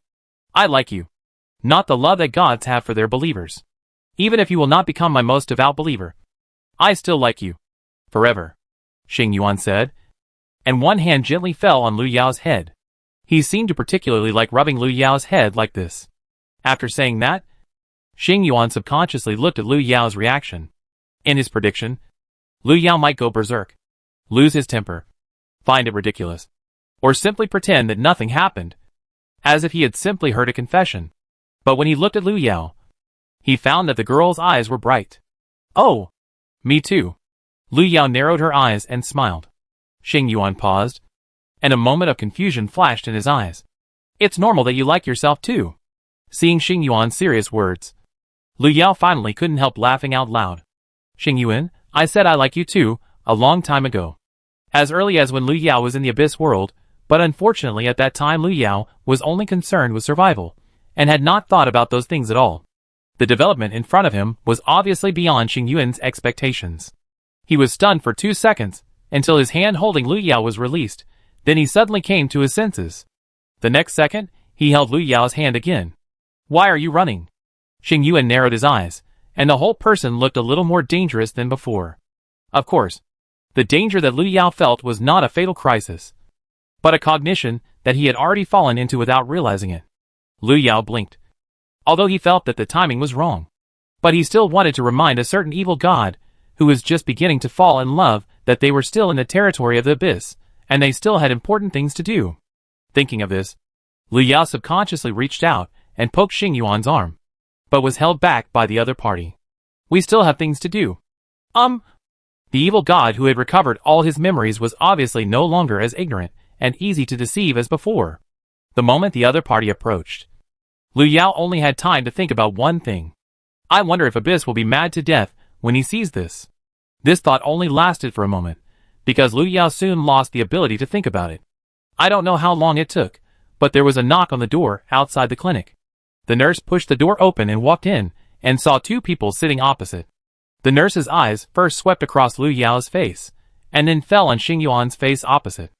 I like you. Not the love that gods have for their believers. Even if you will not become my most devout believer, I still like you. Forever, Xingyuan said, and one hand gently fell on Lu Yao's head. He seemed to particularly like rubbing Lu Yao's head like this. After saying that, Xingyuan subconsciously looked at Lu Yao's reaction. In his prediction, Lu Yao might go berserk, lose his temper, find it ridiculous, or simply pretend that nothing happened, as if he had simply heard a confession. But when he looked at Lu Yao, he found that the girl's eyes were bright. Oh, me too. Lu Yao narrowed her eyes and smiled. Xingyuan paused, and a moment of confusion flashed in his eyes. It's normal that you like yourself too. Seeing Xingyuan's serious words, Lu Yao finally couldn't help laughing out loud. Xingyuan, I said I like you too, a long time ago. As early as when Lu Yao was in the Abyss world, but unfortunately at that time Lu Yao was only concerned with survival, and had not thought about those things at all. The development in front of him was obviously beyond Xingyuan's expectations. He was stunned for 2 seconds, until his hand holding Lu Yao was released. Then he suddenly came to his senses. The next second, he held Lu Yao's hand again. Why are you running? Xing Yuan narrowed his eyes, and the whole person looked a little more dangerous than before. Of course, the danger that Lu Yao felt was not a fatal crisis, but a cognition that he had already fallen into without realizing it. Lu Yao blinked, although he felt that the timing was wrong. But he still wanted to remind a certain evil god, who was just beginning to fall in love, that they were still in the territory of the abyss, and they still had important things to do. Thinking of this, Lu Yao subconsciously reached out and poked Xing Yuan's arm, but was held back by the other party. We still have things to do. The evil god who had recovered all his memories was obviously no longer as ignorant and easy to deceive as before. The moment the other party approached, Lu Yao only had time to think about one thing. I wonder if Abyss will be mad to death when he sees this. This thought only lasted for a moment, because Lu Yao soon lost the ability to think about it. I don't know how long it took, but there was a knock on the door outside the clinic. The nurse pushed the door open and walked in, and saw two people sitting opposite. The nurse's eyes first swept across Lu Yao's face, and then fell on Xing Yuan's face opposite.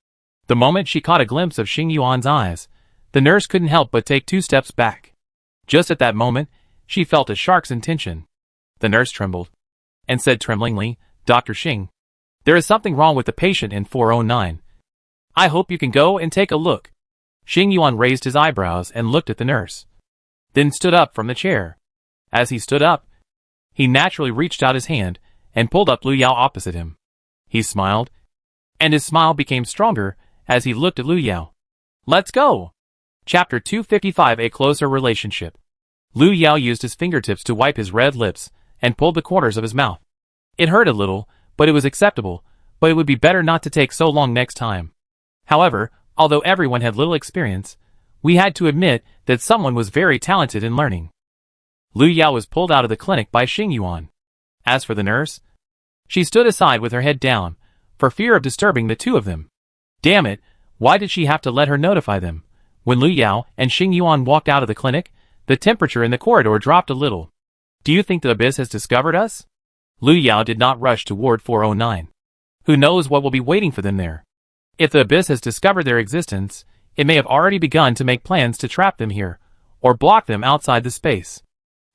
The moment she caught a glimpse of Xing Yuan's eyes, the nurse couldn't help but take 2 steps back. Just at that moment, she felt a shark's intention. The nurse trembled, and said tremblingly, Dr. Xing, there is something wrong with the patient in 409. I hope you can go and take a look. Xing Yuan raised his eyebrows and looked at the nurse, then stood up from the chair. As he stood up, he naturally reached out his hand and pulled up Lu Yao opposite him. He smiled, and his smile became stronger as he looked at Lu Yao. Let's go! Chapter 255, A Closer Relationship. Lu Yao used his fingertips to wipe his red lips and pulled the corners of his mouth. It hurt a little, but it was acceptable, but it would be better not to take so long next time. However, although everyone had little experience, we had to admit that someone was very talented in learning. Lu Yao was pulled out of the clinic by Xing Yuan. As for the nurse, she stood aside with her head down, for fear of disturbing the two of them. Damn it, why did she have to let her notify them? When Lu Yao and Xing Yuan walked out of the clinic, the temperature in the corridor dropped a little. Do you think the Abyss has discovered us? Lu Yao did not rush to Ward 409. Who knows what will be waiting for them there? If the Abyss has discovered their existence, it may have already begun to make plans to trap them here, or block them outside the space.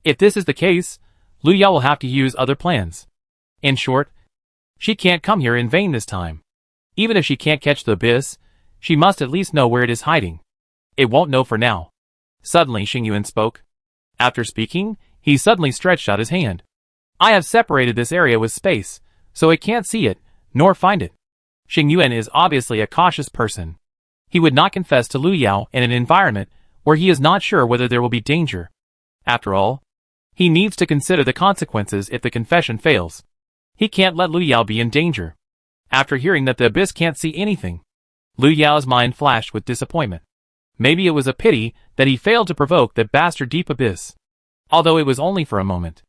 If this is the case, Lu Yao will have to use other plans. In short, she can't come here in vain this time. Even if she can't catch the Abyss, she must at least know where it is hiding. It won't know for now. Suddenly Xing Yuan spoke. After speaking, he suddenly stretched out his hand. I have separated this area with space, so it can't see it, nor find it. Xing Yuan is obviously a cautious person. He would not confess to Lu Yao in an environment where he is not sure whether there will be danger. After all, he needs to consider the consequences if the confession fails. He can't let Lu Yao be in danger. After hearing that the Abyss can't see anything, Lu Yao's mind flashed with disappointment. Maybe it was a pity that he failed to provoke that bastard Deep Abyss. Although it was only for a moment.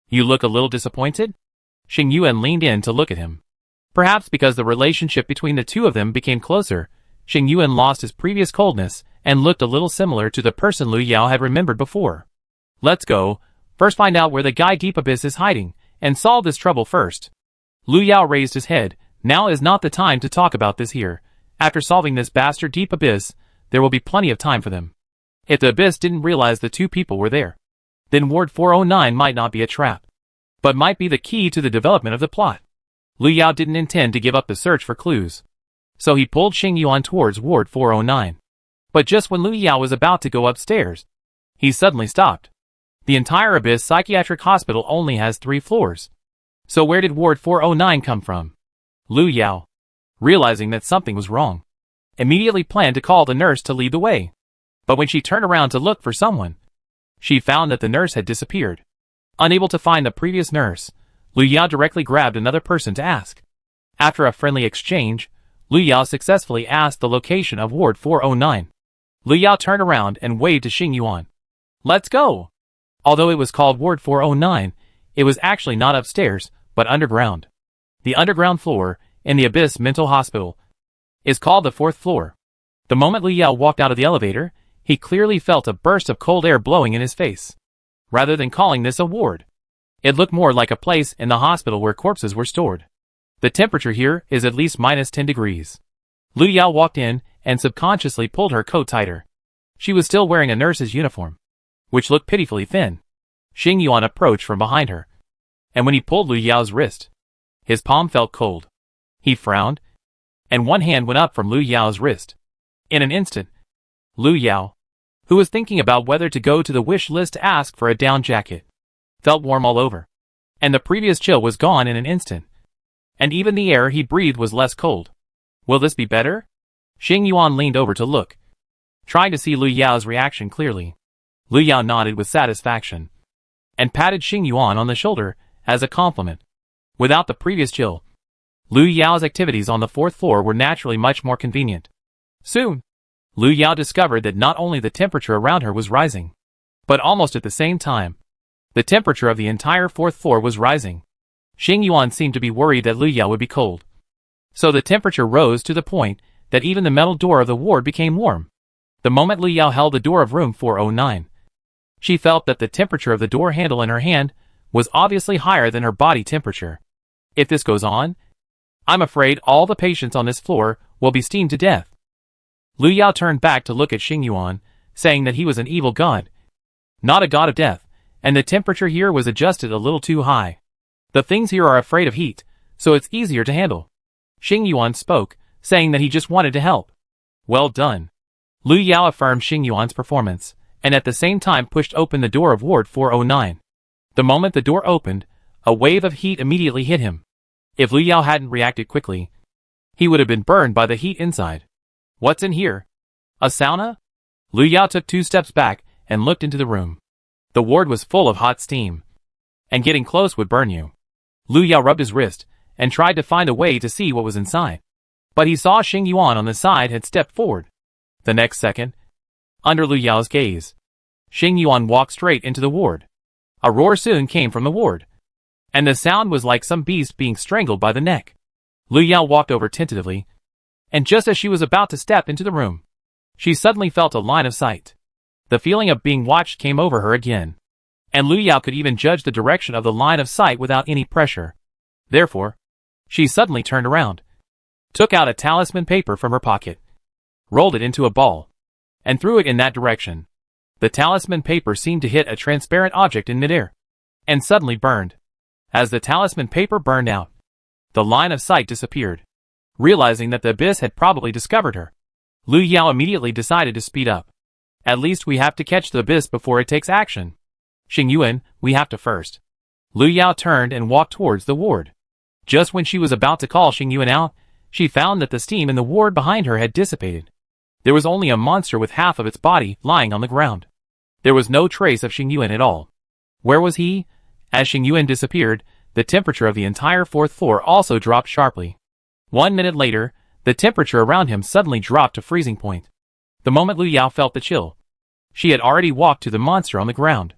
You look a little disappointed? Xing Yuan leaned in to look at him. Perhaps because the relationship between the two of them became closer, Xing Yuan lost his previous coldness and looked a little similar to the person Lu Yao had remembered before. Let's go, first find out where the guy Deep Abyss is hiding, and solve this trouble first. Lu Yao raised his head. Now is not the time to talk about this here. After solving this bastard Deep Abyss, there will be plenty of time for them. If the Abyss didn't realize the two people were there, then Ward 409 might not be a trap, but might be the key to the development of the plot. Lu Yao didn't intend to give up the search for clues, so he pulled Xing Yuan towards Ward 409. But just when Lu Yao was about to go upstairs, he suddenly stopped. The entire Abyss Psychiatric Hospital only has 3 floors. So where did Ward 409 come from? Lu Yao, realizing that something was wrong, immediately planned to call the nurse to lead the way. But when she turned around to look for someone, she found that the nurse had disappeared. Unable to find the previous nurse, Lu Yao directly grabbed another person to ask. After a friendly exchange, Lu Yao successfully asked the location of Ward 409. Lu Yao turned around and waved to Xing Yuan. Let's go! Although it was called Ward 409, it was actually not upstairs, but underground. The underground floor, in the Abyss Mental Hospital, is called the 4th floor. The moment Lu Yao walked out of the elevator, he clearly felt a burst of cold air blowing in his face. Rather than calling this a ward, it looked more like a place in the hospital where corpses were stored. The temperature here is at least -10 degrees. Lu Yao walked in and subconsciously pulled her coat tighter. She was still wearing a nurse's uniform, which looked pitifully thin. Xing Yuan approached from behind her, and when he pulled Lu Yao's wrist, his palm felt cold. He frowned, and one hand went up from Lu Yao's wrist. In an instant, Lu Yao, who was thinking about whether to go to the wish list to ask for a down jacket, felt warm all over, and the previous chill was gone in an instant, and even the air he breathed was less cold. Will this be better? Xing Yuan leaned over to look, trying to see Lu Yao's reaction clearly. Lu Yao nodded with satisfaction, and patted Xing Yuan on the shoulder as a compliment. Without the previous chill, Lu Yao's activities on the 4th floor were naturally much more convenient. Soon, Lu Yao discovered that not only the temperature around her was rising, but almost at the same time, the temperature of the entire 4th floor was rising. Xing Yuan seemed to be worried that Lu Yao would be cold, so the temperature rose to the point that even the metal door of the ward became warm. The moment Lu Yao held the door of room 409, she felt that the temperature of the door handle in her hand was obviously higher than her body temperature. If this goes on, I'm afraid all the patients on this floor will be steamed to death. Lu Yao turned back to look at Xing Yuan, saying that he was an evil god, not a god of death, and the temperature here was adjusted a little too high. The things here are afraid of heat, so it's easier to handle. Xing Yuan spoke, saying that he just wanted to help. Well done. Lu Yao affirmed Xing Yuan's performance, and at the same time pushed open the door of Ward 409. The moment the door opened, a wave of heat immediately hit him. If Lu Yao hadn't reacted quickly, he would have been burned by the heat inside. What's in here? A sauna? Lu Yao took 2 steps back and looked into the room. The ward was full of hot steam, and getting close would burn you. Lu Yao rubbed his wrist and tried to find a way to see what was inside. But he saw Xing Yuan on the side had stepped forward. The next second, under Lu Yao's gaze, Xing Yuan walked straight into the ward. A roar soon came from the ward, and the sound was like some beast being strangled by the neck. Lu Yao walked over tentatively, and just as she was about to step into the room, she suddenly felt a line of sight. The feeling of being watched came over her again, and Lu Yao could even judge the direction of the line of sight without any pressure. Therefore, she suddenly turned around, took out a talisman paper from her pocket, rolled it into a ball, and threw it in that direction. The talisman paper seemed to hit a transparent object in midair, and suddenly burned. As the talisman paper burned out, the line of sight disappeared. Realizing that the abyss had probably discovered her, Lu Yao immediately decided to speed up. At least we have to catch the abyss before it takes action. Xing Yuan, we have to first. Lu Yao turned and walked towards the ward. Just when she was about to call Xing Yuan out, she found that the steam in the ward behind her had dissipated. There was only a monster with half of its body lying on the ground. There was no trace of Xing Yuan at all. Where was he? As Xing Yuan disappeared, the temperature of the entire 4th floor also dropped sharply. 1 minute later, the temperature around him suddenly dropped to freezing point. The moment Lu Yao felt the chill, she had already walked to the monster on the ground.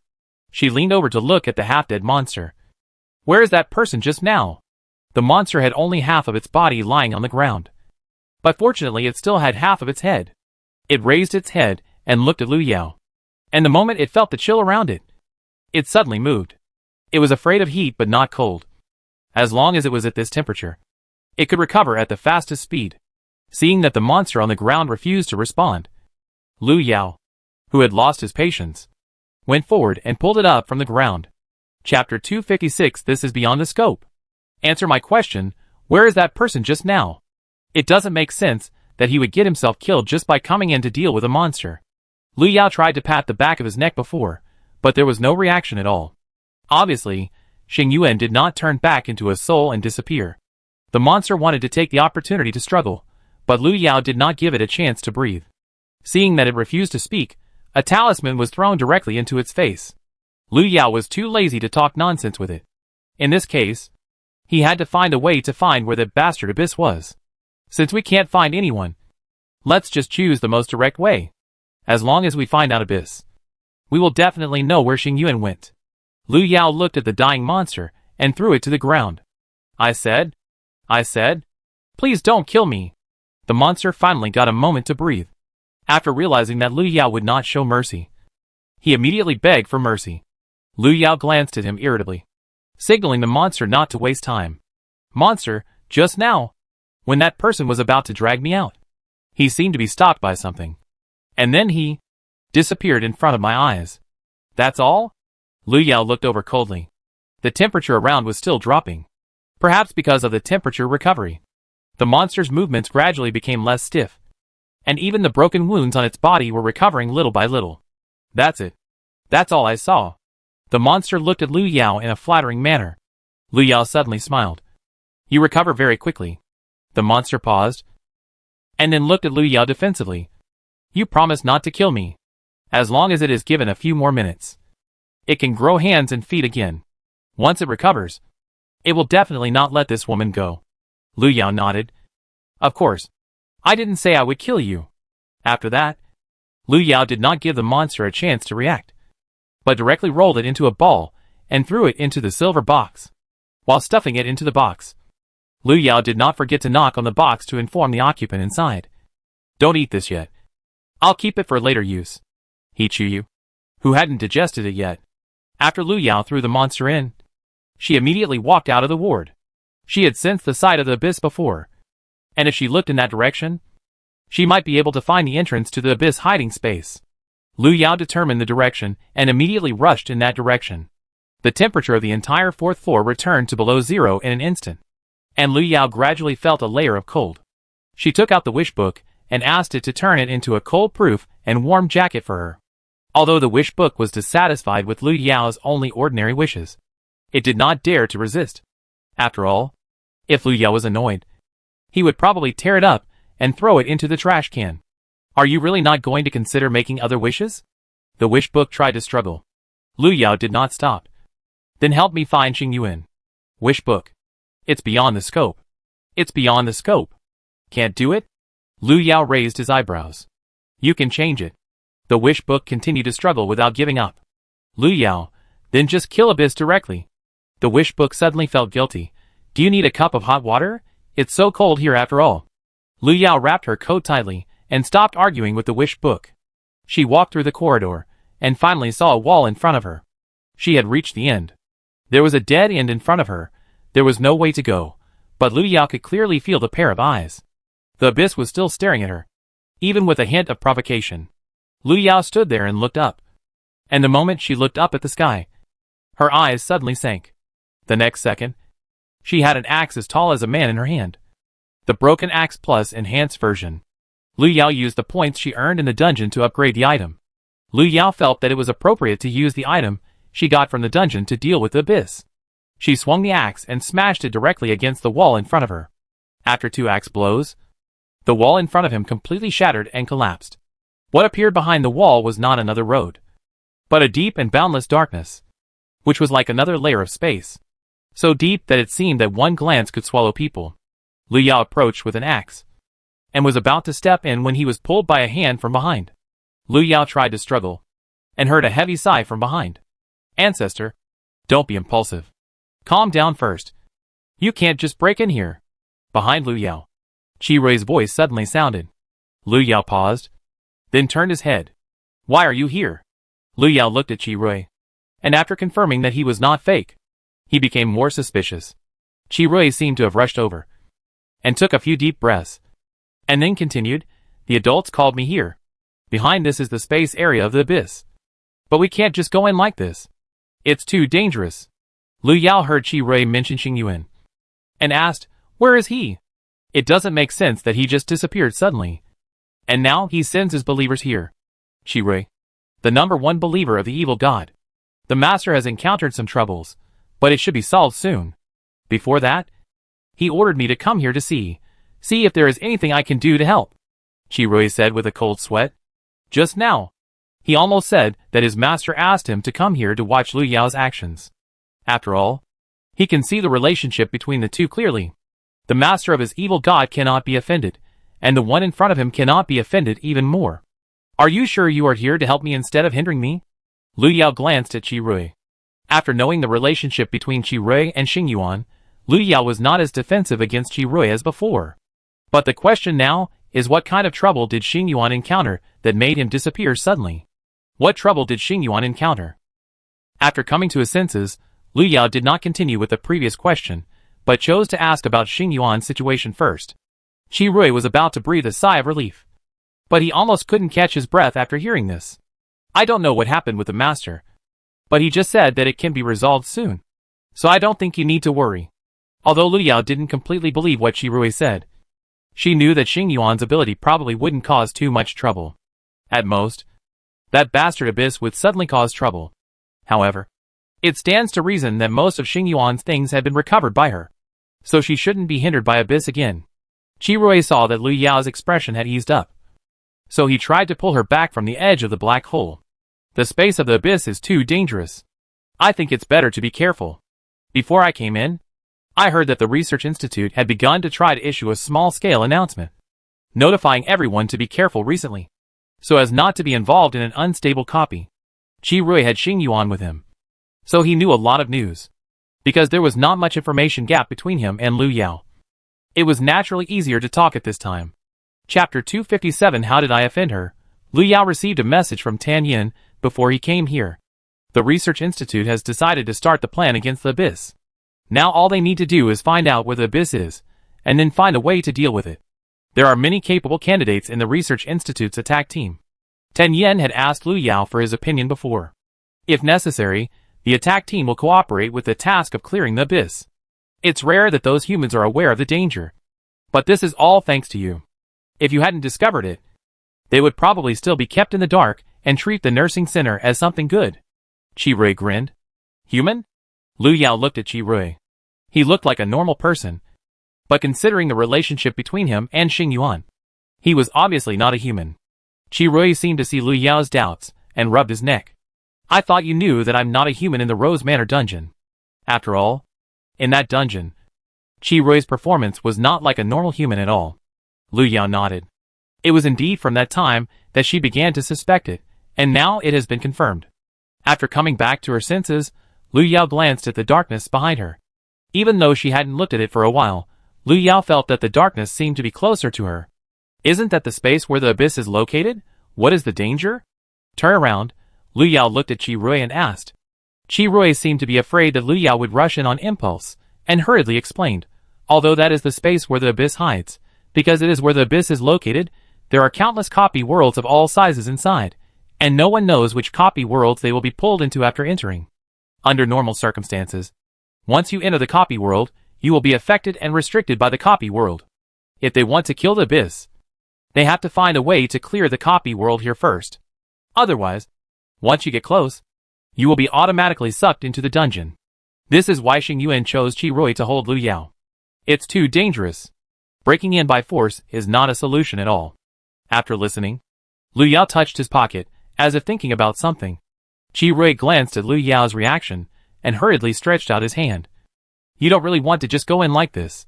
She leaned over to look at the half-dead monster. Where is that person just now? The monster had only half of its body lying on the ground, but fortunately it still had half of its head. It raised its head and looked at Lu Yao, and the moment it felt the chill around it, it suddenly moved. It was afraid of heat but not cold. As long as it was at this temperature, it could recover at the fastest speed. Seeing that the monster on the ground refused to respond, Lu Yao, who had lost his patience, went forward and pulled it up from the ground. Chapter 256. This is beyond the scope. Answer my question, where is that person just now? It doesn't make sense that he would get himself killed just by coming in to deal with a monster. Lu Yao tried to pat the back of his neck before, but there was no reaction at all. Obviously, Xing Yuan did not turn back into a soul and disappear. The monster wanted to take the opportunity to struggle, but Lu Yao did not give it a chance to breathe. Seeing that it refused to speak, a talisman was thrown directly into its face. Lu Yao was too lazy to talk nonsense with it. In this case, he had to find a way to find where the bastard abyss was. Since we can't find anyone, let's just choose the most direct way. As long as we find out abyss, we will definitely know where Xing Yuan went. Lu Yao looked at the dying monster and threw it to the ground. I said, please don't kill me. The monster finally got a moment to breathe. After realizing that Lu Yao would not show mercy, he immediately begged for mercy. Lu Yao glanced at him irritably, signaling the monster not to waste time. Monster, just now, when that person was about to drag me out, He seemed to be stopped by something. And then he disappeared in front of my eyes. That's all? Lu Yao looked over coldly. The temperature around was still dropping. Perhaps because of the temperature recovery. The monster's movements gradually became less stiff. And even the broken wounds on its body were recovering little by little. That's it. That's all I saw. The monster looked at Lu Yao in a flattering manner. Lu Yao suddenly smiled. You recover very quickly. The monster paused, and then looked at Lu Yao defensively. You promise not to kill me. As long as it is given a few more minutes. It can grow hands and feet again. Once it recovers, it will definitely not let this woman go. Lu Yao nodded. Of course. I didn't say I would kill you. After that, Lu Yao did not give the monster a chance to react, but directly rolled it into a ball and threw it into the silver box. While stuffing it into the box, Lu Yao did not forget to knock on the box to inform the occupant inside. Don't eat this yet. I'll keep it for later use. He Chuyu, who hadn't digested it yet. After Lu Yao threw the monster in, she immediately walked out of the ward. She had sensed the sight of the abyss before, and if she looked in that direction, she might be able to find the entrance to the abyss hiding space. Lu Yao determined the direction and immediately rushed in that direction. The temperature of the entire fourth floor returned to below zero in an instant, and Lu Yao gradually felt a layer of cold. She took out the wish book and asked it to turn it into a cold-proof and warm jacket for her. Although the wish book was dissatisfied with Lu Yao's only ordinary wishes, it did not dare to resist. After all, if Lu Yao was annoyed, he would probably tear it up and throw it into the trash can. Are you really not going to consider making other wishes? The wish book tried to struggle. Lu Yao did not stop. Then help me find Xing Yuan. Wish book. It's beyond the scope. It's beyond the scope. Can't do it? Lu Yao raised his eyebrows. You can change it. The wish book continued to struggle without giving up. Lu Yao, then just kill Abyss directly. The wish book suddenly felt guilty. Do you need a cup of hot water? It's so cold here after all. Lu Yao wrapped her coat tightly and stopped arguing with the wish book. She walked through the corridor and finally saw a wall in front of her. She had reached the end. There was a dead end in front of her. There was no way to go, but Lu Yao could clearly feel the pair of eyes. The abyss was still staring at her, even with a hint of provocation. Lu Yao stood there and looked up. And the moment she looked up at the sky, her eyes suddenly sank. The next second, she had an axe as tall as a man in her hand. The Broken Axe Plus enhanced version. Lu Yao used the points she earned in the dungeon to upgrade the item. Lu Yao felt that it was appropriate to use the item she got from the dungeon to deal with the abyss. She swung the axe and smashed it directly against the wall in front of her. After 2 axe blows, the wall in front of him completely shattered and collapsed. What appeared behind the wall was not another road, but a deep and boundless darkness, which was like another layer of space, so deep that it seemed that one glance could swallow people. Lu Yao approached with an axe, and was about to step in when he was pulled by a hand from behind. Lu Yao tried to struggle, and heard a heavy sigh from behind. Ancestor, don't be impulsive. Calm down first. You can't just break in here. Behind Lu Yao, Qi Rui's voice suddenly sounded. Lu Yao paused, then turned his head. Why are you here? Lu Yao looked at Qi Rui, and after confirming that he was not fake, he became more suspicious. Qi Rui seemed to have rushed over, and took a few deep breaths, and then continued, the adults called me here. Behind this is the space area of the abyss. But we can't just go in like this. It's too dangerous. Lu Yao heard Qi Rui mention Xing Yuan, and asked, where is he? It doesn't make sense that he just disappeared suddenly. And now he sends his believers here. Qi Rui, the #1 believer of the evil god. The master has encountered some troubles, but it should be solved soon. Before that, he ordered me to come here to see if there is anything I can do to help. Qi Rui said with a cold sweat. Just now, he almost said that his master asked him to come here to watch Lu Yao's actions. After all, he can see the relationship between the two clearly. The master of his evil god cannot be offended, and the one in front of him cannot be offended even more. Are you sure you are here to help me instead of hindering me? Lu Yao glanced at Qi Rui. After knowing the relationship between Qi Rui and Xing Yuan, Lu Yao was not as defensive against Qi Rui as before. But the question now is, what kind of trouble did Xing Yuan encounter that made him disappear suddenly? What trouble did Xing Yuan encounter? After coming to his senses, Lu Yao did not continue with the previous question, but chose to ask about Xing Yuan's situation first. Qi Rui was about to breathe a sigh of relief. But he almost couldn't catch his breath after hearing this. I don't know what happened with the master, but he just said that it can be resolved soon. So I don't think you need to worry. Although Lu Yao didn't completely believe what Qirui said, she knew that Xing Yuan's ability probably wouldn't cause too much trouble. At most, that bastard Abyss would suddenly cause trouble. However, it stands to reason that most of Xing Yuan's things had been recovered by her, so she shouldn't be hindered by Abyss again. Qirui saw that Lu Yao's expression had eased up, so he tried to pull her back from the edge of the black hole. The space of the Abyss is too dangerous. I think it's better to be careful. Before I came in, I heard that the Research Institute had begun to try to issue a small-scale announcement, notifying everyone to be careful recently, so as not to be involved in an unstable copy. Qirui had Xing Yuan with him, so he knew a lot of news, because there was not much information gap between him and Lu Yao. It was naturally easier to talk at this time. Chapter 257. How did I offend her? Lu Yao received a message from Tan Yin before he came here. The Research Institute has decided to start the plan against the Abyss. Now all they need to do is find out where the Abyss is, and then find a way to deal with it. There are many capable candidates in the Research Institute's attack team. Tan Yin had asked Lu Yao for his opinion before. If necessary, the attack team will cooperate with the task of clearing the Abyss. It's rare that those humans are aware of the danger, but this is all thanks to you. If you hadn't discovered it, they would probably still be kept in the dark and treat the nursing center as something good. Qirui grinned. Human? Lu Yao looked at Qirui. He looked like a normal person, but considering the relationship between him and Xing Yuan, he was obviously not a human. Qirui seemed to see Lu Yao's doubts and rubbed his neck. I thought you knew that I'm not a human in the Rose Manor dungeon. After all, in that dungeon, Qirui's performance was not like a normal human at all. Lu Yao nodded. It was indeed from that time that she began to suspect it, and now it has been confirmed. After coming back to her senses, Lu Yao glanced at the darkness behind her. Even though she hadn't looked at it for a while, Lu Yao felt that the darkness seemed to be closer to her. Isn't that the space where the Abyss is located? What is the danger? Turn around. Lu Yao looked at Qirui and asked. Qirui seemed to be afraid that Lu Yao would rush in on impulse, and hurriedly explained. Although that is the space where the Abyss hides, because it is where the Abyss is located, there are countless copy worlds of all sizes inside, and no one knows which copy worlds they will be pulled into after entering. Under normal circumstances, once you enter the copy world, you will be affected and restricted by the copy world. If they want to kill the Abyss, they have to find a way to clear the copy world here first. Otherwise, once you get close, you will be automatically sucked into the dungeon. This is why Xing Yuan chose Qirui to hold Lu Yao. It's too dangerous. Breaking in by force is not a solution at all. After listening, Lu Yao touched his pocket, as if thinking about something. Qirui glanced at Lu Yao's reaction, and hurriedly stretched out his hand. You don't really want to just go in like this,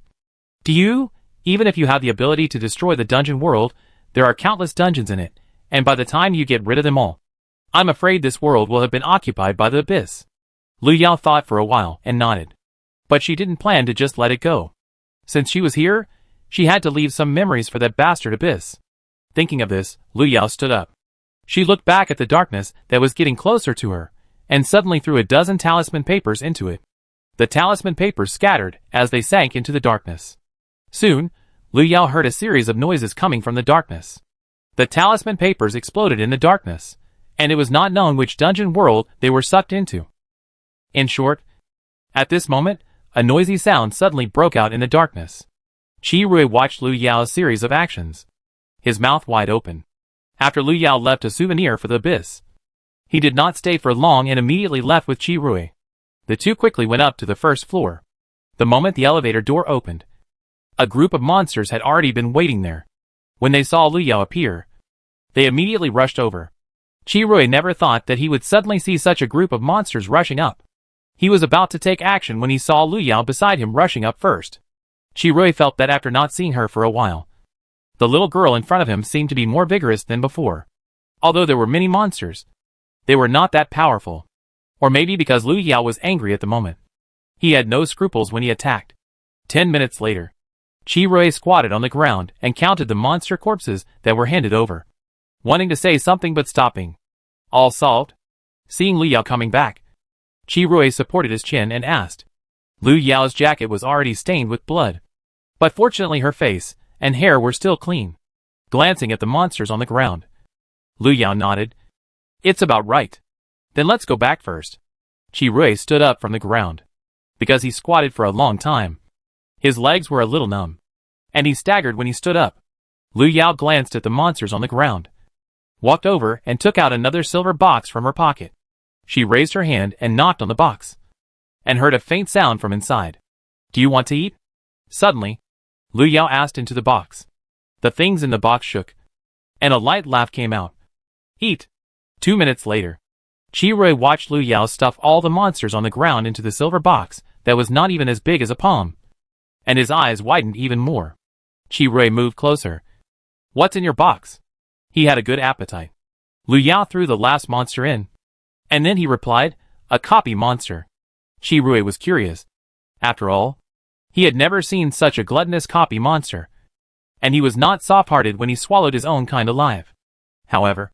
do you? Even if you have the ability to destroy the dungeon world, there are countless dungeons in it, and by the time you get rid of them all, I'm afraid this world will have been occupied by the Abyss. Lu Yao thought for a while and nodded. But she didn't plan to just let it go. Since she was here, she had to leave some memories for that bastard Abyss. Thinking of this, Lu Yao stood up. She looked back at the darkness that was getting closer to her, and suddenly threw a dozen talisman papers into it. The talisman papers scattered as they sank into the darkness. Soon, Lu Yao heard a series of noises coming from the darkness. The talisman papers exploded in the darkness, and it was not known which dungeon world they were sucked into. In short, at this moment, a noisy sound suddenly broke out in the darkness. Qirui watched Lu Yao's series of actions, his mouth wide open. After Lu Yao left a souvenir for the Abyss, he did not stay for long and immediately left with Qirui. The two quickly went up to the first floor. The moment the elevator door opened, a group of monsters had already been waiting there. When they saw Lu Yao appear, they immediately rushed over. Qirui never thought that he would suddenly see such a group of monsters rushing up. He was about to take action when he saw Lu Yao beside him rushing up first. Qirui felt that after not seeing her for a while, the little girl in front of him seemed to be more vigorous than before. Although there were many monsters, they were not that powerful. Or maybe because Lu Yao was angry at the moment. He had no scruples when he attacked. 10 minutes later, Qirui squatted on the ground and counted the monster corpses that were handed over, wanting to say something but stopping. All solved? Seeing Lu Yao coming back, Qirui supported his chin and asked. Lu Yao's jacket was already stained with blood, but fortunately her face and hair were still clean. glancing at the monsters on the ground. Lu Yao nodded. It's about right. Then let's go back first. Qi stood up from the ground. Because he squatted for a long time. His legs were a little numb. And he staggered when he stood up. Lu Yao glanced at the monsters on the ground. Walked over and took out another silver box from her pocket. She raised her hand and knocked on the box. And heard a faint sound from inside. Do you want to eat? Suddenly, Lu Yao asked into the box. The things in the box shook. And a light laugh came out. Eat. 2 minutes later. Qi watched Lu Yao stuff all the monsters on the ground into the silver box that was not even as big as a palm. And his eyes widened even more. Qi moved closer. What's in your box? He had a good appetite. Lu Yao threw the last monster in. And then he replied, a copy monster. Qi was curious. After all, he had never seen such a gluttonous copy monster. And he was not soft-hearted when he swallowed his own kind alive. However,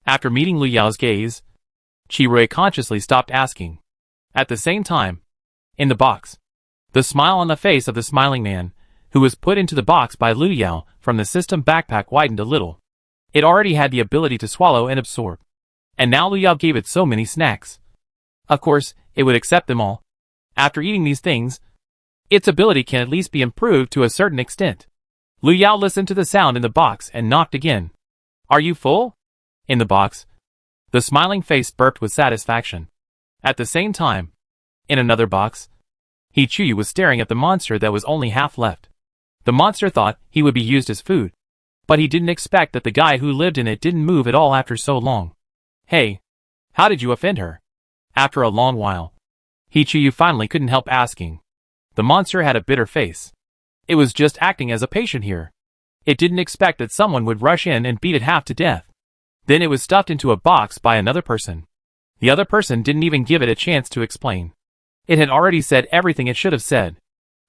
after meeting Lu Yao's gaze, Qi consciously stopped asking. At the same time, in the box, the smile on the face of the smiling man, who was put into the box by Lu Yao from the system backpack widened a little. It already had the ability to swallow and absorb. And now Lu Yao gave it so many snacks. Of course, it would accept them all. After eating these things, its ability can at least be improved to a certain extent. Lu Yao listened to the sound in the box and knocked again. Are you full? In the box, the smiling face burped with satisfaction. At the same time, in another box, Qi was staring at the monster that was only half left. The monster thought he would be used as food. But he didn't expect that the guy who lived in it didn't move at all after so long. Hey, how did you offend her? After a long while, Qi finally couldn't help asking. The monster had a bitter face. It was just acting as a patient here. It didn't expect that someone would rush in and beat it half to death. Then it was stuffed into a box by another person. The other person didn't even give it a chance to explain. It had already said everything it should have said.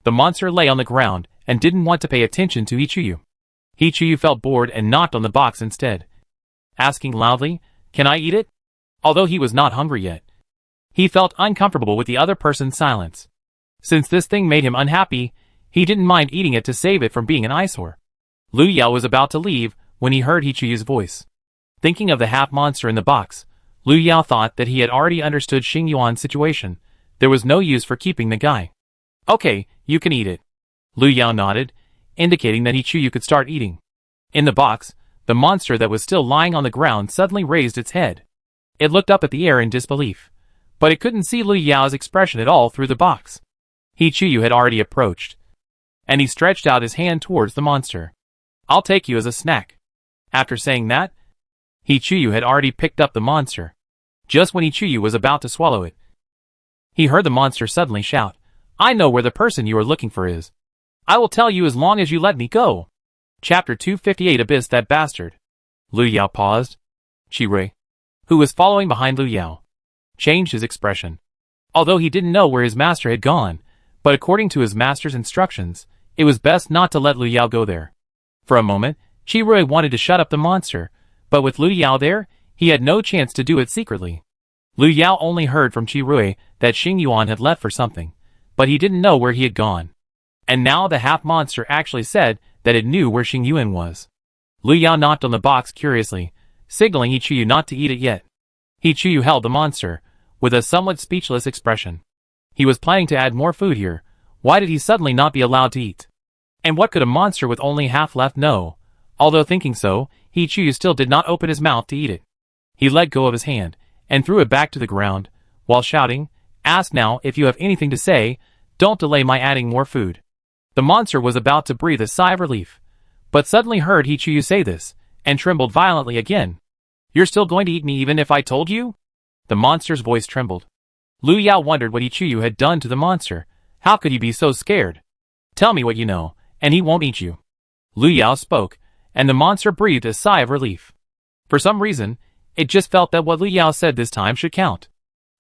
The monster lay on the ground and didn't want to pay attention to Qi. Qi felt bored and knocked on the box instead. Asking loudly, can I eat it? Although he was not hungry yet. He felt uncomfortable with the other person's silence. Since this thing made him unhappy, he didn't mind eating it to save it from being an eyesore. Lu Yao was about to leave when he heard Qi's voice. Thinking of the half-monster in the box, Lu Yao thought that he had already understood Xing Yuan's situation. There was no use for keeping the guy. Okay, you can eat it. Lu Yao nodded, indicating that Qi could start eating. In the box, the monster that was still lying on the ground suddenly raised its head. It looked up at the air in disbelief. But it couldn't see Lu Yao's expression at all through the box. Qi had already approached. And he stretched out his hand towards the monster. I'll take you as a snack. After saying that, Qi had already picked up the monster. Just when Qi was about to swallow it, he heard the monster suddenly shout, I know where the person you are looking for is. I will tell you as long as you let me go. Chapter 258 Abyss That Bastard. Lu Yao paused. Qi, who was following behind Lu Yao, changed his expression. Although he didn't know where his master had gone, but according to his master's instructions, it was best not to let Lu Yao go there. For a moment, Qi wanted to shut up the monster, but with Lu Yao there, he had no chance to do it secretly. Lu Yao only heard from Qi that Xing Yuan had left for something, but he didn't know where he had gone. And now the half-monster actually said that it knew where Xing Yuan was. Lu Yao knocked on the box curiously, signaling Qi not to eat it yet. Qi held the monster, with a somewhat speechless expression. He was planning to add more food here. Why did he suddenly not be allowed to eat? And what could a monster with only half left know? Although thinking so, Qi still did not open his mouth to eat it. He let go of his hand, and threw it back to the ground, while shouting, Ask now if you have anything to say, don't delay my adding more food. The monster was about to breathe a sigh of relief, but suddenly heard Qi say this, and trembled violently again. You're still going to eat me even if I told you? The monster's voice trembled. Lu Yao wondered what Qi had done to the monster. How could he be so scared? Tell me what you know, and he won't eat you. Lu Yao spoke, and the monster breathed a sigh of relief. For some reason, it just felt that what Lu Yao said this time should count.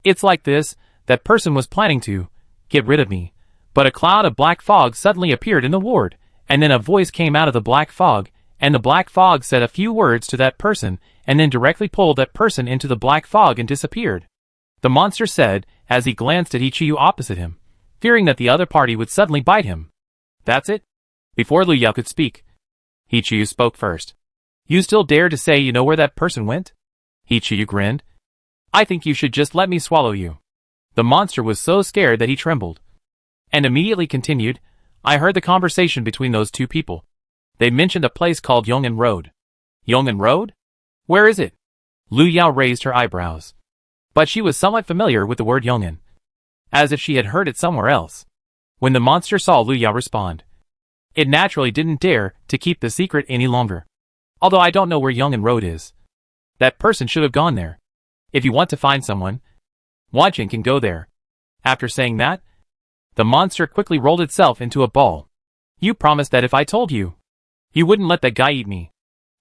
It's like this, that person was planning to get rid of me. But a cloud of black fog suddenly appeared in the ward, and then a voice came out of the black fog, and the black fog said a few words to that person, and then directly pulled that person into the black fog and disappeared. The monster said, as he glanced at Qi opposite him, fearing that the other party would suddenly bite him. That's it? Before Lu Yao could speak, Qi spoke first. You still dare to say you know where that person went? Ichiyu grinned. I think you should just let me swallow you. The monster was so scared that he trembled. And immediately continued, I heard the conversation between those two people. They mentioned a place called Yongin Road. Yongin Road? Where is it? Lu Yao raised her eyebrows. But she was somewhat familiar with the word Yongin, as if she had heard it somewhere else. When the monster saw Lu Yao respond, it naturally didn't dare to keep the secret any longer. Although I don't know where Yongin Road is. That person should have gone there. If you want to find someone, Wanjin can go there. After saying that, the monster quickly rolled itself into a ball. You promised that if I told you, you wouldn't let that guy eat me.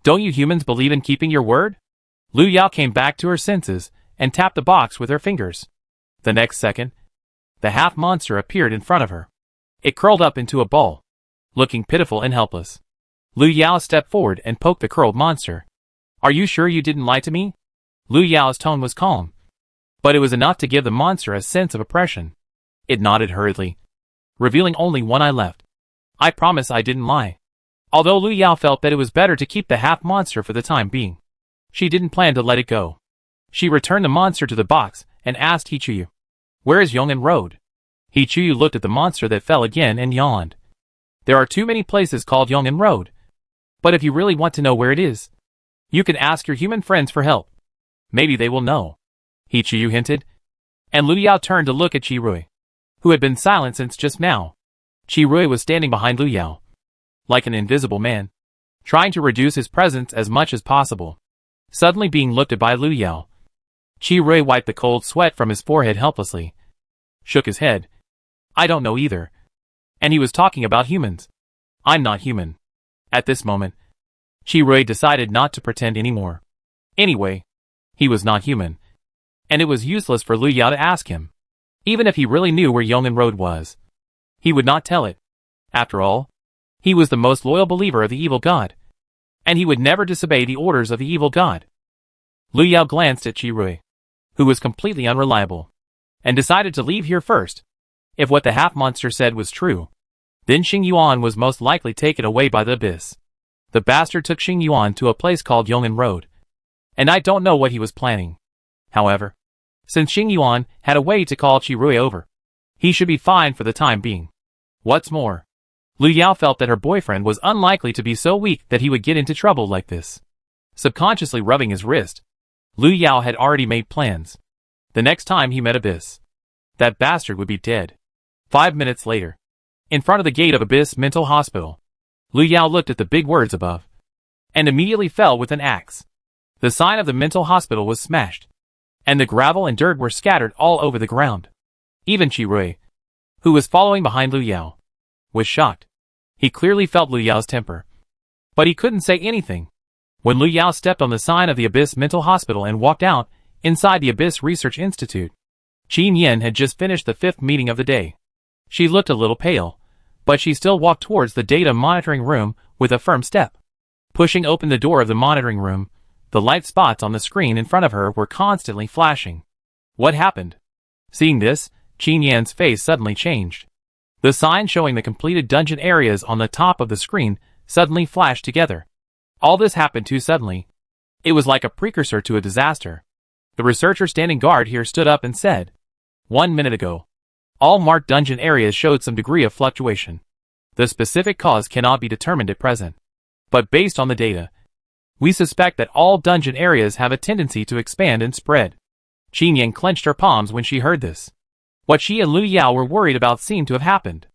Don't you humans believe in keeping your word? Lu Yao came back to her senses and tapped the box with her fingers. The next second, the half monster appeared in front of her. It curled up into a ball, looking pitiful and helpless. Lu Yao stepped forward and poked the curled monster. Are you sure you didn't lie to me? Lu Yao's tone was calm, but it was enough to give the monster a sense of oppression. It nodded hurriedly, revealing only one eye left. I promise I didn't lie. Although Lu Yao felt that it was better to keep the half monster for the time being, she didn't plan to let it go. She returned the monster to the box and asked Ichiyu, where is Yongin Road? Ichiyu looked at the monster that fell again and yawned. There are too many places called Yongin Road. But if you really want to know where it is, you can ask your human friends for help. Maybe they will know. Ichiyu hinted. And Lu Yao turned to look at Chirui, who had been silent since just now. Chirui was standing behind Lu Yao, like an invisible man, trying to reduce his presence as much as possible. Suddenly being looked at by Lu Yao, Chirui wiped the cold sweat from his forehead helplessly, shook his head. I don't know either. And he was talking about humans. I'm not human. At this moment, Chirui decided not to pretend anymore. Anyway, he was not human, and it was useless for Lu Yao to ask him. Even if he really knew where Yongin Road was, he would not tell it. After all, he was the most loyal believer of the evil god, and he would never disobey the orders of the evil god. Lu Yao glanced at Chirui, who was completely unreliable, and decided to leave here first. If what the half-monster said was true, then Xing Yuan was most likely taken away by the abyss. The bastard took Xing Yuan to a place called Yongin Road, and I don't know what he was planning. However, since Xing Yuan had a way to call Chirui over, he should be fine for the time being. What's more, Lu Yao felt that her boyfriend was unlikely to be so weak that he would get into trouble like this. Subconsciously rubbing his wrist, Lu Yao had already made plans. The next time he met Abyss, that bastard would be dead. 5 minutes later, in front of the gate of Abyss Mental Hospital, Lu Yao looked at the big words above, and immediately fell with an axe. The sign of the mental hospital was smashed, and the gravel and dirt were scattered all over the ground. Even Chirui, who was following behind Lu Yao, was shocked. He clearly felt Lu Yao's temper, but he couldn't say anything. When Lu Yao stepped on the sign of the Abyss Mental Hospital and walked out inside the Abyss Research Institute, Qin Yen had just finished the 5th meeting of the day. She looked a little pale, but she still walked towards the data monitoring room with a firm step. Pushing open the door of the monitoring room, the light spots on the screen in front of her were constantly flashing. What happened? Seeing this, Qin Yan's face suddenly changed. The sign showing the completed dungeon areas on the top of the screen suddenly flashed together. All this happened too suddenly. It was like a precursor to a disaster. The researcher standing guard here stood up and said, 1 minute ago, all marked dungeon areas showed some degree of fluctuation. The specific cause cannot be determined at present, but based on the data, we suspect that all dungeon areas have a tendency to expand and spread. Qin Yan clenched her palms when she heard this. What she and Lu Yao were worried about seemed to have happened.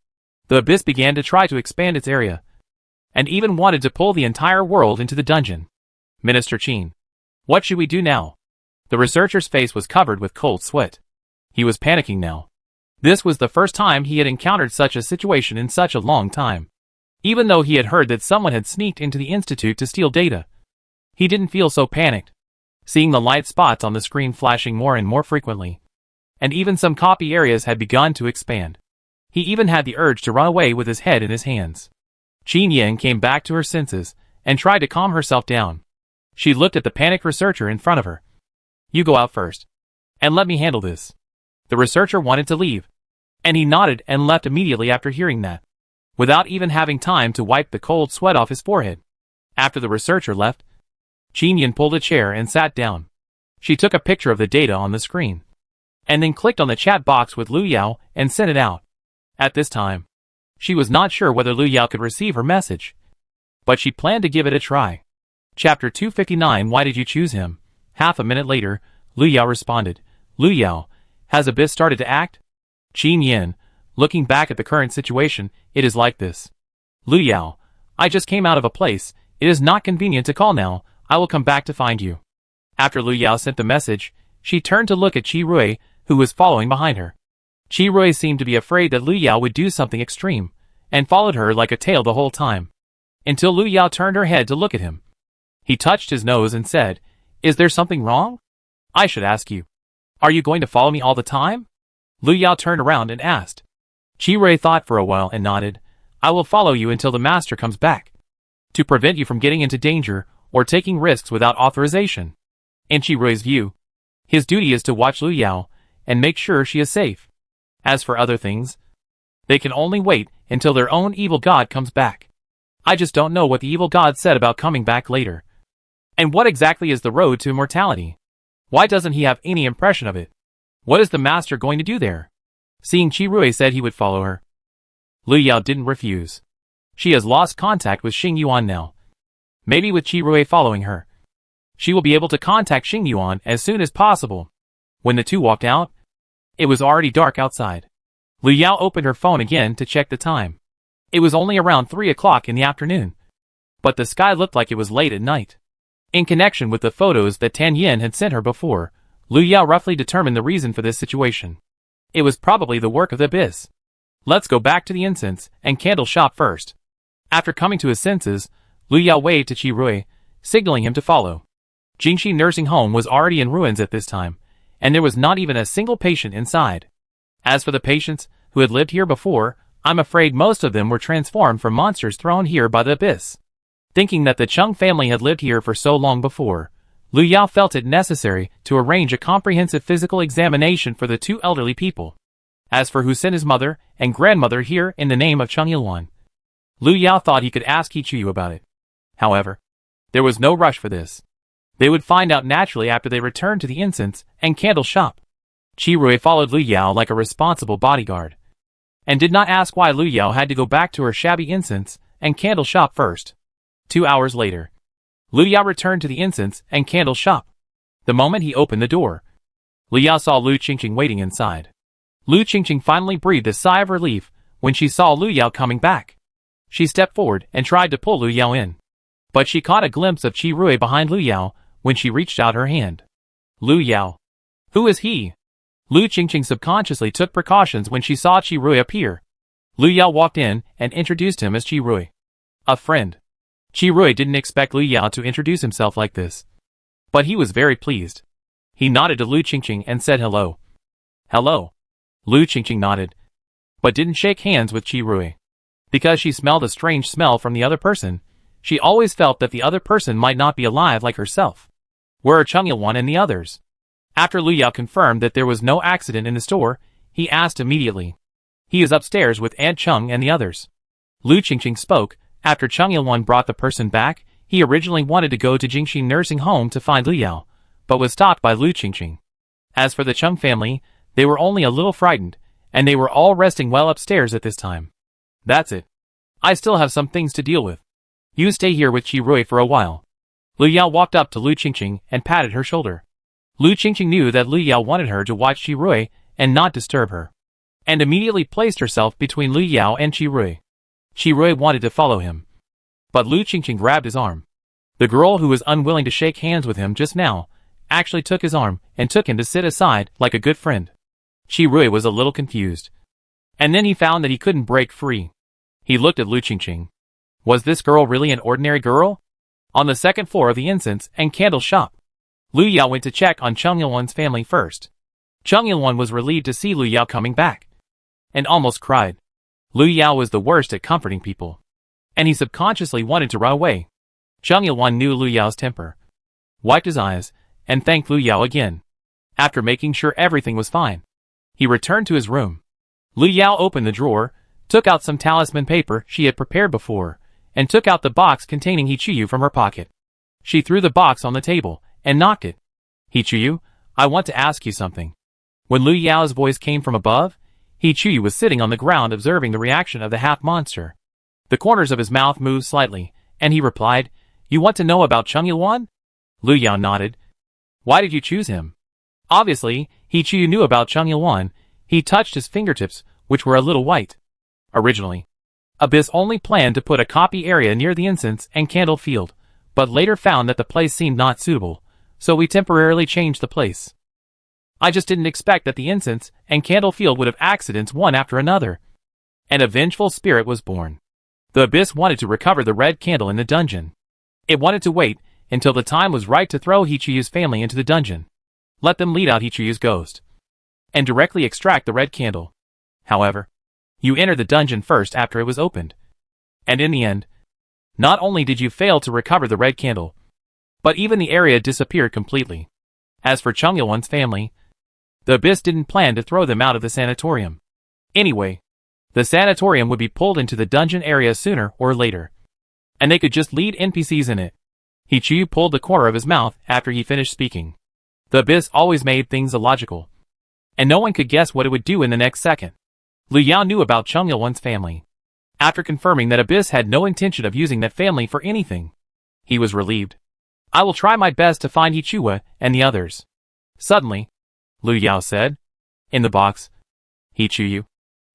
The abyss began to try to expand its area, and even wanted to pull the entire world into the dungeon. Minister Qin, what should we do now? The researcher's face was covered with cold sweat. He was panicking now. This was the first time he had encountered such a situation in such a long time. Even though he had heard that someone had sneaked into the institute to steal data, he didn't feel so panicked. Seeing the light spots on the screen flashing more and more frequently, and even some copy areas had begun to expand, he even had the urge to run away with his head in his hands. Qin Yan came back to her senses and tried to calm herself down. She looked at the panicked researcher in front of her. You go out first, and let me handle this. The researcher wanted to leave, and he nodded and left immediately after hearing that, without even having time to wipe the cold sweat off his forehead. After the researcher left, Qin Yin pulled a chair and sat down. She took a picture of the data on the screen, and then clicked on the chat box with Lu Yao and sent it out. At this time, she was not sure whether Lu Yao could receive her message, but she planned to give it a try. Chapter 259. Why did you choose him? Half a minute later, Lu Yao responded. Lu Yao, has Abyss started to act? Qin Yin, looking back at the current situation, it is like this. Lu Yao, I just came out of a place, it is not convenient to call now, I will come back to find you. After Lu Yao sent the message, she turned to look at Qi Rui, who was following behind her. Qi Rui seemed to be afraid that Lu Yao would do something extreme, and followed her like a tail the whole time, until Lu Yao turned her head to look at him. He touched his nose and said, Is there something wrong? I should ask you. Are you going to follow me all the time? Lu Yao turned around and asked. Qi Rui thought for a while and nodded. I will follow you until the master comes back, to prevent you from getting into danger or taking risks without authorization. In Qi Rui's view, his duty is to watch Lu Yao and make sure she is safe. As for other things, they can only wait until their own evil god comes back. I just don't know what the evil god said about coming back later. And what exactly is the road to immortality? Why doesn't he have any impression of it? What is the master going to do there? Seeing Qi Rui said he would follow her, Lu Yao didn't refuse. She has lost contact with Xing Yuan now. Maybe with Qi Rui following her, she will be able to contact Xing Yuan as soon as possible. When the two walked out, it was already dark outside. Lu Yao opened her phone again to check the time. It was only around 3 o'clock in the afternoon, but the sky looked like it was late at night. In connection with the photos that Tan Yin had sent her before, Lu Yao roughly determined the reason for this situation. It was probably the work of the Abyss. Let's go back to the incense and candle shop first. After coming to his senses, Lu Yao waved to Qi Rui, signaling him to follow. Jingxi Nursing Home was already in ruins at this time, and there was not even a single patient inside. As for the patients who had lived here before, I'm afraid most of them were transformed from monsters thrown here by the Abyss. Thinking that the Chung family had lived here for so long before, Lu Yao felt it necessary to arrange a comprehensive physical examination for the two elderly people. As for who sent his mother and grandmother here in the name of Chung Yilwan, Lu Yao thought he could ask Hichuyu about it. However, there was no rush for this. They would find out naturally after they returned to the incense and candle shop. Qi Rui followed Lu Yao like a responsible bodyguard, and did not ask why Lu Yao had to go back to her shabby incense and candle shop first. 2 hours later, Lu Yao returned to the incense and candle shop. The moment he opened the door, Lu Yao saw Lu Qingqing waiting inside. Lu Qingqing finally breathed a sigh of relief when she saw Lu Yao coming back. She stepped forward and tried to pull Lu Yao in, but she caught a glimpse of Qi Rui behind Lu Yao when she reached out her hand. Lu Yao. Who is he? Lu Qingqing subconsciously took precautions when she saw Qi Rui appear. Lu Yao walked in and introduced him as Qi Rui. A friend. Qi Rui didn't expect Lu Yao to introduce himself like this, but he was very pleased. He nodded to Lu Qingqing and said hello. Hello. Lu Qingqing nodded, but didn't shake hands with Qi Rui. Because she smelled a strange smell from the other person, she always felt that the other person might not be alive like herself. Where are Chung Yilwan and the others? After Lu Yao confirmed that there was no accident in the store, he asked immediately. He is upstairs with Aunt Chung and the others. Lu Qingqing spoke. After Chung Yilwan brought the person back, he originally wanted to go to Jingxi Nursing Home to find Lu Yao, but was stopped by Lu Qingqing. As for the Chung family, they were only a little frightened, and they were all resting well upstairs at this time. That's it. I still have some things to deal with. You stay here with Qi Rui for a while. Lu Yao walked up to Lu Qingqing and patted her shoulder. Lu Qingqing knew that Lu Yao wanted her to watch Qi Rui and not disturb her, and immediately placed herself between Lu Yao and Qi Rui. Qi Rui wanted to follow him, but Lu Qingqing grabbed his arm. The girl who was unwilling to shake hands with him just now actually took his arm and took him to sit aside like a good friend. Qi Rui was a little confused, and then he found that he couldn't break free. He looked at Lu Qingqing. Was this girl really an ordinary girl? On the second floor of the incense and candle shop, Lu Yao went to check on Chung Yilwan's family first. Chung Yilwan was relieved to see Lu Yao coming back, and almost cried. Lu Yao was the worst at comforting people, and he subconsciously wanted to run away. Chung Yilwan knew Lu Yao's temper, wiped his eyes, and thanked Lu Yao again. After making sure everything was fine, he returned to his room. Lu Yao opened the drawer, took out some talisman paper she had prepared before, and took out the box containing Hichuyu from her pocket. She threw the box on the table and knocked it. Hichuyu, I want to ask you something. When Lu Yao's voice came from above, Hichuyu was sitting on the ground observing the reaction of the half-monster. The corners of his mouth moved slightly, and he replied, You want to know about Chung Yilwan? Lu Yao nodded. Why did you choose him? Obviously, Hichuyu knew about Chung Yilwan. He touched his fingertips, which were a little white. Originally, Abyss only planned to put a copy area near the incense and candle field, but later found that the place seemed not suitable, so we temporarily changed the place. I just didn't expect that the incense and candle field would have accidents one after another. And a vengeful spirit was born. The Abyss wanted to recover the red candle in the dungeon. It wanted to wait until the time was right to throw Hichuyu's family into the dungeon. Let them lead out Hichuyu's ghost. And directly extract the red candle. However, you entered the dungeon first after it was opened. And in the end, not only did you fail to recover the red candle, but even the area disappeared completely. As for Chung Yilwan's family, the Abyss didn't plan to throw them out of the sanatorium. Anyway, the sanatorium would be pulled into the dungeon area sooner or later. And they could just lead NPCs in it. Hichuyu pulled the corner of his mouth after he finished speaking. The Abyss always made things illogical. And no one could guess what it would do in the next second. Lu Yao knew about Chung Yilwan's family. After confirming that Abyss had no intention of using that family for anything, he was relieved. I will try my best to find Hichuyu and the others. Suddenly, Lu Yao said. In the box, Hichuyu,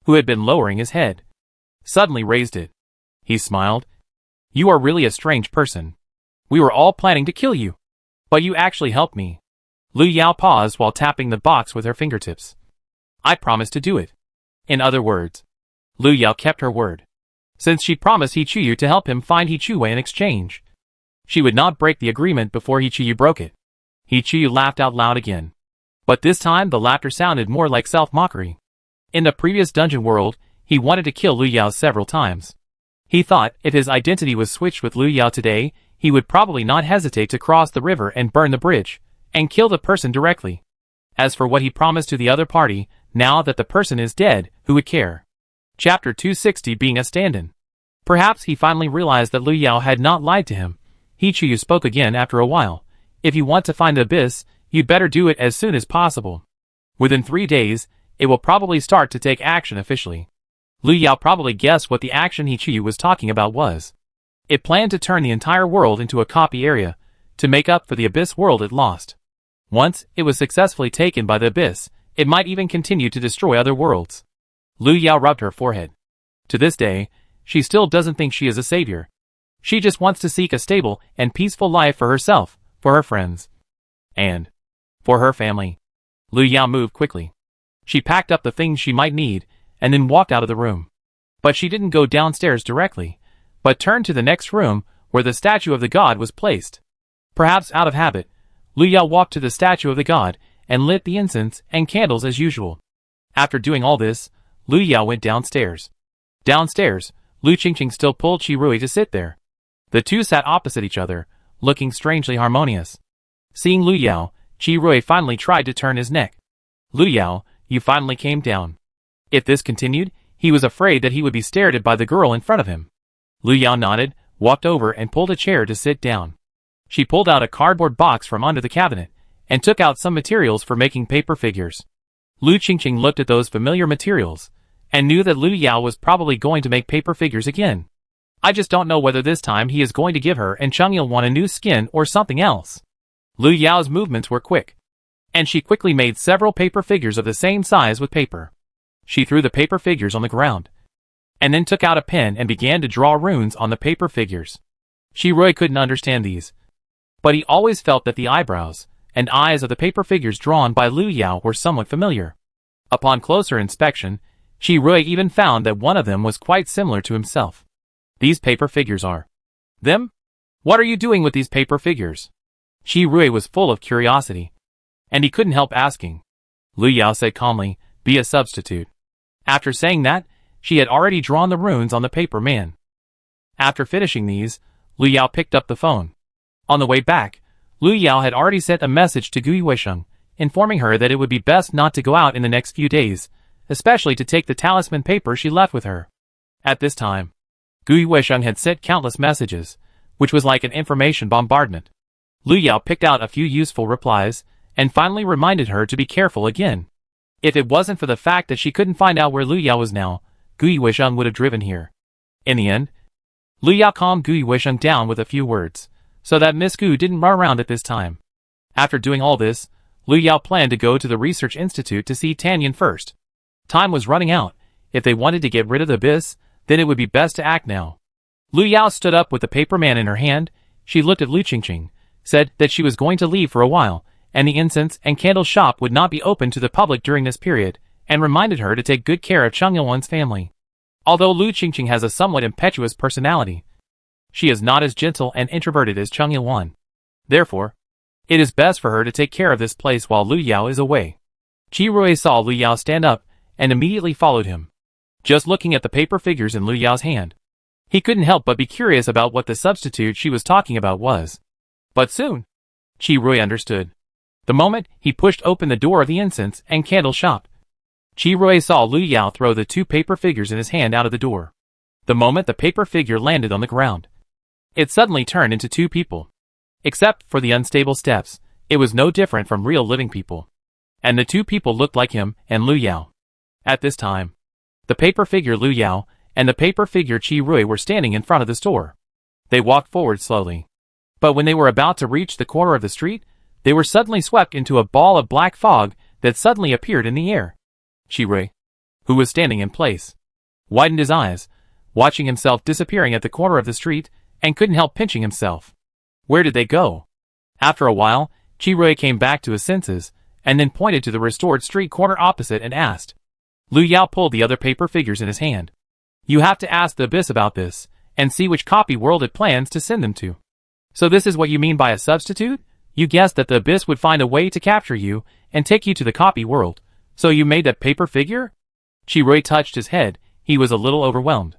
who had been lowering his head, suddenly raised it. He smiled. You are really a strange person. We were all planning to kill you. But you actually helped me. Lu Yao paused while tapping the box with her fingertips. I promised to do it. In other words, Lu Yao kept her word. Since she promised Hichuyu to help him find Hichuyu in exchange, she would not break the agreement before Hichuyu broke it. Hichuyu laughed out loud again. But this time the laughter sounded more like self-mockery. In the previous dungeon world, he wanted to kill Lu Yao several times. He thought if his identity was switched with Lu Yao today, he would probably not hesitate to cross the river and burn the bridge, and kill the person directly. As for what he promised to the other party, now that the person is dead, who would care? Chapter 260 being a stand-in. Perhaps he finally realized that Lu Yao had not lied to him. Hichuyu spoke again after a while. If you want to find the Abyss, you'd better do it as soon as possible. Within 3 days, it will probably start to take action officially. Lu Yao probably guessed what the action Hichuyu was talking about was. It planned to turn the entire world into a copy area, to make up for the Abyss world it lost. Once it was successfully taken by the Abyss, it might even continue to destroy other worlds. Lu Yao rubbed her forehead. To this day, she still doesn't think she is a savior. She just wants to seek a stable and peaceful life for herself, for her friends, and for her family. Lu Yao moved quickly. She packed up the things she might need, and then walked out of the room. But she didn't go downstairs directly, but turned to the next room, where the statue of the god was placed. Perhaps out of habit, Lu Yao walked to the statue of the god, and lit the incense and candles as usual. After doing all this, Lu Yao went downstairs. Downstairs, Lu Qingqing still pulled Qirui to sit there. The two sat opposite each other, looking strangely harmonious. Seeing Lu Yao, Qirui finally tried to turn his neck. Lu Yao, you finally came down. If this continued, he was afraid that he would be stared at by the girl in front of him. Lu Yao nodded, walked over and pulled a chair to sit down. She pulled out a cardboard box from under the cabinet, and took out some materials for making paper figures. Lu Qingqing looked at those familiar materials, and knew that Lu Yao was probably going to make paper figures again. I just don't know whether this time he is going to give her and Chung Yilwan a new skin or something else. Lu Yao's movements were quick, and she quickly made several paper figures of the same size with paper. She threw the paper figures on the ground, and then took out a pen and began to draw runes on the paper figures. Qirui couldn't understand these, but he always felt that the eyebrows and eyes of the paper figures drawn by Lu Yao were somewhat familiar. Upon closer inspection, Qirui even found that one of them was quite similar to himself. These paper figures are them? What are you doing with these paper figures? Qirui was full of curiosity, and he couldn't help asking. Lu Yao said calmly, be a substitute. After saying that, she had already drawn the runes on the paper man. After finishing these, Lu Yao picked up the phone. On the way back, Lu Yao had already sent a message to Gui Weisheng, informing her that it would be best not to go out in the next few days, especially to take the talisman paper she left with her. At this time, Gui Weisheng had sent countless messages, which was like an information bombardment. Lu Yao picked out a few useful replies, and finally reminded her to be careful again. If it wasn't for the fact that she couldn't find out where Lu Yao was now, Gu Yuisheng would have driven here. In the end, Lu Yao calmed Gu Yuisheng down with a few words, so that Miss Gu didn't run around at this time. After doing all this, Lu Yao planned to go to the research institute to see Tan Yin first. Time was running out. If they wanted to get rid of the abyss, then it would be best to act now. Lu Yao stood up with the paper man in her hand. She looked at Lu Qingqing, said that she was going to leave for a while, and the incense and candle shop would not be open to the public during this period, and reminded her to take good care of Cheng Yuan's family. Although Lu Qingqing has a somewhat impetuous personality, she is not as gentle and introverted as Cheng Yuan. Therefore, it is best for her to take care of this place while Lu Yao is away. Qi Rui saw Lu Yao stand up, and immediately followed him. Just looking at the paper figures in Lu Yao's hand, he couldn't help but be curious about what the substitute she was talking about was. But soon, Qi Rui understood. The moment he pushed open the door of the incense and candle shop, Qi Rui saw Lu Yao throw the two paper figures in his hand out of the door. The moment the paper figure landed on the ground, it suddenly turned into two people. Except for the unstable steps, it was no different from real living people. And the two people looked like him and Lu Yao. At this time, the paper figure Lu Yao and the paper figure Qi Rui were standing in front of the store. They walked forward slowly. But when they were about to reach the corner of the street, they were suddenly swept into a ball of black fog that suddenly appeared in the air. Qi Rui, who was standing in place, widened his eyes, watching himself disappearing at the corner of the street, and couldn't help pinching himself. Where did they go? After a while, Qi Rui came back to his senses, and then pointed to the restored street corner opposite and asked. Lu Yao pulled the other paper figures in his hand. You have to ask the abyss about this, and see which copy world it plans to send them to. So this is what you mean by a substitute? You guessed that the abyss would find a way to capture you, and take you to the copy world. So you made that paper figure? Qi Rui touched his head. He was a little overwhelmed.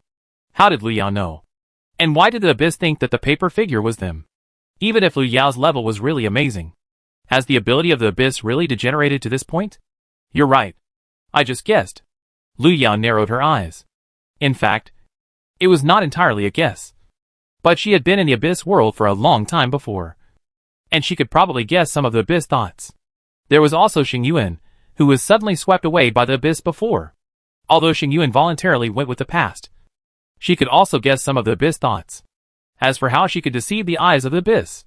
How did Lu Yao know? And why did the abyss think that the paper figure was them? Even if Lu Yao's level was really amazing, has the ability of the abyss really degenerated to this point? You're right. I just guessed. Lu Yao narrowed her eyes. In fact, it was not entirely a guess. But she had been in the abyss world for a long time before, and she could probably guess some of the abyss thoughts. There was also Xing Yuan, who was suddenly swept away by the abyss before. Although Xing Yuan voluntarily went with the past, she could also guess some of the abyss thoughts. As for how she could deceive the eyes of the abyss,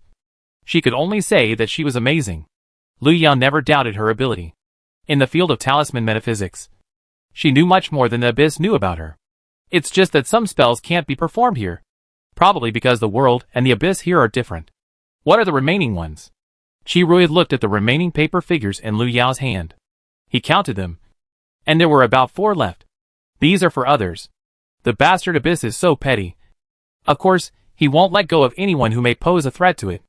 she could only say that she was amazing. Lu Yao never doubted her ability. In the field of talisman metaphysics, she knew much more than the abyss knew about her. It's just that some spells can't be performed here. Probably because the world and the abyss here are different. What are the remaining ones? Qi Rui looked at the remaining paper figures in Lu Yao's hand. He counted them, and there were about 4 left. These are for others. The bastard abyss is so petty. Of course, he won't let go of anyone who may pose a threat to it.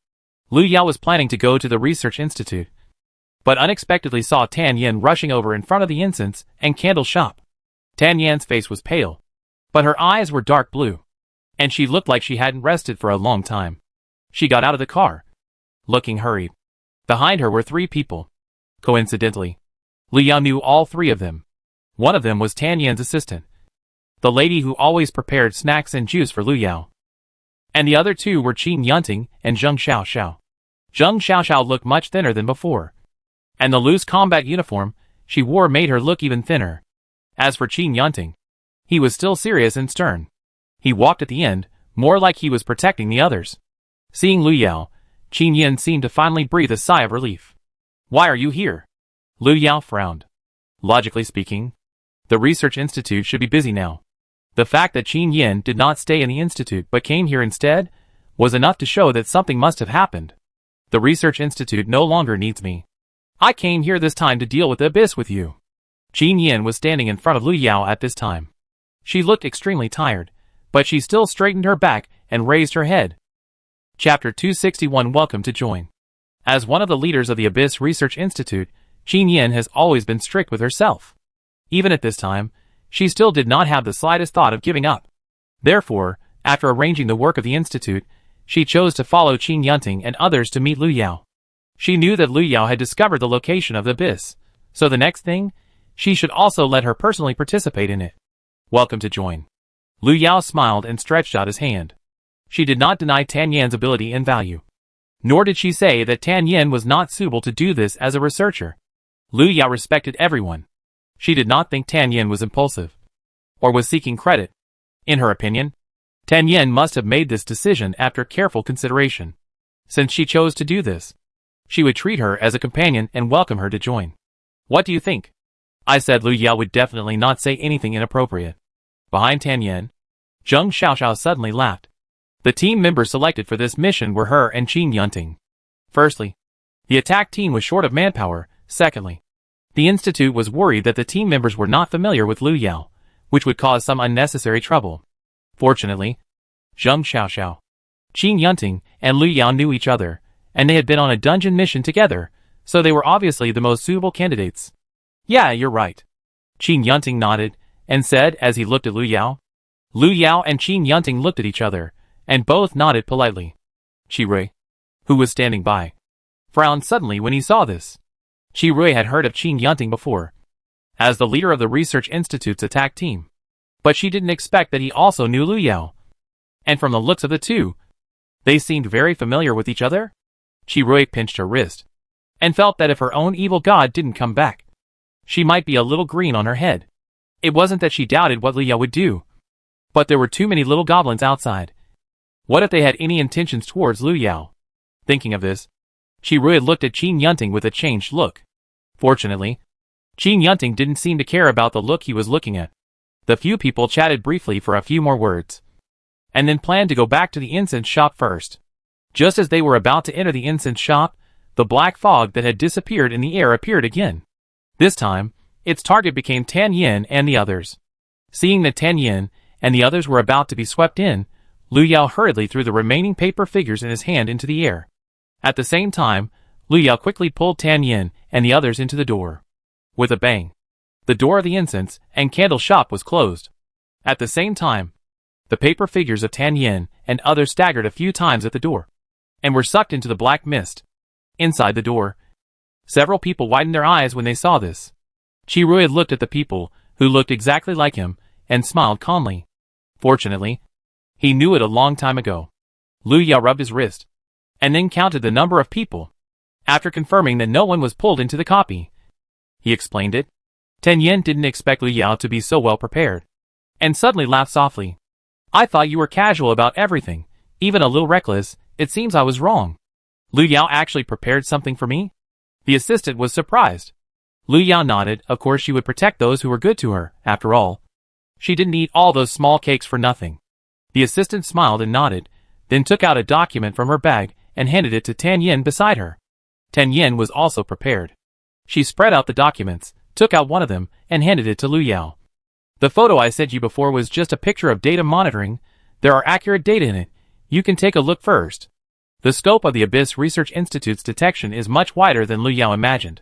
Lu Yao was planning to go to the research institute, but unexpectedly saw Tan Yin rushing over in front of the incense and candle shop. Tan Yan's face was pale, but her eyes were dark blue, and she looked like she hadn't rested for a long time. She got out of the car, looking hurried. Behind her were 3 people. Coincidentally, Lu Yao knew all 3 of them. One of them was Tan Yan's assistant, the lady who always prepared snacks and juice for Lu Yao. And the other 2 were Qin Yunting and Zheng Xiaoxiao. Zheng Xiaoxiao looked much thinner than before, and the loose combat uniform she wore made her look even thinner. As for Qin Yunting, he was still serious and stern. He walked at the end, more like he was protecting the others. Seeing Lu Yao, Qin Yin seemed to finally breathe a sigh of relief. Why are you here? Lu Yao frowned. Logically speaking, the research institute should be busy now. The fact that Qin Yin did not stay in the institute but came here instead was enough to show that something must have happened. The research institute no longer needs me. I came here this time to deal with the abyss with you. Qin Yin was standing in front of Lu Yao at this time. She looked extremely tired, but she still straightened her back and raised her head. Chapter 261. Welcome to join. As one of the leaders of the Abyss Research Institute, Qin Yin has always been strict with herself. Even at this time, she still did not have the slightest thought of giving up. Therefore, after arranging the work of the institute, she chose to follow Qin Yunting and others to meet Lu Yao. She knew that Lu Yao had discovered the location of the abyss, so the next thing, she should also let her personally participate in it. Welcome to join. Lu Yao smiled and stretched out his hand. She did not deny Tan Yan's ability and value. Nor did she say that Tan Yin was not suitable to do this as a researcher. Lu Yao respected everyone. She did not think Tan Yin was impulsive or was seeking credit. In her opinion, Tan Yin must have made this decision after careful consideration. Since she chose to do this, she would treat her as a companion and welcome her to join. What do you think? I said. Lu Yao would definitely not say anything inappropriate. Behind Tan Yin, Zheng Xiaoxiao suddenly laughed. The team members selected for this mission were her and Qin Yunting. Firstly, the attack team was short of manpower. Secondly, the institute was worried that the team members were not familiar with Lu Yao, which would cause some unnecessary trouble. Fortunately, Zheng Xiaoxiao, Qin Yunting, and Lu Yao knew each other, and they had been on a dungeon mission together, so they were obviously the most suitable candidates. Yeah, you're right. Qin Yunting nodded, and said as he looked at Lu Yao. Lu Yao and Qin Yunting looked at each other, and both nodded politely. Qi Rui, who was standing by, frowned suddenly when he saw this. Qi Rui had heard of Qin Yunting before, as the leader of the Research Institute's attack team. But she didn't expect that he also knew Lu Yao. And from the looks of the two, they seemed very familiar with each other. Qi Rui pinched her wrist, and felt that if her own evil god didn't come back, she might be a little green on her head. It wasn't that she doubted what Lu Yao would do, but there were too many little goblins outside. What if they had any intentions towards Lu Yao? Thinking of this, Qi Rui looked at Qin Yunting with a changed look. Fortunately, Qin Yunting didn't seem to care about the look he was looking at. The few people chatted briefly for a few more words, and then planned to go back to the incense shop first. Just as they were about to enter the incense shop, the black fog that had disappeared in the air appeared again. This time, its target became Tan Yin and the others. Seeing that Tan Yin and the others were about to be swept in, Lu Yao hurriedly threw the remaining paper figures in his hand into the air. At the same time, Lu Yao quickly pulled Tan Yin and the others into the door. With a bang, the door of the incense and candle shop was closed. At the same time, the paper figures of Tan Yin and others staggered a few times at the door, and were sucked into the black mist. Inside the door, several people widened their eyes when they saw this. Qi Rui looked at the people, who looked exactly like him, and smiled calmly. Fortunately, he knew it a long time ago. Lu Yao rubbed his wrist, and then counted the number of people. After confirming that no one was pulled into the copy, he explained it. Tan Yin didn't expect Lu Yao to be so well prepared, and suddenly laughed softly. I thought you were casual about everything, even a little reckless. It seems I was wrong. Lu Yao actually prepared something for me? The assistant was surprised. Lu Yao nodded. Of course she would protect those who were good to her, after all. She didn't eat all those small cakes for nothing. The assistant smiled and nodded, then took out a document from her bag and handed it to Tan Yin beside her. Tan Yin was also prepared. She spread out the documents, took out one of them, and handed it to Lu Yao. The photo I sent you before was just a picture of data monitoring. There are accurate data in it. You can take a look first. The scope of the Abyss Research Institute's detection is much wider than Lu Yao imagined.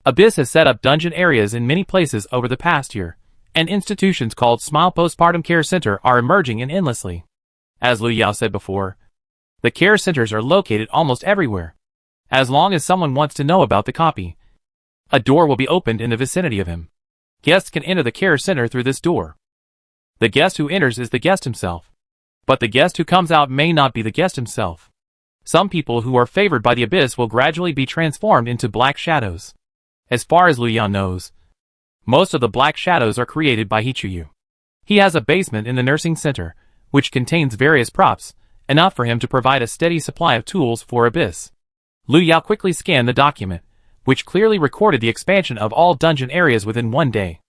Abyss has set up dungeon areas in many places over the past year, and institutions called Smile Postpartum Care Center are emerging and endlessly. As Lu Yao said before, the care centers are located almost everywhere. As long as someone wants to know about the copy, a door will be opened in the vicinity of him. Guests can enter the care center through this door. The guest who enters is the guest himself, but the guest who comes out may not be the guest himself. Some people who are favored by the Abyss will gradually be transformed into black shadows. As far as Lu Yao knows, most of the black shadows are created by Hichuyu. He has a basement in the nursing center, which contains various props, enough for him to provide a steady supply of tools for Abyss. Lu Yao quickly scanned the document, which clearly recorded the expansion of all dungeon areas within one day.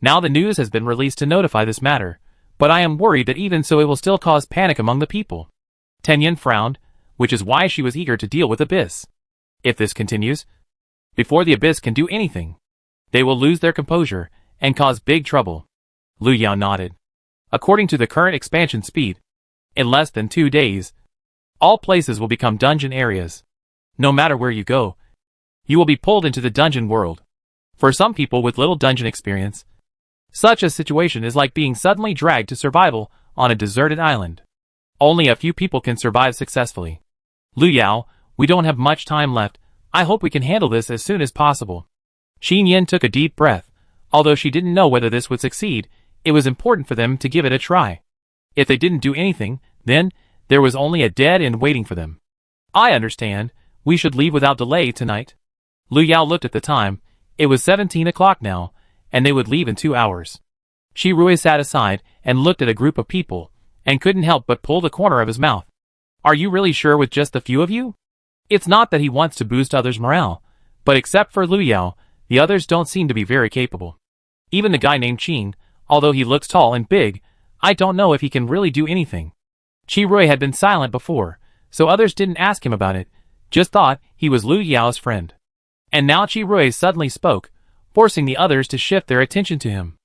Now the news has been released to notify this matter, but I am worried that even so it will still cause panic among the people. Tan Yin frowned, which is why she was eager to deal with Abyss. If this continues, before the Abyss can do anything, they will lose their composure and cause big trouble. Lu Yao nodded. According to the current expansion speed, in less than 2 days, all places will become dungeon areas. No matter where you go, you will be pulled into the dungeon world. For some people with little dungeon experience, such a situation is like being suddenly dragged to survival on a deserted island. Only a few people can survive successfully. Lu Yao, we don't have much time left. I hope we can handle this as soon as possible. Qin Yin took a deep breath. Although she didn't know whether this would succeed, it was important for them to give it a try. If they didn't do anything, then there was only a dead end waiting for them. I understand. We should leave without delay tonight. Lu Yao looked at the time. It was 17 o'clock now, and they would leave in 2 hours. Qi Rui sat aside and looked at a group of people, and couldn't help but pull the corner of his mouth. Are you really sure with just the few of you? It's not that he wants to boost others' morale, but except for Lu Yao, the others don't seem to be very capable. Even the guy named Qin, although he looks tall and big, I don't know if he can really do anything. Qi Rui had been silent before, so others didn't ask him about it, just thought he was Lu Yao's friend. And now Qi Rui suddenly spoke, forcing the others to shift their attention to him.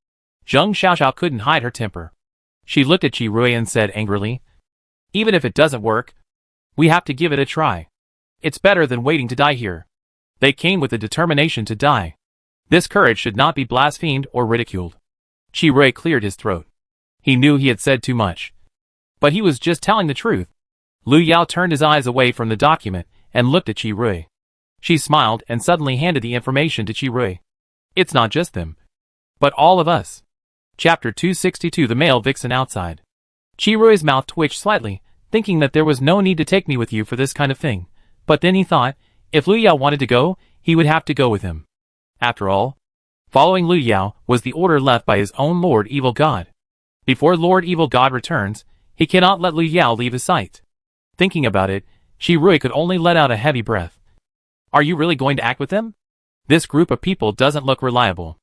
Zheng Xiaoxiao couldn't hide her temper. She looked at Qi Rui and said angrily, even if it doesn't work, we have to give it a try. It's better than waiting to die here. They came with the determination to die. This courage should not be blasphemed or ridiculed. Qi Rui cleared his throat. He knew he had said too much. But he was just telling the truth. Lu Yao turned his eyes away from the document and looked at Qi Rui. She smiled and suddenly handed the information to Qi Rui. It's not just them, but all of us. Chapter 262 The Male Vixen Outside. Qi Rui's mouth twitched slightly, thinking that there was no need to take me with you for this kind of thing. But then he thought, if Lu Yao wanted to go, he would have to go with him. After all, following Lu Yao was the order left by his own Lord Evil God. Before Lord Evil God returns, he cannot let Lu Yao leave his sight. Thinking about it, Qi Rui could only let out a heavy breath. Are you really going to act with them? This group of people doesn't look reliable.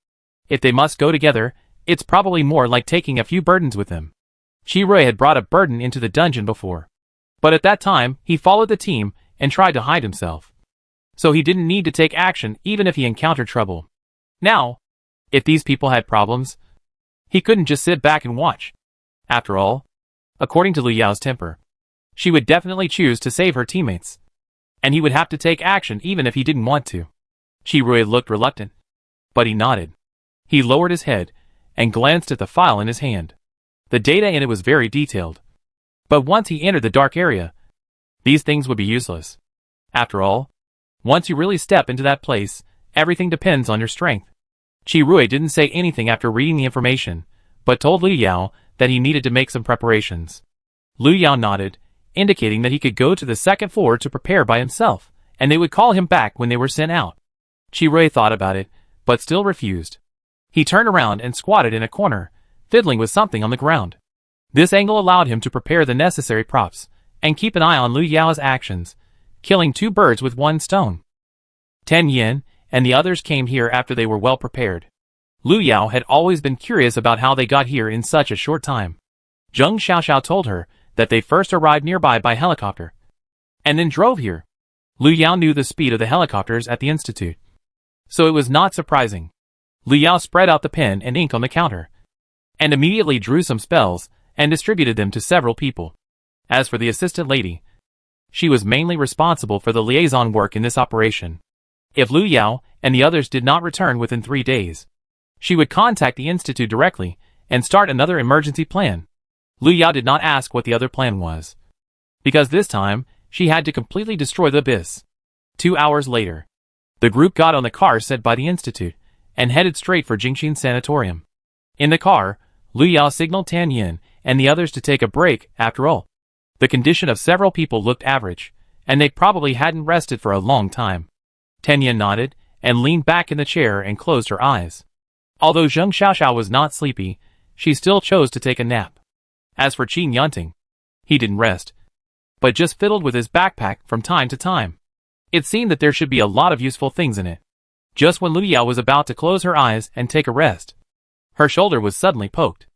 If they must go together, it's probably more like taking a few burdens with them. Qi Rui had brought a burden into the dungeon before. But at that time, he followed the team and tried to hide himself. So he didn't need to take action even if he encountered trouble. Now, if these people had problems, he couldn't just sit back and watch. After all, according to Lu Yao's temper, she would definitely choose to save her teammates. And he would have to take action even if he didn't want to. Qi Rui looked reluctant, but he nodded. He lowered his head and glanced at the file in his hand. The data in it was very detailed. But once he entered the dark area, these things would be useless. After all, once you really step into that place, everything depends on your strength. Qi Rui didn't say anything after reading the information, but told Lu Yao that he needed to make some preparations. Lu Yao nodded, indicating that he could go to the second floor to prepare by himself, and they would call him back when they were sent out. Qi Rui thought about it, but still refused. He turned around and squatted in a corner, fiddling with something on the ground. This angle allowed him to prepare the necessary props, and keep an eye on Lu Yao's actions, killing 2 birds with 1 stone. 10 Yin and the others came here after they were well prepared. Lu Yao had always been curious about how they got here in such a short time. Zheng Xiaoxiao told her that they first arrived nearby by helicopter, and then drove here. Lu Yao knew the speed of the helicopters at the institute, so it was not surprising. Lu Yao spread out the pen and ink on the counter, and immediately drew some spells and distributed them to several people. As for the assistant lady, she was mainly responsible for the liaison work in this operation. If Lu Yao and the others did not return within 3 days, she would contact the institute directly and start another emergency plan. Lu Yao did not ask what the other plan was, because this time she had to completely destroy the abyss. 2 hours later, the group got on the car sent by the institute and headed straight for Jingxin Sanatorium. In the car, Lu Yao signaled Tan Yin and the others to take a break. After all, the condition of several people looked average, and they probably hadn't rested for a long time. Tan Yin nodded and leaned back in the chair and closed her eyes. Although Zheng Xiaoxiao was not sleepy, she still chose to take a nap. As for Qin Yunting, he didn't rest, but just fiddled with his backpack from time to time. It seemed that there should be a lot of useful things in it. Just when Lu Yao was about to close her eyes and take a rest, her shoulder was suddenly poked.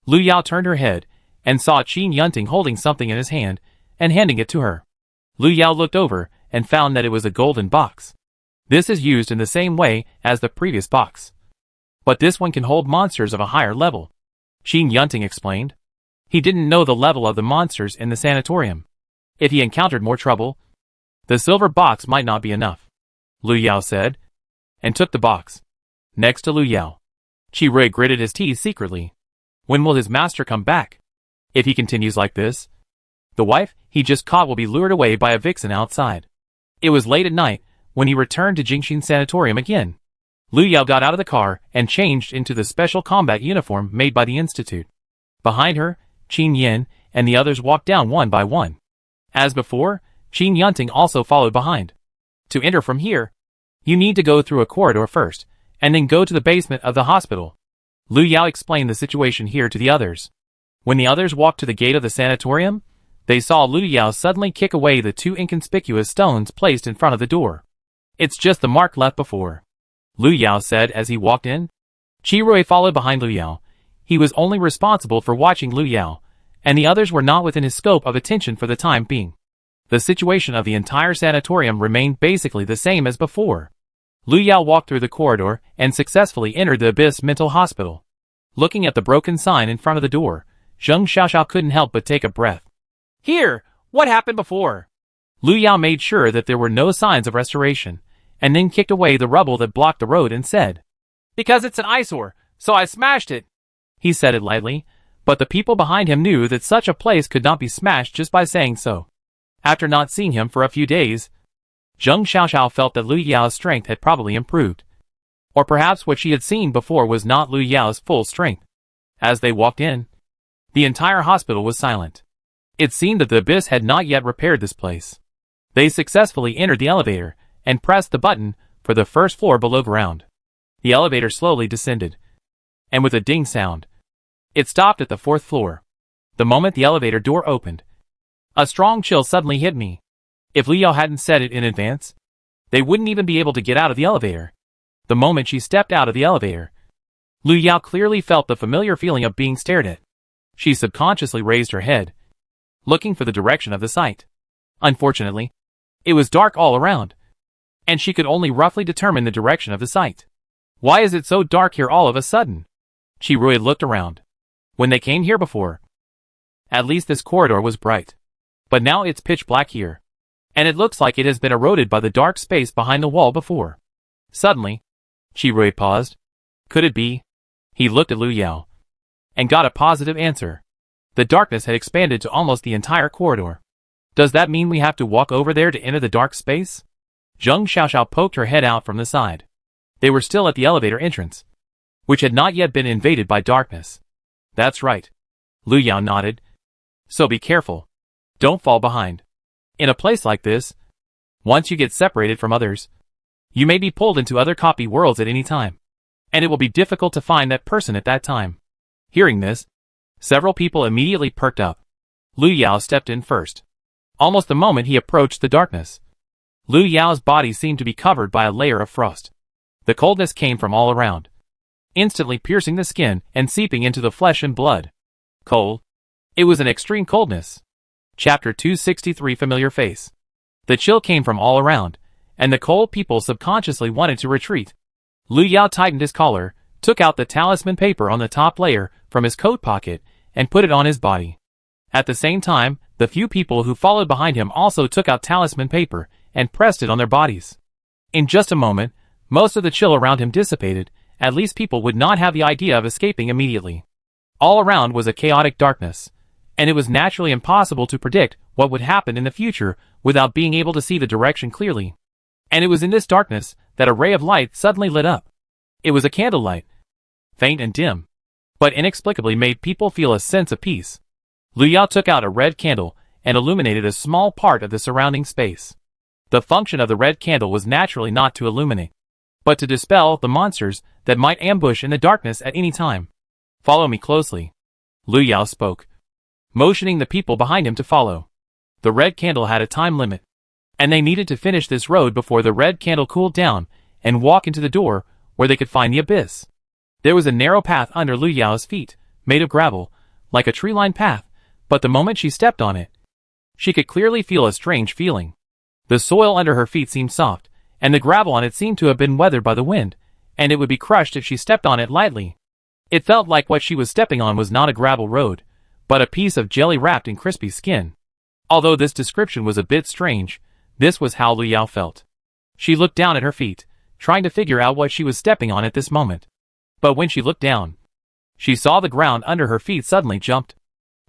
Lu Yao turned her head and saw Qin Yunting holding something in his hand and handing it to her. Lu Yao looked over and found that it was a golden box. This is used in the same way as the previous box, but this one can hold monsters of a higher level, Qin Yunting explained. He didn't know the level of the monsters in the sanatorium. If he encountered more trouble, the silver box might not be enough, Lu Yao said, and took the box. Next to Lu Yao, Qi Rui gritted his teeth secretly. When will his master come back? If he continues like this, the wife he just caught will be lured away by a vixen outside. It was late at night when he returned to Jingxin Sanatorium again. Lu Yao got out of the car and changed into the special combat uniform made by the institute. Behind her, Qin Yin and the others walked down one by one. As before, Qin Yunting also followed behind. To enter from here, you need to go through a corridor first, and then go to the basement of the hospital. Lu Yao explained the situation here to the others. When the others walked to the gate of the sanatorium, they saw Lu Yao suddenly kick away the two inconspicuous stones placed in front of the door. It's just the mark left before, Lu Yao said as he walked in. Qirui followed behind Lu Yao. He was only responsible for watching Lu Yao, and the others were not within his scope of attention for the time being. The situation of the entire sanatorium remained basically the same as before. Lu Yao walked through the corridor and successfully entered the Abyss Mental Hospital. Looking at the broken sign in front of the door, Zheng Xiaoxiao couldn't help but take a breath. Here, what happened before? Lu Yao made sure that there were no signs of restoration, and then kicked away the rubble that blocked the road and said, Because it's an eyesore, so I smashed it. He said it lightly, but the people behind him knew that such a place could not be smashed just by saying so. After not seeing him for a few days, Zheng Xiaoxiao felt that Lu Yao's strength had probably improved. Or perhaps what she had seen before was not Lu Yao's full strength. As they walked in, the entire hospital was silent. It seemed that the Abyss had not yet repaired this place. They successfully entered the elevator and pressed the button for the first floor below ground. The elevator slowly descended, and with a ding sound, it stopped at the 4th floor. The moment the elevator door opened, a strong chill suddenly hit me. If Lu Yao hadn't said it in advance, they wouldn't even be able to get out of the elevator. The moment she stepped out of the elevator, Lu Yao clearly felt the familiar feeling of being stared at. She subconsciously raised her head, looking for the direction of the sight. Unfortunately, it was dark all around, and she could only roughly determine the direction of the sight. Why is it so dark here all of a sudden? Qirui looked around. When they came here before, at least this corridor was bright. But now it's pitch black here, and it looks like it has been eroded by the dark space behind the wall before. Suddenly, Qirui paused. Could it be? He looked at Lu Yao, and got a positive answer. The darkness had expanded to almost the entire corridor. Does that mean we have to walk over there to enter the dark space? Zheng Xiaoxiao poked her head out from the side. They were still at the elevator entrance, which had not yet been invaded by darkness. That's right. Lu Yao nodded. So be careful. Don't fall behind. In a place like this, once you get separated from others, you may be pulled into other copy worlds at any time, and it will be difficult to find that person at that time. Hearing this, several people immediately perked up. Lu Yao stepped in first. Almost the moment he approached the darkness, Lu Yao's body seemed to be covered by a layer of frost. The coldness came from all around, instantly piercing the skin and seeping into the flesh and blood. Cold. It was an extreme coldness. Chapter 263 Familiar Face. The chill came from all around, and the cold people subconsciously wanted to retreat. Lu Yao tightened his collar, took out the talisman paper on the top layer from his coat pocket, and put it on his body. At the same time, the few people who followed behind him also took out talisman paper and pressed it on their bodies. In just a moment, most of the chill around him dissipated. At least people would not have the idea of escaping immediately. All around was a chaotic darkness, and it was naturally impossible to predict what would happen in the future without being able to see the direction clearly. And it was in this darkness that a ray of light suddenly lit up. It was a candlelight, faint and dim, but inexplicably made people feel a sense of peace. Lu Yao took out a red candle and illuminated a small part of the surrounding space. The function of the red candle was naturally not to illuminate, but to dispel the monsters that might ambush in the darkness at any time. Follow me closely, Lu Yao spoke, motioning the people behind him to follow. The red candle had a time limit, and they needed to finish this road before the red candle cooled down and walk into the door where they could find the abyss. There was a narrow path under Lu Yao's feet, made of gravel, like a tree-lined path, but the moment she stepped on it, she could clearly feel a strange feeling. The soil under her feet seemed soft, and the gravel on it seemed to have been weathered by the wind, and it would be crushed if she stepped on it lightly. It felt like what she was stepping on was not a gravel road, but a piece of jelly wrapped in crispy skin. Although this description was a bit strange, this was how Lu Yao felt. She looked down at her feet, trying to figure out what she was stepping on at this moment. But when she looked down, she saw the ground under her feet suddenly jumped.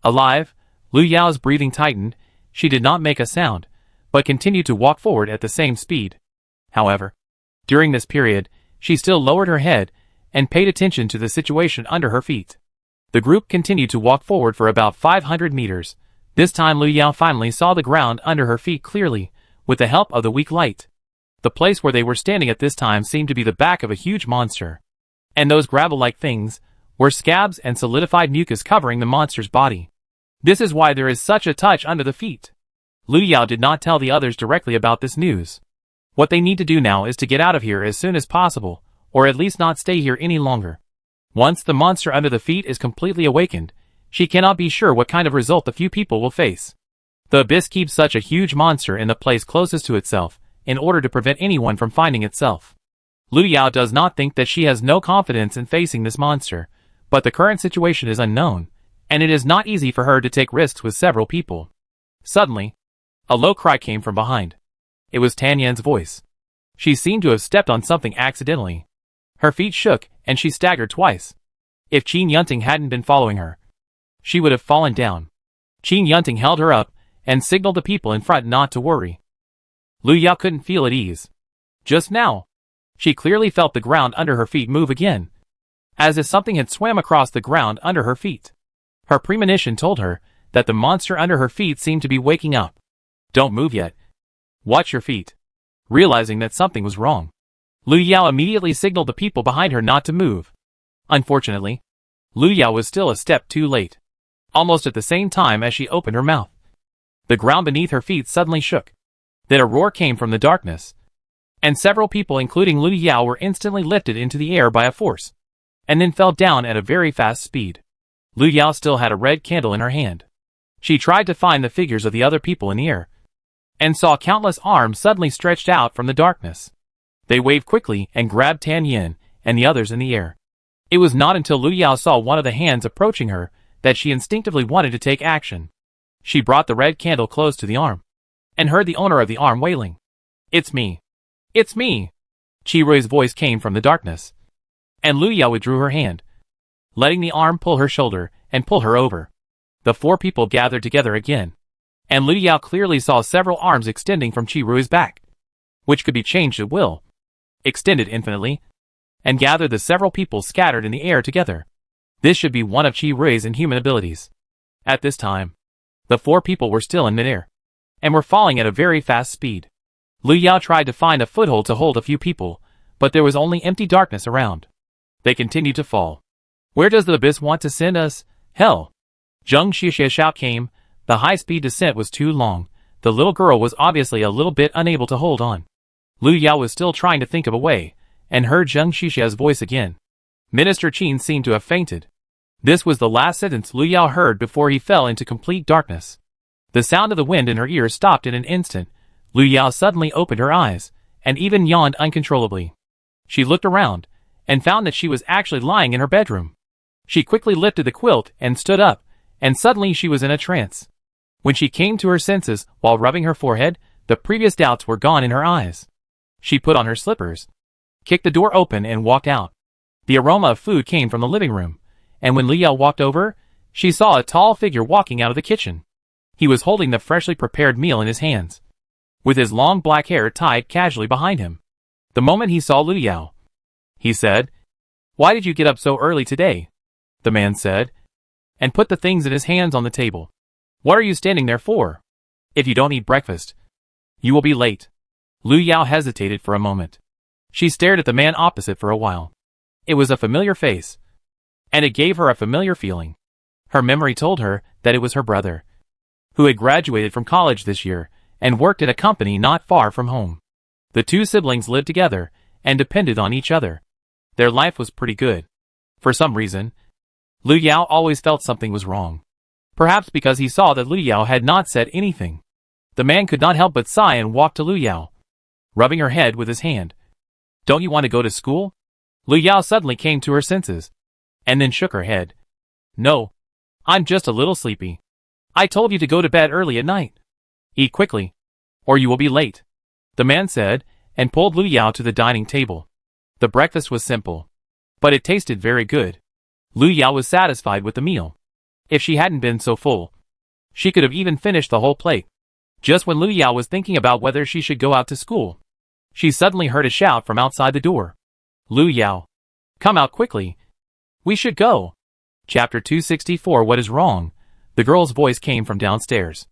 Alive, Lu Yao's breathing tightened. She did not make a sound, but continued to walk forward at the same speed. However, during this period, she still lowered her head and paid attention to the situation under her feet. The group continued to walk forward for about 500 meters, This time Lu Yao finally saw the ground under her feet clearly, with the help of the weak light. The place where they were standing at this time seemed to be the back of a huge monster. And those gravel-like things were scabs and solidified mucus covering the monster's body. This is why there is such a touch under the feet. Lu Yao did not tell the others directly about this news. What they need to do now is to get out of here as soon as possible, or at least not stay here any longer. Once the monster under the feet is completely awakened, she cannot be sure what kind of result the few people will face. The abyss keeps such a huge monster in the place closest to itself, in order to prevent anyone from finding itself. Lu Yao does not think that she has no confidence in facing this monster, but the current situation is unknown, and it is not easy for her to take risks with several people. Suddenly, a low cry came from behind. It was Tan Yan's voice. She seemed to have stepped on something accidentally. Her feet shook, and she staggered twice. If Qin Yunting hadn't been following her, she would have fallen down. Qin Yunting held her up, and signaled the people in front not to worry. Lu Yao couldn't feel at ease. Just now, she clearly felt the ground under her feet move again, as if something had swam across the ground under her feet. Her premonition told her that the monster under her feet seemed to be waking up. Don't move yet. Watch your feet. Realizing that something was wrong, Lu Yao immediately signaled the people behind her not to move. Unfortunately, Lu Yao was still a step too late. Almost at the same time as she opened her mouth, the ground beneath her feet suddenly shook. Then a roar came from the darkness, and several people including Lu Yao were instantly lifted into the air by a force, and then fell down at a very fast speed. Lu Yao still had a red candle in her hand. She tried to find the figures of the other people in the air, and saw countless arms suddenly stretched out from the darkness. They waved quickly and grabbed Tan Yan and the others in the air. It was not until Lu Yao saw one of the hands approaching her that she instinctively wanted to take action. She brought the red candle close to the arm, and heard the owner of the arm wailing. "It's me! It's me!" Chi Rui's voice came from the darkness, and Lu Yao withdrew her hand, letting the arm pull her shoulder and pull her over. The four people gathered together again, and Lu Yao clearly saw several arms extending from Chi Rui's back, which could be changed at will, extended infinitely, and gathered the several people scattered in the air together. This should be one of Chi Rui's inhuman abilities. At this time, the four people were still in midair, and were falling at a very fast speed. Lu Yao tried to find a foothold to hold a few people, but there was only empty darkness around. They continued to fall. Where does the abyss want to send us? Hell! Zheng Xixia's shout came. The high-speed descent was too long. The little girl was obviously a little bit unable to hold on. Lu Yao was still trying to think of a way, and heard Zheng Xixia's voice again. Minister Qin seemed to have fainted. This was the last sentence Lu Yao heard before he fell into complete darkness. The sound of the wind in her ears stopped in an instant. Lu Yao suddenly opened her eyes, and even yawned uncontrollably. She looked around, and found that she was actually lying in her bedroom. She quickly lifted the quilt and stood up, and suddenly she was in a trance. When she came to her senses while rubbing her forehead, the previous doubts were gone in her eyes. She put on her slippers, kicked the door open and walked out. The aroma of food came from the living room, and when Lu Yao walked over, she saw a tall figure walking out of the kitchen. He was holding the freshly prepared meal in his hands, with his long black hair tied casually behind him. The moment he saw Lu Yao, he said, "Why did you get up so early today?" The man said, and put the things in his hands on the table. "What are you standing there for? If you don't eat breakfast, you will be late." Lu Yao hesitated for a moment. She stared at the man opposite for a while. It was a familiar face, and it gave her a familiar feeling. Her memory told her that it was her brother, who had graduated from college this year and worked at a company not far from home. The two siblings lived together and depended on each other. Their life was pretty good. For some reason, Lu Yao always felt something was wrong. Perhaps because he saw that Lu Yao had not said anything. The man could not help but sigh and walk to Lu Yao, rubbing her head with his hand. "Don't you want to go to school?" Lu Yao suddenly came to her senses, and then shook her head. "No, I'm just a little sleepy. I told you to go to bed early at night. Eat quickly, or you will be late," the man said, and pulled Lu Yao to the dining table. The breakfast was simple, but it tasted very good. Lu Yao was satisfied with the meal. If she hadn't been so full, she could have even finished the whole plate. Just when Lu Yao was thinking about whether she should go out to school, she suddenly heard a shout from outside the door. "Lu Yao, come out quickly. We should go." Chapter 264. What is wrong? The girl's voice came from downstairs.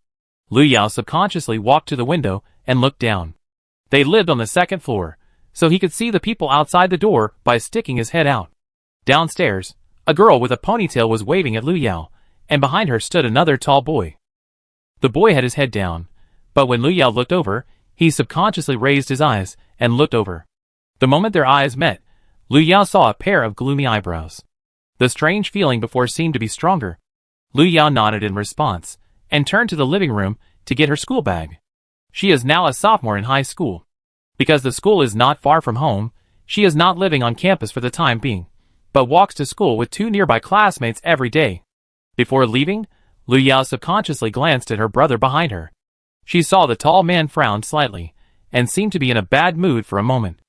Lu Yao subconsciously walked to the window and looked down. They lived on the second floor, so he could see the people outside the door by sticking his head out. Downstairs, a girl with a ponytail was waving at Lu Yao, and behind her stood another tall boy. The boy had his head down, but when Lu Yao looked over, he subconsciously raised his eyes and looked over. The moment their eyes met, Lu Yao saw a pair of gloomy eyebrows. The strange feeling before seemed to be stronger. Lu Yao nodded in response, and turned to the living room to get her school bag. She is now a sophomore in high school. Because the school is not far from home, she is not living on campus for the time being, but walks to school with 2 nearby classmates every day. Before leaving, Lu Yao subconsciously glanced at her brother behind her. She saw the tall man frown slightly, and seemed to be in a bad mood for a moment.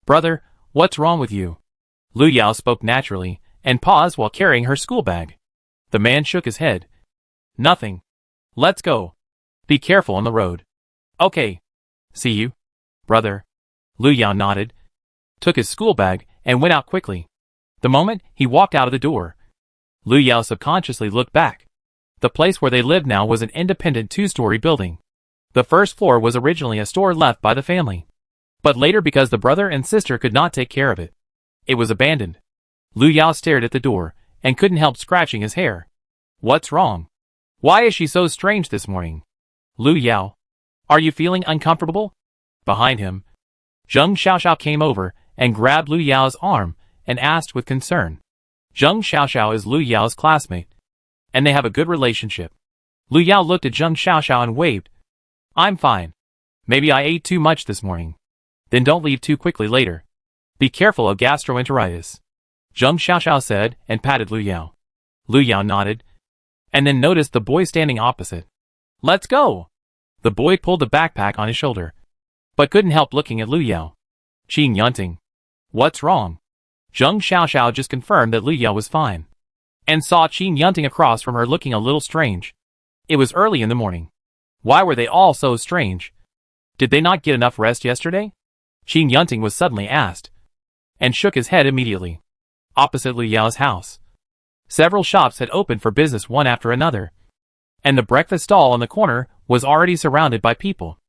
"Brother, what's wrong with you?" Lu Yao spoke naturally, and paused while carrying her school bag. The man shook his head. "Nothing. Let's go. Be careful on the road." "Okay. See you, brother." Lu Yao nodded, took his school bag, and went out quickly. The moment he walked out of the door, Lu Yao subconsciously looked back. The place where they lived now was an independent 2-story building. The first floor was originally a store left by the family, but later, because the brother and sister could not take care of it, it was abandoned. Lu Yao stared at the door and couldn't help scratching his hair. What's wrong? Why is she so strange this morning? Lu Yao, are you feeling uncomfortable? Behind him, Zheng Xiaoxiao came over and grabbed Lu Yao's arm and asked with concern. Zheng Xiaoxiao is Lu Yao's classmate, and they have a good relationship. Lu Yao looked at Zheng Xiaoxiao and waved. "I'm fine. Maybe I ate too much this morning." "Then don't leave too quickly later. Be careful of gastroenteritis," Zheng Xiaoxiao said and patted Lu Yao. Lu Yao nodded, and then noticed the boy standing opposite. "Let's go!" The boy pulled the backpack on his shoulder, but couldn't help looking at Lu Yao. "Qin Yunting, what's wrong?" Zheng Xiaoxiao just confirmed that Lu Yao was fine, and saw Qin Yunting across from her looking a little strange. It was early in the morning. Why were they all so strange? Did they not get enough rest yesterday? Qin Yunting was suddenly asked, and shook his head immediately. Opposite Lu Yao's house, several shops had opened for business one after another, and the breakfast stall in the corner was already surrounded by people.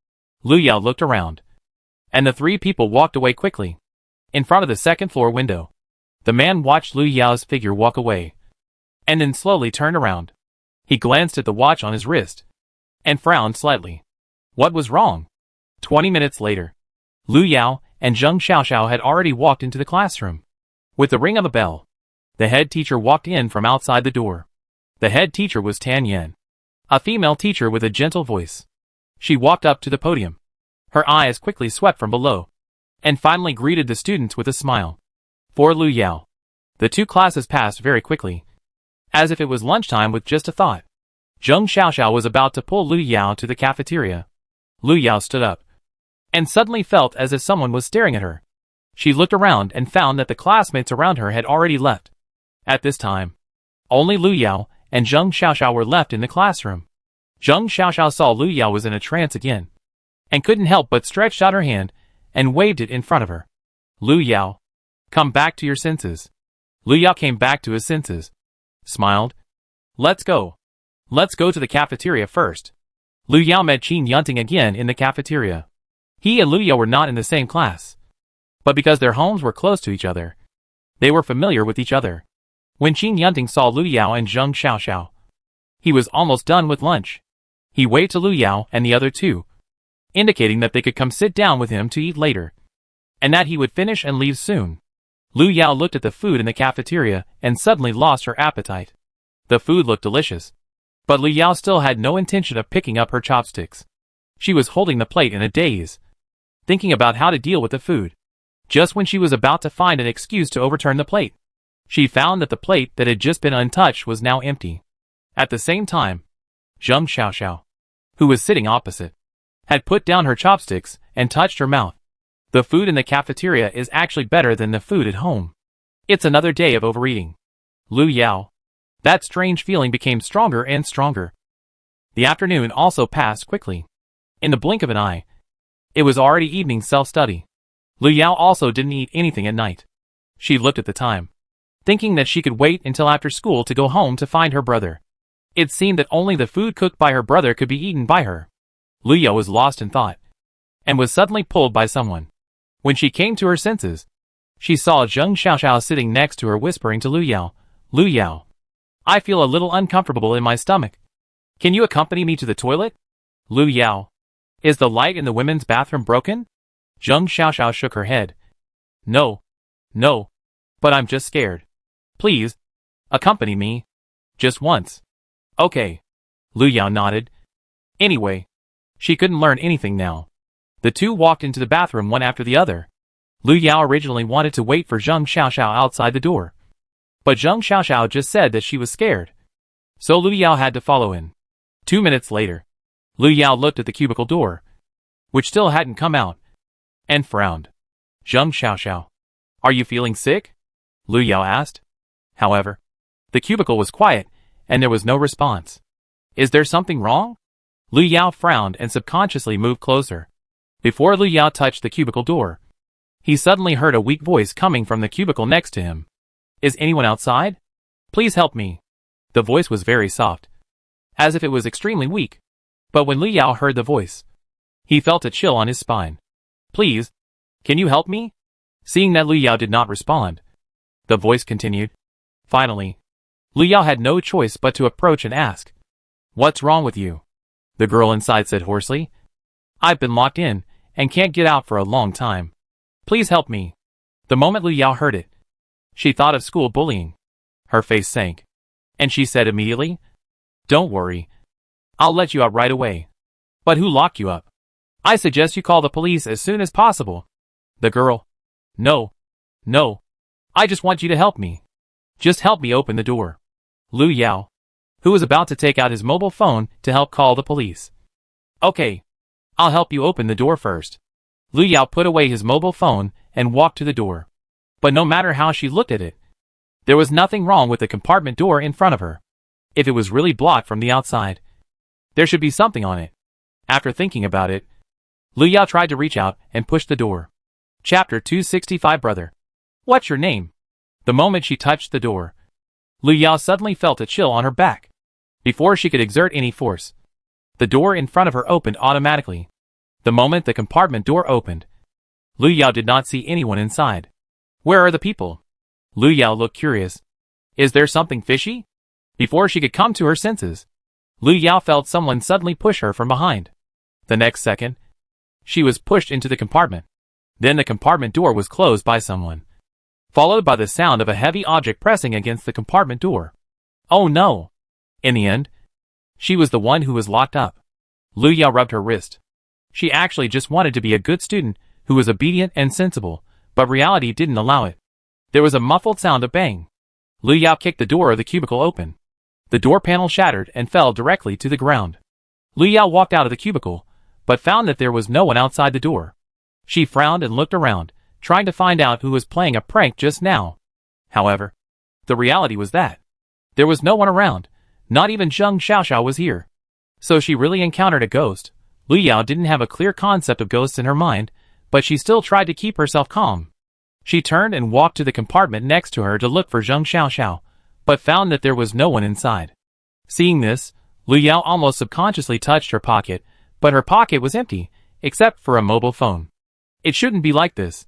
Lu Yao looked around, and the 3 people walked away quickly. In front of the second-floor window, the man watched Lu Yao's figure walk away, and then slowly turned around. He glanced at the watch on his wrist, and frowned slightly. What was wrong? 20 minutes later, Lu Yao and Zheng Xiaoxiao had already walked into the classroom. With the ring of a bell, the head teacher walked in from outside the door. The head teacher was Tan Yan, a female teacher with a gentle voice. She walked up to the podium. Her eyes quickly swept from below, and finally greeted the students with a smile. For Lu Yao, the 2 classes passed very quickly, as if it was lunchtime with just a thought. Zheng Xiaoxiao was about to pull Lu Yao to the cafeteria. Lu Yao stood up, and suddenly felt as if someone was staring at her. She looked around and found that the classmates around her had already left. At this time, only Lu Yao and Zheng Xiaoxiao were left in the classroom. Zheng Xiaoxiao saw Lu Yao was in a trance again, and couldn't help but stretched out her hand and waved it in front of her. Lu Yao, come back to your senses. Lu Yao came back to his senses, smiled. Let's go. Let's go to the cafeteria first. Lu Yao met Qin Yunting again in the cafeteria. He and Lu Yao were not in the same class, but because their homes were close to each other, they were familiar with each other. When Qin Yunting saw Lu Yao and Zheng Xiaoxiao, he was almost done with lunch. He waved to Lu Yao and the other 2, indicating that they could come sit down with him to eat later, and that he would finish and leave soon. Lu Yao looked at the food in the cafeteria and suddenly lost her appetite. The food looked delicious, but Lu Yao still had no intention of picking up her chopsticks. She was holding the plate in a daze, thinking about how to deal with the food. Just when she was about to find an excuse to overturn the plate, she found that the plate that had just been untouched was now empty. At the same time, Zheng Xiaoxiao, who was sitting opposite, had put down her chopsticks and touched her mouth. The food in the cafeteria is actually better than the food at home. It's another day of overeating. Lu Yao. That strange feeling became stronger and stronger. The afternoon also passed quickly. In the blink of an eye, it was already evening self-study. Lu Yao also didn't eat anything at night. She looked at the time, thinking that she could wait until after school to go home to find her brother. It seemed that only the food cooked by her brother could be eaten by her. Lu Yao was lost in thought, and was suddenly pulled by someone. When she came to her senses, she saw Zheng Xiaoxiao sitting next to her whispering to Lu Yao, "Lu Yao, I feel a little uncomfortable in my stomach. Can you accompany me to the toilet?" "Lu Yao, is the light in the women's bathroom broken?" Zheng Xiaoxiao shook her head. No, but I'm just scared. Please, accompany me. Just once." "Okay." Lu Yao nodded. Anyway, she couldn't learn anything now. The two walked into the bathroom one after the other. Lu Yao originally wanted to wait for Zheng Xiaoxiao outside the door, but Zheng Xiaoxiao just said that she was scared, so Lu Yao had to follow in. 2 minutes later, Lu Yao looked at the cubicle door, which still hadn't come out, and frowned. "Zheng Xiaoxiao, are you feeling sick?" Lu Yao asked. However, the cubicle was quiet, and there was no response. "Is there something wrong?" Lu Yao frowned and subconsciously moved closer. Before Lu Yao touched the cubicle door, he suddenly heard a weak voice coming from the cubicle next to him. "Is anyone outside? Please help me." The voice was very soft, as if it was extremely weak. But when Lu Yao heard the voice, he felt a chill on his spine. "Please, can you help me?" Seeing that Lu Yao did not respond, the voice continued. Finally, Lu Yao had no choice but to approach and ask, "What's wrong with you?" The girl inside said hoarsely, "I've been locked in and can't get out for a long time. Please help me." The moment Lu Yao heard it, she thought of school bullying. Her face sank, and she said immediately, "Don't worry. I'll let you out right away. But who locked you up? I suggest you call the police as soon as possible." The girl, No. I just want you to help me. Just help me open the door." Lu Yao, who was about to take out his mobile phone to help call the police. "Okay, I'll help you open the door first." Lu Yao put away his mobile phone and walked to the door. But no matter how she looked at it, there was nothing wrong with the compartment door in front of her. If it was really blocked from the outside, there should be something on it. After thinking about it, Lu Yao tried to reach out and push the door. Chapter 265 Brother. "What's your name?" The moment she touched the door, Lu Yao suddenly felt a chill on her back. Before she could exert any force, the door in front of her opened automatically. The moment the compartment door opened, Lu Yao did not see anyone inside. "Where are the people?" Lu Yao looked curious. "Is there something fishy?" Before she could come to her senses, Lu Yao felt someone suddenly push her from behind. The next second, she was pushed into the compartment. Then the compartment door was closed by someone, followed by the sound of a heavy object pressing against the compartment door. Oh no! In the end, she was the one who was locked up. Lu Yao rubbed her wrist. She actually just wanted to be a good student who was obedient and sensible, but reality didn't allow it. There was a muffled sound of bang. Lu Yao kicked the door of the cubicle open. The door panel shattered and fell directly to the ground. Lu Yao walked out of the cubicle, but found that there was no one outside the door. She frowned and looked around, trying to find out who was playing a prank just now. However, the reality was that there was no one around, not even Zheng Xiaoxiao was here. So she really encountered a ghost. Lu Yao didn't have a clear concept of ghosts in her mind, but she still tried to keep herself calm. She turned and walked to the compartment next to her to look for Zheng Xiaoxiao, but found that there was no one inside. Seeing this, Lu Yao almost subconsciously touched her pocket, but her pocket was empty, except for a mobile phone. It shouldn't be like this.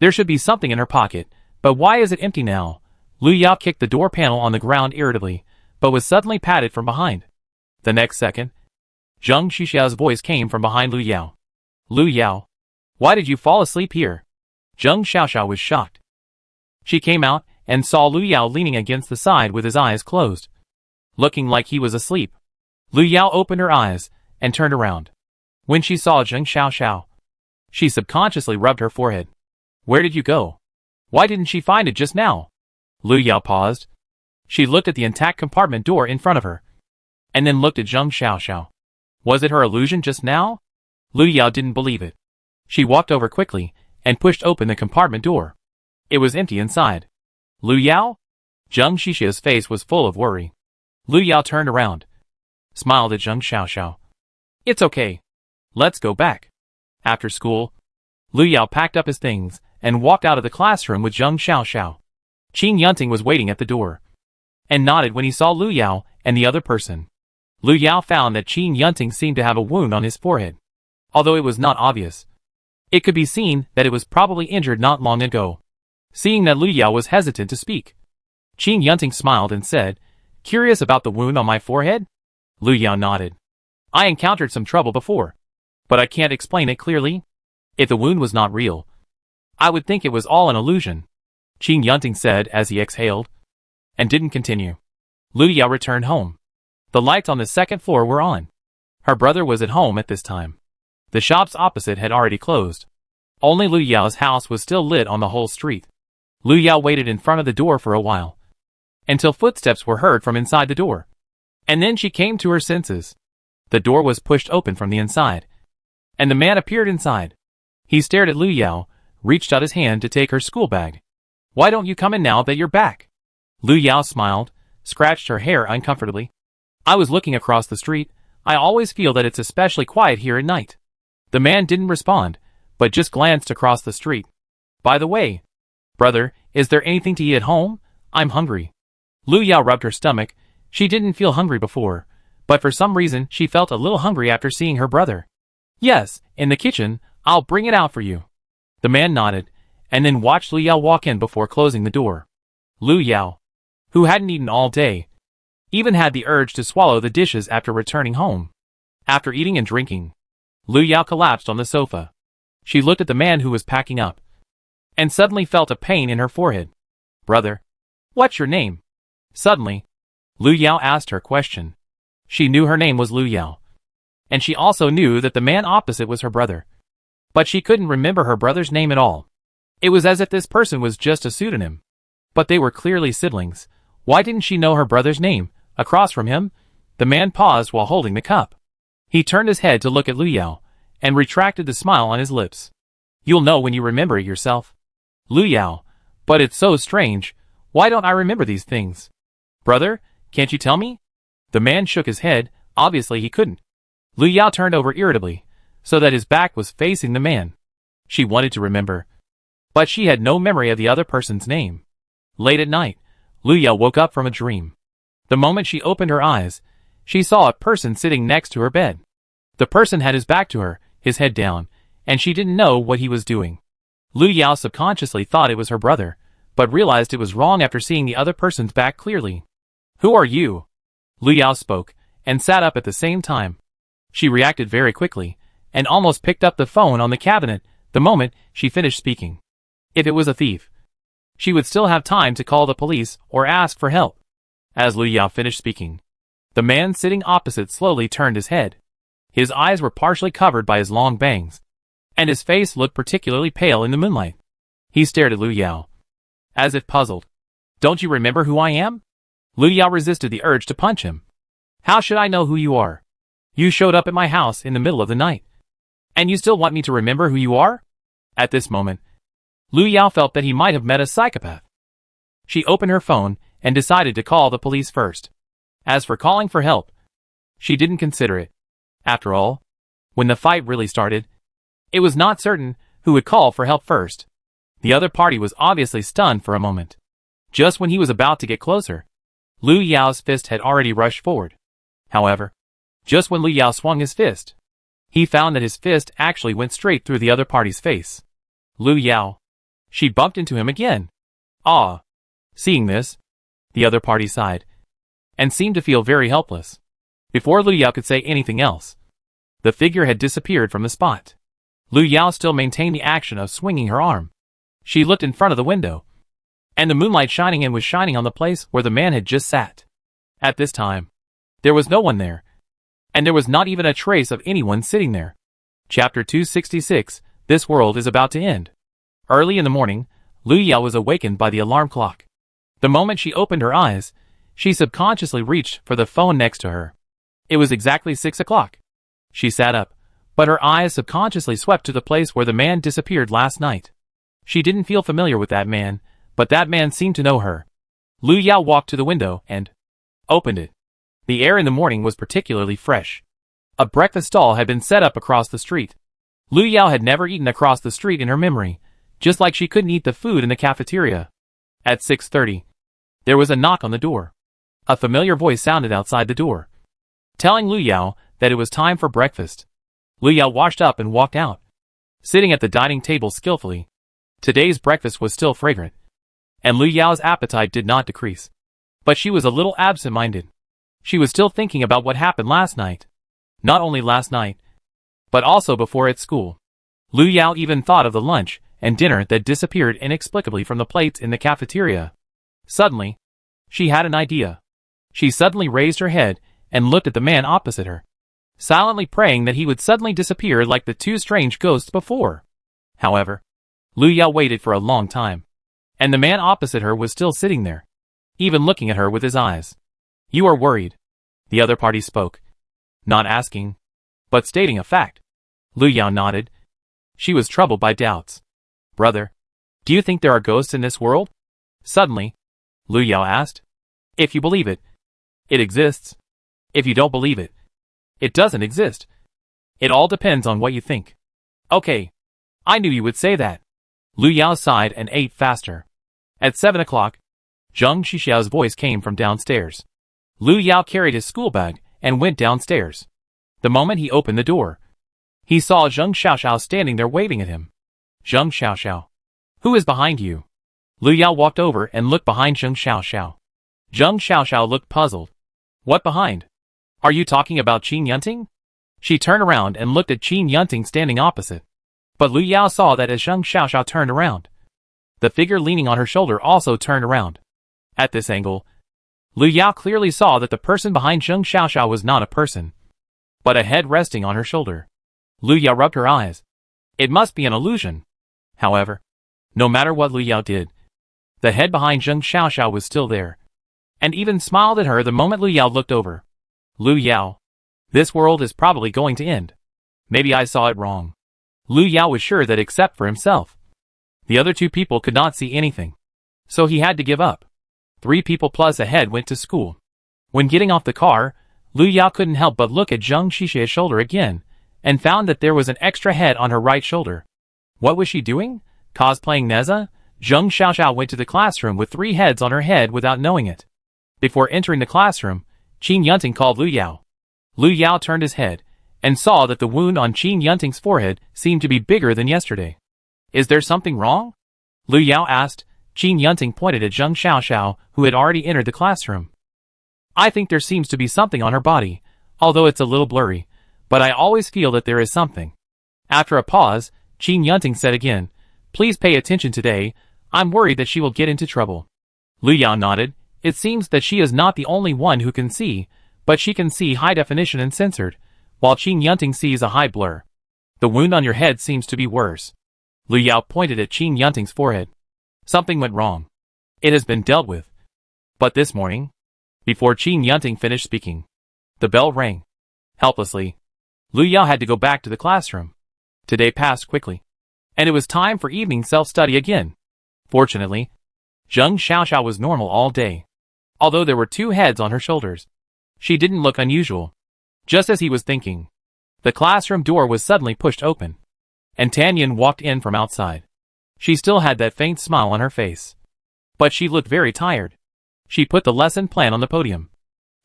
There should be something in her pocket, but why is it empty now? Lu Yao kicked the door panel on the ground irritably, but was suddenly patted from behind. The next second, Zheng Xiaoxiao's voice came from behind Lu Yao. "Lu Yao, why did you fall asleep here?" Zheng Xiaoxiao was shocked. She came out and saw Lu Yao leaning against the side with his eyes closed, looking like he was asleep. Lu Yao opened her eyes and turned around. When she saw Zheng Xiaoxiao, she subconsciously rubbed her forehead. "Where did you go? Why didn't she find it just now?" Lu Yao paused. She looked at the intact compartment door in front of her, and then looked at Zheng Xiaoxiao. Was it her illusion just now? Lu Yao didn't believe it. She walked over quickly and pushed open the compartment door. It was empty inside. "Lu Yao?" Zheng Xiaoxiao's face was full of worry. Lu Yao turned around, smiled at Zheng Xiaoxiao. "It's okay. Let's go back." After school, Lu Yao packed up his things and walked out of the classroom with Zheng Xiaoxiao. Qing Yunting was waiting at the door, and nodded when he saw Lu Yao and the other person. Lu Yao found that Qin Yunting seemed to have a wound on his forehead. Although it was not obvious, it could be seen that it was probably injured not long ago. Seeing that Lu Yao was hesitant to speak, Qin Yunting smiled and said, "Curious about the wound on my forehead?" Lu Yao nodded. "I encountered some trouble before, but I can't explain it clearly. If the wound was not real, I would think it was all an illusion," Qin Yunting said as he exhaled, and didn't continue. Lu Yao returned home. The lights on the second floor were on. Her brother was at home at this time. The shops opposite had already closed. Only Lu Yao's house was still lit on the whole street. Lu Yao waited in front of the door for a while, until footsteps were heard from inside the door. And then she came to her senses. The door was pushed open from the inside, and the man appeared inside. He stared at Lu Yao, reached out his hand to take her school bag. "Why don't you come in now that you're back?" Lu Yao smiled, scratched her hair uncomfortably. "I was looking across the street. I always feel that it's especially quiet here at night." The man didn't respond, but just glanced across the street. "By the way, brother, is there anything to eat at home? I'm hungry." Lu Yao rubbed her stomach. She didn't feel hungry before, but for some reason she felt a little hungry after seeing her brother. "Yes, in the kitchen. I'll bring it out for you." The man nodded, and then watched Lu Yao walk in before closing the door. Lu Yao, who hadn't eaten all day, even had the urge to swallow the dishes after returning home. After eating and drinking, Lu Yao collapsed on the sofa. She looked at the man who was packing up, and suddenly felt a pain in her forehead. "Brother, what's your name?" Suddenly, Lu Yao asked her question. She knew her name was Lu Yao, and she also knew that the man opposite was her brother. But she couldn't remember her brother's name at all. It was as if this person was just a pseudonym. But they were clearly siblings. Why didn't she know her brother's name? Across from him, the man paused while holding the cup. He turned his head to look at Lu Yao, and retracted the smile on his lips. "You'll know when you remember it yourself." Lu Yao, "But it's so strange. Why don't I remember these things?" "Brother, can't you tell me?" The man shook his head. Obviously he couldn't. Lu Yao turned over irritably, so that his back was facing the man. She wanted to remember, but she had no memory of the other person's name. Late at night, Lu Yao woke up from a dream. The moment she opened her eyes, she saw a person sitting next to her bed. The person had his back to her, his head down, and she didn't know what he was doing. Lu Yao subconsciously thought it was her brother, but realized it was wrong after seeing the other person's back clearly. "Who are you?" Lu Yao spoke, and sat up at the same time. She reacted very quickly, and almost picked up the phone on the cabinet the moment she finished speaking. If it was a thief, she would still have time to call the police or ask for help. As Lu Yao finished speaking, the man sitting opposite slowly turned his head. His eyes were partially covered by his long bangs, and his face looked particularly pale in the moonlight. He stared at Lu Yao, as if puzzled. "Don't you remember who I am?" Lu Yao resisted the urge to punch him. "How should I know who you are? You showed up at my house in the middle of the night, and you still want me to remember who you are?" At this moment, Lu Yao felt that he might have met a psychopath. She opened her phone and decided to call the police first. As for calling for help, she didn't consider it. After all, when the fight really started, it was not certain who would call for help first. The other party was obviously stunned for a moment. Just when he was about to get closer, Lu Yao's fist had already rushed forward. However, just when Lu Yao swung his fist, he found that his fist actually went straight through the other party's face. "Lu Yao." She bumped into him again. "Ah." Seeing this, the other party sighed, and seemed to feel very helpless. Before Lu Yao could say anything else, the figure had disappeared from the spot. Lu Yao still maintained the action of swinging her arm. She looked in front of the window, and the moonlight shining in was shining on the place where the man had just sat. At this time, there was no one there, and there was not even a trace of anyone sitting there. Chapter 266, This World is About to End. Early in the morning, Lu Yao was awakened by the alarm clock. The moment she opened her eyes, she subconsciously reached for the phone next to her. It was exactly 6 o'clock. She sat up, but her eyes subconsciously swept to the place where the man disappeared last night. She didn't feel familiar with that man, but that man seemed to know her. Lu Yao walked to the window and opened it. The air in the morning was particularly fresh. A breakfast stall had been set up across the street. Lu Yao had never eaten across the street in her memory, just like she couldn't eat the food in the cafeteria. At 6:30, there was a knock on the door. A familiar voice sounded outside the door, telling Lu Yao that it was time for breakfast. Lu Yao washed up and walked out, sitting at the dining table skillfully. Today's breakfast was still fragrant, and Lu Yao's appetite did not decrease. But she was a little absent-minded. She was still thinking about what happened last night. Not only last night, but also before at school. Lu Yao even thought of the lunch and dinner that disappeared inexplicably from the plates in the cafeteria. Suddenly, she had an idea. She suddenly raised her head and looked at the man opposite her, silently praying that he would suddenly disappear like the two strange ghosts before. However, Lu Yao waited for a long time, and the man opposite her was still sitting there, even looking at her with his eyes. "You are worried," the other party spoke, not asking, but stating a fact. Lu Yao nodded. She was troubled by doubts. "Brother, do you think there are ghosts in this world?" Suddenly, Lu Yao asked. "If you believe it, it exists. If you don't believe it, it doesn't exist. It all depends on what you think." "Okay, I knew you would say that." Lu Yao sighed and ate faster. At 7 o'clock, Zheng Xixiao's voice came from downstairs. Lu Yao carried his school bag and went downstairs. The moment he opened the door, he saw Zheng Xiaoxiao standing there waving at him. "Zheng Xiaoxiao, who is behind you?" Lu Yao walked over and looked behind Zheng Xiaoxiao. Zheng Xiaoxiao looked puzzled. "What behind? Are you talking about Qin Yunting?" She turned around and looked at Qin Yunting standing opposite. But Lu Yao saw that as Zheng Xiaoxiao turned around, the figure leaning on her shoulder also turned around. At this angle, Lu Yao clearly saw that the person behind Zheng Xiaoxiao was not a person, but a head resting on her shoulder. Lu Yao rubbed her eyes. It must be an illusion. However, no matter what Lu Yao did, the head behind Zheng Xiaoxiao was still there, and even smiled at her the moment Lu Yao looked over. "Lu Yao, this world is probably going to end. Maybe I saw it wrong." Lu Yao was sure that except for himself, the other two people could not see anything, so he had to give up. 3 people plus a head went to school. When getting off the car, Lu Yao couldn't help but look at Zheng Xixia's shoulder again, and found that there was an extra head on her right shoulder. What was she doing? Cosplaying Neza? Zheng Xiaoxiao went to the classroom with 3 heads on her head without knowing it. Before entering the classroom, Qin Yunting called Lu Yao. Lu Yao turned his head, and saw that the wound on Qin Yunting's forehead seemed to be bigger than yesterday. "Is there something wrong?" Lu Yao asked. Qin Yunting pointed at Zheng Xiaoxiao, who had already entered the classroom. "I think there seems to be something on her body, although it's a little blurry, but I always feel that there is something." After a pause, Qin Yunting said again, "Please pay attention today, I'm worried that she will get into trouble." Lu Yao nodded. It seems that she is not the only one who can see, but she can see high definition and censored, while Qin Yunting sees a high blur. "The wound on your head seems to be worse." Lu Yao pointed at Qin Yunting's forehead. "Something went wrong. It has been dealt with." But this morning, before Qin Yunting finished speaking, the bell rang. Helplessly, Lu Yao had to go back to the classroom. Today passed quickly, and it was time for evening self-study again. Fortunately, Zheng Xiaoxiao was normal all day. Although there were 2 heads on her shoulders, she didn't look unusual. Just as he was thinking, the classroom door was suddenly pushed open, and Tanyan walked in from outside. She still had that faint smile on her face, but she looked very tired. She put the lesson plan on the podium,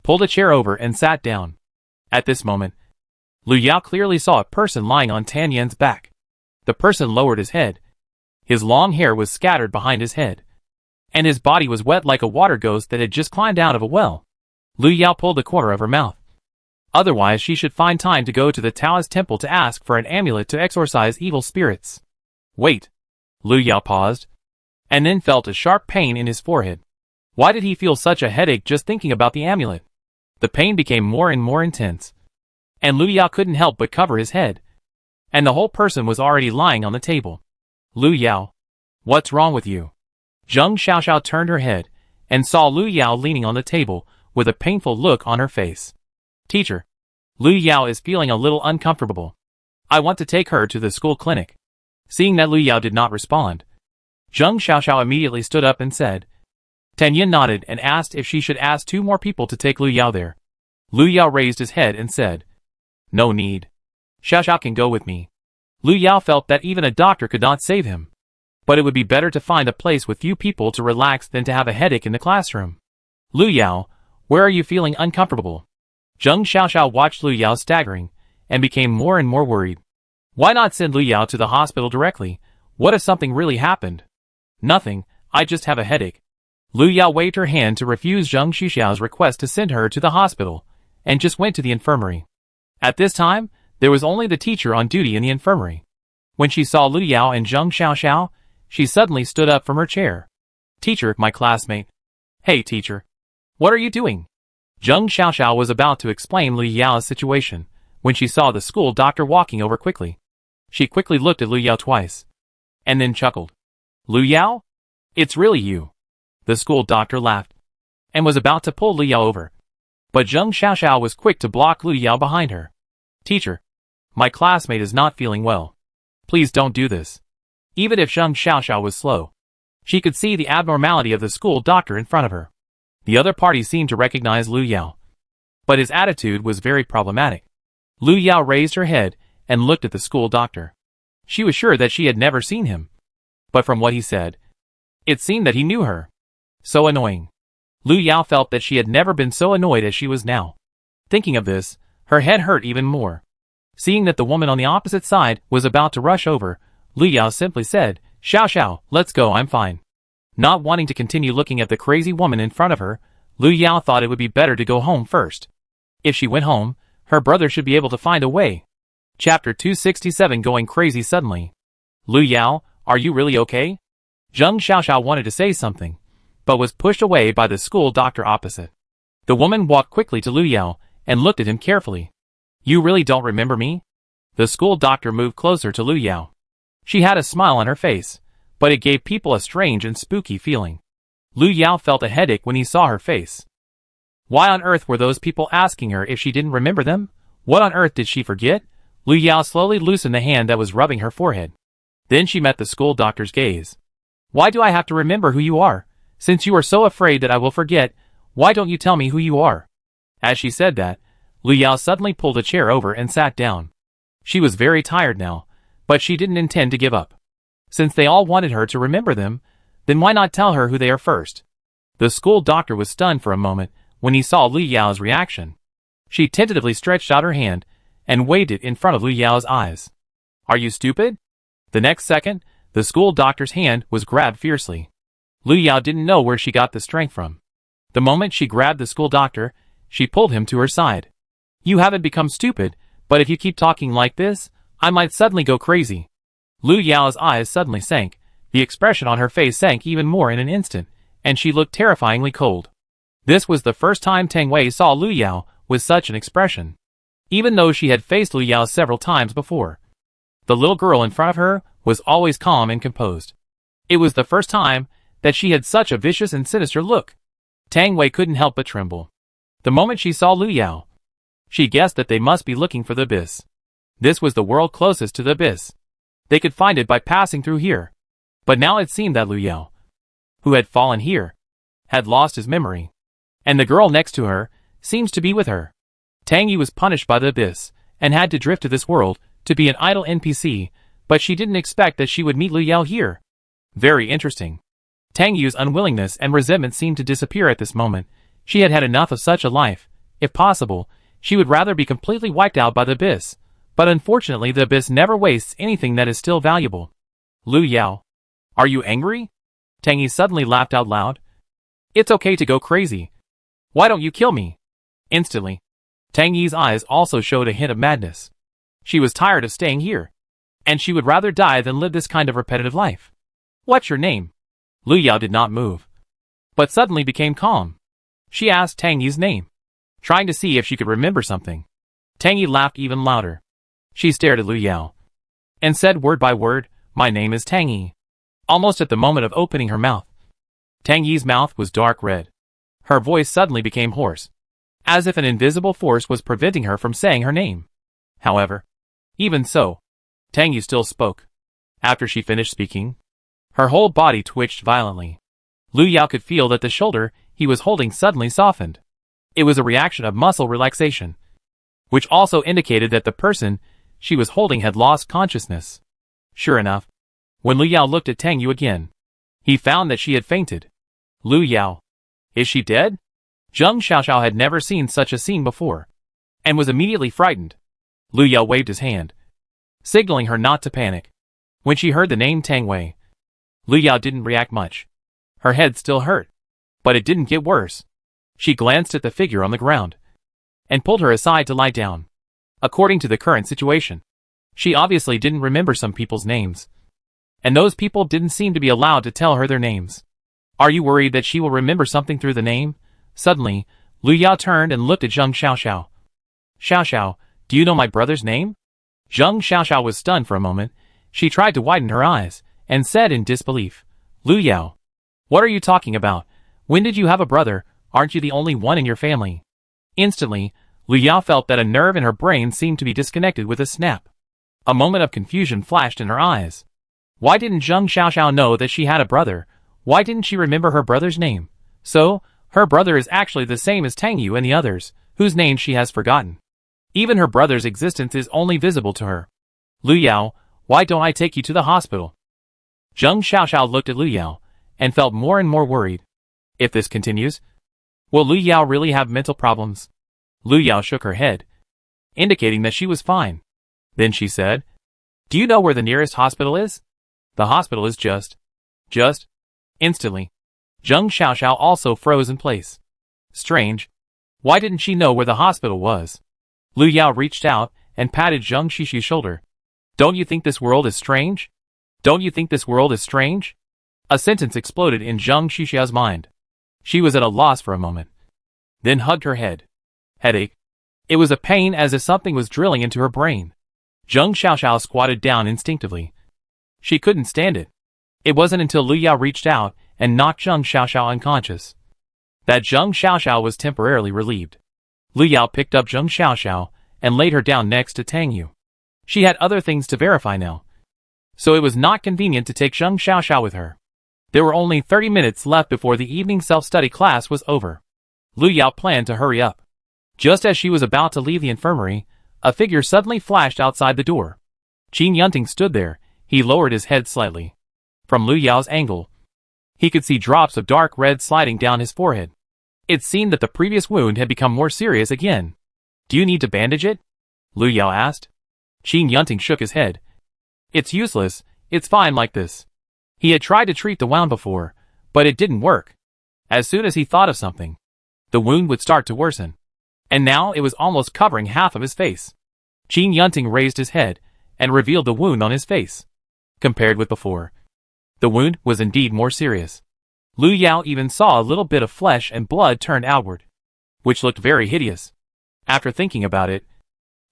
pulled a chair over and sat down. At this moment, Lu Yao clearly saw a person lying on Tanyan's back. The person lowered his head. His long hair was scattered behind his head, and his body was wet like a water ghost that had just climbed out of a well. Lu Yao pulled the corner of her mouth. Otherwise she should find time to go to the Taoist temple to ask for an amulet to exorcise evil spirits. Wait. Lu Yao paused, and then felt a sharp pain in his forehead. Why did he feel such a headache just thinking about the amulet? The pain became more and more intense, and Lu Yao couldn't help but cover his head. And the whole person was already lying on the table. "Lu Yao, what's wrong with you?" Zheng Xiaoxiao turned her head, and saw Lu Yao leaning on the table, with a painful look on her face. "Teacher, Lu Yao is feeling a little uncomfortable. I want to take her to the school clinic." Seeing that Lu Yao did not respond, Zheng Xiaoxiao immediately stood up and said. Tanyan nodded and asked if she should ask 2 more people to take Lu Yao there. Lu Yao raised his head and said, "No need. Xiaoxiao can go with me." Lu Yao felt that even a doctor could not save him, but it would be better to find a place with few people to relax than to have a headache in the classroom. "Lu Yao, Where are you feeling uncomfortable? Zheng Xiaoxiao watched Lu Yao staggering, and became more and more worried. Why not send Lu Yao to the hospital directly? What if something really happened? Nothing, I just have a headache. Lu Yao waved her hand to refuse Zheng Xiaoxiao's request to send her to the hospital, and just went to the infirmary. At this time, there was only the teacher on duty in the infirmary. When she saw Lu Yao and Zheng Xiaoxiao, she suddenly stood up from her chair. Teacher, my classmate. Hey teacher. What are you doing? Zheng Xiaoxiao was about to explain Lu Yao's situation, when she saw the school doctor walking over quickly. She quickly looked at Lu Yao twice, and then chuckled. Lu Yao? It's really you. The school doctor laughed, and was about to pull Lu Yao over. But Zheng Xiaoxiao was quick to block Lu Yao behind her. Teacher, my classmate is not feeling well. Please don't do this. Even if Zheng Xiaoxiao was slow, she could see the abnormality of the school doctor in front of her. The other party seemed to recognize Lu Yao, but his attitude was very problematic. Lu Yao raised her head and looked at the school doctor. She was sure that she had never seen him, but from what he said, it seemed that he knew her. So annoying. Lu Yao felt that she had never been so annoyed as she was now. Thinking of this, her head hurt even more. Seeing that the woman on the opposite side was about to rush over, Lu Yao simply said, Xiao, let's go, I'm fine. Not wanting to continue looking at the crazy woman in front of her, Lu Yao thought it would be better to go home first. If she went home, her brother should be able to find a way. Chapter 267 Going Crazy Suddenly. Lu Yao, are you really okay? Zheng Xiaoxiao wanted to say something, but was pushed away by the school doctor opposite. The woman walked quickly to Lu Yao and looked at him carefully. You really don't remember me? The school doctor moved closer to Lu Yao. She had a smile on her face, but it gave people a strange and spooky feeling. Lu Yao felt a headache when he saw her face. Why on earth were those people asking her if she didn't remember them? What on earth did she forget? Lu Yao slowly loosened the hand that was rubbing her forehead. Then she met the school doctor's gaze. Why do I have to remember who you are? Since you are so afraid that I will forget, why don't you tell me who you are? As she said that, Lu Yao suddenly pulled a chair over and sat down. She was very tired now, but she didn't intend to give up. Since they all wanted her to remember them, then why not tell her who they are first? The school doctor was stunned for a moment when he saw Lu Yao's reaction. She tentatively stretched out her hand and waved it in front of Lu Yao's eyes. Are you stupid? The next second, the school doctor's hand was grabbed fiercely. Lu Yao didn't know where she got the strength from. The moment she grabbed the school doctor, she pulled him to her side. You haven't become stupid, but if you keep talking like this, I might suddenly go crazy. Lu Yao's eyes suddenly sank, the expression on her face sank even more in an instant, and she looked terrifyingly cold. This was the first time Tang Wei saw Lu Yao with such an expression, even though she had faced Lu Yao several times before. The little girl in front of her was always calm and composed. It was the first time that she had such a vicious and sinister look. Tang Wei couldn't help but tremble. The moment she saw Lu Yao, she guessed that they must be looking for the abyss. This was the world closest to the abyss. They could find it by passing through here. But now it seemed that Lu Yao, who had fallen here, had lost his memory. And the girl next to her seems to be with her. Tang Yi was punished by the abyss, and had to drift to this world to be an idle NPC, but she didn't expect that she would meet Lu Yao here. Very interesting. Tang Yi's unwillingness and resentment seemed to disappear at this moment. She had had enough of such a life. If possible, she would rather be completely wiped out by the abyss. But unfortunately the abyss never wastes anything that is still valuable. Lu Yao. Are you angry? Tang Yi suddenly laughed out loud. It's okay to go crazy. Why don't you kill me? Instantly, Tang Yi's eyes also showed a hint of madness. She was tired of staying here, and she would rather die than live this kind of repetitive life. What's your name? Lu Yao did not move, but suddenly became calm. She asked Tang Yi's name, trying to see if she could remember something. Tang Yi laughed even louder. She stared at Lu Yao, and said word by word, my name is Tang Yi. Almost at the moment of opening her mouth, Tang Yi's mouth was dark red. Her voice suddenly became hoarse, as if an invisible force was preventing her from saying her name. However, even so, Tang Yi still spoke. After she finished speaking, her whole body twitched violently. Lu Yao could feel that the shoulder he was holding suddenly softened. It was a reaction of muscle relaxation, which also indicated that the person she was holding had lost consciousness. Sure enough, when Lu Yao looked at Tang Yu again, he found that she had fainted. Lu Yao. Is she dead? Zheng Xiaoxiao had never seen such a scene before, and was immediately frightened. Lu Yao waved his hand, signaling her not to panic. When she heard the name Tang Wei, Lu Yao didn't react much. Her head still hurt, but it didn't get worse. She glanced at the figure on the ground, and pulled her aside to lie down. According to the current situation, she obviously didn't remember some people's names, and those people didn't seem to be allowed to tell her their names. Are you worried that she will remember something through the name? Suddenly, Lu Yao turned and looked at Zheng Xiaoxiao. Xiaoxiao, do you know my brother's name? Zheng Xiaoxiao was stunned for a moment. She tried to widen her eyes, and said in disbelief, Lu Yao, what are you talking about? When did you have a brother? Aren't you the only one in your family? Instantly, Lu Yao felt that a nerve in her brain seemed to be disconnected with a snap. A moment of confusion flashed in her eyes. Why didn't Zheng Xiaoxiao know that she had a brother? Why didn't she remember her brother's name? So, her brother is actually the same as Tang Yu and the others, whose names she has forgotten. Even her brother's existence is only visible to her. Lu Yao, why don't I take you to the hospital? Zheng Xiaoxiao looked at Lu Yao, and felt more and more worried. If this continues, will Lu Yao really have mental problems? Lu Yao shook her head, indicating that she was fine. Then she said, do you know where the nearest hospital is? The hospital is just. Instantly, Zheng Xiaoxiao also froze in place. Strange. Why didn't she know where the hospital was? Lu Yao reached out and patted Zheng Xixi's shoulder. Don't you think this world is strange? Don't you think this world is strange? A sentence exploded in Zheng Xixi's mind. She was at a loss for a moment, then hugged her head. Headache. It was a pain as if something was drilling into her brain. Zheng Xiaoxiao squatted down instinctively. She couldn't stand it. It wasn't until Lu Yao reached out and knocked Zheng Xiaoxiao unconscious that Zheng Xiaoxiao was temporarily relieved. Lu Yao picked up Zheng Xiaoxiao and laid her down next to Tang Yu. She had other things to verify now, so it was not convenient to take Zheng Xiaoxiao with her. There were only 30 minutes left before the evening self-study class was over. Lu Yao planned to hurry up. Just as she was about to leave the infirmary, a figure suddenly flashed outside the door. Qin Yunting stood there. He lowered his head slightly. From Lu Yao's angle, he could see drops of dark red sliding down his forehead. It seemed that the previous wound had become more serious again. Do you need to bandage it? Lu Yao asked. Qin Yunting shook his head. It's useless, it's fine like this. He had tried to treat the wound before, but it didn't work. As soon as he thought of something, the wound would start to worsen. And now it was almost covering half of his face. Qin Yunting raised his head and revealed the wound on his face. Compared with before, the wound was indeed more serious. Lu Yao even saw a little bit of flesh and blood turned outward, which looked very hideous. After thinking about it,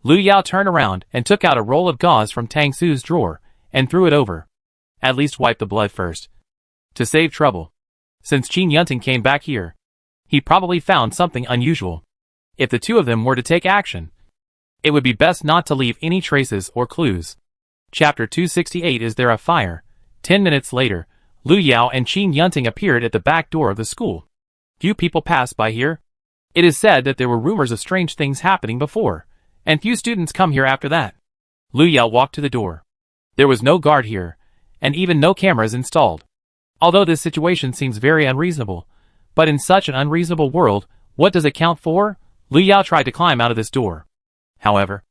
Lu Yao turned around and took out a roll of gauze from Tang Su's drawer and threw it over. At least wipe the blood first, to save trouble. Since Qin Yunting came back here, he probably found something unusual. If the two of them were to take action, it would be best not to leave any traces or clues. Chapter 268. Is there a fire? 10 minutes later, Lu Yao and Qin Yunting appeared at the back door of the school. Few people passed by here. It is said that there were rumors of strange things happening before, and few students come here after that. Lu Yao walked to the door. There was no guard here, and even no cameras installed. Although this situation seems very unreasonable, but in such an unreasonable world, what does it count for? Lu Yao tried to climb out of this door. However,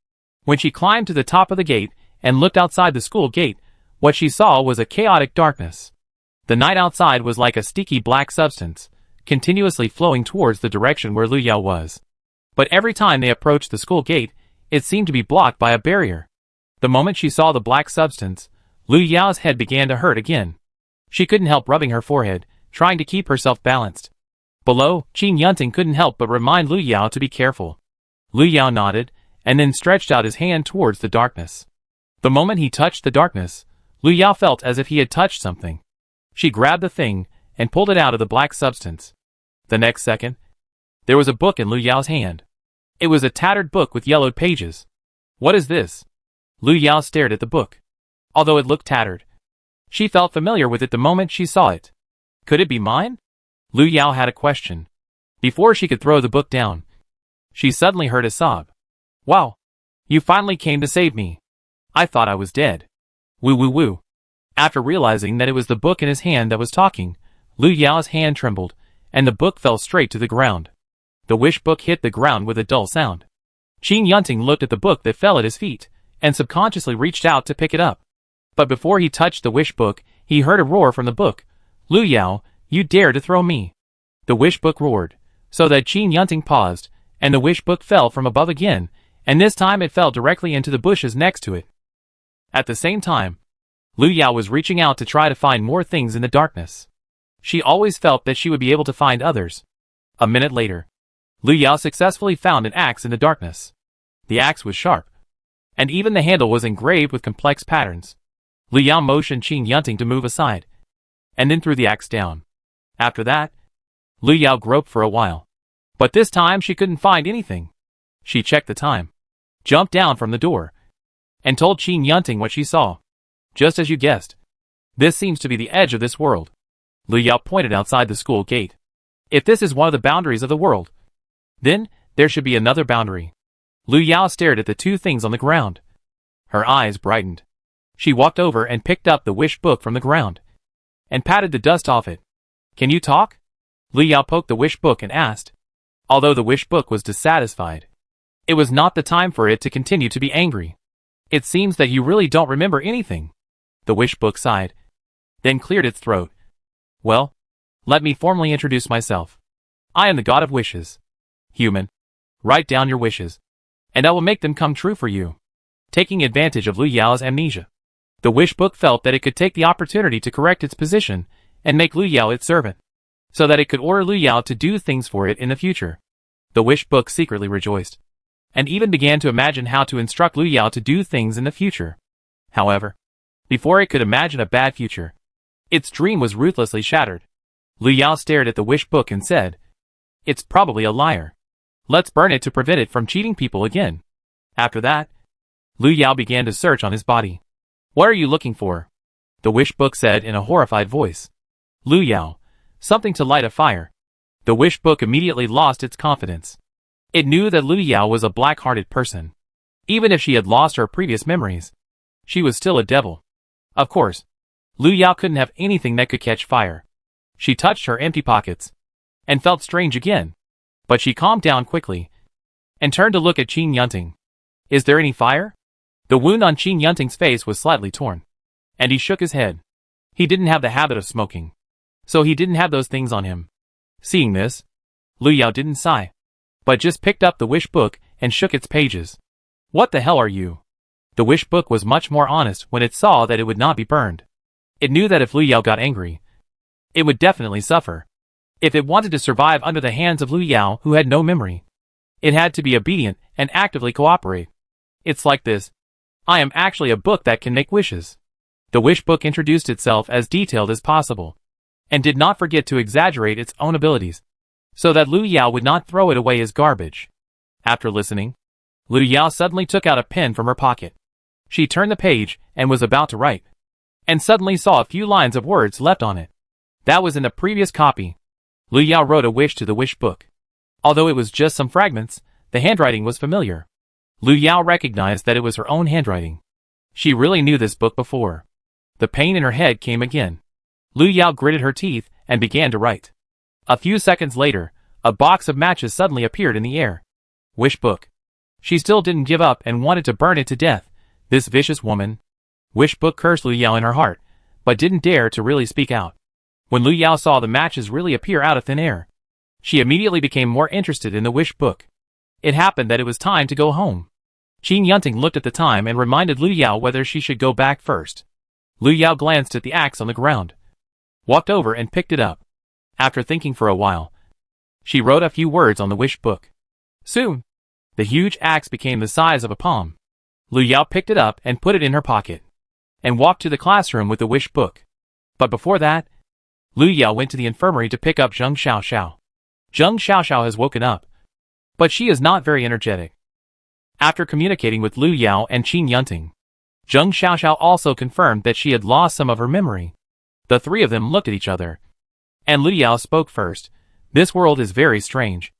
when she climbed to the top of the gate and looked outside the school gate, what she saw was a chaotic darkness. The night outside was like a sticky black substance, continuously flowing towards the direction where Lu Yao was. But every time they approached the school gate, it seemed to be blocked by a barrier. The moment she saw the black substance, Lu Yao's head began to hurt again. She couldn't help rubbing her forehead, trying to keep herself balanced. Below, Qin Yunting couldn't help but remind Lu Yao to be careful. Lu Yao nodded, and then stretched out his hand towards the darkness. The moment he touched the darkness, Lu Yao felt as if he had touched something. She grabbed the thing, and pulled it out of the black substance. The next second, there was a book in Lu Yao's hand. It was a tattered book with yellowed pages. What is this? Lu Yao stared at the book. Although it looked tattered, she felt familiar with it the moment she saw it. Could it be mine? Lu Yao had a question. Before she could throw the book down, she suddenly heard a sob. Wow! You finally came to save me. I thought I was dead. Woo woo woo. After realizing that it was the book in his hand that was talking, Lu Yao's hand trembled, and the book fell straight to the ground. The wish book hit the ground with a dull sound. Qin Yunting looked at the book that fell at his feet, and subconsciously reached out to pick it up. But before he touched the wish book, he heard a roar from the book. "Lu Yao, you dare to throw me!" The wish book roared, so that Qin Yunting paused, and the wish book fell from above again, and this time it fell directly into the bushes next to it. At the same time, Lu Yao was reaching out to try to find more things in the darkness. She always felt that she would be able to find others. A minute later, Lu Yao successfully found an axe in the darkness. The axe was sharp, and even the handle was engraved with complex patterns. Lu Yao motioned Qin Yunting to move aside, and then threw the axe down. After that, Lu Yao groped for a while, but this time she couldn't find anything. She checked the time, jumped down from the door, and told Qin Yunting what she saw. "Just as you guessed. This seems to be the edge of this world." Lu Yao pointed outside the school gate. "If this is one of the boundaries of the world, then there should be another boundary." Lu Yao stared at the two things on the ground. Her eyes brightened. She walked over and picked up the wish book from the ground, and patted the dust off it. "Can you talk?" Lu Yao poked the wish book and asked. Although the wish book was dissatisfied, it was not the time for it to continue to be angry. "It seems that you really don't remember anything." The wish book sighed, then cleared its throat. "Well, let me formally introduce myself. I am the god of wishes. Human, write down your wishes, and I will make them come true for you." Taking advantage of Lu Yao's amnesia, the wish book felt that it could take the opportunity to correct its position and make Lu Yao its servant, so that it could order Lu Yao to do things for it in the future. The wish book secretly rejoiced, and even began to imagine how to instruct Lu Yao to do things in the future. However, before it could imagine a bad future, its dream was ruthlessly shattered. Lu Yao stared at the wish book and said, "It's probably a liar. Let's burn it to prevent it from cheating people again." After that, Lu Yao began to search on his body. "What are you looking for?" the wish book said in a horrified voice. "Lu Yao, something to light a fire." The wish book immediately lost its confidence. It knew that Lu Yao was a black-hearted person. Even if she had lost her previous memories, she was still a devil. Of course, Lu Yao couldn't have anything that could catch fire. She touched her empty pockets, and felt strange again. But she calmed down quickly, and turned to look at Qin Yunting. "Is there any fire?" The wound on Qin Yunting's face was slightly torn, and he shook his head. He didn't have the habit of smoking, so he didn't have those things on him. Seeing this, Lu Yao didn't sigh, but just picked up the wish book and shook its pages. "What the hell are you?" The wish book was much more honest when it saw that it would not be burned. It knew that if Lu Yao got angry, it would definitely suffer. If it wanted to survive under the hands of Lu Yao, who had no memory, it had to be obedient and actively cooperate. "It's like this. I am actually a book that can make wishes." The wish book introduced itself as detailed as possible, and did not forget to exaggerate its own abilities, so that Lu Yao would not throw it away as garbage. After listening, Lu Yao suddenly took out a pen from her pocket. She turned the page and was about to write, and suddenly saw a few lines of words left on it. That was in the previous copy. Lu Yao wrote a wish to the wish book. Although it was just some fragments, the handwriting was familiar. Lu Yao recognized that it was her own handwriting. She really knew this book before. The pain in her head came again. Lu Yao gritted her teeth and began to write. A few seconds later, a box of matches suddenly appeared in the air. Wish book. She still didn't give up and wanted to burn it to death. This vicious woman. Wish book cursed Lu Yao in her heart, but didn't dare to really speak out. When Lu Yao saw the matches really appear out of thin air, she immediately became more interested in the wish book. It happened that it was time to go home. Qin Yunting looked at the time and reminded Lu Yao whether she should go back first. Lu Yao glanced at the axe on the ground, walked over and picked it up. After thinking for a while, she wrote a few words on the wish book. Soon, the huge axe became the size of a palm. Lu Yao picked it up and put it in her pocket, and walked to the classroom with the wish book. But before that, Lu Yao went to the infirmary to pick up Zheng Xiaoxiao. Zheng Xiaoxiao has woken up, but she is not very energetic. After communicating with Lu Yao and Qin Yunting, Zheng Xiaoxiao also confirmed that she had lost some of her memory. The three of them looked at each other, and Lu Yao spoke first. "This world is very strange,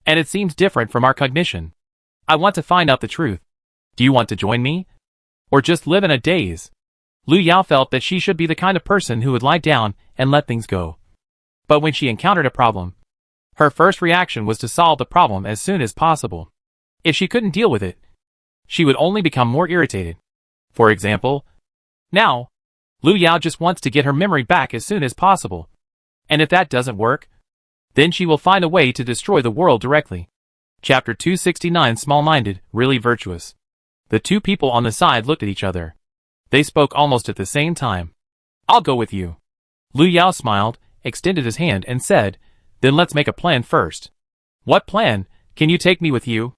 and it seems different from our cognition. I want to find out the truth. Do you want to join me? Or just live in a daze?" Lu Yao felt that she should be the kind of person who would lie down and let things go. But when she encountered a problem, Her first reaction was to solve the problem as soon as possible. If she couldn't deal with it, she would only become more irritated. For example, now, Lu Yao just wants to get her memory back as soon as possible. And if that doesn't work, then she will find a way to destroy the world directly. Chapter 269. Small-minded, really virtuous. The two people on the side looked at each other. They spoke almost at the same time. I'll go with you. Lu Yao smiled, extended his hand and said, then let's make a plan first. What plan? Can you take me with you?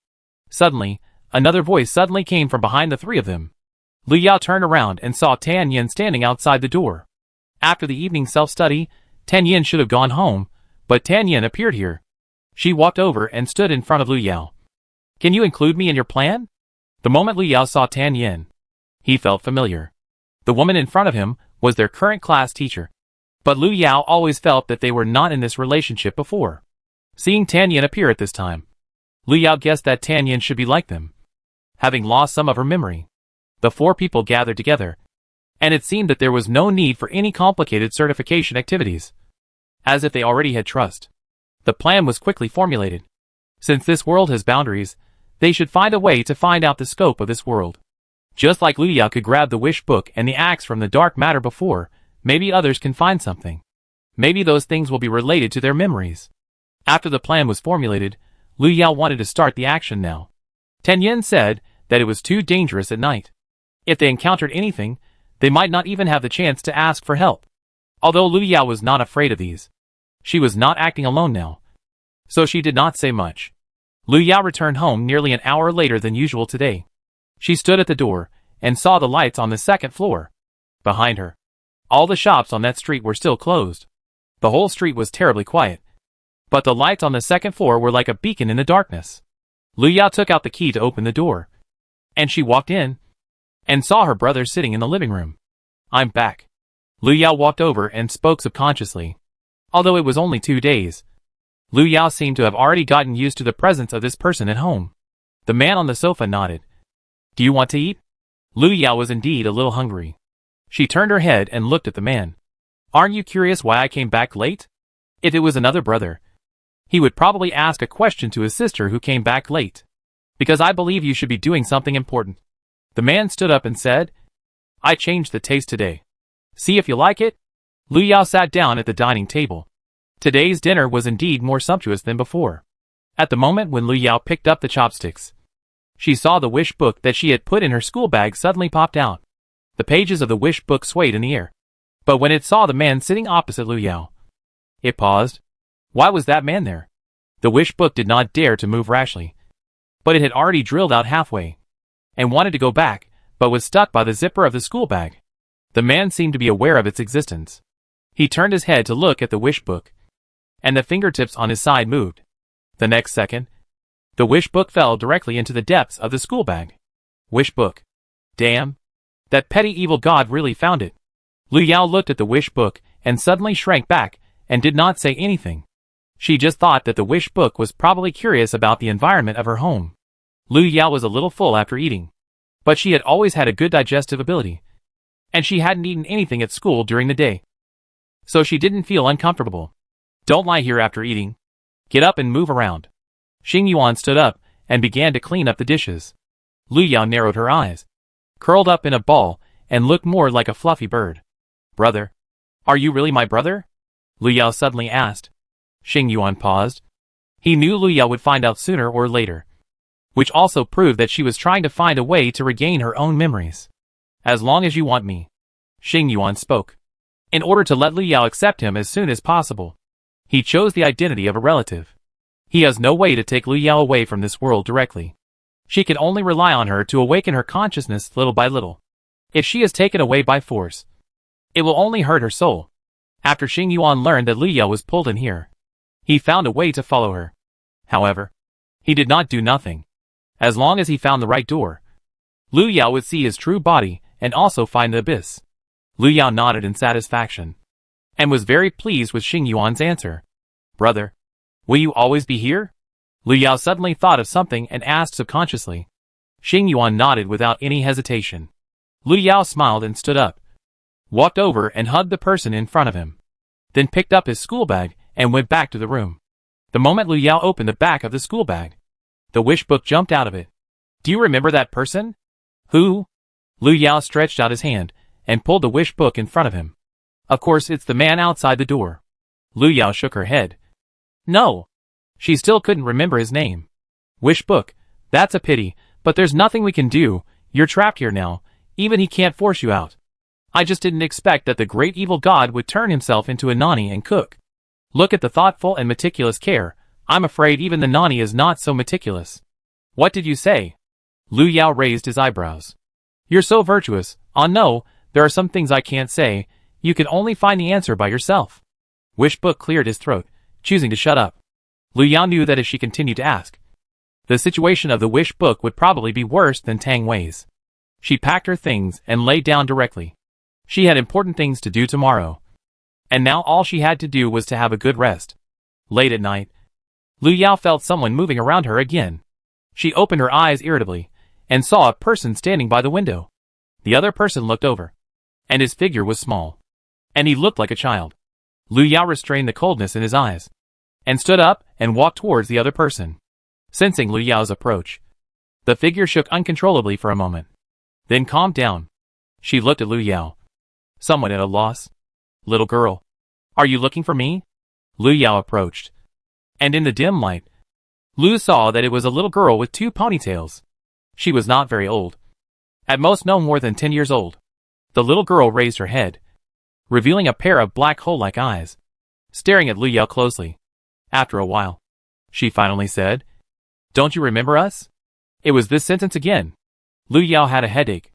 Suddenly, another voice suddenly came from behind the three of them. Lu Yao turned around and saw Tan Yin standing outside the door. After the evening self-study, Tan Yin should have gone home, but Tan Yin appeared here. She walked over and stood in front of Lu Yao. Can you include me in your plan? The moment Lu Yao saw Tan Yin, he felt familiar. The woman in front of him was their current class teacher. But Lu Yao always felt that they were not in this relationship before. Seeing Tan Yin appear at this time, Lu Yao guessed that Tan Yin should be like them, having lost some of her memory. The four people gathered together, and it seemed that there was no need for any complicated certification activities, as if they already had trust. The plan was quickly formulated. Since this world has boundaries, they should find a way to find out the scope of this world. Just like Lu Yao could grab the wish book and the axe from the dark matter before, maybe others can find something. Maybe those things will be related to their memories. After the plan was formulated, Lu Yao wanted to start the action now. Tan Yin said that it was too dangerous at night. If they encountered anything, they might not even have the chance to ask for help. Although Lu Yao was not afraid of these, she was not acting alone now, so she did not say much. Lu Yao returned home nearly an hour later than usual today. She stood at the door and saw the lights on the second floor. Behind her, all the shops on that street were still closed. The whole street was terribly quiet, but the lights on the second floor were like a beacon in the darkness. Lu Yao took out the key to open the door, and she walked in and saw her brother sitting in the living room. I'm back. Lu Yao walked over and spoke subconsciously. Although it was only 2 days, Lu Yao seemed to have already gotten used to the presence of this person at home. The man on the sofa nodded. Do you want to eat? Lu Yao was indeed a little hungry. She turned her head and looked at the man. Aren't you curious why I came back late? If it was another brother, he would probably ask a question to his sister who came back late. Because I believe you should be doing something important. The man stood up and said, I changed the taste today. See if you like it? Lu Yao sat down at the dining table. Today's dinner was indeed more sumptuous than before. At the moment when Lu Yao picked up the chopsticks, she saw the wish book that she had put in her school bag suddenly popped out. The pages of the wish book swayed in the air. But when it saw the man sitting opposite Lu Yao, it paused. Why was that man there? The wish book did not dare to move rashly, but it had already drilled out halfway, and wanted to go back, but was stuck by the zipper of the school bag. The man seemed to be aware of its existence. He turned his head to look at the wish book, and the fingertips on his side moved. The next second, the wish book fell directly into the depths of the school bag. Wish book. Damn. That petty evil god really found it. Lu Yao looked at the wish book and suddenly shrank back and did not say anything. She just thought that the wish book was probably curious about the environment of her home. Lu Yao was a little full after eating, but she had always had a good digestive ability, and she hadn't eaten anything at school during the day, so she didn't feel uncomfortable. Don't lie here after eating. Get up and move around. Xing Yuan stood up and began to clean up the dishes. Lu Yao narrowed her eyes, curled up in a ball, and looked more like a fluffy bird. Brother? Are you really my brother? Lu Yao suddenly asked. Xing Yuan paused. He knew Lu Yao would find out sooner or later, which also proved that she was trying to find a way to regain her own memories. As long as you want me, Xing Yuan spoke. In order to let Lu Yao accept him as soon as possible, he chose the identity of a relative. He has no way to take Lu Yao away from this world directly. She can only rely on her to awaken her consciousness little by little. If she is taken away by force, it will only hurt her soul. After Xing Yuan learned that Lu Yao was pulled in here, he found a way to follow her. However, he did not do nothing. As long as he found the right door, Lu Yao would see his true body and also find the abyss. Lu Yao nodded in satisfaction, and was very pleased with Xing Yuan's answer. Brother, will you always be here? Lu Yao suddenly thought of something and asked subconsciously. Xing Yuan nodded without any hesitation. Lu Yao smiled and stood up, walked over and hugged the person in front of him, then picked up his school bag and went back to the room. The moment Lu Yao opened the back of the school bag, the wish book jumped out of it. Do you remember that person? Who? Lu Yao stretched out his hand and pulled the wish book in front of him. Of course, it's the man outside the door. Lu Yao shook her head. No. She still couldn't remember his name. Wish book, that's a pity, but there's nothing we can do. You're trapped here now. Even he can't force you out. I just didn't expect that the great evil god would turn himself into a nani and cook. Look at the thoughtful and meticulous care. I'm afraid even the nani is not so meticulous. What did you say? Lu Yao raised his eyebrows. You're so virtuous. No, there are some things I can't say. You can only find the answer by yourself. Wish book cleared his throat, choosing to shut up. Lu Yao knew that if she continued to ask, the situation of the wish book would probably be worse than Tang Wei's. She packed her things and lay down directly. She had important things to do tomorrow. And now all she had to do was to have a good rest. Late at night, Lu Yao felt someone moving around her again. She opened her eyes irritably and saw a person standing by the window. The other person looked over, and his figure was small, and he looked like a child. Lu Yao restrained the coldness in his eyes and stood up and walked towards the other person. Sensing Lu Yao's approach, the figure shook uncontrollably for a moment, then calmed down. She looked at Lu Yao, somewhat at a loss. Little girl, are you looking for me? Lu Yao approached, and in the dim light, Lu saw that it was a little girl with 2 ponytails. She was not very old, at most no more than 10 years old. The little girl raised her head, revealing a pair of black hole-like eyes, staring at Lu Yao closely. After a while, she finally said, Don't you remember us? It was this sentence again. Lu Yao had a headache,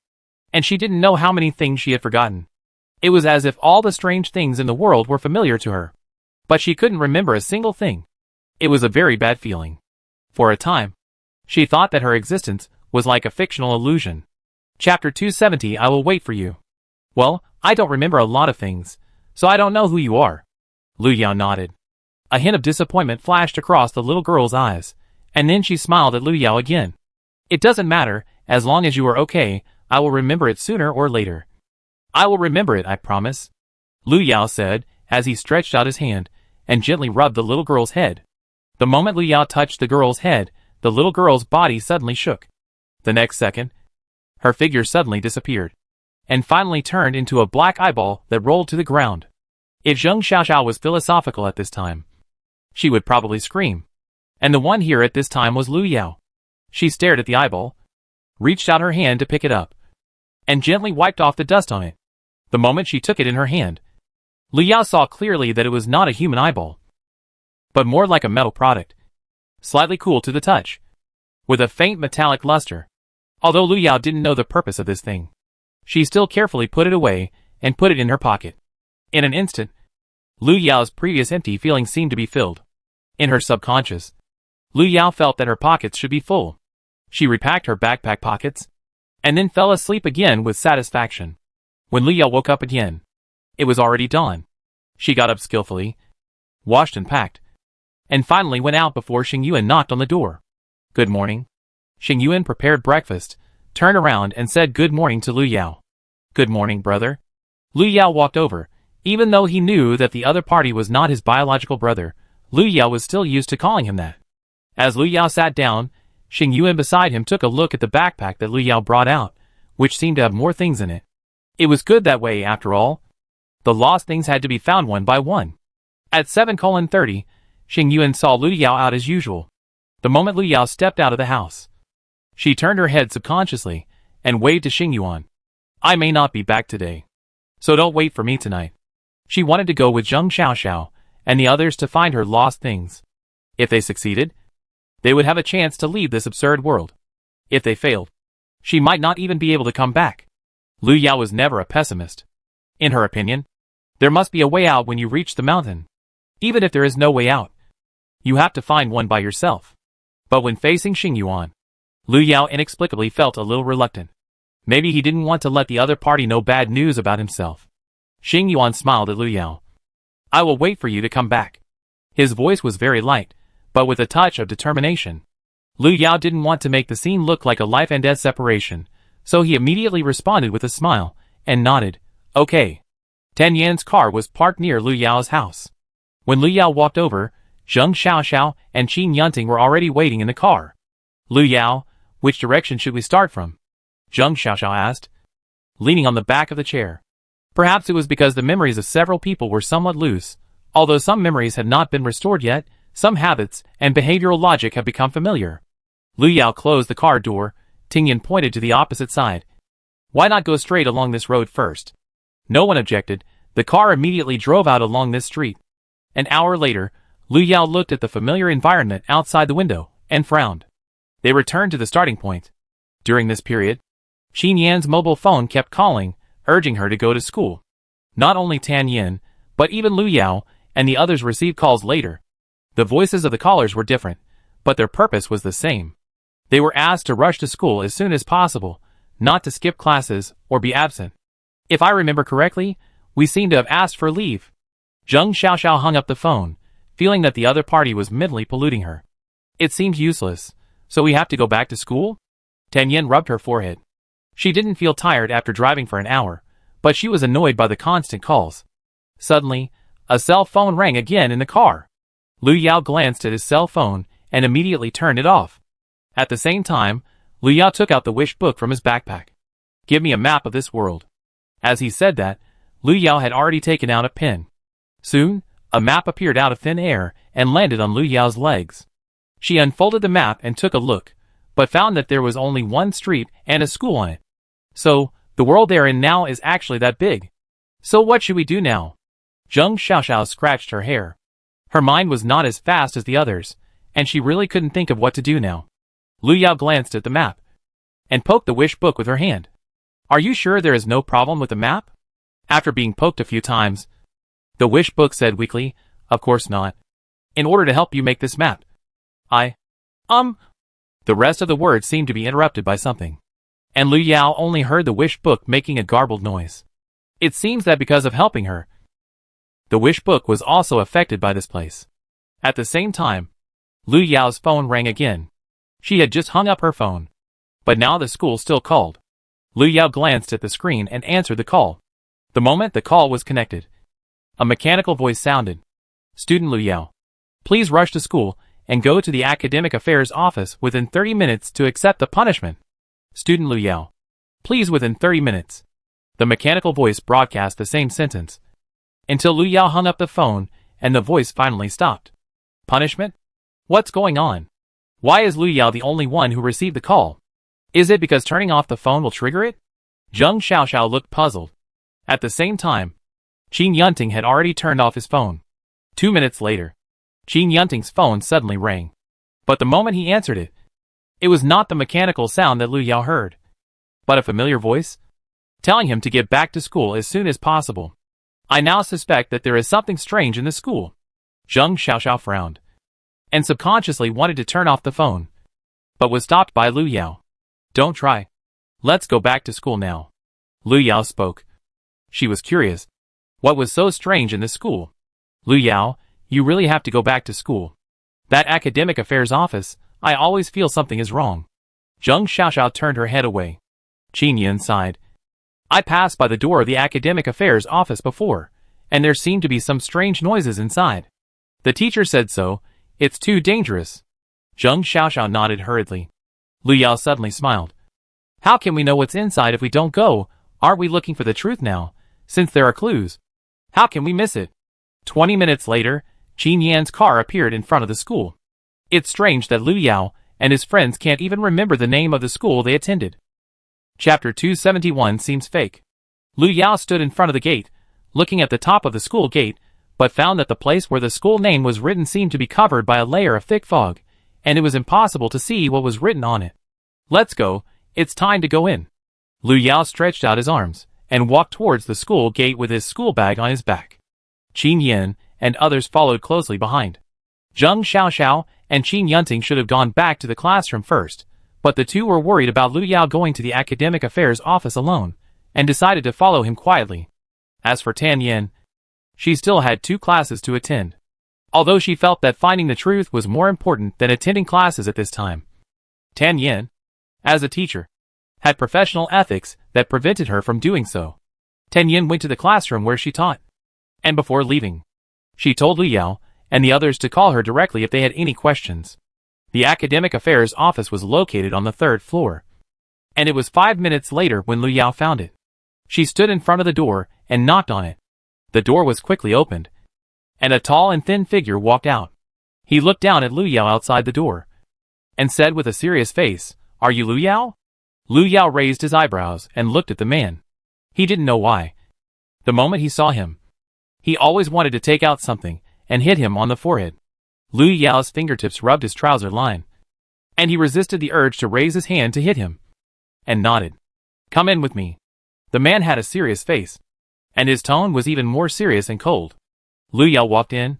and she didn't know how many things she had forgotten. It was as if all the strange things in the world were familiar to her, but she couldn't remember a single thing. It was a very bad feeling. For a time, she thought that her existence was like a fictional illusion. Chapter 270. I will wait for you. Well, I don't remember a lot of things, so I don't know who you are. Lu Yao nodded. A hint of disappointment flashed across the little girl's eyes, and then she smiled at Lu Yao again. It doesn't matter, as long as you are okay. I will remember it sooner or later. I will remember it, I promise. Lu Yao said, as he stretched out his hand and gently rubbed the little girl's head. The moment Lu Yao touched the girl's head, the little girl's body suddenly shook. The next second, her figure suddenly disappeared, and finally turned into a black eyeball that rolled to the ground. If Zheng Xiaoxiao was philosophical at this time, she would probably scream. And the one here at this time was Lu Yao. She stared at the eyeball, reached out her hand to pick it up, and gently wiped off the dust on it. The moment she took it in her hand, Lu Yao saw clearly that it was not a human eyeball, but more like a metal product, slightly cool to the touch, with a faint metallic luster. Although Lu Yao didn't know the purpose of this thing, she still carefully put it away and put it in her pocket. In an instant, Lu Yao's previous empty feeling seemed to be filled. In her subconscious, Lu Yao felt that her pockets should be full. She repacked her backpack pockets, and then fell asleep again with satisfaction. When Lu Yao woke up again, it was already dawn. She got up skillfully, washed and packed, and finally went out before Xing Yuan knocked on the door. Good morning. Xing Yuan prepared breakfast, turned around and said good morning to Lu Yao. Good morning, brother. Lu Yao walked over. Even though he knew that the other party was not his biological brother, Lu Yao was still used to calling him that. As Lu Yao sat down, Xing Yuan beside him took a look at the backpack that Lu Yao brought out, which seemed to have more things in it. It was good that way, after all. The lost things had to be found one by one. At 7:30, Xing Yuan saw Lu Yao out as usual. The moment Lu Yao stepped out of the house, she turned her head subconsciously and waved to Xing Yuan. I may not be back today, so don't wait for me tonight. She wanted to go with Zheng Xiaoxiao and the others to find her lost things. If they succeeded, they would have a chance to leave this absurd world. If they failed, she might not even be able to come back. Lu Yao was never a pessimist. In her opinion, there must be a way out when you reach the mountain. Even if there is no way out, you have to find one by yourself. But when facing Xing Yuan, Lu Yao inexplicably felt a little reluctant. Maybe he didn't want to let the other party know bad news about himself. Xing Yuan smiled at Lu Yao. I will wait for you to come back. His voice was very light, but with a touch of determination. Lu Yao didn't want to make the scene look like a life and death separation, so he immediately responded with a smile and nodded. Okay. Tan Yan's car was parked near Lu Yao's house. When Lu Yao walked over, Zheng Xiaoxiao and Qin Yunting were already waiting in the car. Lu Yao, which direction should we start from? Zheng Xiaoxiao asked, leaning on the back of the chair. Perhaps it was because the memories of several people were somewhat loose. Although some memories had not been restored yet, some habits and behavioral logic have become familiar. Lu Yao closed the car door. Tingyan pointed to the opposite side. Why not go straight along this road first? No one objected. The car immediately drove out along this street. An hour later, Lu Yao looked at the familiar environment outside the window and frowned. They returned to the starting point. During this period, Qin Yan's mobile phone kept calling, urging her to go to school. Not only Tan Yin, but even Lu Yao and the others received calls later. The voices of the callers were different, but their purpose was the same. They were asked to rush to school as soon as possible, not to skip classes or be absent. If I remember correctly, we seem to have asked for leave. Zheng Xiaoxiao hung up the phone, feeling that the other party was mentally polluting her. It seems useless, so we have to go back to school? Tan Yin rubbed her forehead. She didn't feel tired after driving for an hour, but she was annoyed by the constant calls. Suddenly, a cell phone rang again in the car. Lu Yao glanced at his cell phone and immediately turned it off. At the same time, Lu Yao took out the wish book from his backpack. Give me a map of this world. As he said that, Lu Yao had already taken out a pen. Soon, a map appeared out of thin air and landed on Lu Yao's legs. She unfolded the map and took a look, but found that there was only one street and a school on it. So, the world they're in now is actually that big. So what should we do now? Zheng Xiaoxiao scratched her hair. Her mind was not as fast as the others, and she really couldn't think of what to do now. Lu Yao glanced at the map and poked the wish book with her hand. Are you sure there is no problem with the map? After being poked a few times, the wish book said weakly, of course not. In order to help you make this map, The rest of the words seemed to be interrupted by something, and Lu Yao only heard the wish book making a garbled noise. It seems that because of helping her, the wish book was also affected by this place. At the same time, Lu Yao's phone rang again. She had just hung up her phone, but now the school still called. Lu Yao glanced at the screen and answered the call. The moment the call was connected, a mechanical voice sounded. Student Lu Yao, please rush to school and go to the Academic Affairs office within 30 minutes to accept the punishment. Student Lu Yao, please within 30 minutes. The mechanical voice broadcast the same sentence, until Lu Yao hung up the phone and the voice finally stopped. Punishment? What's going on? Why is Lu Yao the only one who received the call? Is it because turning off the phone will trigger it? Zheng Xiaoxiao looked puzzled. At the same time, Qin Yunting had already turned off his phone. 2 minutes later, Qin Yunting's phone suddenly rang. But the moment he answered it, it was not the mechanical sound that Lu Yao heard, but a familiar voice, telling him to get back to school as soon as possible. I now suspect that there is something strange in the school. Zheng Xiaoxiao frowned, and subconsciously wanted to turn off the phone, but was stopped by Lu Yao. Don't try. Let's go back to school now. Lu Yao spoke. She was curious. What was so strange in this school? Lu Yao, you really have to go back to school. That Academic Affairs office, I always feel something is wrong. Zheng Xiaoxiao turned her head away. Qin Yin sighed. I passed by the door of the Academic Affairs office before, and there seemed to be some strange noises inside. The teacher said so. It's too dangerous. Zheng Xiaoxiao nodded hurriedly. Lu Yao suddenly smiled. How can we know what's inside if we don't go? Aren't we looking for the truth now, since there are clues? How can we miss it? 20 minutes later, Qin Yan's car appeared in front of the school. It's strange that Lu Yao and his friends can't even remember the name of the school they attended. Chapter 271 seems fake. Lu Yao stood in front of the gate, looking at the top of the school gate, but found that the place where the school name was written seemed to be covered by a layer of thick fog, and it was impossible to see what was written on it. Let's go, it's time to go in. Lu Yao stretched out his arms, and walked towards the school gate with his school bag on his back. Qin Yin and others followed closely behind. Zheng Xiaoxiao and Qin Yunting should have gone back to the classroom first, but the two were worried about Lu Yao going to the Academic Affairs office alone, and decided to follow him quietly. As for Tan Yin, she still had 2 classes to attend, although she felt that finding the truth was more important than attending classes at this time. Tan Yin, as a teacher, had professional ethics that prevented her from doing so. Tan Yin went to the classroom where she taught, and before leaving, she told Lu Yao and the others to call her directly if they had any questions. The academic affairs office was located on the 3rd floor, and it was 5 minutes later when Lu Yao found it. She stood in front of the door and knocked on it. The door was quickly opened, and a tall and thin figure walked out. He looked down at Lu Yao outside the door, and said with a serious face, "Are you Lu Yao?" Lu Yao raised his eyebrows and looked at the man. He didn't know why. The moment he saw him, he always wanted to take out something and hit him on the forehead. Lu Yao's fingertips rubbed his trouser line, and he resisted the urge to raise his hand to hit him, and nodded. "Come in with me." The man had a serious face, and his tone was even more serious and cold. Lu Yao walked in,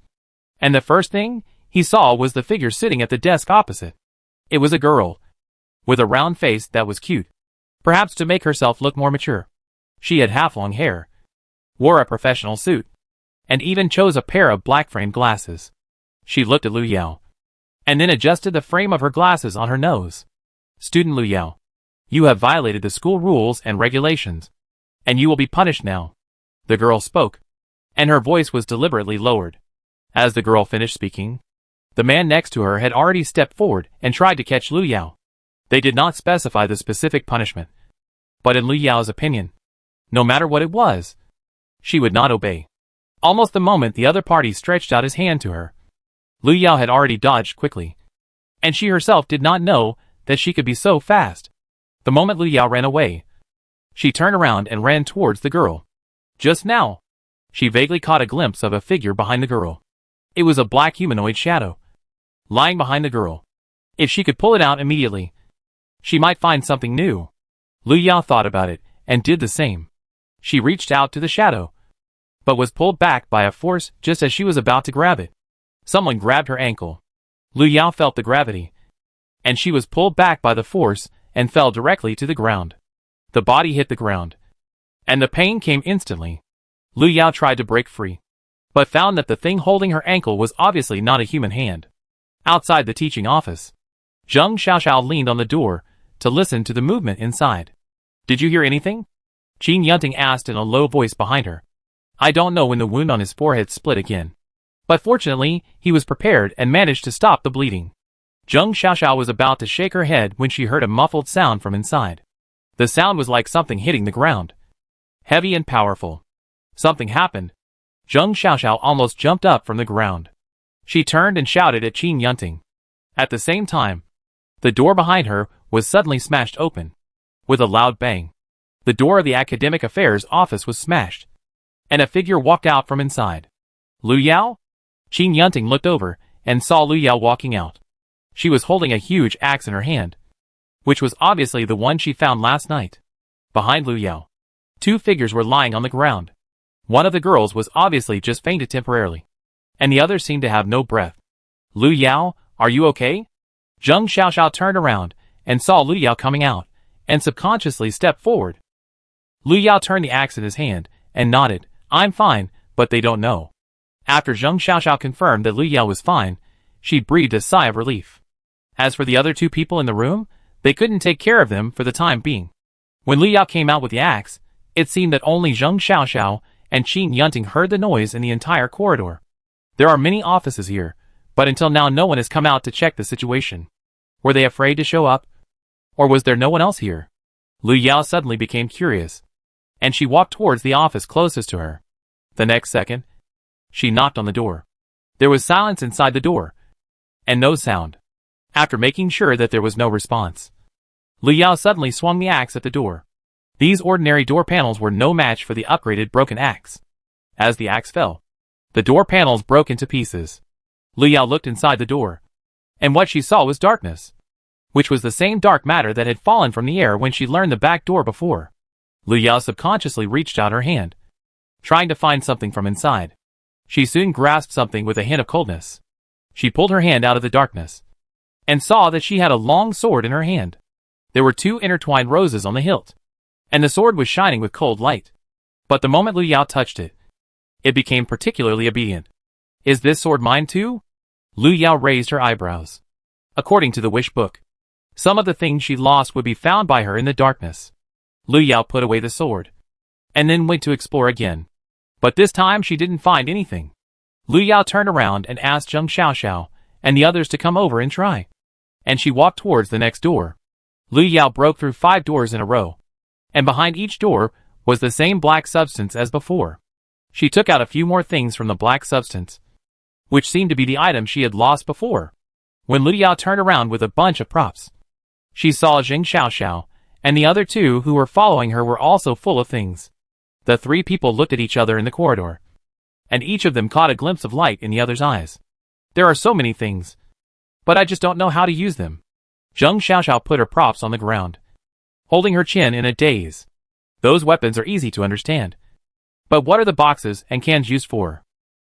and the first thing he saw was the figure sitting at the desk opposite. It was a girl, with a round face that was cute, perhaps to make herself look more mature. She had half-long hair, wore a professional suit, and even chose a pair of black-framed glasses. She looked at Lu Yao, and then adjusted the frame of her glasses on her nose. "Student Lu Yao, you have violated the school rules and regulations, and you will be punished now." The girl spoke, and her voice was deliberately lowered. As the girl finished speaking, the man next to her had already stepped forward and tried to catch Lu Yao. They did not specify the specific punishment, but in Lu Yao's opinion, no matter what it was, she would not obey. Almost the moment the other party stretched out his hand to her, Lu Yao had already dodged quickly, and she herself did not know that she could be so fast. The moment Lu Yao ran away, she turned around and ran towards the girl. Just now, she vaguely caught a glimpse of a figure behind the girl. It was a black humanoid shadow, lying behind the girl. If she could pull it out immediately, she might find something new. Lu Yao thought about it, and did the same. She reached out to the shadow, but was pulled back by a force just as she was about to grab it. Someone grabbed her ankle. Lu Yao felt the gravity, and she was pulled back by the force and fell directly to the ground. The body hit the ground, and the pain came instantly. Lu Yao tried to break free, but found that the thing holding her ankle was obviously not a human hand. Outside the teaching office, Zheng Xiaoxiao leaned on the door to listen to the movement inside. "Did you hear anything?" Qin Yunting asked in a low voice behind her. "I don't know when the wound on his forehead split again, but fortunately he was prepared and managed to stop the bleeding." Zheng Xiaoxiao was about to shake her head when she heard a muffled sound from inside. The sound was like something hitting the ground, heavy and powerful. Something happened. Zheng Xiaoxiao almost jumped up from the ground. She turned and shouted at Qin Yunting. At the same time, the door behind her was suddenly smashed open. With a loud bang, the door of the academic affairs office was smashed, and a figure walked out from inside. "Lu Yao?" Qin Yunting looked over and saw Lu Yao walking out. She was holding a huge axe in her hand, which was obviously the one she found last night. Behind Lu Yao, two figures were lying on the ground. One of the girls was obviously just fainted temporarily, and the other seemed to have no breath. "Lu Yao, are you okay?" Zheng Xiaoxiao turned around and saw Lu Yao coming out, and subconsciously stepped forward. Lu Yao turned the axe in his hand and nodded. "I'm fine, but they don't know." After Zheng Xiaoxiao confirmed that Lu Yao was fine, she breathed a sigh of relief. As for the other two people in the room, they couldn't take care of them for the time being. When Lu Yao came out with the axe, it seemed that only Zheng Xiaoxiao and Qin Yunting heard the noise in the entire corridor. There are many offices here, but until now no one has come out to check the situation. Were they afraid to show up? Or was there no one else here? Lu Yao suddenly became curious, and she walked towards the office closest to her. The next second, she knocked on the door. There was silence inside the door, and no sound. After making sure that there was no response, Lu Yao suddenly swung the axe at the door. These ordinary door panels were no match for the upgraded broken axe. As the axe fell, the door panels broke into pieces. Lu Yao looked inside the door, and what she saw was darkness, which was the same dark matter that had fallen from the air when she learned the back door before. Lu Yao subconsciously reached out her hand, trying to find something from inside. She soon grasped something with a hint of coldness. She pulled her hand out of the darkness, and saw that she had a long sword in her hand. There were two intertwined roses on the hilt, and the sword was shining with cold light. But the moment Lu Yao touched it, it became particularly obedient. "Is this sword mine too?" Lu Yao raised her eyebrows. According to the wish book, some of the things she lost would be found by her in the darkness. Lu Yao put away the sword, and then went to explore again. But this time she didn't find anything. Lu Yao turned around and asked Zheng Xiaoxiao and the others to come over and try. And she walked towards the next door. Lu Yao broke through 5 doors in a row. And behind each door was the same black substance as before. She took out a few more things from the black substance, which seemed to be the item she had lost before. When Lu Yao turned around with a bunch of props, she saw Zheng Xiaoxiao, and the other 2 who were following her were also full of things. The 3 people looked at each other in the corridor, and each of them caught a glimpse of light in the other's eyes. There are so many things, but I just don't know how to use them. Zheng Xiaoxiao put her props on the ground, holding her chin in a daze. Those weapons are easy to understand. But what are the boxes and cans used for?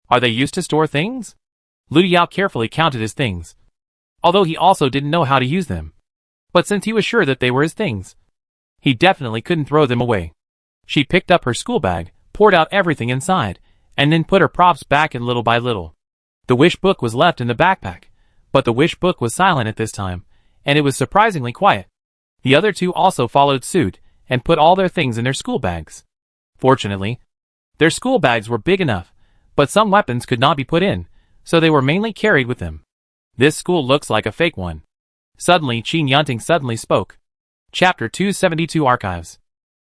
Are they used to store things? Lu Yao carefully counted his things, although he also didn't know how to use them. But since he was sure that they were his things, he definitely couldn't throw them away. She picked up her school bag, poured out everything inside, and then put her props back in little by little. The wish book was left in the backpack, but the wish book was silent at this time, and it was surprisingly quiet. The other 2 also followed suit and put all their things in their school bags. Fortunately, their school bags were big enough, but some weapons could not be put in, so they were mainly carried with them. This school looks like a fake one. Suddenly Qin Yunting suddenly spoke. Chapter 272 Archives.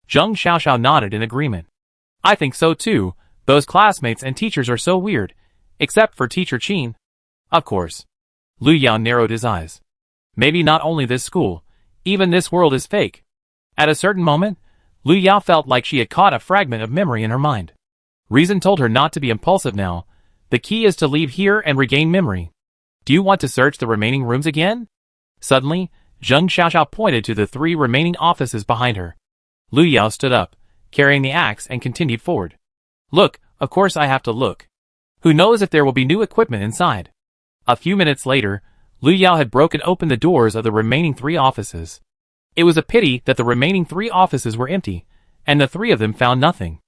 Zheng Xiaoxiao nodded in agreement. I think so too. Those classmates and teachers are so weird, except for Teacher Qin. Of course. Lu Yao narrowed his eyes. Maybe not only this school, even this world is fake. At a certain moment, Lu Yao felt like she had caught a fragment of memory in her mind. Reason told her not to be impulsive now. The key is to leave here and regain memory. Do you want to search the remaining rooms again? Suddenly, Zheng Xiaoxiao pointed to the 3 remaining offices behind her. Lu Yao stood up, carrying the axe, and continued forward. Look, of course I have to look. Who knows if there will be new equipment inside? A few minutes later, Lu Yao had broken open the doors of the remaining 3 offices. It was a pity that the remaining 3 offices were empty, and the 3 of them found nothing.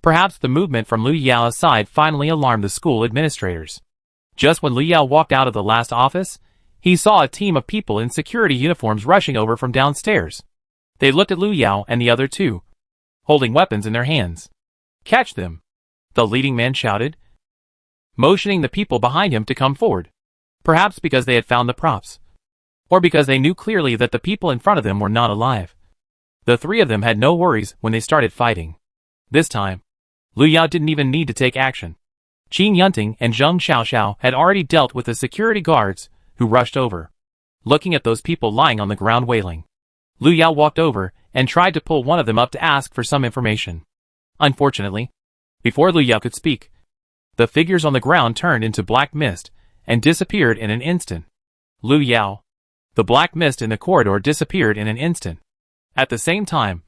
Perhaps the movement from Lu Yao's side finally alarmed the school administrators. Just when Lu Yao walked out of the last office, he saw a team of people in security uniforms rushing over from downstairs. They looked at Lu Yao and the other 2, holding weapons in their hands. Catch them! The leading man shouted, motioning the people behind him to come forward. Perhaps because they had found the props, or because they knew clearly that the people in front of them were not alive. The 3 of them had no worries when they started fighting. This time, Lu Yao didn't even need to take action. Qin Yunting and Zheng Xiaoxiao had already dealt with the security guards, who rushed over. Looking at those people lying on the ground wailing, Lu Yao walked over and tried to pull one of them up to ask for some information. Unfortunately, before Lu Yao could speak, the figures on the ground turned into black mist and disappeared in an instant. Lu Yao. The black mist in the corridor disappeared in an instant. At the same time,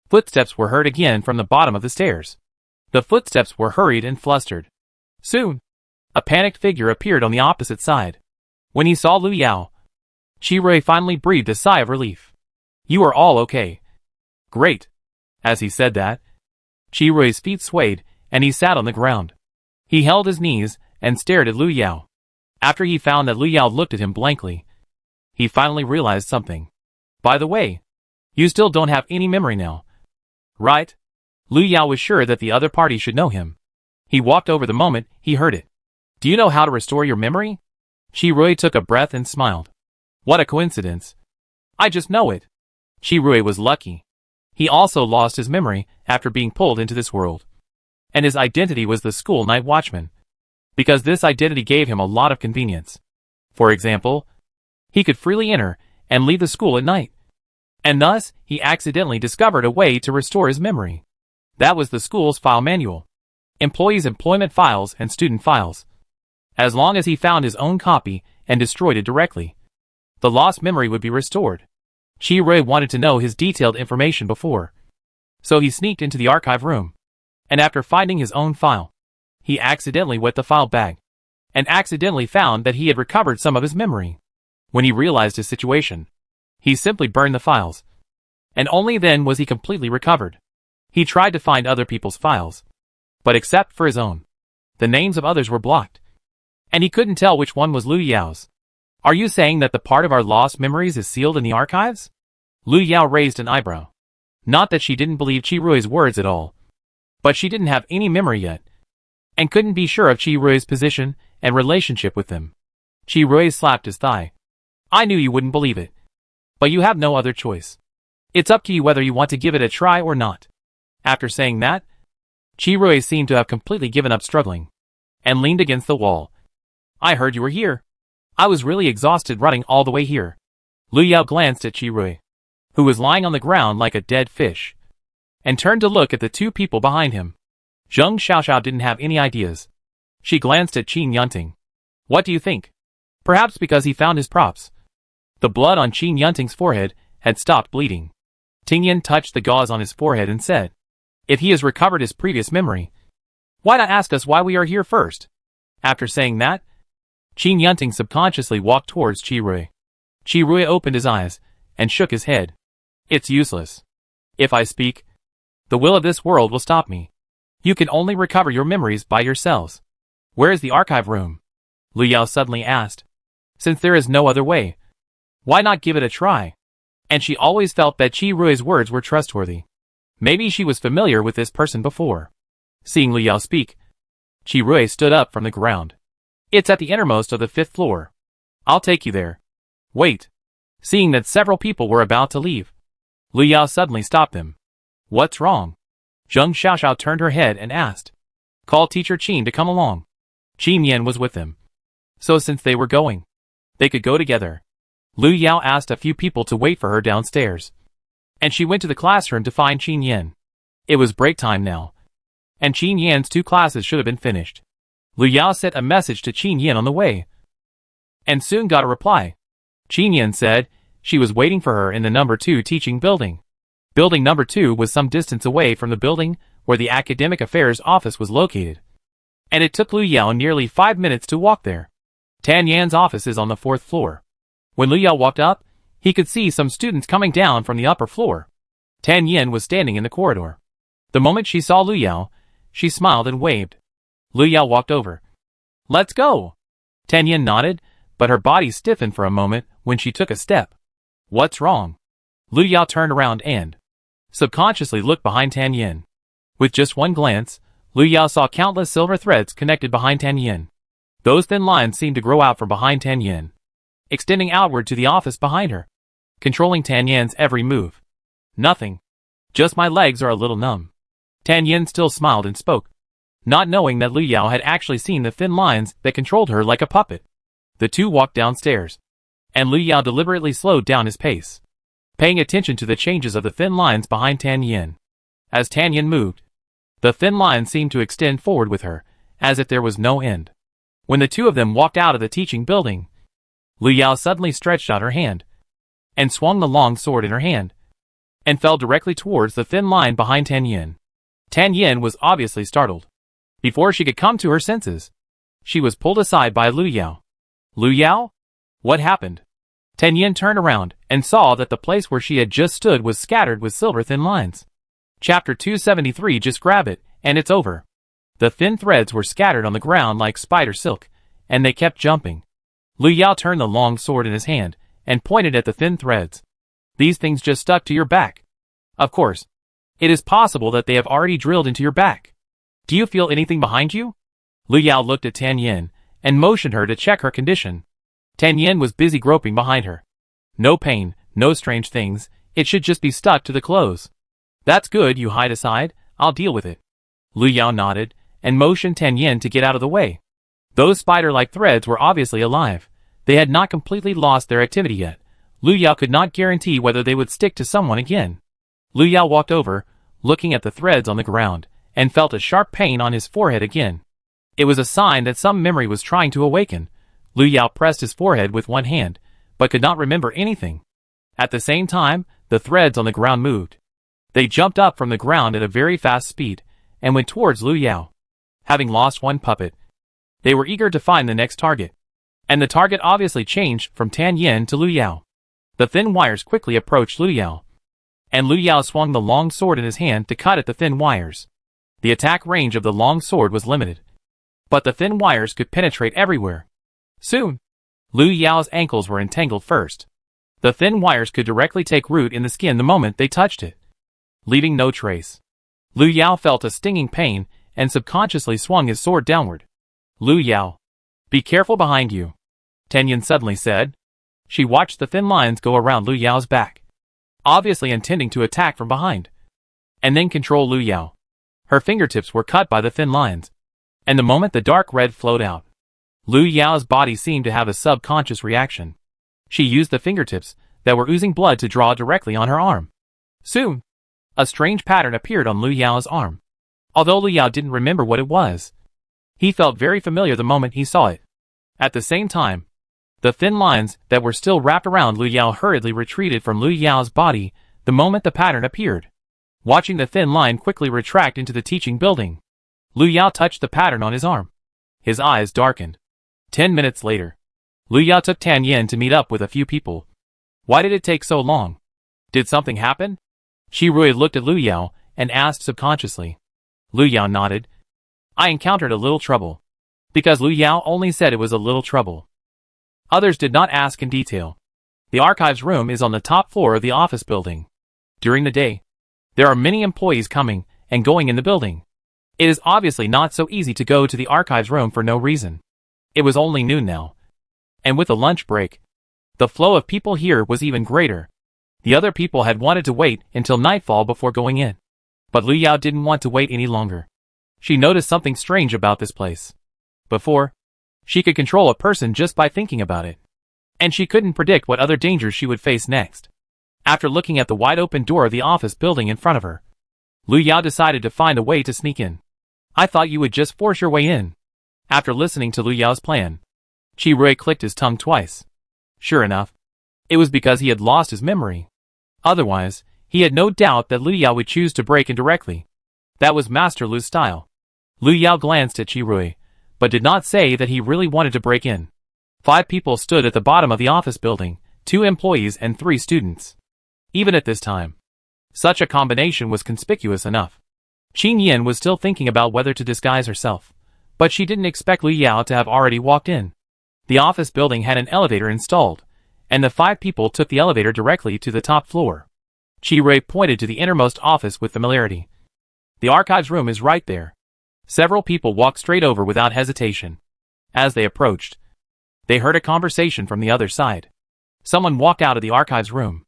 footsteps were heard again from the bottom of the stairs. The footsteps were hurried and flustered. Soon, a panicked figure appeared on the opposite side. When he saw Lu Yao, Qi finally breathed a sigh of relief. You are all okay. Great. As he said that, Qi's feet swayed, and he sat on the ground. He held his knees and stared at Lu Yao. After he found that Lu Yao looked at him blankly, he finally realized something. By the way, you still don't have any memory now, right? Lu Yao was sure that the other party should know him. He walked over the moment he heard it. Do you know how to restore your memory? Qi took a breath and smiled. What a coincidence. I just know it. Qi was lucky. He also lost his memory after being pulled into this world. And his identity was the school night watchman, because this identity gave him a lot of convenience. For example, he could freely enter and leave the school at night. And thus, he accidentally discovered a way to restore his memory. That was the school's file manual. Employees' employment files and student files. As long as he found his own copy and destroyed it directly, the lost memory would be restored. Qi wanted to know his detailed information before, so he sneaked into the archive room. And after finding his own file, he accidentally wet the file bag, and accidentally found that he had recovered some of his memory. When he realized his situation, he simply burned the files, and only then was he completely recovered. He tried to find other people's files, but except for his own, the names of others were blocked, and he couldn't tell which one was Lu Yao's. Are you saying that the part of our lost memories is sealed in the archives? Lu Yao raised an eyebrow. Not that she didn't believe Qi's words at all, but she didn't have any memory yet. and couldn't be sure of Chi-Rui's position and relationship with them. Chi-Rui slapped his thigh. I knew you wouldn't believe it. But you have no other choice. It's up to you whether you want to give it a try or not. After saying that, Chi-Rui seemed to have completely given up struggling, and leaned against the wall. I heard you were here. I was really exhausted running all the way here. Lu Yao glanced at Chi-Rui, who was lying on the ground like a dead fish, and turned to look at the two people behind him. Zheng Xiaoxiao didn't have any ideas. She glanced at Qin Yunting. What do you think? Perhaps because he found his props. The blood on Qin Yunting's forehead had stopped bleeding. Tingyan touched the gauze on his forehead and said, if he has recovered his previous memory, why not ask us why we are here first? After saying that, Qin Yunting subconsciously walked towards Chi-Rui. Chi-Rui opened his eyes and shook his head. It's useless. If I speak, the will of this world will stop me. You can only recover your memories by yourselves. Where is the archive room? Lu Yao suddenly asked. Since there is no other way, why not give it a try? And she always felt that Chi-Rui's words were trustworthy. Maybe she was familiar with this person before. Seeing Lu Yao speak, Chi-Rui stood up from the ground. It's at the innermost of the 5th floor. I'll take you there. Wait. Seeing that several people were about to leave, Lu Yao suddenly stopped them. What's wrong? Zheng Xiaoxiao turned her head and asked. Call teacher Qin to come along. Qin Yan was with them. So since they were going, they could go together. Lu Yao asked a few people to wait for her downstairs, and she went to the classroom to find Qin Yan. It was break time now, and Qin Yan's 2 classes should have been finished. Lu Yao sent a message to Qin Yan on the way, and soon got a reply. Qin Yan said she was waiting for her in the number 2 teaching building. Building number 2 was some distance away from the building where the academic affairs office was located, and it took Lu Yao nearly 5 minutes to walk there. Tan Yan's office is on the 4th floor. When Lu Yao walked up, he could see some students coming down from the upper floor. Tan Yan was standing in the corridor. The moment she saw Lu Yao, she smiled and waved. Lu Yao walked over. Let's go. Tan Yan nodded, but her body stiffened for a moment when she took a step. What's wrong? Lu Yao turned around and subconsciously looked behind Tan Yan. With just one glance, Lu Yao saw countless silver threads connected behind Tan Yan. Those thin lines seemed to grow out from behind Tan Yan, extending outward to the office behind her, controlling Tan Yan's every move. Nothing. Just my legs are a little numb. Tan Yan still smiled and spoke, not knowing that Lu Yao had actually seen the thin lines that controlled her like a puppet. The two walked downstairs, and Lu Yao deliberately slowed down his pace, paying attention to the changes of the thin lines behind Tan Yan. As Tan Yan moved, the thin lines seemed to extend forward with her, as if there was no end. When the two of them walked out of the teaching building, Lu Yao suddenly stretched out her hand, and swung the long sword in her hand, and fell directly towards the thin line behind Tan Yan. Tan Yan was obviously startled. Before she could come to her senses, she was pulled aside by Lu Yao. Lu Yao? What happened? Tan Yan turned around and saw that the place where she had just stood was scattered with silver thin lines. Chapter 273. Just grab it, and it's over. The thin threads were scattered on the ground like spider silk, and they kept jumping. Lu Yao turned the long sword in his hand and pointed at the thin threads. These things just stuck to your back. Of course, it is possible that they have already drilled into your back. Do you feel anything behind you? Lu Yao looked at Tan Yan and motioned her to check her condition. Tan Yan was busy groping behind her. No pain, no strange things, it should just be stuck to the clothes. That's good, you hide aside, I'll deal with it. Lu Yao nodded and motioned Tan Yan to get out of the way. Those spider-like threads were obviously alive. They had not completely lost their activity yet. Lu Yao could not guarantee whether they would stick to someone again. Lu Yao walked over, looking at the threads on the ground, and felt a sharp pain on his forehead again. It was a sign that some memory was trying to awaken. Lu Yao pressed his forehead with one hand, but could not remember anything. At the same time, the threads on the ground moved. They jumped up from the ground at a very fast speed, and went towards Lu Yao. Having lost one puppet, they were eager to find the next target. And the target obviously changed from Tan Yan to Lu Yao. The thin wires quickly approached Lu Yao, and Lu Yao swung the long sword in his hand to cut at the thin wires. The attack range of the long sword was limited, but the thin wires could penetrate everywhere. Soon, Lu Yao's ankles were entangled first. The thin wires could directly take root in the skin the moment they touched it, leaving no trace. Lu Yao felt a stinging pain and subconsciously swung his sword downward. Lu Yao. Be careful behind you, Tenyin suddenly said. She watched the thin lines go around Lu Yao's back, obviously intending to attack from behind, and then control Lu Yao. Her fingertips were cut by the thin lines, and the moment the dark red flowed out, Lu Yao's body seemed to have a subconscious reaction. She used the fingertips that were oozing blood to draw directly on her arm. Soon, a strange pattern appeared on Lu Yao's arm. Although Lu Yao didn't remember what it was, he felt very familiar the moment he saw it. At the same time, the thin lines that were still wrapped around Lu Yao hurriedly retreated from Lu Yao's body the moment the pattern appeared. Watching the thin line quickly retract into the teaching building, Lu Yao touched the pattern on his arm. His eyes darkened. 10 minutes later, Lu Yao took Tan Yin to meet up with a few people. Why did it take so long? Did something happen? Qi Rui looked at Lu Yao and asked subconsciously. Lu Yao nodded. I encountered a little trouble. Because Lu Yao only said it was a little trouble. Others did not ask in detail. The archives room is on the top floor of the office building. During the day, there are many employees coming and going in the building. It is obviously not so easy to go to the archives room for no reason. It was only noon now, and with the lunch break, the flow of people here was even greater. The other people had wanted to wait until nightfall before going in, but Lu Yao didn't want to wait any longer. She noticed something strange about this place. Before, she could control a person just by thinking about it, and she couldn't predict what other dangers she would face next. After looking at the wide-open door of the office building in front of her, Lu Yao decided to find a way to sneak in. I thought you would just force your way in. After listening to Lu Yao's plan, Qi Rui clicked his tongue twice. Sure enough, it was because he had lost his memory. Otherwise, he had no doubt that Lu Yao would choose to break in directly. That was Master Lu's style. Lu Yao glanced at Qi Rui, but did not say that he really wanted to break in. 5 people stood at the bottom of the office building, 2 employees and 3 students. Even at this time, such a combination was conspicuous enough. Qin Yin was still thinking about whether to disguise herself, but she didn't expect Lu Yao to have already walked in. The office building had an elevator installed, and the 5 people took the elevator directly to the top floor. Qi Rui pointed to the innermost office with familiarity. The archives room is right there. Several people walked straight over without hesitation. As they approached, they heard a conversation from the other side. Someone walked out of the archives room.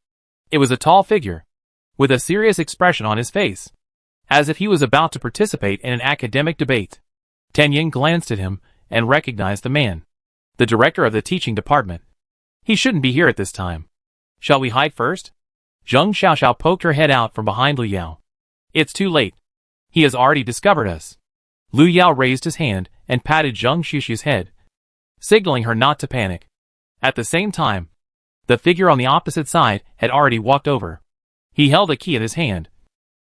It was a tall figure, with a serious expression on his face, as if he was about to participate in an academic debate. Tenyin glanced at him and recognized the man. The director of the teaching department. He shouldn't be here at this time. Shall we hide first? Zheng Xiaoxiao poked her head out from behind Lu Yao. It's too late. He has already discovered us. Lu Yao raised his hand and patted Zheng Xiaoxiao's head, signaling her not to panic. At the same time, the figure on the opposite side had already walked over. He held a key in his hand,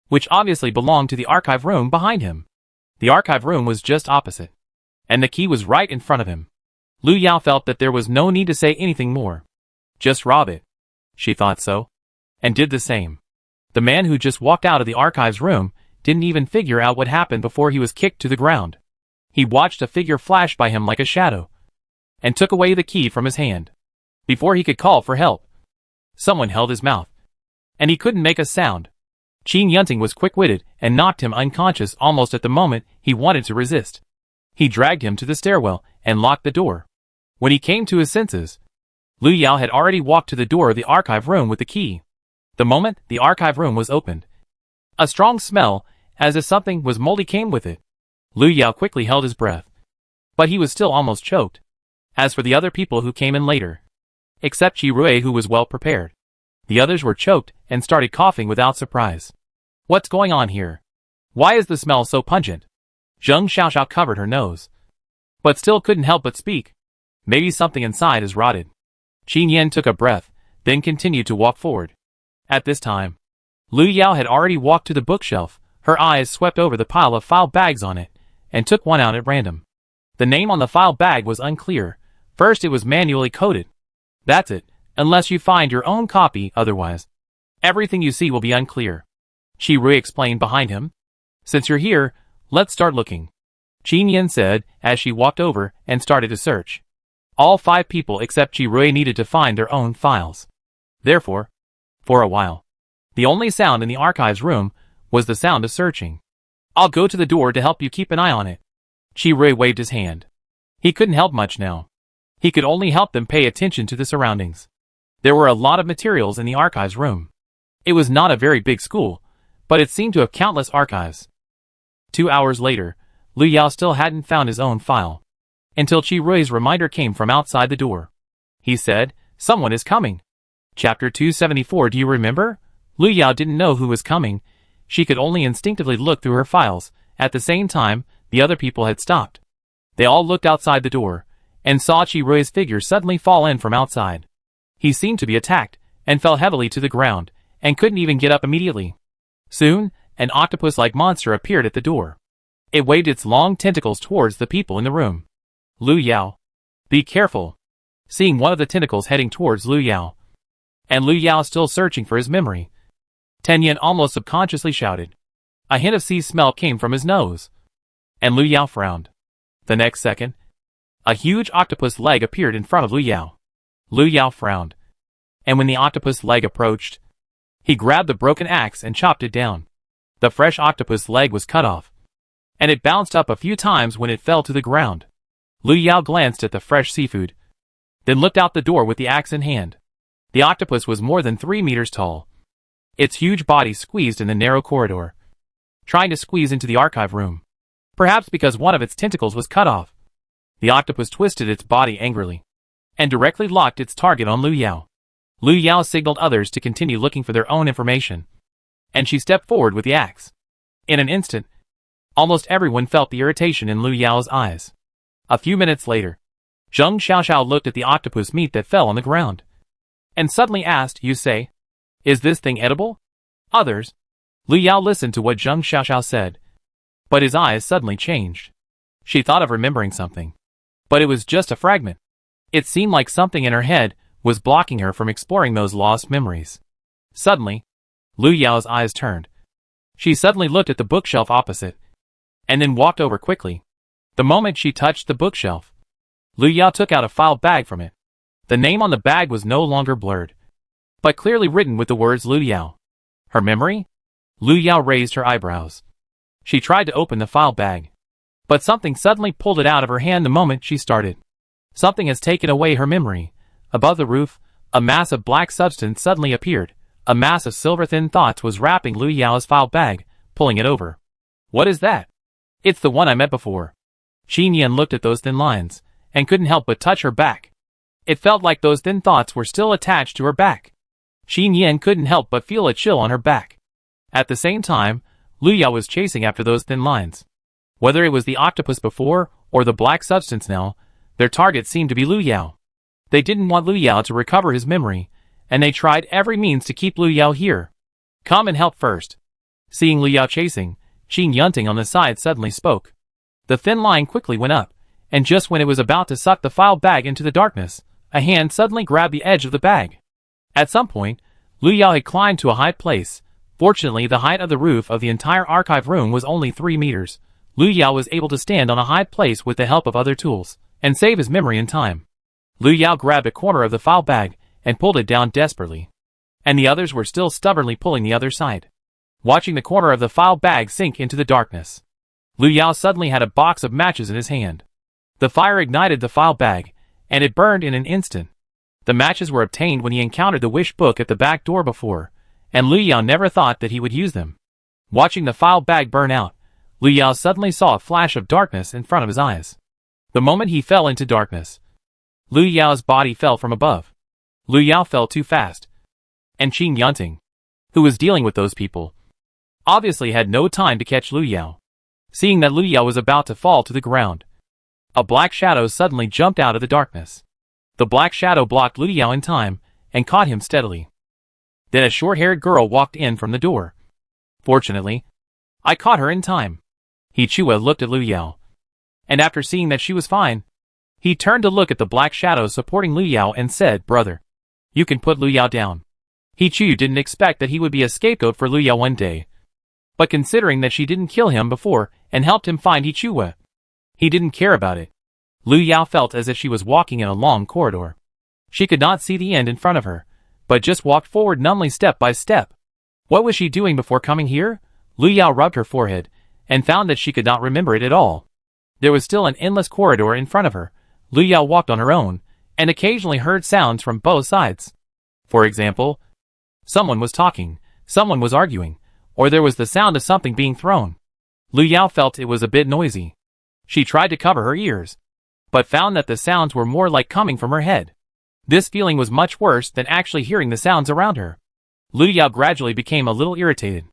which obviously belonged to the archive room behind him. The archive room was just opposite, and the key was right in front of him. Lu Yao felt that there was no need to say anything more. Just rob it. She thought so, and did the same. The man who just walked out of the archives room didn't even figure out what happened before he was kicked to the ground. He watched a figure flash by him like a shadow, and took away the key from his hand. Before he could call for help, someone held his mouth, and he couldn't make a sound. Qin Yunting was quick-witted and knocked him unconscious almost at the moment he wanted to resist. He dragged him to the stairwell and locked the door. When he came to his senses, Lu Yao had already walked to the door of the archive room with the key. The moment the archive room was opened, a strong smell, as if something was moldy, came with it. Lu Yao quickly held his breath, but he was still almost choked. As for the other people who came in later, except Qi Rui, who was well prepared, the others were choked and started coughing without surprise. What's going on here? Why is the smell so pungent? Zheng Xiaoxiao covered her nose, but still couldn't help but speak. Maybe something inside is rotted. Qin Yin took a breath, then continued to walk forward. At this time, Lu Yao had already walked to the bookshelf. Her eyes swept over the pile of file bags on it, and took one out at random. The name on the file bag was unclear. First it was manually coded. That's it, unless you find your own copy, otherwise everything you see will be unclear. Qi Rui explained behind him. Since you're here, let's start looking, Qin Yin said as she walked over and started to search. All 5 people except Qi Rui needed to find their own files. Therefore, for a while, the only sound in the archives room was the sound of searching. I'll go to the door to help you keep an eye on it. Chi Rui waved his hand. He couldn't help much now. He could only help them pay attention to the surroundings. There were a lot of materials in the archives room. It was not a very big school, but it seemed to have countless archives. 2 hours later, Lu Yao still hadn't found his own file. Until Chi Rui's reminder came from outside the door. He said, "Someone is coming." Chapter 274. Do you remember? Lu Yao didn't know who was coming. She could only instinctively look through her files. At the same time, the other people had stopped. They all looked outside the door, and saw Chi Rui's figure suddenly fall in from outside. He seemed to be attacked, and fell heavily to the ground, and couldn't even get up immediately. Soon, an octopus-like monster appeared at the door. It waved its long tentacles towards the people in the room. Lu Yao. Be careful. Seeing one of the tentacles heading towards Lu Yao, and Lu Yao still searching for his memory, Ten Yin almost subconsciously shouted. A hint of sea smell came from his nose, and Lu Yao frowned. The next second, a huge octopus leg appeared in front of Lu Yao. Lu Yao frowned, and when the octopus leg approached, he grabbed the broken axe and chopped it down. The fresh octopus leg was cut off, and it bounced up a few times when it fell to the ground. Lu Yao glanced at the fresh seafood, then looked out the door with the axe in hand. The octopus was more than 3 meters tall. Its huge body squeezed in the narrow corridor, trying to squeeze into the archive room. Perhaps because one of its tentacles was cut off, the octopus twisted its body angrily, and directly locked its target on Lu Yao. Lu Yao signaled others to continue looking for their own information, and she stepped forward with the axe. In an instant, almost everyone felt the irritation in Lu Yao's eyes. A few minutes later, Zheng Xiaoxiao looked at the octopus meat that fell on the ground, and suddenly asked, "You say, is this thing edible?" Others. Lu Yao listened to what Zheng Xiaoxiao said, but his eyes suddenly changed. She thought of remembering something, but it was just a fragment. It seemed like something in her head was blocking her from exploring those lost memories. Suddenly, Lu Yao's eyes turned. She suddenly looked at the bookshelf opposite, and then walked over quickly. The moment she touched the bookshelf, Lu Yao took out a file bag from it. The name on the bag was no longer blurred, but clearly written with the words Lu Yao. Her memory? Lu Yao raised her eyebrows. She tried to open the file bag, but something suddenly pulled it out of her hand the moment she started. Something has taken away her memory. Above the roof, a mass of black substance suddenly appeared. A mass of silver-thin thoughts was wrapping Lu Yao's file bag, pulling it over. What is that? It's the one I met before. Xin Yan looked at those thin lines, and couldn't help but touch her back. It felt like those thin thoughts were still attached to her back. Xin Yan couldn't help but feel a chill on her back. At the same time, Lu Yao was chasing after those thin lines. Whether it was the octopus before, or the black substance now, their target seemed to be Lu Yao. They didn't want Lu Yao to recover his memory, and they tried every means to keep Lu Yao here. Come and help first. Seeing Lu Yao chasing, Xin Yunting on the side suddenly spoke. The thin line quickly went up, and just when it was about to suck the file bag into the darkness, a hand suddenly grabbed the edge of the bag. At some point, Lu Yao had climbed to a high place. Fortunately, the height of the roof of the entire archive room was only 3 meters. Lu Yao was able to stand on a high place with the help of other tools, and save his memory in time. Lu Yao grabbed a corner of the file bag, and pulled it down desperately. And the others were still stubbornly pulling the other side, watching the corner of the file bag sink into the darkness. Lu Yao suddenly had a box of matches in his hand. The fire ignited the file bag, and it burned in an instant. The matches were obtained when he encountered the wish book at the back door before, and Lu Yao never thought that he would use them. Watching the file bag burn out, Lu Yao suddenly saw a flash of darkness in front of his eyes. The moment he fell into darkness, Lu Yao's body fell from above. Lu Yao fell too fast, and Qin Yunting, who was dealing with those people, obviously had no time to catch Lu Yao. Seeing that Lu Yao was about to fall to the ground, a black shadow suddenly jumped out of the darkness. The black shadow blocked Lu Yao in time, and caught him steadily. Then a short-haired girl walked in from the door. Fortunately, I caught her in time. He Chua looked at Lu Yao, and after seeing that she was fine, he turned to look at the black shadow supporting Lu Yao and said, "Brother, you can put Lu Yao down." He Chu didn't expect that he would be a scapegoat for Lu Yao one day, but considering that she didn't kill him before and helped him find He Chua, he didn't care about it. Lu Yao felt as if she was walking in a long corridor. She could not see the end in front of her, but just walked forward numbly step by step. What was she doing before coming here? Lu Yao rubbed her forehead, and found that she could not remember it at all. There was still an endless corridor in front of her. Lu Yao walked on her own, and occasionally heard sounds from both sides. For example, someone was talking, someone was arguing, or there was the sound of something being thrown. Lu Yao felt it was a bit noisy. She tried to cover her ears, but found that the sounds were more like coming from her head. This feeling was much worse than actually hearing the sounds around her. Lu Yao gradually became a little irritated.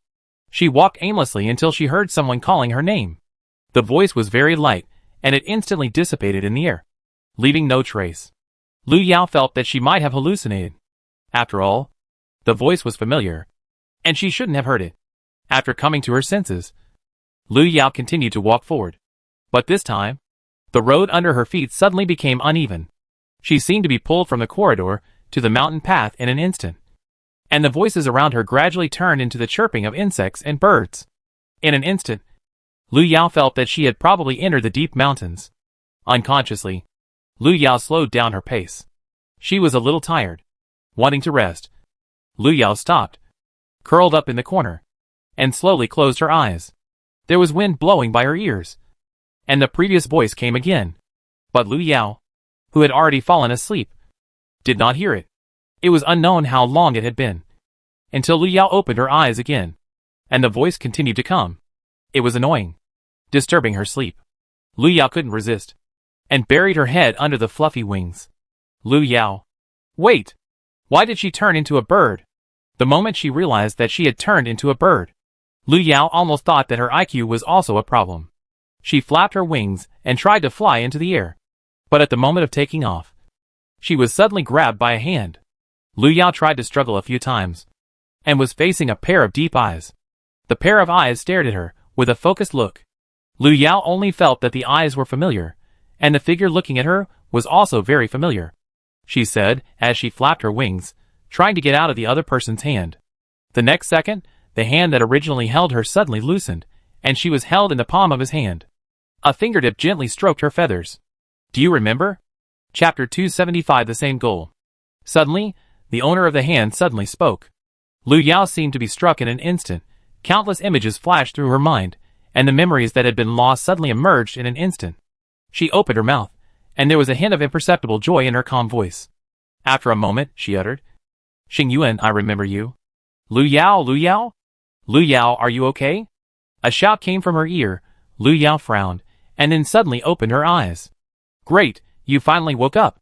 She walked aimlessly until she heard someone calling her name. The voice was very light, and it instantly dissipated in the air, leaving no trace. Lu Yao felt that she might have hallucinated. After all, the voice was familiar, and she shouldn't have heard it. After coming to her senses, Lu Yao continued to walk forward. But this time, the road under her feet suddenly became uneven. She seemed to be pulled from the corridor to the mountain path in an instant, and the voices around her gradually turned into the chirping of insects and birds. In an instant, Lu Yao felt that she had probably entered the deep mountains. Unconsciously, Lu Yao slowed down her pace. She was a little tired, wanting to rest. Lu Yao stopped, curled up in the corner, and slowly closed her eyes. There was wind blowing by her ears, and the previous voice came again. But Lu Yao, who had already fallen asleep, did not hear it. It was unknown how long it had been, until Lu Yao opened her eyes again, and the voice continued to come. It was annoying, disturbing her sleep. Lu Yao couldn't resist, and buried her head under the fluffy wings. Lu Yao. Wait! Why did she turn into a bird? The moment she realized that she had turned into a bird, Lu Yao almost thought that her IQ was also a problem. She flapped her wings and tried to fly into the air. But at the moment of taking off, she was suddenly grabbed by a hand. Lu Yao tried to struggle a few times, and was facing a pair of deep eyes. The pair of eyes stared at her with a focused look. Lu Yao only felt that the eyes were familiar, and the figure looking at her was also very familiar. She said, as she flapped her wings, trying to get out of the other person's hand. The next second, the hand that originally held her suddenly loosened, and she was held in the palm of his hand. A fingertip gently stroked her feathers. Do you remember? Chapter 275. The same goal. Suddenly, the owner of the hand suddenly spoke. Lu Yao seemed to be struck in an instant. Countless images flashed through her mind, and the memories that had been lost suddenly emerged in an instant. She opened her mouth, and there was a hint of imperceptible joy in her calm voice. After a moment, she uttered, Xing Yuan, I remember you. Lu Yao, Lu Yao? Lu Yao, are you okay? A shout came from her ear. Lu Yao frowned, and then suddenly opened her eyes. Great, you finally woke up.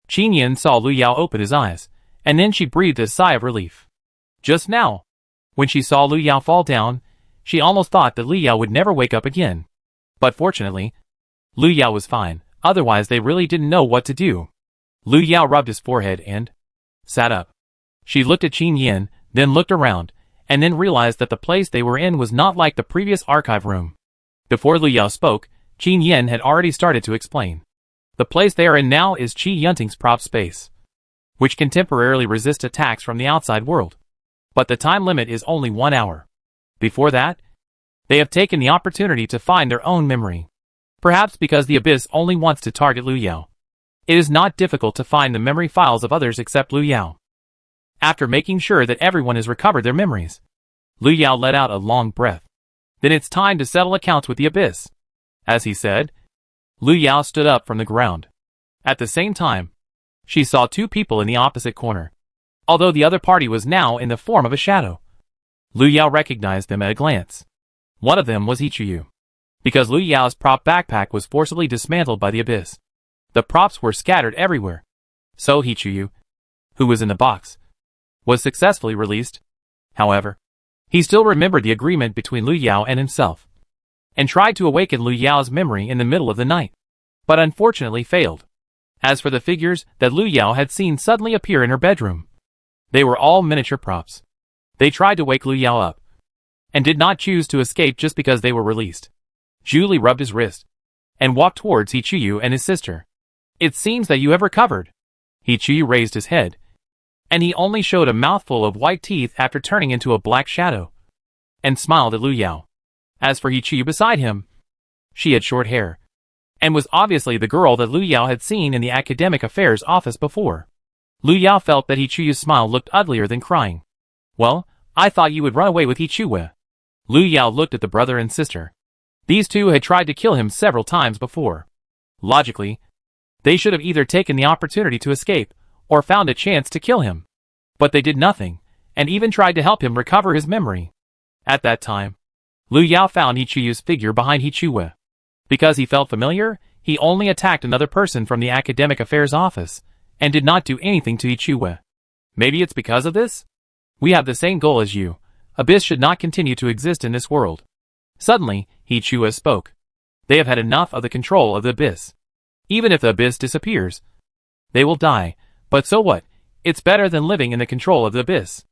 Qin Yin saw Lu Yao open his eyes, and then she breathed a sigh of relief. Just now, when she saw Lu Yao fall down, she almost thought that Lu Yao would never wake up again. But fortunately, Lu Yao was fine, otherwise they really didn't know what to do. Lu Yao rubbed his forehead and sat up. She looked at Qin Yin, then looked around, and then realized that the place they were in was not like the previous archive room. Before Lu Yao spoke, Qin Yin had already started to explain. The place they are in now is Qi Yunting's prop space, which can temporarily resist attacks from the outside world. But the time limit is only 1 hour. Before that, they have taken the opportunity to find their own memory. Perhaps because the Abyss only wants to target Lu Yao. It is not difficult to find the memory files of others except Lu Yao. After making sure that everyone has recovered their memories, Lu Yao let out a long breath. Then it's time to settle accounts with the Abyss. As he said, Lu Yao stood up from the ground. At the same time, she saw two people in the opposite corner. Although the other party was now in the form of a shadow, Lu Yao recognized them at a glance. One of them was Hichuyu. Because Lu Yao's prop backpack was forcibly dismantled by the Abyss, the props were scattered everywhere. So Hichuyu, who was in the box, was successfully released. However, he still remembered the agreement between Lu Yao and himself, and tried to awaken Lu Yao's memory in the middle of the night, but unfortunately failed. As for the figures that Lu Yao had seen suddenly appear in her bedroom, they were all miniature props. They tried to wake Lu Yao up, and did not choose to escape just because they were released. Julie rubbed his wrist, and walked towards Hichuyu and his sister. It seems that you have recovered. Hichuyu raised his head, and he only showed a mouthful of white teeth after turning into a black shadow, and smiled at Lu Yao. As for Hichuyu beside him, she had short hair, and was obviously the girl that Lu Yao had seen in the academic affairs office before. Lu Yao felt that Hichuyu's smile looked uglier than crying. Well, I thought you would run away with Hichuyu. Lu Yao looked at the brother and sister, These two had tried to kill him several times before. Logically, they should have either taken the opportunity to escape, or found a chance to kill him. But they did nothing, and even tried to help him recover his memory. At that time, Lu Yao found Ichiyu's figure behind Ichiyue. Because he felt familiar, he only attacked another person from the academic affairs office, and did not do anything to Ichiyue. Maybe it's because of this? We have the same goal as you. Abyss should not continue to exist in this world. Suddenly, Ichiyue spoke. They have had enough of the control of the Abyss. Even if the Abyss disappears, they will die, but so what? It's better than living in the control of the Abyss.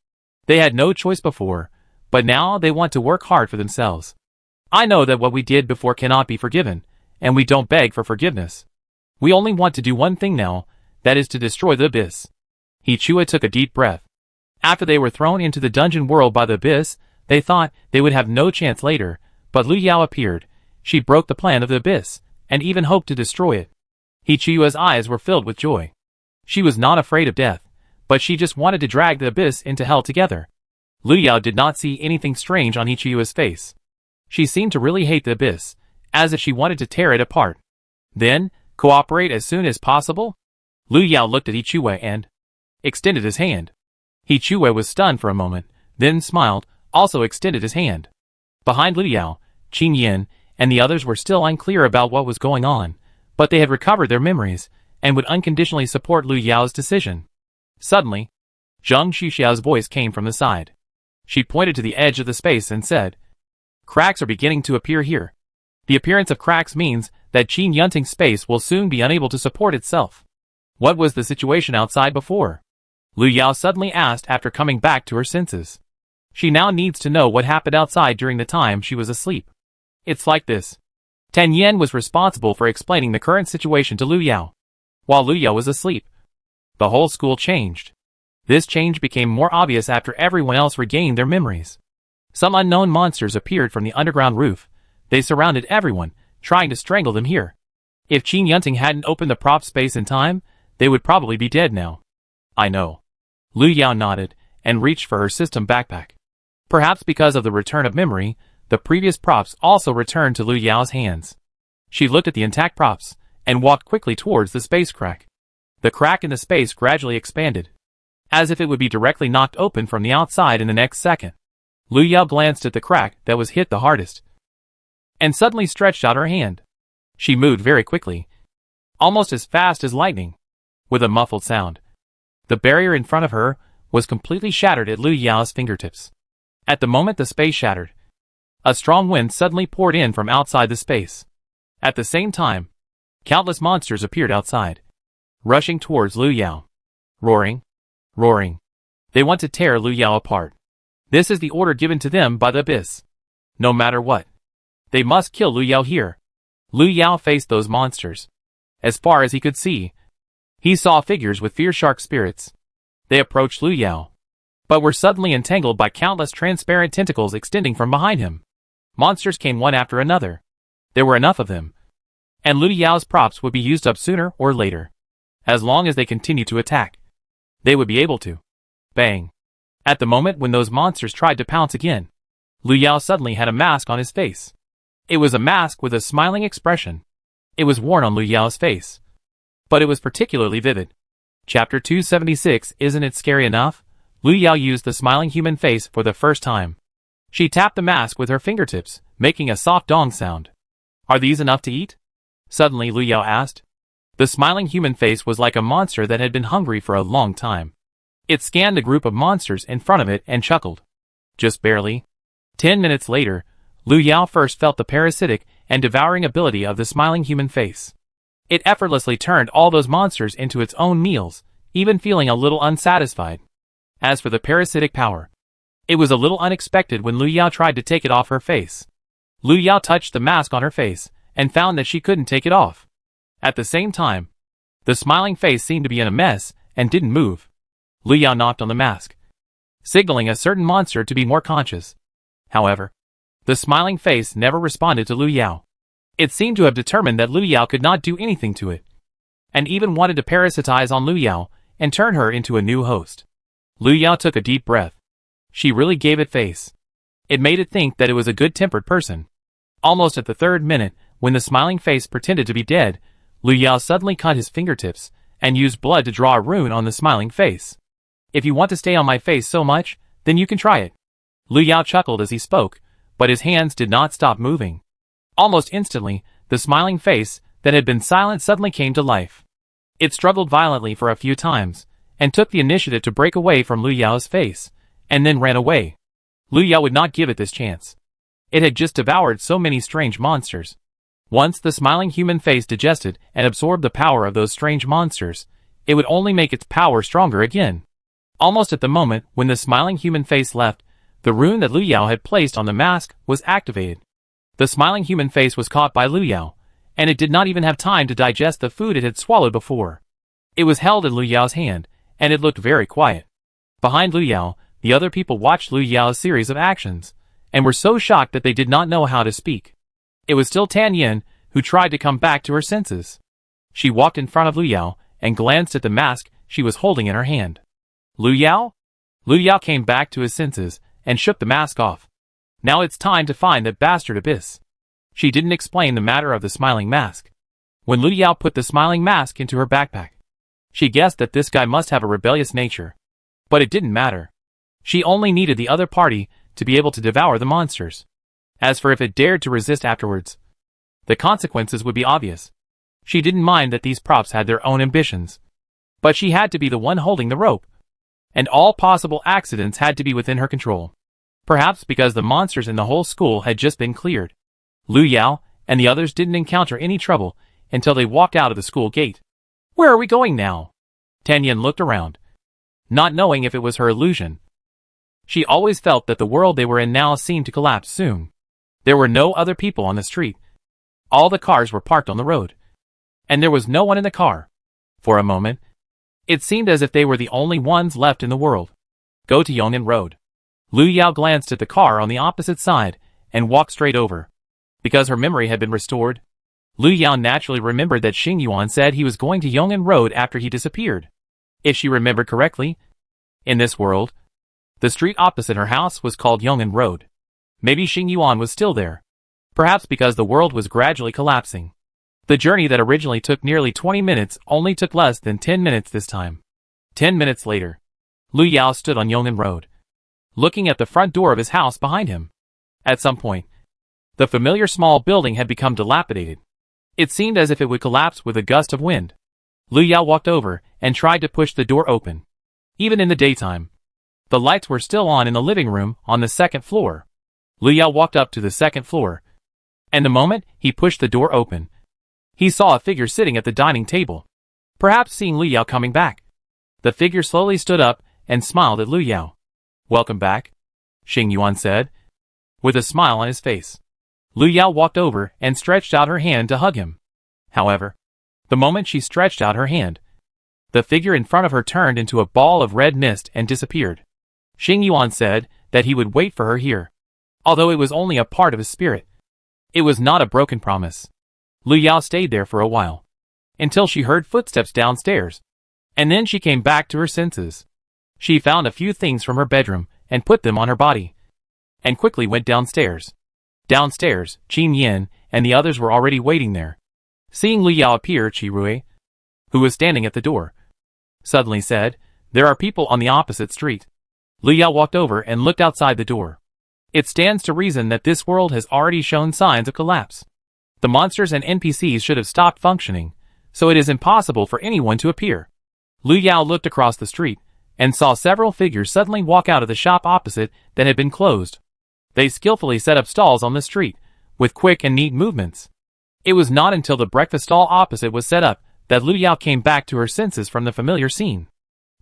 They had no choice before, but now they want to work hard for themselves. I know that what we did before cannot be forgiven, and we don't beg for forgiveness. We only want to do one thing now, that is to destroy the Abyss. Ichiyue took a deep breath. After they were thrown into the dungeon world by the Abyss, they thought they would have no chance later, but Lu Yao appeared. She broke the plan of the Abyss, and even hoped to destroy it. Ichiyue's eyes were filled with joy. She was not afraid of death, but she just wanted to drag the Abyss into hell together. Lu Yao did not see anything strange on Ichiyue's face. She seemed to really hate the Abyss, as if she wanted to tear it apart. Then, cooperate as soon as possible? Lu Yao looked at Ichiyue and extended his hand. Ichiyue was stunned for a moment, then smiled, also extended his hand. Behind Lu Yao, Qin Yin, and the others were still unclear about what was going on, but they had recovered their memories, and would unconditionally support Lu Yao's decision. Suddenly, Zheng Xuxiao's voice came from the side. She pointed to the edge of the space and said, "Cracks are beginning to appear here. The appearance of cracks means that Qin Yunting's space will soon be unable to support itself." What was the situation outside before? Lu Yao suddenly asked after coming back to her senses. She now needs to know what happened outside during the time she was asleep. It's like this. Tan Yen was responsible for explaining the current situation to Lu Yao. While Lu Yao was asleep, the whole school changed. This change became more obvious after everyone else regained their memories. Some unknown monsters appeared from the underground roof. They surrounded everyone, trying to strangle them here. If Qin Yunting hadn't opened the prop space in time, they would probably be dead now. I know. Lu Yao nodded, and reached for her system backpack. Perhaps because of the return of memory, the previous props also returned to Lu Yao's hands. She looked at the intact props, and walked quickly towards the space crack. The crack in the space gradually expanded, as if it would be directly knocked open from the outside in the next second. Lu Yao glanced at the crack that was hit the hardest, and suddenly stretched out her hand. She moved very quickly, almost as fast as lightning. With a muffled sound, the barrier in front of her was completely shattered at Lu Yao's fingertips. At the moment the space shattered, a strong wind suddenly poured in from outside the space. At the same time, countless monsters appeared outside, rushing towards Lu Yao. Roaring, roaring. They want to tear Lu Yao apart. This is the order given to them by the Abyss. No matter what, they must kill Lu Yao here. Lu Yao faced those monsters. As far as he could see, he saw figures with fierce-shark spirits. They approached Lu Yao, but were suddenly entangled by countless transparent tentacles extending from behind him. Monsters came one after another. There were enough of them, and Lu Yao's props would be used up sooner or later. As long as they continued to attack, they would be able to. Bang! At the moment when those monsters tried to pounce again, Lu Yao suddenly had a mask on his face. It was a mask with a smiling expression. It was worn on Lu Yao's face, but it was particularly vivid. Chapter 276. Isn't it scary enough? Lu Yao used the smiling human face for the first time. She tapped the mask with her fingertips, making a soft dong sound. Are these enough to eat? Suddenly Lu Yao asked. The smiling human face was like a monster that had been hungry for a long time. It scanned the group of monsters in front of it and chuckled. Just barely. 10 minutes later, Lu Yao first felt the parasitic and devouring ability of the smiling human face. It effortlessly turned all those monsters into its own meals, even feeling a little unsatisfied. As for the parasitic power, it was a little unexpected when Lu Yao tried to take it off her face. Lu Yao touched the mask on her face, and found that she couldn't take it off. At the same time, the smiling face seemed to be in a mess, and didn't move. Lu Yao knocked on the mask, signaling a certain monster to be more conscious. However, the smiling face never responded to Lu Yao. It seemed to have determined that Lu Yao could not do anything to it, and even wanted to parasitize on Lu Yao and turn her into a new host. Lu Yao took a deep breath. She really gave it face. It made it think that it was a good-tempered person. Almost at the third minute, when the smiling face pretended to be dead, Lu Yao suddenly cut his fingertips and used blood to draw a rune on the smiling face. If you want to stay on my face so much, then you can try it. Lu Yao chuckled as he spoke, but his hands did not stop moving. Almost instantly, the smiling face that had been silent suddenly came to life. It struggled violently for a few times, and took the initiative to break away from Lu Yao's face, and then ran away. Lu Yao would not give it this chance. It had just devoured so many strange monsters. Once the smiling human face digested and absorbed the power of those strange monsters, it would only make its power stronger again. Almost at the moment when the smiling human face left, the rune that Lu Yao had placed on the mask was activated. The smiling human face was caught by Lu Yao, and it did not even have time to digest the food it had swallowed before. It was held in Lu Yao's hand, and it looked very quiet. Behind Lu Yao, the other people watched Lu Yao's series of actions, and were so shocked that they did not know how to speak. It was still Tan Yin, who tried to come back to her senses. She walked in front of Lu Yao, and glanced at the mask she was holding in her hand. Lu Yao? Lu Yao came back to his senses, and shook the mask off. Now it's time to find that bastard Abyss. She didn't explain the matter of the smiling mask. When Lu Yao put the smiling mask into her backpack, she guessed that this guy must have a rebellious nature. But it didn't matter. She only needed the other party to be able to devour the monsters. As for if it dared to resist afterwards, the consequences would be obvious. She didn't mind that these props had their own ambitions. But she had to be the one holding the rope. And all possible accidents had to be within her control. Perhaps because the monsters in the whole school had just been cleared. Lu Yao and the others didn't encounter any trouble until they walked out of the school gate. Where are we going now? Tan Yin looked around, not knowing if it was her illusion. She always felt that the world they were in now seemed to collapse soon. There were no other people on the street. All the cars were parked on the road. And there was no one in the car. For a moment, it seemed as if they were the only ones left in the world. Go to Yongnan Road. Lu Yao glanced at the car on the opposite side and walked straight over. Because her memory had been restored, Lu Yao naturally remembered that Xing Yuan said he was going to Yongnan Road after he disappeared. If she remembered correctly, in this world, the street opposite her house was called Yongnan Road. Maybe Xing Yuan was still there. Perhaps because the world was gradually collapsing. The journey that originally took nearly 20 minutes only took less than 10 minutes this time. 10 minutes later, Lu Yao stood on Yongnan Road, looking at the front door of his house behind him. At some point, the familiar small building had become dilapidated. It seemed as if it would collapse with a gust of wind. Lu Yao walked over and tried to push the door open. Even in the daytime, the lights were still on in the living room on the second floor. Lu Yao walked up to the second floor, and the moment he pushed the door open, he saw a figure sitting at the dining table. Perhaps seeing Lu Yao coming back, the figure slowly stood up and smiled at Lu Yao. Welcome back, Xing Yuan said, with a smile on his face. Lu Yao walked over and stretched out her hand to hug him. However, the moment she stretched out her hand, the figure in front of her turned into a ball of red mist and disappeared. Xing Yuan said that he would wait for her here. Although it was only a part of his spirit, it was not a broken promise. Lu Yao stayed there for a while, until she heard footsteps downstairs, and then she came back to her senses. She found a few things from her bedroom and put them on her body, and quickly went downstairs. Downstairs, Qin Yin and the others were already waiting there. Seeing Lu Yao appear, Qi Rui, who was standing at the door, suddenly said, "There are people on the opposite street." Lu Yao walked over and looked outside the door. It stands to reason that this world has already shown signs of collapse. The monsters and NPCs should have stopped functioning, so it is impossible for anyone to appear. Lu Yao looked across the street, and saw several figures suddenly walk out of the shop opposite that had been closed. They skillfully set up stalls on the street, with quick and neat movements. It was not until the breakfast stall opposite was set up that Lu Yao came back to her senses from the familiar scene.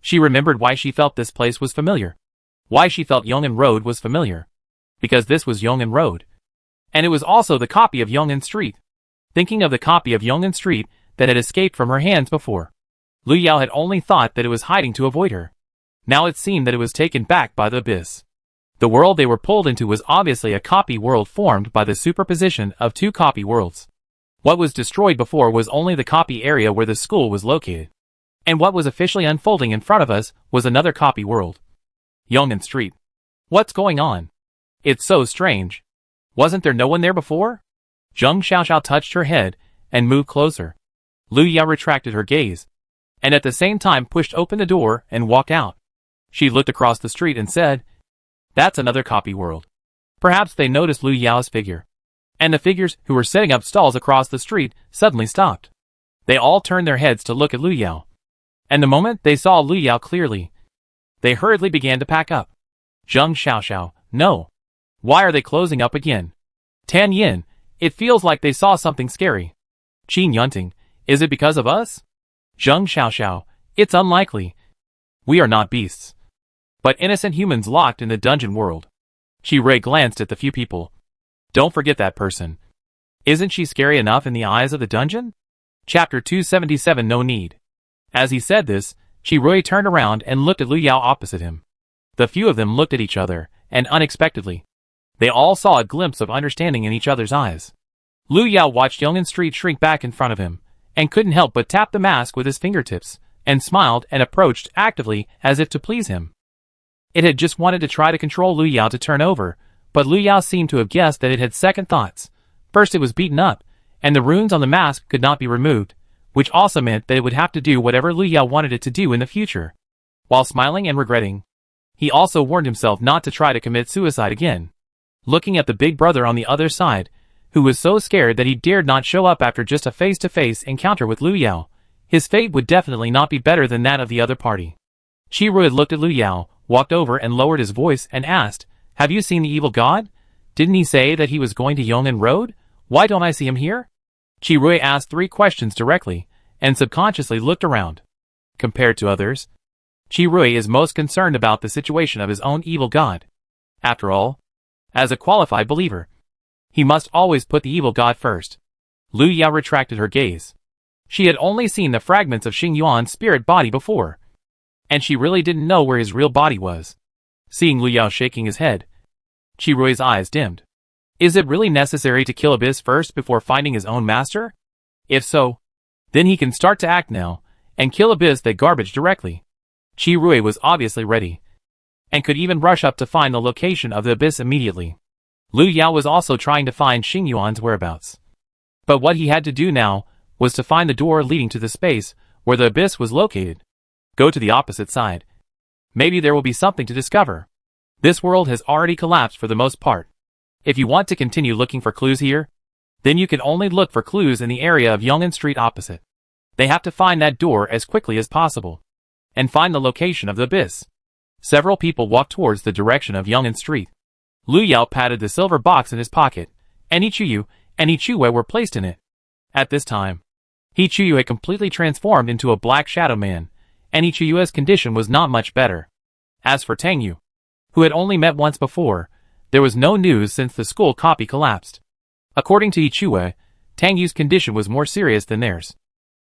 She remembered why she felt this place was familiar. Why she felt Yongnan Road was familiar. Because this was Yongnan Road. And it was also the copy of Yongnan Street. Thinking of the copy of Yongnan Street that had escaped from her hands before, Lu Yao had only thought that it was hiding to avoid her. Now it seemed that it was taken back by the abyss. The world they were pulled into was obviously a copy world formed by the superposition of two copy worlds. What was destroyed before was only the copy area where the school was located. And what was officially unfolding in front of us was another copy world. Yongnan Street. What's going on? It's so strange. Wasn't there no one there before? Zheng Xiaoxiao touched her head and moved closer. Lu Yao retracted her gaze, and at the same time pushed open the door and walked out. She looked across the street and said, "That's another copy world." Perhaps they noticed Lu Yao's figure, and the figures who were setting up stalls across the street suddenly stopped. They all turned their heads to look at Lu Yao, and the moment they saw Lu Yao clearly, they hurriedly began to pack up. Zheng Xiaoxiao, no. Why are they closing up again? Tan Yin, it feels like they saw something scary. Qin Yunting, is it because of us? Zheng Xiaoxiao, it's unlikely. We are not beasts, but innocent humans locked in the dungeon world. Qi Rui glanced at the few people. Don't forget that person. Isn't she scary enough in the eyes of the dungeon? Chapter 277 No Need. As he said this, Qi Rui turned around and looked at Lu Yao opposite him. The few of them looked at each other, and unexpectedly, they all saw a glimpse of understanding in each other's eyes. Lu Yao watched Yong'an Street shrink back in front of him, and couldn't help but tap the mask with his fingertips, and smiled and approached actively as if to please him. It had just wanted to try to control Lu Yao to turn over, but Lu Yao seemed to have guessed that it had second thoughts. First it was beaten up, and the runes on the mask could not be removed, which also meant that it would have to do whatever Lu Yao wanted it to do in the future. While smiling and regretting, he also warned himself not to try to commit suicide again. Looking at the big brother on the other side, who was so scared that he dared not show up after just a face-to-face encounter with Lu Yao, his fate would definitely not be better than that of the other party. Qi Rui looked at Lu Yao, walked over and lowered his voice and asked, "Have you seen the evil god? Didn't he say that he was going to Yong'an Road? Why don't I see him here?" Qi Rui asked 3 questions directly, and subconsciously looked around. Compared to others, Qi Rui is most concerned about the situation of his own evil god. After all, as a qualified believer, he must always put the evil god first. Lu Yao retracted her gaze. She had only seen the fragments of Xing Yuan's spirit body before, and she really didn't know where his real body was. Seeing Lu Yao shaking his head, Qi Rui's eyes dimmed. Is it really necessary to kill Abyss first before finding his own master? If so, then he can start to act now, and kill Abyss that garbage directly. Qi Rui was obviously ready, and could even rush up to find the location of the Abyss immediately. Lu Yao was also trying to find Xing Yuan's whereabouts. But what he had to do now was to find the door leading to the space where the Abyss was located. Go to the opposite side. Maybe there will be something to discover. This world has already collapsed for the most part. If you want to continue looking for clues here, then you can only look for clues in the area of Yong'an Street opposite. They have to find that door as quickly as possible, and find the location of the Abyss. Several people walked towards the direction of Yong'an Street. Lu Yao patted the silver box in his pocket, and Ichuyu and Ichue were placed in it. At this time, Ichuyu had completely transformed into a black shadow man, and Ichuyu's condition was not much better. As for Tangyu, who had only met once before, there was no news since the school copy collapsed. According to Ichue, Tangyu's condition was more serious than theirs.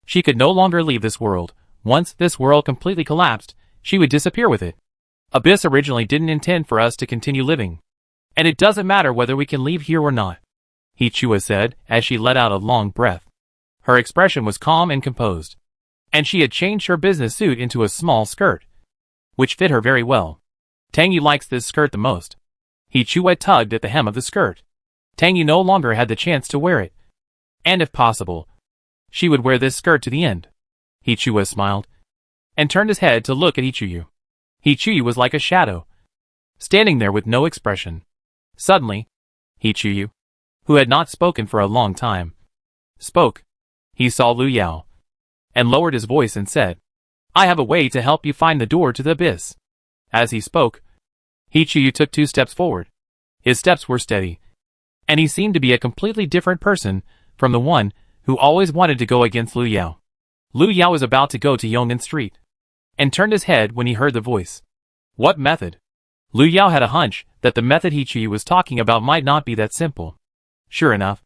She could no longer leave this world. Once this world completely collapsed, she would disappear with it. Abyss originally didn't intend for us to continue living, and it doesn't matter whether we can leave here or not, Ichue said as she let out a long breath. Her expression was calm and composed, and she had changed her business suit into a small skirt, which fit her very well. Tangyu likes this skirt the most. Ichue tugged at the hem of the skirt. Tangyu no longer had the chance to wear it, and if possible, she would wear this skirt to the end. Ichue smiled, and turned his head to look at Ichuyu. Ichuyu was like a shadow, standing there with no expression. Suddenly, Ichuyu, who had not spoken for a long time, spoke. He saw Lu Yao, and lowered his voice and said, "I have a way to help you find the door to the Abyss." As he spoke, Ichuyu took 2 steps forward. His steps were steady, and he seemed to be a completely different person from the one who always wanted to go against Lu Yao. Lu Yao was about to go to Yong'an Street, and turned his head when he heard the voice. What method? Lu Yao had a hunch that the method Ichuyu was talking about might not be that simple. Sure enough,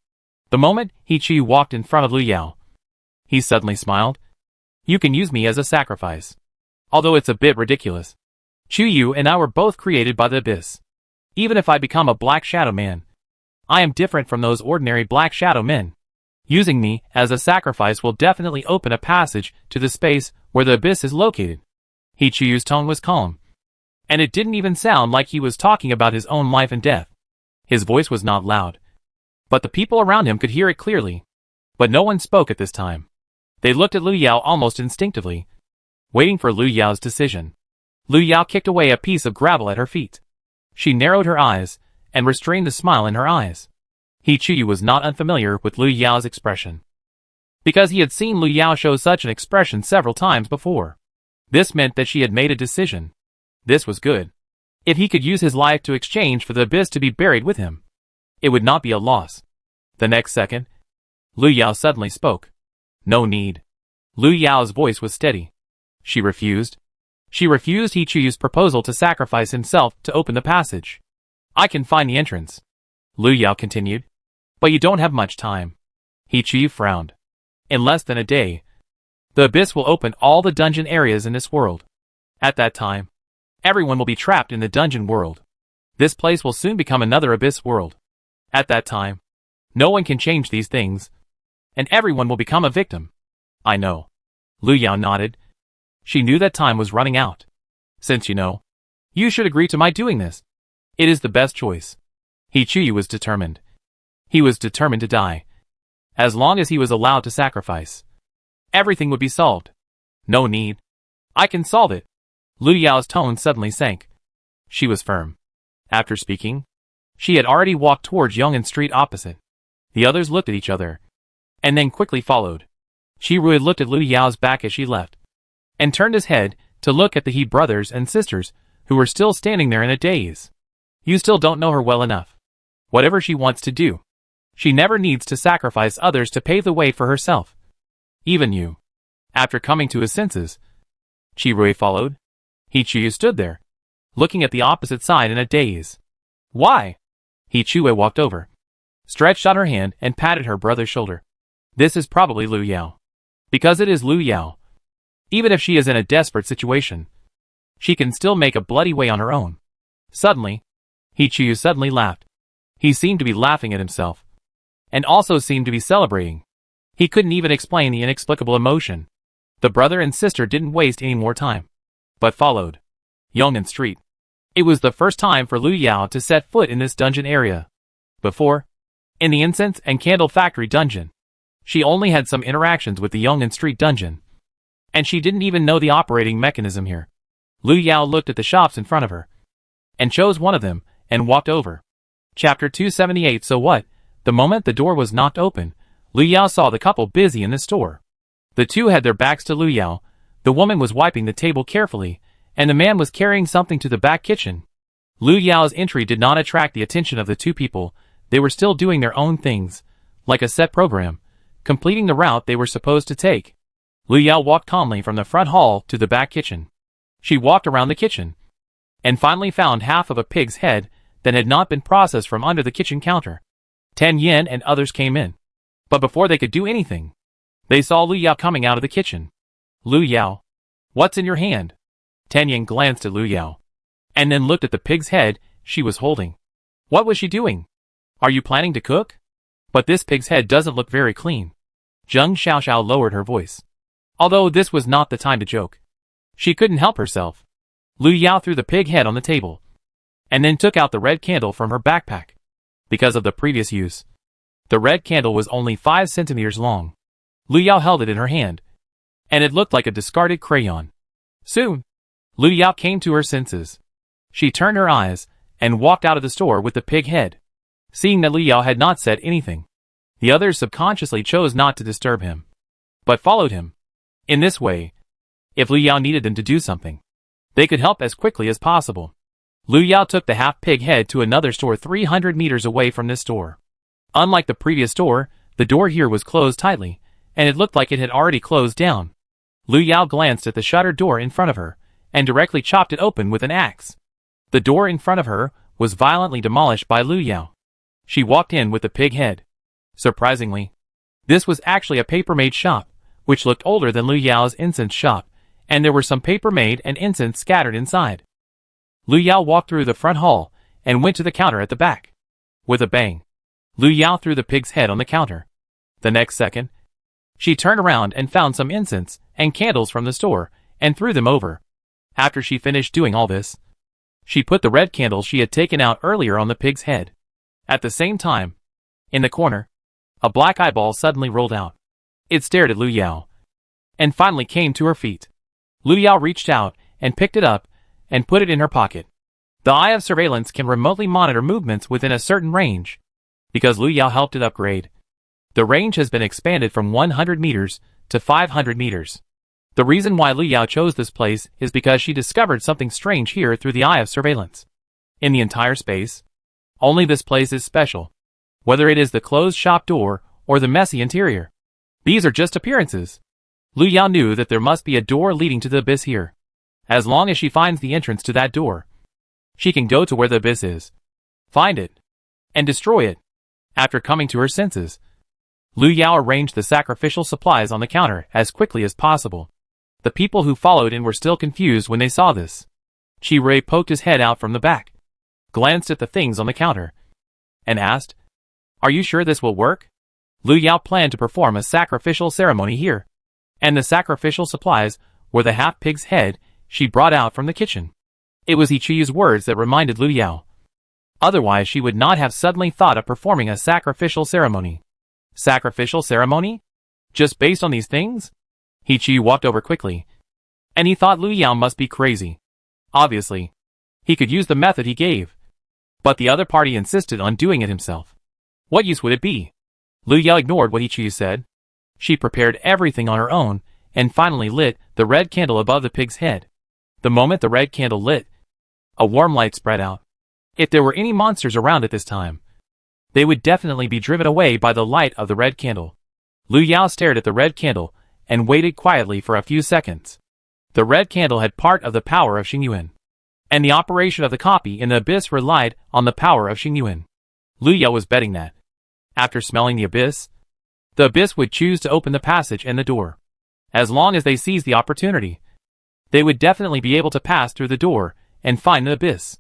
the moment Ichuyu walked in front of Lu Yao, he suddenly smiled. "You can use me as a sacrifice. Although it's a bit ridiculous. Chuyu and I were both created by the Abyss. Even if I become a Black Shadow Man, I am different from those ordinary Black Shadow men. Using me as a sacrifice will definitely open a passage to the space where the Abyss is located." Ichuyu's tone was calm, and it didn't even sound like he was talking about his own life and death. His voice was not loud, but the people around him could hear it clearly. But no one spoke at this time. They looked at Lu Yao almost instinctively, waiting for Lu Yao's decision. Lu Yao kicked away a piece of gravel at her feet. She narrowed her eyes and restrained the smile in her eyes. He Chuyu was not unfamiliar with Lu Yao's expression, because he had seen Lu Yao show such an expression several times before. This meant that she had made a decision. This was good. If he could use his life to exchange for the abyss to be buried with him, it would not be a loss. The next second, Lu Yao suddenly spoke. No need. Lu Yao's voice was steady. She refused. She refused He Chuyu's proposal to sacrifice himself to open the passage. I can find the entrance, Lu Yao continued. But you don't have much time. He Chuyu frowned. In less than a day, the abyss will open all the dungeon areas in this world. At that time, everyone will be trapped in the dungeon world. This place will soon become another abyss world. At that time, no one can change these things, and everyone will become a victim. I know. Lu Yao nodded. She knew that time was running out. Since you know, you should agree to my doing this. It is the best choice. He Chuyu was determined. He was determined to die. As long as he was allowed to sacrifice, everything would be solved. No need. I can solve it. Lu Yao's tone suddenly sank. She was firm. After speaking, she had already walked towards Yong'an Street opposite. The others looked at each other, and then quickly followed. Shi Rui looked at Lu Yao's back as she left, and turned his head to look at the He brothers and sisters, who were still standing there in a daze. You still don't know her well enough. Whatever she wants to do, she never needs to sacrifice others to pave the way for herself. Even you. After coming to his senses, Chi Rui followed. He Chuyu stood there, looking at the opposite side in a daze. Why? He Chuyu walked over, stretched out her hand and patted her brother's shoulder. This is probably Lu Yao. Because it is Lu Yao. Even if she is in a desperate situation, she can still make a bloody way on her own. Suddenly, He Chuyu suddenly laughed. He seemed to be laughing at himself, and also seemed to be celebrating. He couldn't even explain the inexplicable emotion. The brother and sister didn't waste any more time, but followed Yong'an Street. It was the first time for Lu Yao to set foot in this dungeon area. Before, in the incense and candle factory dungeon, she only had some interactions with the Yong'an Street dungeon, and she didn't even know the operating mechanism here. Lu Yao looked at the shops in front of her, and chose one of them, and walked over. Chapter 278. So what? The moment the door was knocked open, Lu Yao saw the couple busy in the store. The two had their backs to Lu Yao. The woman was wiping the table carefully, and the man was carrying something to the back kitchen. Lu Yao's entry did not attract the attention of the two people. They were still doing their own things, like a set program, completing the route they were supposed to take. Lu Yao walked calmly from the front hall to the back kitchen. She walked around the kitchen, and finally found half of a pig's head that had not been processed from under the kitchen counter. 10 Yen and others came in, but before they could do anything, they saw Lu Yao coming out of the kitchen. Lu Yao, what's in your hand? 10 Yen glanced at Lu Yao, and then looked at the pig's head she was holding. What was she doing? Are you planning to cook? But this pig's head doesn't look very clean. Zheng Xiaoxiao lowered her voice. Although this was not the time to joke, she couldn't help herself. Lu Yao threw the pig head on the table, and then took out the red candle from her backpack. Because of the previous use, the red candle was only 5 centimeters long. Lu Yao held it in her hand, and it looked like a discarded crayon. Soon, Lu Yao came to her senses. She turned her eyes, and walked out of the store with the pig head. Seeing that Lu Yao had not said anything, the others subconsciously chose not to disturb him, but followed him. In this way, if Lu Yao needed them to do something, they could help as quickly as possible. Lu Yao took the half-pig head to another store 300 meters away from this store. Unlike the previous store, the door here was closed tightly, and it looked like it had already closed down. Lu Yao glanced at the shuttered door in front of her, and directly chopped it open with an axe. The door in front of her was violently demolished by Lu Yao. She walked in with the pig head. Surprisingly, this was actually a paper-made shop, which looked older than Lu Yao's incense shop, and there were some paper made and incense scattered inside. Lu Yao walked through the front hall, and went to the counter at the back. With a bang, Lu Yao threw the pig's head on the counter. The next second, she turned around and found some incense and candles from the store, and threw them over. After she finished doing all this, she put the red candle she had taken out earlier on the pig's head. At the same time, In the corner, a black eyeball suddenly rolled out. It stared at Lu Yao, and finally came to her feet. Lu Yao reached out and picked it up and put it in her pocket. The Eye of Surveillance can remotely monitor movements within a certain range. Because Lu Yao helped it upgrade, the range has been expanded from 100 meters to 500 meters. The reason why Lu Yao chose this place is because she discovered something strange here through the Eye of Surveillance. In the entire space, only this place is special, whether it is the closed shop door or the messy interior. These are just appearances. Lu Yao knew that there must be a door leading to the abyss here. As long as she finds the entrance to that door, she can go to where the abyss is, find it, and destroy it. After coming to her senses, Lu Yao arranged the sacrificial supplies on the counter as quickly as possible. The people who followed in were still confused when they saw this. Chi Rui poked his head out from the back, glanced at the things on the counter, and asked, "Are you sure this will work?" Lu Yao planned to perform a sacrificial ceremony here, and the sacrificial supplies were the half-pig's head she brought out from the kitchen. It was Ichi's words that reminded Lu Yao. Otherwise she would not have suddenly thought of performing a sacrificial ceremony. Sacrificial ceremony? Just based on these things? Ichi walked over quickly, and he thought Lu Yao must be crazy. Obviously, he could use the method he gave, but the other party insisted on doing it himself. What use would it be? Lu Yao ignored what Ichi said. She prepared everything on her own, and finally lit the red candle above the pig's head. The moment the red candle lit, a warm light spread out. If there were any monsters around at this time, they would definitely be driven away by the light of the red candle. Lu Yao stared at the red candle and waited quietly for a few seconds. The red candle had part of the power of Xingyuan, and the operation of the copy in the abyss relied on the power of Xingyuan. Lu Yao was betting that, after smelling the abyss would choose to open the passage and the door. As long as they seized the opportunity, they would definitely be able to pass through the door and find the abyss.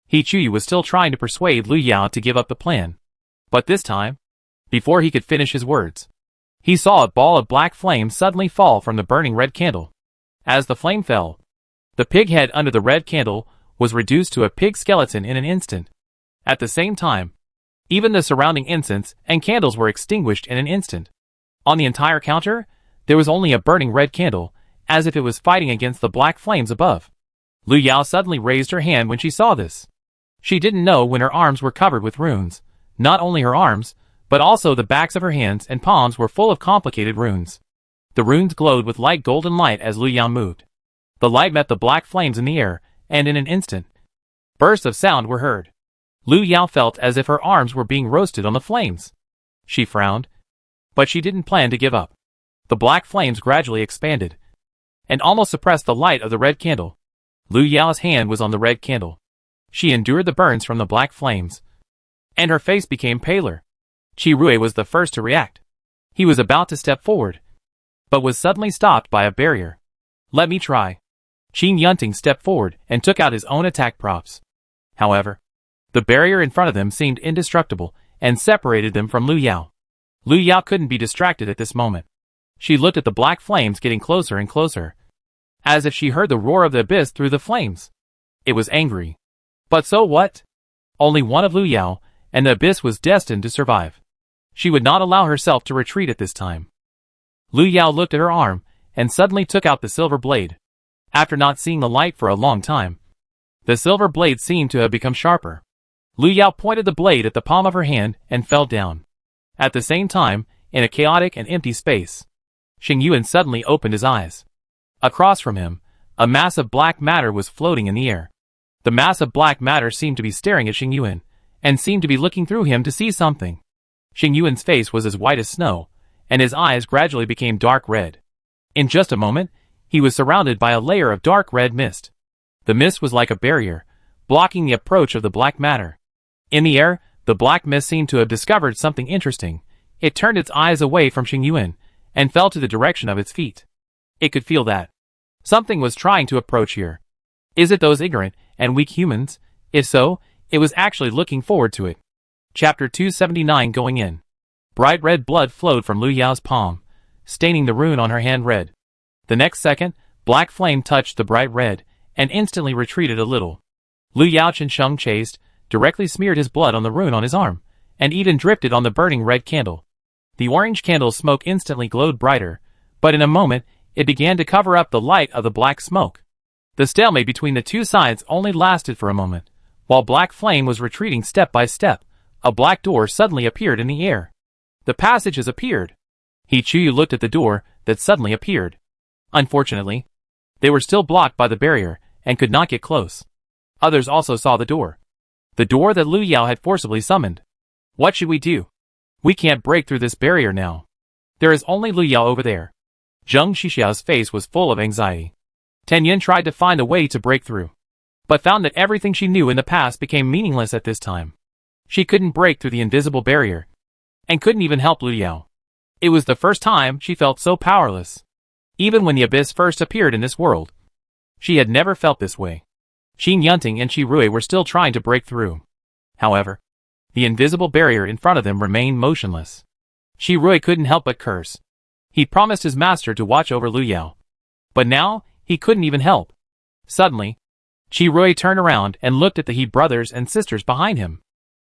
He Chuyi was still trying to persuade Lu Yao to give up the plan. But this time, before he could finish his words, he saw a ball of black flame suddenly fall from the burning red candle. As the flame fell, the pig head under the red candle was reduced to a pig skeleton in an instant. At the same time, even the surrounding incense and candles were extinguished in an instant. On the entire counter, there was only a burning red candle, as if it was fighting against the black flames above. Lu Yao suddenly raised her hand when she saw this. She didn't know when her arms were covered with runes. Not only her arms, but also the backs of her hands and palms were full of complicated runes. The runes glowed with light golden light as Lu Yao moved. The light met the black flames in the air, and in an instant, bursts of sound were heard. Lu Yao felt as if her arms were being roasted on the flames. She frowned, but she didn't plan to give up. The black flames gradually expanded, and almost suppressed the light of the red candle. Lu Yao's hand was on the red candle. She endured the burns from the black flames, and her face became paler. Chi Rui was the first to react. He was about to step forward, but was suddenly stopped by a barrier. "Let me try." Qin Yunting stepped forward and took out his own attack props. However, the barrier in front of them seemed indestructible and separated them from Lu Yao. Lu Yao couldn't be distracted at this moment. She looked at the black flames getting closer and closer, as if she heard the roar of the abyss through the flames. It was angry. But so what? Only one of Lu Yao, and the abyss was destined to survive. She would not allow herself to retreat at this time. Lu Yao looked at her arm, and suddenly took out the silver blade. After not seeing the light for a long time, the silver blade seemed to have become sharper. Lu Yao pointed the blade at the palm of her hand and fell down. At the same time, in a chaotic and empty space, Xingyuan suddenly opened his eyes. Across from him, a mass of black matter was floating in the air. The mass of black matter seemed to be staring at Xingyuan, and seemed to be looking through him to see something. Xingyuan's face was as white as snow, and his eyes gradually became dark red. In just a moment, he was surrounded by a layer of dark red mist. The mist was like a barrier, blocking the approach of the black matter. In the air, the black mist seemed to have discovered something interesting. It turned its eyes away from Xingyuan, and fell to the direction of its feet. It could feel that something was trying to approach here. Is it those ignorant and weak humans? If so, it was actually looking forward to it. Chapter 279 Going in. Bright red blood flowed from Lu Yao's palm, staining the rune on her hand red. The next second, black flame touched the bright red, and instantly retreated a little. Lu Yao Chen Sheng chased, directly smeared his blood on the rune on his arm, and even drifted on the burning red candle. The orange candle's smoke instantly glowed brighter, but in a moment, it began to cover up the light of the black smoke. The stalemate between the two sides only lasted for a moment. While Black Flame was retreating step by step, a black door suddenly appeared in the air. The passages appeared. Chuyu looked at the door that suddenly appeared. Unfortunately, they were still blocked by the barrier and could not get close. Others also saw the door. The door that Lu Yao had forcibly summoned. What should we do? We can't break through this barrier now. There is only Lu Yao over there. Zheng Xixiao's face was full of anxiety. Tianyan tried to find a way to break through, but found that everything she knew in the past became meaningless at this time. She couldn't break through the invisible barrier, and couldn't even help Lu Yao. It was the first time she felt so powerless. Even when the abyss first appeared in this world, she had never felt this way. Qin Yunting and Qi Rui were still trying to break through. However, the invisible barrier in front of them remained motionless. Qi Rui couldn't help but curse. He'd promised his master to watch over Lu Yao, but now he couldn't even help. Suddenly, Qi Rui turned around and looked at the He brothers and sisters behind him.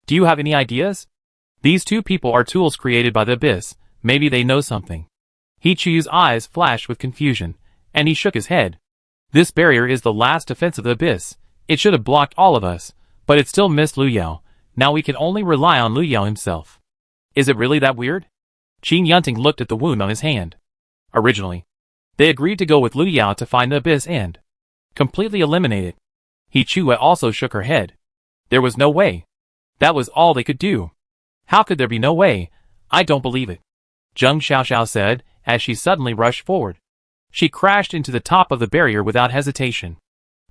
Do you have any ideas? These two people are tools created by the abyss. Maybe they know something. He Chuyu's eyes flashed with confusion, and he shook his head. This barrier is the last defense of the abyss. It should have blocked all of us, but it still missed Lu Yao. Now we can only rely on Lu Yao himself. Is it really that weird? Qin Yunting looked at the wound on his hand. Originally, they agreed to go with Lu Yao to find the abyss and completely eliminate it. He Chua also shook her head. There was no way. That was all they could do. How could there be no way? I don't believe it. Zheng Xiaoxiao said, as she suddenly rushed forward. She crashed into the top of the barrier without hesitation.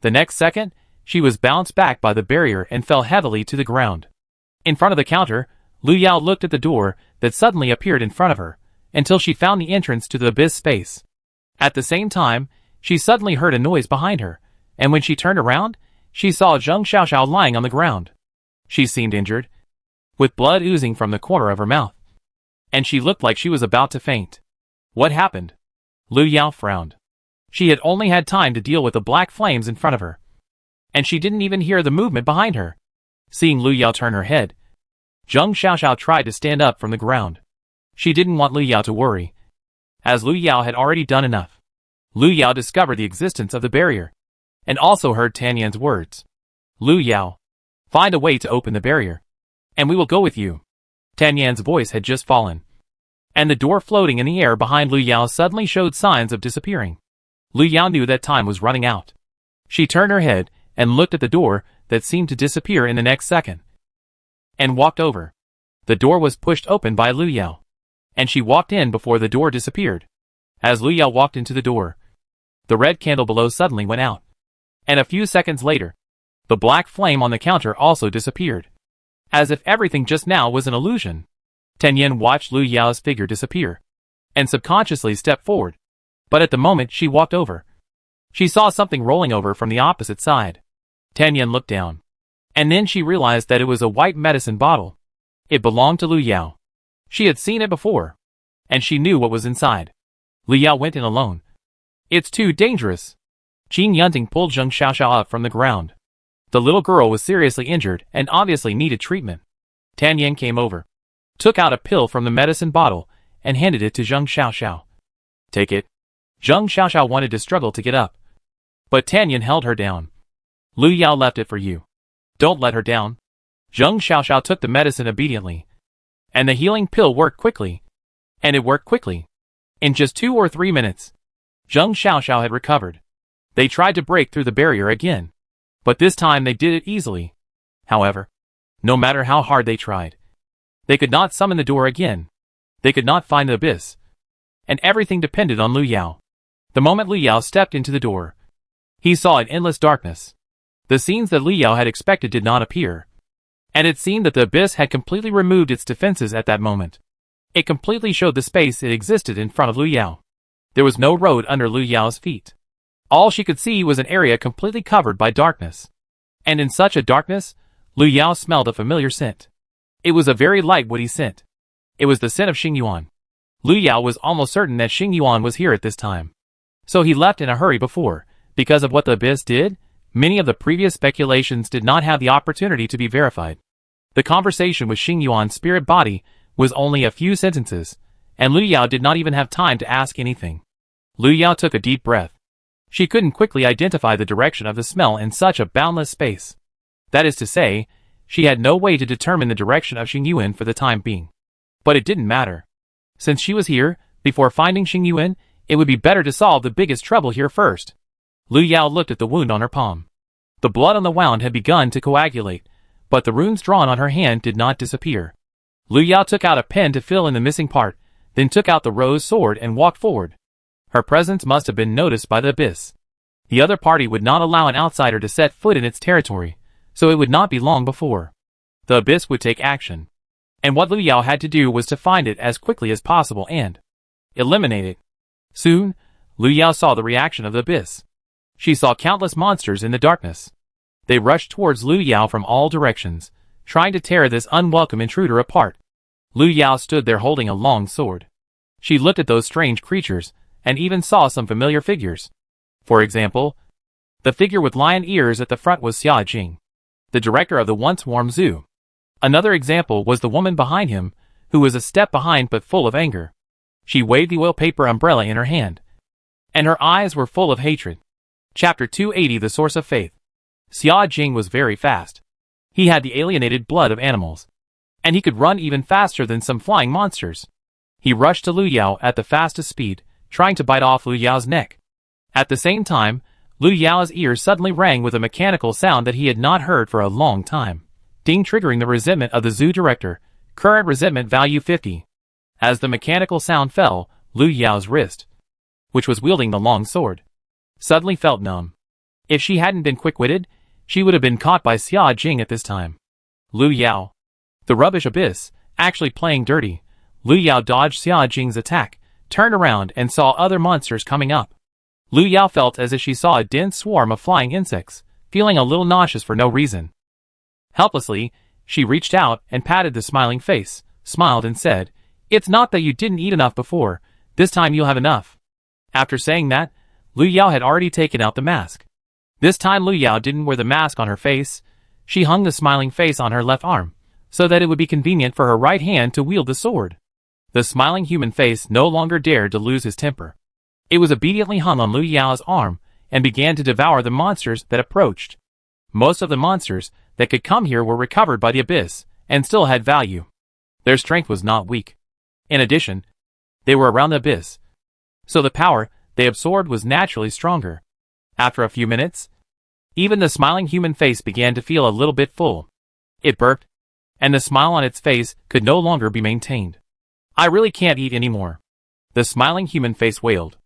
The next second, she was bounced back by the barrier and fell heavily to the ground. In front of the counter, Lu Yao looked at the door that suddenly appeared in front of her, until she found the entrance to the abyss space. At the same time, she suddenly heard a noise behind her, and when she turned around, she saw Zheng Xiaoxiao lying on the ground. She seemed injured, with blood oozing from the corner of her mouth, and she looked like she was about to faint. What happened? Lu Yao frowned. She had only had time to deal with the black flames in front of her, and she didn't even hear the movement behind her. Seeing Lu Yao turn her head, Zheng Xiaoxiao tried to stand up from the ground. She didn't want Lu Yao to worry, as Lu Yao had already done enough. Lu Yao discovered the existence of the barrier, and also heard Tianyan's words. Lu Yao, find a way to open the barrier, and we will go with you. Tianyan's voice had just fallen, and the door floating in the air behind Lu Yao suddenly showed signs of disappearing. Lu Yao knew that time was running out. She turned her head and looked at the door that seemed to disappear in the next second, and walked over. The door was pushed open by Lu Yao, and she walked in before the door disappeared. As Lu Yao walked into the door, the red candle below suddenly went out, and a few seconds later, the black flame on the counter also disappeared, as if everything just now was an illusion. Tianyan watched Lu Yao's figure disappear, and subconsciously stepped forward, but at the moment she walked over, she saw something rolling over from the opposite side. Tianyan looked down, and then she realized that it was a white medicine bottle. It belonged to Lu Yao. She had seen it before, and she knew what was inside. Lu Yao went in alone. It's too dangerous. Qin Yunting pulled Zheng Xiaoxiao up from the ground. The little girl was seriously injured and obviously needed treatment. Tianyan came over, took out a pill from the medicine bottle, and handed it to Zheng Xiaoxiao. Take it. Zheng Xiaoxiao wanted to struggle to get up, but Tianyan held her down. Lu Yao left it for you. Don't let her down. Zheng Xiaoxiao took the medicine obediently, and the healing pill worked quickly. And it worked quickly. In just 2 or 3 minutes, Zheng Xiaoxiao had recovered. They tried to break through the barrier again, but this time they did it easily. However, no matter how hard they tried, they could not summon the door again. They could not find the abyss, and everything depended on Lu Yao. The moment Lu Yao stepped into the door, he saw an endless darkness. The scenes that Lu Yao had expected did not appear, and it seemed that the abyss had completely removed its defenses at that moment. It completely showed the space it existed in front of Lu Yao. There was no road under Lu Yao's feet. All she could see was an area completely covered by darkness. And in such a darkness, Lu Yao smelled a familiar scent. It was a very light woody scent. It was the scent of Xingyuan. Lu Yao was almost certain that Xingyuan was here at this time. So he left in a hurry before, because of what the abyss did, many of the previous speculations did not have the opportunity to be verified. The conversation with Xing Yuan's spirit body was only a few sentences, and Lu Yao did not even have time to ask anything. Lu Yao took a deep breath. She couldn't quickly identify the direction of the smell in such a boundless space. That is to say, she had no way to determine the direction of Xing Yuan for the time being. But it didn't matter. Since she was here, before finding Xing Yuan, it would be better to solve the biggest trouble here first. Lu Yao looked at the wound on her palm. The blood on the wound had begun to coagulate, but the runes drawn on her hand did not disappear. Lu Yao took out a pen to fill in the missing part, then took out the rose sword and walked forward. Her presence must have been noticed by the abyss. The other party would not allow an outsider to set foot in its territory, so it would not be long before the abyss would take action. And what Lu Yao had to do was to find it as quickly as possible and eliminate it. Soon, Lu Yao saw the reaction of the abyss. She saw countless monsters in the darkness. They rushed towards Lu Yao from all directions, trying to tear this unwelcome intruder apart. Lu Yao stood there holding a long sword. She looked at those strange creatures, and even saw some familiar figures. For example, the figure with lion ears at the front was Xia Jing, the director of the once warm zoo. Another example was the woman behind him, who was a step behind but full of anger. She waved the oil paper umbrella in her hand, and her eyes were full of hatred. Chapter 280 The Source of Faith. Xia Jing was very fast. He had the alienated blood of animals, and he could run even faster than some flying monsters. He rushed to Lu Yao at the fastest speed, trying to bite off Lu Yao's neck. At the same time, Lu Yao's ears suddenly rang with a mechanical sound that he had not heard for a long time. Ding, triggering the resentment of the zoo director. Current resentment value 50. As the mechanical sound fell, Lu Yao's wrist, which was wielding the long sword, suddenly felt numb. If she hadn't been quick-witted, she would have been caught by Xia Jing at this time. Lu Yao, the rubbish abyss, actually playing dirty. Lu Yao dodged Xia Jing's attack, turned around and saw other monsters coming up. Lu Yao felt as if she saw a dense swarm of flying insects, feeling a little nauseous for no reason. Helplessly, she reached out and patted the smiling face, smiled and said, "It's not that you didn't eat enough before, this time you'll have enough." After saying that, Lu Yao had already taken out the mask. This time Lu Yao didn't wear the mask on her face. She hung the smiling face on her left arm, so that it would be convenient for her right hand to wield the sword. The smiling human face no longer dared to lose his temper. It was obediently hung on Lu Yao's arm, and began to devour the monsters that approached. Most of the monsters that could come here were recovered by the abyss, and still had value. Their strength was not weak. In addition, they were around the abyss, so the power they absorbed was naturally stronger. After a few minutes, even the smiling human face began to feel a little bit full. It burped, and the smile on its face could no longer be maintained. "I really can't eat anymore," the smiling human face wailed.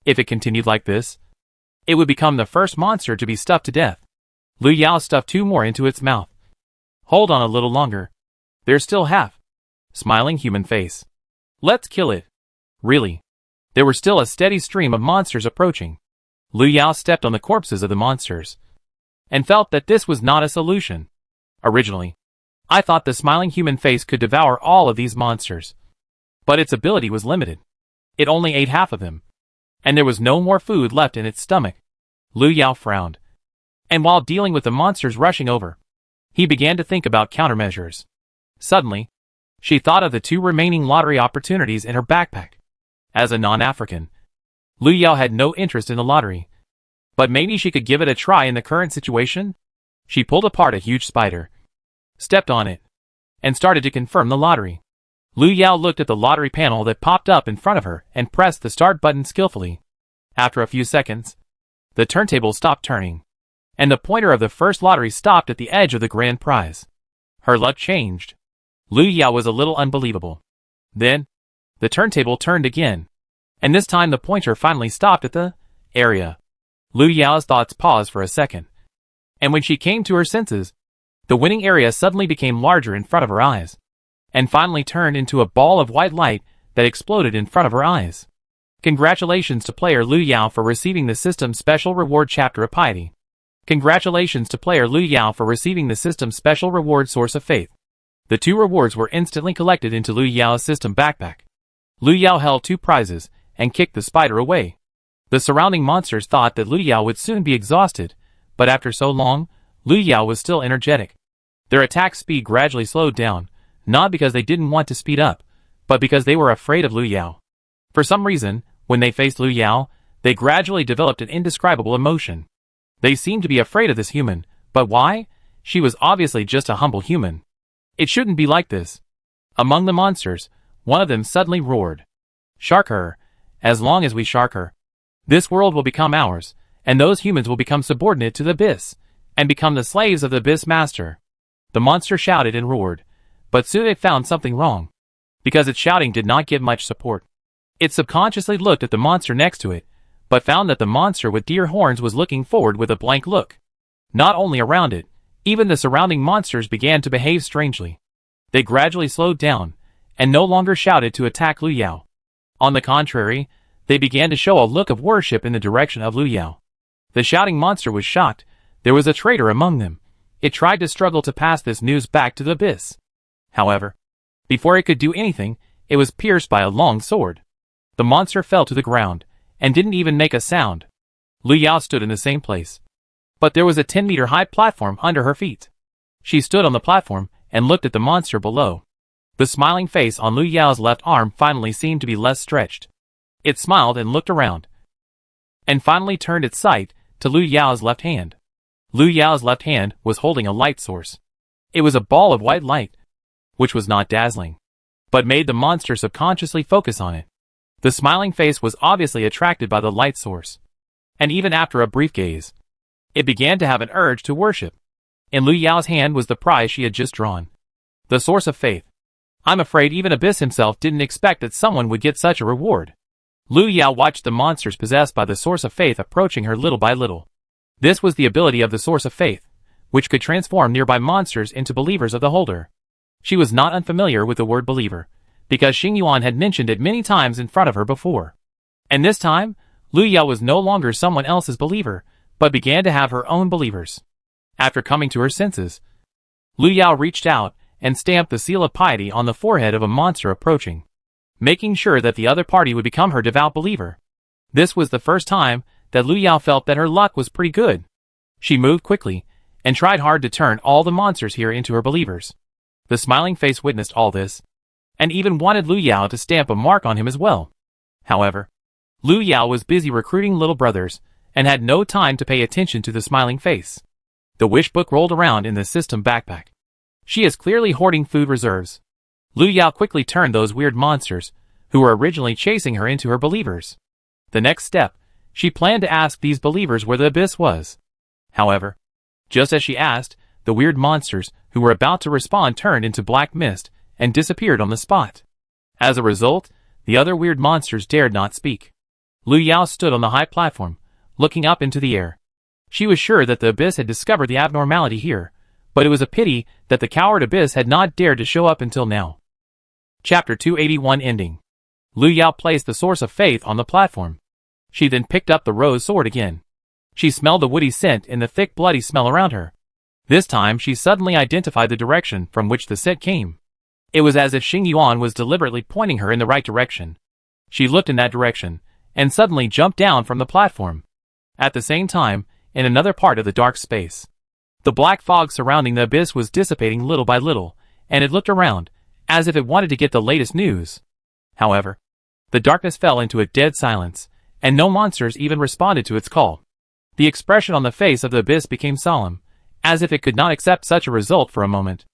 If it continued like this, it would become the first monster to be stuffed to death. Lu Yao stuffed 2 more into its mouth. "Hold on a little longer. There's still half." Smiling human face. "Let's kill it." Really. There were still a steady stream of monsters approaching. Lu Yao stepped on the corpses of the monsters, and felt that this was not a solution. Originally, I thought the smiling human face could devour all of these monsters, but its ability was limited. It only ate half of them, and there was no more food left in its stomach. Lu Yao frowned, and while dealing with the monsters rushing over, he began to think about countermeasures. Suddenly, she thought of the 2 remaining lottery opportunities in her backpack. As a non-African, Lu Yao had no interest in the lottery, but maybe she could give it a try in the current situation. She pulled apart a huge spider, stepped on it, and started to confirm the lottery. Lu Yao looked at the lottery panel that popped up in front of her and pressed the start button skillfully. After a few seconds, the turntable stopped turning, and the pointer of the first lottery stopped at the edge of the grand prize. Her luck changed. Lu Yao was a little unbelievable. Then, the turntable turned again, and this time the pointer finally stopped at the area. Lu Yao's thoughts paused for a second, and when she came to her senses, the winning area suddenly became larger in front of her eyes, and finally turned into a ball of white light that exploded in front of her eyes. Congratulations to player Lu Yao for receiving the System Special Reward Chapter of Piety. Congratulations to player Lu Yao for receiving the System Special Reward Source of Faith. The 2 rewards were instantly collected into Lu Yao's system backpack. Lu Yao held 2 prizes, and kicked the spider away. The surrounding monsters thought that Lu Yao would soon be exhausted, but after so long, Lu Yao was still energetic. Their attack speed gradually slowed down, not because they didn't want to speed up, but because they were afraid of Lu Yao. For some reason, when they faced Lu Yao, they gradually developed an indescribable emotion. They seemed to be afraid of this human, but why? She was obviously just a humble human. It shouldn't be like this. Among the monsters, one of them suddenly roared. Shark her. As long as we shark her, this world will become ours, and those humans will become subordinate to the abyss, and become the slaves of the abyss master. The monster shouted and roared, but soon it found something wrong. Because its shouting did not get much support. It subconsciously looked at the monster next to it, but found that the monster with deer horns was looking forward with a blank look. Not only around it, even the surrounding monsters began to behave strangely. They gradually slowed down, and no longer shouted to attack Lu Yao. On the contrary, they began to show a look of worship in the direction of Lu Yao. The shouting monster was shocked. There was a traitor among them. It tried to struggle to pass this news back to the abyss. However, before it could do anything, it was pierced by a long sword. The monster fell to the ground, and didn't even make a sound. Lu Yao stood in the same place. But there was a 10-meter high platform under her feet. She stood on the platform, and looked at the monster below. The smiling face on Lu Yao's left arm finally seemed to be less stretched. It smiled and looked around, and finally turned its sight to Lu Yao's left hand. Lu Yao's left hand was holding a light source. It was a ball of white light, which was not dazzling, but made the monster subconsciously focus on it. The smiling face was obviously attracted by the light source, and even after a brief gaze, it began to have an urge to worship. In Lu Yao's hand was the prize she had just drawn, the source of faith. I'm afraid even Abyss himself didn't expect that someone would get such a reward. Lu Yao watched the monsters possessed by the source of faith approaching her little by little. This was the ability of the source of faith, which could transform nearby monsters into believers of the holder. She was not unfamiliar with the word believer, because Xing Yuan had mentioned it many times in front of her before. And this time, Lu Yao was no longer someone else's believer, but began to have her own believers. After coming to her senses, Lu Yao reached out and stamped the seal of piety on the forehead of a monster approaching, making sure that the other party would become her devout believer. This was the first time that Lu Yao felt that her luck was pretty good. She moved quickly, and tried hard to turn all the monsters here into her believers. The smiling face witnessed all this, and even wanted Lu Yao to stamp a mark on him as well. However, Lu Yao was busy recruiting little brothers, and had no time to pay attention to the smiling face. The wish book rolled around in the system backpack. She is clearly hoarding food reserves. Lu Yao quickly turned those weird monsters, who were originally chasing her, into her believers. The next step, she planned to ask these believers where the abyss was. However, just as she asked, the weird monsters, who were about to respond, turned into black mist, and disappeared on the spot. As a result, the other weird monsters dared not speak. Lu Yao stood on the high platform, looking up into the air. She was sure that the abyss had discovered the abnormality here, but it was a pity that the coward abyss had not dared to show up until now. Chapter 281 Ending. Lu Yao placed the source of faith on the platform. She then picked up the rose sword again. She smelled the woody scent in the thick bloody smell around her. This time she suddenly identified the direction from which the scent came. It was as if Xing Yuan was deliberately pointing her in the right direction. She looked in that direction, and suddenly jumped down from the platform. At the same time, in another part of the dark space, the black fog surrounding the abyss was dissipating little by little, and it looked around, as if it wanted to get the latest news. However, the darkness fell into a dead silence, and no monsters even responded to its call. The expression on the face of the abyss became solemn, as if it could not accept such a result for a moment.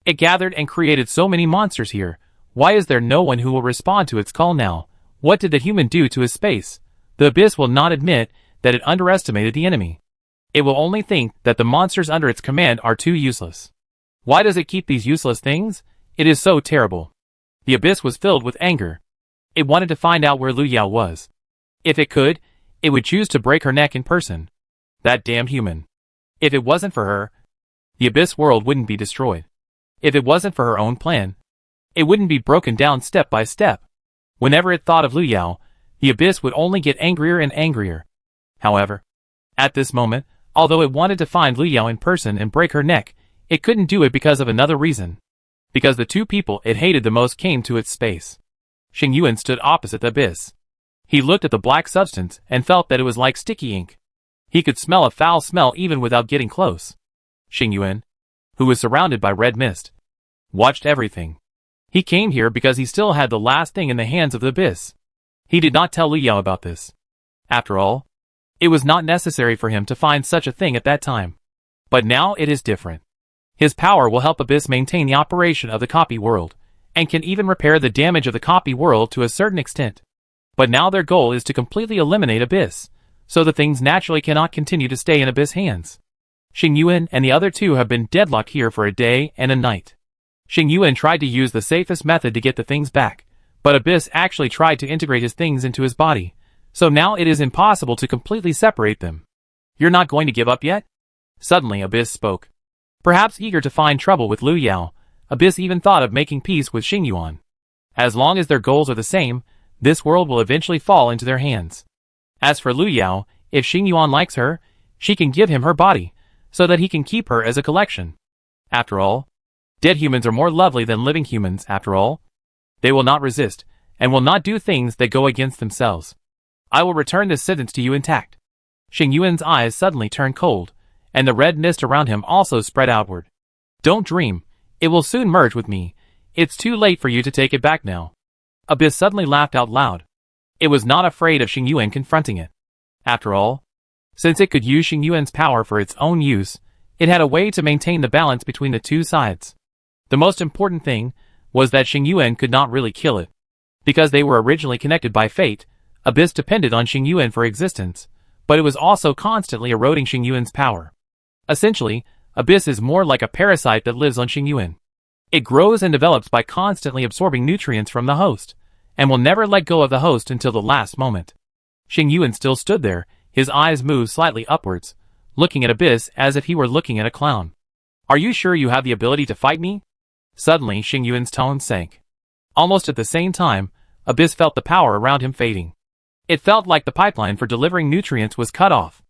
It gathered and created so many monsters here. Why is there no one who will respond to its call now? What did the human do to his space? The abyss will not admit that it underestimated the enemy. It will only think that the monsters under its command are too useless. Why does it keep these useless things? It is so terrible. The abyss was filled with anger. It wanted to find out where Lu Yao was. If it could, it would choose to break her neck in person. That damn human. If it wasn't for her, the abyss world wouldn't be destroyed. If it wasn't for her own plan, it wouldn't be broken down step by step. Whenever it thought of Lu Yao, the abyss would only get angrier and angrier. However, at this moment, although it wanted to find Lu Yao in person and break her neck, it couldn't do it because of another reason. Because the two people it hated the most came to its space. Xing Yuan stood opposite the abyss. He looked at the black substance and felt that it was like sticky ink. He could smell a foul smell even without getting close. Xing Yuan, who was surrounded by red mist, watched everything. He came here because he still had the last thing in the hands of the abyss. He did not tell Liu Yao about this. After all, it was not necessary for him to find such a thing at that time. But now it is different. His power will help Abyss maintain the operation of the copy world, and can even repair the damage of the copy world to a certain extent. But now their goal is to completely eliminate Abyss, so the things naturally cannot continue to stay in Abyss hands. Xing Yuan and the other two have been deadlocked here for a day and a night. Xing Yuan tried to use the safest method to get the things back, but Abyss actually tried to integrate his things into his body, so now it is impossible to completely separate them. You're not going to give up yet? Suddenly Abyss spoke. Perhaps eager to find trouble with Liu Yao, Abyss even thought of making peace with Xing Yuan. As long as their goals are the same, this world will eventually fall into their hands. As for Liu Yao, if Xing Yuan likes her, she can give him her body, so that he can keep her as a collection. After all, dead humans are more lovely than living humans, after all. They will not resist, and will not do things that go against themselves. I will return this sentence to you intact. Xing Yuan's eyes suddenly turned cold, and the red mist around him also spread outward. Don't dream, it will soon merge with me. It's too late for you to take it back now. Abyss suddenly laughed out loud. It was not afraid of Xing Yuan confronting it. After all, since it could use Xing Yuan's power for its own use, it had a way to maintain the balance between the two sides. The most important thing was that Xing Yuan could not really kill it. Because they were originally connected by fate, Abyss depended on Xing Yuan for existence, but it was also constantly eroding Xing Yuan's power. Essentially, Abyss is more like a parasite that lives on Xing Yuan. It grows and develops by constantly absorbing nutrients from the host, and will never let go of the host until the last moment. Xing Yuan still stood there, his eyes moved slightly upwards, looking at Abyss as if he were looking at a clown. Are you sure you have the ability to fight me? Suddenly Xing Yuan's tone sank. Almost at the same time, Abyss felt the power around him fading. It felt like the pipeline for delivering nutrients was cut off.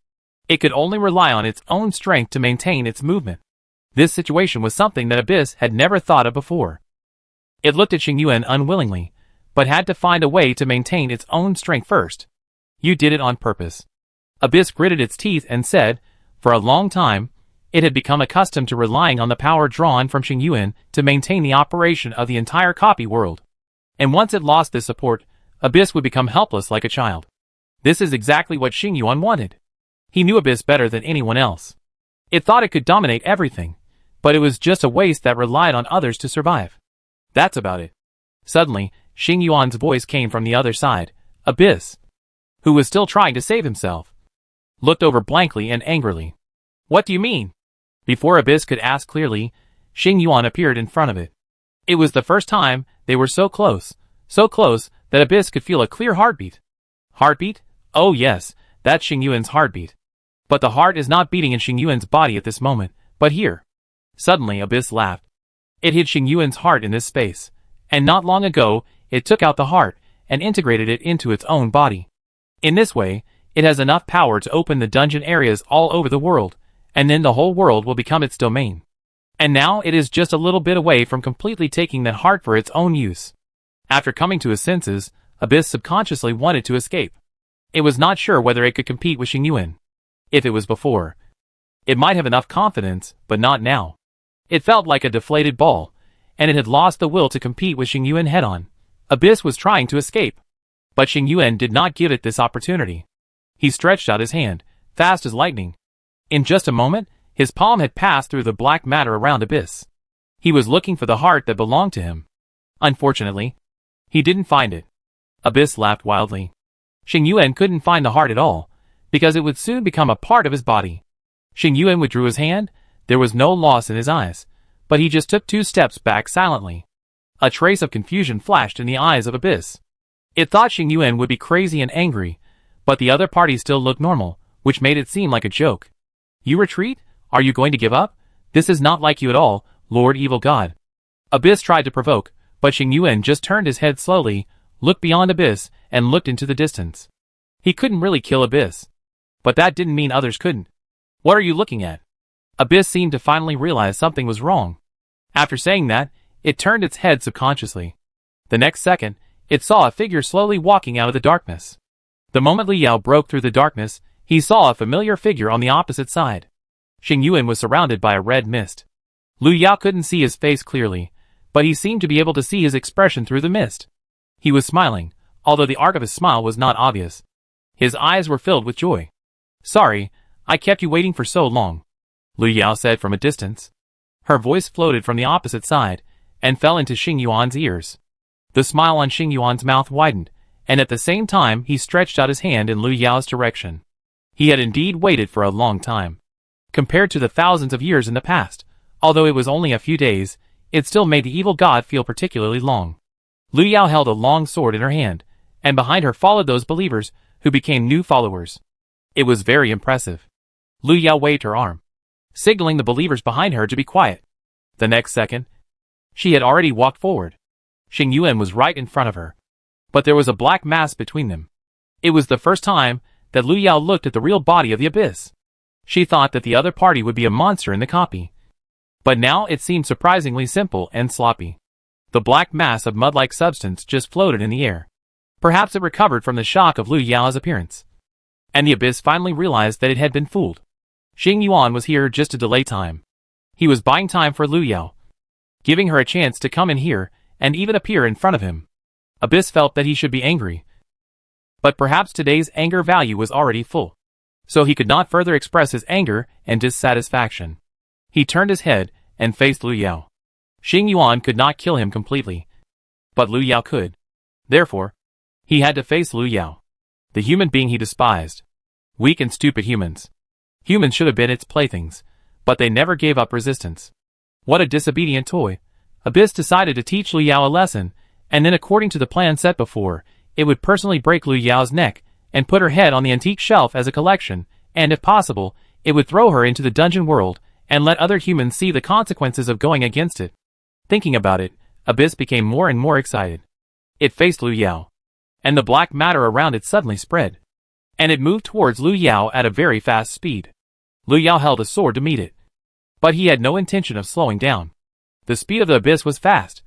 It could only rely on its own strength to maintain its movement. This situation was something that Abyss had never thought of before. It looked at Xing Yuan unwillingly, but had to find a way to maintain its own strength first. You did it on purpose. Abyss gritted its teeth and said, for a long time, it had become accustomed to relying on the power drawn from Xing Yuan to maintain the operation of the entire copy world. And once it lost this support, Abyss would become helpless like a child. This is exactly what Xing Yuan wanted. He knew Abyss better than anyone else. It thought it could dominate everything, but it was just a waste that relied on others to survive. That's about it. Suddenly, Xing Yuan's voice came from the other side. Abyss, who was still trying to save himself, looked over blankly and angrily. What do you mean? Before Abyss could ask clearly, Xing Yuan appeared in front of it. It was the first time they were so close that Abyss could feel a clear heartbeat. Heartbeat? Oh yes, that's Xing Yuan's heartbeat. But the heart is not beating in Xing Yuan's body at this moment, but here. Suddenly Abyss laughed. It hid Xing Yuan's heart in this space, and not long ago, it took out the heart and integrated it into its own body. In this way, it has enough power to open the dungeon areas all over the world, and then the whole world will become its domain. And now it is just a little bit away from completely taking that heart for its own use. After coming to his senses, Abyss subconsciously wanted to escape. It was not sure whether it could compete with Xing Yuan. If it was before, it might have enough confidence, but not now. It felt like a deflated ball, and it had lost the will to compete with Xing Yuan head-on. Abyss was trying to escape, but Xing Yuan did not give it this opportunity. He stretched out his hand, fast as lightning. In just a moment, his palm had passed through the black matter around Abyss. He was looking for the heart that belonged to him. Unfortunately, he didn't find it. Abyss laughed wildly. Xing Yuan couldn't find the heart at all, because it would soon become a part of his body. Xing Yuan withdrew his hand. There was no loss in his eyes, but he just took 2 steps back silently. A trace of confusion flashed in the eyes of Abyss. It thought Xing Yuan would be crazy and angry, but the other party still looked normal, which made it seem like a joke. You retreat? Are you going to give up? This is not like you at all, Lord Evil God. Abyss tried to provoke, but Xing Yuan just turned his head slowly, looked beyond Abyss, and looked into the distance. He couldn't really kill Abyss. But that didn't mean others couldn't. What are you looking at? Abyss seemed to finally realize something was wrong. After saying that, it turned its head subconsciously. The next second, it saw a figure slowly walking out of the darkness. The moment Liu Yao broke through the darkness, he saw a familiar figure on the opposite side. Xing Yuan was surrounded by a red mist. Lu Yao couldn't see his face clearly, but he seemed to be able to see his expression through the mist. He was smiling, although the arc of his smile was not obvious. His eyes were filled with joy. "Sorry, I kept you waiting for so long," Lu Yao said from a distance. Her voice floated from the opposite side, and fell into Xing Yuan's ears. The smile on Xing Yuan's mouth widened, and at the same time he stretched out his hand in Lu Yao's direction. He had indeed waited for a long time. Compared to the thousands of years in the past, although it was only a few days, it still made the evil god feel particularly long. Lu Yao held a long sword in her hand, and behind her followed those believers, who became new followers. It was very impressive. Lu Yao waved her arm, signaling the believers behind her to be quiet. The next second, she had already walked forward. Xing Yuan was right in front of her, but there was a black mass between them. It was the first time that Lu Yao looked at the real body of the abyss. She thought that the other party would be a monster in the copy, but now it seemed surprisingly simple and sloppy. The black mass of mud-like substance just floated in the air. Perhaps it recovered from the shock of Lu Yao's appearance. And the abyss finally realized that it had been fooled. Xing Yuan was here just to delay time. He was buying time for Lu Yao, giving her a chance to come in here and even appear in front of him. Abyss felt that he should be angry, but perhaps today's anger value was already full, so he could not further express his anger and dissatisfaction. He turned his head and faced Lu Yao. Xing Yuan could not kill him completely, but Lu Yao could. Therefore, he had to face Lu Yao, the human being he despised. Weak and stupid humans. Humans should have been its playthings, but they never gave up resistance. What a disobedient toy. Abyss decided to teach Lu Yao a lesson, and then according to the plan set before, it would personally break Lu Yao's neck, and put her head on the antique shelf as a collection, and if possible, it would throw her into the dungeon world, and let other humans see the consequences of going against it. Thinking about it, Abyss became more and more excited. It faced Lu Yao, and the black matter around it suddenly spread, and it moved towards Lu Yao at a very fast speed. Lu Yao held a sword to meet it, but he had no intention of slowing down. The speed of the abyss was fast,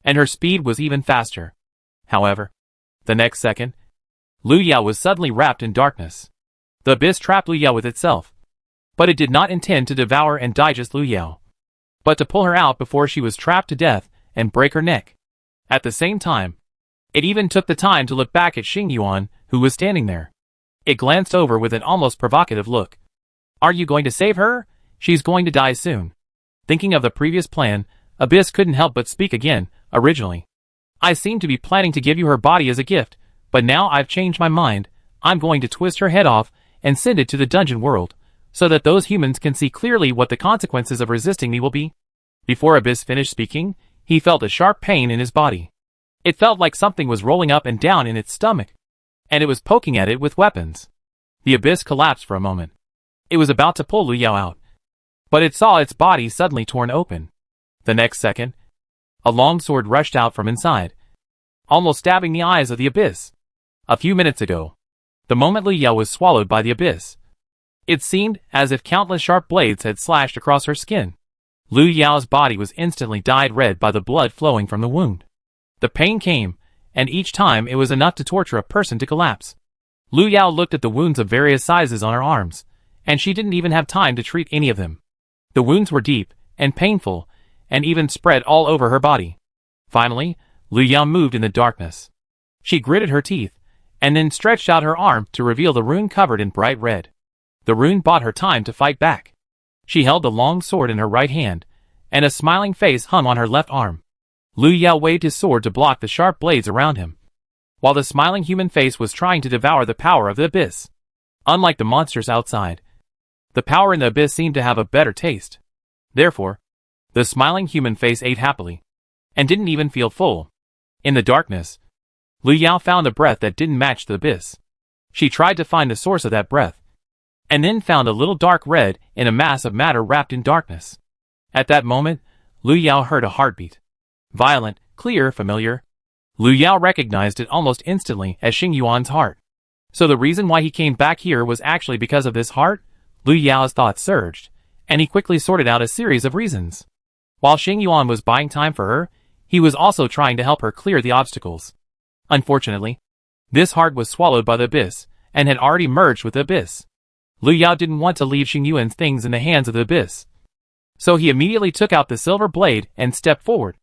and her speed was even faster. However, the next second, Lu Yao was suddenly wrapped in darkness. The abyss trapped Lu Yao with itself, but it did not intend to devour and digest Lu Yao, but to pull her out before she was trapped to death and break her neck. At the same time, it even took the time to look back at Xing Yuan, who was standing there. It glanced over with an almost provocative look. "Are you going to save her? She's going to die soon." Thinking of the previous plan, Abyss couldn't help but speak again. "Originally, I seemed to be planning to give you her body as a gift, but now I've changed my mind. I'm going to twist her head off and send it to the dungeon world, so that those humans can see clearly what the consequences of resisting me will be." Before Abyss finished speaking, he felt a sharp pain in his body. It felt like something was rolling up and down in its stomach, and it was poking at it with weapons. The Abyss collapsed for a moment. It was about to pull Lu Yao out, but it saw its body suddenly torn open. The next second, a long sword rushed out from inside, almost stabbing the eyes of the Abyss. A few minutes ago, the moment Lu Yao was swallowed by the Abyss, it seemed as if countless sharp blades had slashed across her skin. Lu Yao's body was instantly dyed red by the blood flowing from the wound. The pain came, and each time it was enough to torture a person to collapse. Lu Yao looked at the wounds of various sizes on her arms, and she didn't even have time to treat any of them. The wounds were deep and painful, and even spread all over her body. Finally, Lu Yao moved in the darkness. She gritted her teeth, and then stretched out her arm to reveal the rune covered in bright red. The rune bought her time to fight back. She held the long sword in her right hand, and a smiling face hung on her left arm. Lu Yao waved his sword to block the sharp blades around him, while the smiling human face was trying to devour the power of the abyss. Unlike the monsters outside, the power in the abyss seemed to have a better taste. Therefore, the smiling human face ate happily, and didn't even feel full. In the darkness, Lu Yao found a breath that didn't match the abyss. She tried to find the source of that breath, and then found a little dark red in a mass of matter wrapped in darkness. At that moment, Lu Yao heard a heartbeat. Violent, clear, familiar. Lu Yao recognized it almost instantly as Xing Yuan's heart. So the reason why he came back here was actually because of this heart? Lu Yao's thoughts surged, and he quickly sorted out a series of reasons. While Xing Yuan was buying time for her, he was also trying to help her clear the obstacles. Unfortunately, this heart was swallowed by the abyss, and had already merged with the abyss. Lu Yao didn't want to leave Xing Yuan's things in the hands of the abyss. So he immediately took out the silver blade and stepped forward,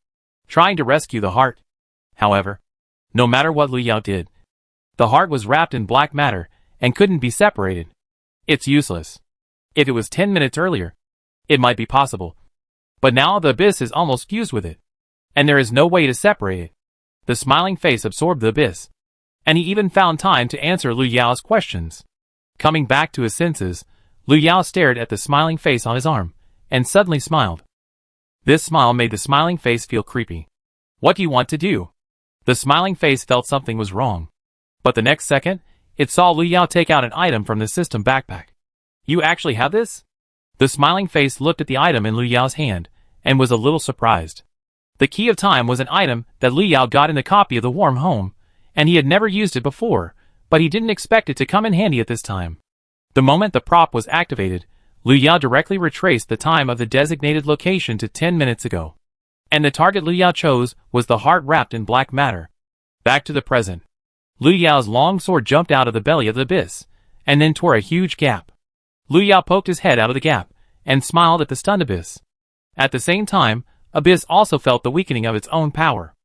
trying to rescue the heart. However, no matter what Lu Yao did, the heart was wrapped in black matter and couldn't be separated. It's useless. If it was 10 minutes earlier, it might be possible. But now the abyss is almost fused with it, and there is no way to separate it. The smiling face absorbed the abyss, and he even found time to answer Lu Yao's questions. Coming back to his senses, Lu Yao stared at the smiling face on his arm, and suddenly smiled. This smile made the smiling face feel creepy. What do you want to do? The smiling face felt something was wrong. But the next second, it saw Lu Yao take out an item from the system backpack. You actually have this? The smiling face looked at the item in Lu Yao's hand, and was a little surprised. The key of time was an item that Lu Yao got in the copy of the Warm Home, and he had never used it before, but he didn't expect it to come in handy at this time. The moment the prop was activated, Lu Yao directly retraced the time of the designated location to 10 minutes ago. And the target Lu Yao chose was the heart wrapped in black matter. Back to the present. Lu Yao's long sword jumped out of the belly of the abyss, and then tore a huge gap. Lu Yao poked his head out of the gap, and smiled at the stunned abyss. At the same time, Abyss also felt the weakening of its own power.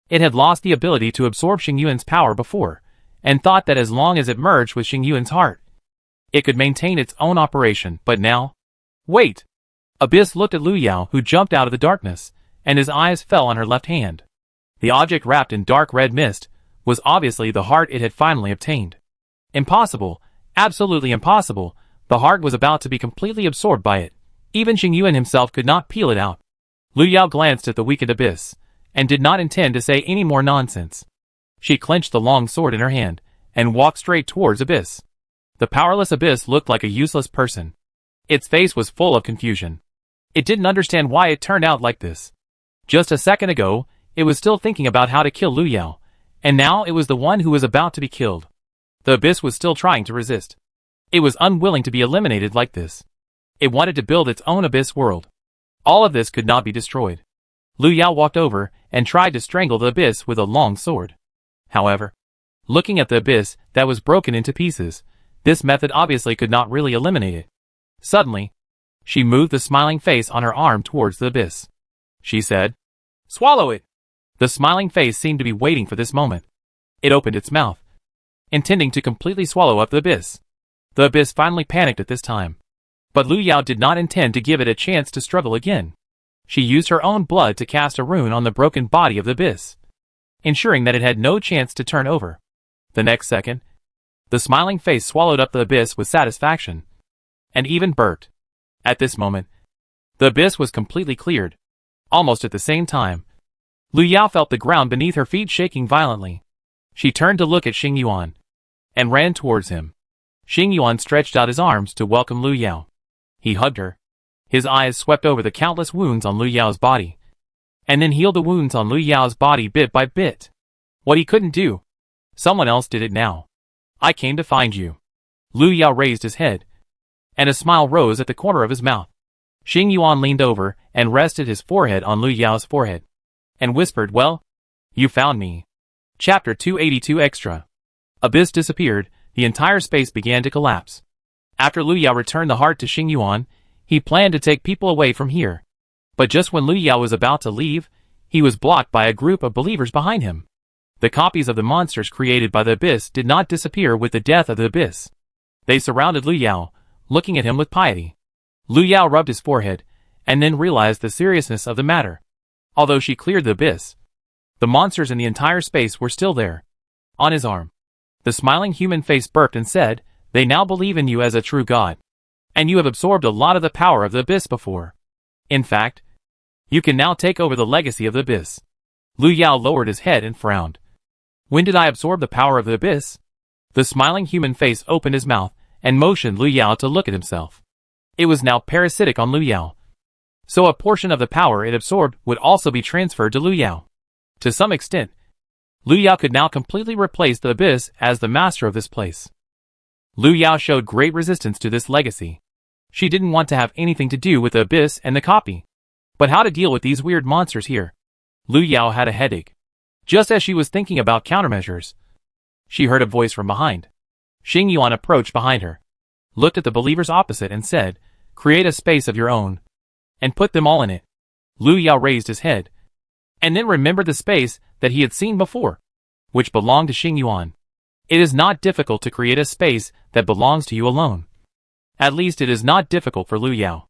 It had lost the ability to absorb Xing Yuan's power before, and thought that as long as it merged with Xing Yuan's heart, it could maintain its own operation, but now... Wait! Abyss looked at Lu Yao, who jumped out of the darkness, and his eyes fell on her left hand. The object wrapped in dark red mist was obviously the heart it had finally obtained. Impossible, absolutely impossible, the heart was about to be completely absorbed by it. Even Xing Yuan himself could not peel it out. Lu Yao glanced at the weakened abyss, and did not intend to say any more nonsense. She clenched the long sword in her hand, and walked straight towards Abyss. The powerless Abyss looked like a useless person. Its face was full of confusion. It didn't understand why it turned out like this. Just a second ago, it was still thinking about how to kill Lu Yao, and now it was the one who was about to be killed. The Abyss was still trying to resist. It was unwilling to be eliminated like this. It wanted to build its own Abyss world. All of this could not be destroyed. Lu Yao walked over and tried to strangle the Abyss with a long sword. However, looking at the Abyss that was broken into pieces, this method obviously could not really eliminate it. Suddenly, she moved the smiling face on her arm towards the Abyss. She said, "Swallow it!" The smiling face seemed to be waiting for this moment. It opened its mouth, intending to completely swallow up the Abyss. The Abyss finally panicked at this time. But Lu Yao did not intend to give it a chance to struggle again. She used her own blood to cast a rune on the broken body of the Abyss, ensuring that it had no chance to turn over. The next second, the smiling face swallowed up the Abyss with satisfaction, and even burped. At this moment, the Abyss was completely cleared. Almost at the same time, Lu Yao felt the ground beneath her feet shaking violently. She turned to look at Xing Yuan, and ran towards him. Xing Yuan stretched out his arms to welcome Lu Yao. He hugged her. His eyes swept over the countless wounds on Lu Yao's body, and then healed the wounds on Lu Yao's body bit by bit. What he couldn't do, someone else did it now. I came to find you. Lu Yao raised his head, and a smile rose at the corner of his mouth. Xing Yuan leaned over and rested his forehead on Lu Yao's forehead, and whispered, "Well, you found me." Chapter 282 Extra. Abyss disappeared, the entire space began to collapse. After Lu Yao returned the heart to Xing Yuan, he planned to take people away from here. But just when Lu Yao was about to leave, he was blocked by a group of believers behind him. The copies of the monsters created by the Abyss did not disappear with the death of the Abyss. They surrounded Lu Yao, looking at him with piety. Lu Yao rubbed his forehead, and then realized the seriousness of the matter. Although she cleared the Abyss, the monsters in the entire space were still there. On his arm, the smiling human face burped and said, "They now believe in you as a true god. And you have absorbed a lot of the power of the Abyss before. In fact, you can now take over the legacy of the Abyss." Lu Yao lowered his head and frowned. "When did I absorb the power of the Abyss?" The smiling human face opened his mouth and motioned Lu Yao to look at himself. It was now parasitic on Lu Yao, so a portion of the power it absorbed would also be transferred to Lu Yao. To some extent, Lu Yao could now completely replace the Abyss as the master of this place. Lu Yao showed great resistance to this legacy. She didn't want to have anything to do with the Abyss and the copy. But how to deal with these weird monsters here? Lu Yao had a headache. Just as she was thinking about countermeasures, she heard a voice from behind. Xing Yuan approached behind her, looked at the believers opposite and said, "Create a space of your own." and put them all in it. Lu Yao raised his head, and then remembered the space that he had seen before, which belonged to Xing Yuan. It is not difficult to create a space that belongs to you alone. At least it is not difficult for Lu Yao.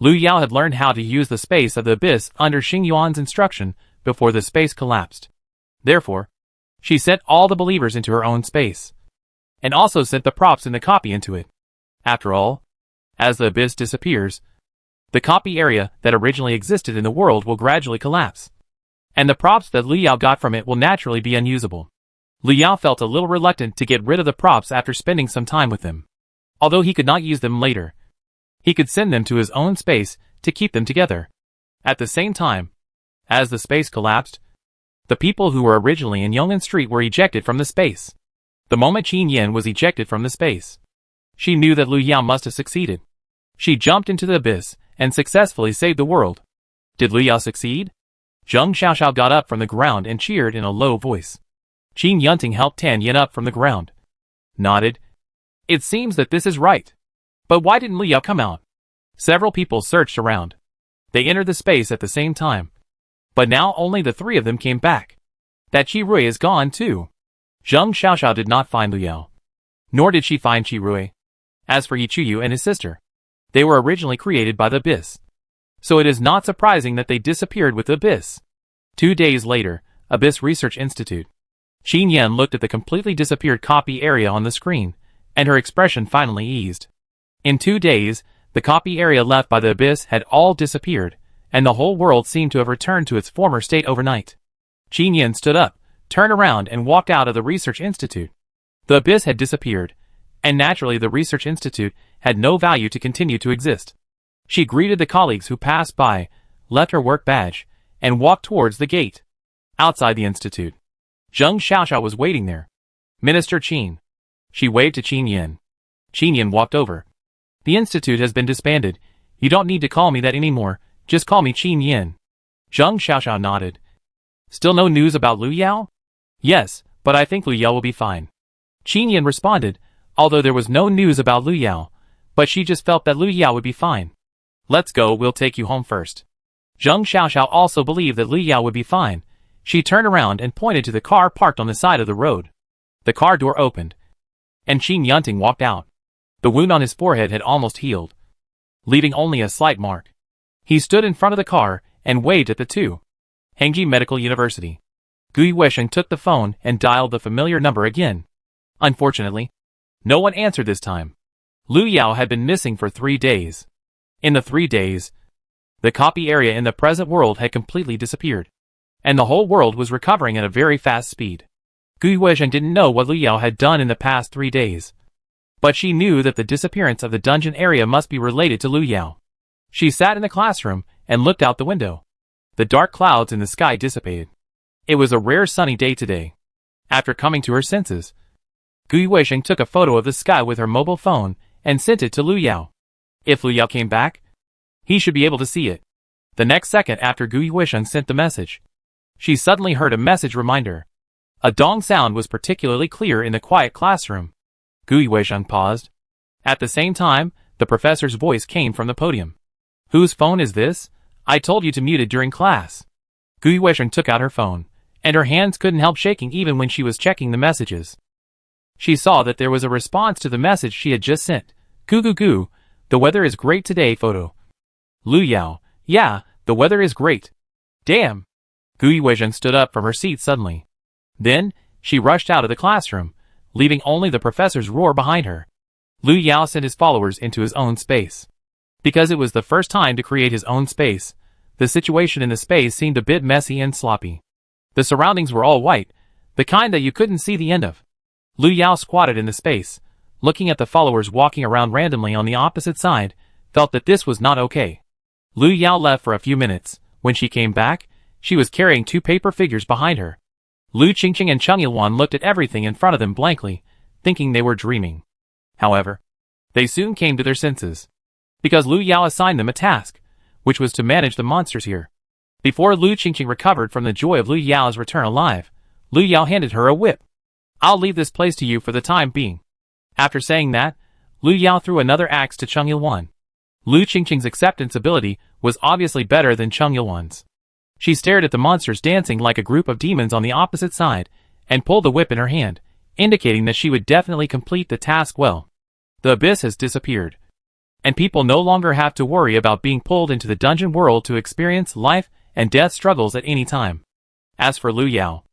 Lu Yao had learned how to use the space of the abyss under Xing Yuan's instruction before the space collapsed. Therefore, she sent all the believers into her own space, and also sent the props in the copy into it. After all, as the abyss disappears, the copy area that originally existed in the world will gradually collapse, and the props that Lu Yao got from it will naturally be unusable. Lu Yao felt a little reluctant to get rid of the props after spending some time with them. Although he could not use them later, he could send them to his own space to keep them together. At the same time, as the space collapsed, the people who were originally in Yong'an Street were ejected from the space. The moment Qin Yan was ejected from the space, she knew that Lu Yao must have succeeded. She jumped into the abyss and successfully saved the world. Did Lu Yao succeed? Zheng Xiaoxiao got up from the ground and cheered in a low voice. Qin Yunting helped Tan Yin up from the ground, nodded. It seems that this is right. But why didn't Lu Yao come out? Several people searched around. They entered the space at the same time. But now only the three of them came back. That Qi Rui is gone too. Zheng Xiaoxiao did not find Lu Yao. Nor did she find Qi Rui. As for Yi Chuyu and his sister, they were originally created by the abyss. So it is not surprising that they disappeared with the abyss. 2 days later, Abyss Research Institute. Qin Yan looked at the completely disappeared copy area on the screen, and her expression finally eased. In 2 days, the copy area left by the abyss had all disappeared, and the whole world seemed to have returned to its former state overnight. Qin Yan stood up, turned around and walked out of the Research Institute. The abyss had disappeared, and naturally the Research Institute had no value to continue to exist. She greeted the colleagues who passed by, left her work badge, and walked towards the gate. Outside the institute, Zheng Xiaoxiao was waiting there. Minister Qin. She waved to Qin Yan. Qin Yan walked over. The institute has been disbanded. You don't need to call me that anymore, just call me Qin Yan. Zheng Xiaoxiao nodded. Still no news about Lu Yao? Yes, but I think Lu Yao will be fine. Qin Yan responded, although there was no news about Lu Yao, but she just felt that Lu Yao would be fine. Let's go, we'll take you home first. Zheng Xiaoxiao also believed that Lu Yao would be fine. She turned around and pointed to the car parked on the side of the road. The car door opened, and Qin Yunting walked out. The wound on his forehead had almost healed, leaving only a slight mark. He stood in front of the car and waved at the two. Hengji Medical University. Gui Weisheng took the phone and dialed the familiar number again. Unfortunately, no one answered this time. Lu Yao had been missing for 3 days. In the 3 days, the copy area in the present world had completely disappeared, and the whole world was recovering at a very fast speed. Gui Weisheng didn't know what Lu Yao had done in the past 3 days, but she knew that the disappearance of the dungeon area must be related to Lu Yao. She sat in the classroom and looked out the window. The dark clouds in the sky dissipated. It was a rare sunny day today. After coming to her senses, Gui Weisheng took a photo of the sky with her mobile phone and sent it to Lu Yao. If Lu Yao came back, he should be able to see it. The next second after Gui Weisheng sent the message, she suddenly heard a message reminder. A dong sound was particularly clear in the quiet classroom. Gui Weisheng paused. At the same time, the professor's voice came from the podium. Whose phone is this? I told you to mute it during class. Gui Weisheng took out her phone, and her hands couldn't help shaking even when she was checking the messages. She saw that there was a response to the message she had just sent. Goo goo goo, the weather is great today photo. Lu Yao, yeah, the weather is great. Damn. Gui Weisheng stood up from her seat suddenly. Then, she rushed out of the classroom, leaving only the professor's roar behind her. Lu Yao sent his followers into his own space. Because it was the first time to create his own space, the situation in the space seemed a bit messy and sloppy. The surroundings were all white, the kind that you couldn't see the end of. Lu Yao squatted in the space, looking at the followers walking around randomly on the opposite side, felt that this was not okay. Lu Yao left for a few minutes. When she came back, she was carrying 2 paper figures behind her. Lu Qingqing and Cheng Yilwan looked at everything in front of them blankly, thinking they were dreaming. However, they soon came to their senses, because Lu Yao assigned them a task, which was to manage the monsters here. Before Lu Qingqing recovered from the joy of Lu Yao's return alive, Lu Yao handed her a whip. I'll leave this place to you for the time being. After saying that, Lu Yao threw another axe to Cheng Yilwan. Lu Qingqing's acceptance ability was obviously better than Cheng Yuan's. She stared at the monsters dancing like a group of demons on the opposite side, and pulled the whip in her hand, indicating that she would definitely complete the task well. The abyss has disappeared, and people no longer have to worry about being pulled into the dungeon world to experience life and death struggles at any time. As for Lu Yao,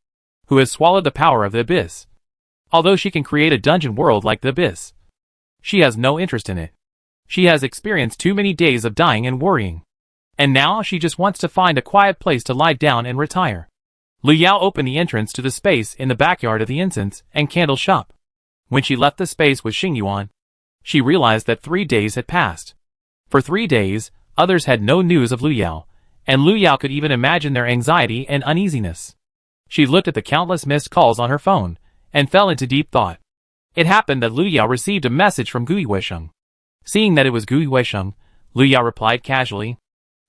who has swallowed the power of the abyss, although she can create a dungeon world like the abyss, she has no interest in it. She has experienced too many days of dying and worrying, and now she just wants to find a quiet place to lie down and retire. Lu Yao opened the entrance to the space in the backyard of the incense and candle shop. When she left the space with Xing Yuan, she realized that 3 days had passed. For 3 days, others had no news of Lu Yao, and Lu Yao could even imagine their anxiety and uneasiness. She looked at the countless missed calls on her phone, and fell into deep thought. It happened that Lu Yao received a message from Gui Weisheng. Seeing that it was Gui Weisheng, Lu Yao replied casually.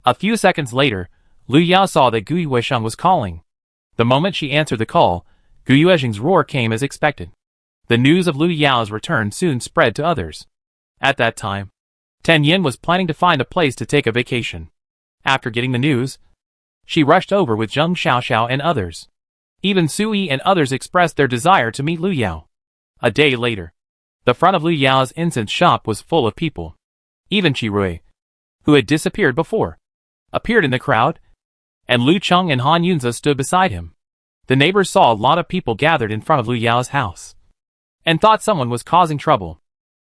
A few seconds later, Lu Yao saw that Gui Weisheng was calling. The moment she answered the call, Gui Weisheng's roar came as expected. The news of Lu Yao's return soon spread to others. At that time, Ten Yin was planning to find a place to take a vacation. After getting the news, she rushed over with Zheng Xiaoxiao and others. Even Sui and others expressed their desire to meet Lu Yao. A day later, the front of Lu Yao's incense shop was full of people. Even Qi Rui, who had disappeared before, appeared in the crowd, and Lu Cheng and Han Yunzi stood beside him. The neighbors saw a lot of people gathered in front of Lu Yao's house, and thought someone was causing trouble.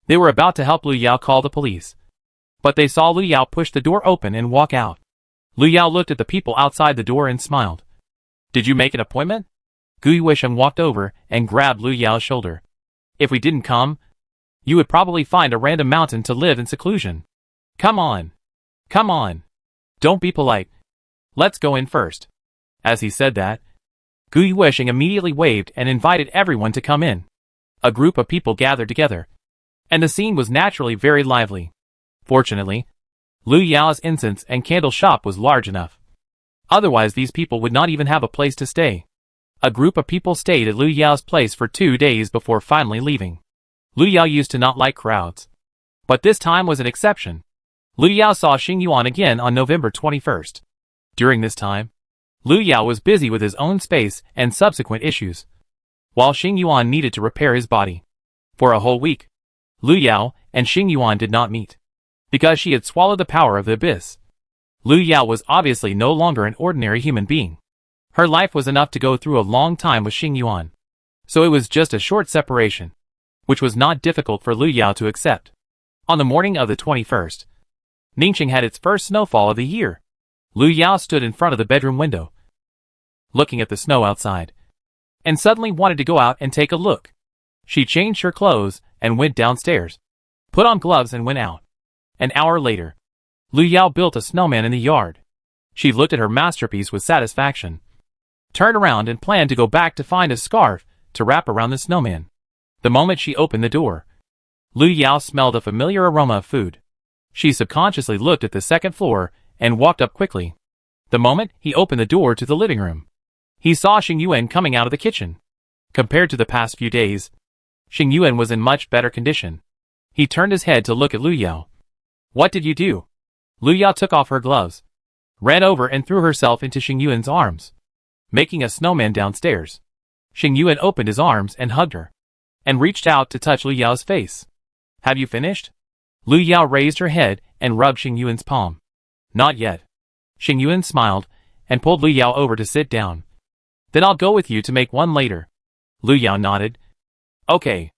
They were about to help Lu Yao call the police, but they saw Lu Yao push the door open and walk out. Lu Yao looked at the people outside the door and smiled. Did you make an appointment? Gui Weisheng walked over and grabbed Lu Yao's shoulder. If we didn't come, you would probably find a random mountain to live in seclusion. Come on. Come on. Don't be polite. Let's go in first. As he said that, Gui Weisheng immediately waved and invited everyone to come in. A group of people gathered together, and the scene was naturally very lively. Fortunately, Lu Yao's incense and candle shop was large enough. Otherwise these people would not even have a place to stay. A group of people stayed at Lu Yao's place for 2 days before finally leaving. Lu Yao used to not like crowds, but this time was an exception. Lu Yao saw Xing Yuan again on November 21st. During this time, Lu Yao was busy with his own space and subsequent issues, while Xing Yuan needed to repair his body. For a whole week, Lu Yao and Xing Yuan did not meet, because she had swallowed the power of the abyss. Lu Yao was obviously no longer an ordinary human being. Her life was enough to go through a long time with Xing Yuan, so it was just a short separation, which was not difficult for Lu Yao to accept. On the morning of the 21st, Ningxing had its first snowfall of the year. Lu Yao stood in front of the bedroom window, looking at the snow outside, and suddenly wanted to go out and take a look. She changed her clothes and went downstairs, put on gloves and went out. An hour later, Lu Yao built a snowman in the yard. She looked at her masterpiece with satisfaction, turned around and planned to go back to find a scarf to wrap around the snowman. The moment she opened the door, Lu Yao smelled a familiar aroma of food. She subconsciously looked at the second floor and walked up quickly. The moment he opened the door to the living room, he saw Xing Yuan coming out of the kitchen. Compared to the past few days, Xing Yuan was in much better condition. He turned his head to look at Lu Yao. What did you do? Lu Yao took off her gloves, ran over and threw herself into Xing Yuan's arms, making a snowman downstairs. Xing Yuan opened his arms and hugged her, and reached out to touch Lu Yao's face. Have you finished? Lu Yao raised her head and rubbed Xing Yuan's palm. Not yet. Xing Yuan smiled and pulled Lu Yao over to sit down. Then I'll go with you to make one later. Lu Yao nodded. Okay.